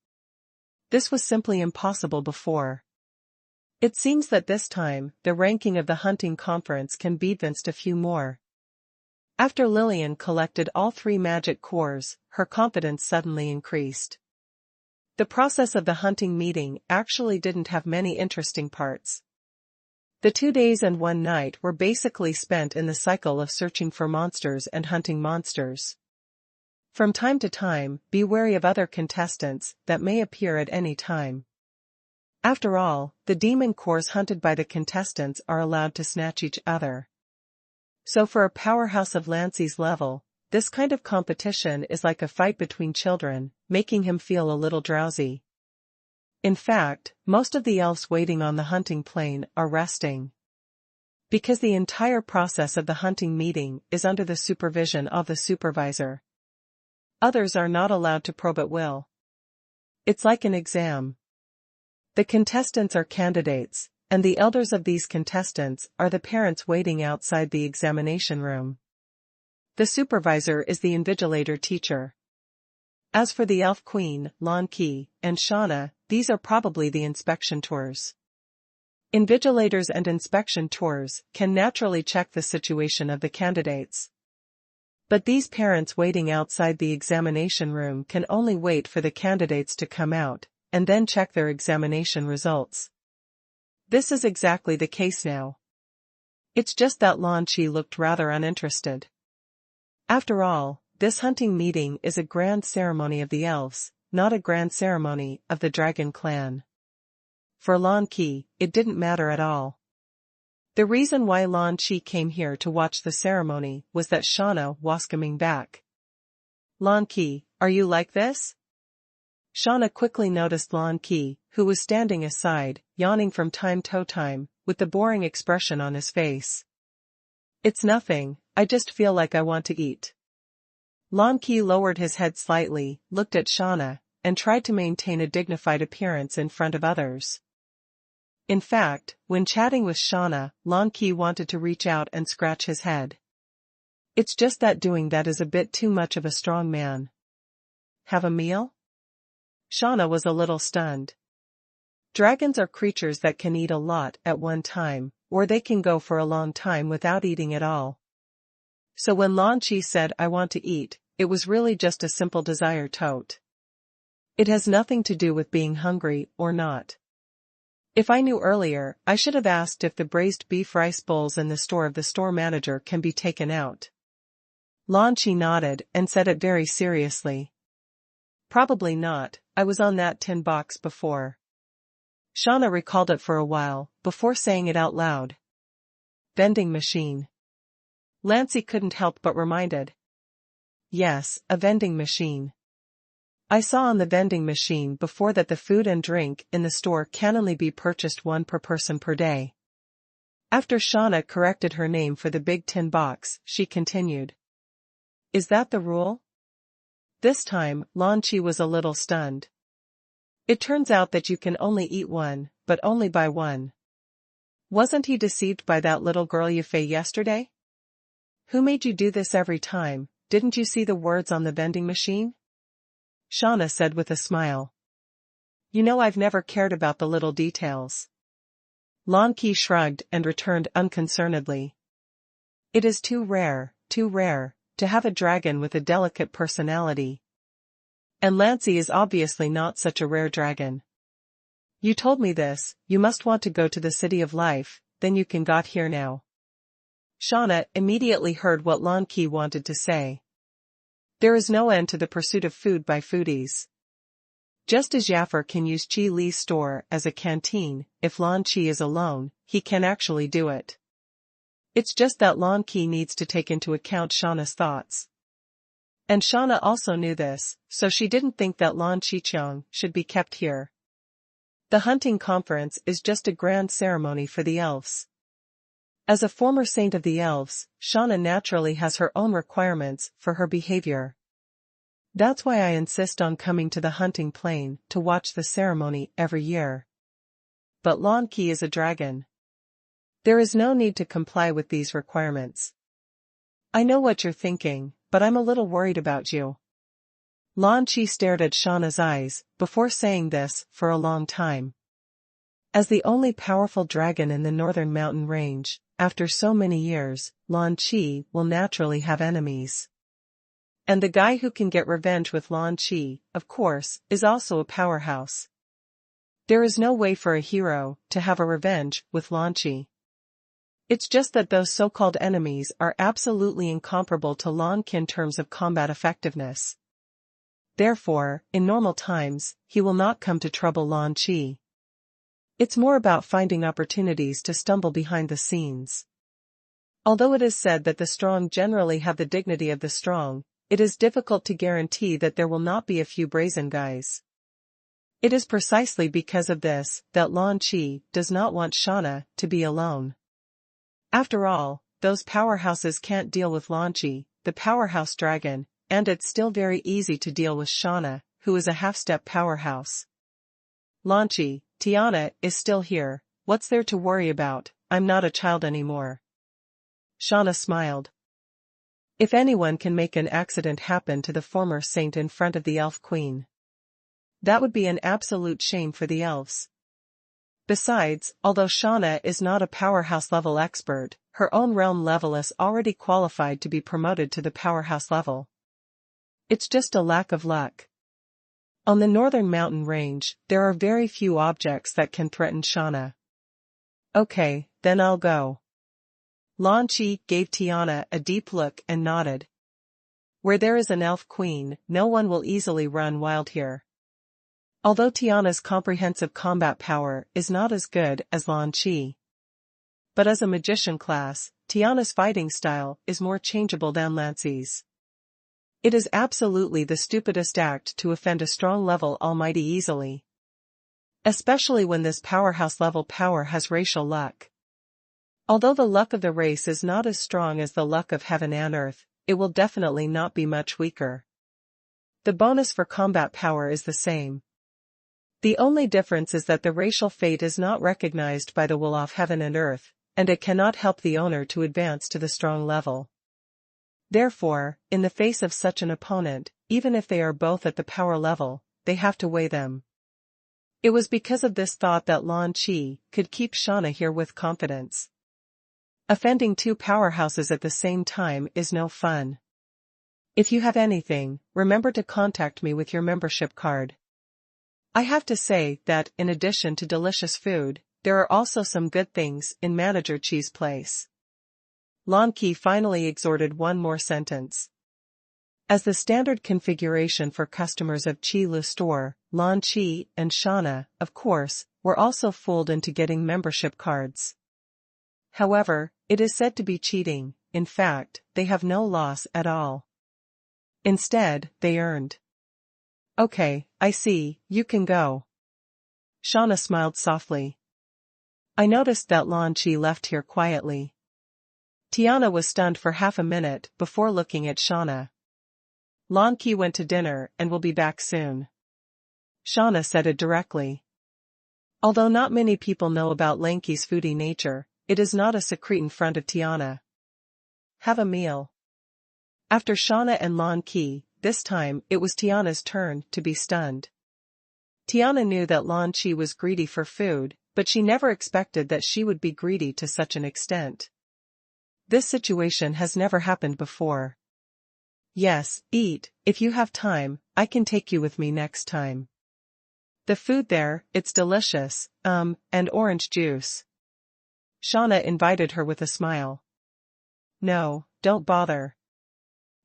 This was simply impossible before. It seems that this time, the ranking of the hunting conference can be advanced a few more. After Lillian collected all 3 magic cores, her confidence suddenly increased. The process of the hunting meeting actually didn't have many interesting parts. The 2 days and 1 night were basically spent in the cycle of searching for monsters and hunting monsters. From time to time, be wary of other contestants that may appear at any time. After all, the demon cores hunted by the contestants are allowed to snatch each other. So for a powerhouse of Lancey's level, this kind of competition is like a fight between children, making him feel a little drowsy. In fact, most of the elves waiting on the hunting plane are resting. Because the entire process of the hunting meeting is under the supervision of the supervisor. Others are not allowed to probe at will. It's like an exam. The contestants are candidates, and the elders of these contestants are the parents waiting outside the examination room. The supervisor is the invigilator teacher. As for the elf queen, Lan Qi, and Shauna, these are probably the inspection tours. Invigilators and inspection tours can naturally check the situation of the candidates. But these parents waiting outside the examination room can only wait for the candidates to come out, and then check their examination results. This is exactly the case now. It's just that Lan Qi looked rather uninterested. After all, this hunting meeting is a grand ceremony of the elves, not a grand ceremony of the dragon clan. For Lan Qi, it didn't matter at all. The reason why Lan Qi came here to watch the ceremony was that Shauna was coming back. Lan Qi, are you like this? Shauna quickly noticed Lan Qi, who was standing aside, yawning from time to time, with the boring expression on his face. It's nothing, I just feel like I want to eat. Lan Qi lowered his head slightly, looked at Shauna, and tried to maintain a dignified appearance in front of others. In fact, when chatting with Shauna, Lan Qi wanted to reach out and scratch his head. It's just that doing that is a bit too much of a strong man. Have a meal? Shauna was a little stunned. Dragons are creatures that can eat a lot at one time, or they can go for a long time without eating at all. So when Lan Qi said I want to eat, it was really just a simple desire tote. It has nothing to do with being hungry or not. If I knew earlier, I should have asked if the braised beef rice bowls in the store of the store manager can be taken out. Lan Qi nodded and said it very seriously. Probably not, I was on that tin box before. Shauna recalled it for a while, before saying it out loud. Vending machine. Lancey couldn't help but reminded. Yes, a vending machine. I saw on the vending machine before that the food and drink in the store can only be purchased 1 per person per day. After Shauna corrected her name for the big tin box, she continued. Is that the rule? This time, Lan Qi was a little stunned. It turns out that you can only eat 1, but only buy 1. Wasn't he deceived by that little girl Yifei yesterday? Who made you do this every time? Didn't you see the words on the vending machine? Shauna said with a smile. You know, I've never cared about the little details. Lan Qi shrugged and returned unconcernedly. It is too rare, to have a dragon with a delicate personality. And Lancy is obviously not such a rare dragon. You told me this, you must want to go to the City of Life, then you can got here now. Shauna immediately heard what Lan Qi wanted to say. There is no end to the pursuit of food by foodies. Just as Jaffer can use Qi Li's store as a canteen, if Lan Qi is alone, he can actually do it. It's just that Lan Qi needs to take into account Shauna's thoughts. And Shauna also knew this, so she didn't think that Lan Qiqiang should be kept here. The hunting conference is just a grand ceremony for the elves. As a former saint of the elves, Shauna naturally has her own requirements for her behavior. That's why I insist on coming to the hunting plain to watch the ceremony every year. But Lan Qi is a dragon. There is no need to comply with these requirements. I know what you're thinking, but I'm a little worried about you. Lan Qi stared at Shauna's eyes before saying this for a long time. As the only powerful dragon in the northern mountain range, after so many years, Lan Qi will naturally have enemies. And the guy who can get revenge with Lan Qi, of course, is also a powerhouse. There is no way for a hero to have a revenge with Lan Qi. It's just that those so-called enemies are absolutely incomparable to Lan Qi in terms of combat effectiveness. Therefore, in normal times, he will not come to trouble Lan Qi. It's more about finding opportunities to stumble behind the scenes. Although it is said that the strong generally have the dignity of the strong, it is difficult to guarantee that there will not be a few brazen guys. It is precisely because of this that Lan Qi does not want Shauna to be alone. After all, those powerhouses can't deal with Lan Qi, the powerhouse dragon, and it's still very easy to deal with Shauna, who is a half-step powerhouse. Lan Qi, Tiana is still here, what's there to worry about? I'm not a child anymore. Shauna smiled. If anyone can make an accident happen to the former saint in front of the elf queen, that would be an absolute shame for the elves. Besides, although Shauna is not a powerhouse level expert, her own realm level is already qualified to be promoted to the powerhouse level. It's just a lack of luck. On the northern mountain range, there are very few objects that can threaten Shauna. Okay, then I'll go. Lan Qi gave Tiana a deep look and nodded. Where there is an elf queen, no one will easily run wild here. Although Tiana's comprehensive combat power is not as good as Lan Qi. But as a magician class, Tiana's fighting style is more changeable than Lancy's. It is absolutely the stupidest act to offend a strong level almighty easily. Especially when this powerhouse level power has racial luck. Although the luck of the race is not as strong as the luck of heaven and earth, it will definitely not be much weaker. The bonus for combat power is the same. The only difference is that the racial fate is not recognized by the will of heaven and earth, and it cannot help the owner to advance to the strong level. Therefore, in the face of such an opponent, even if they are both at the power level, they have to weigh them. It was because of this thought that Lan Qi could keep Shauna here with confidence. Offending two powerhouses at the same time is no fun. If you have anything, remember to contact me with your membership card. I have to say that, in addition to delicious food, there are also some good things in Manager Qi's place. Lan Qi finally exhorted one more sentence. As the standard configuration for customers of Qi Lu store, Lan Qi and Shauna, of course, were also fooled into getting membership cards. However, it is said to be cheating. In fact, they have no loss at all. Instead, they earned. Okay, I see, you can go. Shauna smiled softly. I noticed that Lan Qi left here quietly. Tiana was stunned for half a minute before looking at Shauna. Lan Qi went to dinner and will be back soon. Shauna said it directly. Although not many people know about Lan Qi's foodie nature, it is not a secret in front of Tiana. Have a meal. After Shauna and Lan Qi this time it was Tiana's turn to be stunned. Tiana knew that Lan Qi was greedy for food, but she never expected that she would be greedy to such an extent. This situation has never happened before. Yes, eat, if you have time, I can take you with me next time. The food there, it's delicious, and orange juice. Shauna invited her with a smile. No, don't bother.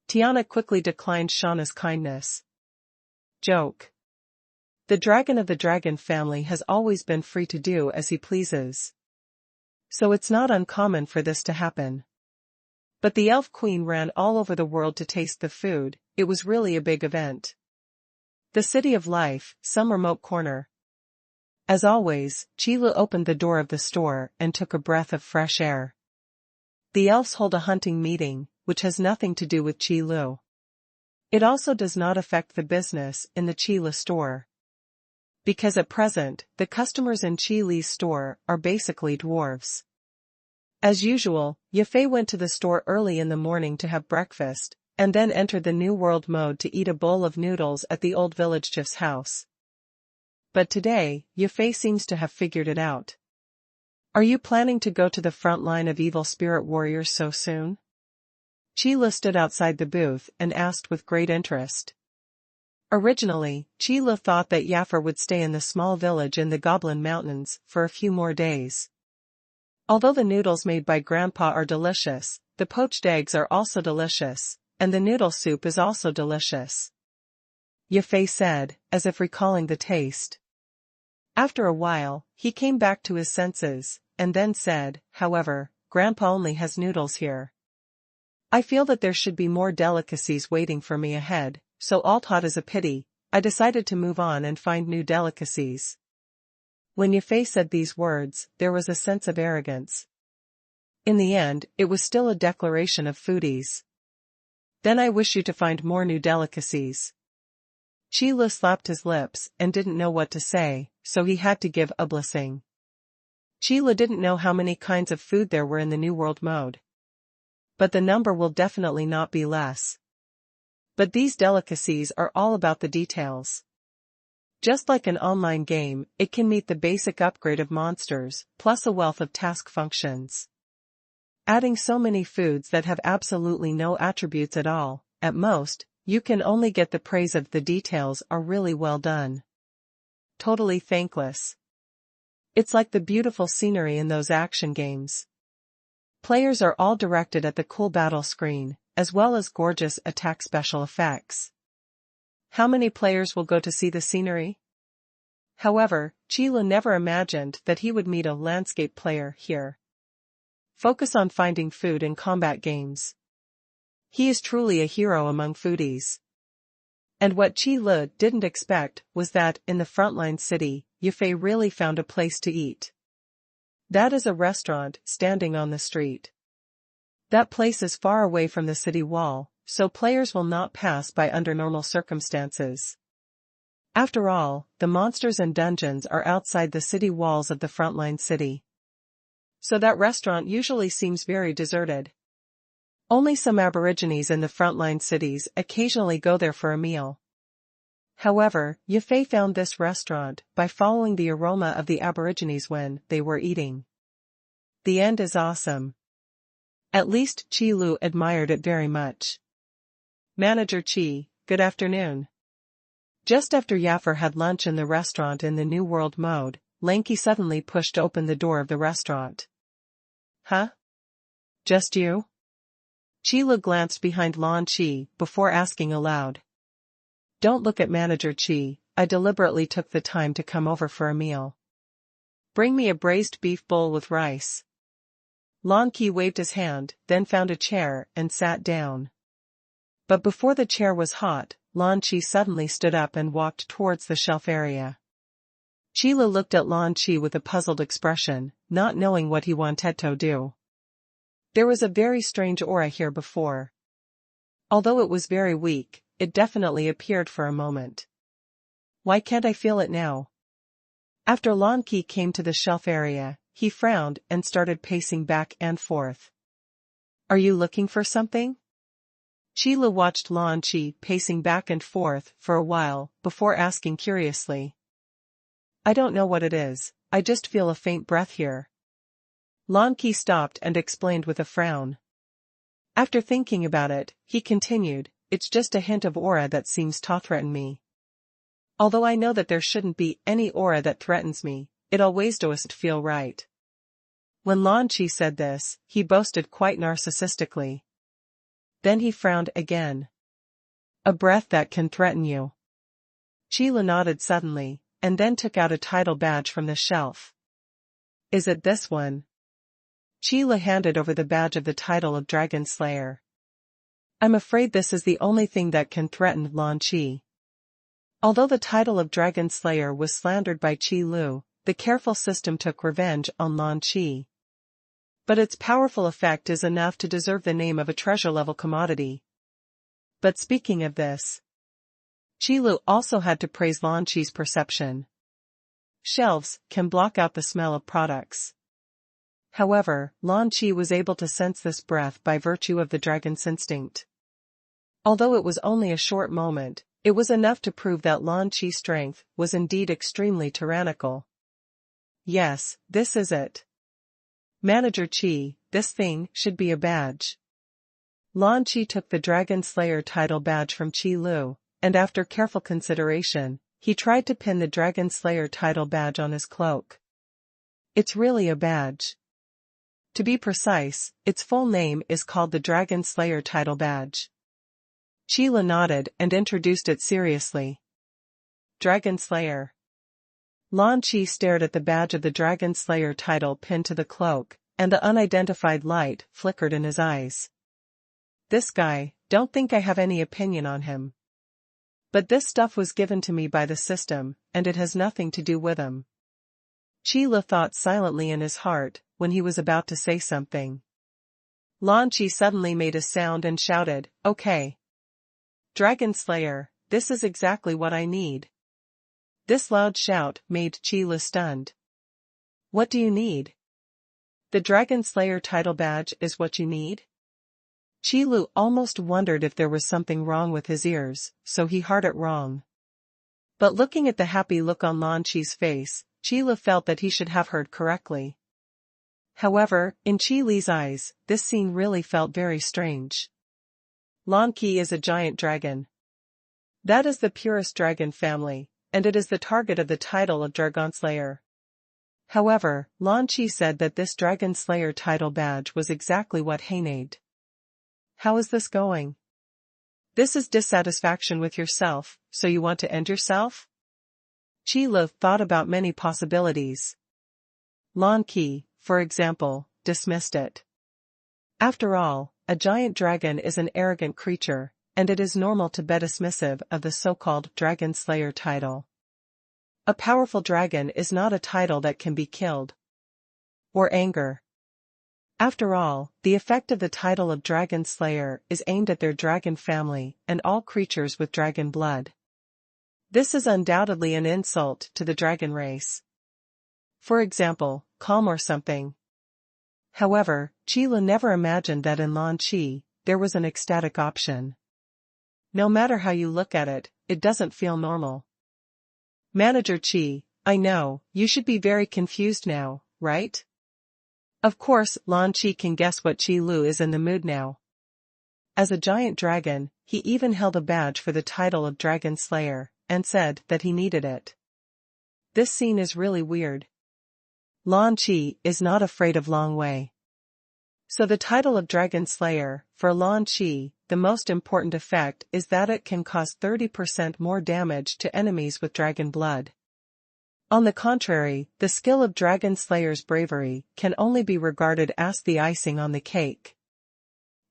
Tiana quickly declined Shauna's kindness. Joke. The dragon of the dragon family has always been free to do as he pleases. So it's not uncommon for this to happen. But the elf queen ran all over the world to taste the food, it was really a big event. The city of life, some remote corner. As always, Qilu opened the door of the store and took a breath of fresh air. The elves hold a hunting meeting, which has nothing to do with Qilu. It also does not affect the business in the Qilu store. Because at present, the customers in Qilu's store are basically dwarves. As usual, Yafei went to the store early in the morning to have breakfast, and then entered the New World mode to eat a bowl of noodles at the old village chief's house. But today, Yafei seems to have figured it out. Are you planning to go to the front line of evil spirit warriors so soon? Qilu stood outside the booth and asked with great interest. Originally, Qilu thought that Yaffer would stay in the small village in the Goblin Mountains for a few more days. Although the noodles made by Grandpa are delicious, the poached eggs are also delicious, and the noodle soup is also delicious. Yafei said, as if recalling the taste. After a while, he came back to his senses, and then said, however, Grandpa only has noodles here. I feel that there should be more delicacies waiting for me ahead, so although is a pity, I decided to move on and find new delicacies. When Yafei said these words, there was a sense of arrogance. In the end, it was still a declaration of foodies. Then I wish you to find more new delicacies. Qilu slapped his lips and didn't know what to say, so he had to give a blessing. Qilu didn't know how many kinds of food there were in the New World mode. But the number will definitely not be less. But these delicacies are all about the details. Just like an online game, it can meet the basic upgrade of monsters, plus a wealth of task functions. Adding so many foods that have absolutely no attributes at all, at most, you can only get the praise of the details are really well done. Totally thankless. It's like the beautiful scenery in those action games. Players are all directed at the cool battle screen, as well as gorgeous attack special effects. How many players will go to see the scenery? However, Qilu never imagined that he would meet a landscape player here. Focus on finding food in combat games. He is truly a hero among foodies. And what Qilu didn't expect was that, in the frontline city, Yafei really found a place to eat. That is a restaurant standing on the street. That place is far away from the city wall, so players will not pass by under normal circumstances. After all, the monsters and dungeons are outside the city walls of the frontline city. So that restaurant usually seems very deserted. Only some aborigines in the frontline cities occasionally go there for a meal. However, Yafei found this restaurant by following the aroma of the aborigines when they were eating. The end is awesome. At least Qilu admired it very much. Manager Qi, good afternoon. Just after Yaffer had lunch in the restaurant in the New World mode, Lanky suddenly pushed open the door of the restaurant. Huh? Just you? Qilu glanced behind Lan Qi before asking aloud. Don't look at Manager Qi, I deliberately took the time to come over for a meal. Bring me a braised beef bowl with rice. Lan Qi waved his hand, then found a chair and sat down. But before the chair was hot, Lan Qi suddenly stood up and walked towards the shelf area. Qilu looked at Lan Qi with a puzzled expression, not knowing what he wanted to do. There was a very strange aura here before. Although it was very weak, it definitely appeared for a moment. Why can't I feel it now? After Lan Qi came to the shelf area, he frowned and started pacing back and forth. Are you looking for something? Qi watched Lan Qi pacing back and forth for a while before asking curiously. I don't know what it is, I just feel a faint breath here. Lan Qi stopped and explained with a frown. After thinking about it, he continued, it's just a hint of aura that seems to threaten me. Although I know that there shouldn't be any aura that threatens me, it always doesn't feel right. When Lan Qi said this, he boasted quite narcissistically. Then he frowned again. A breath that can threaten you. Qi nodded suddenly, and then took out a title badge from the shelf. Is it this one? Qi handed over the badge of the title of Dragon Slayer. I'm afraid this is the only thing that can threaten Lan Qi. Although the title of Dragon Slayer was slandered by Qi Lu, the careful system took revenge on Lan Qi. But its powerful effect is enough to deserve the name of a treasure-level commodity. But speaking of this, Qi Lu also had to praise Lan Qi's perception. Shelves can block out the smell of products. However, Lan Qi was able to sense this breath by virtue of the dragon's instinct. Although it was only a short moment, it was enough to prove that Lan Qi's strength was indeed extremely tyrannical. Yes, this is it. Manager Qi, this thing should be a badge. Lan Qi took the Dragon Slayer title badge from Qi Lu, and after careful consideration, he tried to pin the Dragon Slayer title badge on his cloak. It's really a badge. To be precise, its full name is called the Dragon Slayer title badge. Qi nodded and introduced it seriously. Dragon Slayer. Lan Qi stared at the badge of the Dragon Slayer title pinned to the cloak, and the unidentified light flickered in his eyes. This guy, don't think I have any opinion on him. But this stuff was given to me by the system, and it has nothing to do with him. Qi thought silently in his heart, when he was about to say something. Lan Qi suddenly made a sound and shouted, okay. Dragon Slayer, this is exactly what I need. This loud shout made Qi stunned. What do you need? The Dragon Slayer title badge is what you need? Qi almost wondered if there was something wrong with his ears, so he heard it wrong. But looking at the happy look on Lan Qi's face, Qi felt that he should have heard correctly. However, in Qi eyes, this scene really felt very strange. Lan Qi is a giant dragon. That is the purest dragon family, and it is the target of the title of Dragon Slayer. However, Lan Qi said that this Dragon Slayer title badge was exactly what he needed. How is this going? This is dissatisfaction with yourself, so you want to end yourself? Qi thought about many possibilities. Lan Qi, for example, dismissed it. After all, a giant dragon is an arrogant creature, and it is normal to be dismissive of the so-called Dragon Slayer title. A powerful dragon is not a title that can be killed. Or anger. After all, the effect of the title of Dragon Slayer is aimed at their dragon family and all creatures with dragon blood. This is undoubtedly an insult to the dragon race. For example, calm or something. However, Qi never imagined that in Lan Qi, there was an ecstatic option. No matter how you look at it, it doesn't feel normal. Manager Qi, I know, you should be very confused now, right? Of course, Lan Qi can guess what Qi is in the mood now. As a giant dragon, he even held a badge for the title of Dragon Slayer, and said that he needed it. This scene is really weird. Lan Qi is not afraid of Long Wei. So the title of Dragon Slayer, for Lan Qi, the most important effect is that it can cause 30% more damage to enemies with dragon blood. On the contrary, the skill of Dragon Slayer's bravery can only be regarded as the icing on the cake.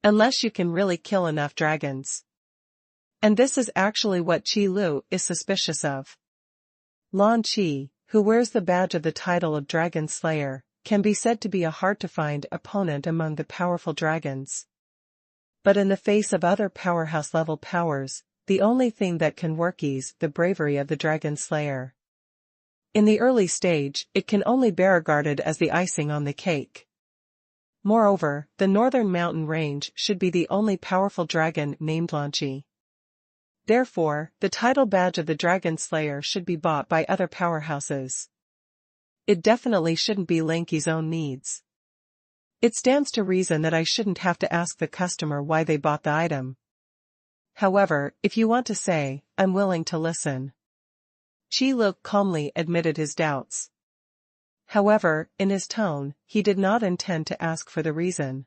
Unless you can really kill enough dragons. And this is actually what Qi is suspicious of. Lan Qi, who wears the badge of the title of Dragon Slayer, can be said to be a hard-to-find opponent among the powerful dragons. But in the face of other powerhouse-level powers, the only thing that can work is the bravery of the Dragon Slayer. In the early stage, it can only be regarded as the icing on the cake. Moreover, the northern mountain range should be the only powerful dragon named Lanqi. Therefore, the title badge of the Dragon Slayer should be bought by other powerhouses. It definitely shouldn't be Lanqi's own needs. It stands to reason that I shouldn't have to ask the customer why they bought the item. However, if you want to say, I'm willing to listen. Qi Lu calmly admitted his doubts. However, in his tone, he did not intend to ask for the reason.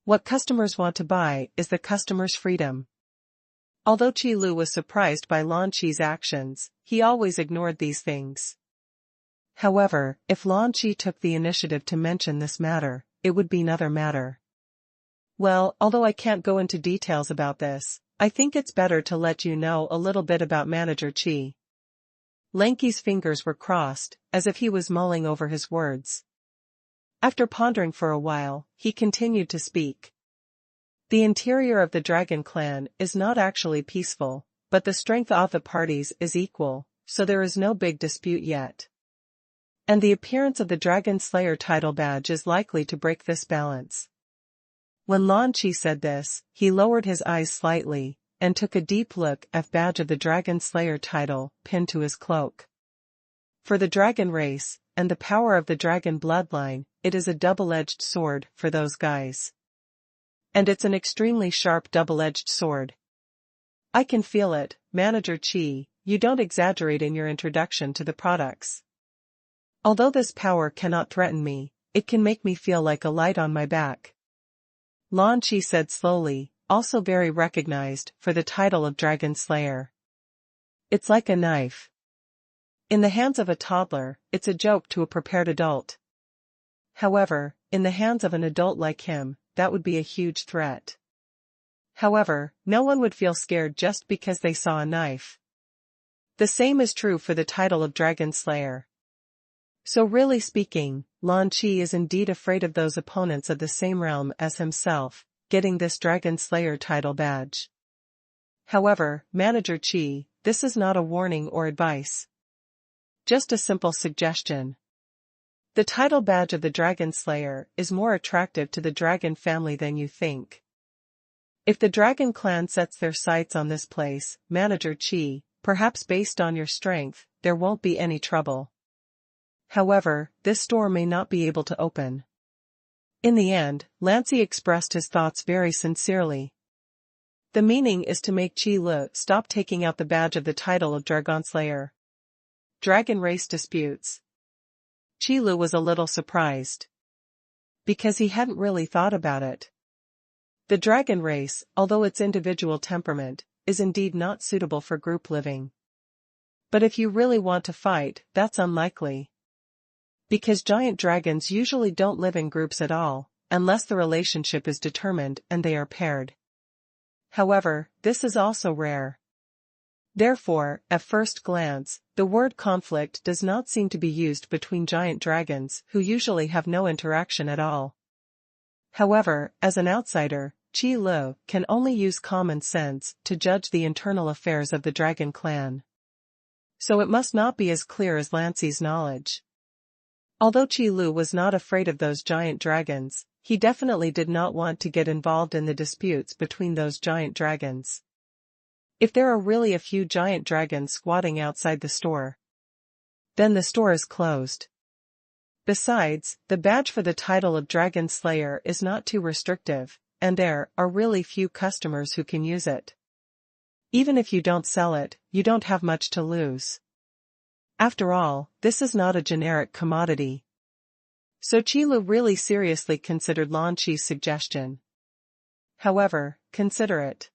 What customers want to buy is the customer's freedom. Although Qi Lu was surprised by Lan Qi's actions, he always ignored these things. However, if Lan Qi took the initiative to mention this matter, it would be another matter. Well, although I can't go into details about this, I think it's better to let you know a little bit about Manager Qi. Lanqi's fingers were crossed, as if he was mulling over his words. After pondering for a while, he continued to speak. The interior of the Dragon Clan is not actually peaceful, but the strength of the parties is equal, so there is no big dispute yet. And the appearance of the Dragon Slayer title badge is likely to break this balance. When Lan Qi said this, he lowered his eyes slightly, and took a deep look at the badge of the Dragon Slayer title pinned to his cloak. For the dragon race, and the power of the dragon bloodline, it is a double-edged sword for those guys. And it's an extremely sharp double-edged sword. I can feel it, Manager Qi, you don't exaggerate in your introduction to the products. Although this power cannot threaten me, it can make me feel like a light on my back. Lan Qi said slowly, also very recognized for the title of Dragon Slayer. It's like a knife. In the hands of a toddler, it's a joke to a prepared adult. However, in the hands of an adult like him, that would be a huge threat. However, no one would feel scared just because they saw a knife. The same is true for the title of Dragon Slayer. So really speaking, Lan Qi is indeed afraid of those opponents of the same realm as himself, getting this Dragon Slayer title badge. However, Manager Qi, this is not a warning or advice. Just a simple suggestion. The title badge of the Dragon Slayer is more attractive to the dragon family than you think. If the Dragon Clan sets their sights on this place, Manager Qi, perhaps based on your strength, there won't be any trouble. However, this store may not be able to open. In the end, Lanqi expressed his thoughts very sincerely. The meaning is to make Qi Lu stop taking out the badge of the title of Dragon Slayer. Dragon race disputes. Qi Lu was a little surprised. Because he hadn't really thought about it. The dragon race, although its individual temperament, is indeed not suitable for group living. But if you really want to fight, that's unlikely. Because giant dragons usually don't live in groups at all, unless the relationship is determined and they are paired. However, this is also rare. Therefore, at first glance, the word conflict does not seem to be used between giant dragons who usually have no interaction at all. However, as an outsider, Qi Lu can only use common sense to judge the internal affairs of the Dragon Clan. So it must not be as clear as Lanqi's knowledge. Although Qi Lu was not afraid of those giant dragons, he definitely did not want to get involved in the disputes between those giant dragons. If there are really a few giant dragons squatting outside the store, then the store is closed. Besides, the badge for the title of Dragon Slayer is not too restrictive, and there are really few customers who can use it. Even if you don't sell it, you don't have much to lose. After all, this is not a generic commodity. So Qi Lu really seriously considered Lan Qi's suggestion. However, consider it.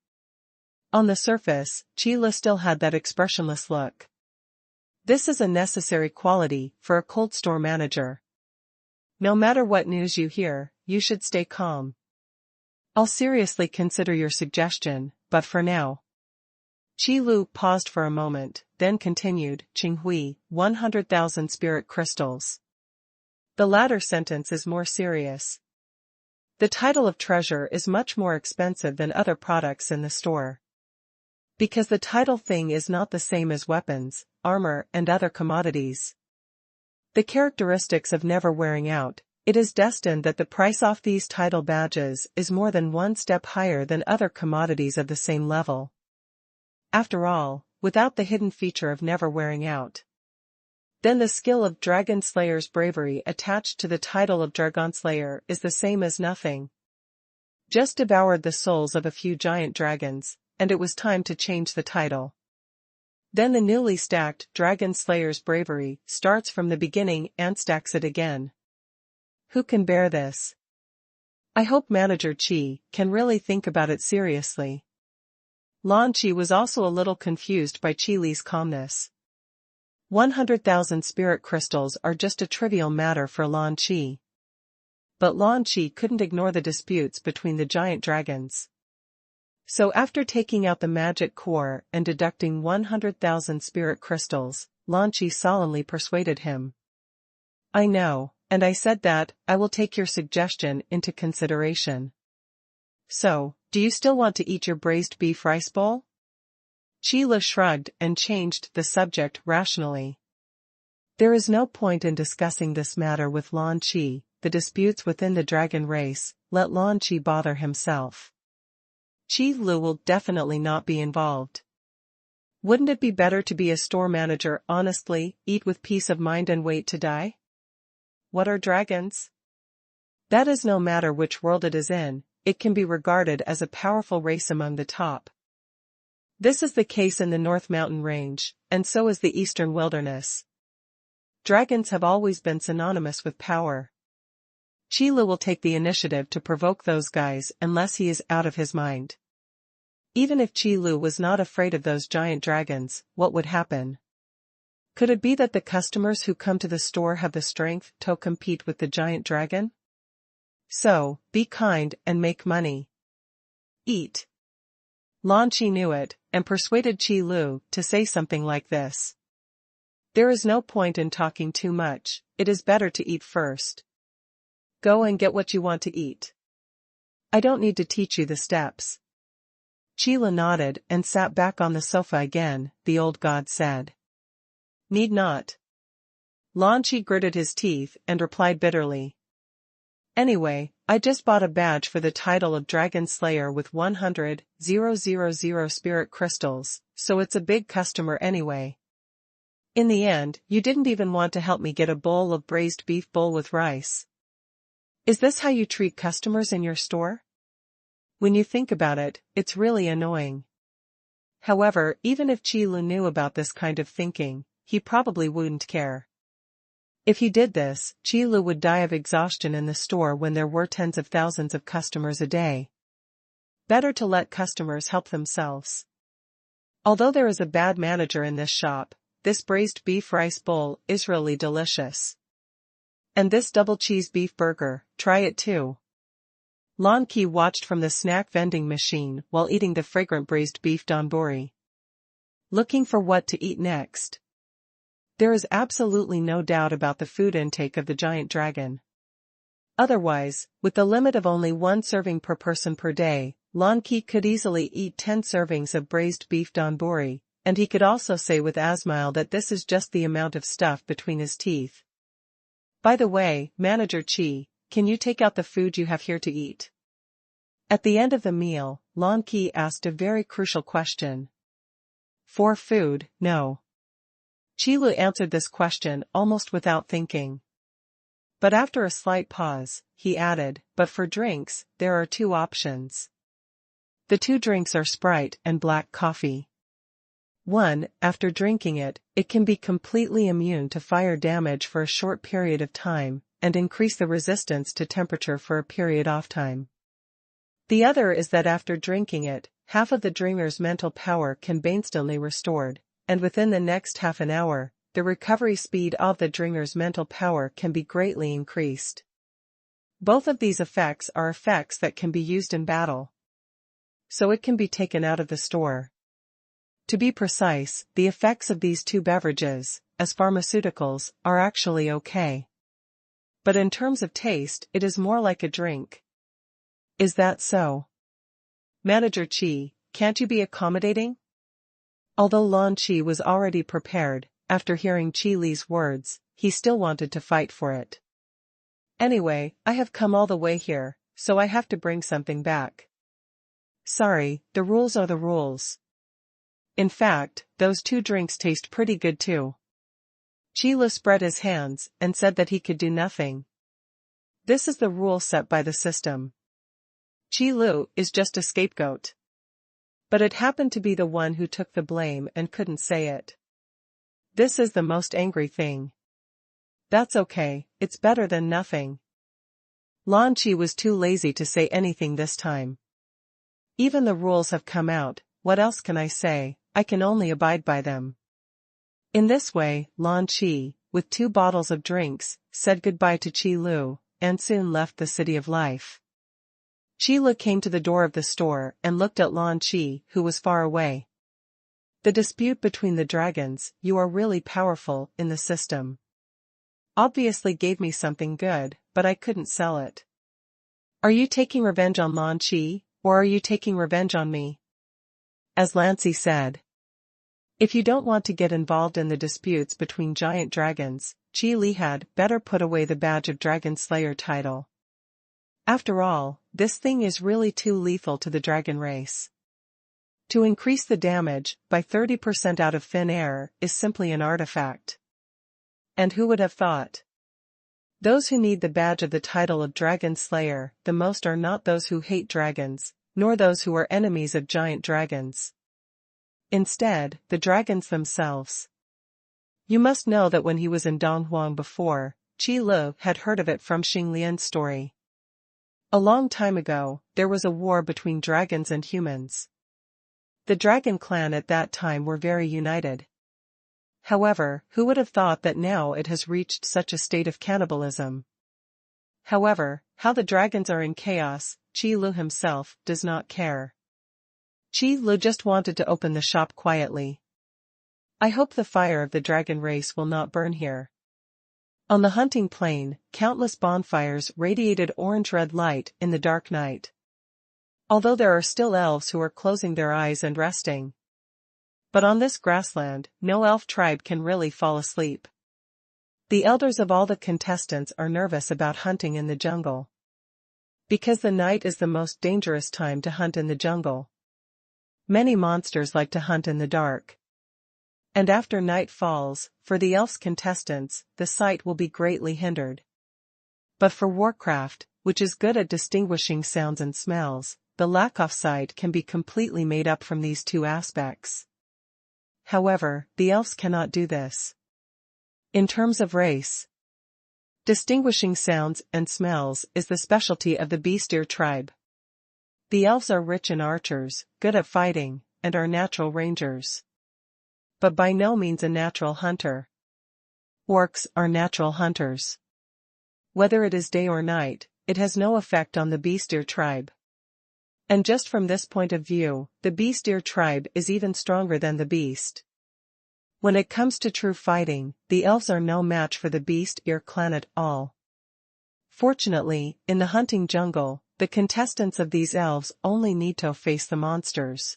On the surface, Qi Lu still had that expressionless look. This is a necessary quality for a cold store manager. No matter what news you hear, you should stay calm. I'll seriously consider your suggestion, but for now. Qi Lu paused for a moment, then continued, Qinghui, 100,000 spirit crystals. The latter sentence is more serious. The title of treasure is much more expensive than other products in the store. Because the title thing is not the same as weapons, armor, and other commodities. The characteristics of never wearing out, It is destined that the price of these title badges is more than one step higher than other commodities of the same level. After all, without the hidden feature of never wearing out. Then the skill of Dragon Slayer's bravery attached to the title of Dragon Slayer is the same as nothing. Just devoured the souls of a few giant dragons, and it was time to change the title. Then the newly stacked Dragon Slayer's bravery starts from the beginning and stacks it again. Who can bear this? I hope Manager Qi can really think about it seriously. Lan Qi was also a little confused by Qi Li's calmness. 100,000 spirit crystals are just a trivial matter for Lan Qi. But Lan Qi couldn't ignore the disputes between the giant dragons. So after taking out the magic core and deducting 100,000 spirit crystals, Lan Qi solemnly persuaded him. I know, and I said that I will take your suggestion into consideration. So, do you still want to eat your braised beef rice bowl? Qi Li shrugged and changed the subject rationally. There is no point in discussing this matter with Lan Qi. The disputes within the dragon race, let Lan Qi bother himself. Qi Lu will definitely not be involved. Wouldn't it be better to be a store manager honestly, eat with peace of mind and wait to die? What are dragons? That is no matter which world it is in, it can be regarded as a powerful race among the top. This is the case in the North Mountain Range, and so is the Eastern Wilderness. Dragons have always been synonymous with power. Qi Lu will take the initiative to provoke those guys unless he is out of his mind. Even if Qi Lu was not afraid of those giant dragons, what would happen? Could it be that the customers who come to the store have the strength to compete with the giant dragon? So, be kind and make money. Eat. Lan Qi knew it, and persuaded Qi Lu to say something like this. There is no point in talking too much, it is better to eat first. Go and get what you want to eat. I don't need to teach you the steps. Qi Lu nodded and sat back on the sofa again, the old god said. Need not. Lan Qi gritted his teeth and replied bitterly. Anyway, I just bought a badge for the title of Dragon Slayer with 100,000 spirit crystals, so it's a big customer anyway. In the end, you didn't even want to help me get a bowl of braised beef bowl with rice. Is this how you treat customers in your store? When you think about it, it's really annoying. However, even if Qi Lu knew about this kind of thinking, he probably wouldn't care. If he did this, Qi Lu would die of exhaustion in the store when there were tens of thousands of customers a day. Better to let customers help themselves. Although there is a bad manager in this shop, this braised beef rice bowl is really delicious. And this double cheese beef burger, try it too. Lan Qi watched from the snack vending machine while eating the fragrant braised beef donburi. Looking for what to eat next. There is absolutely no doubt about the food intake of the giant dragon. Otherwise, with the limit of only one serving per person per day, Lan Qi could easily eat 10 servings of braised beef donburi, and he could also say with a smile that this is just the amount of stuff between his teeth. By the way, Manager Qi, can you take out the food you have here to eat? At the end of the meal, Lan Qi asked a very crucial question. For food, no. Qi Lu answered this question almost without thinking. But after a slight pause, he added, but for drinks, there are 2 options. The 2 drinks are Sprite and black coffee. 1. After drinking it, it can be completely immune to fire damage for a short period of time, and increase the resistance to temperature for a period of time. The other is that after drinking it, half of the drinker's mental power can be instantly restored, and within the next half an hour, the recovery speed of the drinker's mental power can be greatly increased. Both of these effects are effects that can be used in battle. So it can be taken out of the store. To be precise, the effects of these 2 beverages, as pharmaceuticals, are actually okay. But in terms of taste, it is more like a drink. Is that so? Manager Qi, can't you be accommodating? Although Lan Qi was already prepared, after hearing Qi Li's words, he still wanted to fight for it. Anyway, I have come all the way here, so I have to bring something back. Sorry, the rules are the rules. In fact, those 2 drinks taste pretty good too. Qi Lu spread his hands and said that he could do nothing. This is the rule set by the system. Qi Lu is just a scapegoat. But it happened to be the one who took the blame and couldn't say it. This is the most angry thing. That's okay, it's better than nothing. Lan Qi was too lazy to say anything this time. Even the rules have come out, what else can I say? I can only abide by them. In this way, Lan Qi, with 2 bottles of drinks, said goodbye to Qi Lu, and soon left the City of Life. Qi Lu came to the door of the store and looked at Lan Qi, who was far away. The dispute between the dragons, you are really powerful in the system. Obviously gave me something good, but I couldn't sell it. Are you taking revenge on Lan Qi, or are you taking revenge on me? As Lancy said. If you don't want to get involved in the disputes between giant dragons, Qi Li had better put away the badge of Dragon Slayer title. After all, this thing is really too lethal to the dragon race. To increase the damage by 30% out of thin air is simply an artifact. And who would have thought? Those who need the badge of the title of Dragon Slayer the most are not those who hate dragons, nor those who are enemies of giant dragons. Instead, the dragons themselves. You must know that when he was in Donghuang before, Qi Lu had heard of it from Xing Lian's story. A long time ago, there was a war between dragons and humans. The dragon clan at that time were very united. However, who would have thought that now it has reached such a state of cannibalism? However, how the dragons are in chaos, Qi Lu himself does not care. Qi Lu just wanted to open the shop quietly. I hope the fire of the dragon race will not burn here. On the hunting plain, countless bonfires radiated orange-red light in the dark night. Although there are still elves who are closing their eyes and resting. But on this grassland, no elf tribe can really fall asleep. The elders of all the contestants are nervous about hunting in the jungle. Because the night is the most dangerous time to hunt in the jungle. Many monsters like to hunt in the dark. And after night falls, for the elves contestants, the sight will be greatly hindered. But for Warcraft, which is good at distinguishing sounds and smells, the lack of sight can be completely made up from these 2 aspects. However, the elves cannot do this. In terms of race, distinguishing sounds and smells is the specialty of the Beasteer tribe. The elves are rich in archers, good at fighting, and are natural rangers. But by no means a natural hunter. Orcs are natural hunters. Whether it is day or night, it has no effect on the Beasteer tribe. And just from this point of view, the Beasteer tribe is even stronger than the beast. When it comes to true fighting, the elves are no match for the Beasteer clan at all. Fortunately, in the hunting jungle, the contestants of these elves only need to face the monsters.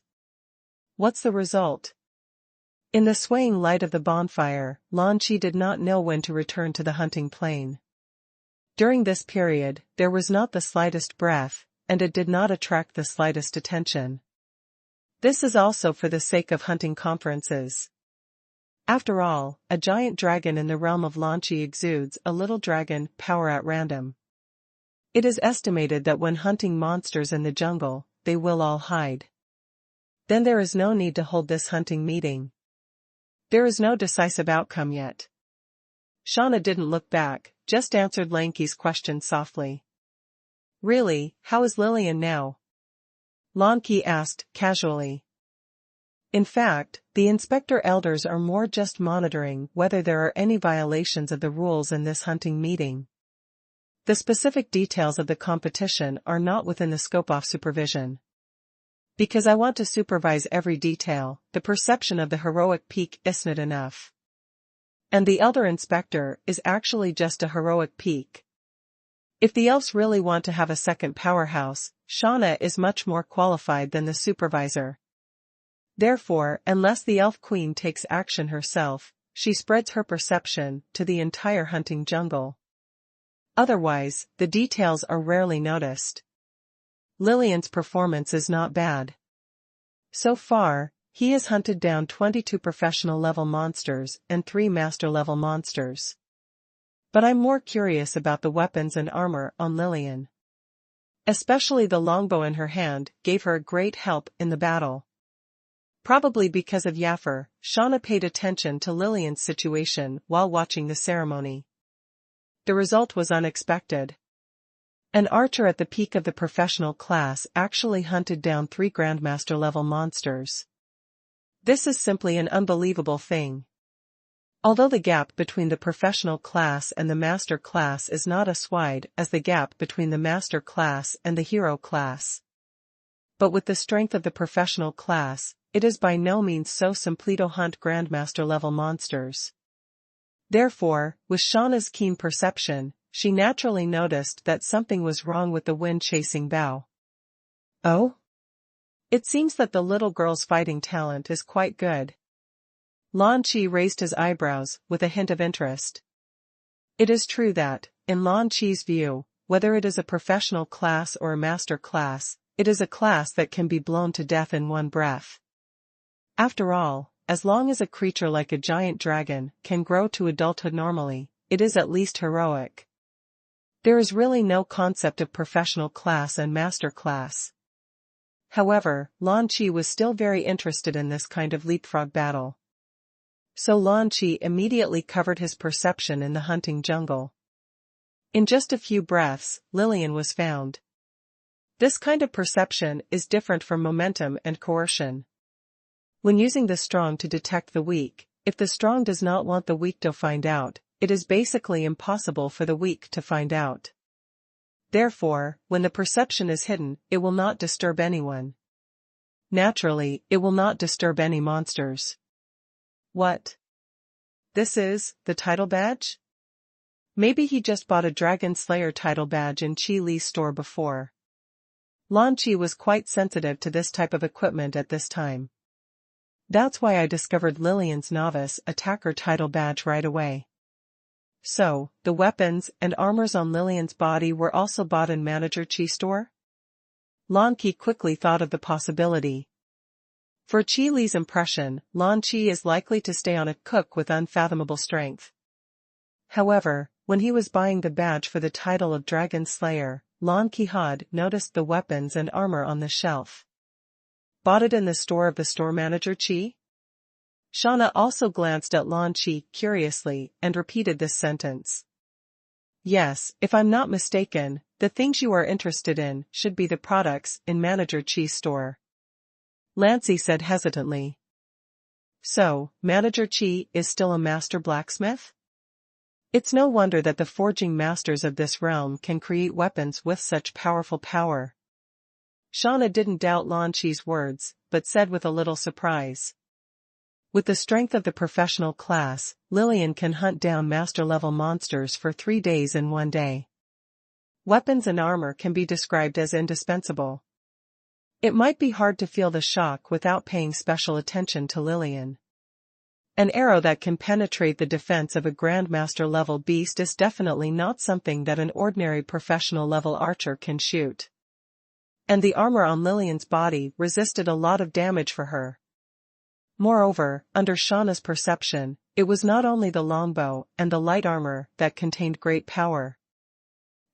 What's the result? In the swaying light of the bonfire, Lan Qi did not know when to return to the hunting plain. During this period, there was not the slightest breath, and it did not attract the slightest attention. This is also for the sake of hunting conferences. After all, a giant dragon in the realm of Lan Qi exudes a little dragon power at random. It is estimated that when hunting monsters in the jungle, they will all hide. Then there is no need to hold this hunting meeting. There is no decisive outcome yet. Shauna didn't look back, just answered Lanky's question softly. Really, how is Lillian now? Lan Qi asked, casually. In fact, the inspector elders are more just monitoring whether there are any violations of the rules in this hunting meeting. The specific details of the competition are not within the scope of supervision. Because I want to supervise every detail, the perception of the heroic peak isn't enough. And the elder inspector is actually just a heroic peak. If the elves really want to have a second powerhouse, Shauna is much more qualified than the supervisor. Therefore, unless the elf queen takes action herself, she spreads her perception to the entire hunting jungle. Otherwise, the details are rarely noticed. Lillian's performance is not bad. So far, he has hunted down 22 professional-level monsters and 3 master-level monsters. But I'm more curious about the weapons and armor on Lillian. Especially the longbow in her hand gave her a great help in the battle. Probably because of Yaffer, Shauna paid attention to Lillian's situation while watching the ceremony. The result was unexpected. An archer at the peak of the professional class actually hunted down 3 Grandmaster-level monsters. This is simply an unbelievable thing. Although the gap between the professional class and the master class is not as wide as the gap between the master class and the hero class. But with the strength of the professional class, it is by no means so simple to hunt Grandmaster-level monsters. Therefore, with Shauna's keen perception, she naturally noticed that something was wrong with the wind-chasing bow. Oh? It seems that the little girl's fighting talent is quite good. Lan Qi raised his eyebrows with a hint of interest. It is true that, in Lan Qi's view, whether it is a professional class or a master class, it is a class that can be blown to death in one breath. After all, as long as a creature like a giant dragon can grow to adulthood normally, it is at least heroic. There is really no concept of professional class and master class. However, Lan Qi was still very interested in this kind of leapfrog battle. So Lan Qi immediately covered his perception in the hunting jungle. In just a few breaths, Lillian was found. This kind of perception is different from momentum and coercion. When using the strong to detect the weak, if the strong does not want the weak to find out, it is basically impossible for the weak to find out. Therefore, when the perception is hidden, it will not disturb anyone. Naturally, it will not disturb any monsters. What? This is the title badge? Maybe he just bought a Dragon Slayer title badge in Qi Li's store before. Lan Qi was quite sensitive to this type of equipment at this time. That's why I discovered Lillian's novice attacker title badge right away. So, the weapons and armors on Lillian's body were also bought in Manager Qi store? Lan Qi quickly thought of the possibility. For Qi Li's impression, Lan Qi is likely to stay on a cook with unfathomable strength. However, when he was buying the badge for the title of Dragon Slayer, Lan Qi had noticed the weapons and armor on the shelf. Bought it in the store of the store manager Qi? Shauna also glanced at Lan Qi curiously and repeated this sentence. Yes, if I'm not mistaken, the things you are interested in should be the products in Manager Qi's store. Lancy said hesitantly. So, Manager Qi is still a master blacksmith? It's no wonder that the forging masters of this realm can create weapons with such powerful power. Shauna didn't doubt Lan Qi's words, but said with a little surprise. With the strength of the professional class, Lillian can hunt down master-level monsters for 3 days in one day. Weapons and armor can be described as indispensable. It might be hard to feel the shock without paying special attention to Lillian. An arrow that can penetrate the defense of a Grandmaster-level beast is definitely not something that an ordinary professional-level archer can shoot. And the armor on Lillian's body resisted a lot of damage for her. Moreover, under Shauna's perception, it was not only the longbow and the light armor that contained great power.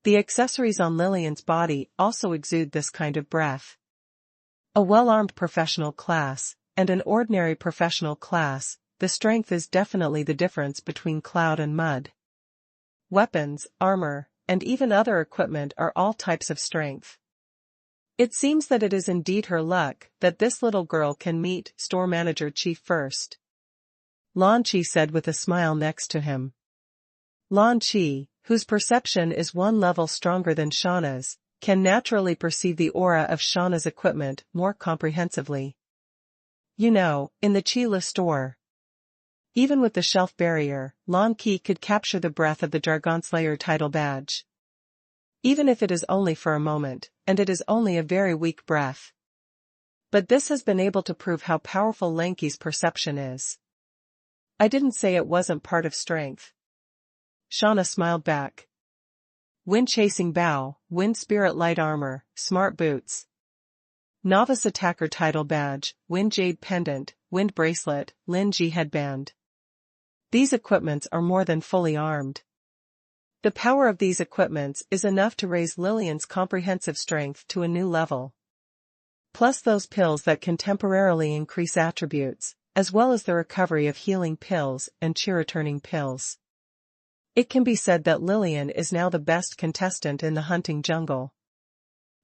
The accessories on Lillian's body also exude this kind of breath. A well-armed professional class, and an ordinary professional class, the strength is definitely the difference between cloud and mud. Weapons, armor, and even other equipment are all types of strength. It seems that it is indeed her luck that this little girl can meet store manager Qi first. Lan Qi said with a smile next to him. Lan Qi, whose perception is one level stronger than Shauna's, can naturally perceive the aura of Shauna's equipment more comprehensively. You know, in the Qi Li store. Even with the shelf barrier, Lan Qi could capture the breath of the Dragon Slayer title badge. Even if it is only for a moment, and it is only a very weak breath. But this has been able to prove how powerful Lanky's perception is. I didn't say it wasn't part of strength. Shauna smiled back. Wind Chasing Bow, Wind Spirit Light Armor, Smart Boots. Novice Attacker Title Badge, Wind Jade Pendant, Wind Bracelet, Lin Ji Headband. These equipments are more than fully armed. The power of these equipments is enough to raise Lillian's comprehensive strength to a new level. Plus those pills that can temporarily increase attributes, as well as the recovery of healing pills and chi-returning pills. It can be said that Lillian is now the best contestant in the hunting jungle.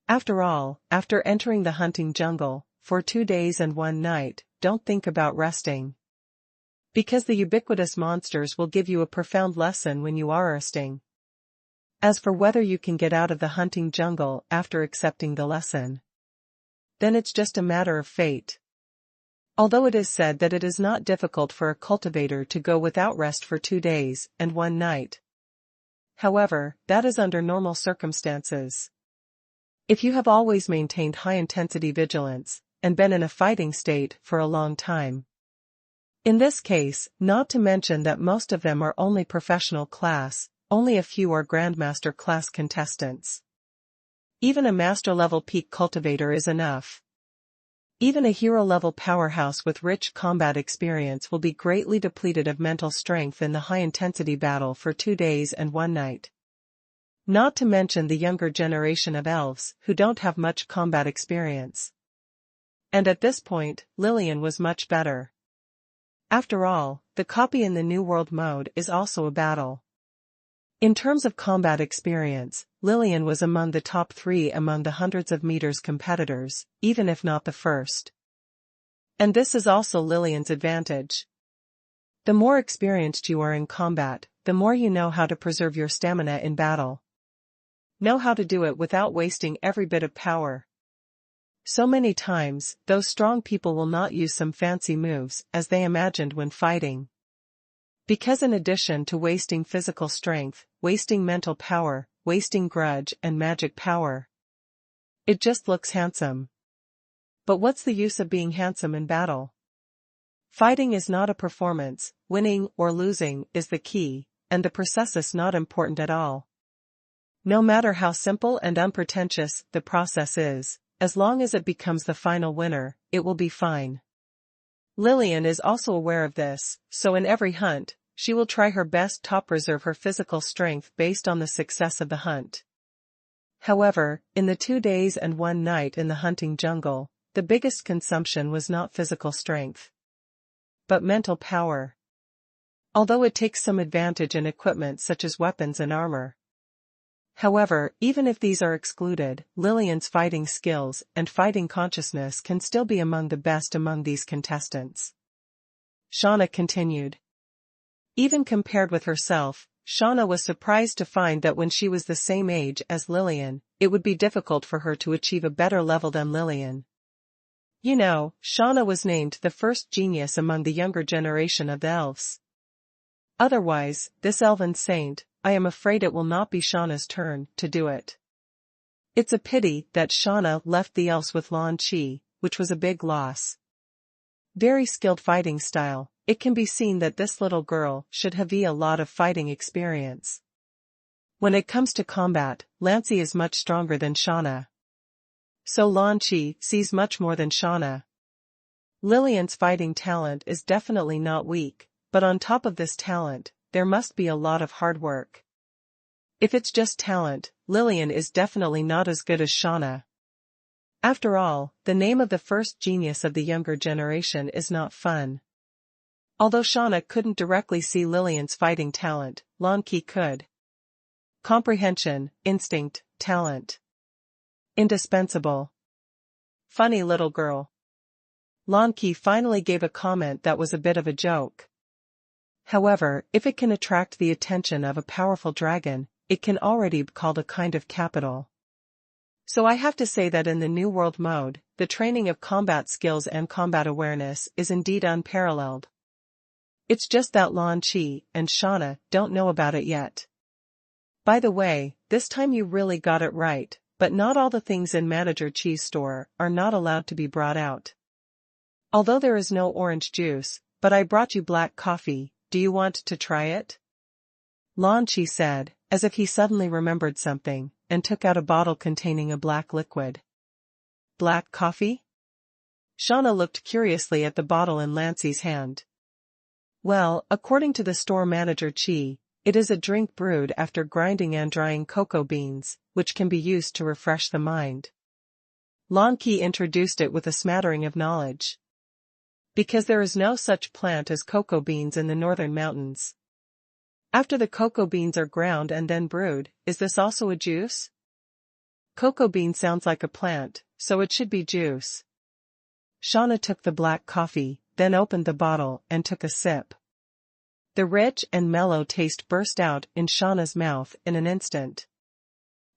After all, after entering the hunting jungle, for 2 days and 1 night, don't think about resting. Because the ubiquitous monsters will give you a profound lesson when you are resting. As for whether you can get out of the hunting jungle after accepting the lesson, then it's just a matter of fate. Although it is said that it is not difficult for a cultivator to go without rest for 2 days and 1 night. However, that is under normal circumstances. If you have always maintained high-intensity vigilance, and been in a fighting state for a long time. In this case, not to mention that most of them are only professional class, only a few are grandmaster class contestants. Even a master-level peak cultivator is enough. Even a hero-level powerhouse with rich combat experience will be greatly depleted of mental strength in the high-intensity battle for 2 days and 1 night. Not to mention the younger generation of elves who don't have much combat experience. And at this point, Lillian was much better. After all, the copy in the New World mode is also a battle. In terms of combat experience, Lillian was among the top 3 among the hundreds of meters competitors, even if not the first. And this is also Lillian's advantage. The more experienced you are in combat, the more you know how to preserve your stamina in battle. Know how to do it without wasting every bit of power. So many times, those strong people will not use some fancy moves as they imagined when fighting. Because in addition to wasting physical strength, wasting mental power, wasting grudge and magic power, it just looks handsome. But what's the use of being handsome in battle? Fighting is not a performance, winning or losing is the key, and the process is not important at all. No matter how simple and unpretentious the process is, as long as it becomes the final winner, it will be fine. Lillian is also aware of this, so in every hunt, she will try her best to preserve her physical strength based on the success of the hunt. However, in the 2 days and 1 night in the hunting jungle, the biggest consumption was not physical strength, but mental power. Although it takes some advantage in equipment such as weapons and armor. However, even if these are excluded, Lillian's fighting skills and fighting consciousness can still be among the best among these contestants. Shauna continued. Even compared with herself, Shauna was surprised to find that when she was the same age as Lillian, it would be difficult for her to achieve a better level than Lillian. You know, Shauna was named the first genius among the younger generation of the elves. Otherwise, this elven saint, I am afraid it will not be Shauna's turn to do it. It's a pity that Shauna left the elves with Lan Chi, which was a big loss. Very skilled fighting style, it can be seen that this little girl should have a lot of fighting experience. When it comes to combat, Lancy is much stronger than Shauna. So Lan Chi sees much more than Shauna. Lillian's fighting talent is definitely not weak, but on top of this talent, there must be a lot of hard work. If it's just talent, Lillian is definitely not as good as Shauna. After all, the name of the first genius of the younger generation is not fun. Although Shauna couldn't directly see Lillian's fighting talent, Lan Chi could. Comprehension, instinct, talent. Indispensable. Funny little girl. Lan Chi finally gave a comment that was a bit of a joke. However, if it can attract the attention of a powerful dragon, it can already be called a kind of capital. So I have to say that in the New World mode, the training of combat skills and combat awareness is indeed unparalleled. It's just that Lan Chi and Shauna don't know about it yet. By the way, this time you really got it right, but not all the things in Manager Chi's store are not allowed to be brought out. Although there is no orange juice, but I brought you black coffee. Do you want to try it? Lan Chi said, as if he suddenly remembered something, and took out a bottle containing a black liquid. Black coffee? Shauna looked curiously at the bottle in Lancey's hand. Well, according to the store manager Chi, it is a drink brewed after grinding and drying cocoa beans, which can be used to refresh the mind. Lan Qi introduced it with a smattering of knowledge. Because there is no such plant as cocoa beans in the northern mountains. After the cocoa beans are ground and then brewed, is this also a juice? Cocoa bean sounds like a plant, so it should be juice. Shauna took the black coffee, then opened the bottle and took a sip. The rich and mellow taste burst out in Shauna's mouth in an instant.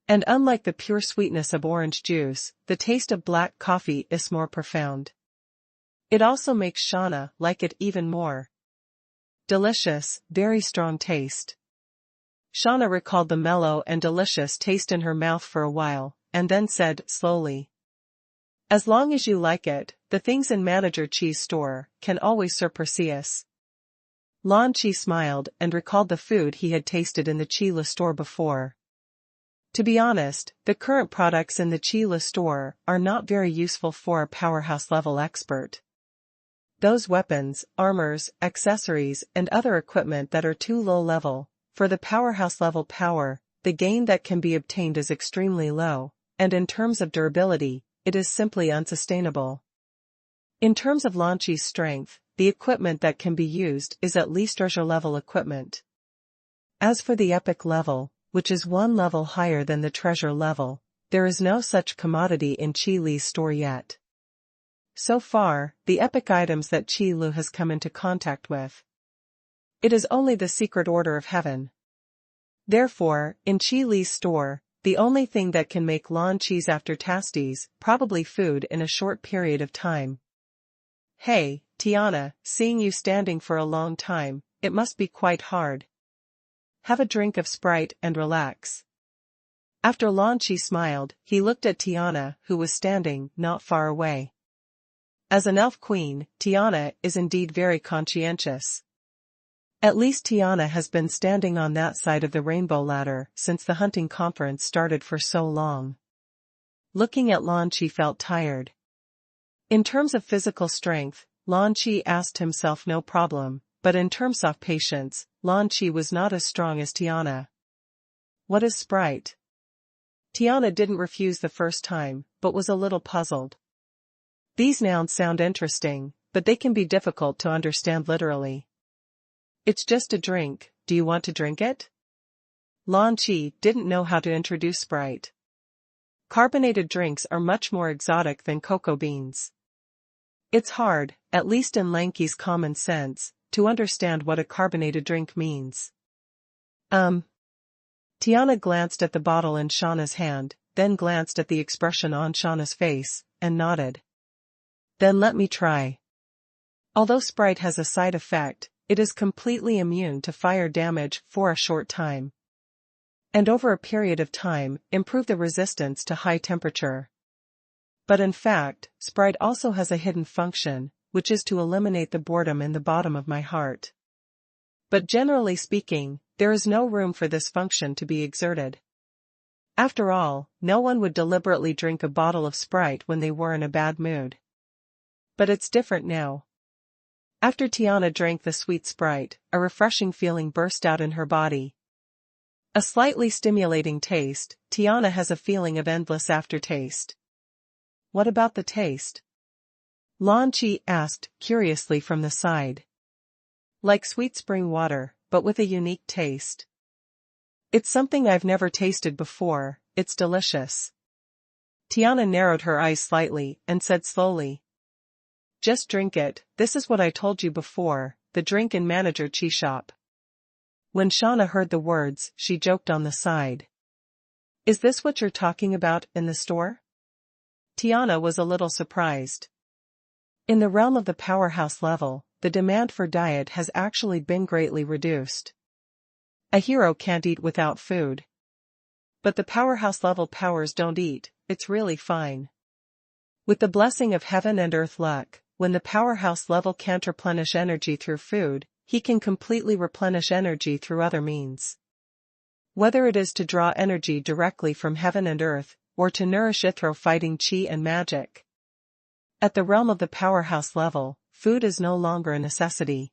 And unlike the pure sweetness of orange juice, the taste of black coffee is more profound. It also makes Shauna like it even more. Delicious, very strong taste. Shauna recalled the mellow and delicious taste in her mouth for a while, and then said slowly, "As long as you like it, the things in Manager Chi's store can always surpass." Lan Qi smiled and recalled the food he had tasted in the Chi-La store before. To be honest, the current products in the Chi-La store are not very useful for a powerhouse-level expert. Those weapons, armors, accessories, and other equipment that are too low-level, for the powerhouse-level power, the gain that can be obtained is extremely low, and in terms of durability, it is simply unsustainable. In terms of Lan Qi's strength, the equipment that can be used is at least treasure-level equipment. As for the epic level, which is one level higher than the treasure level, there is no such commodity in Qi Li's store yet. So far, the epic items that Qi Lu has come into contact with. It is only the secret order of heaven. Therefore, in Qi Li's store, the only thing that can make Lan Qi's aftertastes, probably food in a short period of time. Hey, Tiana, seeing you standing for a long time, it must be quite hard. Have a drink of Sprite and relax. After Lan Qi smiled, he looked at Tiana, who was standing not far away. As an elf queen, Tiana is indeed very conscientious. At least Tiana has been standing on that side of the rainbow ladder since the hunting conference started for so long. Looking at Lan Qi felt tired. In terms of physical strength, Lan Qi asked himself no problem, but in terms of patience, Lan Qi was not as strong as Tiana. What is Sprite? Tiana didn't refuse the first time, but was a little puzzled. These nouns sound interesting, but they can be difficult to understand literally. It's just a drink, do you want to drink it? Lan Qi didn't know how to introduce Sprite. Carbonated drinks are much more exotic than cocoa beans. It's hard, at least in Lanky's common sense, to understand what a carbonated drink means. Tiana glanced at the bottle in Shauna's hand, then glanced at the expression on Shauna's face, and nodded. Then let me try. Although Sprite has a side effect, it is completely immune to fire damage for a short time. And over a period of time, improve the resistance to high temperature. But in fact, Sprite also has a hidden function, which is to eliminate the boredom in the bottom of my heart. But generally speaking, there is no room for this function to be exerted. After all, no one would deliberately drink a bottle of Sprite when they were in a bad mood. But it's different now. After Tiana drank the sweet Sprite, a refreshing feeling burst out in her body. A slightly stimulating taste, Tiana has a feeling of endless aftertaste. What about the taste? Lan Qi asked curiously from the side. Like sweet spring water, but with a unique taste. It's something I've never tasted before, it's delicious. Tiana narrowed her eyes slightly and said slowly. Just drink it, this is what I told you before, the drink in Manager Chi shop. When Shauna heard the words, she joked on the side. Is this what you're talking about in the store? Tiana was a little surprised. In the realm of the powerhouse level, the demand for diet has actually been greatly reduced. A hero can't eat without food. But the powerhouse level powers don't eat, it's really fine. With the blessing of heaven and earth luck, when the powerhouse level can't replenish energy through food, he can completely replenish energy through other means. Whether it is to draw energy directly from heaven and earth, or to nourish ithro fighting chi and magic. At the realm of the powerhouse level, food is no longer a necessity.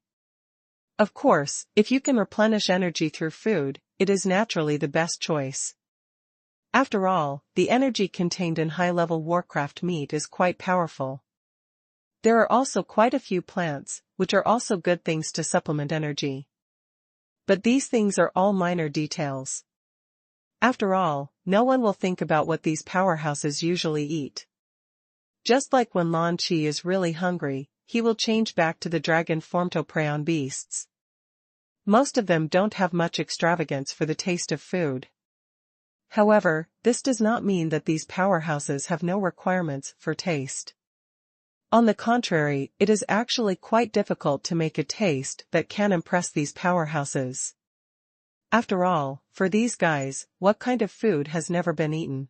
Of course, if you can replenish energy through food, it is naturally the best choice. After all, the energy contained in high-level Warcraft meat is quite powerful. There are also quite a few plants, which are also good things to supplement energy. But these things are all minor details. After all, no one will think about what these powerhouses usually eat. Just like when Lan Chi is really hungry, he will change back to the dragon form to prey on beasts. Most of them don't have much extravagance for the taste of food. However, this does not mean that these powerhouses have no requirements for taste. On the contrary, it is actually quite difficult to make a taste that can impress these powerhouses. After all, for these guys, what kind of food has never been eaten?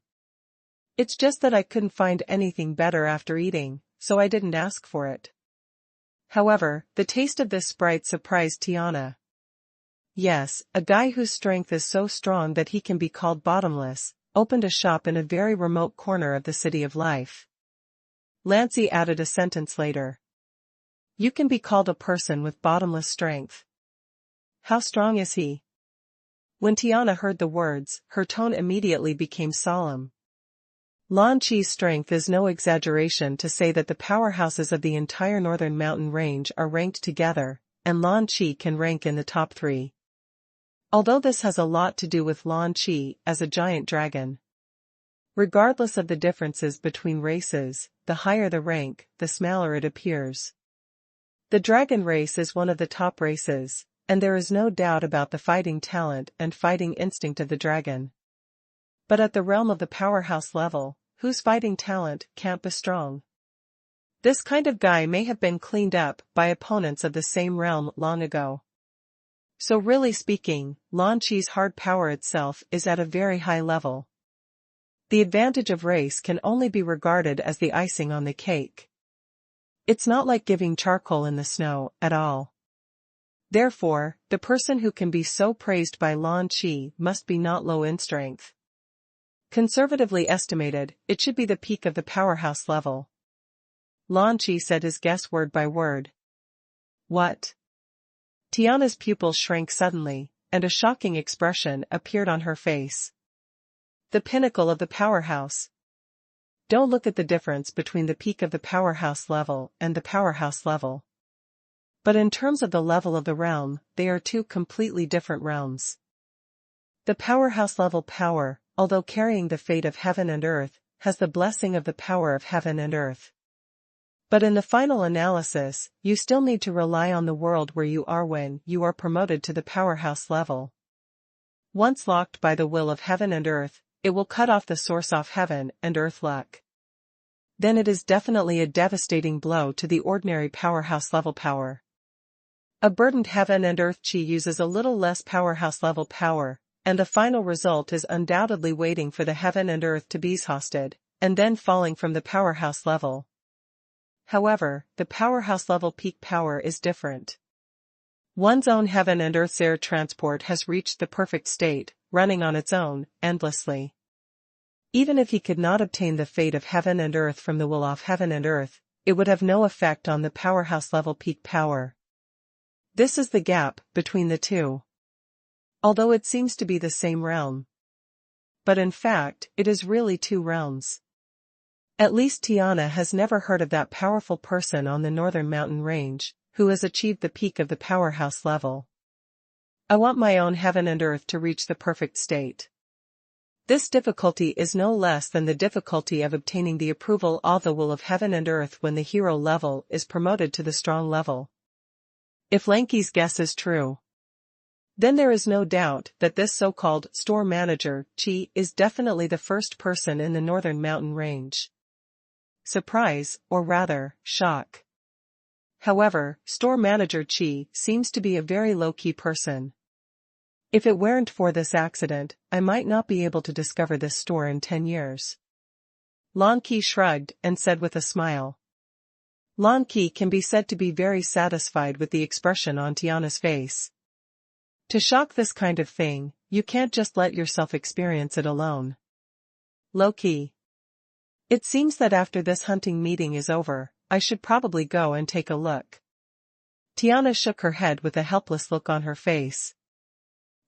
It's just that I couldn't find anything better after eating, so I didn't ask for it. However, the taste of this sprite surprised Tiana. Yes, a guy whose strength is so strong that he can be called bottomless, opened a shop in a very remote corner of the City of Life. Lancey added a sentence later. You can be called a person with bottomless strength. How strong is he? When Tiana heard the words, her tone immediately became solemn. Lan Chi's strength is no exaggeration to say that the powerhouses of the entire northern mountain range are ranked together, and Lan Chi can rank in the top 3. Although this has a lot to do with Lan Chi as a giant dragon. Regardless of the differences between races, the higher the rank, the smaller it appears. The dragon race is one of the top races, and there is no doubt about the fighting talent and fighting instinct of the dragon. But at the realm of the powerhouse level, whose fighting talent can't be strong? This kind of guy may have been cleaned up by opponents of the same realm long ago. So really speaking, Lan Chi's hard power itself is at a very high level. The advantage of race can only be regarded as the icing on the cake. It's not like giving charcoal in the snow at all. Therefore, the person who can be so praised by Lan Chi must be not low in strength. Conservatively estimated, it should be the peak of the powerhouse level. Lan Chi said his guess word by word. What? Tiana's pupils shrank suddenly, and a shocking expression appeared on her face. The pinnacle of the powerhouse. Don't look at the difference between the peak of the powerhouse level and the powerhouse level. But in terms of the level of the realm, they are two completely different realms. The powerhouse level power, although carrying the fate of heaven and earth, has the blessing of the power of heaven and earth. But in the final analysis, you still need to rely on the world where you are when you are promoted to the powerhouse level. Once locked by the will of heaven and earth, it will cut off the source of heaven and earth luck. Then it is definitely a devastating blow to the ordinary powerhouse level power. A burdened heaven and earth chi uses a little less powerhouse level power, and the final result is undoubtedly waiting for the heaven and earth to be exhausted, and then falling from the powerhouse level. However, the powerhouse level peak power is different. One's own heaven and earth's air transport has reached the perfect state, running on its own, endlessly. Even if he could not obtain the fate of heaven and earth from the will of heaven and earth, it would have no effect on the powerhouse level peak power. This is the gap between the two. Although it seems to be the same realm. But in fact, it is really two realms. At least Tiana has never heard of that powerful person on the northern mountain range, who has achieved the peak of the powerhouse level. I want my own heaven and earth to reach the perfect state. This difficulty is no less than the difficulty of obtaining the approval of the will of heaven and earth when the hero level is promoted to the strong level. If Lanky's guess is true, then there is no doubt that this so-called store manager, Chi, is definitely the first person in the northern mountain range. Surprise, or rather, shock. However, store manager Chi seems to be a very low-key person. If it weren't for this accident, I might not be able to discover this store in 10 years. Lan Ki shrugged and said with a smile. Lan Ki can be said to be very satisfied with the expression on Tiana's face. To shock this kind of thing, you can't just let yourself experience it alone. Low-key. It seems that after this hunting meeting is over, I should probably go and take a look. Tiana shook her head with a helpless look on her face.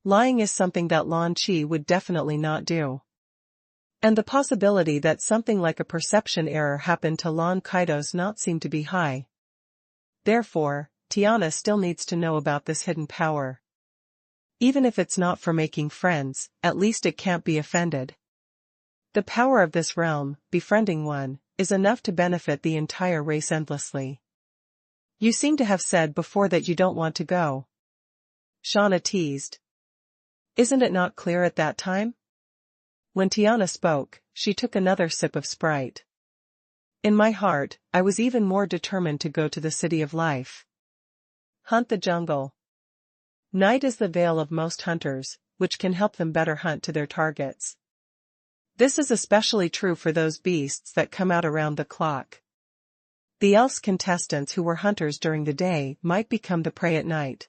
Lying is something that Lan Qi would definitely not do. And the possibility that something like a perception error happened to Lan Kai does not seem to be high. Therefore, Tiana still needs to know about this hidden power. Even if it's not for making friends, at least it can't be offended. The power of this realm, befriending one, is enough to benefit the entire race endlessly. You seem to have said before that you don't want to go. Shauna teased. Isn't it not clear at that time? When Tiana spoke, she took another sip of Sprite. In my heart, I was even more determined to go to the City of Life. Hunt the jungle. Night is the veil of most hunters, which can help them better hunt to their targets. This is especially true for those beasts that come out around the clock. The else contestants who were hunters during the day might become the prey at night.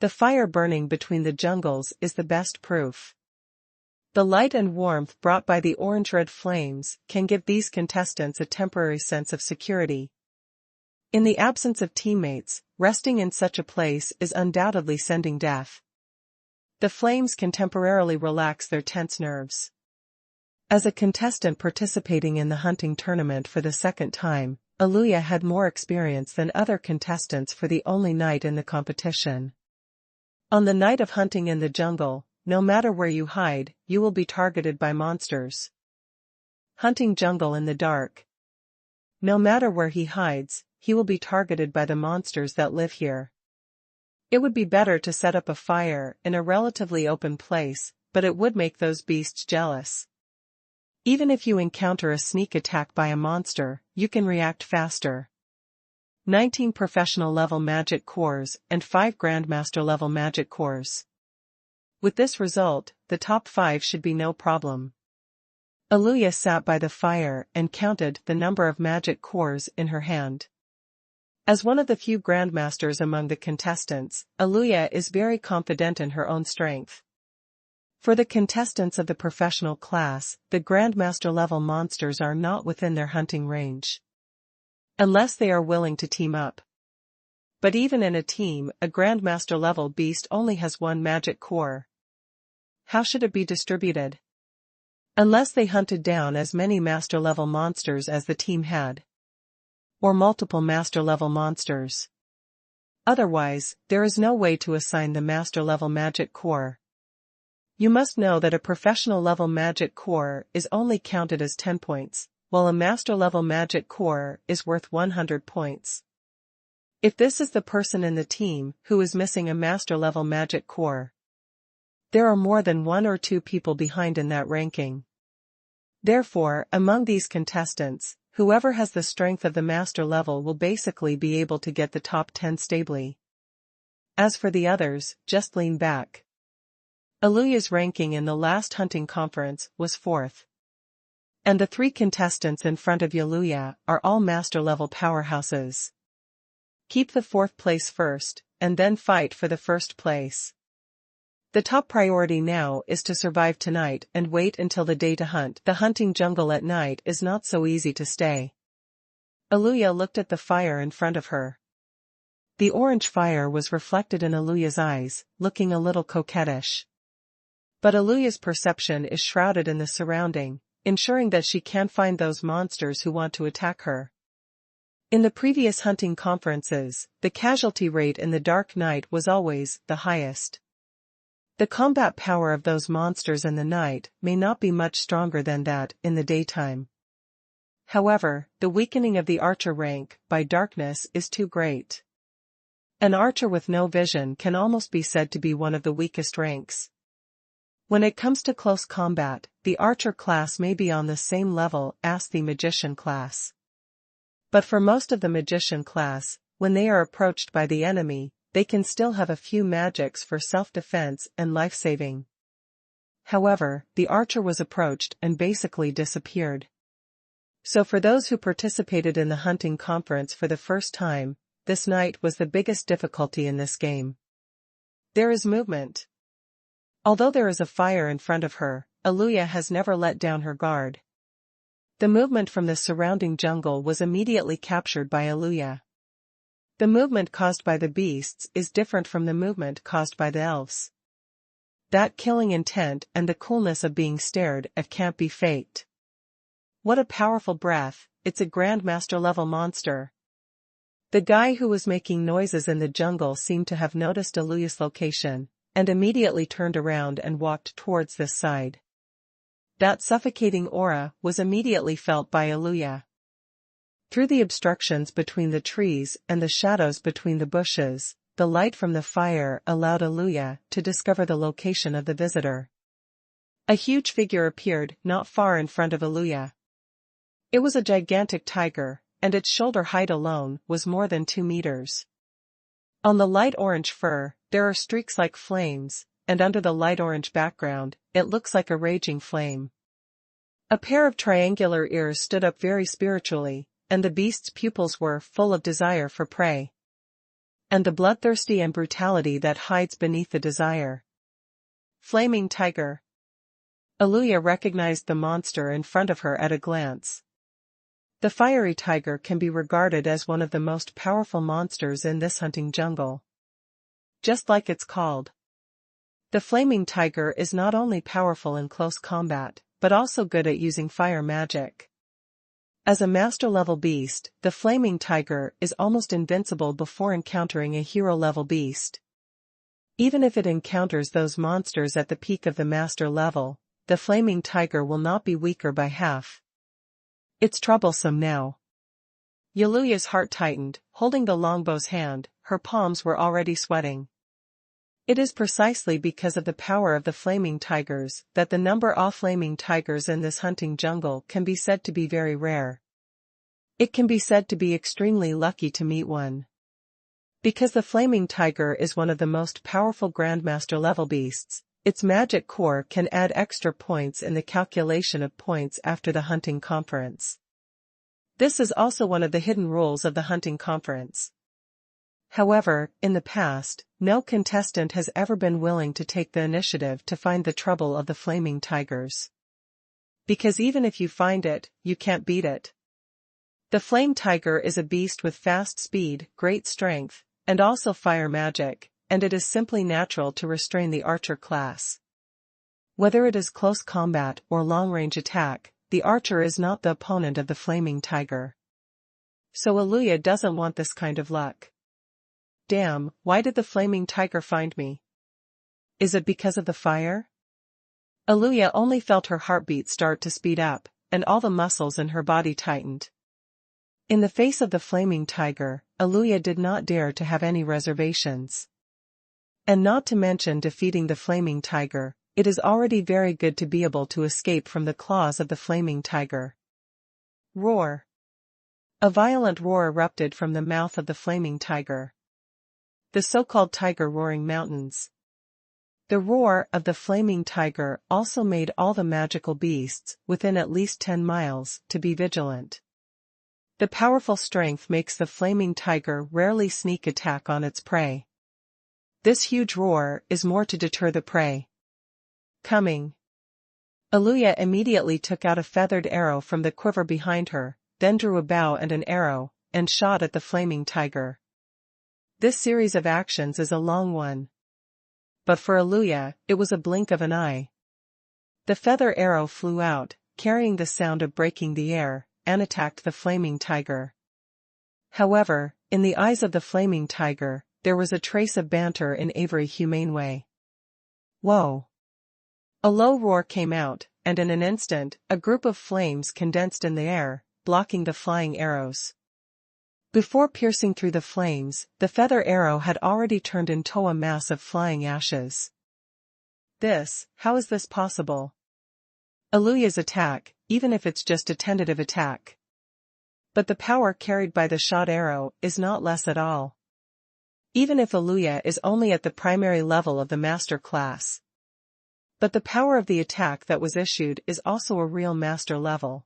The fire burning between the jungles is the best proof. The light and warmth brought by the orange-red flames can give these contestants a temporary sense of security. In the absence of teammates, resting in such a place is undoubtedly sending death. The flames can temporarily relax their tense nerves. As a contestant participating in the hunting tournament for the second time, Aluya had more experience than other contestants for the only night in the competition. On the night of hunting in the jungle, no matter where you hide, you will be targeted by monsters. Hunting jungle in the dark. No matter where he hides, he will be targeted by the monsters that live here. It would be better to set up a fire in a relatively open place, but it would make those beasts jealous. Even if you encounter a sneak attack by a monster, you can react faster. 19 professional level magic cores and 5 grandmaster level magic cores. With this result, the top 5 should be no problem. Aluya sat by the fire and counted the number of magic cores in her hand. As one of the few grandmasters among the contestants, Aluya is very confident in her own strength. For the contestants of the professional class, the grandmaster level monsters are not within their hunting range. Unless they are willing to team up. But even in a team, a grandmaster level beast only has 1 magic core. How should it be distributed? Unless they hunted down as many master level monsters as the team had. Or multiple master level monsters. Otherwise, there is no way to assign the master level magic core. You must know that a professional level magic core is only counted as 10 points, while a master level magic core is worth 100 points. If this is the person in the team who is missing a master level magic core, there are more than 1 or 2 people behind in that ranking. Therefore, among these contestants, whoever has the strength of the master level will basically be able to get the top 10 stably. As for the others, just lean back. Aluya's ranking in the last hunting conference was 4th. And the 3 contestants in front of Aluya are all master-level powerhouses. Keep the 4th place first, and then fight for the 1st place. The top priority now is to survive tonight and wait until the day to hunt. The hunting jungle at night is not so easy to stay. Aluya looked at the fire in front of her. The orange fire was reflected in Aluya's eyes, looking a little coquettish. But Aluya's perception is shrouded in the surrounding, ensuring that she can't find those monsters who want to attack her. In the previous hunting conferences, the casualty rate in the dark night was always the highest. The combat power of those monsters in the night may not be much stronger than that in the daytime. However, the weakening of the archer rank by darkness is too great. An archer with no vision can almost be said to be one of the weakest ranks. When it comes to close combat, the archer class may be on the same level as the magician class. But for most of the magician class, when they are approached by the enemy, they can still have a few magics for self-defense and life-saving. However, the archer was approached and basically disappeared. So for those who participated in the hunting conference for the first time, this night was the biggest difficulty in this game. There is movement. Although there is a fire in front of her, Aluya has never let down her guard. The movement from the surrounding jungle was immediately captured by Aluya. The movement caused by the beasts is different from the movement caused by the elves. That killing intent and the coolness of being stared at can't be faked. What a powerful breath, it's a Grandmaster level monster. The guy who was making noises in the jungle seemed to have noticed Aluya's location, and immediately turned around and walked towards this side. That suffocating aura was immediately felt by Aluya. Through the obstructions between the trees and the shadows between the bushes, the light from the fire allowed Aluya to discover the location of the visitor. A huge figure appeared not far in front of Aluya. It was a gigantic tiger, and its shoulder height alone was more than 2 meters. On the light orange fur, there are streaks like flames, and under the light orange background, it looks like a raging flame. A pair of triangular ears stood up very spiritually, and the beast's pupils were full of desire for prey. And the bloodthirsty and brutality that hides beneath the desire. Flaming tiger. Aluya recognized the monster in front of her at a glance. The fiery tiger can be regarded as one of the most powerful monsters in this hunting jungle. Just like it's called. The flaming tiger is not only powerful in close combat, but also good at using fire magic. As a master-level beast, the flaming tiger is almost invincible before encountering a hero-level beast. Even if it encounters those monsters at the peak of the master level, the flaming tiger will not be weaker by half. It's troublesome now. Aluya's heart tightened, holding the longbow's hand, her palms were already sweating. It is precisely because of the power of the flaming tigers that the number of flaming tigers in this hunting jungle can be said to be very rare. It can be said to be extremely lucky to meet one. Because the flaming tiger is one of the most powerful Grandmaster level beasts, its magic core can add extra points in the calculation of points after the hunting conference. This is also one of the hidden rules of the hunting conference. However, in the past, no contestant has ever been willing to take the initiative to find the trouble of the flaming tigers. Because even if you find it, you can't beat it. The flame tiger is a beast with fast speed, great strength, and also fire magic, and it is simply natural to restrain the archer class. Whether it is close combat or long-range attack, the archer is not the opponent of the flaming tiger. So Aluya doesn't want this kind of luck. Damn, why did the flaming tiger find me? Is it because of the fire? Aluya only felt her heartbeat start to speed up, and all the muscles in her body tightened. In the face of the flaming tiger, Aluya did not dare to have any reservations. And not to mention defeating the flaming tiger, it is already very good to be able to escape from the claws of the flaming tiger. Roar. A violent roar erupted from the mouth of the flaming tiger. The so-called tiger roaring mountains. The roar of the flaming tiger also made all the magical beasts within at least 10 miles to be vigilant. The powerful strength makes the flaming tiger rarely sneak attack on its prey. This huge roar is more to deter the prey. Coming. Aluya immediately took out a feathered arrow from the quiver behind her, then drew a bow and an arrow, and shot at the flaming tiger. This series of actions is a long one. But for Aluya, it was a blink of an eye. The feather arrow flew out, carrying the sound of breaking the air, and attacked the flaming tiger. However, in the eyes of the flaming tiger, there was a trace of banter in every humane way. Whoa! A low roar came out, and in an instant, a group of flames condensed in the air, blocking the flying arrows. Before piercing through the flames, the feather arrow had already turned into a mass of flying ashes. How is this possible? Aluya's attack, even if it's just a tentative attack. But the power carried by the shot arrow is not less at all. Even if Aluya is only at the primary level of the master class. But the power of the attack that was issued is also a real master level.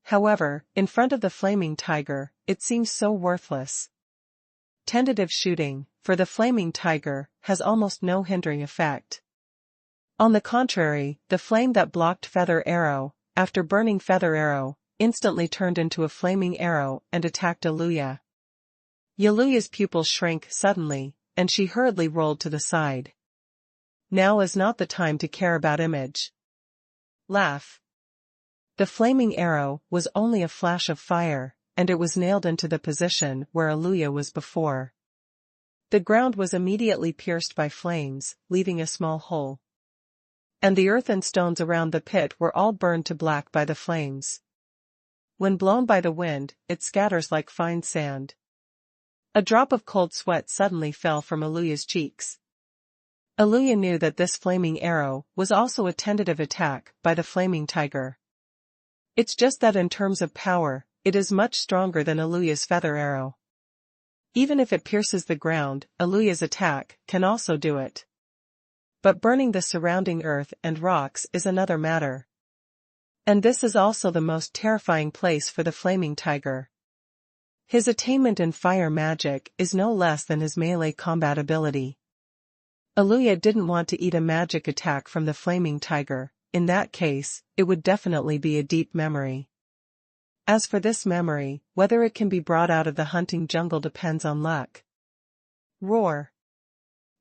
However, in front of the flaming tiger, it seems so worthless. Tentative shooting, for the flaming tiger, has almost no hindering effect. On the contrary, the flame that blocked Feather Arrow, after burning Feather Arrow, instantly turned into a flaming arrow and attacked Aluya. Yaluya's pupils shrank suddenly, and she hurriedly rolled to the side. Now is not the time to care about image. Laugh. The flaming arrow was only a flash of fire, and it was nailed into the position where Aluya was before. The ground was immediately pierced by flames, leaving a small hole. And the earth and stones around the pit were all burned to black by the flames. When blown by the wind, it scatters like fine sand. A drop of cold sweat suddenly fell from Aluya's cheeks. Aluya knew that this flaming arrow was also a tentative attack by the flaming tiger. It's just that in terms of power, it is much stronger than Aluya's feather arrow. Even if it pierces the ground, Aluya's attack can also do it. But burning the surrounding earth and rocks is another matter. And this is also the most terrifying place for the flaming tiger. His attainment in fire magic is no less than his melee combat ability. Aluya didn't want to eat a magic attack from the flaming tiger. In that case, it would definitely be a deep memory. As for this memory, whether it can be brought out of the hunting jungle depends on luck. Roar.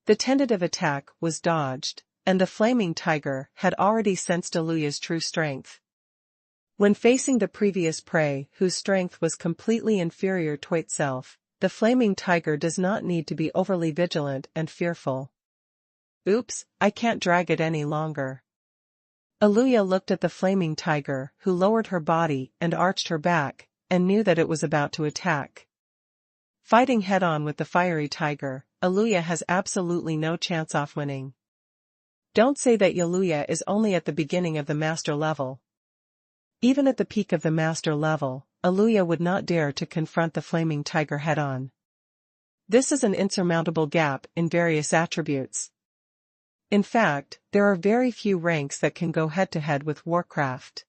The tentative attack was dodged, and the flaming tiger had already sensed Aluya's true strength. When facing the previous prey whose strength was completely inferior to itself, the flaming tiger does not need to be overly vigilant and fearful. Oops, I can't drag it any longer. Aluya looked at the flaming tiger, who lowered her body and arched her back, and knew that it was about to attack. Fighting head-on with the fiery tiger, Aluya has absolutely no chance of winning. Don't say that Aluya is only at the beginning of the master level. Even at the peak of the master level, Aluya would not dare to confront the flaming tiger head-on. This is an insurmountable gap in various attributes. In fact, there are very few ranks that can go head-to-head with Warcraft.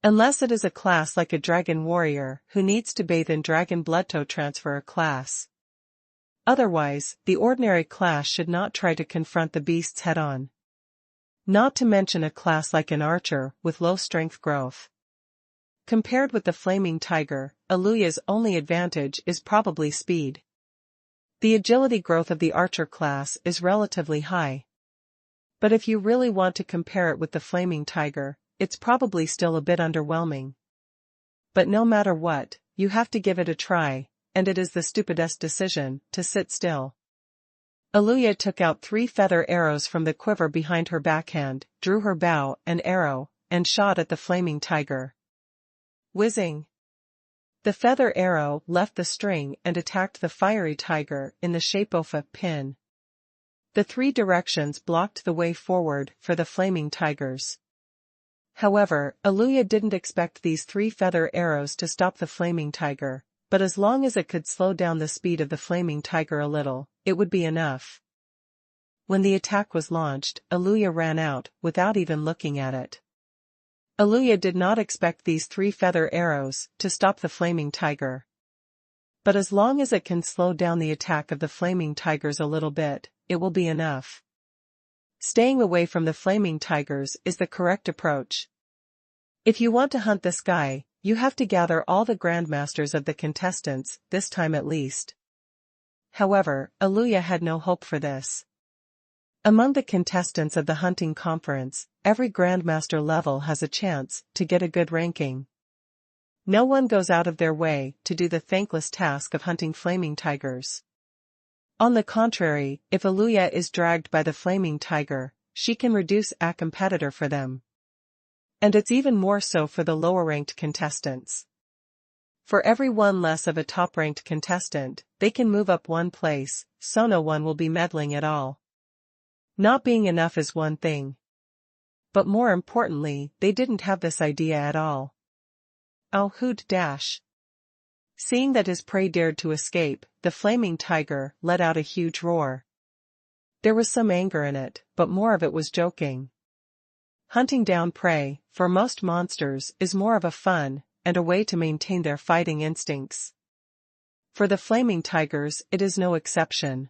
Unless it is a class like a dragon warrior who needs to bathe in dragon blood to transfer a class. Otherwise, the ordinary class should not try to confront the beasts head-on. Not to mention a class like an archer with low strength growth. Compared with the flaming tiger, Aluya's only advantage is probably speed. The agility growth of the archer class is relatively high. But if you really want to compare it with the flaming tiger, it's probably still a bit underwhelming. But no matter what, you have to give it a try, and it is the stupidest decision to sit still. Aluya took out 3 feather arrows from the quiver behind her backhand, drew her bow and arrow, and shot at the flaming tiger. Whizzing! The feather arrow left the string and attacked the fiery tiger in the shape of a pin. The 3 directions blocked the way forward for the flaming tigers. However, Aluya didn't expect these 3 feather arrows to stop the flaming tiger, but as long as it could slow down the speed of the flaming tiger a little, it would be enough. When the attack was launched, Aluya ran out, without even looking at it. Aluya did not expect these 3 feather arrows to stop the flaming tiger. But as long as it can slow down the attack of the flaming tigers a little bit, it will be enough. Staying away from the flaming tigers is the correct approach. If you want to hunt this guy, you have to gather all the grandmasters of the contestants, this time at least. However, Aluya had no hope for this. Among the contestants of the hunting conference, every grandmaster level has a chance to get a good ranking. No one goes out of their way to do the thankless task of hunting flaming tigers. On the contrary, if Aluya is dragged by the flaming tiger, she can reduce a competitor for them. And it's even more so for the lower-ranked contestants. For every one less of a top-ranked contestant, they can move up 1 place, so no one will be meddling at all. Not being enough is one thing. But more importantly, they didn't have this idea at all. Oh hoot dash! Seeing that his prey dared to escape, the flaming tiger let out a huge roar. There was some anger in it, but more of it was joking. Hunting down prey, for most monsters, is more of a fun, and a way to maintain their fighting instincts. For the flaming tigers, it is no exception.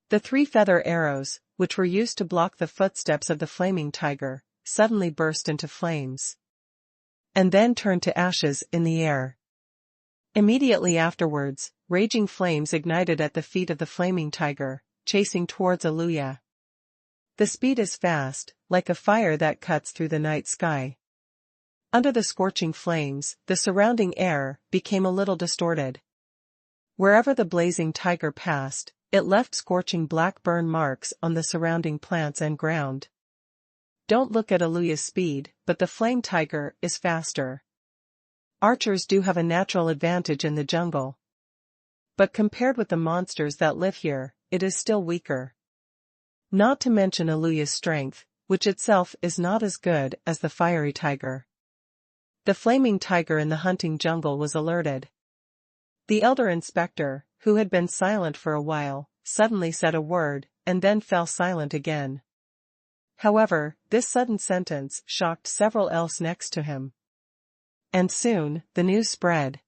The 3 feather arrows, which were used to block the footsteps of the flaming tiger, suddenly burst into flames. And then turned to ashes in the air. Immediately afterwards, raging flames ignited at the feet of the flaming tiger, chasing towards Aluya. The speed is fast, like a fire that cuts through the night sky. Under the scorching flames, the surrounding air became a little distorted. Wherever the blazing tiger passed, it left scorching black burn marks on the surrounding plants and ground. Don't look at Aluya's speed, but the flame tiger is faster. Archers do have a natural advantage in the jungle. But compared with the monsters that live here, it is still weaker. Not to mention Aluya's strength, which itself is not as good as the fiery tiger. The flaming tiger in the hunting jungle was alerted. The elder inspector, who had been silent for a while, suddenly said a word, and then fell silent again. However, this sudden sentence shocked several else next to him. And soon, the news spread.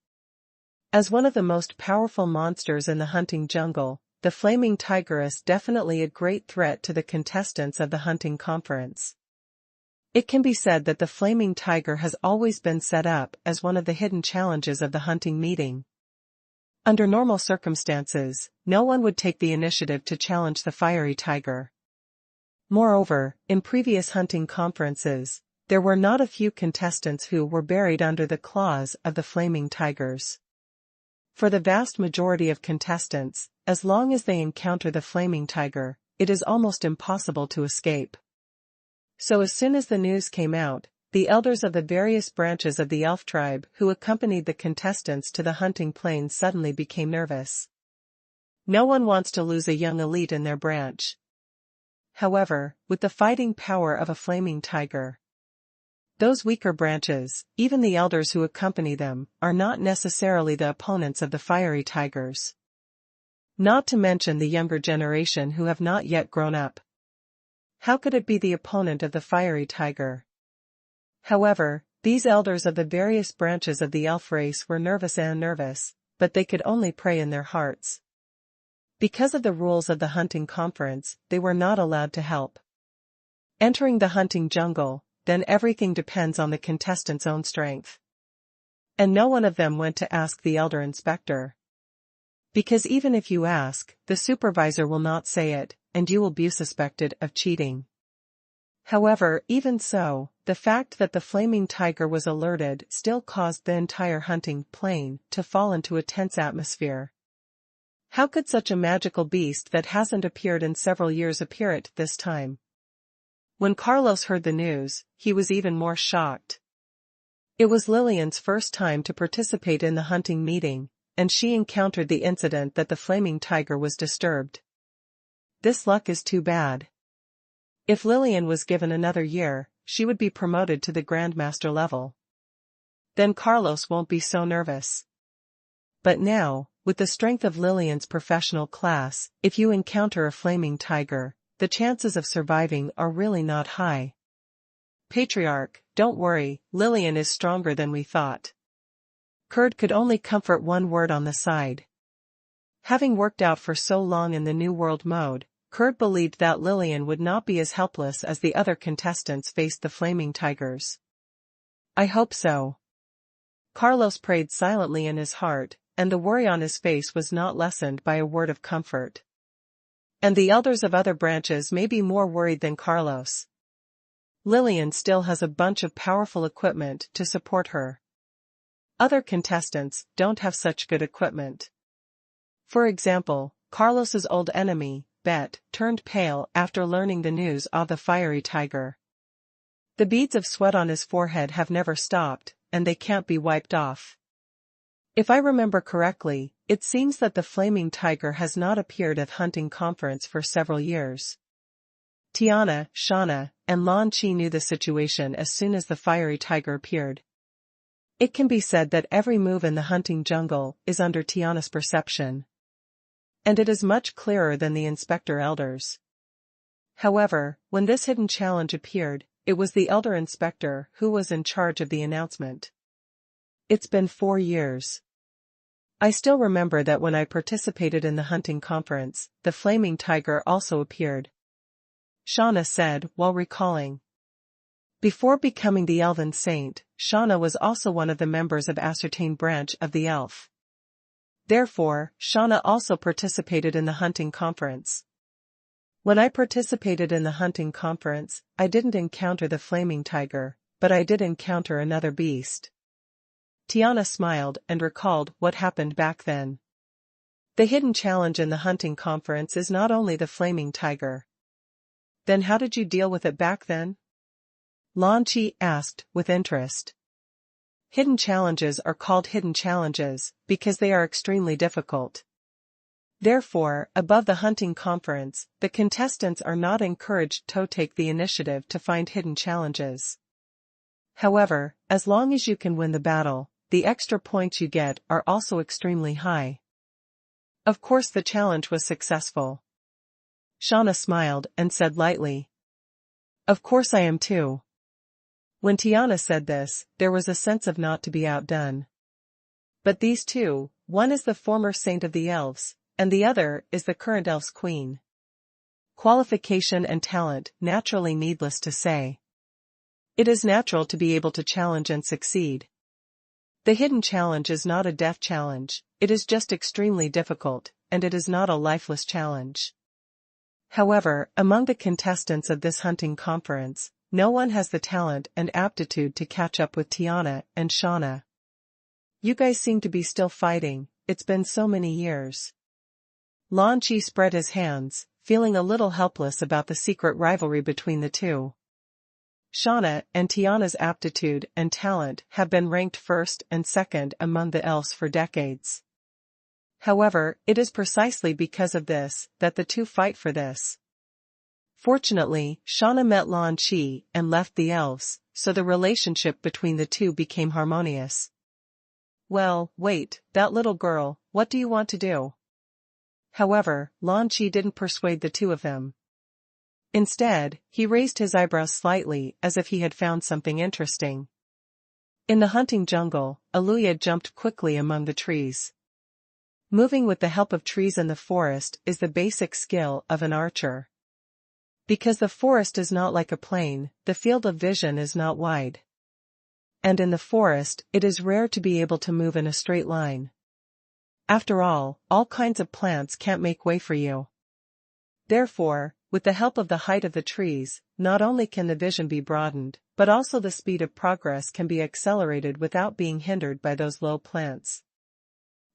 As one of the most powerful monsters in the hunting jungle, the flaming tiger is definitely a great threat to the contestants of the hunting conference. It can be said that the flaming tiger has always been set up as one of the hidden challenges of the hunting meeting. Under normal circumstances, no one would take the initiative to challenge the fiery tiger. Moreover, in previous hunting conferences, there were not a few contestants who were buried under the claws of the flaming tigers. For the vast majority of contestants, as long as they encounter the flaming tiger, it is almost impossible to escape. So as soon as the news came out, the elders of the various branches of the elf tribe who accompanied the contestants to the hunting plains suddenly became nervous. No one wants to lose a young elite in their branch. However, with the fighting power of a flaming tiger, those weaker branches, even the elders who accompany them, are not necessarily the opponents of the fiery tigers. Not to mention the younger generation who have not yet grown up. How could it be the opponent of the fiery tiger? However, these elders of the various branches of the elf race were nervous, but they could only pray in their hearts. Because of the rules of the hunting conference, they were not allowed to help. Entering the hunting jungle, then everything depends on the contestants' own strength. And no one of them went to ask the elder inspector. Because even if you ask, the supervisor will not say it, and you will be suspected of cheating. However, even so, the fact that the flaming tiger was alerted still caused the entire hunting plain to fall into a tense atmosphere. How could such a magical beast that hasn't appeared in several years appear at this time? When Carlos heard the news, he was even more shocked. It was Lillian's first time to participate in the hunting meeting, and she encountered the incident that the flaming tiger was disturbed. This luck is too bad. If Lillian was given another year, she would be promoted to the Grandmaster level. Then Carlos won't be so nervous. But now, with the strength of Lillian's professional class, if you encounter a flaming tiger, the chances of surviving are really not high. Patriarch, don't worry, Lillian is stronger than we thought. Kurd could only comfort one word on the side. Having worked out for so long in the New World mode, Kurd believed that Lillian would not be as helpless as the other contestants faced the flaming tigers. I hope so. Carlos prayed silently in his heart, and the worry on his face was not lessened by a word of comfort. And the elders of other branches may be more worried than Carlos. Lillian still has a bunch of powerful equipment to support her. Other contestants don't have such good equipment. For example, Carlos's old enemy, Bet, turned pale after learning the news of the fiery tiger. The beads of sweat on his forehead have never stopped, and they can't be wiped off. If I remember correctly, it seems that the flaming tiger has not appeared at hunting conference for several years. Tiana, Shauna, and Lan Chi knew the situation as soon as the fiery tiger appeared. It can be said that every move in the hunting jungle is under Tiana's perception. And it is much clearer than the inspector elders. However, when this hidden challenge appeared, it was the elder inspector who was in charge of the announcement. It's been 4 years. I still remember that when I participated in the hunting conference, the flaming tiger also appeared. Shauna said while recalling. Before becoming the elven saint, Shauna was also one of the members of Ascertain branch of the elf. Therefore, Shauna also participated in the hunting conference. When I participated in the hunting conference, I didn't encounter the flaming tiger, but I did encounter another beast. Tiana smiled and recalled what happened back then. The hidden challenge in the hunting conference is not only the flaming tiger. Then how did you deal with it back then? Lan Qi asked with interest. Hidden challenges are called hidden challenges because they are extremely difficult. Therefore, above the hunting conference, the contestants are not encouraged to take the initiative to find hidden challenges. However, as long as you can win the battle, the extra points you get are also extremely high. Of course the challenge was successful. Shauna smiled and said lightly. Of course I am too. When Tiana said this, there was a sense of not to be outdone. But these two, one is the former saint of the elves, and the other is the current elf's queen. Qualification and talent, naturally needless to say. It is natural to be able to challenge and succeed. The hidden challenge is not a death challenge, it is just extremely difficult, and it is not a lifeless challenge. However, among the contestants of this hunting conference, no one has the talent and aptitude to catch up with Tiana and Shauna. You guys seem to be still fighting, it's been so many years. Lan Qi spread his hands, feeling a little helpless about the secret rivalry between the two. Shauna and Tiana's aptitude and talent have been ranked first and second among the elves for decades. However, it is precisely because of this that the two fight for this. Fortunately, Shauna met Lan Qi and left the elves, so the relationship between the two became harmonious. Well, wait, that little girl, what do you want to do? However, Lan Qi didn't persuade the two of them. Instead, he raised his eyebrows slightly as if he had found something interesting. In the hunting jungle, Aluya jumped quickly among the trees. Moving with the help of trees in the forest is the basic skill of an archer. Because the forest is not like a plain, the field of vision is not wide. And in the forest, it is rare to be able to move in a straight line. After all kinds of plants can't make way for you. Therefore, with the help of the height of the trees, not only can the vision be broadened, but also the speed of progress can be accelerated without being hindered by those low plants.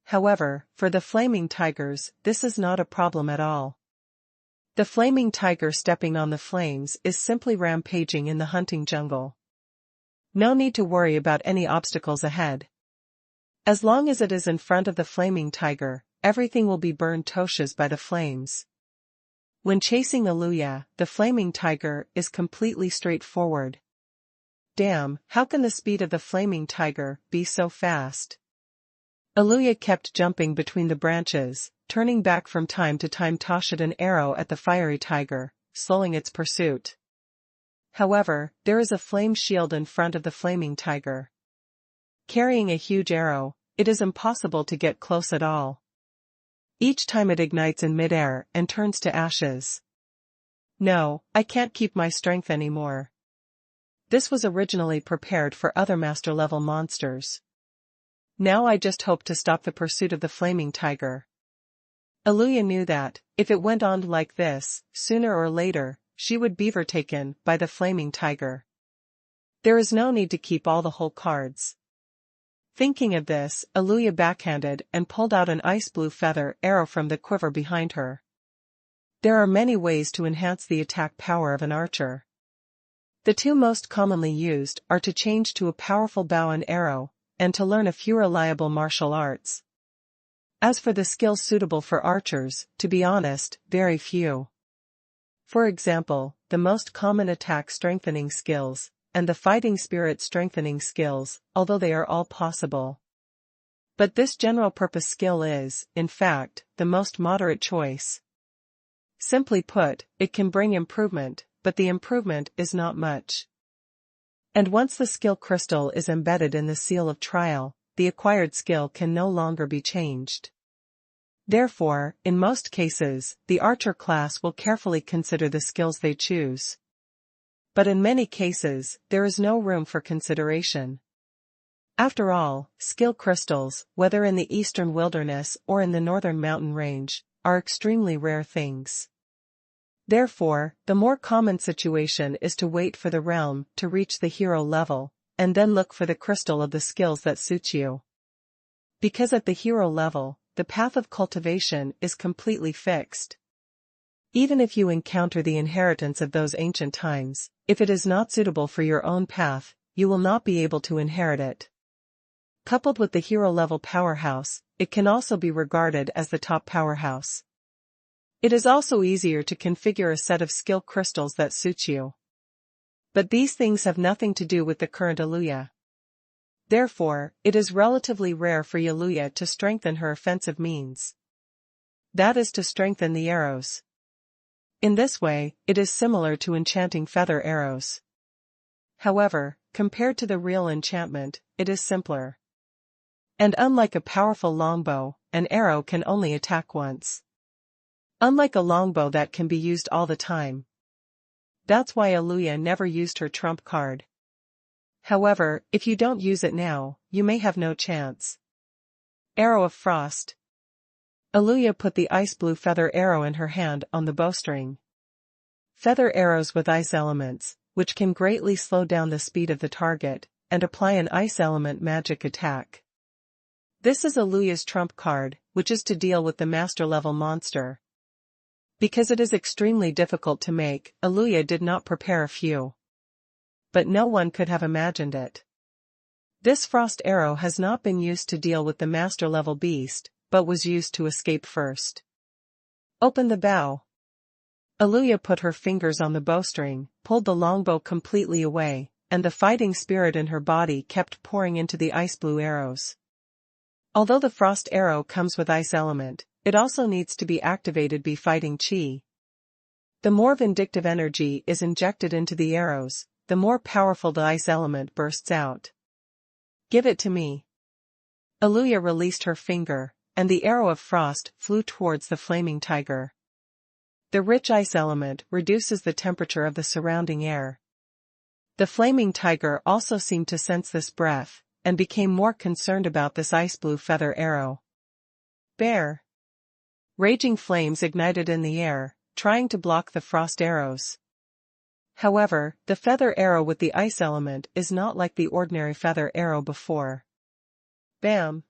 However, for the flaming tigers, this is not a problem at all. The flaming tiger stepping on the flames is simply rampaging in the hunting jungle. No need to worry about any obstacles ahead. As long as it is in front of the flaming tiger, everything will be burned to ashes by the flames. When chasing Aluya, the flaming tiger is completely straightforward. Damn, how can the speed of the flaming tiger be so fast? Aluya kept jumping between the branches, turning back from time to time to shoot an arrow at the fiery tiger, slowing its pursuit. However, there is a flame shield in front of the flaming tiger. Carrying a huge arrow, it is impossible to get close at all. Each time it ignites in midair and turns to ashes. No, I can't keep my strength anymore. This was originally prepared for other master-level monsters. Now I just hope to stop the pursuit of the flaming tiger. Aluya knew that, if it went on like this, sooner or later, she would be overtaken by the flaming tiger. There is no need to keep all the whole cards. Thinking of this, Aluya backhanded and pulled out an ice blue feather arrow from the quiver behind her. There are many ways to enhance the attack power of an archer. The two most commonly used are to change to a powerful bow and arrow, and to learn a few reliable martial arts. As for the skills suitable for archers, to be honest, very few. For example, the most common attack strengthening skills, and the fighting spirit strengthening skills, although they are all possible. But this general purpose skill is, in fact, the most moderate choice. Simply put, it can bring improvement, but the improvement is not much. And once the skill crystal is embedded in the seal of trial, the acquired skill can no longer be changed. Therefore, in most cases, the archer class will carefully consider the skills they choose. But in many cases, there is no room for consideration. After all, skill crystals, whether in the eastern wilderness or in the northern mountain range, are extremely rare things. Therefore, the more common situation is to wait for the realm to reach the hero level, and then look for the crystal of the skills that suits you. Because at the hero level, the path of cultivation is completely fixed. Even if you encounter the inheritance of those ancient times, if it is not suitable for your own path, you will not be able to inherit it. Coupled with the hero-level powerhouse, it can also be regarded as the top powerhouse. It is also easier to configure a set of skill crystals that suits you. But these things have nothing to do with the current Aluya. Therefore, it is relatively rare for Aluya to strengthen her offensive means. That is to strengthen the arrows. In this way, it is similar to enchanting feather arrows. However, compared to the real enchantment, it is simpler. And unlike a powerful longbow, an arrow can only attack once. Unlike a longbow that can be used all the time. That's why Aluya never used her trump card. However, if you don't use it now, you may have no chance. Arrow of Frost. Aluya put the ice blue feather arrow in her hand on the bowstring. Feather arrows with ice elements, which can greatly slow down the speed of the target, and apply an ice element magic attack. This is Aluya's trump card, which is to deal with the master-level monster. Because it is extremely difficult to make, Aluya did not prepare a few. But no one could have imagined it. This frost arrow has not been used to deal with the master-level beast, but was used to escape first. Open the bow. Aluya put her fingers on the bowstring, pulled the longbow completely away, and the fighting spirit in her body kept pouring into the ice blue arrows. Although the frost arrow comes with ice element, it also needs to be activated by fighting chi. The more vindictive energy is injected into the arrows, the more powerful the ice element bursts out. Give it to me. Aluya released her finger, and the arrow of frost flew towards the flaming tiger. The rich ice element reduces the temperature of the surrounding air. The flaming tiger also seemed to sense this breath, and became more concerned about this ice blue feather arrow. Bear! Raging flames ignited in the air, trying to block the frost arrows. However, the feather arrow with the ice element is not like the ordinary feather arrow before. Bam!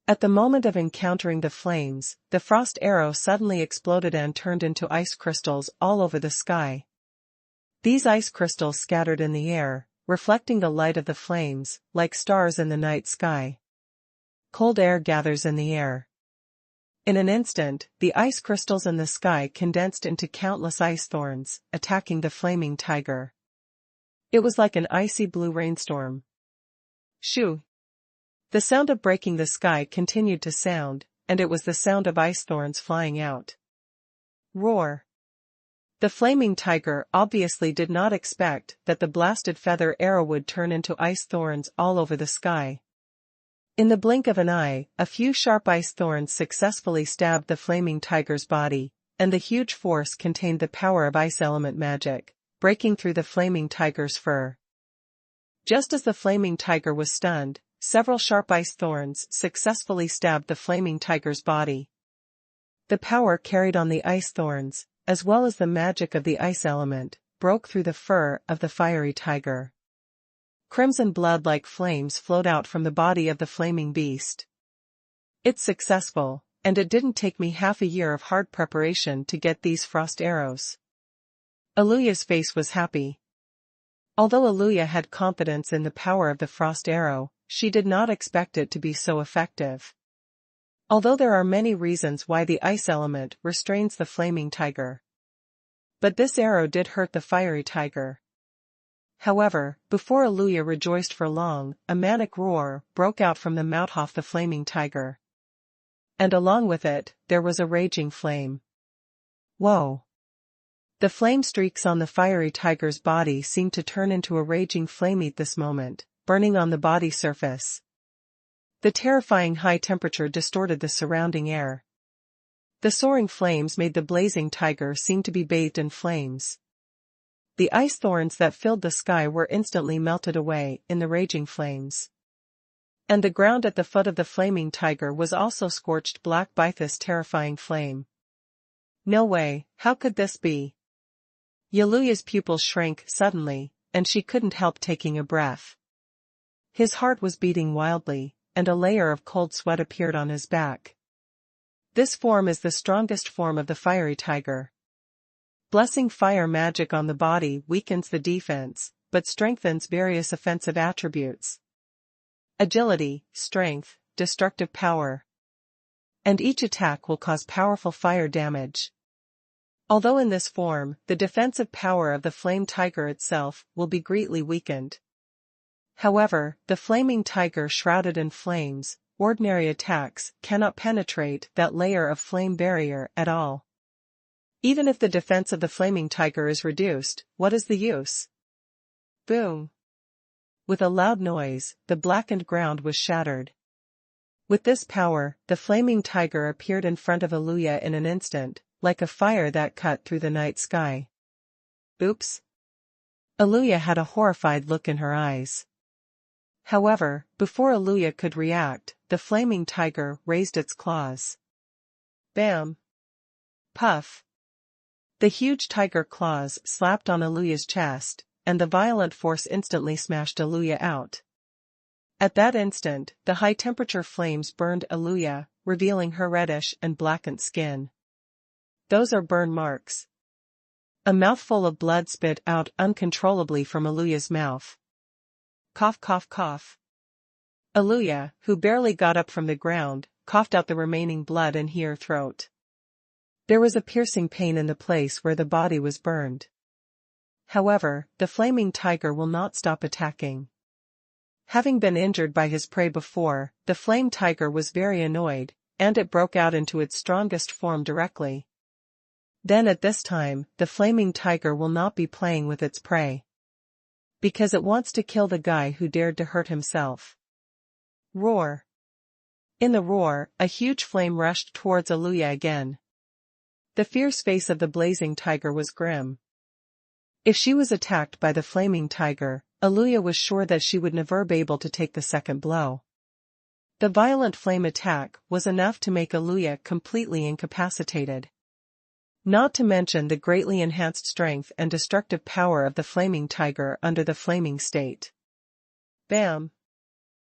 At the moment of encountering the flames, the frost arrow suddenly exploded and turned into ice crystals all over the sky. These ice crystals scattered in the air, reflecting the light of the flames, like stars in the night sky. Cold air gathers in the air. In an instant, the ice crystals in the sky condensed into countless ice thorns, attacking the flaming tiger. It was like an icy blue rainstorm. Shoo! The sound of breaking the sky continued to sound, and it was the sound of ice thorns flying out. Roar! The flaming tiger obviously did not expect that the blasted feather arrow would turn into ice thorns all over the sky. In the blink of an eye, a few sharp ice thorns successfully stabbed the flaming tiger's body, and the huge force contained the power of ice element magic, breaking through the flaming tiger's fur. Just as the flaming tiger was stunned, several sharp ice thorns successfully stabbed the flaming tiger's body. The power carried on the ice thorns, as well as the magic of the ice element, broke through the fur of the fiery tiger. Crimson blood like flames flowed out from the body of the flaming beast. It's successful, and it didn't take me half a year of hard preparation to get these frost arrows. Aluya's face was happy. Although Aluya had confidence in the power of the frost arrow, she did not expect it to be so effective. Although there are many reasons why the ice element restrains the flaming tiger. But this arrow did hurt the fiery tiger. However, before Aluya rejoiced for long, a manic roar broke out from the mouth of the flaming tiger. And along with it, there was a raging flame. Whoa! The flame streaks on the fiery tiger's body seemed to turn into a raging flame at this moment, burning on the body surface. The terrifying high temperature distorted the surrounding air. The soaring flames made the blazing tiger seem to be bathed in flames. The ice thorns that filled the sky were instantly melted away in the raging flames. And the ground at the foot of the flaming tiger was also scorched black by this terrifying flame. No way, how could this be? Yaluya's pupils shrank suddenly, and she couldn't help taking a breath. His heart was beating wildly, and a layer of cold sweat appeared on his back. This form is the strongest form of the fiery tiger. Blessing fire magic on the body weakens the defense, but strengthens various offensive attributes. Agility, strength, destructive power. And each attack will cause powerful fire damage. Although in this form, the defensive power of the flame tiger itself will be greatly weakened. However, the flaming tiger shrouded in flames, ordinary attacks cannot penetrate that layer of flame barrier at all. Even if the defense of the flaming tiger is reduced, what is the use? Boom! With a loud noise, the blackened ground was shattered. With this power, the flaming tiger appeared in front of Aluya in an instant, like a fire that cut through the night sky. Oops! Aluya had a horrified look in her eyes. However, before Aluya could react, the flaming tiger raised its claws. Bam! Puff! The huge tiger claws slapped on Aluya's chest, and the violent force instantly smashed Aluya out. At that instant, the high-temperature flames burned Aluya, revealing her reddish and blackened skin. Those are burn marks. A mouthful of blood spit out uncontrollably from Aluya's mouth. Cough, cough, cough. Aluya, who barely got up from the ground, coughed out the remaining blood in her throat. There was a piercing pain in the place where the body was burned. However, the flaming tiger will not stop attacking. Having been injured by his prey before, the flame tiger was very annoyed, and it broke out into its strongest form directly. Then at this time, the flaming tiger will not be playing with its prey. Because it wants to kill the guy who dared to hurt himself. Roar! In the roar, a huge flame rushed towards Aluya again. The fierce face of the blazing tiger was grim. If she was attacked by the flaming tiger, Aluya was sure that she would never be able to take the second blow. The violent flame attack was enough to make Aluya completely incapacitated. Not to mention the greatly enhanced strength and destructive power of the flaming tiger under the flaming state. Bam!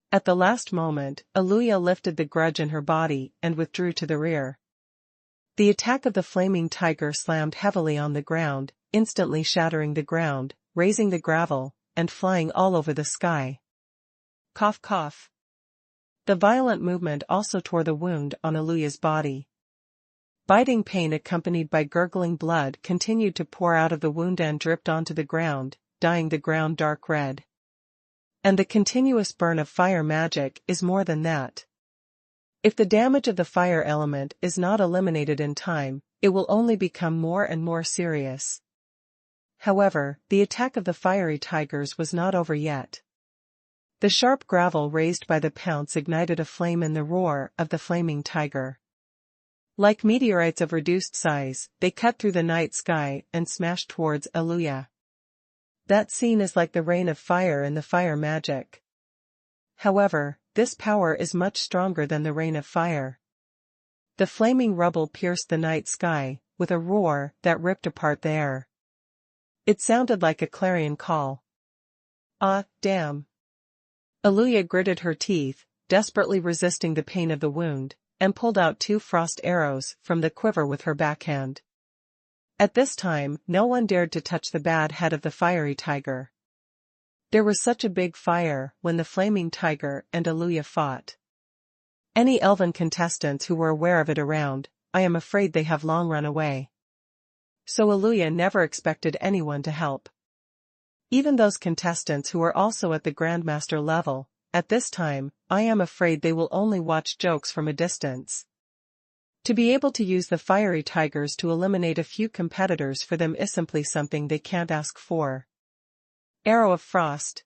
At the last moment, Aluya lifted the grudge in her body and withdrew to the rear. The attack of the flaming tiger slammed heavily on the ground, instantly shattering the ground, raising the gravel, and flying all over the sky. Cough, cough. The violent movement also tore the wound on Aluya's body. Biting pain accompanied by gurgling blood continued to pour out of the wound and dripped onto the ground, dyeing the ground dark red. And the continuous burn of fire magic is more than that. If the damage of the fire element is not eliminated in time, it will only become more and more serious. However, the attack of the fiery tigers was not over yet. The sharp gravel raised by the pounce ignited a flame in the roar of the flaming tiger. Like meteorites of reduced size, they cut through the night sky and smashed towards Aluya. That scene is like the rain of fire in the fire magic. However, this power is much stronger than the rain of fire. The flaming rubble pierced the night sky, with a roar that ripped apart the air. It sounded like a clarion call. Ah, damn! Aluya gritted her teeth, desperately resisting the pain of the wound, and pulled out 2 frost arrows from the quiver with her backhand. At this time, no one dared to touch the bad head of the fiery tiger. There was such a big fire when the flaming tiger and Aluya fought. Any elven contestants who were aware of it around, I am afraid they have long run away. So Aluya never expected anyone to help. Even those contestants who were also at the Grandmaster level, at this time, I am afraid they will only watch jokes from a distance. To be able to use the fiery tigers to eliminate a few competitors for them is simply something they can't ask for. Arrow of Frost.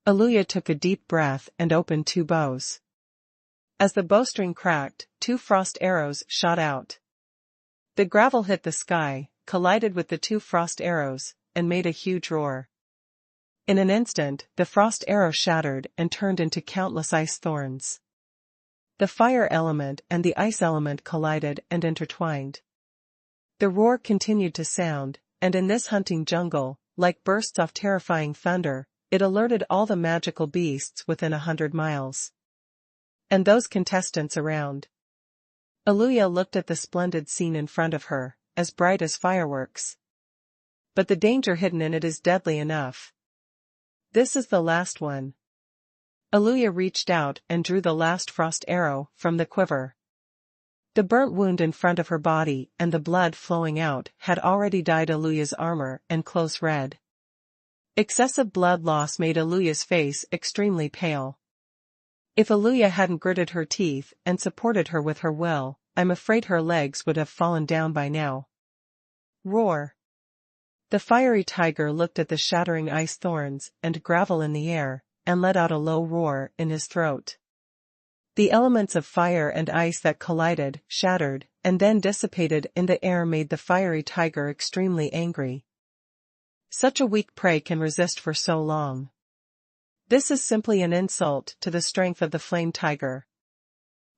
Aluya took a deep breath and opened 2 bows. As the bowstring cracked, 2 frost arrows shot out. The gravel hit the sky, collided with the 2 frost arrows, and made a huge roar. In an instant, the frost arrow shattered and turned into countless ice thorns. The fire element and the ice element collided and intertwined. The roar continued to sound, and in this hunting jungle, like bursts of terrifying thunder, it alerted all the magical beasts within 100 miles. And those contestants around. Aluya looked at the splendid scene in front of her, as bright as fireworks. But the danger hidden in it is deadly enough. This is the last one. Aluya reached out and drew the last frost arrow from the quiver. The burnt wound in front of her body and the blood flowing out had already dyed Aluya's armor and clothes red. Excessive blood loss made Aluya's face extremely pale. If Aluya hadn't gritted her teeth and supported her with her will, I'm afraid her legs would have fallen down by now. Roar! The fiery tiger looked at the shattering ice thorns and gravel in the air, and let out a low roar in his throat. The elements of fire and ice that collided, shattered, and then dissipated in the air made the fiery tiger extremely angry. Such a weak prey can resist for so long. This is simply an insult to the strength of the flame tiger.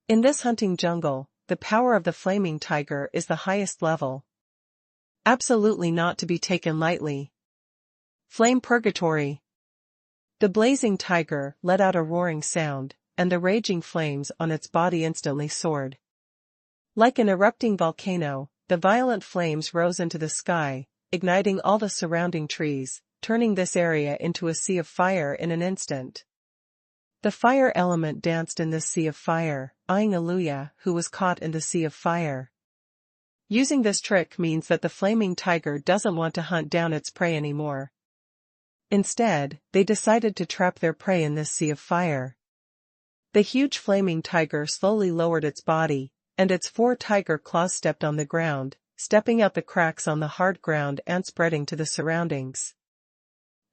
In this hunting jungle, the power of the flaming tiger is the highest level. Absolutely not to be taken lightly. Flame purgatory. The blazing tiger let out a roaring sound, and the raging flames on its body instantly soared. Like an erupting volcano, the violent flames rose into the sky, igniting all the surrounding trees, turning this area into a sea of fire in an instant. The fire element danced in this sea of fire, eyeing Aluya, who was caught in the sea of fire. Using this trick means that the flaming tiger doesn't want to hunt down its prey anymore. Instead, they decided to trap their prey in this sea of fire. The huge flaming tiger slowly lowered its body, and its 4 tiger claws stepped on the ground, stepping out the cracks on the hard ground and spreading to the surroundings.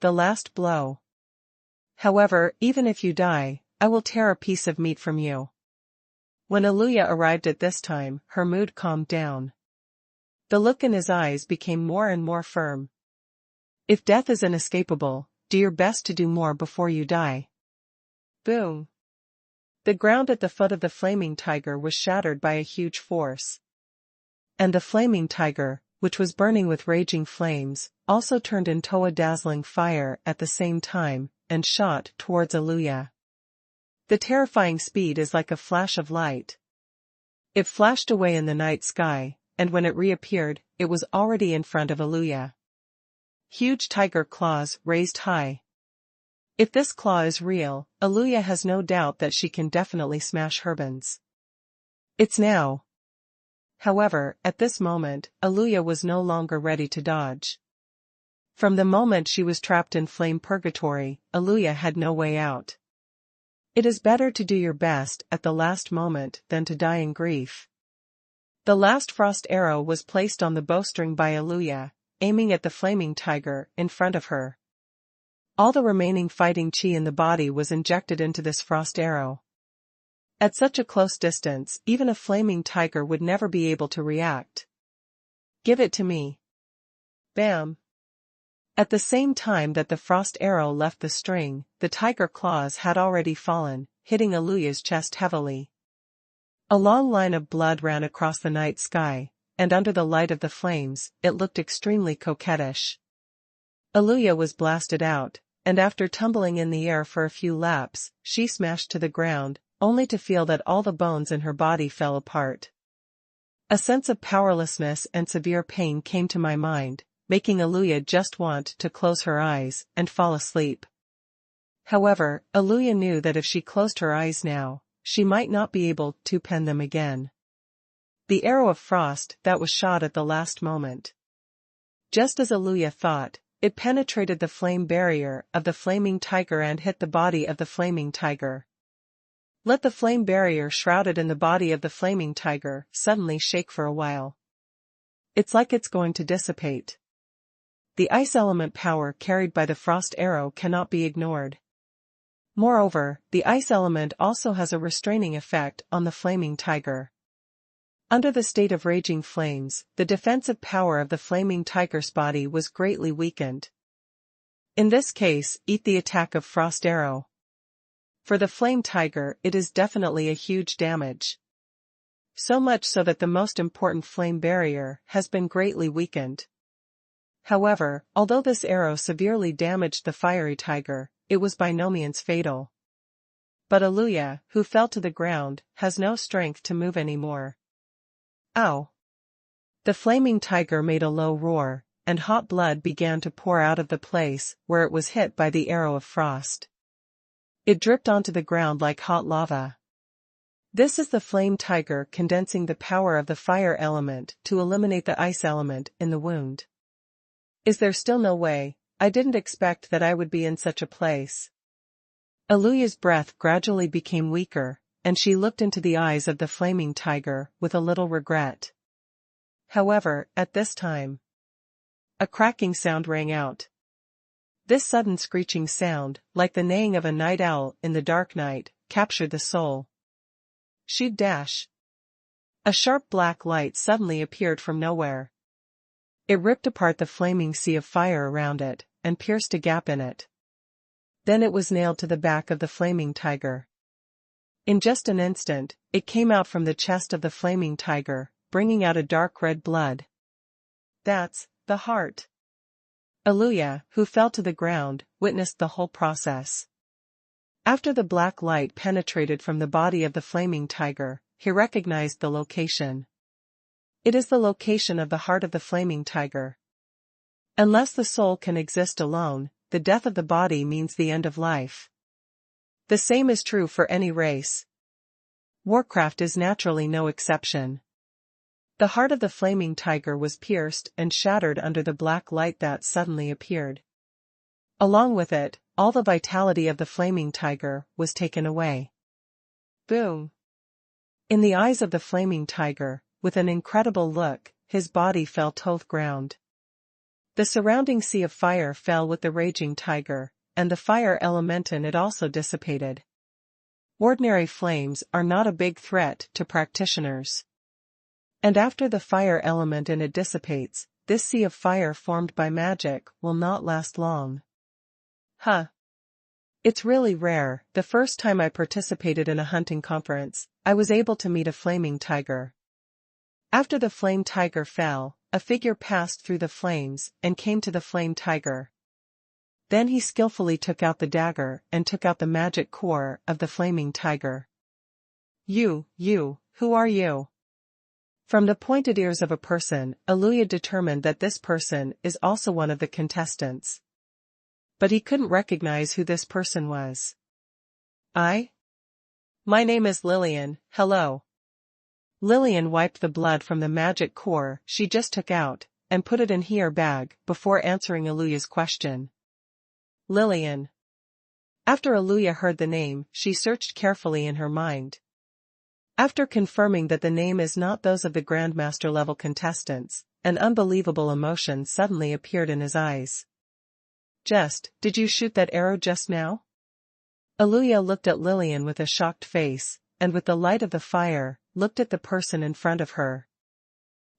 The last blow. However, even if you die, I will tear a piece of meat from you. When Aluya arrived at this time, her mood calmed down. The look in his eyes became more and more firm. If death is inescapable, do your best to do more before you die. Boom. The ground at the foot of the flaming tiger was shattered by a huge force. And the flaming tiger, which was burning with raging flames, also turned into a dazzling fire at the same time, and shot towards Aluya. The terrifying speed is like a flash of light. It flashed away in the night sky, and when it reappeared, it was already in front of Aluya. Huge tiger claws raised high. If this claw is real, Aluya has no doubt that she can definitely smash Herbans. It's now. However, at this moment, Aluya was no longer ready to dodge. From the moment she was trapped in flame purgatory, Aluya had no way out. It is better to do your best at the last moment than to die in grief. The last frost arrow was placed on the bowstring by Aluya, aiming at the flaming tiger in front of her. All the remaining fighting chi in the body was injected into this frost arrow. At such a close distance, even a flaming tiger would never be able to react. Give it to me. Bam. At the same time that the frost arrow left the string, the tiger claws had already fallen, hitting Aluya's chest heavily. A long line of blood ran across the night sky, and under the light of the flames, it looked extremely coquettish. Aluya was blasted out, and after tumbling in the air for a few laps, she smashed to the ground, only to feel that all the bones in her body fell apart. A sense of powerlessness and severe pain came to my mind, making Aluya just want to close her eyes and fall asleep. However, Aluya knew that if she closed her eyes now, she might not be able to open them again. The arrow of frost that was shot at the last moment. Just as Aluya thought, it penetrated the flame barrier of the flaming tiger and hit the body of the flaming tiger. Let the flame barrier shrouded in the body of the flaming tiger suddenly shake for a while. It's like it's going to dissipate. The ice element power carried by the frost arrow cannot be ignored. Moreover, the ice element also has a restraining effect on the flaming tiger. Under the state of raging flames, the defensive power of the flaming tiger's body was greatly weakened. In this case, eat the attack of Frost Arrow. For the flame tiger, it is definitely a huge damage. So much so that the most important flame barrier has been greatly weakened. However, although this arrow severely damaged the fiery tiger, it was by no means fatal. But Aluya, who fell to the ground, has no strength to move anymore. Ow! The flaming tiger made a low roar, and hot blood began to pour out of the place where it was hit by the arrow of frost. It dripped onto the ground like hot lava. This is the flame tiger condensing the power of the fire element to eliminate the ice element in the wound. Is there still no way? I didn't expect that I would be in such a place. Aluya's breath gradually became weaker, and she looked into the eyes of the flaming tiger with a little regret. However, at this time, a cracking sound rang out. This sudden screeching sound, like the neighing of a night owl in the dark night, captured the soul. She'd dash. A sharp black light suddenly appeared from nowhere. It ripped apart the flaming sea of fire around it, and pierced a gap in it. Then it was nailed to the back of the flaming tiger. In just an instant, it came out from the chest of the flaming tiger, bringing out a dark red blood. That's the heart. Aluya, who fell to the ground, witnessed the whole process. After the black light penetrated from the body of the flaming tiger, he recognized the location. It is the location of the heart of the flaming tiger. Unless the soul can exist alone, the death of the body means the end of life. The same is true for any race. Warcraft is naturally no exception. The heart of the flaming tiger was pierced and shattered under the black light that suddenly appeared. Along with it, all the vitality of the flaming tiger was taken away. Boom! In the eyes of the flaming tiger, with an incredible look, his body fell to the ground. The surrounding sea of fire fell with the raging tiger, and the fire element in it also dissipated. Ordinary flames are not a big threat to practitioners. And after the fire element in it dissipates, this sea of fire formed by magic will not last long. Huh. It's really rare. The first time I participated in a hunting conference, I was able to meet a flaming tiger. After the flame tiger fell, a figure passed through the flames and came to the flame tiger. Then he skillfully took out the dagger and took out the magic core of the flaming tiger. You, who are you? From the pointed ears of a person, Aluya determined that this person is also one of the contestants. But he couldn't recognize who this person was. My name is Lillian, hello. Lillian wiped the blood from the magic core she just took out, and put it in her bag before answering Aluya's question. Lillian. After Aluya heard the name, she searched carefully in her mind. After confirming that the name is not those of the Grandmaster level contestants, an unbelievable emotion suddenly appeared in his eyes. Did you shoot that arrow just now? Aluya looked at Lillian with a shocked face, and with the light of the fire, looked at the person in front of her.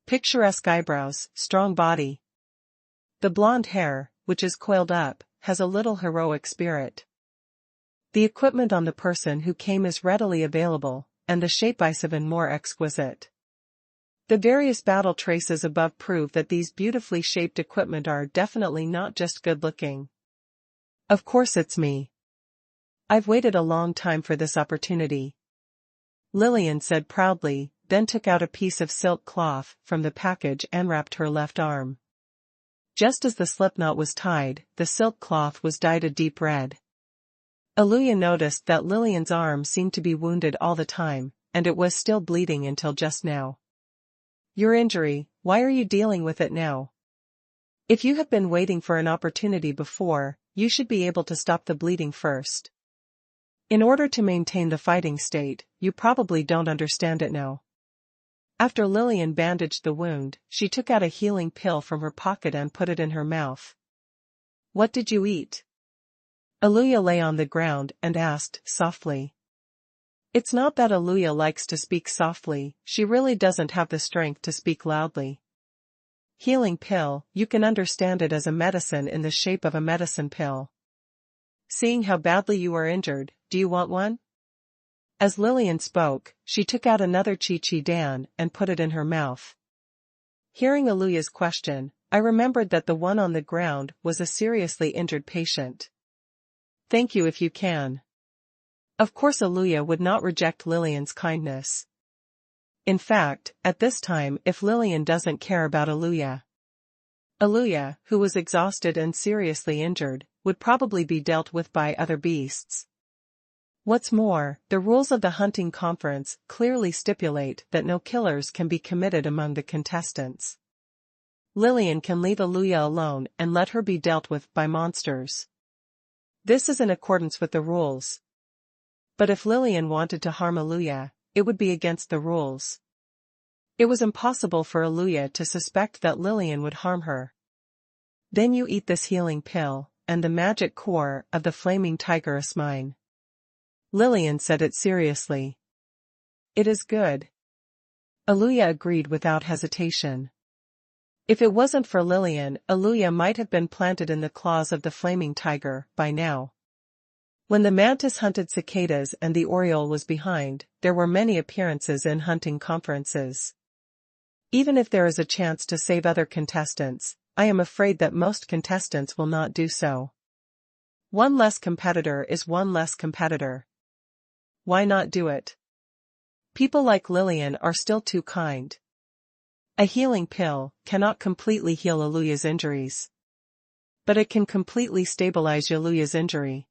Picturesque eyebrows, strong body. The blonde hair, which is coiled up, has a little heroic spirit. The equipment on the person who came is readily available, and the shape is even more exquisite. The various battle traces above prove that these beautifully shaped equipment are definitely not just good-looking. Of course it's me. I've waited a long time for this opportunity. Lillian said proudly, then took out a piece of silk cloth from the package and wrapped her left arm. Just as the slipknot was tied, the silk cloth was dyed a deep red. Aluya noticed that Lillian's arm seemed to be wounded all the time, and it was still bleeding until just now. Your injury, why are you dealing with it now? If you have been waiting for an opportunity before, you should be able to stop the bleeding first. In order to maintain the fighting state, you probably don't understand it now. After Lillian bandaged the wound, she took out a healing pill from her pocket and put it in her mouth. What did you eat? Aluya lay on the ground and asked softly. It's not that Aluya likes to speak softly, she really doesn't have the strength to speak loudly. Healing pill, you can understand it as a medicine in the shape of a medicine pill. Seeing how badly you are injured, do you want one? As Lillian spoke, she took out another Chi Dan and put it in her mouth. Hearing Aluya's question, I remembered that the one on the ground was a seriously injured patient. Thank you if you can. Of course Aluya would not reject Lillian's kindness. In fact, at this time if Lillian doesn't care about Aluya, who was exhausted and seriously injured, would probably be dealt with by other beasts. What's more, the rules of the hunting conference clearly stipulate that no killers can be committed among the contestants. Lillian can leave Aluya alone and let her be dealt with by monsters. This is in accordance with the rules. But if Lillian wanted to harm Aluya, it would be against the rules. It was impossible for Aluya to suspect that Lillian would harm her. Then you eat this healing pill, and the magic core of the flaming tiger is mine. Lillian said it seriously. It is good. Aluya agreed without hesitation. If it wasn't for Lillian, Aluya might have been planted in the claws of the flaming tiger by now. When the mantis hunted cicadas and the oriole was behind, there were many appearances in hunting conferences. Even if there is a chance to save other contestants, I am afraid that most contestants will not do so. One less competitor is one less competitor. Why not do it? People like Lillian are still too kind. A healing pill cannot completely heal Aluya's injuries. But it can completely stabilize Aluya's injury.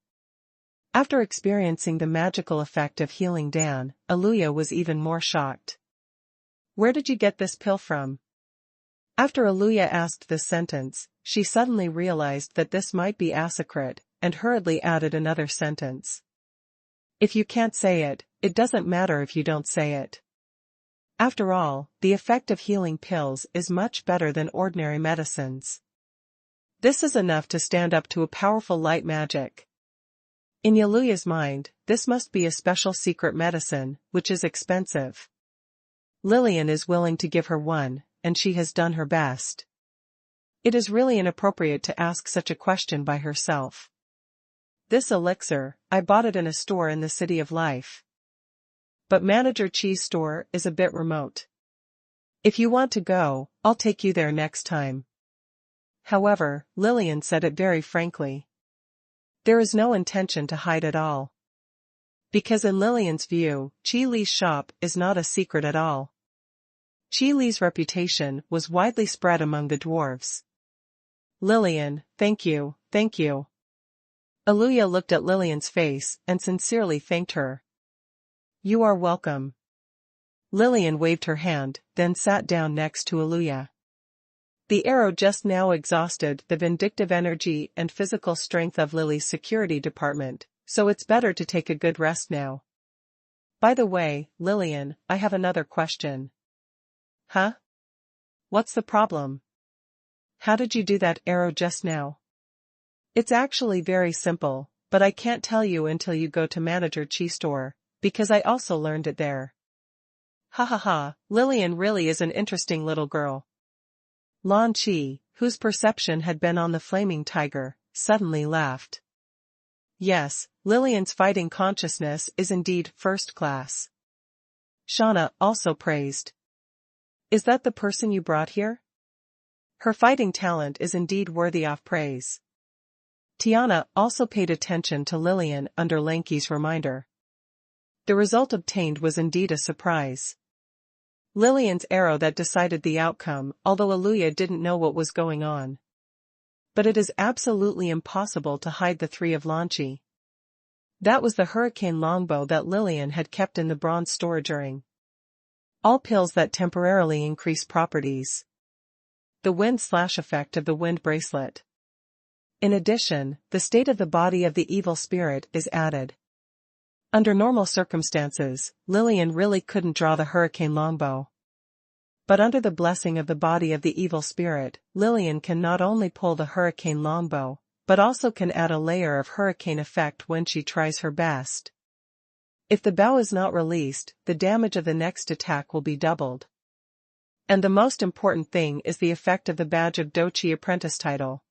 After experiencing the magical effect of healing Dan, Aluya was even more shocked. Where did you get this pill from? After Aluya asked this sentence, she suddenly realized that this might be a secret, and hurriedly added another sentence. If you can't say it, it doesn't matter if you don't say it. After all, the effect of healing pills is much better than ordinary medicines. This is enough to stand up to a powerful light magic. In Aluya's mind, this must be a special secret medicine, which is expensive. Lillian is willing to give her one, and she has done her best. It is really inappropriate to ask such a question by herself. This elixir, I bought it in a store in the City of Life. But Manager Chi's store is a bit remote. If you want to go, I'll take you there next time. However, Lillian said it very frankly. There is no intention to hide at all. Because in Lillian's view, Chi Li's shop is not a secret at all. Chi Li's reputation was widely spread among the dwarves. Lillian, thank you, thank you. Aluya looked at Lillian's face and sincerely thanked her. You are welcome. Lillian waved her hand, then sat down next to Aluya. The arrow just now exhausted the vindictive energy and physical strength of Lily's security department, so it's better to take a good rest now. By the way, Lillian, I have another question. Huh? What's the problem? How did you do that arrow just now? It's actually very simple, but I can't tell you until you go to Manager Chi's store, because I also learned it there. Ha ha ha, Lillian really is an interesting little girl. Lan Chi, whose perception had been on the flaming tiger, suddenly laughed. Yes, Lillian's fighting consciousness is indeed first class. Shauna also praised. Is that the person you brought here? Her fighting talent is indeed worthy of praise. Tiana also paid attention to Lillian under Lanky's reminder. The result obtained was indeed a surprise. Lillian's arrow that decided the outcome, although Aluya didn't know what was going on. But it is absolutely impossible to hide the three of Lan Chi. That was the hurricane longbow that Lillian had kept in the bronze storage ring. All pills that temporarily increase properties. The wind/effect of the wind bracelet. In addition, the state of the body of the evil spirit is added. Under normal circumstances, Lillian really couldn't draw the hurricane longbow. But under the blessing of the body of the evil spirit, Lillian can not only pull the hurricane longbow, but also can add a layer of hurricane effect when she tries her best. If the bow is not released, the damage of the next attack will be doubled. And the most important thing is the effect of the badge of Dochi Apprentice title.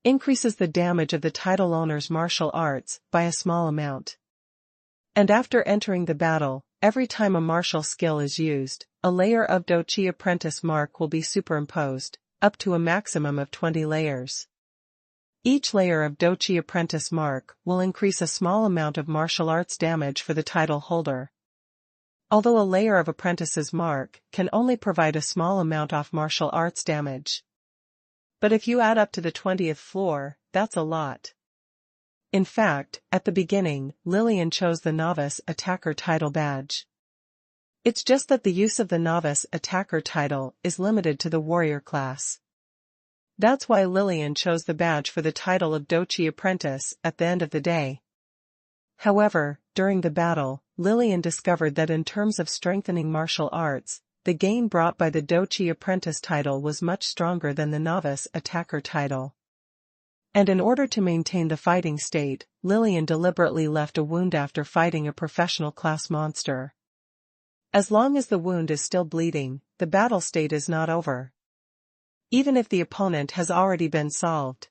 Increases the damage of the title owner's martial arts by a small amount. And after entering the battle, every time a martial skill is used, a layer of Dochi Apprentice mark will be superimposed, up to a maximum of 20 layers. Each layer of Dochi Apprentice mark will increase a small amount of martial arts damage for the title holder. Although a layer of Apprentice's mark can only provide a small amount off martial arts damage. But if you add up to the 20th floor, that's a lot. In fact, at the beginning, Lillian chose the Novice Attacker title badge. It's just that the use of the Novice Attacker title is limited to the Warrior class. That's why Lillian chose the badge for the title of Dochi Apprentice at the end of the day. However, during the battle, Lillian discovered that in terms of strengthening martial arts, the gain brought by the Dochi Apprentice title was much stronger than the Novice Attacker title. And in order to maintain the fighting state, Lillian deliberately left a wound after fighting a professional class monster. As long as the wound is still bleeding, the battle state is not over. Even if the opponent has already been solved.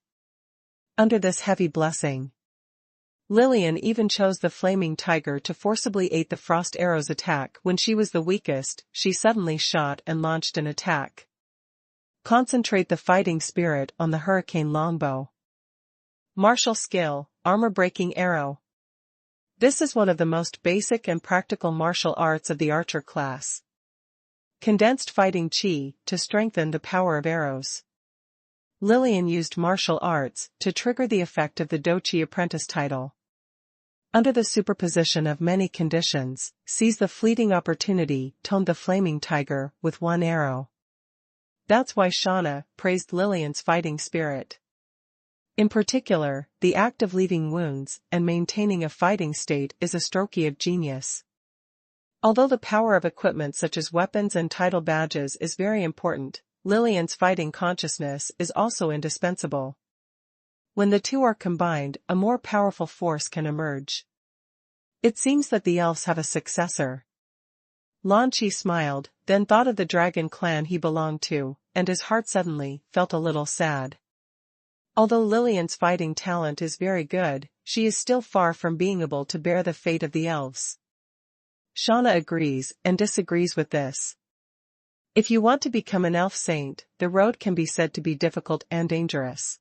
Under this heavy blessing, Lillian even chose the Flaming Tiger to forcibly aid the Frost Arrow's attack. When she was the weakest, she suddenly shot and launched an attack. Concentrate the fighting spirit on the Hurricane Longbow. Martial skill, armor-breaking arrow. This is one of the most basic and practical martial arts of the archer class. Condensed fighting chi to strengthen the power of arrows. Lillian used martial arts to trigger the effect of the Dochi Apprentice title. Under the superposition of many conditions, seize the fleeting opportunity, toned the Flaming Tiger with one arrow. That's why Shauna praised Lillian's fighting spirit. In particular, the act of leaving wounds and maintaining a fighting state is a stroke of genius. Although the power of equipment such as weapons and title badges is very important, Lillian's fighting consciousness is also indispensable. When the two are combined, a more powerful force can emerge. It seems that the elves have a successor. Lan Chi smiled, then thought of the dragon clan he belonged to, and his heart suddenly felt a little sad. Although Lillian's fighting talent is very good, she is still far from being able to bear the fate of the elves. Shauna agrees and disagrees with this. If you want to become an elf saint, the road can be said to be difficult and dangerous.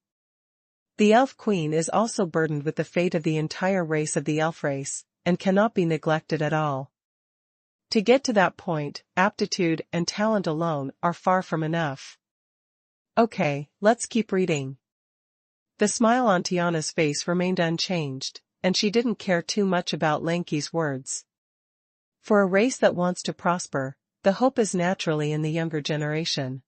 The elf queen is also burdened with the fate of the entire race of the elf race, and cannot be neglected at all. To get to that point, aptitude and talent alone are far from enough. Okay, let's keep reading. The smile on Tiana's face remained unchanged, and she didn't care too much about Lanky's words. For a race that wants to prosper, the hope is naturally in the younger generation.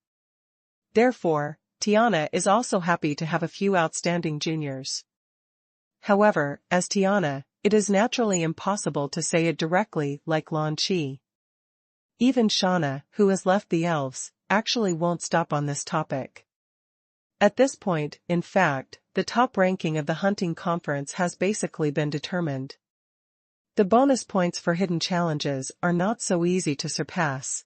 Therefore, Tiana is also happy to have a few outstanding juniors. However, as Tiana, it is naturally impossible to say it directly like Lan Chi. Even Shauna, who has left the elves, actually won't stop on this topic. At this point, in fact, the top ranking of the hunting conference has basically been determined. The bonus points for hidden challenges are not so easy to surpass.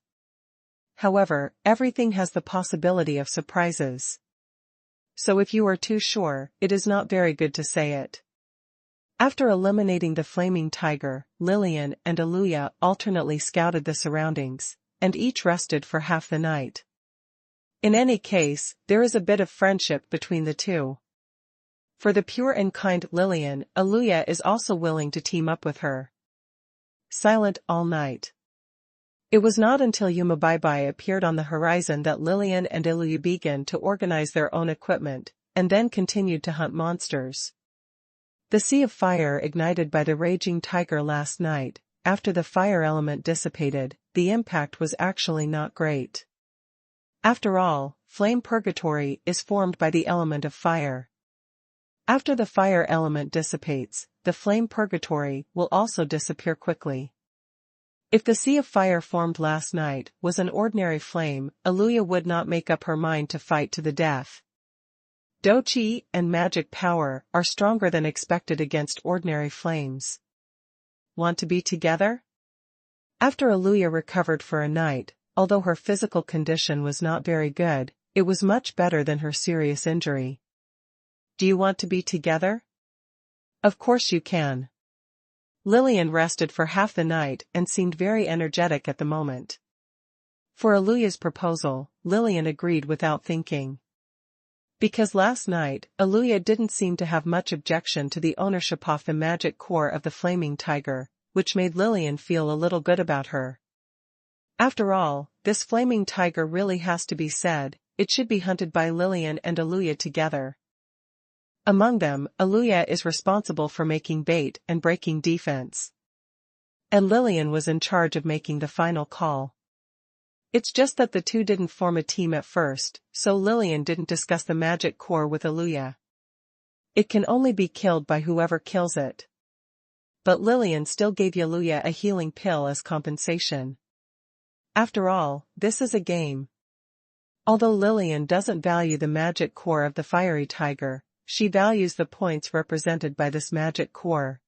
However, everything has the possibility of surprises. So if you are too sure, it is not very good to say it. After eliminating the Flaming Tiger, Lillian and Aluya alternately scouted the surroundings, and each rested for half the night. In any case, there is a bit of friendship between the two. For the pure and kind Lillian, Aluya is also willing to team up with her. Silent all night. It was not until Yuma Bye Bye appeared on the horizon that Lillian and Aluya began to organize their own equipment, and then continued to hunt monsters. The sea of fire ignited by the raging tiger last night, after the fire element dissipated, the impact was actually not great. After all, flame purgatory is formed by the element of fire. After the fire element dissipates, the flame purgatory will also disappear quickly. If the sea of fire formed last night was an ordinary flame, Aluya would not make up her mind to fight to the death. Doqi and magic power are stronger than expected against ordinary flames. Want to be together? After Aluya recovered for a night, although her physical condition was not very good, it was much better than her serious injury. Do you want to be together? Of course you can. Lillian rested for half the night and seemed very energetic at the moment. For Aluya's proposal, Lillian agreed without thinking. Because last night, Aluya didn't seem to have much objection to the ownership of the magic core of the flaming tiger, which made Lillian feel a little good about her. After all, this flaming tiger really has to be said, it should be hunted by Lillian and Aluya together. Among them, Aluya is responsible for making bait and breaking defense. And Lillian was in charge of making the final call. It's just that the two didn't form a team at first, so Lillian didn't discuss the magic core with Aluya. It can only be killed by whoever kills it. But Lillian still gave Aluya a healing pill as compensation. After all, this is a game. Although Lillian doesn't value the magic core of the fiery tiger, she values the points represented by this magic core.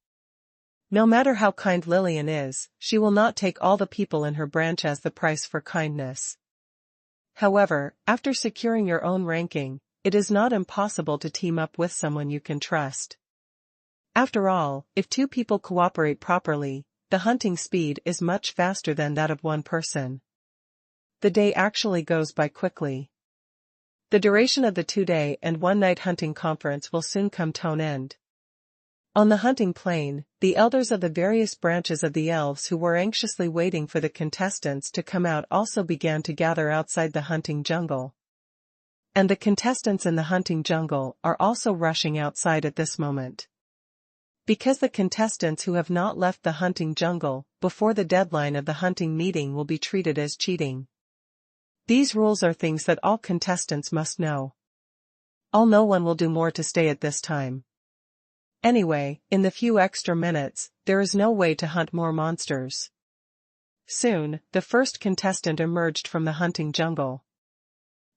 No matter how kind Lillian is, she will not take all the people in her branch as the price for kindness. However, after securing your own ranking, it is not impossible to team up with someone you can trust. After all, if two people cooperate properly, the hunting speed is much faster than that of one person. The day actually goes by quickly. The duration of the 2-day and 1-night hunting conference will soon come to an end. On the hunting plain, the elders of the various branches of the elves who were anxiously waiting for the contestants to come out also began to gather outside the hunting jungle. And the contestants in the hunting jungle are also rushing outside at this moment. Because the contestants who have not left the hunting jungle before the deadline of the hunting meeting will be treated as cheating. These rules are things that all contestants must know. No one will do more to stay at this time. Anyway, in the few extra minutes, there is no way to hunt more monsters. Soon, the first contestant emerged from the hunting jungle.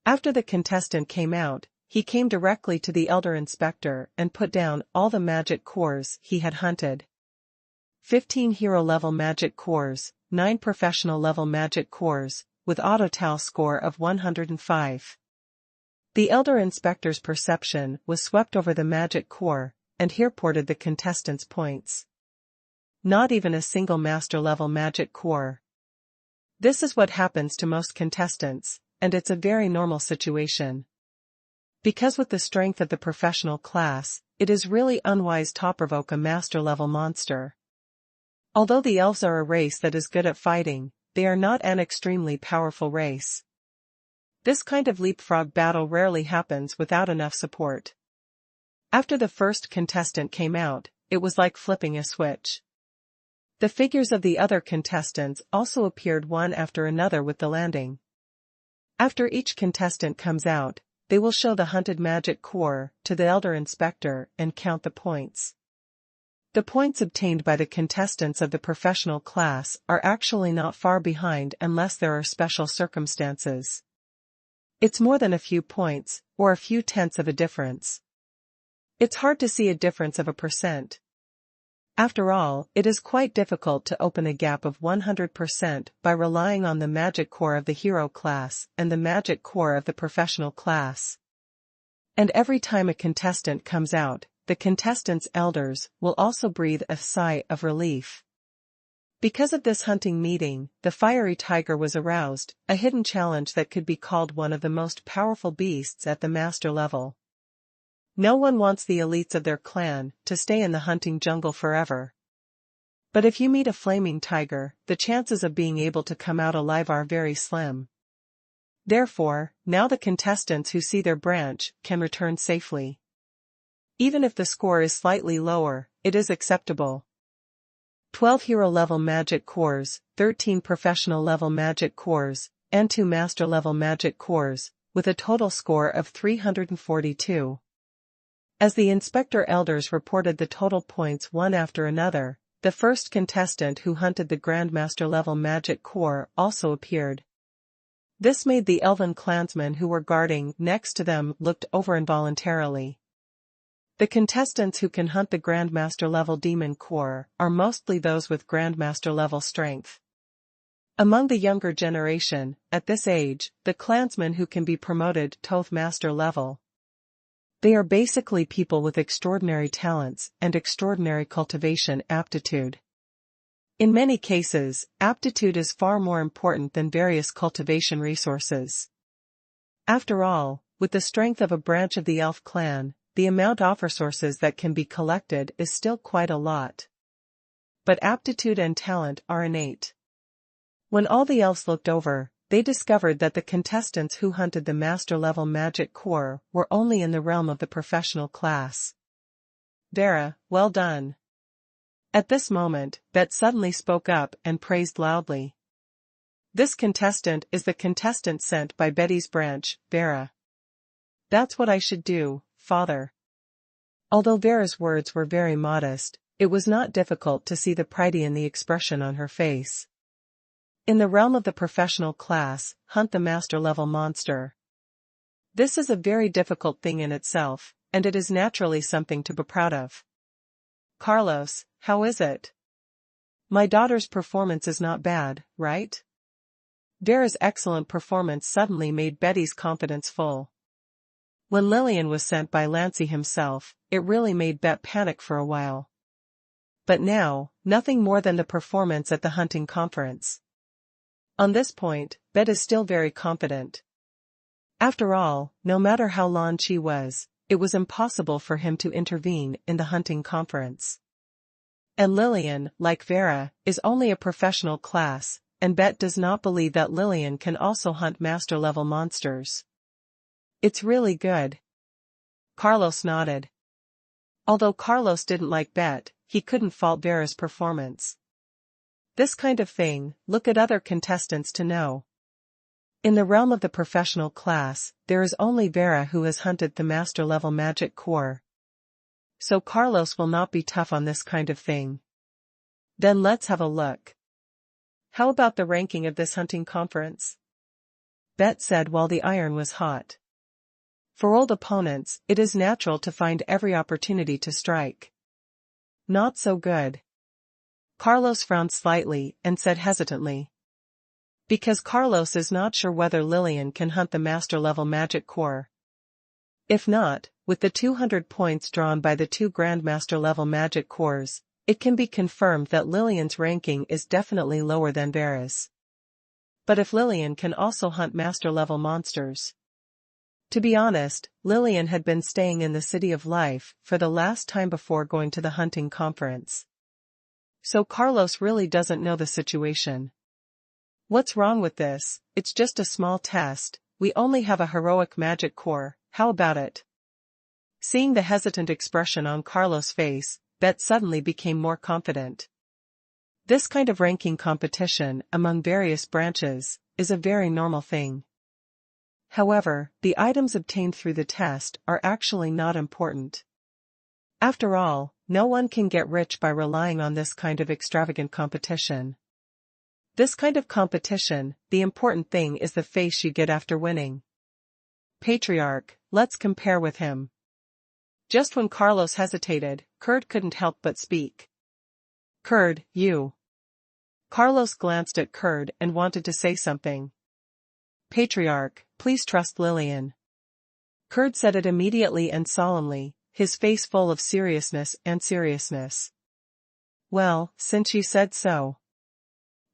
After the contestant came out, he came directly to the elder inspector and put down all the magic cores he had hunted. 15 hero-level magic cores, 9 professional-level magic cores, with auto-tal score of 105. The elder inspector's perception was swept over the magic core, and here ported the contestants' points. Not even a single master-level magic core. This is what happens to most contestants, and it's a very normal situation. Because with the strength of the professional class, it is really unwise to provoke a master-level monster. Although the elves are a race that is good at fighting, they are not an extremely powerful race. This kind of leapfrog battle rarely happens without enough support. After the first contestant came out, it was like flipping a switch. The figures of the other contestants also appeared one after another with the landing. After each contestant comes out, they will show the hunted magic core to the elder inspector and count the points. The points obtained by the contestants of the professional class are actually not far behind unless there are special circumstances. It's more than a few points, or a few tenths of a difference. It's hard to see a difference of a percent. After all, it is quite difficult to open a gap of 100% by relying on the magic core of the hero class and the magic core of the professional class. And every time a contestant comes out, the contestants' elders will also breathe a sigh of relief. Because of this hunting meeting, the fiery tiger was aroused, a hidden challenge that could be called one of the most powerful beasts at the master level. No one wants the elites of their clan to stay in the hunting jungle forever. But if you meet a flaming tiger, the chances of being able to come out alive are very slim. Therefore, now the contestants who see their branch can return safely. Even if the score is slightly lower, it is acceptable. 12 hero-level magic cores, 13 professional-level magic cores, and 2 master-level magic cores, with a total score of 342. As the inspector elders reported the total points one after another, the first contestant who hunted the Grandmaster level magic core also appeared. This made the elven clansmen who were guarding next to them looked over involuntarily. The contestants who can hunt the Grandmaster level demon core are mostly those with Grandmaster level strength. Among the younger generation, at this age, the clansmen who can be promoted to Master level. They are basically people with extraordinary talents and extraordinary cultivation aptitude. In many cases, aptitude is far more important than various cultivation resources. After all, with the strength of a branch of the elf clan, the amount of resources that can be collected is still quite a lot. But aptitude and talent are innate. When all the elves looked over, they discovered that the contestants who hunted the master-level magic core were only in the realm of the professional class. Vera, well done. At this moment, Bet suddenly spoke up and praised loudly. This contestant is the contestant sent by Betty's branch, Vera. That's what I should do, Father. Although Vera's words were very modest, it was not difficult to see the pride in the expression on her face. In the realm of the professional class, hunt the master-level monster. This is a very difficult thing in itself, and it is naturally something to be proud of. Carlos, how is it? My daughter's performance is not bad, right? Vera's excellent performance suddenly made Betty's confidence full. When Lillian was sent by Lancey himself, it really made Bet panic for a while. But now, nothing more than the performance at the hunting conference. On this point, Bet is still very confident. After all, no matter how Lan Chi was, it was impossible for him to intervene in the hunting conference. And Lillian, like Vera, is only a professional class, and Bet does not believe that Lillian can also hunt master-level monsters. It's really good. Carlos nodded. Although Carlos didn't like Bet, he couldn't fault Vera's performance. This kind of thing, look at other contestants to know. In the realm of the professional class, there is only Vera who has hunted the master-level magic core. So Carlos will not be tough on this kind of thing. Then let's have a look. How about the ranking of this hunting conference? Bet said while the iron was hot. For old opponents, it is natural to find every opportunity to strike. Not so good. Carlos frowned slightly and said hesitantly. Because Carlos is not sure whether Lillian can hunt the master-level magic core. If not, with the 200 points drawn by the two Grandmaster-level magic cores, it can be confirmed that Lillian's ranking is definitely lower than Vera's. But if Lillian can also hunt master-level monsters. To be honest, Lillian had been staying in the City of Life for the last time before going to the hunting conference. So Carlos really doesn't know the situation. What's wrong with this? It's just a small test, we only have a heroic magic core, how about it? Seeing the hesitant expression on Carlos' face, Bet suddenly became more confident. This kind of ranking competition among various branches is a very normal thing. However, the items obtained through the test are actually not important. After all, no one can get rich by relying on this kind of extravagant competition. This kind of competition, the important thing is the face you get after winning. Patriarch, let's compare with him. Just when Carlos hesitated, Kurd couldn't help but speak. Kurd, you. Carlos glanced at Kurd and wanted to say something. Patriarch, please trust Lillian. Kurd said it immediately and solemnly, his face full of seriousness. Well, since you said so.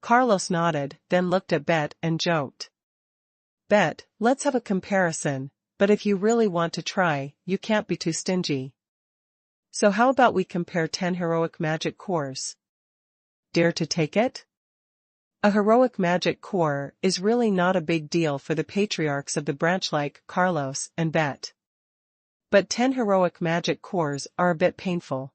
Carlos nodded, then looked at Bet and joked. Bet, let's have a comparison, but if you really want to try, you can't be too stingy. So how about we compare 10 heroic magic cores? Dare to take it? A heroic magic core is really not a big deal for the patriarchs of the branch like Carlos and Bet. But 10 heroic magic cores are a bit painful.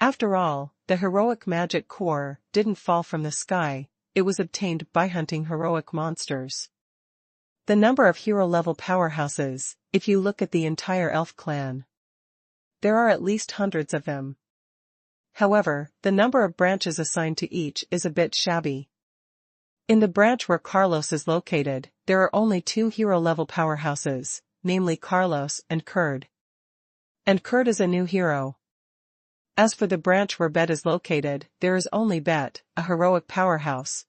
After all, the heroic magic core didn't fall from the sky, it was obtained by hunting heroic monsters. The number of hero-level powerhouses, if you look at the entire elf clan. There are at least hundreds of them. However, the number of branches assigned to each is a bit shabby. In the branch where Carlos is located, there there are only two hero-level powerhouses, namely Carlos and Kurd. And Kurd is a new hero. As for the branch where Bet is located, there is only Bet, a heroic powerhouse.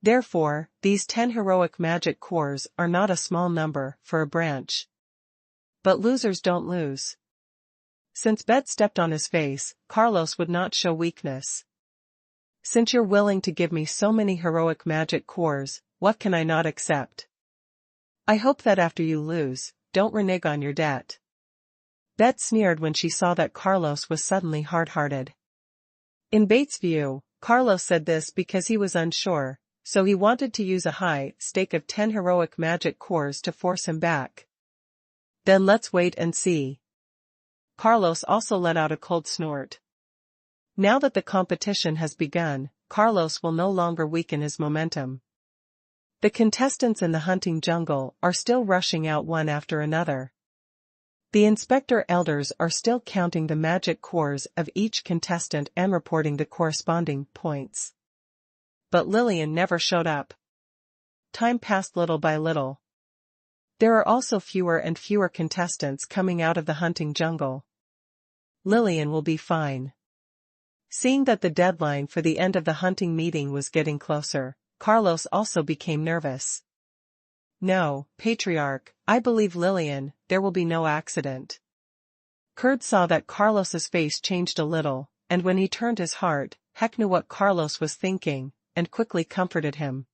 Therefore, these 10 heroic magic cores are not a small number for a branch. But losers don't lose. Since Bet stepped on his face, Carlos would not show weakness. Since you're willing to give me so many heroic magic cores, what can I not accept? I hope that after you lose, don't renege on your debt. Bet sneered when she saw that Carlos was suddenly hard-hearted. In Bet's view, Carlos said this because he was unsure, so he wanted to use a high stake of 10 heroic magic cores to force him back. Then let's wait and see. Carlos also let out a cold snort. Now that the competition has begun, Carlos will no longer weaken his momentum. The contestants in the hunting jungle are still rushing out one after another. The inspector elders are still counting the magic cores of each contestant and reporting the corresponding points. But Lillian never showed up. Time passed little by little. There are also fewer and fewer contestants coming out of the hunting jungle. Lillian will be fine. Seeing that the deadline for the end of the hunting meeting was getting closer, Carlos also became nervous. No, Patriarch, I believe Lillian, there will be no accident. Kurd saw that Carlos's face changed a little, and when he turned his heart, Heck knew what Carlos was thinking, and quickly comforted him.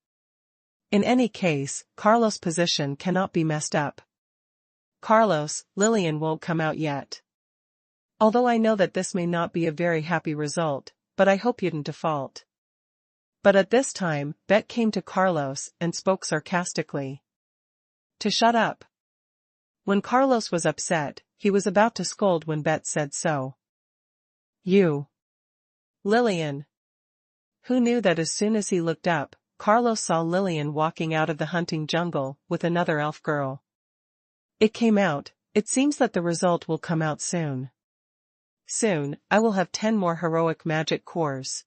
In any case, Carlos' position cannot be messed up. Carlos, Lillian won't come out yet. Although I know that this may not be a very happy result, but I hope you didn't default. But at this time, Bet came to Carlos and spoke sarcastically. To shut up. When Carlos was upset, he was about to scold when Bet said so. You. Lillian. Who knew that as soon as he looked up, Carlos saw Lillian walking out of the hunting jungle with another elf girl. It came out, it seems that the result will come out soon. Soon, I will have 10 more heroic magic cores.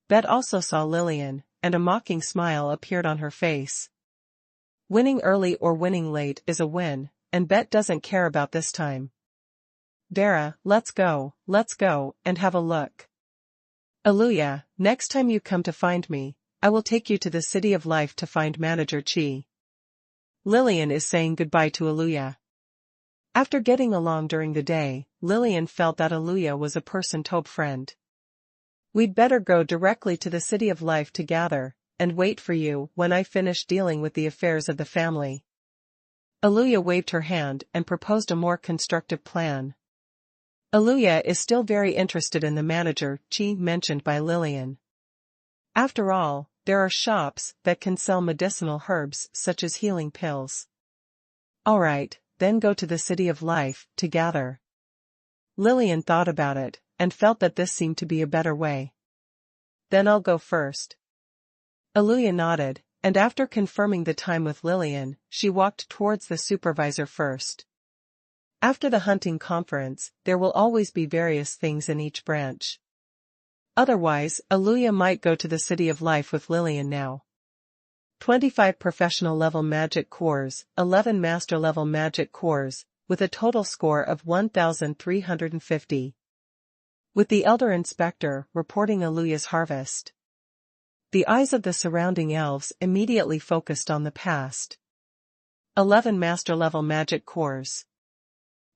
Bet also saw Lillian, and a mocking smile appeared on her face. Winning early or winning late is a win, and Bet doesn't care about this time. Vera, let's go, and have a look. Aluya, next time you come to find me, I will take you to the City of Life to find Manager Chi. Lillian is saying goodbye to Aluya. After getting along during the day, Lillian felt that Aluya was a person-tobe friend. We'd better go directly to the City of Life together, and wait for you when I finish dealing with the affairs of the family. Aluya waved her hand and proposed a more constructive plan. Aluya is still very interested in the manager Chi mentioned by Lillian. After all, there are shops that can sell medicinal herbs such as healing pills. Alright, then go to the City of Life together. Lillian thought about it, and felt that this seemed to be a better way. Then I'll go first. Aluya nodded, and after confirming the time with Lillian, she walked towards the supervisor first. After the hunting conference, there will always be various things in each branch. Otherwise, Aluya might go to the City of Life with Lillian now. 25 professional-level magic cores, 11 master-level magic cores, with a total score of 1,350. With the Elder Inspector reporting Aluya's harvest. The eyes of the surrounding elves immediately focused on the past. 11 master-level magic cores.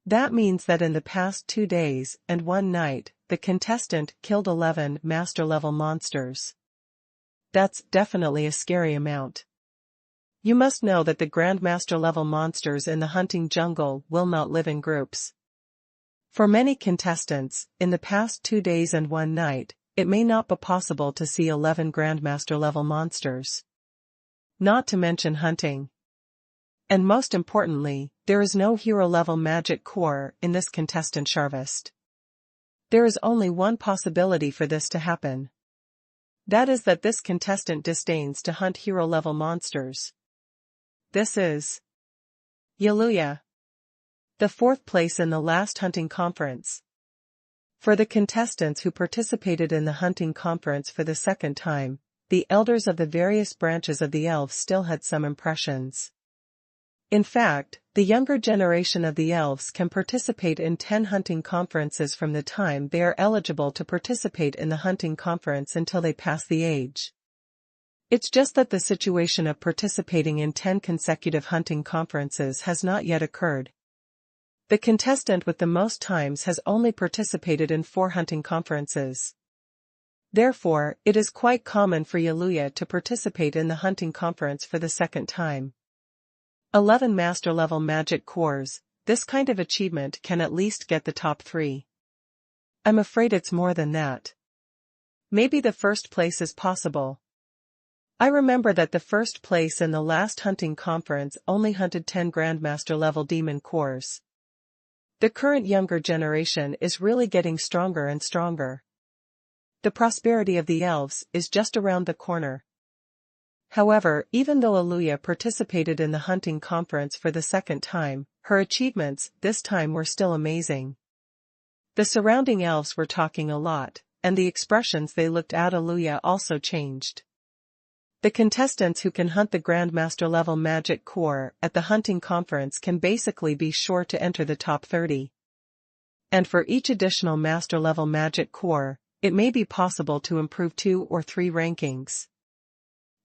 That means that in the past 2 days and 1 night, the contestant killed 11 master-level monsters. That's definitely a scary amount. You must know that the Grandmaster-level monsters in the hunting jungle will not live in groups. For many contestants, in the past 2 days and 1 night, it may not be possible to see 11 Grandmaster-level monsters. Not to mention hunting. And most importantly, there is no hero-level magic core in this contestant harvest. There is only one possibility for this to happen. That is that this contestant disdains to hunt hero-level monsters. This is Aluya. The 4th place in the last hunting conference. For the contestants who participated in the hunting conference for the 2nd time, the elders of the various branches of the elves still had some impressions. In fact, the younger generation of the elves can participate in 10 hunting conferences from the time they are eligible to participate in the hunting conference until they pass the age. It's just that the situation of participating in 10 consecutive hunting conferences has not yet occurred. The contestant with the most times has only participated in 4 hunting conferences. Therefore, it is quite common for Yaluya to participate in the hunting conference for the second time. 11 master-level magic cores, this kind of achievement can at least get the top 3. I'm afraid it's more than that. Maybe the first place is possible. I remember that the first place in the last hunting conference only hunted 10 Grandmaster-level demon cores. The current younger generation is really getting stronger and stronger. The prosperity of the elves is just around the corner. However, even though Yaluya participated in the hunting conference for the second time, her achievements this time were still amazing. The surrounding elves were talking a lot, and the expressions they looked at Yaluya also changed. The contestants who can hunt the Grandmaster level magic core at the hunting conference can basically be sure to enter the top 30. And for each additional master level magic core, it may be possible to improve 2 or 3 rankings.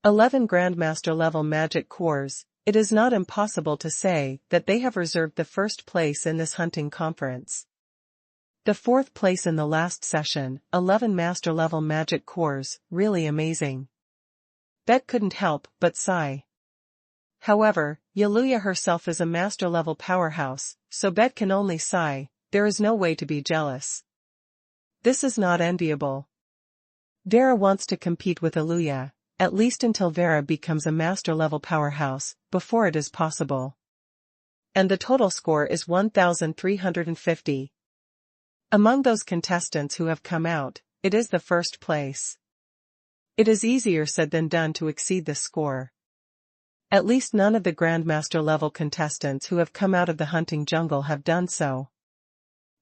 11 Grandmaster level magic cores, it is not impossible to say that they have reserved the first place in this hunting conference. The 4th place in the last session, 11 master level magic cores, really amazing. Bet couldn't help but sigh. However, Yaluya herself is a master level powerhouse, so Bet can only sigh, there is no way to be jealous. This is not enviable. Vera wants to compete with Yaluya, at least until Vera becomes a master-level powerhouse, before it is possible. And the total score is 1,350. Among those contestants who have come out, it is the first place. It is easier said than done to exceed this score. At least none of the Grandmaster-level contestants who have come out of the hunting jungle have done so.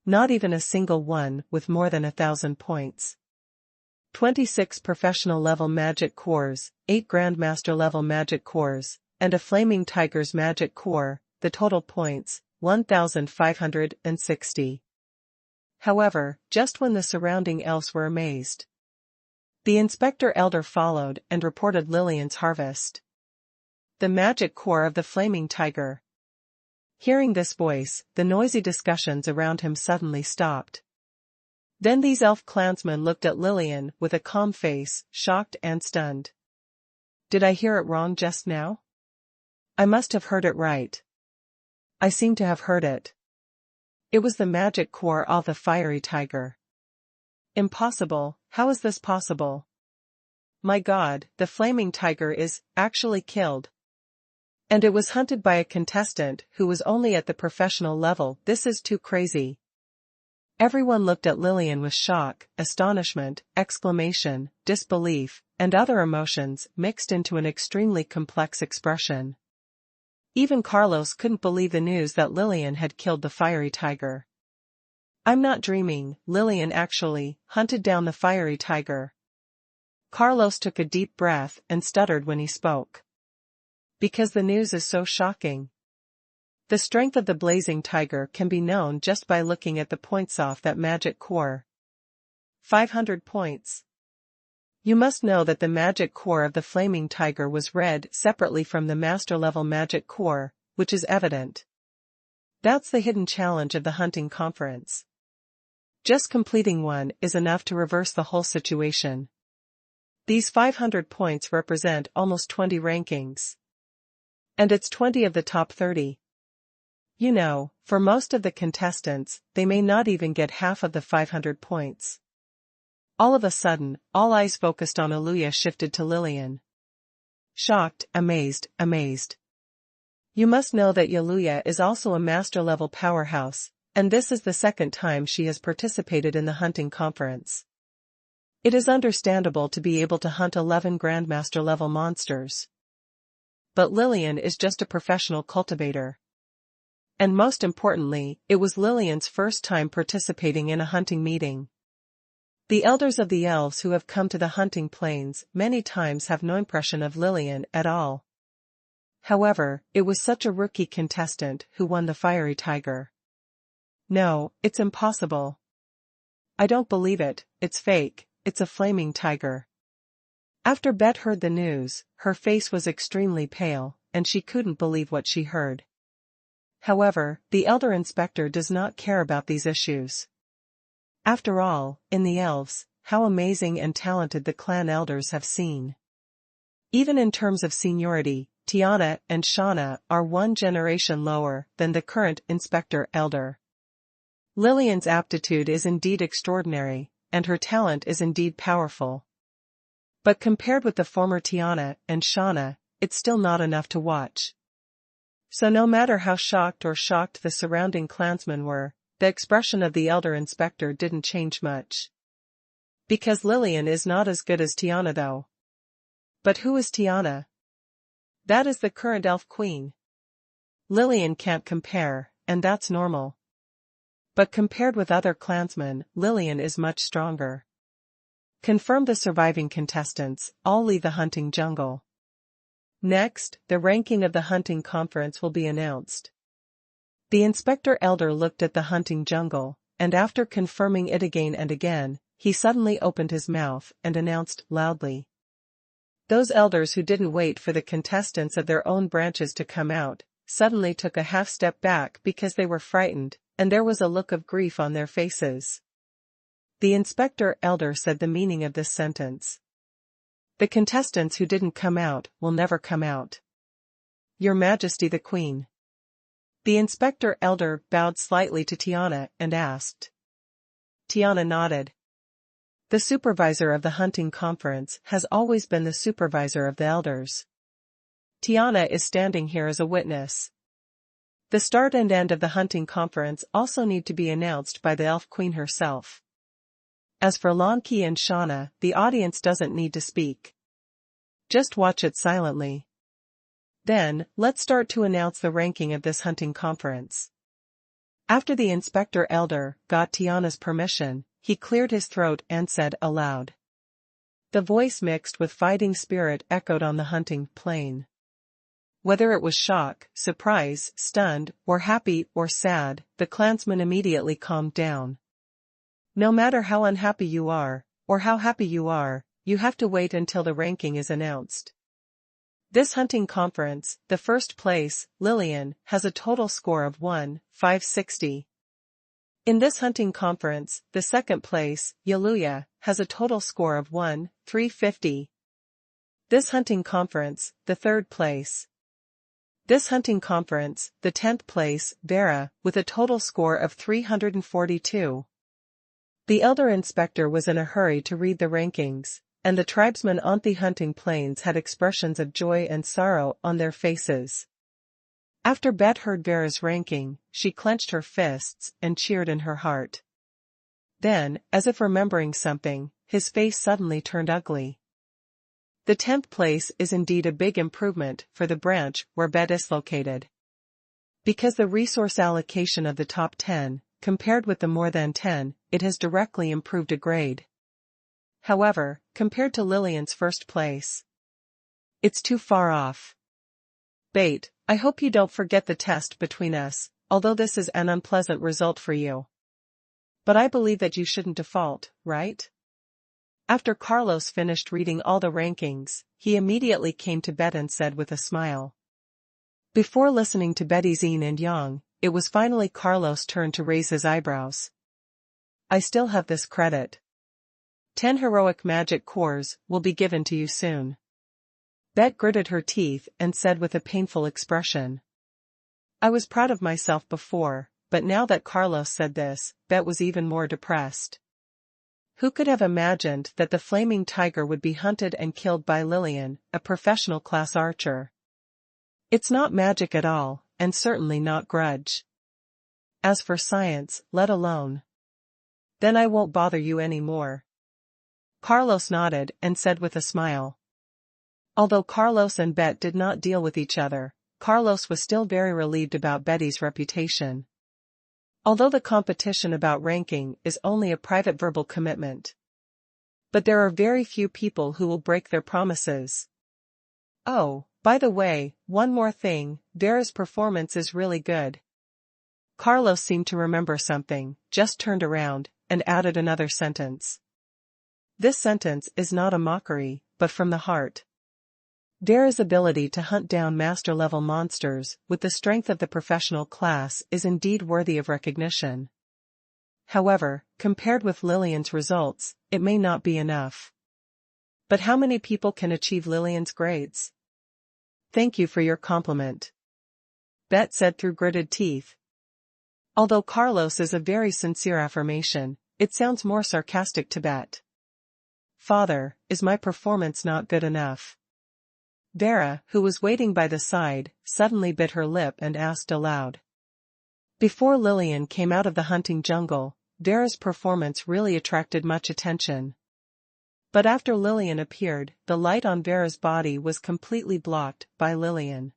Not even a single one with more than 1,000 points. 26 professional-level magic cores, 8 Grandmaster-level magic cores, and a Flaming Tiger's magic core, the total points, 1,560. However, just when the surrounding elves were amazed, the Inspector Elder followed and reported Lillian's harvest. The magic core of the Flaming Tiger. Hearing this voice, the noisy discussions around him suddenly stopped. Then these elf clansmen looked at Lillian with a calm face, shocked and stunned. Did I hear it wrong just now? I must have heard it right. I seem to have heard it. It was the magic core of the fiery tiger. Impossible, how is this possible? My God, the flaming tiger is actually killed. And it was hunted by a contestant who was only at the professional level. This is too crazy. Everyone looked at Lillian with shock, astonishment, exclamation, disbelief, and other emotions mixed into an extremely complex expression. Even Carlos couldn't believe the news that Lillian had killed the fiery tiger. I'm not dreaming, Lillian actually hunted down the fiery tiger. Carlos took a deep breath and stuttered when he spoke. Because the news is so shocking. The strength of the blazing tiger can be known just by looking at the points off that magic core. 500 points. You must know that the magic core of the flaming tiger was read separately from the master-level magic core, which is evident. That's the hidden challenge of the hunting conference. Just completing one is enough to reverse the whole situation. These 500 points represent almost 20 rankings. And it's 20 of the top 30. You know, for most of the contestants, they may not even get half of the 500 points. All of a sudden, all eyes focused on Yaluya shifted to Lillian. Shocked, amazed. You must know that Yaluya is also a master-level powerhouse, and this is the second time she has participated in the hunting conference. It is understandable to be able to hunt 11 Grandmaster-level monsters. But Lillian is just a professional cultivator. And most importantly, it was Lillian's first time participating in a hunting meeting. The elders of the elves who have come to the hunting plains many times have no impression of Lillian at all. However, it was such a rookie contestant who won the fiery tiger. No, it's impossible. I don't believe it, it's fake, it's a flaming tiger. After Bet heard the news, her face was extremely pale, and she couldn't believe what she heard. However, the elder inspector does not care about these issues. After all, in the elves, how amazing and talented the clan elders have seen. Even in terms of seniority, Tiana and Shauna are one generation lower than the current inspector elder. Lillian's aptitude is indeed extraordinary, and her talent is indeed powerful. But compared with the former Tiana and Shauna, it's still not enough to watch. So no matter how shocked the surrounding clansmen were, the expression of the elder inspector didn't change much. Because Lillian is not as good as Tiana though. But who is Tiana? That is the current elf queen. Lillian can't compare, and that's normal. But compared with other clansmen, Lillian is much stronger. Confirm the surviving contestants, all leave the hunting jungle. Next, the ranking of the hunting conference will be announced. The inspector elder looked at the hunting jungle, and after confirming it again and again, he suddenly opened his mouth and announced loudly. Those elders who didn't wait for the contestants of their own branches to come out, suddenly took a half step back because they were frightened, and there was a look of grief on their faces. The inspector elder said the meaning of this sentence. The contestants who didn't come out will never come out. Your Majesty the Queen. The inspector elder bowed slightly to Tiana and asked. Tiana nodded. The supervisor of the hunting conference has always been the supervisor of the elders. Tiana is standing here as a witness. The start and end of the hunting conference also need to be announced by the elf queen herself. As for Lonki and Shauna, the audience doesn't need to speak. Just watch it silently. Then, let's start to announce the ranking of this hunting conference. After the inspector elder got Tiana's permission, he cleared his throat and said aloud. The voice mixed with fighting spirit echoed on the hunting plain. Whether it was shock, surprise, stunned, or happy or sad, the clansmen immediately calmed down. No matter how unhappy you are, or how happy you are, you have to wait until the ranking is announced. This hunting conference, the first place, Lillian, has a total score of 1,560. In this hunting conference, the second place, Yaluya, has a total score of 1,350. This hunting conference, the third place. This hunting conference, the 10th place, Vera, with a total score of 342. The elder inspector was in a hurry to read the rankings, and the tribesmen on the hunting plains had expressions of joy and sorrow on their faces. After Bet heard Vera's ranking, she clenched her fists and cheered in her heart. Then, as if remembering something, his face suddenly turned ugly. The 10th place is indeed a big improvement for the branch where Bet is located. Because the resource allocation of the top 10, compared with the more than 10, it has directly improved a grade. However, compared to Lillian's first place, it's too far off. Bait, I hope you don't forget the test between us, although this is an unpleasant result for you. But I believe that you shouldn't default, right? After Carlos finished reading all the rankings, he immediately came to Bet and said with a smile. Before listening to Betty's yin and yang, it was finally Carlos' turn to raise his eyebrows. I still have this credit. 10 heroic magic cores will be given to you soon. Bet gritted her teeth and said with a painful expression. I was proud of myself before, but now that Carlos said this, Bet was even more depressed. Who could have imagined that the flaming tiger would be hunted and killed by Lillian, a professional class archer? It's not magic at all, and certainly not grudge. As for science, let alone. Then I won't bother you any more. Carlos nodded and said with a smile. Although Carlos and Bet did not deal with each other, Carlos was still very relieved about Betty's reputation. Although the competition about ranking is only a private verbal commitment, But there are very few people who will break their promises. Oh, by the way, one more thing, Vera's performance is really good. Carlos seemed to remember something, just turned around, and added another sentence. This sentence is not a mockery, but from the heart. Vera's ability to hunt down master-level monsters with the strength of the professional class is indeed worthy of recognition. However, compared with Lillian's results, it may not be enough. But how many people can achieve Lillian's grades? Thank you for your compliment, Bet said through gritted teeth. Although Carlos is a very sincere affirmation, it sounds more sarcastic to Bet. Father, is my performance not good enough? Vera, who was waiting by the side, suddenly bit her lip and asked aloud. Before Lillian came out of the hunting jungle, Vera's performance really attracted much attention. But after Lillian appeared, the light on Vera's body was completely blocked by Lillian.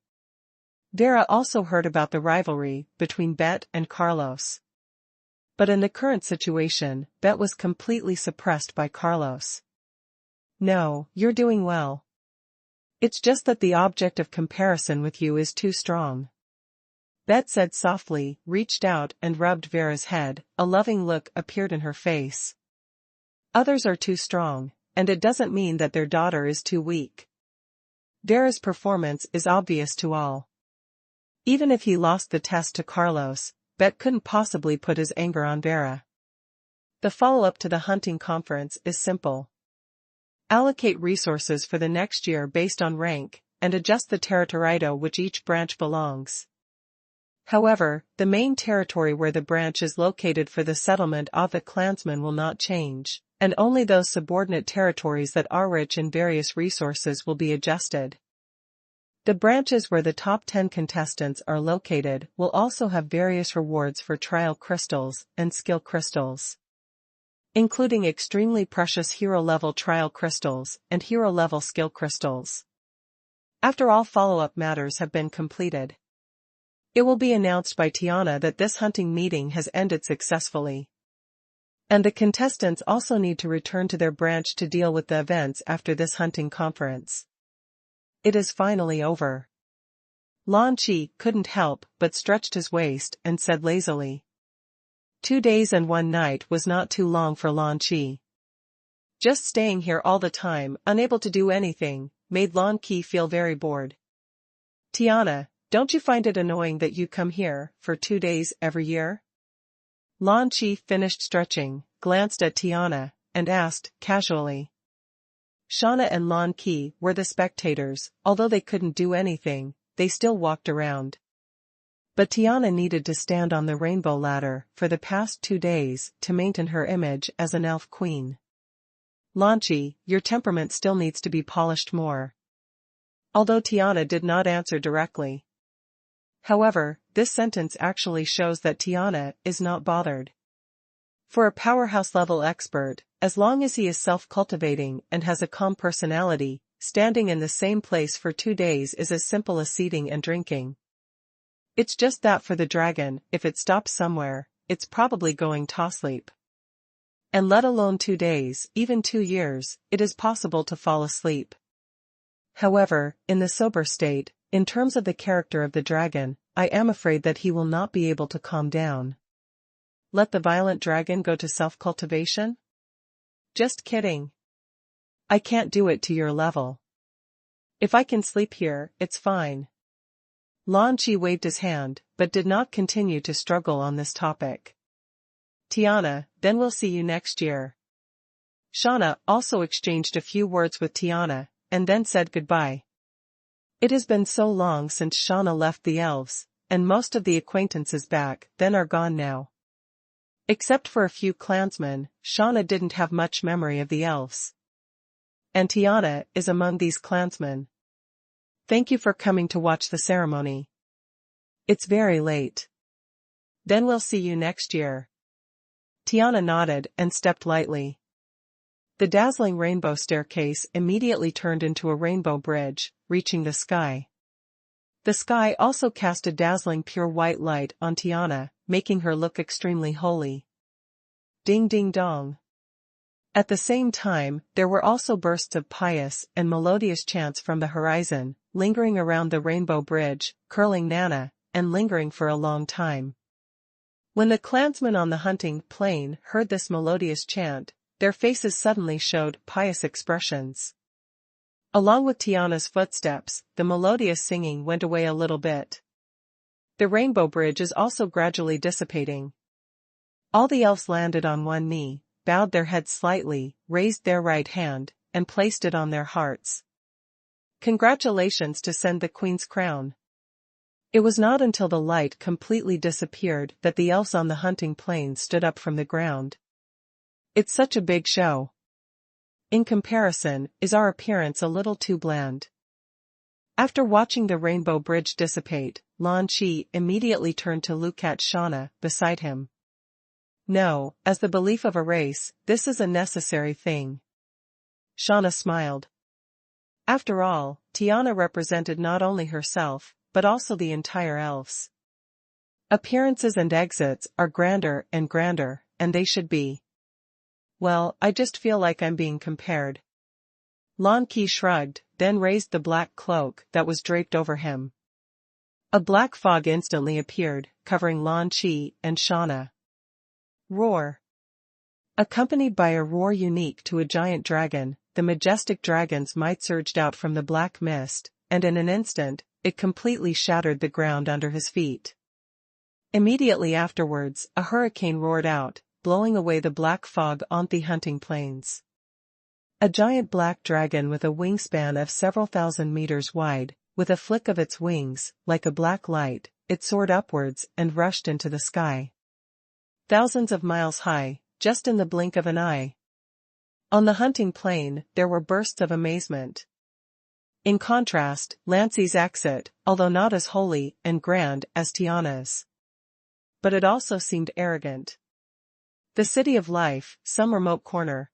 Vera also heard about the rivalry between Bet and Carlos. But in the current situation, Bet was completely suppressed by Carlos. No, you're doing well. It's just that the object of comparison with you is too strong. Bet said softly, reached out and rubbed Vera's head, a loving look appeared in her face. Others are too strong, and it doesn't mean that their daughter is too weak. Vera's performance is obvious to all. Even if he lost the test to Carlos, Bet couldn't possibly put his anger on Vera. The follow-up to the hunting conference is simple. Allocate resources for the next year based on rank, and adjust the territorio which each branch belongs. However, the main territory where the branch is located for the settlement of the clansmen will not change, and only those subordinate territories that are rich in various resources will be adjusted. The branches where the top 10 contestants are located will also have various rewards for trial crystals and skill crystals, including extremely precious hero-level trial crystals and hero-level skill crystals. After all follow-up matters have been completed, it will be announced by Tiana that this hunting meeting has ended successfully. And the contestants also need to return to their branch to deal with the events after this hunting conference. It is finally over. Lan Chi couldn't help but stretched his waist and said lazily. 2 days and 1 night was not too long for Lan Chi. Just staying here all the time, unable to do anything, made Lan Chi feel very bored. Tiana, don't you find it annoying that you come here for 2 days every year? Lan Chi finished stretching, glanced at Tiana, and asked, casually. Shauna and Lan Chi were the spectators, although they couldn't do anything, they still walked around. But Tiana needed to stand on the rainbow ladder for the past 2 days to maintain her image as an elf queen. Lan Chi, your temperament still needs to be polished more. Although Tiana did not answer directly. However, this sentence actually shows that Tiana is not bothered. For a powerhouse-level expert, as long as he is self-cultivating and has a calm personality, standing in the same place for 2 days is as simple as eating and drinking. It's just that for the dragon, if it stops somewhere, it's probably going to sleep. And let alone 2 days, even 2 years, it is possible to fall asleep. However, in the sober state, in terms of the character of the dragon, I am afraid that he will not be able to calm down. Let the violent dragon go to self-cultivation? Just kidding. I can't do it to your level. If I can sleep here, it's fine. Lan Chi waved his hand, but did not continue to struggle on this topic. Tiana, then we'll see you next year. Shauna also exchanged a few words with Tiana, and then said goodbye. It has been so long since Shauna left the elves, and most of the acquaintances back then are gone now. Except for a few clansmen, Shauna didn't have much memory of the elves. And Tiana is among these clansmen. Thank you for coming to watch the ceremony. It's very late. Then we'll see you next year. Tiana nodded and stepped lightly. The dazzling rainbow staircase immediately turned into a rainbow bridge, reaching the sky. The sky also cast a dazzling pure white light on Tiana, making her look extremely holy. Ding ding dong. At the same time, there were also bursts of pious and melodious chants from the horizon, lingering around the rainbow bridge, curling Nana, and lingering for a long time. When the clansmen on the hunting plain heard this melodious chant, their faces suddenly showed pious expressions. Along with Tiana's footsteps, the melodious singing went away a little bit. The rainbow bridge is also gradually dissipating. All the elves landed on one knee, bowed their heads slightly, raised their right hand, and placed it on their hearts. Congratulations to send the queen's crown. It was not until the light completely disappeared that the elves on the hunting plain stood up from the ground. It's such a big show. In comparison, is our appearance a little too bland? After watching the rainbow bridge dissipate, Lan Qi immediately turned to look at Shauna beside him. No, as the belief of a race, this is a necessary thing. Shauna smiled. After all, Tiana represented not only herself, but also the entire elves. Appearances and exits are grander, and they should be. Well, I just feel like I'm being compared. Lan Qi shrugged, then raised the black cloak that was draped over him. A black fog instantly appeared, covering Lan Qi and Shauna. Roar. Accompanied by a roar unique to a giant dragon, the majestic dragon's might surged out from the black mist, and in an instant, it completely shattered the ground under his feet. Immediately afterwards, a hurricane roared out, blowing away the black fog on the hunting plains. A giant black dragon with a wingspan of several thousand meters wide, with a flick of its wings, like a black light, it soared upwards and rushed into the sky. Thousands of miles high, just in the blink of an eye. On the hunting plain, there were bursts of amazement. In contrast, Lancey's exit, although not as holy and grand as Tiana's. But it also seemed arrogant. The city of life, some remote corner.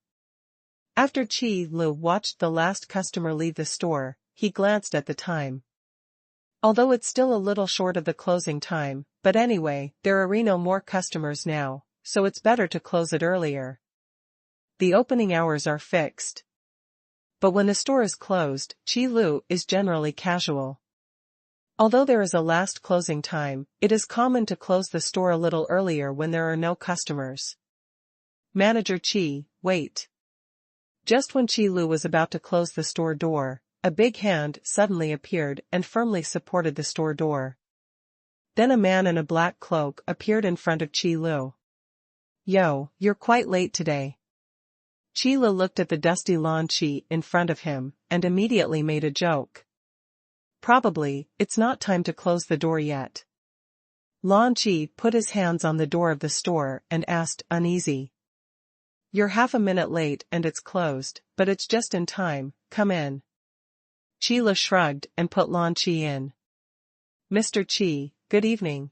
After Qi Lu watched the last customer leave the store, he glanced at the time. Although it's still a little short of the closing time, but anyway, there are no more customers now, so it's better to close it earlier. The opening hours are fixed. But when the store is closed, Qi Lu is generally casual. Although there is a last closing time, it is common to close the store a little earlier when there are no customers. Manager Qi, wait. Just when Qi Lu was about to close the store door, a big hand suddenly appeared and firmly supported the store door. Then a man in a black cloak appeared in front of Qi Lu. Yo, you're quite late today. Qi Lu looked at the dusty Lan Qi in front of him, and immediately made a joke. Probably, it's not time to close the door yet. Lan Qi put his hands on the door of the store and asked, uneasy. You're half a minute late and it's closed, but it's just in time, come in. Qi Lu shrugged and put Lan Qi in. Mr. Qi, good evening.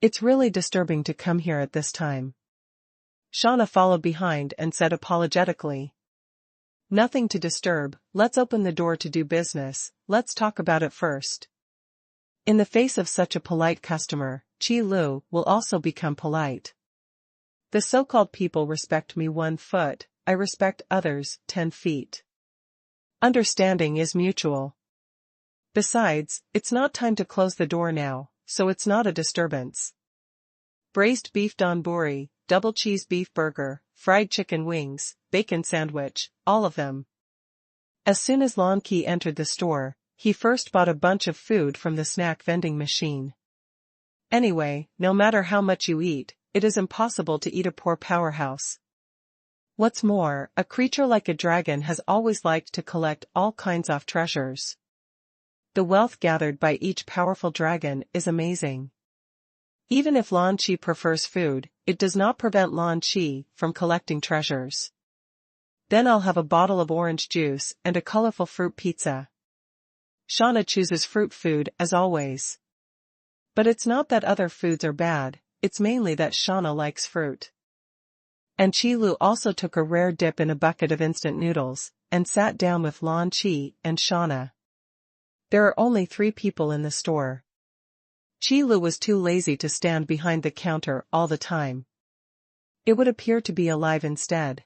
It's really disturbing to come here at this time. Shauna followed behind and said apologetically. Nothing to disturb, let's open the door to do business, let's talk about it first. In the face of such a polite customer, Qi Lu will also become polite. The so-called people respect me 1 foot, I respect others 10 feet. Understanding is mutual. Besides, it's not time to close the door now, so it's not a disturbance. Braised beef donburi, double cheese beef burger, fried chicken wings, bacon sandwich, all of them. As soon as Lan Qi entered the store, he first bought a bunch of food from the snack vending machine. Anyway, no matter how much you eat, it is impossible to eat a poor powerhouse. What's more, a creature like a dragon has always liked to collect all kinds of treasures. The wealth gathered by each powerful dragon is amazing. Even if Lan Qi prefers food, it does not prevent Lan Qi from collecting treasures. Then I'll have a bottle of orange juice and a colorful fruit pizza. Shauna chooses fruit food as always. But it's not that other foods are bad, it's mainly that Shauna likes fruit. And Qi Lu also took a rare dip in a bucket of instant noodles, and sat down with Lan Qi and Shauna. There are only 3 people in the store. Qi Lu was too lazy to stand behind the counter all the time. It would appear to be alive instead.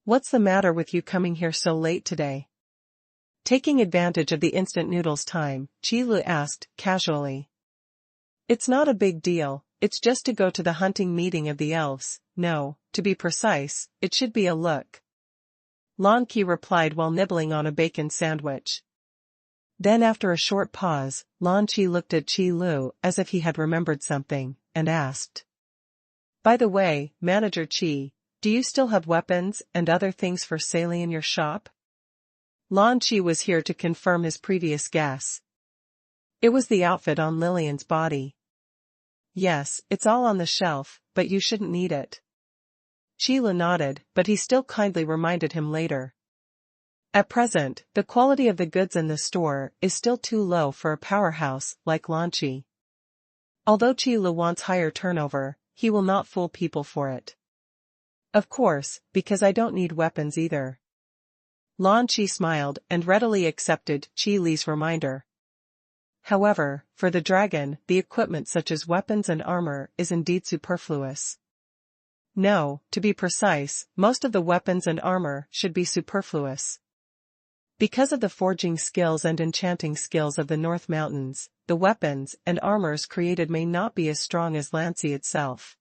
What's the matter with you coming here so late today? Taking advantage of the instant noodles time, Qilu asked, casually. It's not a big deal, it's just to go to the hunting meeting of the elves. No, to be precise, it should be a look. Lan Qi replied while nibbling on a bacon sandwich. Then after a short pause, Lan Qi looked at Qilu as if he had remembered something, and asked. By the way, Manager Qi, do you still have weapons and other things for sale in your shop? Lan Qi was here to confirm his previous guess. It was the outfit on Lillian's body. Yes, it's all on the shelf, but you shouldn't need it. Qilu nodded, but he still kindly reminded him later. At present, the quality of the goods in the store is still too low for a powerhouse like Lan Qi. Although Qilu wants higher turnover, he will not fool people for it. Of course, because I don't need weapons either. Lan Qi smiled and readily accepted Qi Li's reminder. However, for the dragon, the equipment such as weapons and armor is indeed superfluous. No, to be precise, most of the weapons and armor should be superfluous. Because of the forging skills and enchanting skills of the North Mountains, the weapons and armors created may not be as strong as Lancy itself.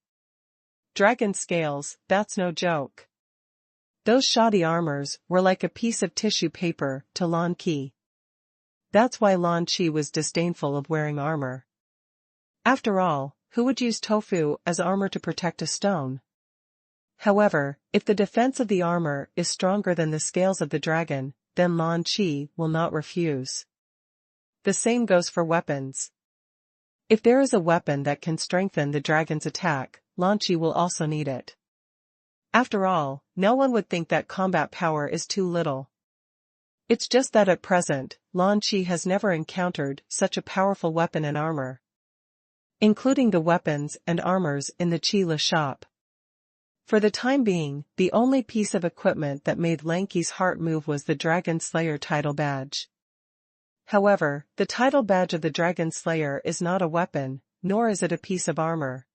Dragon scales, that's no joke. Those shoddy armors were like a piece of tissue paper to Lan Qi. That's why Lan Qi was disdainful of wearing armor. After all, who would use tofu as armor to protect a stone? However, if the defense of the armor is stronger than the scales of the dragon, then Lan Qi will not refuse. The same goes for weapons. If there is a weapon that can strengthen the dragon's attack, Lan Qi will also need it. After all, no one would think that combat power is too little. It's just that at present, Lan Qi has never encountered such a powerful weapon and armor. Including the weapons and armors in the Qi shop. For the time being, the only piece of equipment that made Lanky's heart move was the Dragon Slayer title badge. However, the title badge of the Dragon Slayer is not a weapon, nor is it a piece of armor.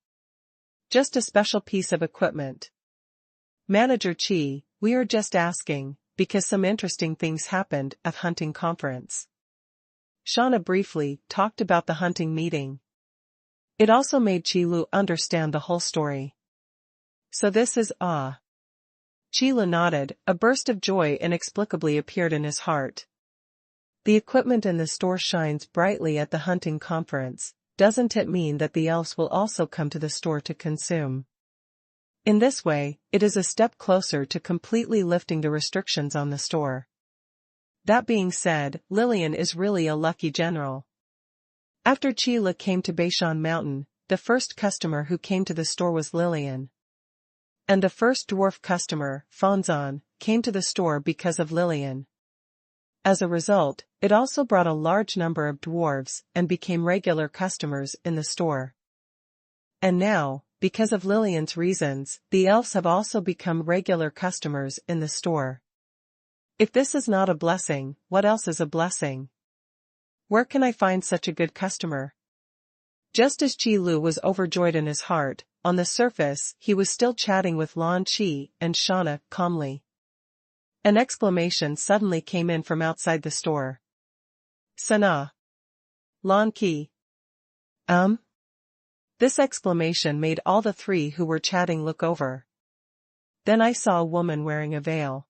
Just a special piece of equipment. Manager Qi, we are just asking, because some interesting things happened at hunting conference. Shauna briefly talked about the hunting meeting. It also made Qilu understand the whole story. So this is Qilu nodded, a burst of joy inexplicably appeared in his heart. The equipment in the store shines brightly at the hunting conference, doesn't it mean that the elves will also come to the store to consume? In this way, it is a step closer to completely lifting the restrictions on the store. That being said, Lillian is really a lucky general. After Qilu came to Beishan Mountain, the first customer who came to the store was Lillian. And the first dwarf customer, Fanzan, came to the store because of Lillian. As a result, it also brought a large number of dwarves and became regular customers in the store. And now, because of Lillian's reasons, the elves have also become regular customers in the store. If this is not a blessing, what else is a blessing? Where can I find such a good customer? Just as Qilu was overjoyed in his heart, on the surface he was still chatting with Lan Qi and Shauna calmly. An exclamation suddenly came in from outside the store. Sana. Lan Qi. This exclamation made all the three who were chatting look over. Then I saw a woman wearing a veil.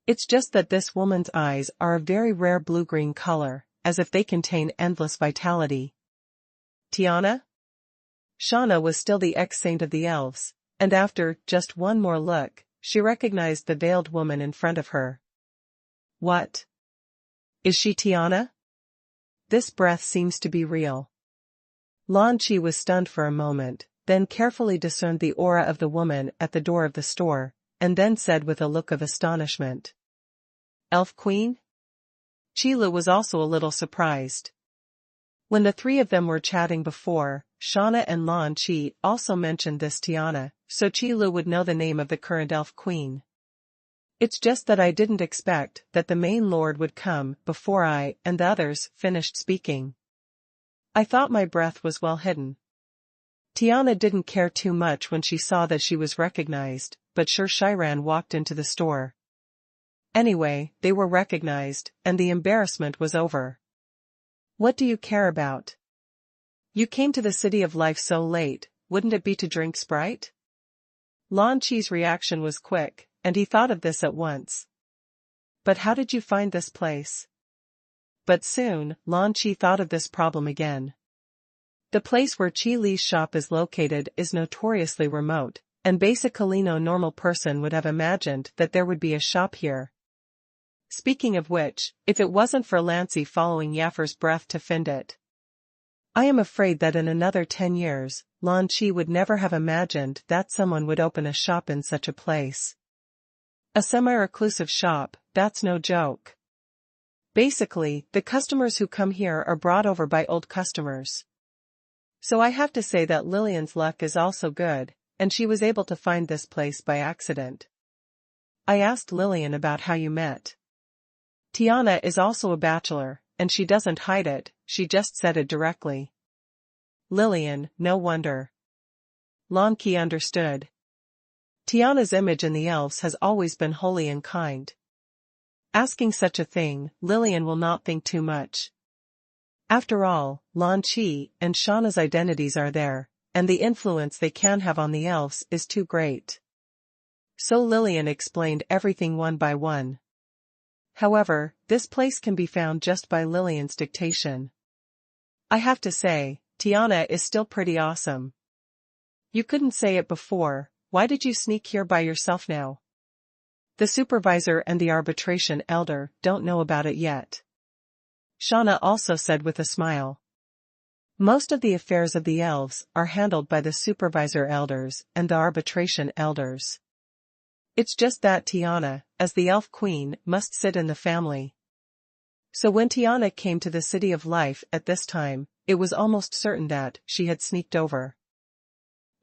It's just that this woman's eyes are a very rare blue-green color, as if they contain endless vitality. Tiana? Shauna was still the ex-saint of the elves, and after just one more look, she recognized the veiled woman in front of her. What? Is she Tiana? This breath seems to be real. Lan Qi was stunned for a moment, then carefully discerned the aura of the woman at the door of the store, and then said with a look of astonishment. Elf Queen? Qilu was also a little surprised. When the three of them were chatting before, Shauna and Lan Qi also mentioned this Tiana, so Qilu would know the name of the current elf queen. It's just that I didn't expect that the main lord would come before I and the others finished speaking. I thought my breath was well hidden. Tiana didn't care too much when she saw that she was recognized, but Xuanhuan walked into the store. Anyway, they were recognized, and the embarrassment was over. What do you care about? You came to the City of Life so late, wouldn't it be to drink Sprite? Lan Qi's reaction was quick, and he thought of this at once. But how did you find this place? But soon, Lan Qi thought of this problem again. The place where Qi Li's shop is located is notoriously remote, and basically no normal person would have imagined that there would be a shop here. Speaking of which, if it wasn't for Lancy following Yaffer's breath to find it, I am afraid that in another 10 years, Lan Qi would never have imagined that someone would open a shop in such a place. A semi-reclusive shop, that's no joke. Basically, the customers who come here are brought over by old customers. So I have to say that Lillian's luck is also good, and she was able to find this place by accident. I asked Lillian about how you met. Tiana is also a bachelor, and she doesn't hide it, she just said it directly. Lillian, no wonder. Lan Qi understood. Tiana's image in the elves has always been holy and kind. Asking such a thing, Lillian will not think too much. After all, Lan Qi and Shauna's identities are there, and the influence they can have on the elves is too great. So Lillian explained everything one by one. However, this place can be found just by Lillian's dictation. I have to say, Tiana is still pretty awesome. You couldn't say it before, why did you sneak here by yourself now? The supervisor and the arbitration elder don't know about it yet. Shauna also said with a smile. Most of the affairs of the elves are handled by the supervisor elders and the arbitration elders. It's just that Tiana, as the elf queen, must sit in the family. So when Tiana came to the City of Life at this time, it was almost certain that she had sneaked over.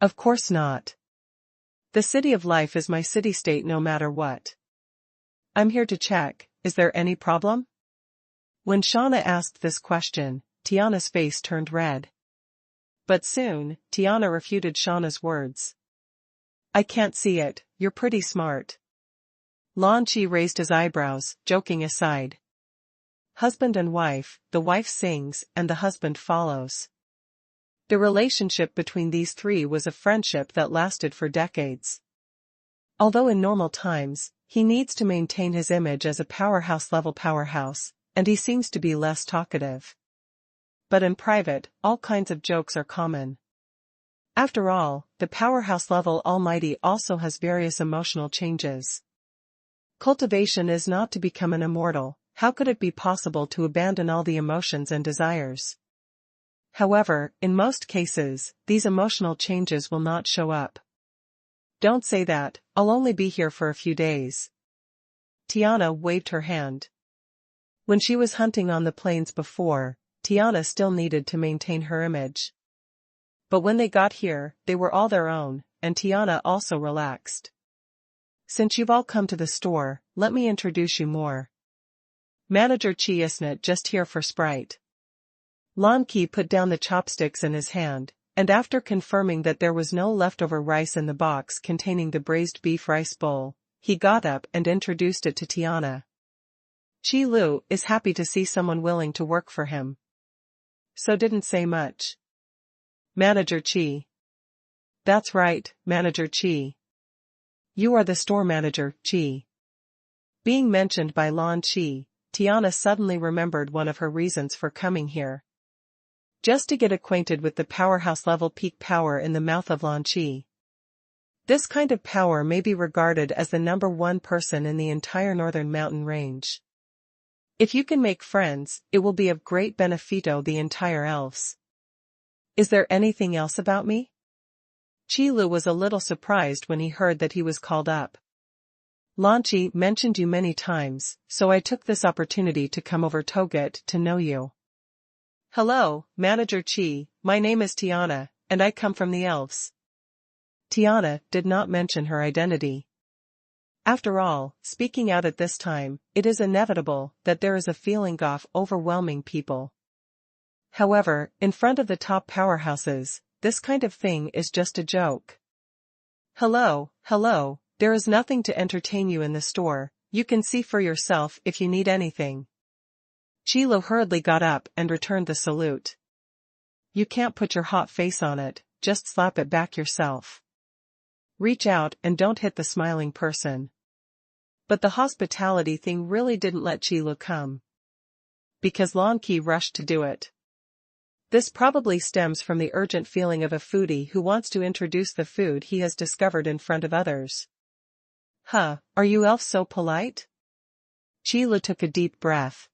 Of course not. The City of Life is my city-state no matter what. I'm here to check, is there any problem? When Shauna asked this question, Tiana's face turned red. But soon, Tiana refuted Shauna's words. I can't see it, you're pretty smart. Lan Qi raised his eyebrows, joking aside. Husband and wife, the wife sings and the husband follows. The relationship between these three was a friendship that lasted for decades. Although in normal times, he needs to maintain his image as a powerhouse-level powerhouse, and he seems to be less talkative. But in private, all kinds of jokes are common. After all, the powerhouse-level almighty also has various emotional changes. Cultivation is not to become an immortal, how could it be possible to abandon all the emotions and desires? However, in most cases, these emotional changes will not show up. Don't say that, I'll only be here for a few days. Tiana waved her hand. When she was hunting on the plains before, Tiana still needed to maintain her image. But when they got here, they were all their own, and Tiana also relaxed. Since you've all come to the store, let me introduce you more. Manager Qi isn't just here for Sprite. Lan Qi put down the chopsticks in his hand, and after confirming that there was no leftover rice in the box containing the braised beef rice bowl, he got up and introduced it to Tiana. Qi Lu is happy to see someone willing to work for him. So didn't say much. Manager Qi. That's right, Manager Qi. You are the store manager, Qi. Being mentioned by Lan Qi, Tiana suddenly remembered one of her reasons for coming here. Just to get acquainted with the powerhouse-level peak power in the mouth of Lan Qi. This kind of power may be regarded as the #1 person in the entire northern mountain range. If you can make friends, it will be of great benefito the entire elves. Is there anything else about me? Qi Lu was a little surprised when he heard that he was called up. Lan Qi mentioned you many times, so I took this opportunity to come over to get to know you. Hello, Manager Qi, my name is Tiana, and I come from the elves. Tiana did not mention her identity. After all, speaking out at this time, it is inevitable that there is a feeling of overwhelming people. However, in front of the top powerhouses, this kind of thing is just a joke. Hello, there is nothing to entertain you in the store, you can see for yourself if you need anything. Qi Lu hurriedly got up and returned the salute. You can't put your hot face on it, just slap it back yourself. Reach out and don't hit the smiling person. But the hospitality thing really didn't let Qi Lu come. Because Lan Qi rushed to do it. This probably stems from the urgent feeling of a foodie who wants to introduce the food he has discovered in front of others. Huh, are you elves so polite? Qi Lu took a deep breath.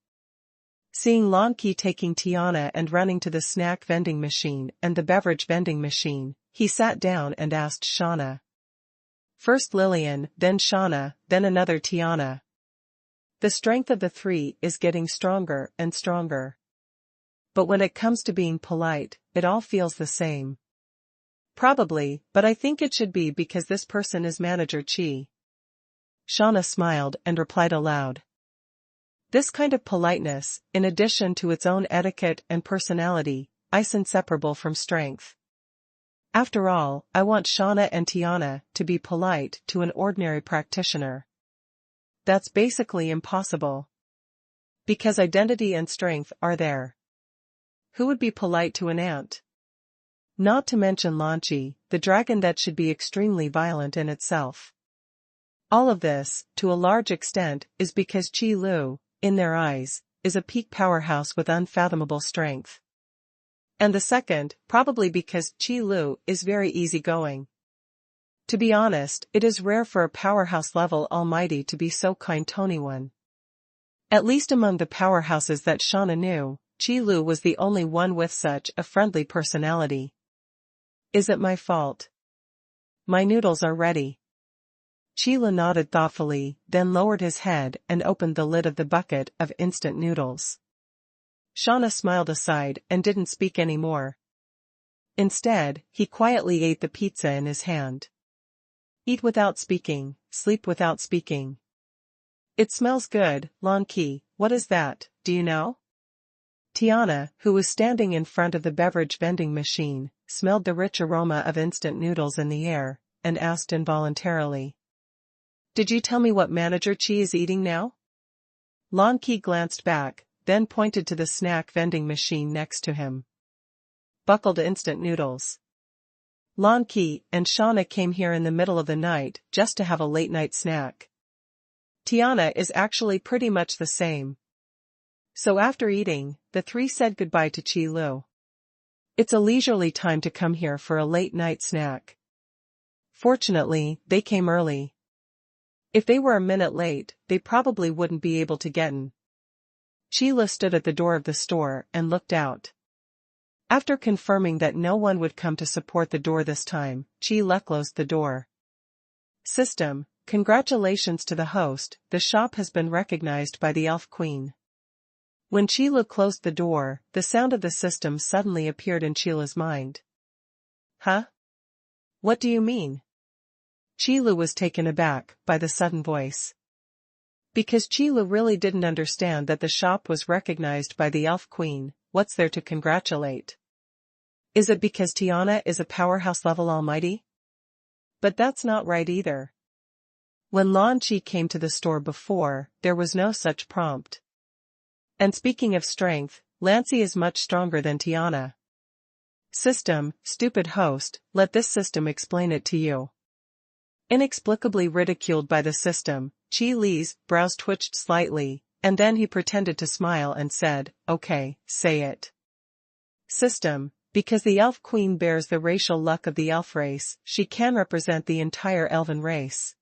Seeing Lan Qi taking Tiana and running to the snack vending machine and the beverage vending machine, he sat down and asked Shauna. First Lillian, then Shauna, then another Tiana. The strength of the three is getting stronger and stronger. But when it comes to being polite, it all feels the same. Probably, but I think it should be because this person is Manager Qi. Shauna smiled and replied aloud. This kind of politeness, in addition to its own etiquette and personality, is inseparable from strength. After all, I want Shauna and Tiana to be polite to an ordinary practitioner. That's basically impossible. Because identity and strength are there. Who would be polite to an ant? Not to mention Lan Qi, the dragon that should be extremely violent in itself. All of this, to a large extent, is because Qi Lu, in their eyes, is a peak powerhouse with unfathomable strength. And the second, probably because Qi Lu is very easygoing. To be honest, it is rare for a powerhouse-level almighty to be so kind to anyone. At least among the powerhouses that Shauna knew, Qi Lu was the only one with such a friendly personality. Is it my fault? My noodles are ready. Qi Lu nodded thoughtfully, then lowered his head and opened the lid of the bucket of instant noodles. Shauna smiled aside and didn't speak any more. Instead, he quietly ate the pizza in his hand. Eat without speaking, sleep without speaking. It smells good, Lan Qi, what is that, do you know? Tiana, who was standing in front of the beverage vending machine, smelled the rich aroma of instant noodles in the air, and asked involuntarily. Did you tell me what Manager Qi is eating now? Lan Qi glanced back, then pointed to the snack vending machine next to him. Buckled instant noodles. Lan Qi and Shauna came here in the middle of the night just to have a late-night snack. Tiana is actually pretty much the same. So after eating, the three said goodbye to Qi Lu. It's a leisurely time to come here for a late-night snack. Fortunately, they came early. If they were a minute late, they probably wouldn't be able to get in. Qi Lu stood at the door of the store and looked out. After confirming that no one would come to support the door this time, Qi Lu closed the door. System, congratulations to the host, the shop has been recognized by the Elf Queen. When Qi Lu closed the door, the sound of the system suddenly appeared in Qi Lu's mind. Huh? What do you mean? Qi Lu was taken aback by the sudden voice. Because Qi Lu really didn't understand that the shop was recognized by the Elf Queen, what's there to congratulate? Is it because Tiana is a powerhouse-level almighty? But that's not right either. When Lan Qi came to the store before, there was no such prompt. And speaking of strength, Lancy is much stronger than Tiana. System, stupid host, let this system explain it to you. Inexplicably ridiculed by the system, Qi Li's brows twitched slightly, and then he pretended to smile and said, okay, say it. System, because the Elf Queen bears the racial luck of the elf race, she can represent the entire elven race.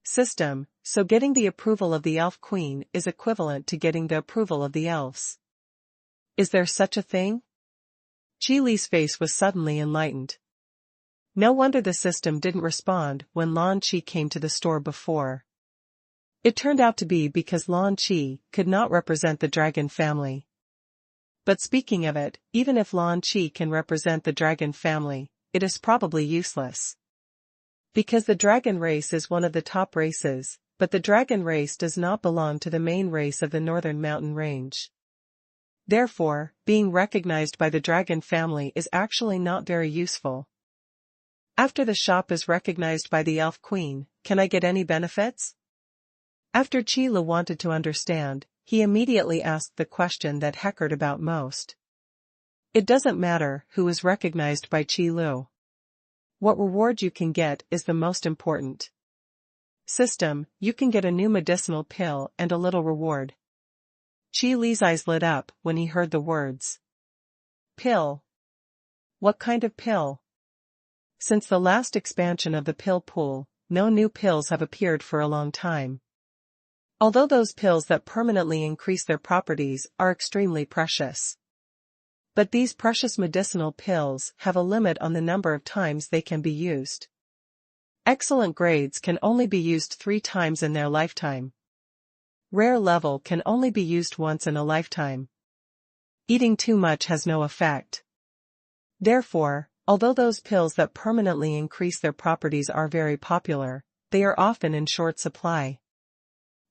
System, so getting the approval of the Elf Queen is equivalent to getting the approval of the elves. Is there such a thing? Qi Li's face was suddenly enlightened. No wonder the system didn't respond when Lan Qi came to the store before. It turned out to be because Lan Qi could not represent the dragon family. But speaking of it, even if Lan Qi can represent the dragon family, it is probably useless. Because the dragon race is one of the top races, but the dragon race does not belong to the main race of the northern mountain range. Therefore, being recognized by the dragon family is actually not very useful. After the shop is recognized by the elf queen, can I get any benefits? After Qi Lu wanted to understand, he immediately asked the question that heckled about most. It doesn't matter who is recognized by Qi Lu. What reward you can get is the most important. System, you can get a new medicinal pill and a little reward. Qi Li's eyes lit up when he heard the words. Pill. What kind of pill? Since the last expansion of the pill pool, no new pills have appeared for a long time. Although those pills that permanently increase their properties are extremely precious. But these precious medicinal pills have a limit on the number of times they can be used. Excellent grades can only be used 3 times in their lifetime. Rare level can only be used once in a lifetime. Eating too much has no effect. Therefore, although those pills that permanently increase their properties are very popular, they are often in short supply.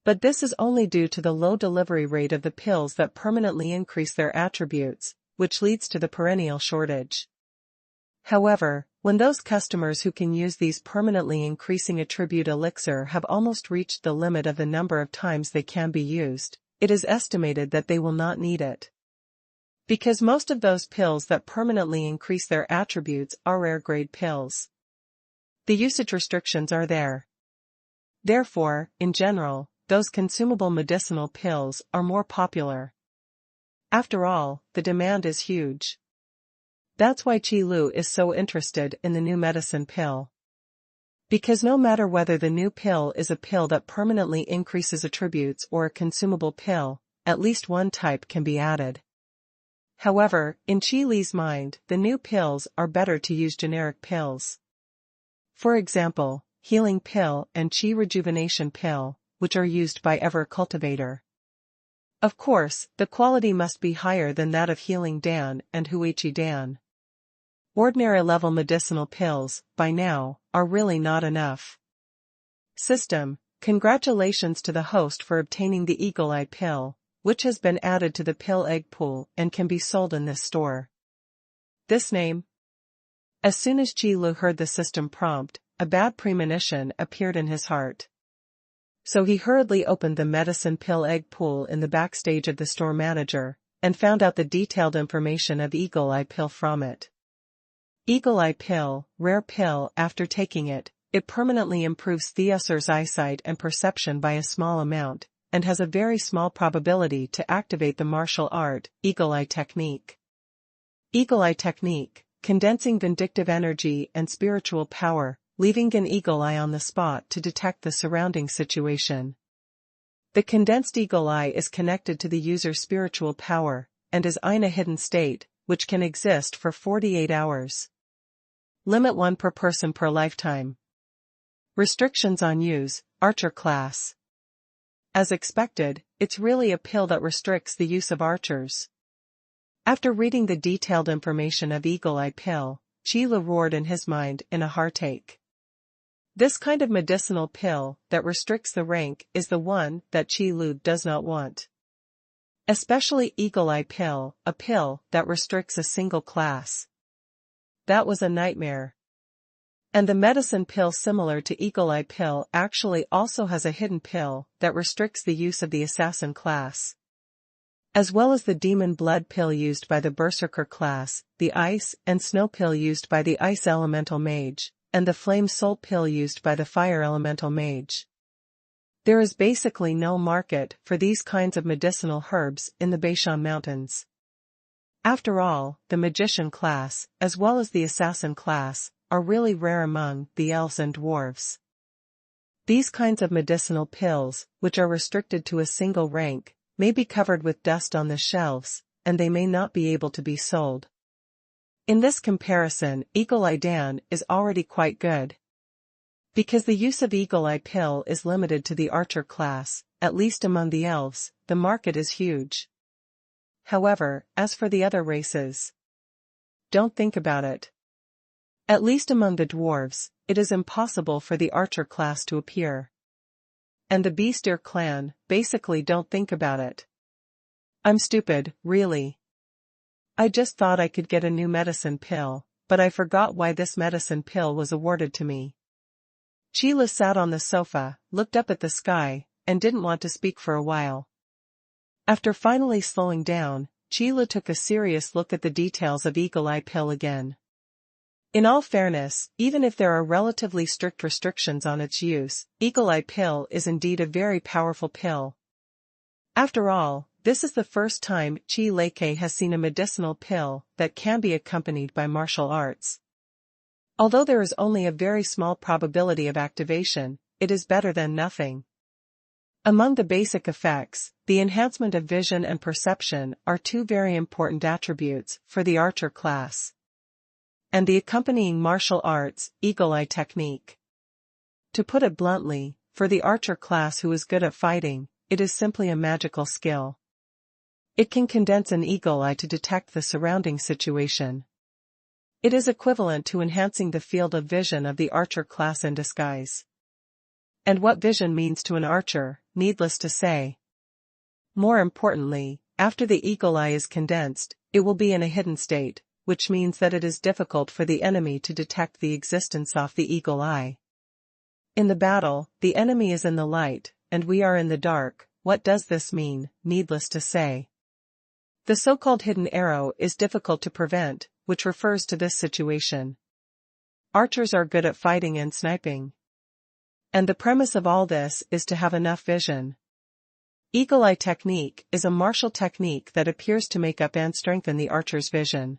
But this is only due to the low delivery rate of the pills that permanently increase their attributes, which leads to the perennial shortage. However, when those customers who can use these permanently increasing attribute elixir have almost reached the limit of the number of times they can be used, it is estimated that they will not need it. Because most of those pills that permanently increase their attributes are rare grade pills. The usage restrictions are there. Therefore, in general, those consumable medicinal pills are more popular. After all, the demand is huge. That's why Qi Lu is so interested in the new medicine pill. Because no matter whether the new pill is a pill that permanently increases attributes or a consumable pill, at least one type can be added. However, in Qi Li's mind, the new pills are better to use generic pills. For example, healing pill and Qi rejuvenation pill, which are used by every cultivator. Of course, the quality must be higher than that of healing Dan and Huichi Dan. Ordinary level medicinal pills, by now, are really not enough. System, congratulations to the host for obtaining the Eagle Eye pill, which has been added to the pill egg pool and can be sold in this store. This name? As soon as Qi Lu heard the system prompt, a bad premonition appeared in his heart. So he hurriedly opened the medicine pill egg pool in the backstage of the store manager, and found out the detailed information of Eagle Eye pill from it. Eagle Eye pill, rare pill. After taking it, it permanently improves the user's eyesight and perception by a small amount, and has a very small probability to activate the martial art, Eagle Eye technique. Eagle Eye technique, condensing vindictive energy and spiritual power, leaving an eagle eye on the spot to detect the surrounding situation. The condensed eagle eye is connected to the user's spiritual power, and is in a hidden state, which can exist for 48 hours. Limit 1 per person per lifetime. Restrictions on use, archer class. As expected, it's really a pill that restricts the use of archers. After reading the detailed information of Eagle Eye pill, Qi Lu roared in his mind in a heartache. This kind of medicinal pill that restricts the rank is the one that Qi Lu does not want. Especially Eagle Eye pill, a pill that restricts a single class. That was a nightmare. And the medicine pill similar to Eagle Eye pill actually also has a hidden pill that restricts the use of the assassin class. As well as the demon blood pill used by the berserker class, the ice and snow pill used by the ice elemental mage, and the flame soul pill used by the fire elemental mage. There is basically no market for these kinds of medicinal herbs in the Beishan Mountains. After all, the magician class, as well as the assassin class, are really rare among the elves and dwarves. These kinds of medicinal pills, which are restricted to a single rank, may be covered with dust on the shelves, and they may not be able to be sold. In this comparison, Eagle Eye Dan is already quite good. Because the use of Eagle Eye pill is limited to the archer class, at least among the elves, the market is huge. However, as for the other races, don't think about it. At least among the dwarves, it is impossible for the archer class to appear. And the Beastier clan, basically don't think about it. I'm stupid, really. I just thought I could get a new medicine pill, but I forgot why this medicine pill was awarded to me. Qi sat on the sofa, looked up at the sky, and didn't want to speak for a while. After finally slowing down, Qi took a serious look at the details of Eagle Eye pill again. In all fairness, even if there are relatively strict restrictions on its use, Eagle Eye pill is indeed a very powerful pill. After all, this is the first time Qi Leke has seen a medicinal pill that can be accompanied by martial arts. Although there is only a very small probability of activation, it is better than nothing. Among the basic effects, the enhancement of vision and perception are two very important attributes for the archer class. And the accompanying martial arts, Eagle Eye technique. To put it bluntly, for the archer class who is good at fighting, it is simply a magical skill. It can condense an eagle eye to detect the surrounding situation. It is equivalent to enhancing the field of vision of the archer class in disguise. And what vision means to an archer, needless to say. More importantly, after the eagle eye is condensed, it will be in a hidden state, which means that it is difficult for the enemy to detect the existence of the eagle eye. In the battle, the enemy is in the light, and we are in the dark. What does this mean? Needless to say, the so-called hidden arrow is difficult to prevent, which refers to this situation. Archers are good at fighting and sniping. And the premise of all this is to have enough vision. Eagle Eye technique is a martial technique that appears to make up and strengthen the archer's vision.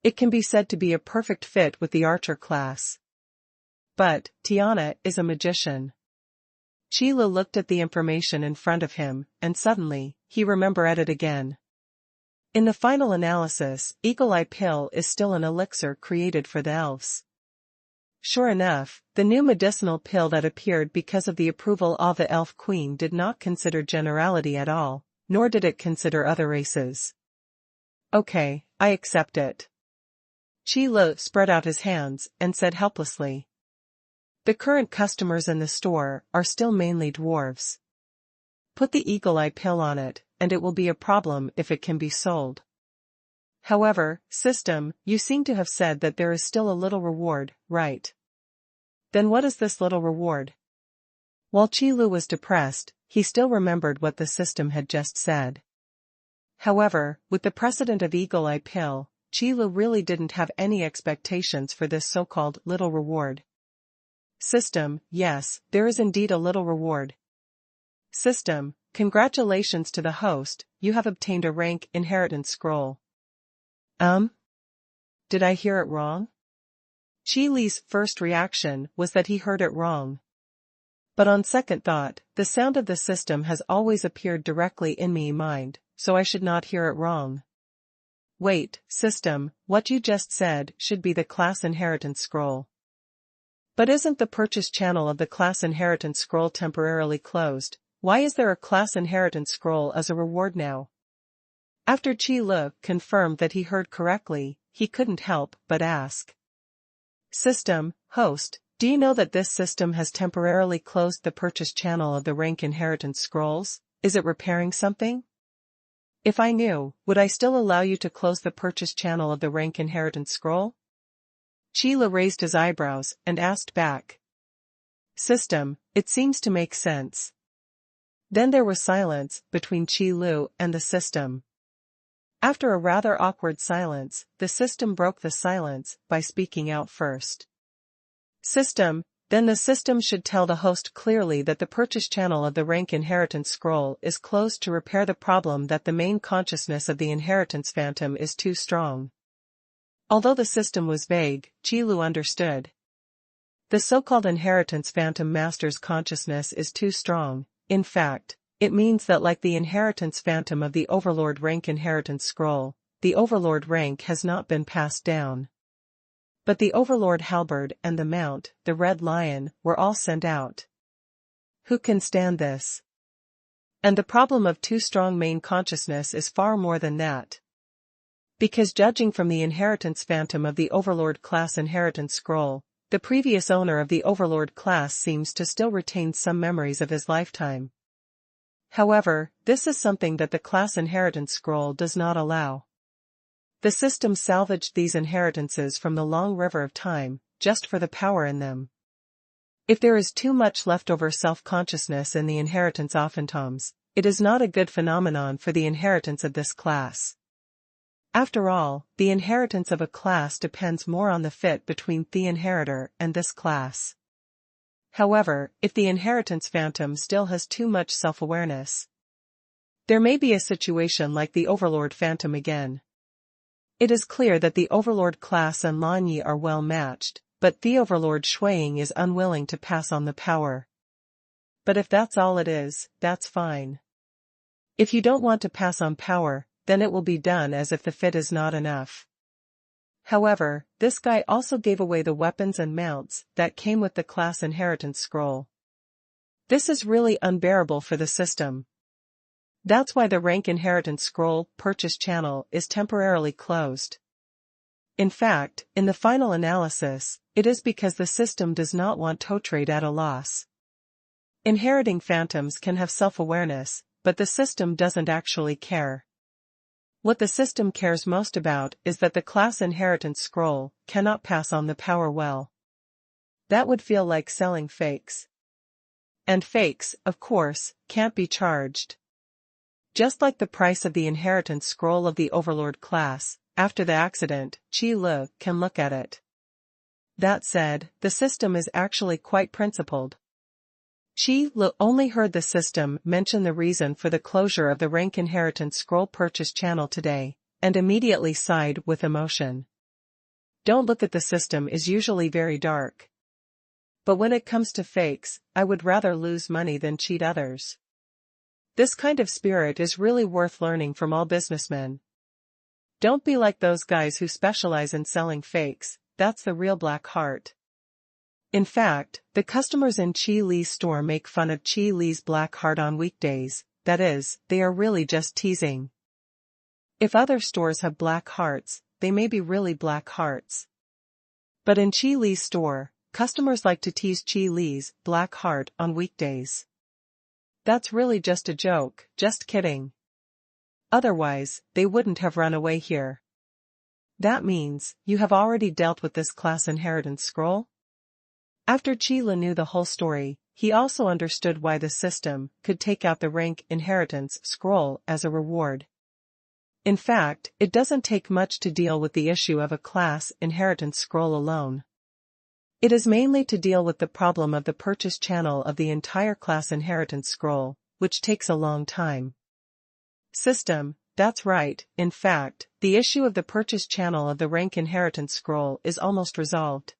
It can be said to be a perfect fit with the archer class. But, Tiana is a magician. Qi looked at the information in front of him, and suddenly, he remembered it again. In the final analysis, Eagle Eye pill is still an elixir created for the elves. Sure enough, the new medicinal pill that appeared because of the approval of the elf queen did not consider generality at all, nor did it consider other races. Okay, I accept it. Qi spread out his hands and said helplessly. The current customers in the store are still mainly dwarves. Put the Eagle Eye pill on it, and it will be a problem if it can be sold. However, system, you seem to have said that there is still a little reward, right? Then what is this little reward? While Qi was depressed, he still remembered what the system had just said. However, with the precedent of Eagle Eye pill, Qi really didn't have any expectations for this so-called little reward. System, yes, there is indeed a little reward. System, congratulations to the host, you have obtained a rank inheritance scroll. Did I hear it wrong? Qi first reaction was that he heard it wrong. But on second thought, the sound of the system has always appeared directly in my mind, so I should not hear it wrong. Wait, system, what you just said should be the class inheritance scroll. But isn't the purchase channel of the class inheritance scroll temporarily closed? Why is there a class inheritance scroll as a reward now? After Qi confirmed that he heard correctly, he couldn't help but ask. System, host, do you know that this system has temporarily closed the purchase channel of the rank inheritance scrolls? Is it repairing something? If I knew, would I still allow you to close the purchase channel of the rank inheritance scroll? Qi raised his eyebrows and asked back. System, it seems to make sense. Then there was silence between Qi and the system. After a rather awkward silence, the system broke the silence by speaking out first. System, then the system should tell the host clearly that the purchase channel of the rank inheritance scroll is closed to repair the problem that the main consciousness of the inheritance phantom is too strong. Although the system was vague, Qi understood. The so-called inheritance phantom master's consciousness is too strong. In fact, it means that like the inheritance phantom of the Overlord rank inheritance scroll, the Overlord rank has not been passed down. But the Overlord halberd and the mount, the Red Lion, were all sent out. Who can stand this? And the problem of too strong main consciousness is far more than that. Because judging from the inheritance phantom of the Overlord class inheritance scroll, the previous owner of the Overlord class seems to still retain some memories of his lifetime. However, this is something that the class inheritance scroll does not allow. The system salvaged these inheritances from the long river of time, just for the power in them. If there is too much leftover self-consciousness in the inheritance oftentimes, it is not a good phenomenon for the inheritance of this class. After all, the inheritance of a class depends more on the fit between the inheritor and this class. However, if the inheritance phantom still has too much self-awareness, there may be a situation like the overlord phantom again. It is clear that the overlord class and Lanyi are well matched, but the overlord Shuiying is unwilling to pass on the power. But if that's all it is, that's fine. If you don't want to pass on power, then it will be done as if the fit is not enough. However, this guy also gave away the weapons and mounts that came with the class inheritance scroll. This is really unbearable for the system. That's why the rank inheritance scroll purchase channel is temporarily closed. In fact, in the final analysis, it is because the system does not want to trade at a loss. Inheriting phantoms can have self-awareness, but the system doesn't actually care. What the system cares most about is that the class inheritance scroll cannot pass on the power well. That would feel like selling fakes. And fakes, of course, can't be charged. Just like the price of the inheritance scroll of the overlord class, after the accident, Qi Lu can look at it. That said, the system is actually quite principled. Qi Lu only heard the system mention the reason for the closure of the rank inheritance scroll purchase channel today, and immediately sighed with emotion. Don't look at the system is usually very dark. But when it comes to fakes, I would rather lose money than cheat others. This kind of spirit is really worth learning from all businessmen. Don't be like those guys who specialize in selling fakes, that's the real black heart. In fact, the customers in Qi Li's store make fun of Qi Li's black heart on weekdays, that is, they are really just teasing. If other stores have black hearts, they may be really black hearts. But in Qi Li's store, customers like to tease Qi Li's black heart on weekdays. That's really just a joke, just kidding. Otherwise, they wouldn't have run away here. That means, you have already dealt with this class inheritance scroll? After Qi Lu knew the whole story, he also understood why the system could take out the rank inheritance scroll as a reward. In fact, it doesn't take much to deal with the issue of a class inheritance scroll alone. It is mainly to deal with the problem of the purchase channel of the entire class inheritance scroll, which takes a long time. System, that's right, in fact, the issue of the purchase channel of the rank inheritance scroll is almost resolved.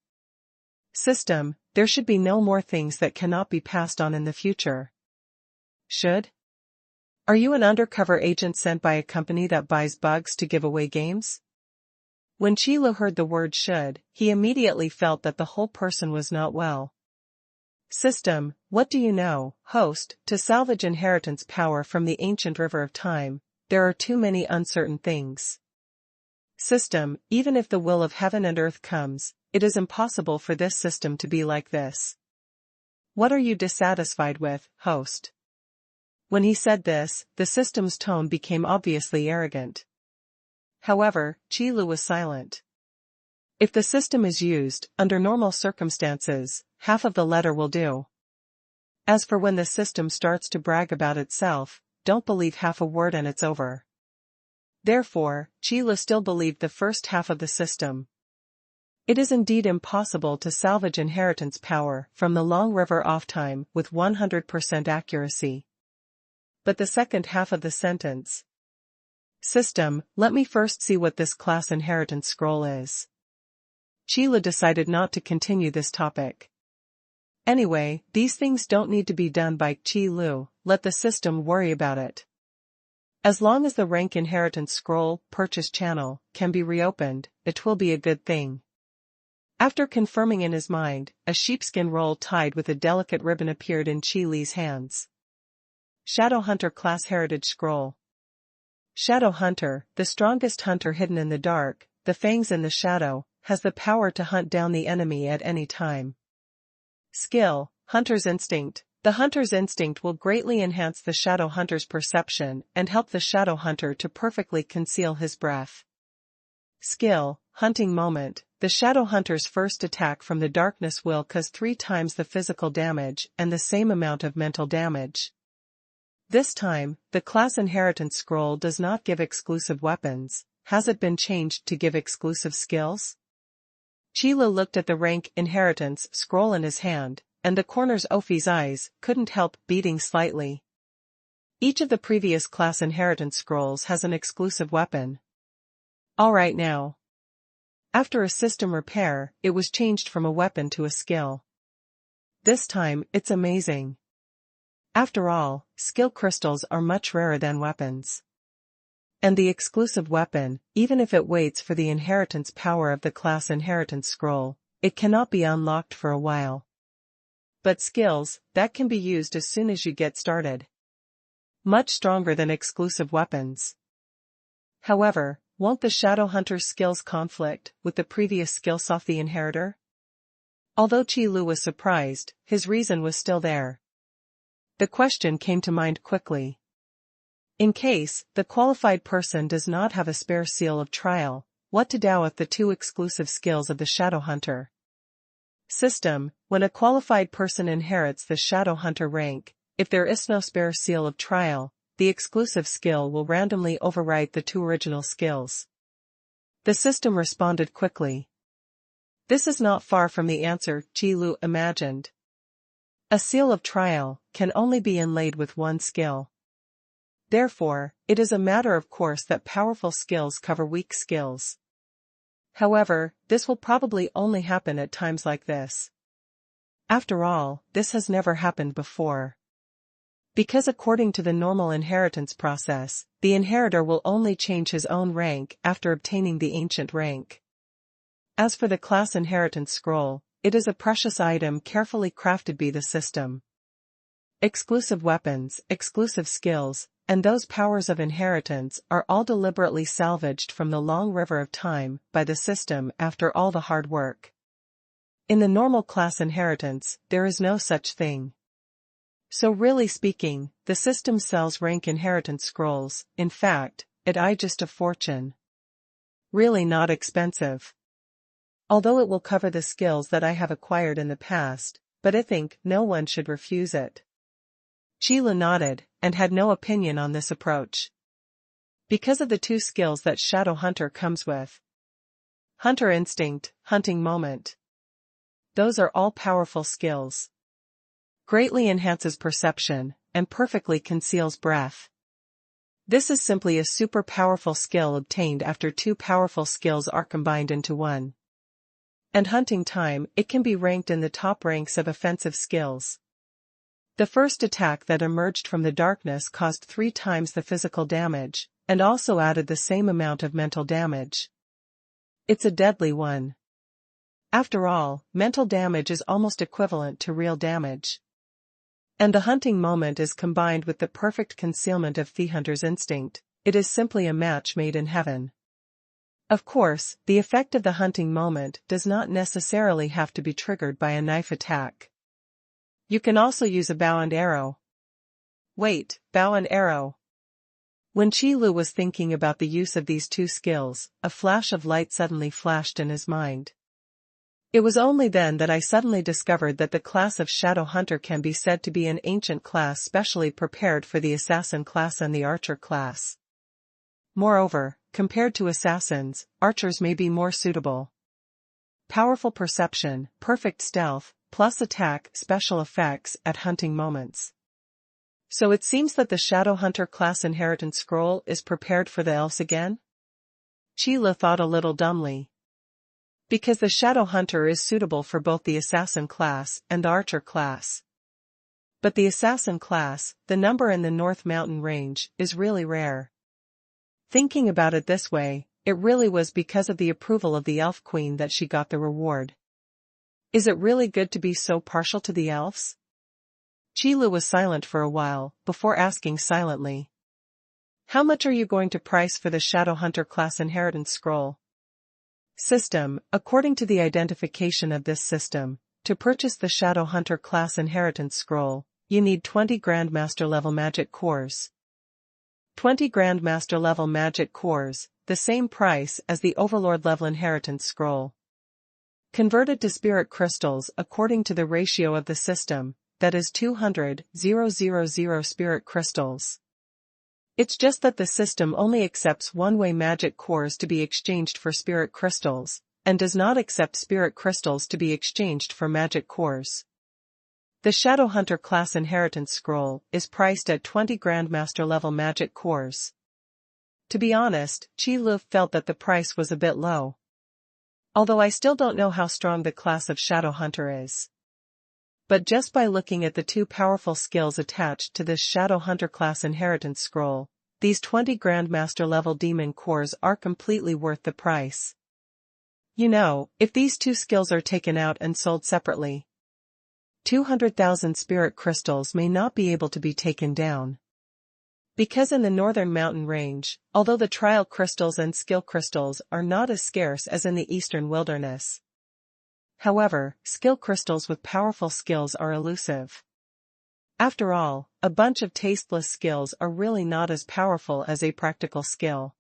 System, there should be no more things that cannot be passed on in the future. Should? Are you an undercover agent sent by a company that buys bugs to give away games? When Qi Lu heard the word should, he immediately felt that the whole person was not well. System, what do you know, host, to salvage inheritance power from the ancient river of time, there are too many uncertain things. System, even if the will of heaven and earth comes, it is impossible for this system to be like this. What are you dissatisfied with, host? When he said this, the system's tone became obviously arrogant. However, Qi Lu was silent. If the system is used, under normal circumstances, half of the letter will do. As for when the system starts to brag about itself, don't believe half a word and it's over. Therefore, Qi Lu still believed the first half of the system. It is indeed impossible to salvage inheritance power from the long river off time with 100% accuracy. But the second half of the sentence. System, let me first see what this class inheritance scroll is. Qi Lu decided not to continue this topic. Anyway, these things don't need to be done by Qi Lu, let the system worry about it. As long as the rank inheritance scroll purchase channel can be reopened, it will be a good thing. After confirming in his mind, a sheepskin roll tied with a delicate ribbon appeared in Qi Li's hands. Shadow Hunter Class Heritage Scroll. Shadow Hunter, the strongest hunter hidden in the dark, the fangs in the shadow, has the power to hunt down the enemy at any time. Skill, Hunter's Instinct. The hunter's instinct will greatly enhance the shadow hunter's perception and help the shadow hunter to perfectly conceal his breath. Skill, hunting moment. The Shadow Hunter's first attack from the darkness will cause 3 times the physical damage and the same amount of mental damage. This time, the class inheritance scroll does not give exclusive weapons. Has it been changed to give exclusive skills? Qile looked at the rank inheritance scroll in his hand, and the corners of his eyes couldn't help beating slightly. Each of the previous class inheritance scrolls has an exclusive weapon. Alright now. After a system repair, it was changed from a weapon to a skill. This time, it's amazing. After all, skill crystals are much rarer than weapons. And the exclusive weapon, even if it waits for the inheritance power of the class inheritance scroll, it cannot be unlocked for a while. But skills, that can be used as soon as you get started. Much stronger than exclusive weapons. However, won't the Shadow Hunter's skills conflict with the previous skills of the inheritor? Although Qile was surprised, his reason was still there. The question came to mind quickly. In case the qualified person does not have a spare seal of trial, what to do with the 2 exclusive skills of the Shadow Hunter? System: when a qualified person inherits the Shadow Hunter rank, if there is no spare seal of trial, the exclusive skill will randomly overwrite the 2 original skills. The system responded quickly. This is not far from the answer Qile imagined. A seal of trial can only be inlaid with 1 skill. Therefore, it is a matter of course that powerful skills cover weak skills. However, this will probably only happen at times like this. After all, this has never happened before. Because according to the normal inheritance process, the inheritor will only change his own rank after obtaining the ancient rank. As for the class inheritance scroll, it is a precious item carefully crafted by the system. Exclusive weapons, exclusive skills, and those powers of inheritance are all deliberately salvaged from the long river of time by the system after all the hard work. In the normal class inheritance, there is no such thing. So really speaking, the system sells rank inheritance scrolls, in fact, at just a fortune. Really not expensive. Although it will cover the skills that I have acquired in the past, but I think no one should refuse it. Qile nodded, and had no opinion on this approach. Because of the 2 skills that Shadow Hunter comes with. Hunter Instinct, Hunting Moment. Those are all powerful skills. Greatly enhances perception, and perfectly conceals breath. This is simply a super powerful skill obtained after 2 powerful skills are combined into 1. And hunting time, it can be ranked in the top ranks of offensive skills. The first attack that emerged from the darkness caused 3 times the physical damage, and also added the same amount of mental damage. It's a deadly one. After all, mental damage is almost equivalent to real damage. And the hunting moment is combined with the perfect concealment of the hunter's instinct. It is simply a match made in heaven. Of course, the effect of the hunting moment does not necessarily have to be triggered by a knife attack. You can also use a bow and arrow. Wait, bow and arrow. When Qile was thinking about the use of these 2 skills, a flash of light suddenly flashed in his mind. It was only then that I suddenly discovered that the class of Shadow Hunter can be said to be an ancient class specially prepared for the assassin class and the archer class. Moreover, compared to assassins, archers may be more suitable. Powerful perception, perfect stealth, plus attack, special effects at hunting moments. So it seems that the Shadow Hunter class inheritance scroll is prepared for the elves again? Qile thought a little dumbly. Because the Shadow Hunter is suitable for both the assassin class and the archer class. But the assassin class, the number in the North Mountain Range, is really rare. Thinking about it this way, it really was because of the approval of the Elf Queen that she got the reward. Is it really good to be so partial to the elves? Qile was silent for a while, before asking silently. How much are you going to price for the Shadow Hunter class inheritance scroll? System. According to the identification of this system, to purchase the Shadow Hunter class inheritance scroll, you need 20 Grandmaster level magic cores. 20 Grandmaster level magic cores, the same price as the Overlord level inheritance scroll. Converted to spirit crystals according to the ratio of the system, that is 200,000 spirit crystals. It's just that the system only accepts one-way magic cores to be exchanged for spirit crystals, and does not accept spirit crystals to be exchanged for magic cores. The Shadowhunter class inheritance scroll is priced at 20 Grandmaster level magic cores. To be honest, Qi Lu felt that the price was a bit low. Although I still don't know how strong the class of Shadowhunter is. But just by looking at the two powerful skills attached to this Shadowhunter class inheritance scroll, these 20 Grandmaster level demon cores are completely worth the price. You know, if these two skills are taken out and sold separately, 200,000 spirit crystals may not be able to be taken down. Because in the northern mountain range, although the trial crystals and skill crystals are not as scarce as in the eastern wilderness. However, skill crystals with powerful skills are elusive. After all, a bunch of tasteless skills are really not as powerful as a practical skill.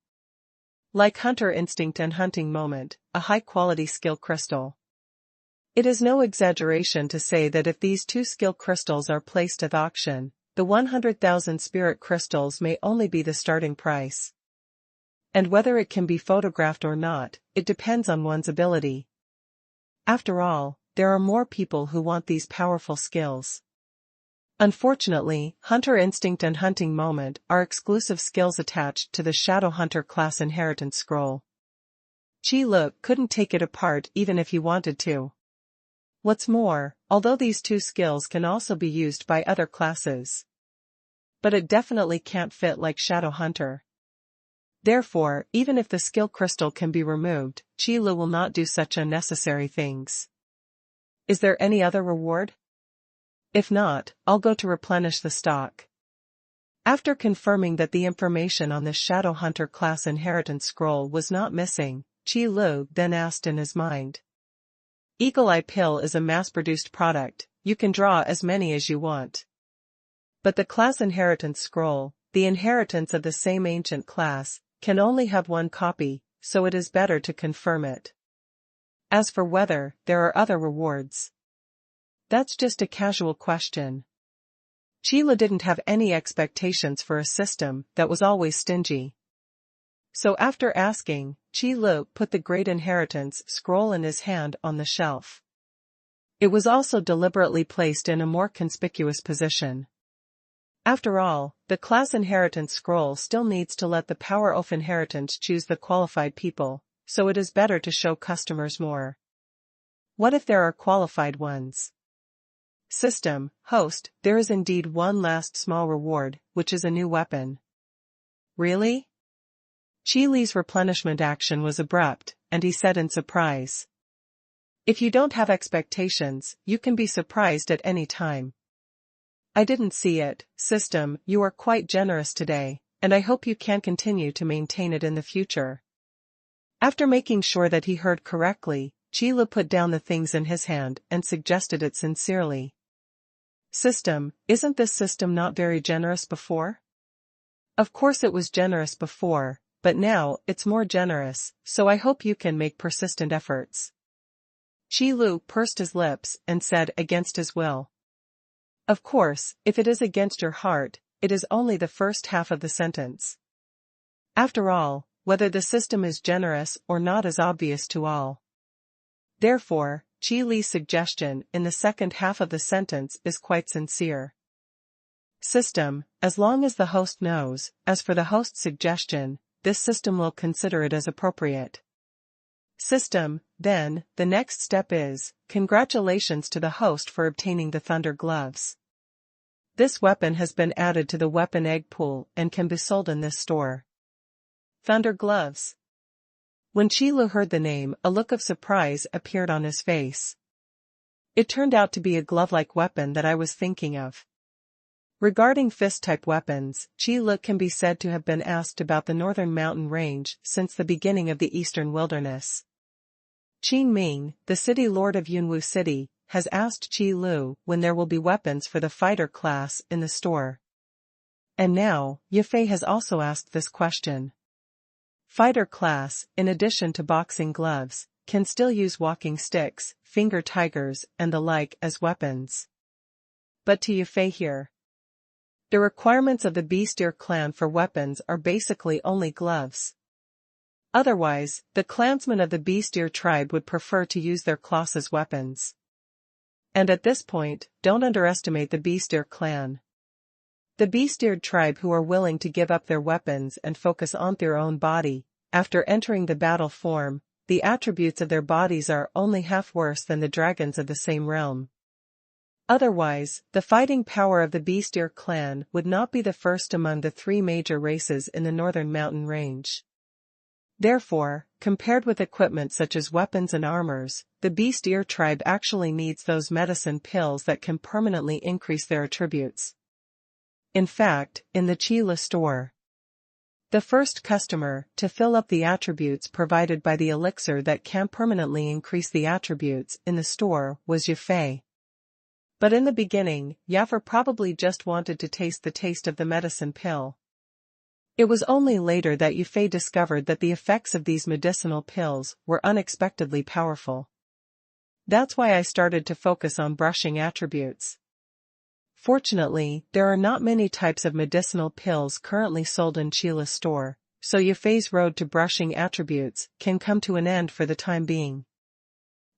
Like Hunter Instinct and Hunting Moment, a high-quality skill crystal. It is no exaggeration to say that if these two skill crystals are placed at auction, the 100,000 spirit crystals may only be the starting price. And whether it can be photographed or not, it depends on one's ability. After all, there are more people who want these powerful skills. Unfortunately, Hunter Instinct and Hunting Moment are exclusive skills attached to the Shadowhunter class inheritance scroll. Qi Lu couldn't take it apart even if he wanted to. What's more, although these two skills can also be used by other classes. But it definitely can't fit like Shadowhunter. Therefore, even if the skill crystal can be removed, Qi Lu will not do such unnecessary things. Is there any other reward? If not, I'll go to replenish the stock. After confirming that the information on the Shadowhunter class inheritance scroll was not missing, Qi Lu then asked in his mind. Eagle Eye Pill is a mass-produced product, you can draw as many as you want. But the class inheritance scroll, the inheritance of the same ancient class, can only have one copy, so it is better to confirm it. As for whether there are other rewards, that's just a casual question. Qi Lu didn't have any expectations for a system that was always stingy. So after asking, Qi Lu put the Great Inheritance scroll in his hand on the shelf. It was also deliberately placed in a more conspicuous position. After all, the class inheritance scroll still needs to let the power of inheritance choose the qualified people, so it is better to show customers more. What if there are qualified ones? System, host, there is indeed one last small reward, which is a new weapon. Really? Qi Li's replenishment action was abrupt, and he said in surprise. If you don't have expectations, you can be surprised at any time. I didn't see it, system, you are quite generous today, and I hope you can continue to maintain it in the future. After making sure that he heard correctly, Qi Lu put down the things in his hand and suggested it sincerely. System, isn't this system not very generous before? Of course it was generous before, but now it's more generous, so I hope you can make persistent efforts. Qi Lu pursed his lips and said against his will. Of course, if it is against your heart, it is only the first half of the sentence. After all, whether the system is generous or not is obvious to all. Therefore, Qi Li's suggestion in the second half of the sentence is quite sincere. System, as long as the host knows, as for the host's suggestion, this system will consider it as appropriate. System, then, the next step is, congratulations to the host for obtaining the Thunder Gloves. This weapon has been added to the weapon egg pool and can be sold in this store. Thunder Gloves. When Qi Lu heard the name, a look of surprise appeared on his face. It turned out to be a glove-like weapon that I was thinking of. Regarding fist-type weapons, Qi Lu can be said to have been asked about the northern mountain range since the beginning of the eastern wilderness. Qin Ming, the city lord of Yunwu City, has asked Qi Lu when there will be weapons for the fighter class in the store. And now, Ye Fei has also asked this question. Fighter class, in addition to boxing gloves, can still use walking sticks, finger tigers, and the like as weapons. But to Yufei here, the requirements of the Bestier clan for weapons are basically only gloves. Otherwise, the clansmen of the Bestier tribe would prefer to use their claws as weapons. And at this point, don't underestimate the Bestier clan. The Bestier tribe who are willing to give up their weapons and focus on their own body, after entering the battle form, the attributes of their bodies are only half worse than the dragons of the same realm. Otherwise, the fighting power of the Bestier clan would not be the first among the three major races in the northern mountain range. Therefore, compared with equipment such as weapons and armors, the Bestier tribe actually needs those medicine pills that can permanently increase their attributes. In fact, in the Qile store, the first customer to fill up the attributes provided by the elixir that can permanently increase the attributes in the store was Yufei. But in the beginning, Yaffer probably just wanted to taste the taste of the medicine pill. It was only later that Yufei discovered that the effects of these medicinal pills were unexpectedly powerful. That's why I started to focus on brushing attributes. Fortunately, there are not many types of medicinal pills currently sold in Qile's store, so Yufei's road to brushing attributes can come to an end for the time being.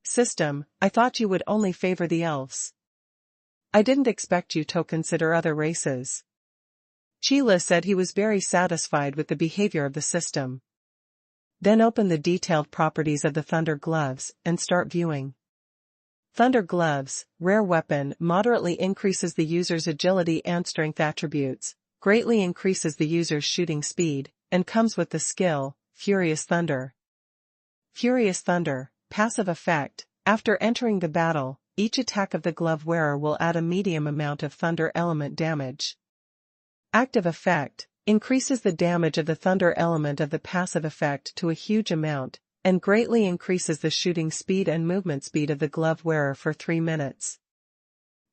System, I thought you would only favor the elves. I didn't expect you to consider other races. Qile said he was very satisfied with the behavior of the system. Then open the detailed properties of the Thunder Gloves and start viewing. Thunder Gloves, rare weapon, moderately increases the user's agility and strength attributes, greatly increases the user's shooting speed, and comes with the skill, Furious Thunder. Furious Thunder, passive effect, after entering the battle, each attack of the glove wearer will add a medium amount of thunder element damage. Active effect, increases the damage of the thunder element of the passive effect to a huge amount, and greatly increases the shooting speed and movement speed of the glove wearer for 3 minutes.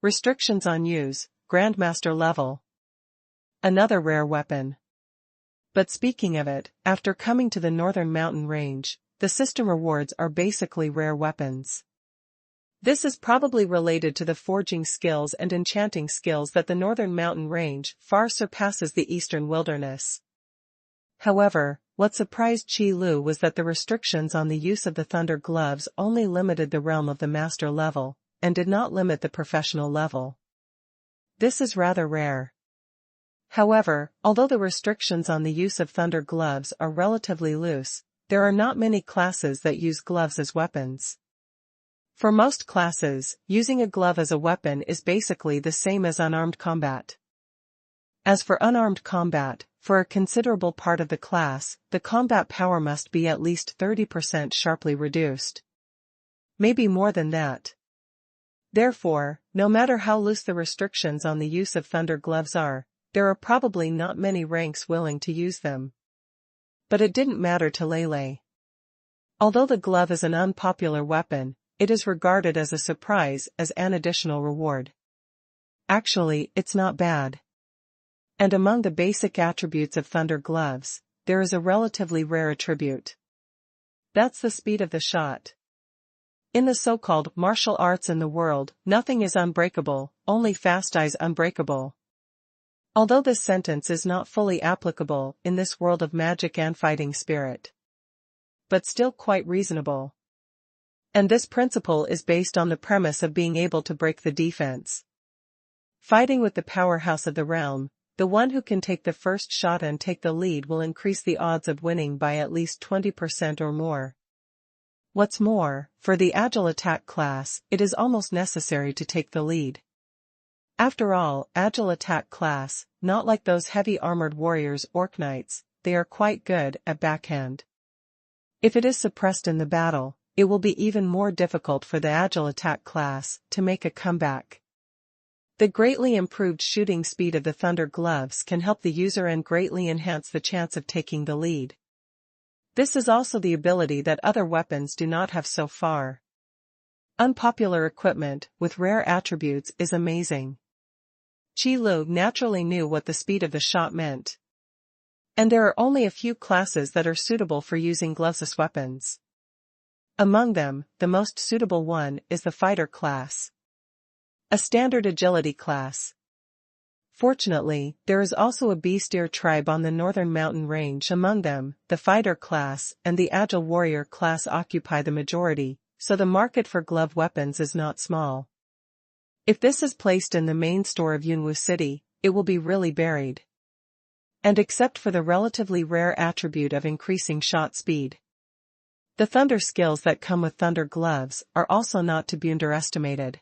Restrictions on use, Grandmaster level. Another rare weapon. But speaking of it, after coming to the northern mountain range, the system rewards are basically rare weapons. This is probably related to the forging skills and enchanting skills that the northern mountain range far surpasses the eastern wilderness. However, what surprised Qi Lu was that the restrictions on the use of the Thunder Gloves only limited the realm of the master level, and did not limit the professional level. This is rather rare. However, although the restrictions on the use of Thunder Gloves are relatively loose, there are not many classes that use gloves as weapons. For most classes, using a glove as a weapon is basically the same as unarmed combat. As for unarmed combat, for a considerable part of the class, the combat power must be at least 30% sharply reduced. Maybe more than that. Therefore, no matter how loose the restrictions on the use of Thunder Gloves are, there are probably not many ranks willing to use them. But it didn't matter to Lele. Although the glove is an unpopular weapon, it is regarded as a surprise as an additional reward. Actually, it's not bad. And among the basic attributes of Thunder Gloves, there is a relatively rare attribute. That's the speed of the shot. In the so-called martial arts in the world, nothing is unbreakable, only fast eyes unbreakable. Although this sentence is not fully applicable in this world of magic and fighting spirit, but still quite reasonable. And this principle is based on the premise of being able to break the defense. Fighting with the powerhouse of the realm, the one who can take the first shot and take the lead will increase the odds of winning by at least 20% or more. What's more, for the agile attack class, it is almost necessary to take the lead. After all, agile attack class, not like those heavy armored warriors orc knights, they are quite good at backhand. If it is suppressed in the battle, it will be even more difficult for the agile attack class to make a comeback. The greatly improved shooting speed of the Thunder Gloves can help the user and greatly enhance the chance of taking the lead. This is also the ability that other weapons do not have so far. Unpopular equipment with rare attributes is amazing. Qi Lu naturally knew what the speed of the shot meant. And there are only a few classes that are suitable for using gloveless weapons. Among them, the most suitable one is the fighter class, a standard agility class. Fortunately, there is also a bestier tribe on the northern mountain range. Among them, the fighter class and the agile warrior class occupy the majority, so the market for glove weapons is not small. If this is placed in the main store of Yunwu City, it will be really buried. And except for the relatively rare attribute of increasing shot speed, the thunder skills that come with thunder gloves are also not to be underestimated.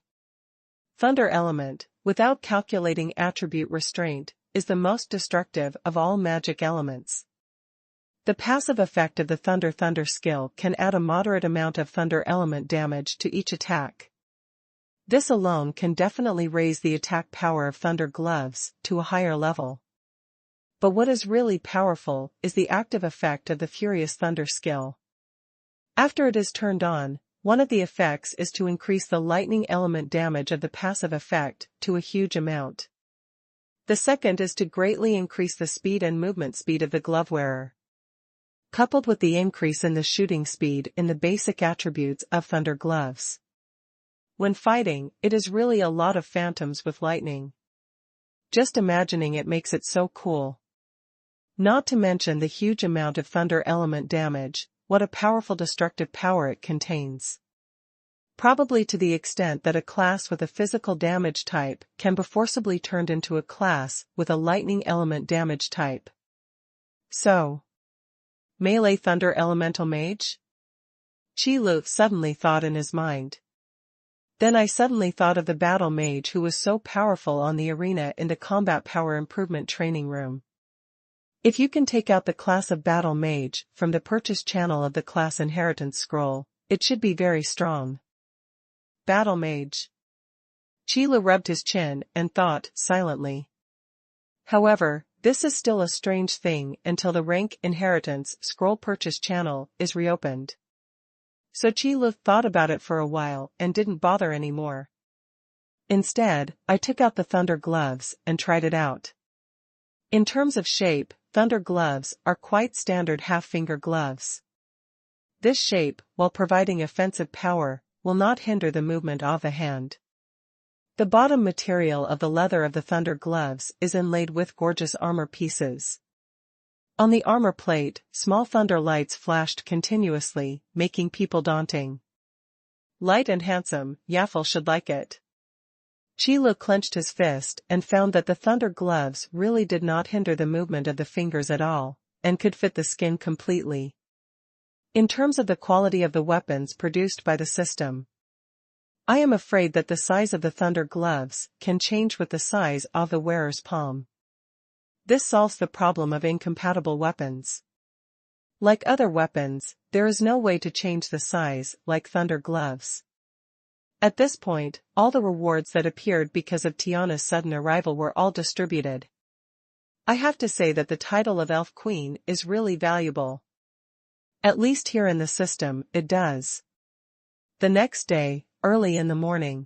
Thunder element, without calculating attribute restraint, is the most destructive of all magic elements. The passive effect of the thunder skill can add a moderate amount of thunder element damage to each attack. This alone can definitely raise the attack power of thunder gloves to a higher level. But what is really powerful is the active effect of the Furious Thunder skill. After it is turned on, one of the effects is to increase the lightning element damage of the passive effect to a huge amount. The second is to greatly increase the speed and movement speed of the glove wearer. Coupled with the increase in the shooting speed in the basic attributes of thunder gloves. When fighting, it is really a lot of phantoms with lightning. Just imagining it makes it so cool. Not to mention the huge amount of thunder element damage, what a powerful destructive power it contains. Probably to the extent that a class with a physical damage type can be forcibly turned into a class with a lightning element damage type. So, melee thunder elemental mage? Qi Lu suddenly thought in his mind. Then I suddenly thought of the battle mage who was so powerful on the arena in the combat power improvement training room. If you can take out the class of battle mage from the purchase channel of the class inheritance scroll, it should be very strong. Battle mage. Qi Lu rubbed his chin and thought silently. However, this is still a strange thing until the rank inheritance scroll purchase channel is reopened. So Qi Lu thought about it for a while and didn't bother anymore. Instead, I took out the thunder gloves and tried it out. In terms of shape, thunder gloves are quite standard half-finger gloves. This shape, while providing offensive power, will not hinder the movement of the hand. The bottom material of the leather of the thunder gloves is inlaid with gorgeous armor pieces. On the armor plate, small thunder lights flashed continuously, making people daunting. Light and handsome, Yaffle should like it. Qi Lu clenched his fist and found that the thunder gloves really did not hinder the movement of the fingers at all, and could fit the skin completely. In terms of the quality of the weapons produced by the system, I am afraid that the size of the thunder gloves can change with the size of the wearer's palm. This solves the problem of incompatible weapons. Like other weapons, there is no way to change the size like thunder gloves. At this point, all the rewards that appeared because of Tiana's sudden arrival were all distributed. I have to say that the title of Elf Queen is really valuable. At least here in the system, it does. The next day, early in the morning,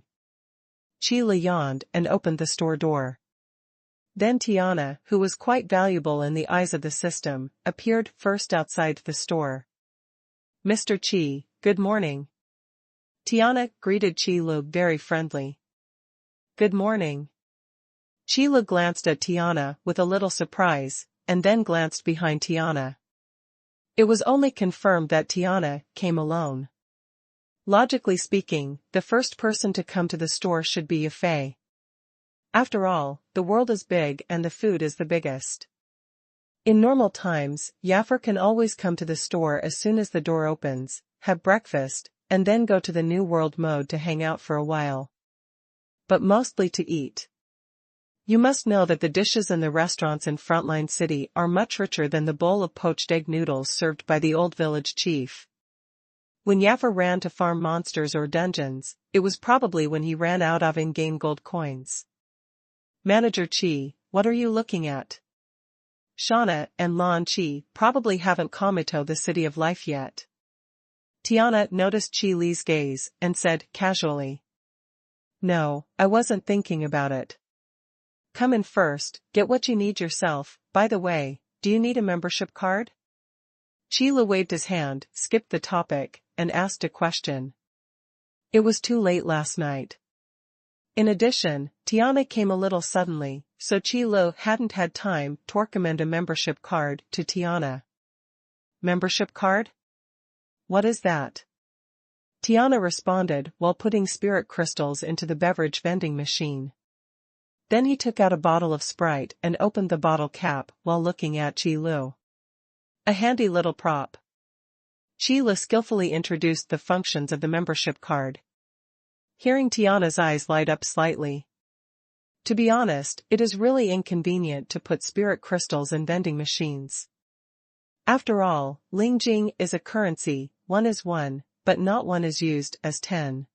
Qi Lu yawned and opened the store door. Then Tiana, who was quite valuable in the eyes of the system, appeared first outside the store. Mr. Qi, good morning. Tiana greeted Qi Lu very friendly. Good morning. Qi Lu glanced at Tiana with a little surprise, and then glanced behind Tiana. It was only confirmed that Tiana came alone. Logically speaking, the first person to come to the store should be Yafei. After all, the world is big and the food is the biggest. In normal times, Yaffer can always come to the store as soon as the door opens, have breakfast, and then go to the New World mode to hang out for a while. But mostly to eat. You must know that the dishes in the restaurants in Frontline City are much richer than the bowl of poached egg noodles served by the old village chief. When Yaffer ran to farm monsters or dungeons, it was probably when he ran out of in-game gold coins. Manager Qi, what are you looking at? Shauna and Lan Qi probably haven't commented the City of Life yet. Tiana noticed Qi Li's gaze and said casually. No, I wasn't thinking about it. Come in first, get what you need yourself. By the way, do you need a membership card? Qi waved his hand, skipped the topic, and asked a question. It was too late last night. In addition, Tiana came a little suddenly, so Qi hadn't had time to recommend a membership card to Tiana. Membership card? What is that? Tiana responded while putting spirit crystals into the beverage vending machine. Then he took out a bottle of Sprite and opened the bottle cap while looking at Qi. A handy little prop. Qi skillfully introduced the functions of the membership card. Hearing Tiana's eyes light up slightly. To be honest, it is really inconvenient to put spirit crystals in vending machines. After all, Lingjing is a currency, 1 is 1, but not 1 is used as 10.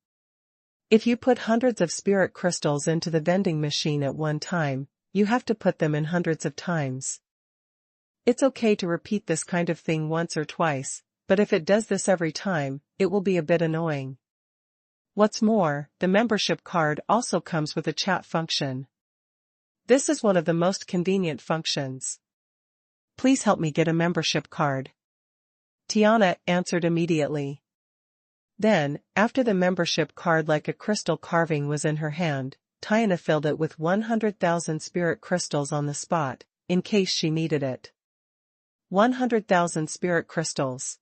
If you put hundreds of spirit crystals into the vending machine at one time, you have to put them in hundreds of times. It's okay to repeat this kind of thing once or twice, but if it does this every time, it will be a bit annoying. What's more, the membership card also comes with a chat function. This is one of the most convenient functions. Please help me get a membership card. Tiana answered immediately. Then, after the membership card like a crystal carving was in her hand, Tiana filled it with 100,000 spirit crystals on the spot, in case she needed it. 100,000 spirit crystals.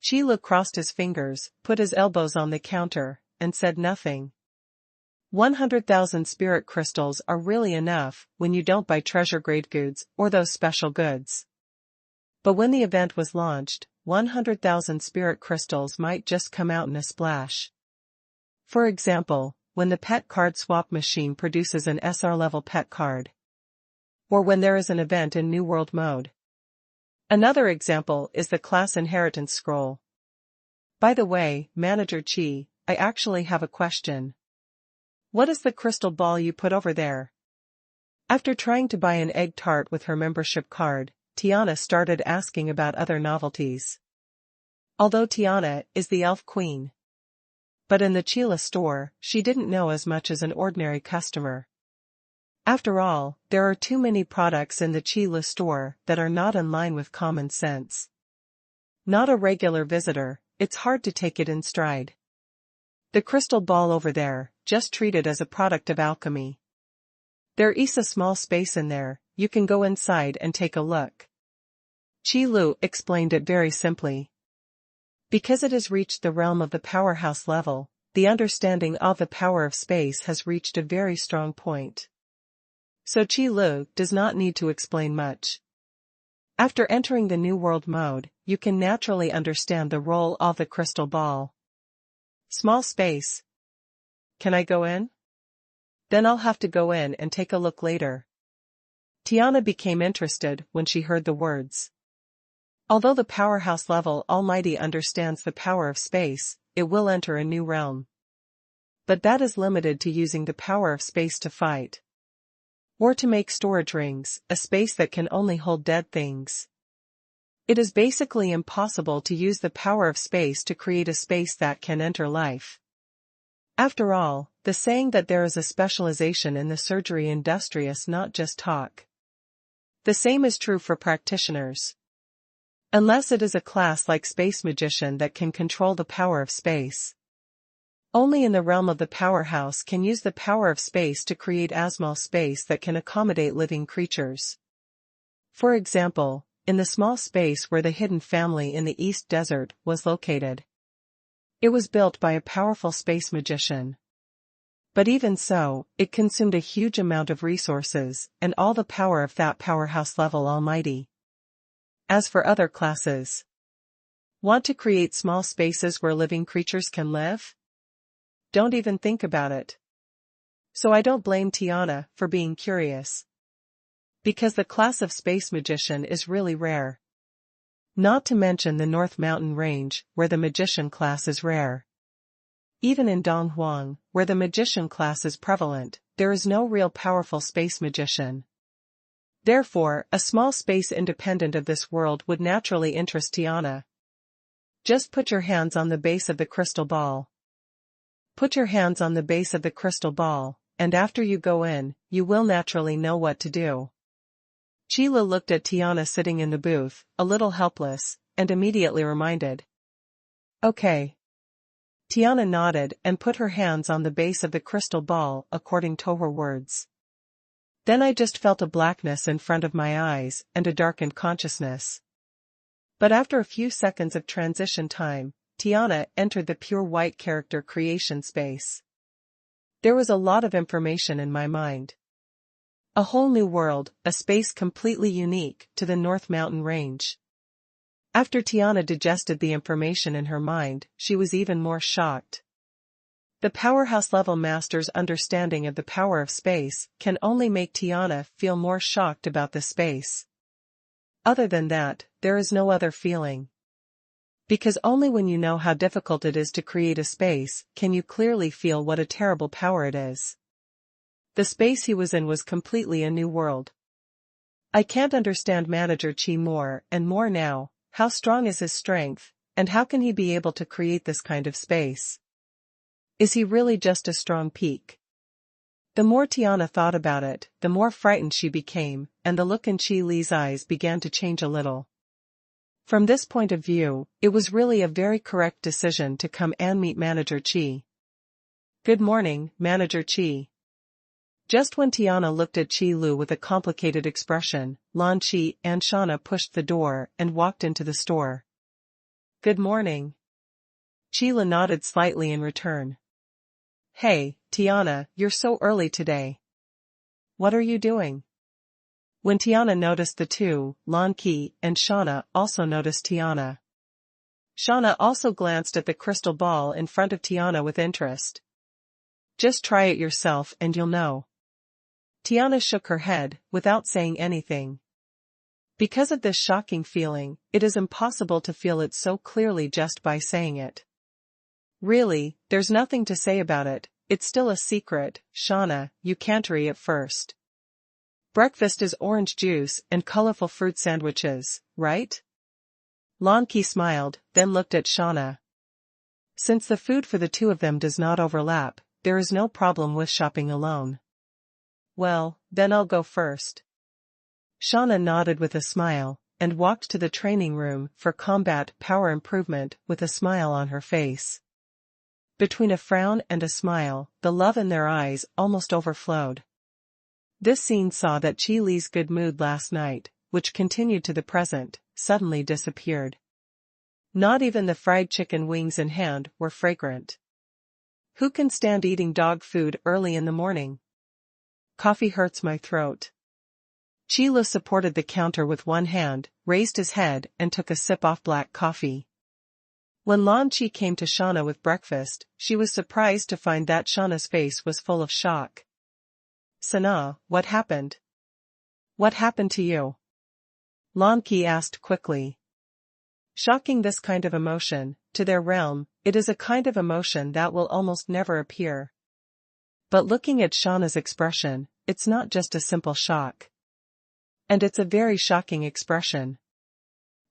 Qi crossed his fingers, put his elbows on the counter, and said nothing. 100,000 spirit crystals are really enough when you don't buy treasure-grade goods or those special goods. But when the event was launched, 100,000 spirit crystals might just come out in a splash. For example, when the pet card swap machine produces an SR-level pet card. Or when there is an event in New World mode. Another example is the class inheritance scroll. By the way, Manager Qi, I actually have a question. What is the crystal ball you put over there? After trying to buy an egg tart with her membership card, Tiana started asking about other novelties. Although Tiana is the elf queen. But in the Qi store, she didn't know as much as an ordinary customer. After all, there are too many products in the Qi store that are not in line with common sense. Not a regular visitor, it's hard to take it in stride. The crystal ball over there, just treat it as a product of alchemy. There is a small space in there, you can go inside and take a look. Qi explained it very simply. Because it has reached the realm of the powerhouse level, the understanding of the power of space has reached a very strong point. So Qi does not need to explain much. After entering the New World mode, you can naturally understand the role of the crystal ball. Small space. Can I go in? Then I'll have to go in and take a look later. Tiana became interested when she heard the words. Although the powerhouse level Almighty understands the power of space, it will enter a new realm. But that is limited to using the power of space to fight. Or to make storage rings, a space that can only hold dead things. It is basically impossible to use the power of space to create a space that can enter life. After all, the saying that there is a specialization in the surgery industrious not just talk. The same is true for practitioners. Unless it is a class like Space Magician that can control the power of space. Only in the realm of the powerhouse can use the power of space to create a small space that can accommodate living creatures. For example, in the small space where the hidden family in the East Desert was located. It was built by a powerful space magician. But even so, it consumed a huge amount of resources and all the power of that powerhouse level Almighty. As for other classes, want to create small spaces where living creatures can live? Don't even think about it. So I don't blame Tiana for being curious. Because the class of space magician is really rare. Not to mention the North Mountain Range, where the magician class is rare. Even in Donghuang, where the magician class is prevalent, there is no real powerful space magician. Therefore, a small space independent of this world would naturally interest Tiana. Just put your hands on the base of the crystal ball. Put your hands on the base of the crystal ball, and after you go in, you will naturally know what to do. Sheila looked at Tiana sitting in the booth, a little helpless, and immediately reminded. Okay. Tiana nodded and put her hands on the base of the crystal ball according to her words. Then I just felt a blackness in front of my eyes and a darkened consciousness. But after a few seconds of transition time, Tiana entered the pure white character creation space. There was a lot of information in my mind. A whole new world, a space completely unique to the North Mountain Range. After Tiana digested the information in her mind, she was even more shocked. The powerhouse-level master's understanding of the power of space can only make Tiana feel more shocked about the space. Other than that, there is no other feeling. Because only when you know how difficult it is to create a space can you clearly feel what a terrible power it is. The space he was in was completely a new world. I can't understand Manager Qi more and more now. How strong is his strength, and how can he be able to create this kind of space? Is he really just a strong peak? The more Tiana thought about it, the more frightened she became, and the look in Qi Li's eyes began to change a little. From this point of view, it was really a very correct decision to come and meet Manager Qi. Good morning, Manager Qi. Just when Tiana looked at Qi Lu with a complicated expression, Lan Qi and Shauna pushed the door and walked into the store. Good morning. Qi Lu nodded slightly in return. Hey, Tiana, you're so early today. What are you doing? When Tiana noticed the two, Lan Qi and Shauna also noticed Tiana. Shauna also glanced at the crystal ball in front of Tiana with interest. Just try it yourself and you'll know. Tiana shook her head, without saying anything. Because of this shocking feeling, it is impossible to feel it so clearly just by saying it. Really, there's nothing to say about it, it's still a secret, Shauna, you can't read it first. Breakfast is orange juice and colorful fruit sandwiches, right? Lan Qi smiled, then looked at Shauna. Since the food for the two of them does not overlap, there is no problem with shopping alone. Well, then I'll go first. Shauna nodded with a smile, and walked to the training room for combat power improvement with a smile on her face. Between a frown and a smile, the love in their eyes almost overflowed. This scene saw that Qi Li's good mood last night, which continued to the present, suddenly disappeared. Not even the fried chicken wings in hand were fragrant. Who can stand eating dog food early in the morning? Coffee hurts my throat. Qi Lu supported the counter with one hand, raised his head and took a sip of black coffee. When Lan Qi came to Shauna with breakfast, she was surprised to find that Shauna's face was full of shock. Sana, what happened? What happened to you? Lan Qi asked quickly. Shocking, this kind of emotion, to their realm, it is a kind of emotion that will almost never appear. But looking at Shauna's expression, it's not just a simple shock. And it's a very shocking expression.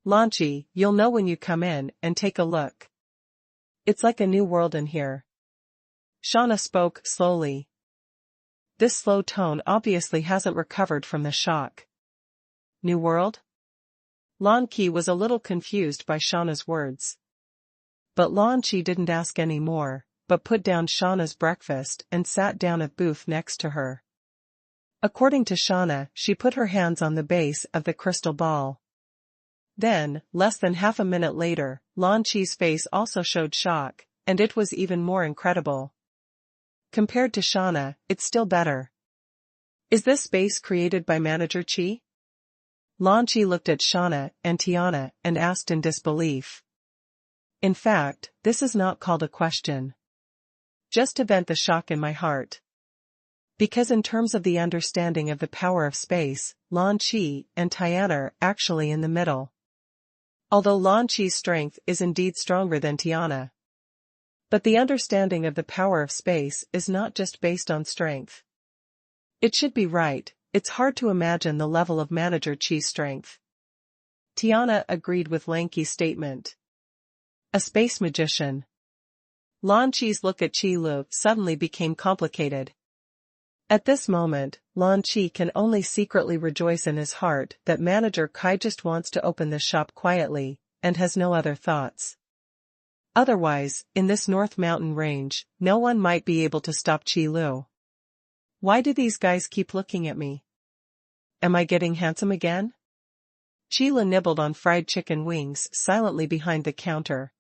Lan Qi, you'll know when you come in and take a look. It's like a new world in here. Shauna spoke slowly. This slow tone obviously hasn't recovered from the shock. New world? Lan Qi was a little confused by Shauna's words. But Lan Qi didn't ask any more, but put down Shauna's breakfast and sat down at booth next to her. According to Shauna, she put her hands on the base of the crystal ball. Then, less than half a minute later, Lan Qi's face also showed shock, and it was even more incredible. Compared to Shauna, it's still better. Is this space created by Manager Qi? Lan Qi looked at Shauna and Tiana and asked in disbelief. In fact, this is not called a question. Just to vent the shock in my heart. Because in terms of the understanding of the power of space, Lan Qi and Tiana are actually in the middle. Although Lan Qi's strength is indeed stronger than Tiana. But the understanding of the power of space is not just based on strength. It should be right, it's hard to imagine the level of Manager Qi's strength. Tiana agreed with Lan Qi's statement. A space magician. Lan Qi's look at Qi Lu suddenly became complicated. At this moment, Lan Qi can only secretly rejoice in his heart that Manager Kai just wants to open the shop quietly, and has no other thoughts. Otherwise, in this North Mountain range, no one might be able to stop Qi Lu. Why do these guys keep looking at me? Am I getting handsome again? Qi Lu nibbled on fried chicken wings silently behind the counter.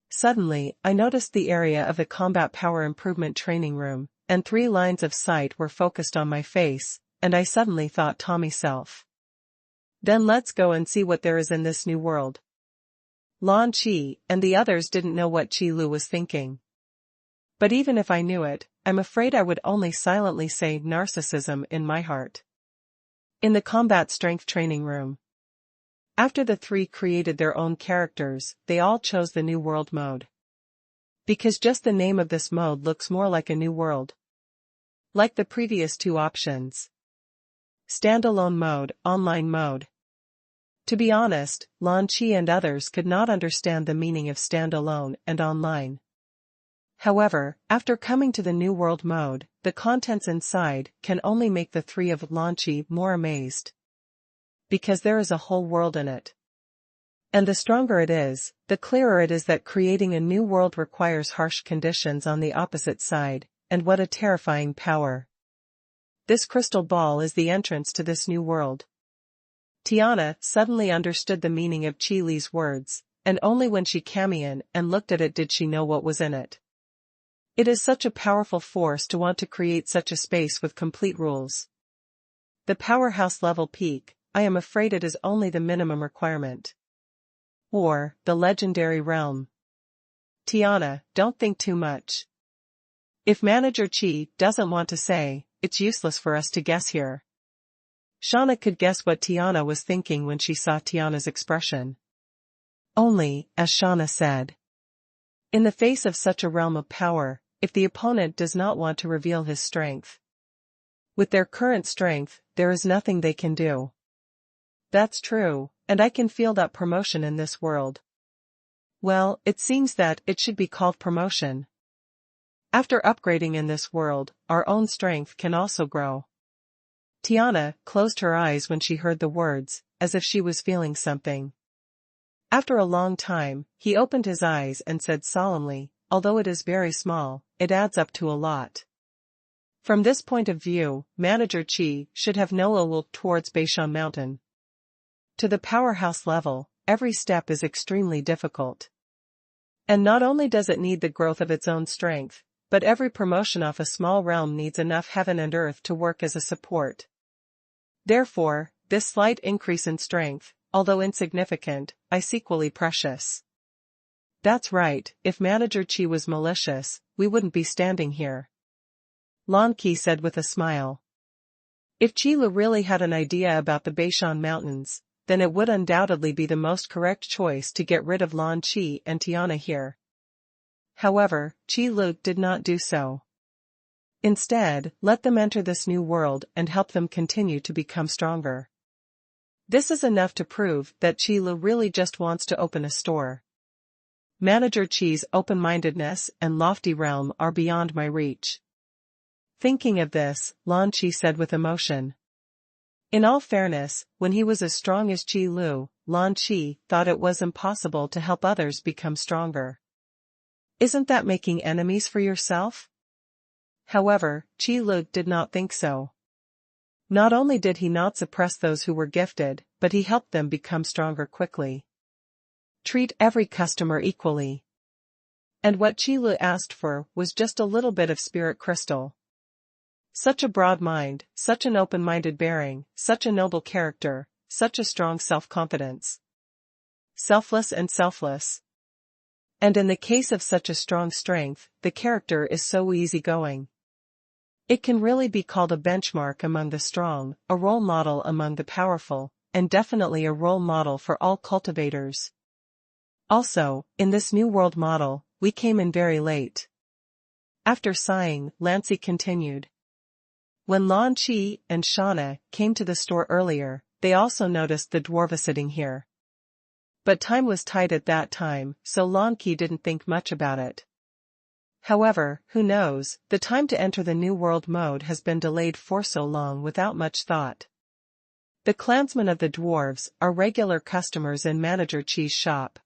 Suddenly, I noticed the area of the combat power improvement training room, and 3 lines of sight were focused on my face, and I suddenly thought to myself. Then let's go and see what there is in this new world. Lan Qi and the others didn't know what Qi Lu was thinking. But even if I knew it, I'm afraid I would only silently say narcissism in my heart. In the combat strength training room. After the 3 created their own characters, they all chose the New World mode. Because just the name of this mode looks more like a new world. Like the previous 2 options. Standalone mode, online mode. To be honest, Lan Qi and others could not understand the meaning of standalone and online. However, after coming to the New World mode, the contents inside can only make the 3 of Lan Qi more amazed. Because there is a whole world in it. And the stronger it is, the clearer it is that creating a new world requires harsh conditions on the opposite side, and what a terrifying power. This crystal ball is the entrance to this new world. Tiana suddenly understood the meaning of Qi Li's words, and only when she came in and looked at it did she know what was in it. It is such a powerful force to want to create such a space with complete rules. The powerhouse level peak, I am afraid it is only the minimum requirement. Or, the legendary realm. Tiana, don't think too much. If Manager Qi doesn't want to say, it's useless for us to guess here. Shauna could guess what Tiana was thinking when she saw Tiana's expression. Only, as Shauna said. In the face of such a realm of power, if the opponent does not want to reveal his strength. With their current strength, there is nothing they can do. That's true, and I can feel that promotion in this world. Well, it seems that it should be called promotion. After upgrading in this world, our own strength can also grow. Tiana closed her eyes when she heard the words, as if she was feeling something. After a long time, he opened his eyes and said solemnly, although it is very small, it adds up to a lot. From this point of view, Manager Qi should have no ill will towards Beishan Mountain. To the powerhouse level, every step is extremely difficult. And not only does it need the growth of its own strength, but every promotion off a small realm needs enough heaven and earth to work as a support. Therefore, this slight increase in strength, although insignificant, is equally precious. That's right, if Manager Qi was malicious, we wouldn't be standing here. Lan Qi said with a smile. If Qi Lu really had an idea about the Beishan Mountains, then it would undoubtedly be the most correct choice to get rid of Lan Qi and Tiana here. However, Qi Lu did not do so. Instead, let them enter this new world and help them continue to become stronger. This is enough to prove that Qi Lu really just wants to open a store. Manager Qi's open-mindedness and lofty realm are beyond my reach. Thinking of this, Lan Qi said with emotion. In all fairness, when he was as strong as Qi Lu, Lan Qi thought it was impossible to help others become stronger. Isn't that making enemies for yourself? However, Qi Lu did not think so. Not only did he not suppress those who were gifted, but he helped them become stronger quickly. Treat every customer equally. And what Qi Lu asked for was just a little bit of spirit crystal. Such a broad mind, such an open-minded bearing, such a noble character, such a strong self-confidence. Selfless and selfless. And in the case of such a strong strength, the character is so easygoing. It can really be called a benchmark among the strong, a role model among the powerful, and definitely a role model for all cultivators. Also, in this new world model, we came in very late. After sighing, Lancy continued. When Lan Qi and Shauna came to the store earlier, they also noticed the dwarva sitting here. But time was tight at that time, so Lan Qi didn't think much about it. However, who knows, the time to enter the New World mode has been delayed for so long without much thought. The clansmen of the dwarves are regular customers in Manager Chi's shop.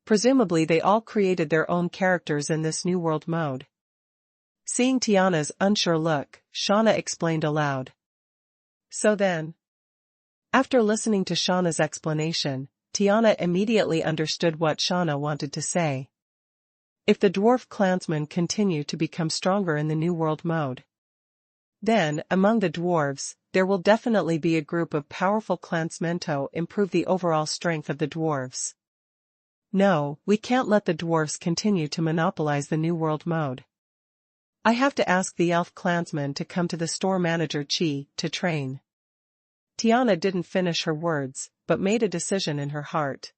Presumably they all created their own characters in this New World mode. Seeing Tiana's unsure look, Shauna explained aloud. So then. After listening to Shauna's explanation, Tiana immediately understood what Shauna wanted to say. If the dwarf clansmen continue to become stronger in the New World mode, then, among the dwarves, there will definitely be a group of powerful clansmen to improve the overall strength of the dwarves. No, we can't let the dwarves continue to monopolize the New World mode. I have to ask the elf clansmen to come to the store manager Chi to train. Tiana didn't finish her words, but made a decision in her heart.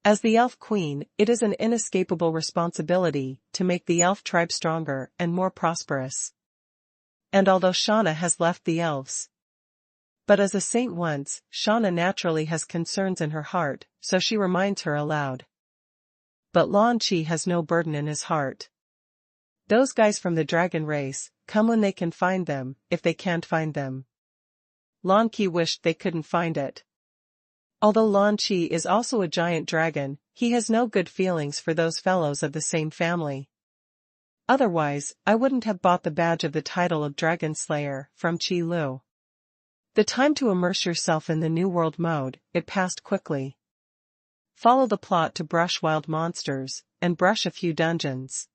As the elf queen, it is an inescapable responsibility to make the elf tribe stronger and more prosperous. And although Shauna has left the elves, but as a saint once, Shauna naturally has concerns in her heart, so she reminds her aloud. But Lan Chi has no burden in his heart. Those guys from the dragon race, come when they can find them, if they can't find them. Lan Chi wished they couldn't find it. Although Lan Chi is also a giant dragon, he has no good feelings for those fellows of the same family. Otherwise, I wouldn't have bought the badge of the title of Dragon Slayer from Chi Lu. The time to immerse yourself in the New World mode, it passed quickly. Follow the plot to brush wild monsters, and brush a few dungeons.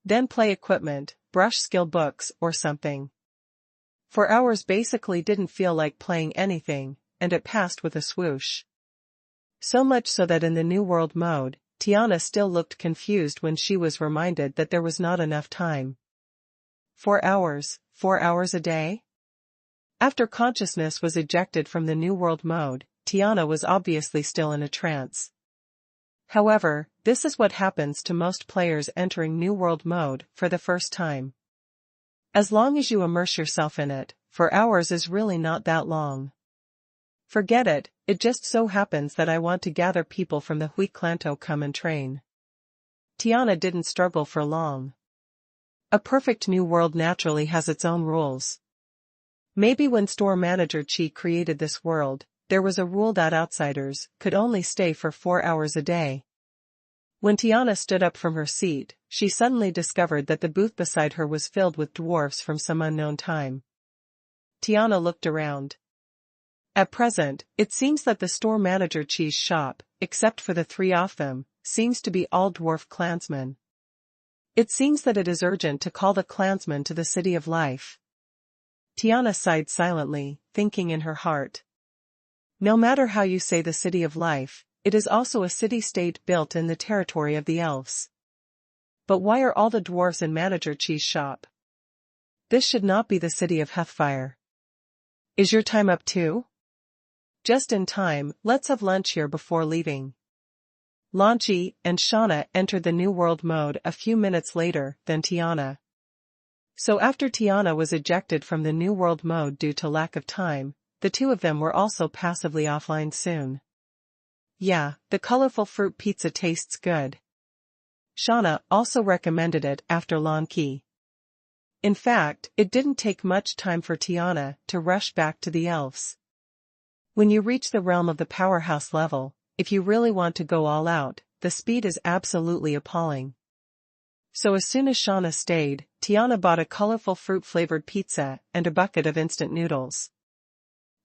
Then play equipment, brush skill books or something. 4 hours basically didn't feel like playing anything, and it passed with a swoosh. So much so that in the New World mode, Tiana still looked confused when she was reminded that there was not enough time. 4 hours a day? After consciousness was ejected from the New World mode, Tiana was obviously still in a trance. However, this is what happens to most players entering New World mode for the first time. As long as you immerse yourself in it, 4 hours is really not that long. Forget it, it just so happens that I want to gather people from the Hui clan to come and train. Tiana didn't struggle for long. A perfect new world naturally has its own rules. Maybe when store manager Chi created this world, there was a rule that outsiders could only stay for 4 hours a day. When Tiana stood up from her seat, she suddenly discovered that the booth beside her was filled with dwarfs from some unknown time. Tiana looked around. At present, it seems that the store manager Chi's shop, except for the 3 of them, seems to be all dwarf clansmen. It seems that it is urgent to call the clansmen to the City of Life. Tiana sighed silently, thinking in her heart. No matter how you say the City of Life, it is also a city-state built in the territory of the elves. But why are all the dwarves in manager Chi's shop? This should not be the City of Hellfire. Is your time up too? Just in time, let's have lunch here before leaving. Lan Chi and Shauna entered the New World mode a few minutes later than Tiana. So after Tiana was ejected from the New World mode due to lack of time, the 2 of them were also passively offline soon. Yeah, the colorful fruit pizza tastes good. Shauna also recommended it after Lan Chi. In fact, it didn't take much time for Tiana to rush back to the elves. When you reach the realm of the powerhouse level, if you really want to go all out, the speed is absolutely appalling. So as soon as Shauna stayed, Tiana bought a colorful fruit-flavored pizza and a bucket of instant noodles.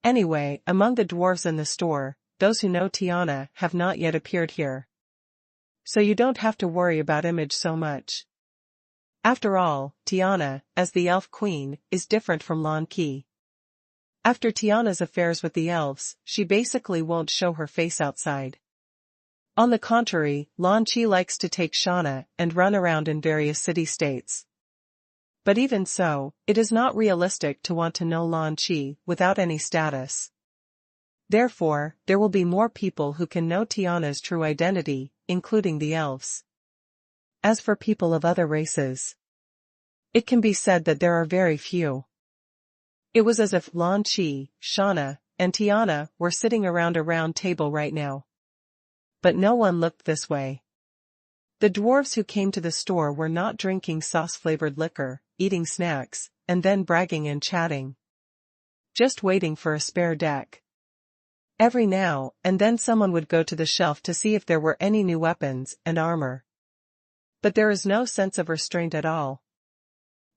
Anyway, among the dwarves in the store, those who know Tiana have not yet appeared here. So you don't have to worry about image so much. After all, Tiana, as the elf queen, is different from Lan Chi. After Tiana's affairs with the elves, she basically won't show her face outside. On the contrary, Lan Chi likes to take Shauna and run around in various city-states. But even so, it is not realistic to want to know Lan Chi without any status. Therefore, there will be more people who can know Tiana's true identity, including the elves. As for people of other races, it can be said that there are very few. It was as if Lan Chi, Shauna, and Tiana were sitting around a round table right now. But no one looked this way. The dwarves who came to the store were not drinking sauce-flavored liquor, eating snacks, and then bragging and chatting. Just waiting for a spare deck. Every now and then someone would go to the shelf to see if there were any new weapons and armor. But there is no sense of restraint at all.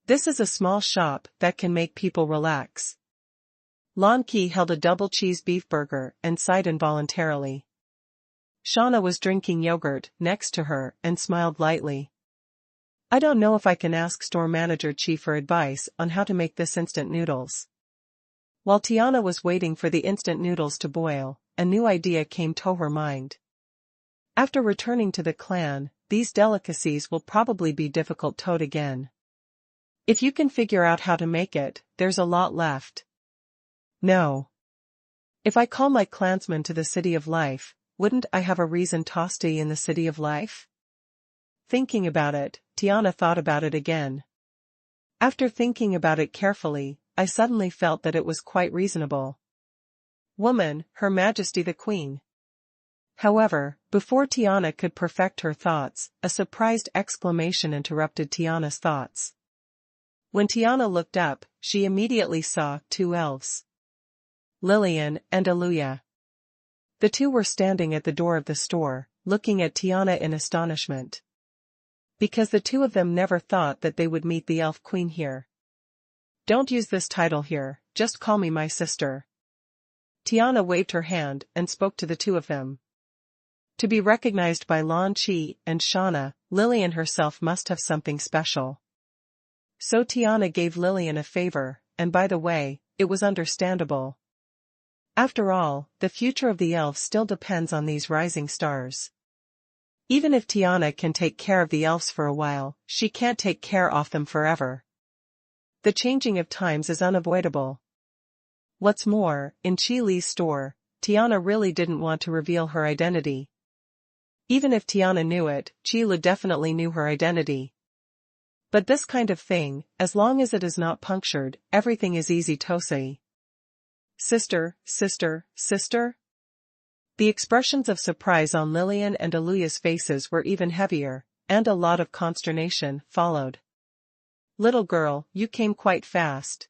This is a small shop that can make people relax. Lon Qi held a double cheese beef burger and sighed involuntarily. Shauna was drinking yogurt next to her and smiled lightly. I don't know if I can ask store manager Chi for advice on how to make this instant noodles. While Tiana was waiting for the instant noodles to boil, a new idea came to her mind. After returning to the clan, these delicacies will probably be difficult to eat again. If you can figure out how to make it, there's a lot left. No. If I call my clansmen to the City of Life, wouldn't I have a reason to stay in the City of Life? Thinking about it, Tiana thought about it again. After thinking about it carefully, I suddenly felt that it was quite reasonable. Woman, Her Majesty the Queen. However, before Tiana could perfect her thoughts, a surprised exclamation interrupted Tiana's thoughts. When Tiana looked up, she immediately saw 2 elves. Lillian and Aluya. The 2 were standing at the door of the store, looking at Tiana in astonishment. Because the 2 of them never thought that they would meet the elf queen here. Don't use this title here, just call me my sister. Tiana waved her hand and spoke to the 2 of them. To be recognized by Lon Qi and Shauna, Lillian herself must have something special. So Tiana gave Lillian a favor, and by the way, it was understandable. After all, the future of the elves still depends on these rising stars. Even if Tiana can take care of the elves for a while, she can't take care of them forever. The changing of times is unavoidable. What's more, in Chi Li's store, Tiana really didn't want to reveal her identity. Even if Tiana knew it, Chi Li definitely knew her identity. But this kind of thing, as long as it is not punctured, everything is easy to say. Sister, sister, sister? The expressions of surprise on Lillian and Aluya's faces were even heavier, and a lot of consternation followed. Little girl, you came quite fast.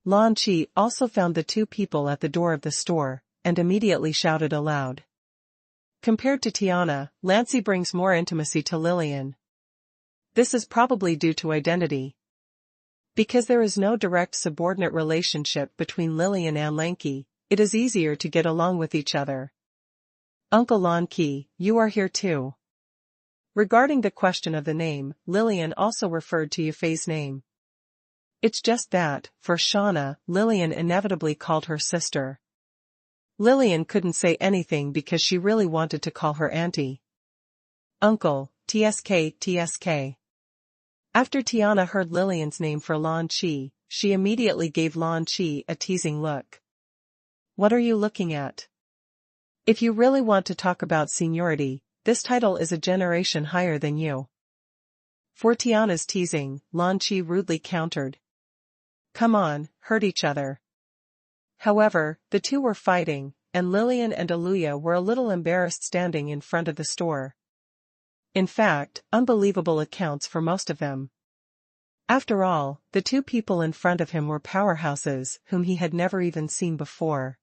Lon Qi also found the 2 people at the door of the store, and immediately shouted aloud. Compared to Tiana, Lancy brings more intimacy to Lillian. This is probably due to identity. Because there is no direct subordinate relationship between Lillian and Lanky, it is easier to get along with each other. Uncle Lon Qi, you are here too. Regarding the question of the name, Lillian also referred to Yufei's name. It's just that, for Shauna, Lillian inevitably called her sister. Lillian couldn't say anything because she really wanted to call her auntie. Uncle, TSK. After Tiana heard Lillian's name for Lon Qi, she immediately gave Lon Qi a teasing look. What are you looking at? If you really want to talk about seniority, this title is a generation higher than you. For Tiana's teasing, Lon Qi rudely countered. Come on, hurt each other. However, the 2 were fighting, and Lillian and Aluya were a little embarrassed standing in front of the store. In fact, unbelievable accounts for most of them. After all, the 2 people in front of him were powerhouses whom he had never even seen before.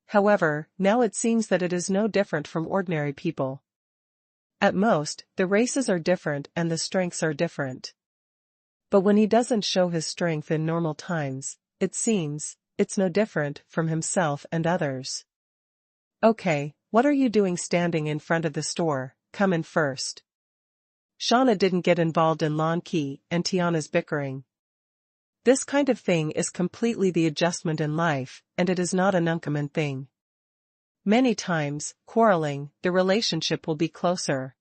However, now it seems that it is no different from ordinary people. At most, the races are different and the strengths are different. But when he doesn't show his strength in normal times, it seems, it's no different from himself and others. Okay, what are you doing standing in front of the store? Come in first. Shauna didn't get involved in Lon Qi and Tiana's bickering. This kind of thing is completely the adjustment in life, and it is not an uncommon thing. Many times, quarreling, the relationship will be closer.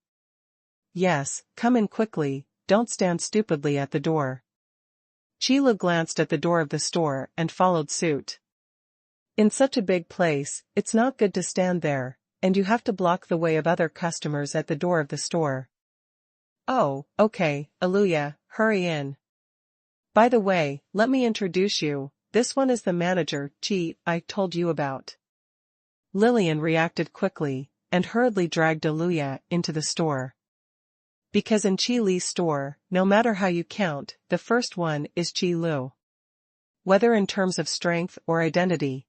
Yes, come in quickly, don't stand stupidly at the door. Sheila glanced at the door of the store and followed suit. In such a big place, it's not good to stand there, and you have to block the way of other customers at the door of the store. Oh, okay, Aluya, hurry in. By the way, let me introduce you, this one is the manager, Chi, I told you about. Lillian reacted quickly, and hurriedly dragged Aluya into the store. Because in Qi Li's store, no matter how you count, the first one is Qi Lu. Whether in terms of strength or identity.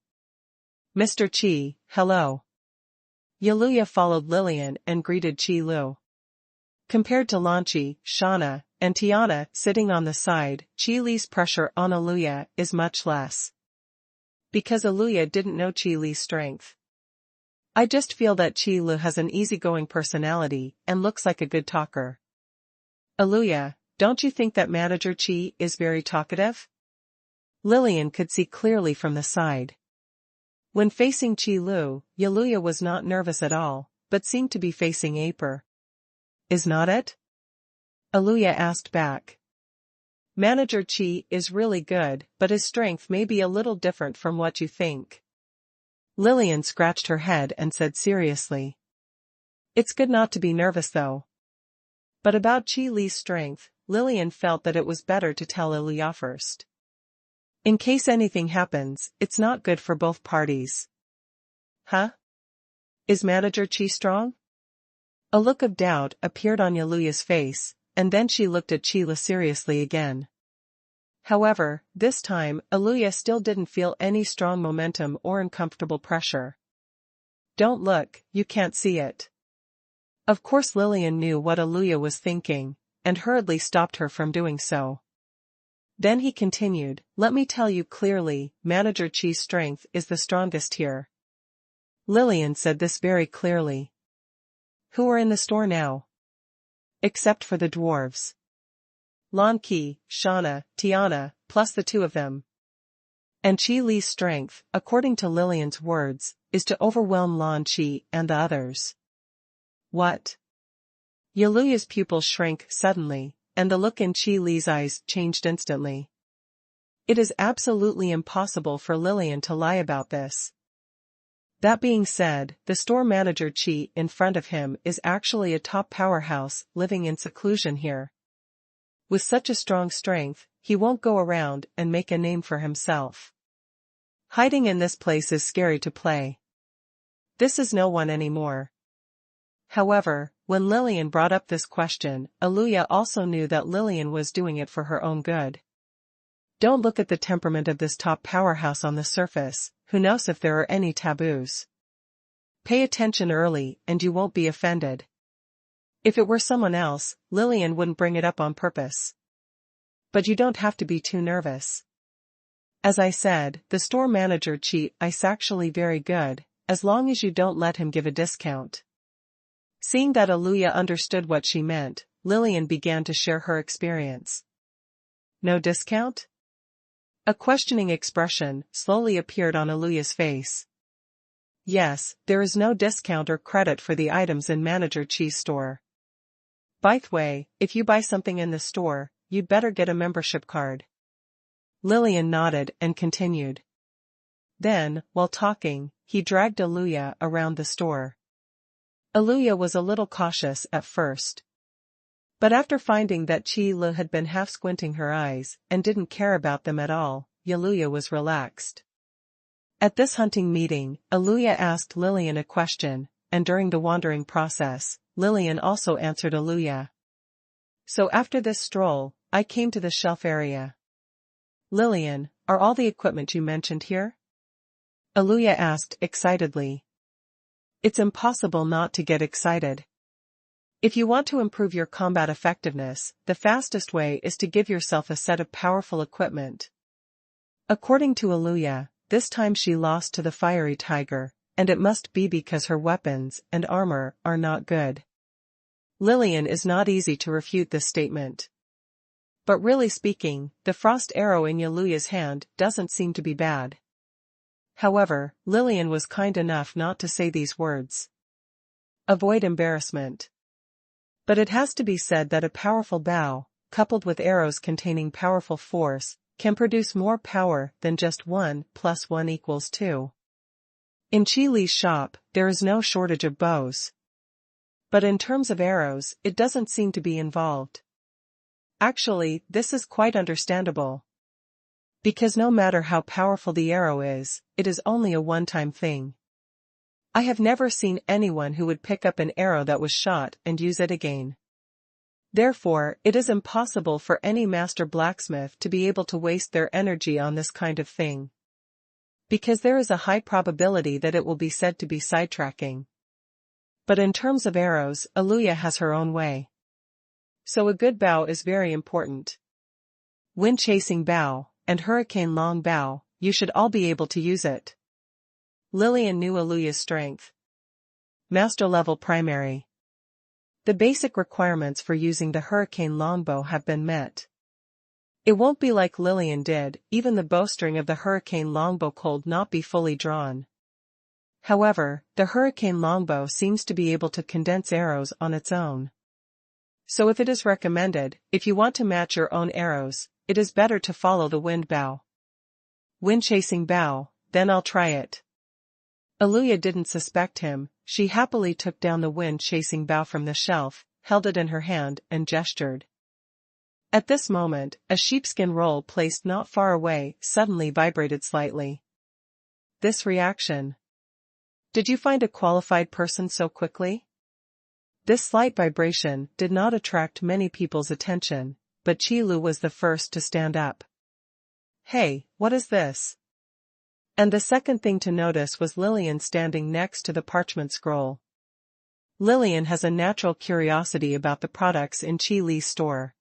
Mr. Qi, hello. Yaluya followed Lillian and greeted Qi Lu. Compared to Lanqi, Shauna, and Tiana sitting on the side, Qi Li's pressure on Aluya is much less. Because Aluya didn't know Qi Li's strength. I just feel that Qi Lu has an easygoing personality and looks like a good talker. Aluya, don't you think that Manager Qi is very talkative? Lillian could see clearly from the side. When facing Qi Lu, Yaluya was not nervous at all, but seemed to be facing Aper. Is not it? Aluya asked back. Manager Qi is really good, but his strength may be a little different from what you think. Lillian scratched her head and said seriously. It's good not to be nervous though. But about Qi Li's strength, Lillian felt that it was better to tell Aluya first. In case anything happens, it's not good for both parties. Huh? Is Manager Qi strong? A look of doubt appeared on Yaluya's face, and then she looked at Qi Li seriously again. However, this time, Aluya still didn't feel any strong momentum or uncomfortable pressure. Don't look, you can't see it. Of course Lillian knew what Aluya was thinking, and hurriedly stopped her from doing so. Then he continued, let me tell you clearly, Manager Qi's strength is the strongest here. Lillian said this very clearly. Who are in the store now? Except for the dwarves. Lanqi, Shauna, Tiana, plus the two of them. And Qi Li's strength, according to Lillian's words, is to overwhelm Lanqi and the others. What? Yaluya's pupils shrank suddenly, and the look in Qi Li's eyes changed instantly. It is absolutely impossible for Lillian to lie about this. That being said, the store manager Qi in front of him is actually a top powerhouse living in seclusion here. With such a strong strength, he won't go around and make a name for himself. Hiding in this place is scary to play. This is no one anymore. However, when Lillian brought up this question, Aluya also knew that Lillian was doing it for her own good. Don't look at the temperament of this top powerhouse on the surface, who knows if there are any taboos. Pay attention early and you won't be offended. If it were someone else, Lillian wouldn't bring it up on purpose. But you don't have to be too nervous. As I said, the store manager Qi is actually very good, as long as you don't let him give a discount. Seeing that Aluya understood what she meant, Lillian began to share her experience. No discount? A questioning expression slowly appeared on Aluya's face. Yes, there is no discount or credit for the items in Manager Qi's store. By the way, if you buy something in the store, you'd better get a membership card. Lillian nodded and continued. Then, while talking, he dragged Aluya around the store. Aluya was a little cautious at first. But after finding that Qi Li had been half squinting her eyes and didn't care about them at all, Aluya was relaxed. At this hunting meeting, Aluya asked Lillian a question, and during the wandering process, Lillian also answered Aluya. So after this stroll, I came to the shelf area. Lillian, are all the equipment you mentioned here? Aluya asked excitedly. It's impossible not to get excited. If you want to improve your combat effectiveness, the fastest way is to give yourself a set of powerful equipment. According to Aluya, this time she lost to the fiery tiger, and it must be because her weapons and armor are not good. Lillian is not easy to refute this statement. But really speaking, the frost arrow in Yaluya's hand doesn't seem to be bad. However, Lillian was kind enough not to say these words. Avoid embarrassment. But it has to be said that a powerful bow, coupled with arrows containing powerful force, can produce more power than just 1 + 1 = 2. In Qi Li's shop, there is no shortage of bows. But in terms of arrows, it doesn't seem to be involved. Actually, this is quite understandable. Because no matter how powerful the arrow is, it is only a one-time thing. I have never seen anyone who would pick up an arrow that was shot and use it again. Therefore, it is impossible for any master blacksmith to be able to waste their energy on this kind of thing, because there is a high probability that it will be said to be sidetracking. But in terms of arrows, Aluya has her own way. So a good bow is very important. Wind-chasing bow, and hurricane long bow, you should all be able to use it. Lillian knew Aluya's strength. Master level primary. The basic requirements for using the hurricane longbow have been met. It won't be like Lillian did, even the bowstring of the hurricane longbow could not be fully drawn. However, the hurricane longbow seems to be able to condense arrows on its own. So if it is recommended, if you want to match your own arrows, it is better to follow the wind bow. Wind-chasing bow, then I'll try it. Aluya didn't suspect him. She happily took down the wind-chasing bow from the shelf, held it in her hand, and gestured. At this moment, a sheepskin roll placed not far away suddenly vibrated slightly. This reaction. Did you find a qualified person so quickly? This slight vibration did not attract many people's attention, but Qilu was the first to stand up. Hey, what is this? And the second thing to notice was Lillian standing next to the parchment scroll. Lillian has a natural curiosity about the products in Qi Li's store.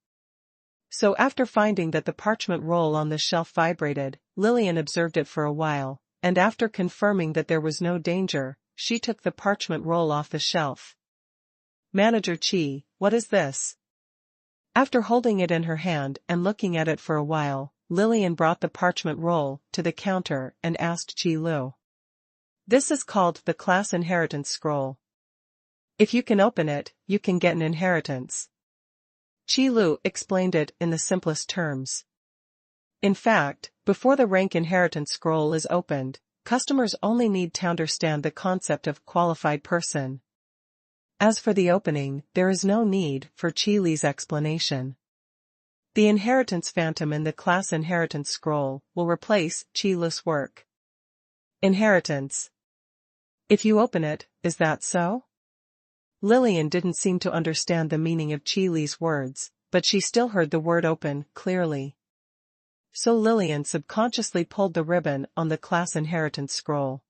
So after finding that the parchment roll on the shelf vibrated, Lillian observed it for a while, and after confirming that there was no danger, she took the parchment roll off the shelf. Manager Qi, what is this? After holding it in her hand and looking at it for a while, Lillian brought the parchment roll to the counter and asked Qi Lu. This is called the class inheritance scroll. If you can open it, you can get an inheritance. Qi Lu explained it in the simplest terms. In fact, before the rank inheritance scroll is opened, customers only need to understand the concept of qualified person. As for the opening, there is no need for Qi Li's explanation. The inheritance phantom in the class inheritance scroll will replace Qi Lu's work. Inheritance. If you open it, is that so? Lillian didn't seem to understand the meaning of Qi Li's words, but she still heard the word open clearly. So Lillian subconsciously pulled the ribbon on the class inheritance scroll.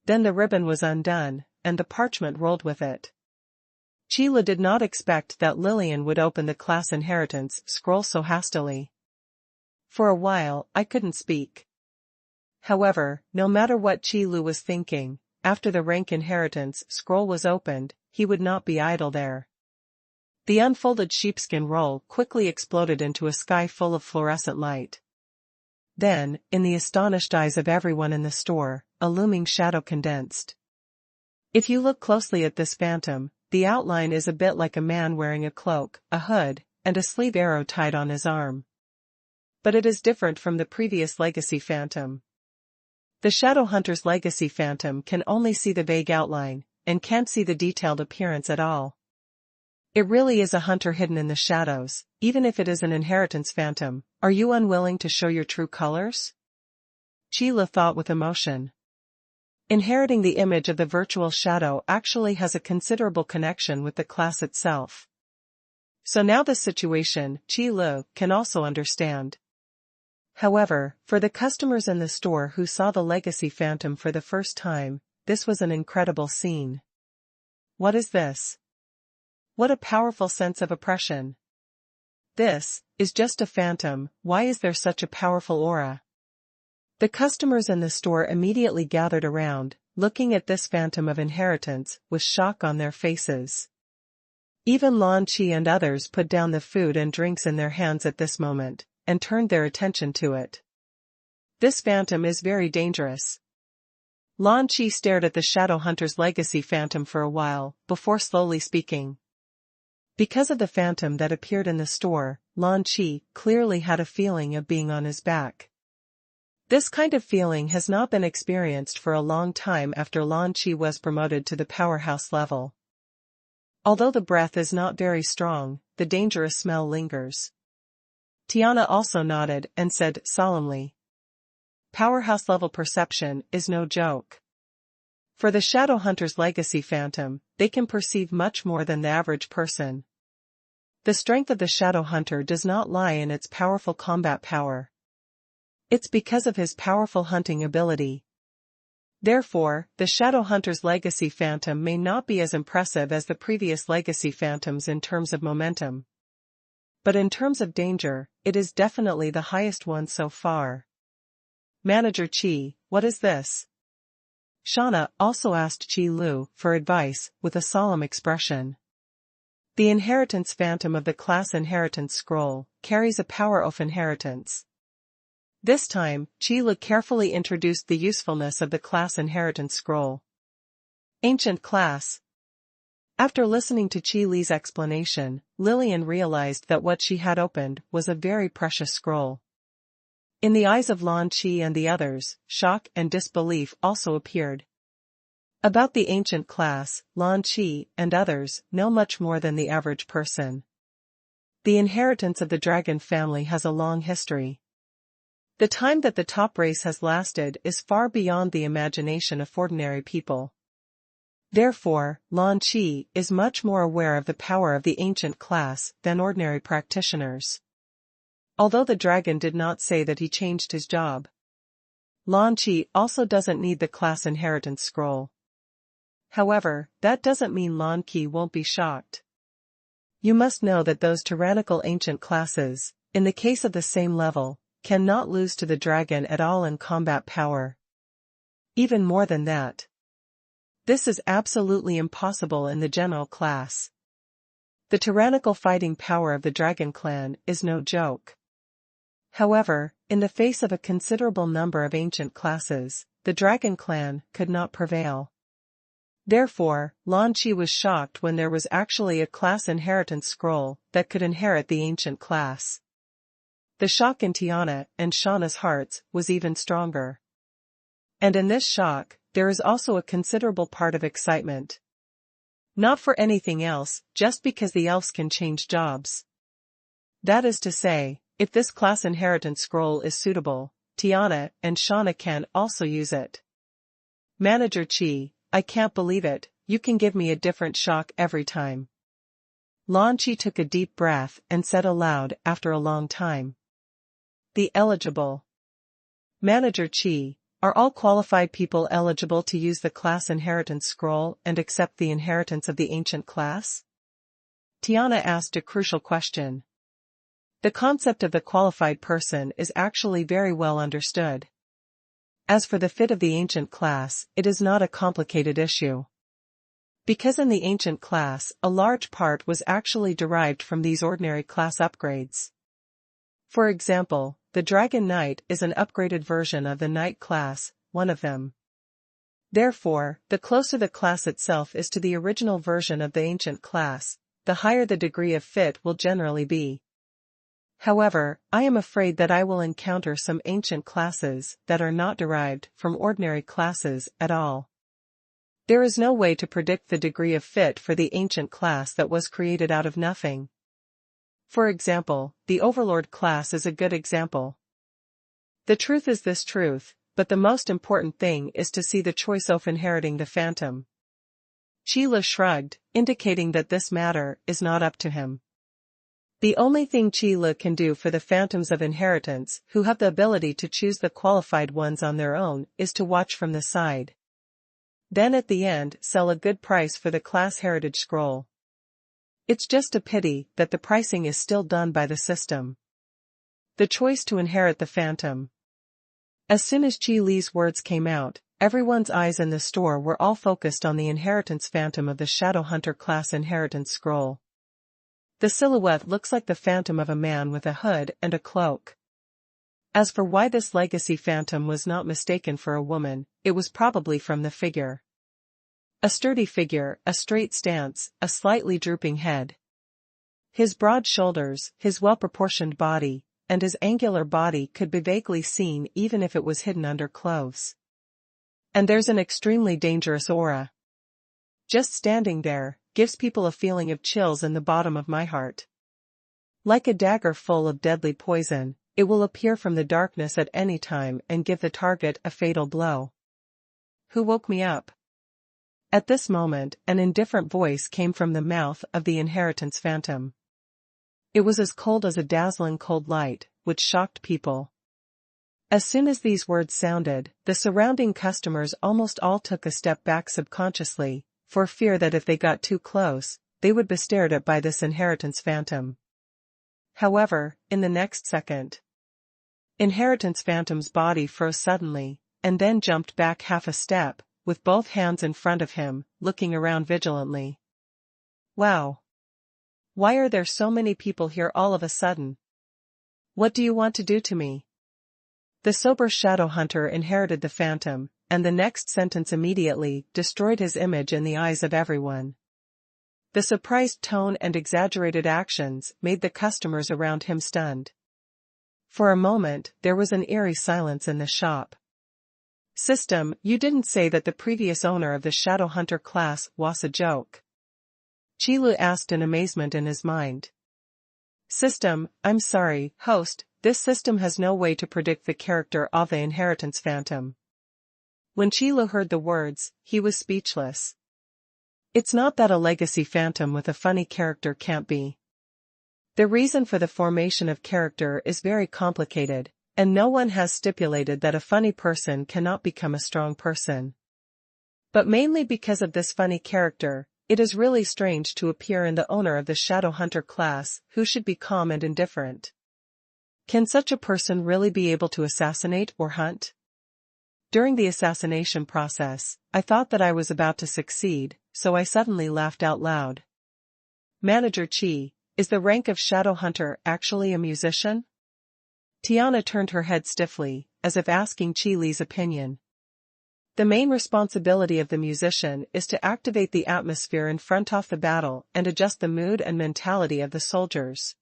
Then the ribbon was undone, and the parchment rolled with it. Qi Lu did not expect that Lillian would open the class inheritance scroll so hastily. For a while, I couldn't speak. However, no matter what Qi Lu was thinking, after the rank inheritance scroll was opened, he would not be idle there. The unfolded sheepskin roll quickly exploded into a sky full of fluorescent light. Then, in the astonished eyes of everyone in the store, a looming shadow condensed. If you look closely at this phantom, the outline is a bit like a man wearing a cloak, a hood, and a sleeve arrow tied on his arm. But it is different from the previous legacy phantom. The Shadow Hunter's legacy phantom can only see the vague outline, and can't see the detailed appearance at all. It really is a hunter hidden in the shadows, even if it is an inheritance phantom. Are you unwilling to show your true colors? Qi Lu thought with emotion. Inheriting the image of the virtual shadow actually has a considerable connection with the class itself. So now this situation, Qi Lu can also understand. However, for the customers in the store who saw the legacy phantom for the first time, this was an incredible scene. What is this? What a powerful sense of oppression. This is just a phantom. Why is there such a powerful aura? The customers in the store immediately gathered around, looking at this phantom of inheritance with shock on their faces. Even Lan Qi and others put down the food and drinks in their hands at this moment, and turned their attention to it. This phantom is very dangerous. Lan Qi stared at the Shadow Hunter's legacy phantom for a while, before slowly speaking. Because of the phantom that appeared in the store, Lan Qi clearly had a feeling of being on his back. This kind of feeling has not been experienced for a long time after Lan Qi was promoted to the powerhouse level. Although the breath is not very strong, the dangerous smell lingers. Tiana also nodded and said solemnly, "Powerhouse level perception is no joke." For the Shadow Hunter's legacy phantom, they can perceive much more than the average person. The strength of the Shadow Hunter does not lie in its powerful combat power. It's because of his powerful hunting ability. Therefore, the Shadow Hunter's Legacy Phantom may not be as impressive as the previous Legacy Phantoms in terms of momentum. But in terms of danger, it is definitely the highest one so far. Manager Qi, what is this? Shauna also asked Qi Lu for advice, with a solemn expression. The Inheritance Phantom of the class Inheritance Scroll carries a power of inheritance. This time, Qi Lu carefully introduced the usefulness of the class Inheritance Scroll. Ancient class. After listening to Qi Li's explanation, Lillian realized that what she had opened was a very precious scroll. In the eyes of Lan Qi and the others, shock and disbelief also appeared. About the ancient class, Lan Qi and others know much more than the average person. The inheritance of the dragon family has a long history. The time that the top race has lasted is far beyond the imagination of ordinary people. Therefore, Lan Qi is much more aware of the power of the ancient class than ordinary practitioners. Although the dragon did not say that he changed his job. Lan Qi also doesn't need the class inheritance scroll. However, that doesn't mean Lan Qi won't be shocked. You must know that those tyrannical ancient classes, in the case of the same level, cannot lose to the dragon at all in combat power. Even more than that. This is absolutely impossible in the general class. The tyrannical fighting power of the dragon clan is no joke. However, in the face of a considerable number of ancient classes, the dragon clan could not prevail. Therefore, Lan Qi was shocked when there was actually a class inheritance scroll that could inherit the ancient class. The shock in Tiana and Shauna's hearts was even stronger. And in this shock, there is also a considerable part of excitement. Not for anything else, just because the elves can change jobs. That is to say, if this class inheritance scroll is suitable, Tiana and Shauna can also use it. Manager Qi, I can't believe it, you can give me a different shock every time. Lan Qi took a deep breath and said aloud after a long time. The eligible. Manager Qi, are all qualified people eligible to use the class inheritance scroll and accept the inheritance of the ancient class? Tiana asked a crucial question. The concept of the qualified person is actually very well understood. As for the fit of the ancient class, it is not a complicated issue. Because in the ancient class, a large part was actually derived from these ordinary class upgrades. For example, the Dragon Knight is an upgraded version of the Knight class, one of them. Therefore, the closer the class itself is to the original version of the ancient class, the higher the degree of fit will generally be. However, I am afraid that I will encounter some ancient classes that are not derived from ordinary classes at all. There is no way to predict the degree of fit for the ancient class that was created out of nothing. For example, the Overlord class is a good example. The truth is this truth, but the most important thing is to see the choice of inheriting the Phantom. Qi Lu shrugged, indicating that this matter is not up to him. The only thing Qi Lu can do for the Phantoms of Inheritance who have the ability to choose the qualified ones on their own is to watch from the side. Then at the end sell a good price for the class heritage scroll. It's just a pity that the pricing is still done by the system. The choice to inherit the Phantom. As soon as Qi Li's words came out, everyone's eyes in the store were all focused on the Inheritance Phantom of the Shadow Hunter class inheritance scroll. The silhouette looks like the phantom of a man with a hood and a cloak. As for why this legacy phantom was not mistaken for a woman, it was probably from the figure. A sturdy figure, a straight stance, a slightly drooping head. His broad shoulders, his well-proportioned body, and his angular body could be vaguely seen even if it was hidden under clothes. And there's an extremely dangerous aura. Just standing there gives people a feeling of chills in the bottom of my heart. Like a dagger full of deadly poison, it will appear from the darkness at any time and give the target a fatal blow. Who woke me up? At this moment, an indifferent voice came from the mouth of the Inheritance Phantom. It was as cold as a dazzling cold light, which shocked people. As soon as these words sounded, the surrounding customers almost all took a step back subconsciously, for fear that if they got too close, they would be stared at by this inheritance phantom. However, in the next second, Inheritance Phantom's body froze suddenly, and then jumped back half a step, with both hands in front of him, looking around vigilantly. Wow! Why are there so many people here all of a sudden? What do you want to do to me? The sober shadow hunter inherited the phantom, and the next sentence immediately destroyed his image in the eyes of everyone. The surprised tone and exaggerated actions made the customers around him stunned. For a moment, there was an eerie silence in the shop. System, you didn't say that the previous owner of the shadow hunter class was a joke? Qilu asked in amazement in his mind. System, I'm sorry, host, this system has no way to predict the character of the inheritance phantom. When Qilu heard the words, he was speechless. It's not that a legacy phantom with a funny character can't be. The reason for the formation of character is very complicated, and no one has stipulated that a funny person cannot become a strong person. But mainly because of this funny character, it is really strange to appear in the owner of the shadow hunter class, who should be calm and indifferent. Can such a person really be able to assassinate or hunt? During the assassination process, I thought that I was about to succeed, so I suddenly laughed out loud. Manager Qi, is the rank of shadow hunter actually a musician? Tiana turned her head stiffly, as if asking Qi Li's opinion. The main responsibility of the musician is to activate the atmosphere in front of the battle and adjust the mood and mentality of the soldiers.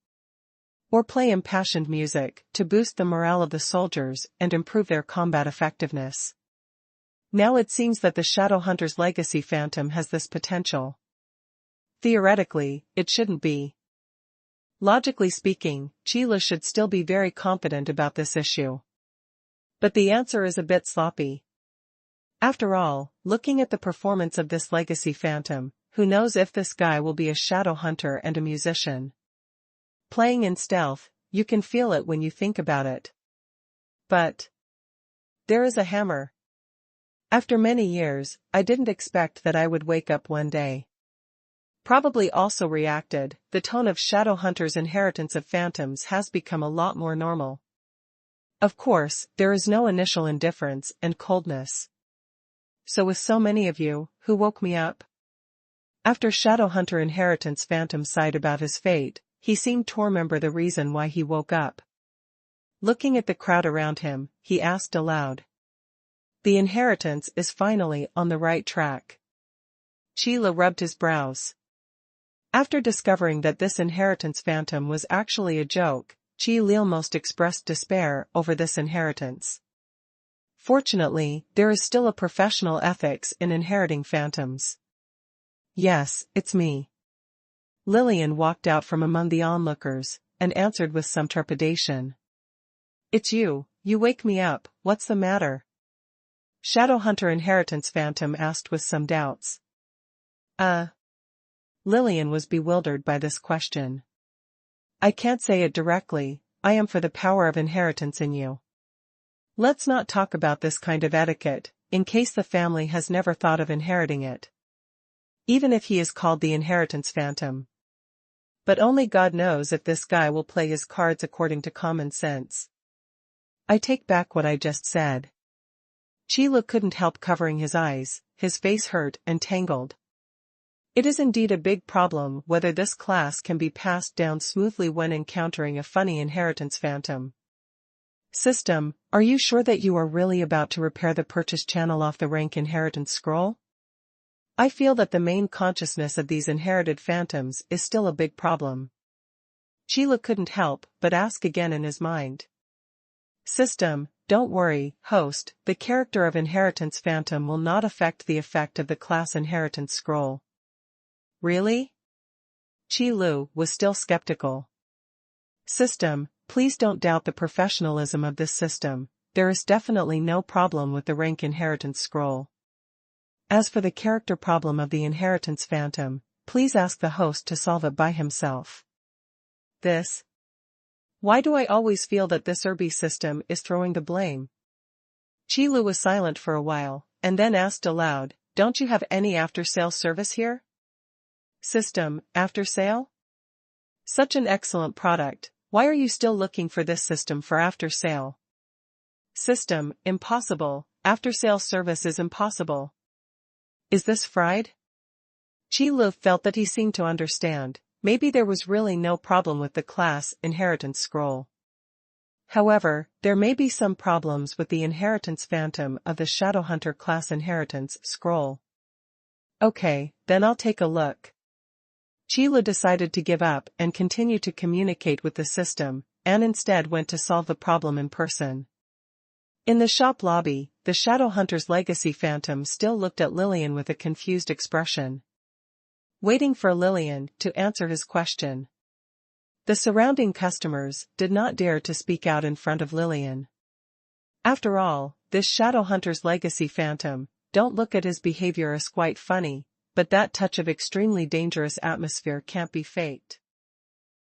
Or play impassioned music to boost the morale of the soldiers and improve their combat effectiveness. Now it seems that the shadow hunter's legacy phantom has this potential. Theoretically, it shouldn't be. Logically speaking, Qilu should still be very confident about this issue. But the answer is a bit sloppy. After all, looking at the performance of this legacy phantom, who knows if this guy will be a shadow hunter and a musician? Playing in stealth, you can feel it when you think about it. But there is a hammer. After many years, I didn't expect that I would wake up one day. Probably also reacted, the tone of shadow hunter's inheritance of phantoms has become a lot more normal. Of course, there is no initial indifference and coldness. So with so many of you, who woke me up? After shadow hunter inheritance phantom sighed about his fate, he seemed to remember the reason why he woke up. Looking at the crowd around him, he asked aloud. The inheritance is finally on the right track. Qilu rubbed his brows. After discovering that this inheritance phantom was actually a joke, Qi Li almost expressed despair over this inheritance. Fortunately, there is still a professional ethics in inheriting phantoms. Yes, it's me. Lillian walked out from among the onlookers, and answered with some trepidation. It's you wake me up, what's the matter? Shadow Hunter Inheritance Phantom asked with some doubts. Lillian was bewildered by this question. I can't say it directly, I am for the power of inheritance in you. Let's not talk about this kind of etiquette, in case the family has never thought of inheriting it. Even if he is called the Inheritance Phantom. But only God knows if this guy will play his cards according to common sense. I take back what I just said. Qilu couldn't help covering his eyes, his face hurt and tangled. It is indeed a big problem whether this class can be passed down smoothly when encountering a funny inheritance phantom. System, are you sure that you are really about to repair the purchase channel off the rank inheritance scroll? I feel that the main consciousness of these inherited phantoms is still a big problem. Qilu couldn't help but ask again in his mind. System, don't worry, host, the character of inheritance phantom will not affect the effect of the class inheritance scroll. Really? Qilu was still skeptical. System, please don't doubt the professionalism of this system, there is definitely no problem with the rank inheritance scroll. As for the character problem of the inheritance phantom, please ask the host to solve it by himself. This? Why do I always feel that this Irby system is throwing the blame? Qilu was silent for a while, and then asked aloud, don't you have any after-sales service here? System, after-sale? Such an excellent product, why are you still looking for this system for after-sale? System, impossible, after-sale service is impossible. Is this fried? Qilu felt that he seemed to understand. Maybe there was really no problem with the class inheritance scroll. However, there may be some problems with the inheritance phantom of the Shadowhunter class inheritance scroll. Okay, then I'll take a look. Qilu decided to give up and continue to communicate with the system, and instead went to solve the problem in person. In the shop lobby, the Shadowhunter's legacy phantom still looked at Lillian with a confused expression, waiting for Lillian to answer his question. The surrounding customers did not dare to speak out in front of Lillian. After all, this Shadowhunter's legacy phantom, don't look at his behavior as quite funny, but that touch of extremely dangerous atmosphere can't be faked.